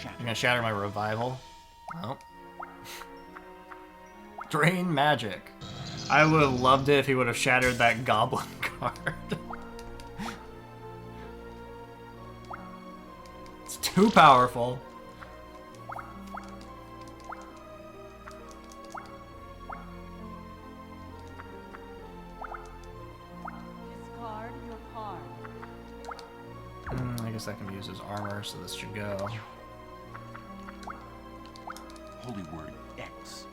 You're gonna shatter my revival? Nope. Drain magic. I would have loved it if he would have shattered that goblin card. It's too powerful. Discard your card. I guess that can be used as armor, so this should go. Holy word X.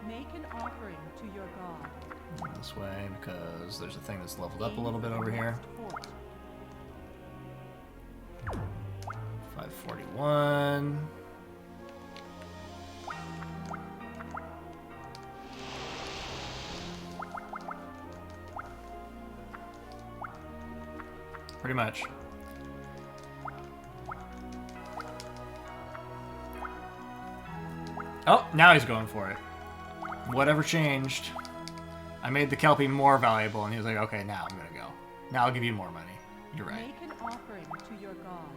Make an offering to your god. This way, because there's a thing that's leveled up a little bit over here. 541. Pretty much. Oh, now he's going for it. Whatever changed. I made the Kelpie more valuable, and he was like, okay, now I'm gonna go. Now I'll give you more money. You're right. Make an offering to your god.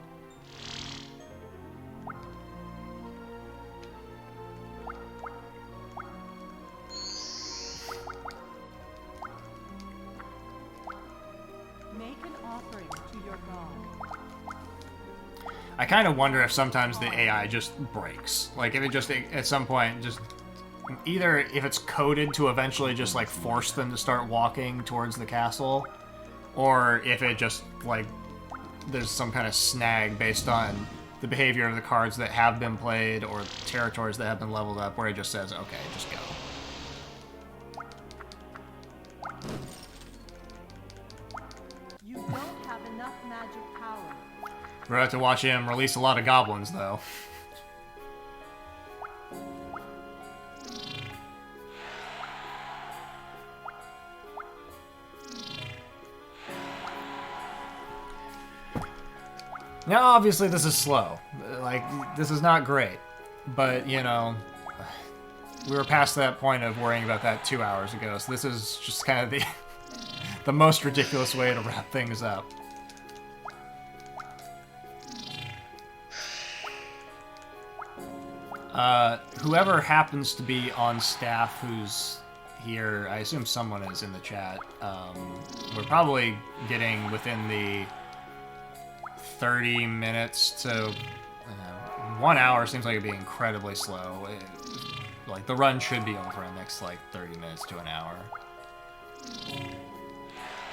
Make an offering to your god. I kind of wonder if sometimes the AI just breaks. Like, if it just, at some point, just... Either if it's coded to eventually just, like, force them to start walking towards the castle, or if it just, like, there's some kind of snag based on the behavior of the cards that have been played or territories that have been leveled up, where it just says, okay, just go. You don't have enough magic power. We're about to watch him release a lot of goblins, though. Now, obviously, this is slow. Like, this is not great. But, you know, we were past that point of worrying about that 2 hours ago, so this is just kind of the most ridiculous way to wrap things up. Whoever happens to be on staff who's here, I assume someone is in the chat, we're probably getting within the 30 minutes to 1 hour. Seems like it'd be incredibly slow. Like, the run should be over in the next, like, 30 minutes to an hour.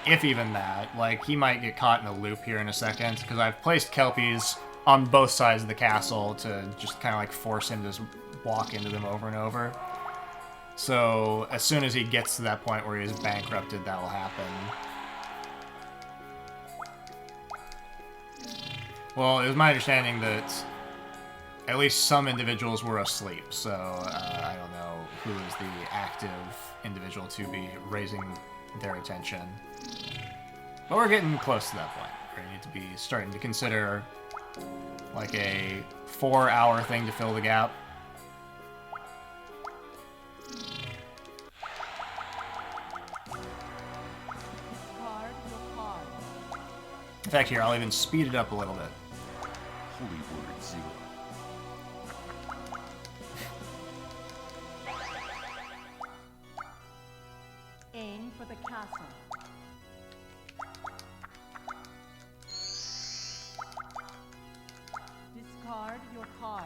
If even that. Like, he might get caught in a loop here in a second, because I've placed Kelpies on both sides of the castle to just kind of, like, force him to just walk into them over and over. So, as soon as he gets to that point where he's bankrupted, that will happen. Well, it was my understanding that at least some individuals were asleep, so I don't know who is the active individual to be raising their attention. But we're getting close to that point. We need to be starting to consider like a 4-hour thing to fill the gap. In fact, here, I'll even speed it up a little bit. Holy word 0. Aim for the castle. Discard your card.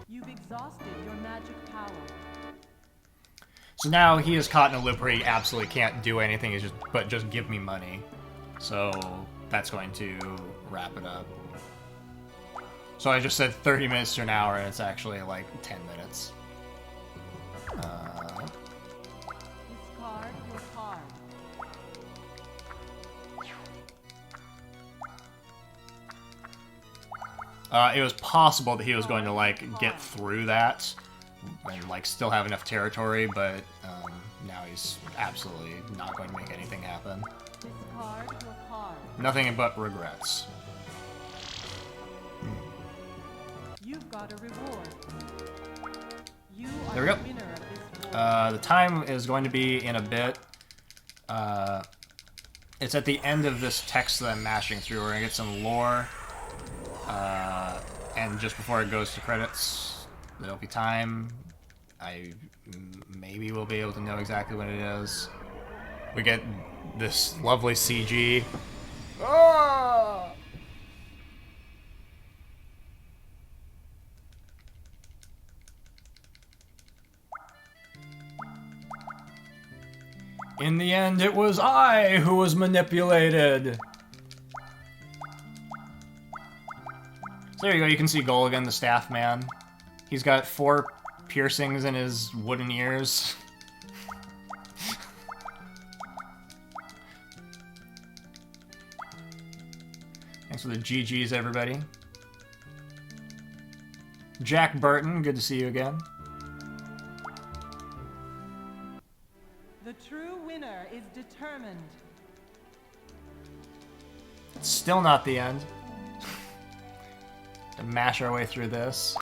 You've exhausted your magic power. So now he is caught in a loop where he absolutely can't do anything but just give me money. So that's going to wrap it up. So I just said 30 minutes to an hour, and it's actually like 10 minutes. Discard your card. It was possible that he was going to, like, get through that and, like, still have enough territory, but now he's absolutely not going to make anything happen. Discard your card. Nothing but regrets. You've got a reward. You are There we go. the winner of this war. The time is going to be in a bit. It's at the end of this text that I'm mashing through. We're going to get some lore. And just before it goes to credits, there'll be time. I maybe will be able to know exactly when it is. We get this lovely CG. Ah! In the end, it was I who was manipulated. So there you go, you can see Gulligan, the staff man. He's got 4 piercings in his wooden ears. Thanks for the GGs, everybody. Jack Burton, good to see you again. The true winner is determined. It's still not the end. To mash our way through this.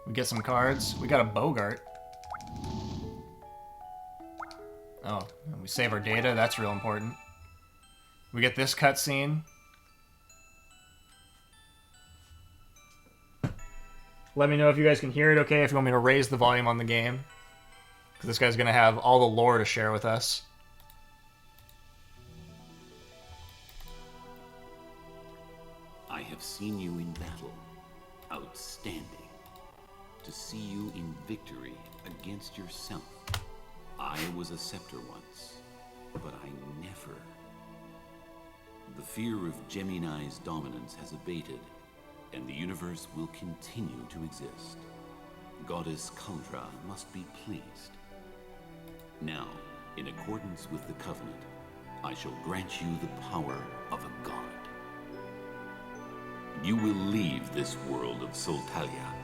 We get some cards. We got a Bogart. Oh, and we save our data. That's real important. We get this cutscene. Let me know if you guys can hear it okay, if you want me to raise the volume on the game. Because this guy's going to have all the lore to share with us. I have seen you in battle. Outstanding. To see you in victory against yourself. I was a scepter once, but I never. The fear of Gemini's dominance has abated, and the universe will continue to exist. Goddess Kuldra must be pleased. Now, in accordance with the covenant, I shall grant you the power of a god. You will leave this world of Soltalia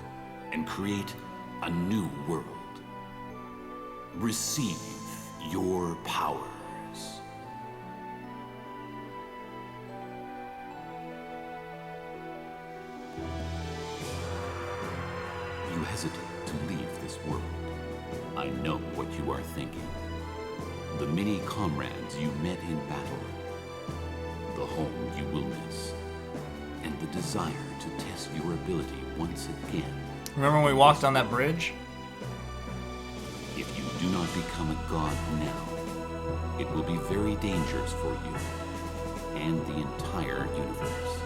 and create a new world. Receive your powers. You hesitate to leave this world. I know what you are thinking. The many comrades you met in battle. The home you will miss. And the desire to test your ability once again. Remember when we walked on that bridge? If you do not become a god now, it will be very dangerous for you and the entire universe.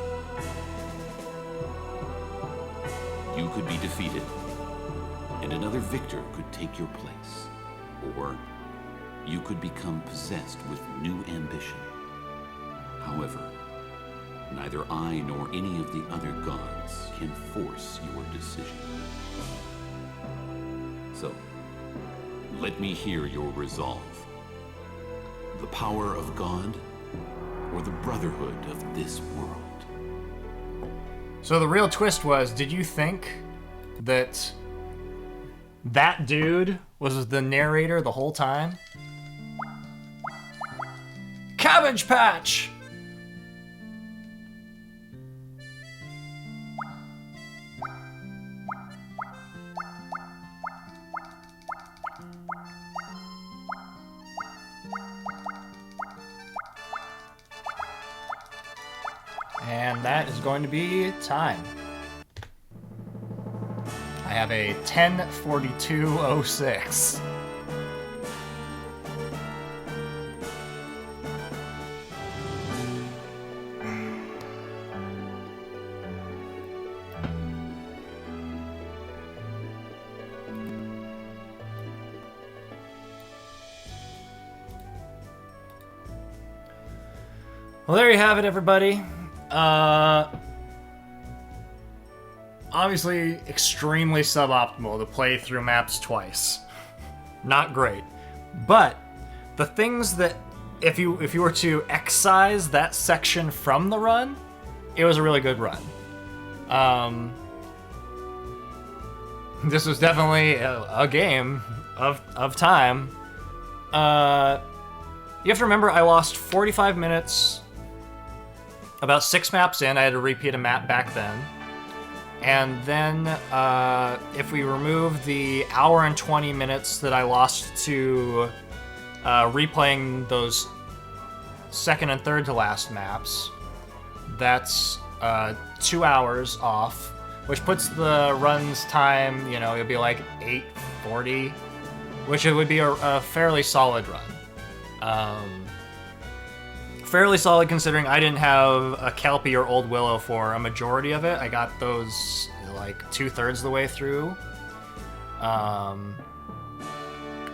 You could be defeated, and another victor could take your place. Or you could become possessed with new ambition. However, neither I nor any of the other gods can force your decision. So, let me hear your resolve. The power of God, or the brotherhood of this world? So the real twist was, did you think that that dude was the narrator the whole time? Cabbage Patch! And that is going to be time. I have a 10:42:06. Well, there you have it, everybody. Obviously extremely suboptimal to play through maps twice. Not great. But the things that if you were to excise that section from the run, it was a really good run. This was definitely a game of time. You have to remember, I lost 45 minutes. About 6 maps in, I had to repeat a map back then. And then, if we remove the hour and 20 minutes that I lost to replaying those second and third to last maps, that's 2 hours off, which puts the run's time, you know, it'll be like 8:40, which it would be a fairly solid run. Fairly solid considering I didn't have a Kelpie or Old Willow for a majority of it. I got those like 2/3 of the way through.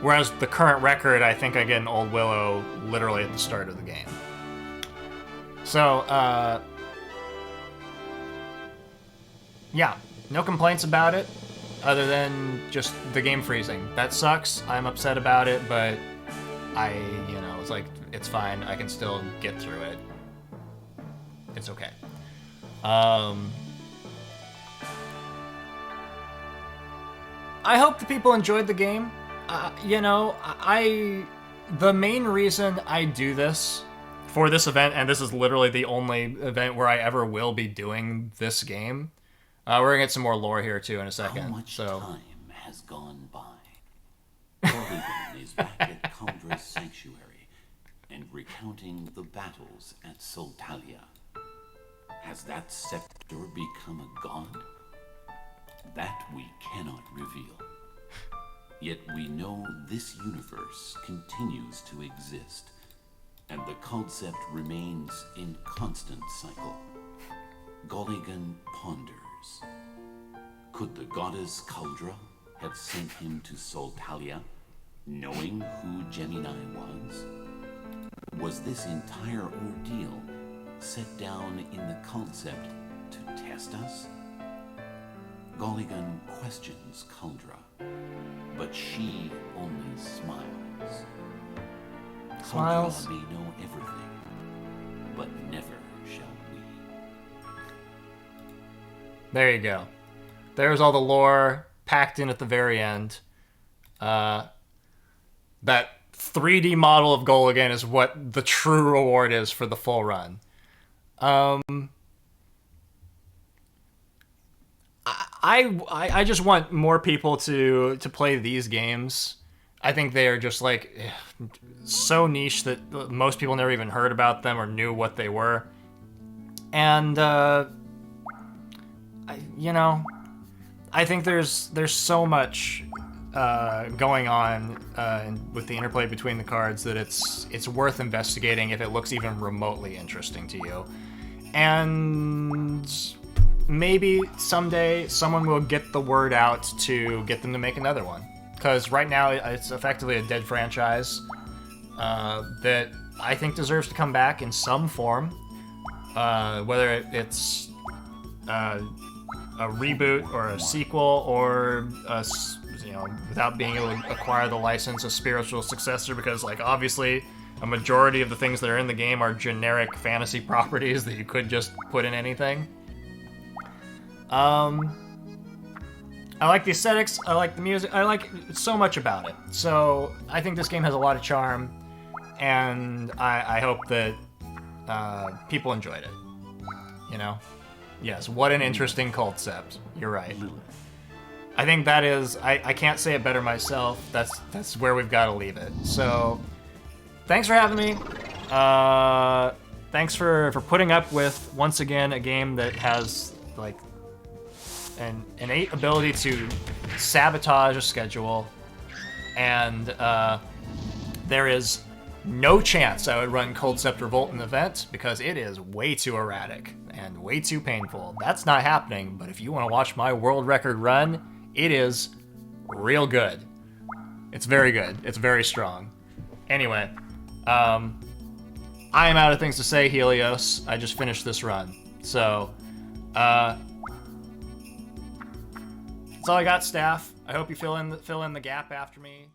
Whereas the current record, I think I get an Old Willow literally at the start of the game. So, yeah, no complaints about it, other than just the game freezing. That sucks. I'm upset about it, but it's like, it's fine. I can still get through it. It's okay. I hope the people enjoyed the game. The main reason I do this for this event, and this is literally the only event where I ever will be doing this game. We're gonna get some more lore here too in a second. How much so time has gone by? Polygon is back at Culdra's sanctuary and recounting the battles at Soltalia. Has that scepter become a god? That we cannot reveal. Yet we know this universe continues to exist, and the Culdcept remains in constant cycle. Gulligan ponders. Could the goddess Culdra have sent him to Soltalia, knowing who Gemini was? Was this entire ordeal set down in the Culdcept to test us? Gulligan questions Culdra, but she only smiles. Smiles. Culdra may know everything, but never shall we. there you go. There's all the lore packed in at the very end. That 3D model of Gulligan is what the true reward is for the full run. I just want more people to play these games. I think they are just like so niche that most people never even heard about them or knew what they were. And I think there's so much going on with the interplay between the cards that it's worth investigating if it looks even remotely interesting to you. And maybe someday someone will get the word out to get them to make another one. Because right now it's effectively a dead franchise that I think deserves to come back in some form. Whether it's a reboot or a sequel or without being able to acquire the license, a spiritual successor, because obviously a majority of the things that are in the game are generic fantasy properties that you could just put in anything. I like the aesthetics, I like the music, I like so much about it. So I think this game has a lot of charm, and I hope that people enjoyed it. Yes, what an interesting Culdcept. You're right. I think that is, I can't say it better myself. That's where we've got to leave it. So, thanks for having me. Thanks for putting up with, once again, a game that has, an innate ability to sabotage a schedule. And there is no chance I would run Culdcept Revolt in the event, because it is way too erratic and way too painful. That's not happening, but if you want to watch my world record run, it is real good. It's very good. It's very strong. Anyway, I am out of things to say, Helios. I just finished this run. So, that's all I got, staff. I hope you fill in the gap after me.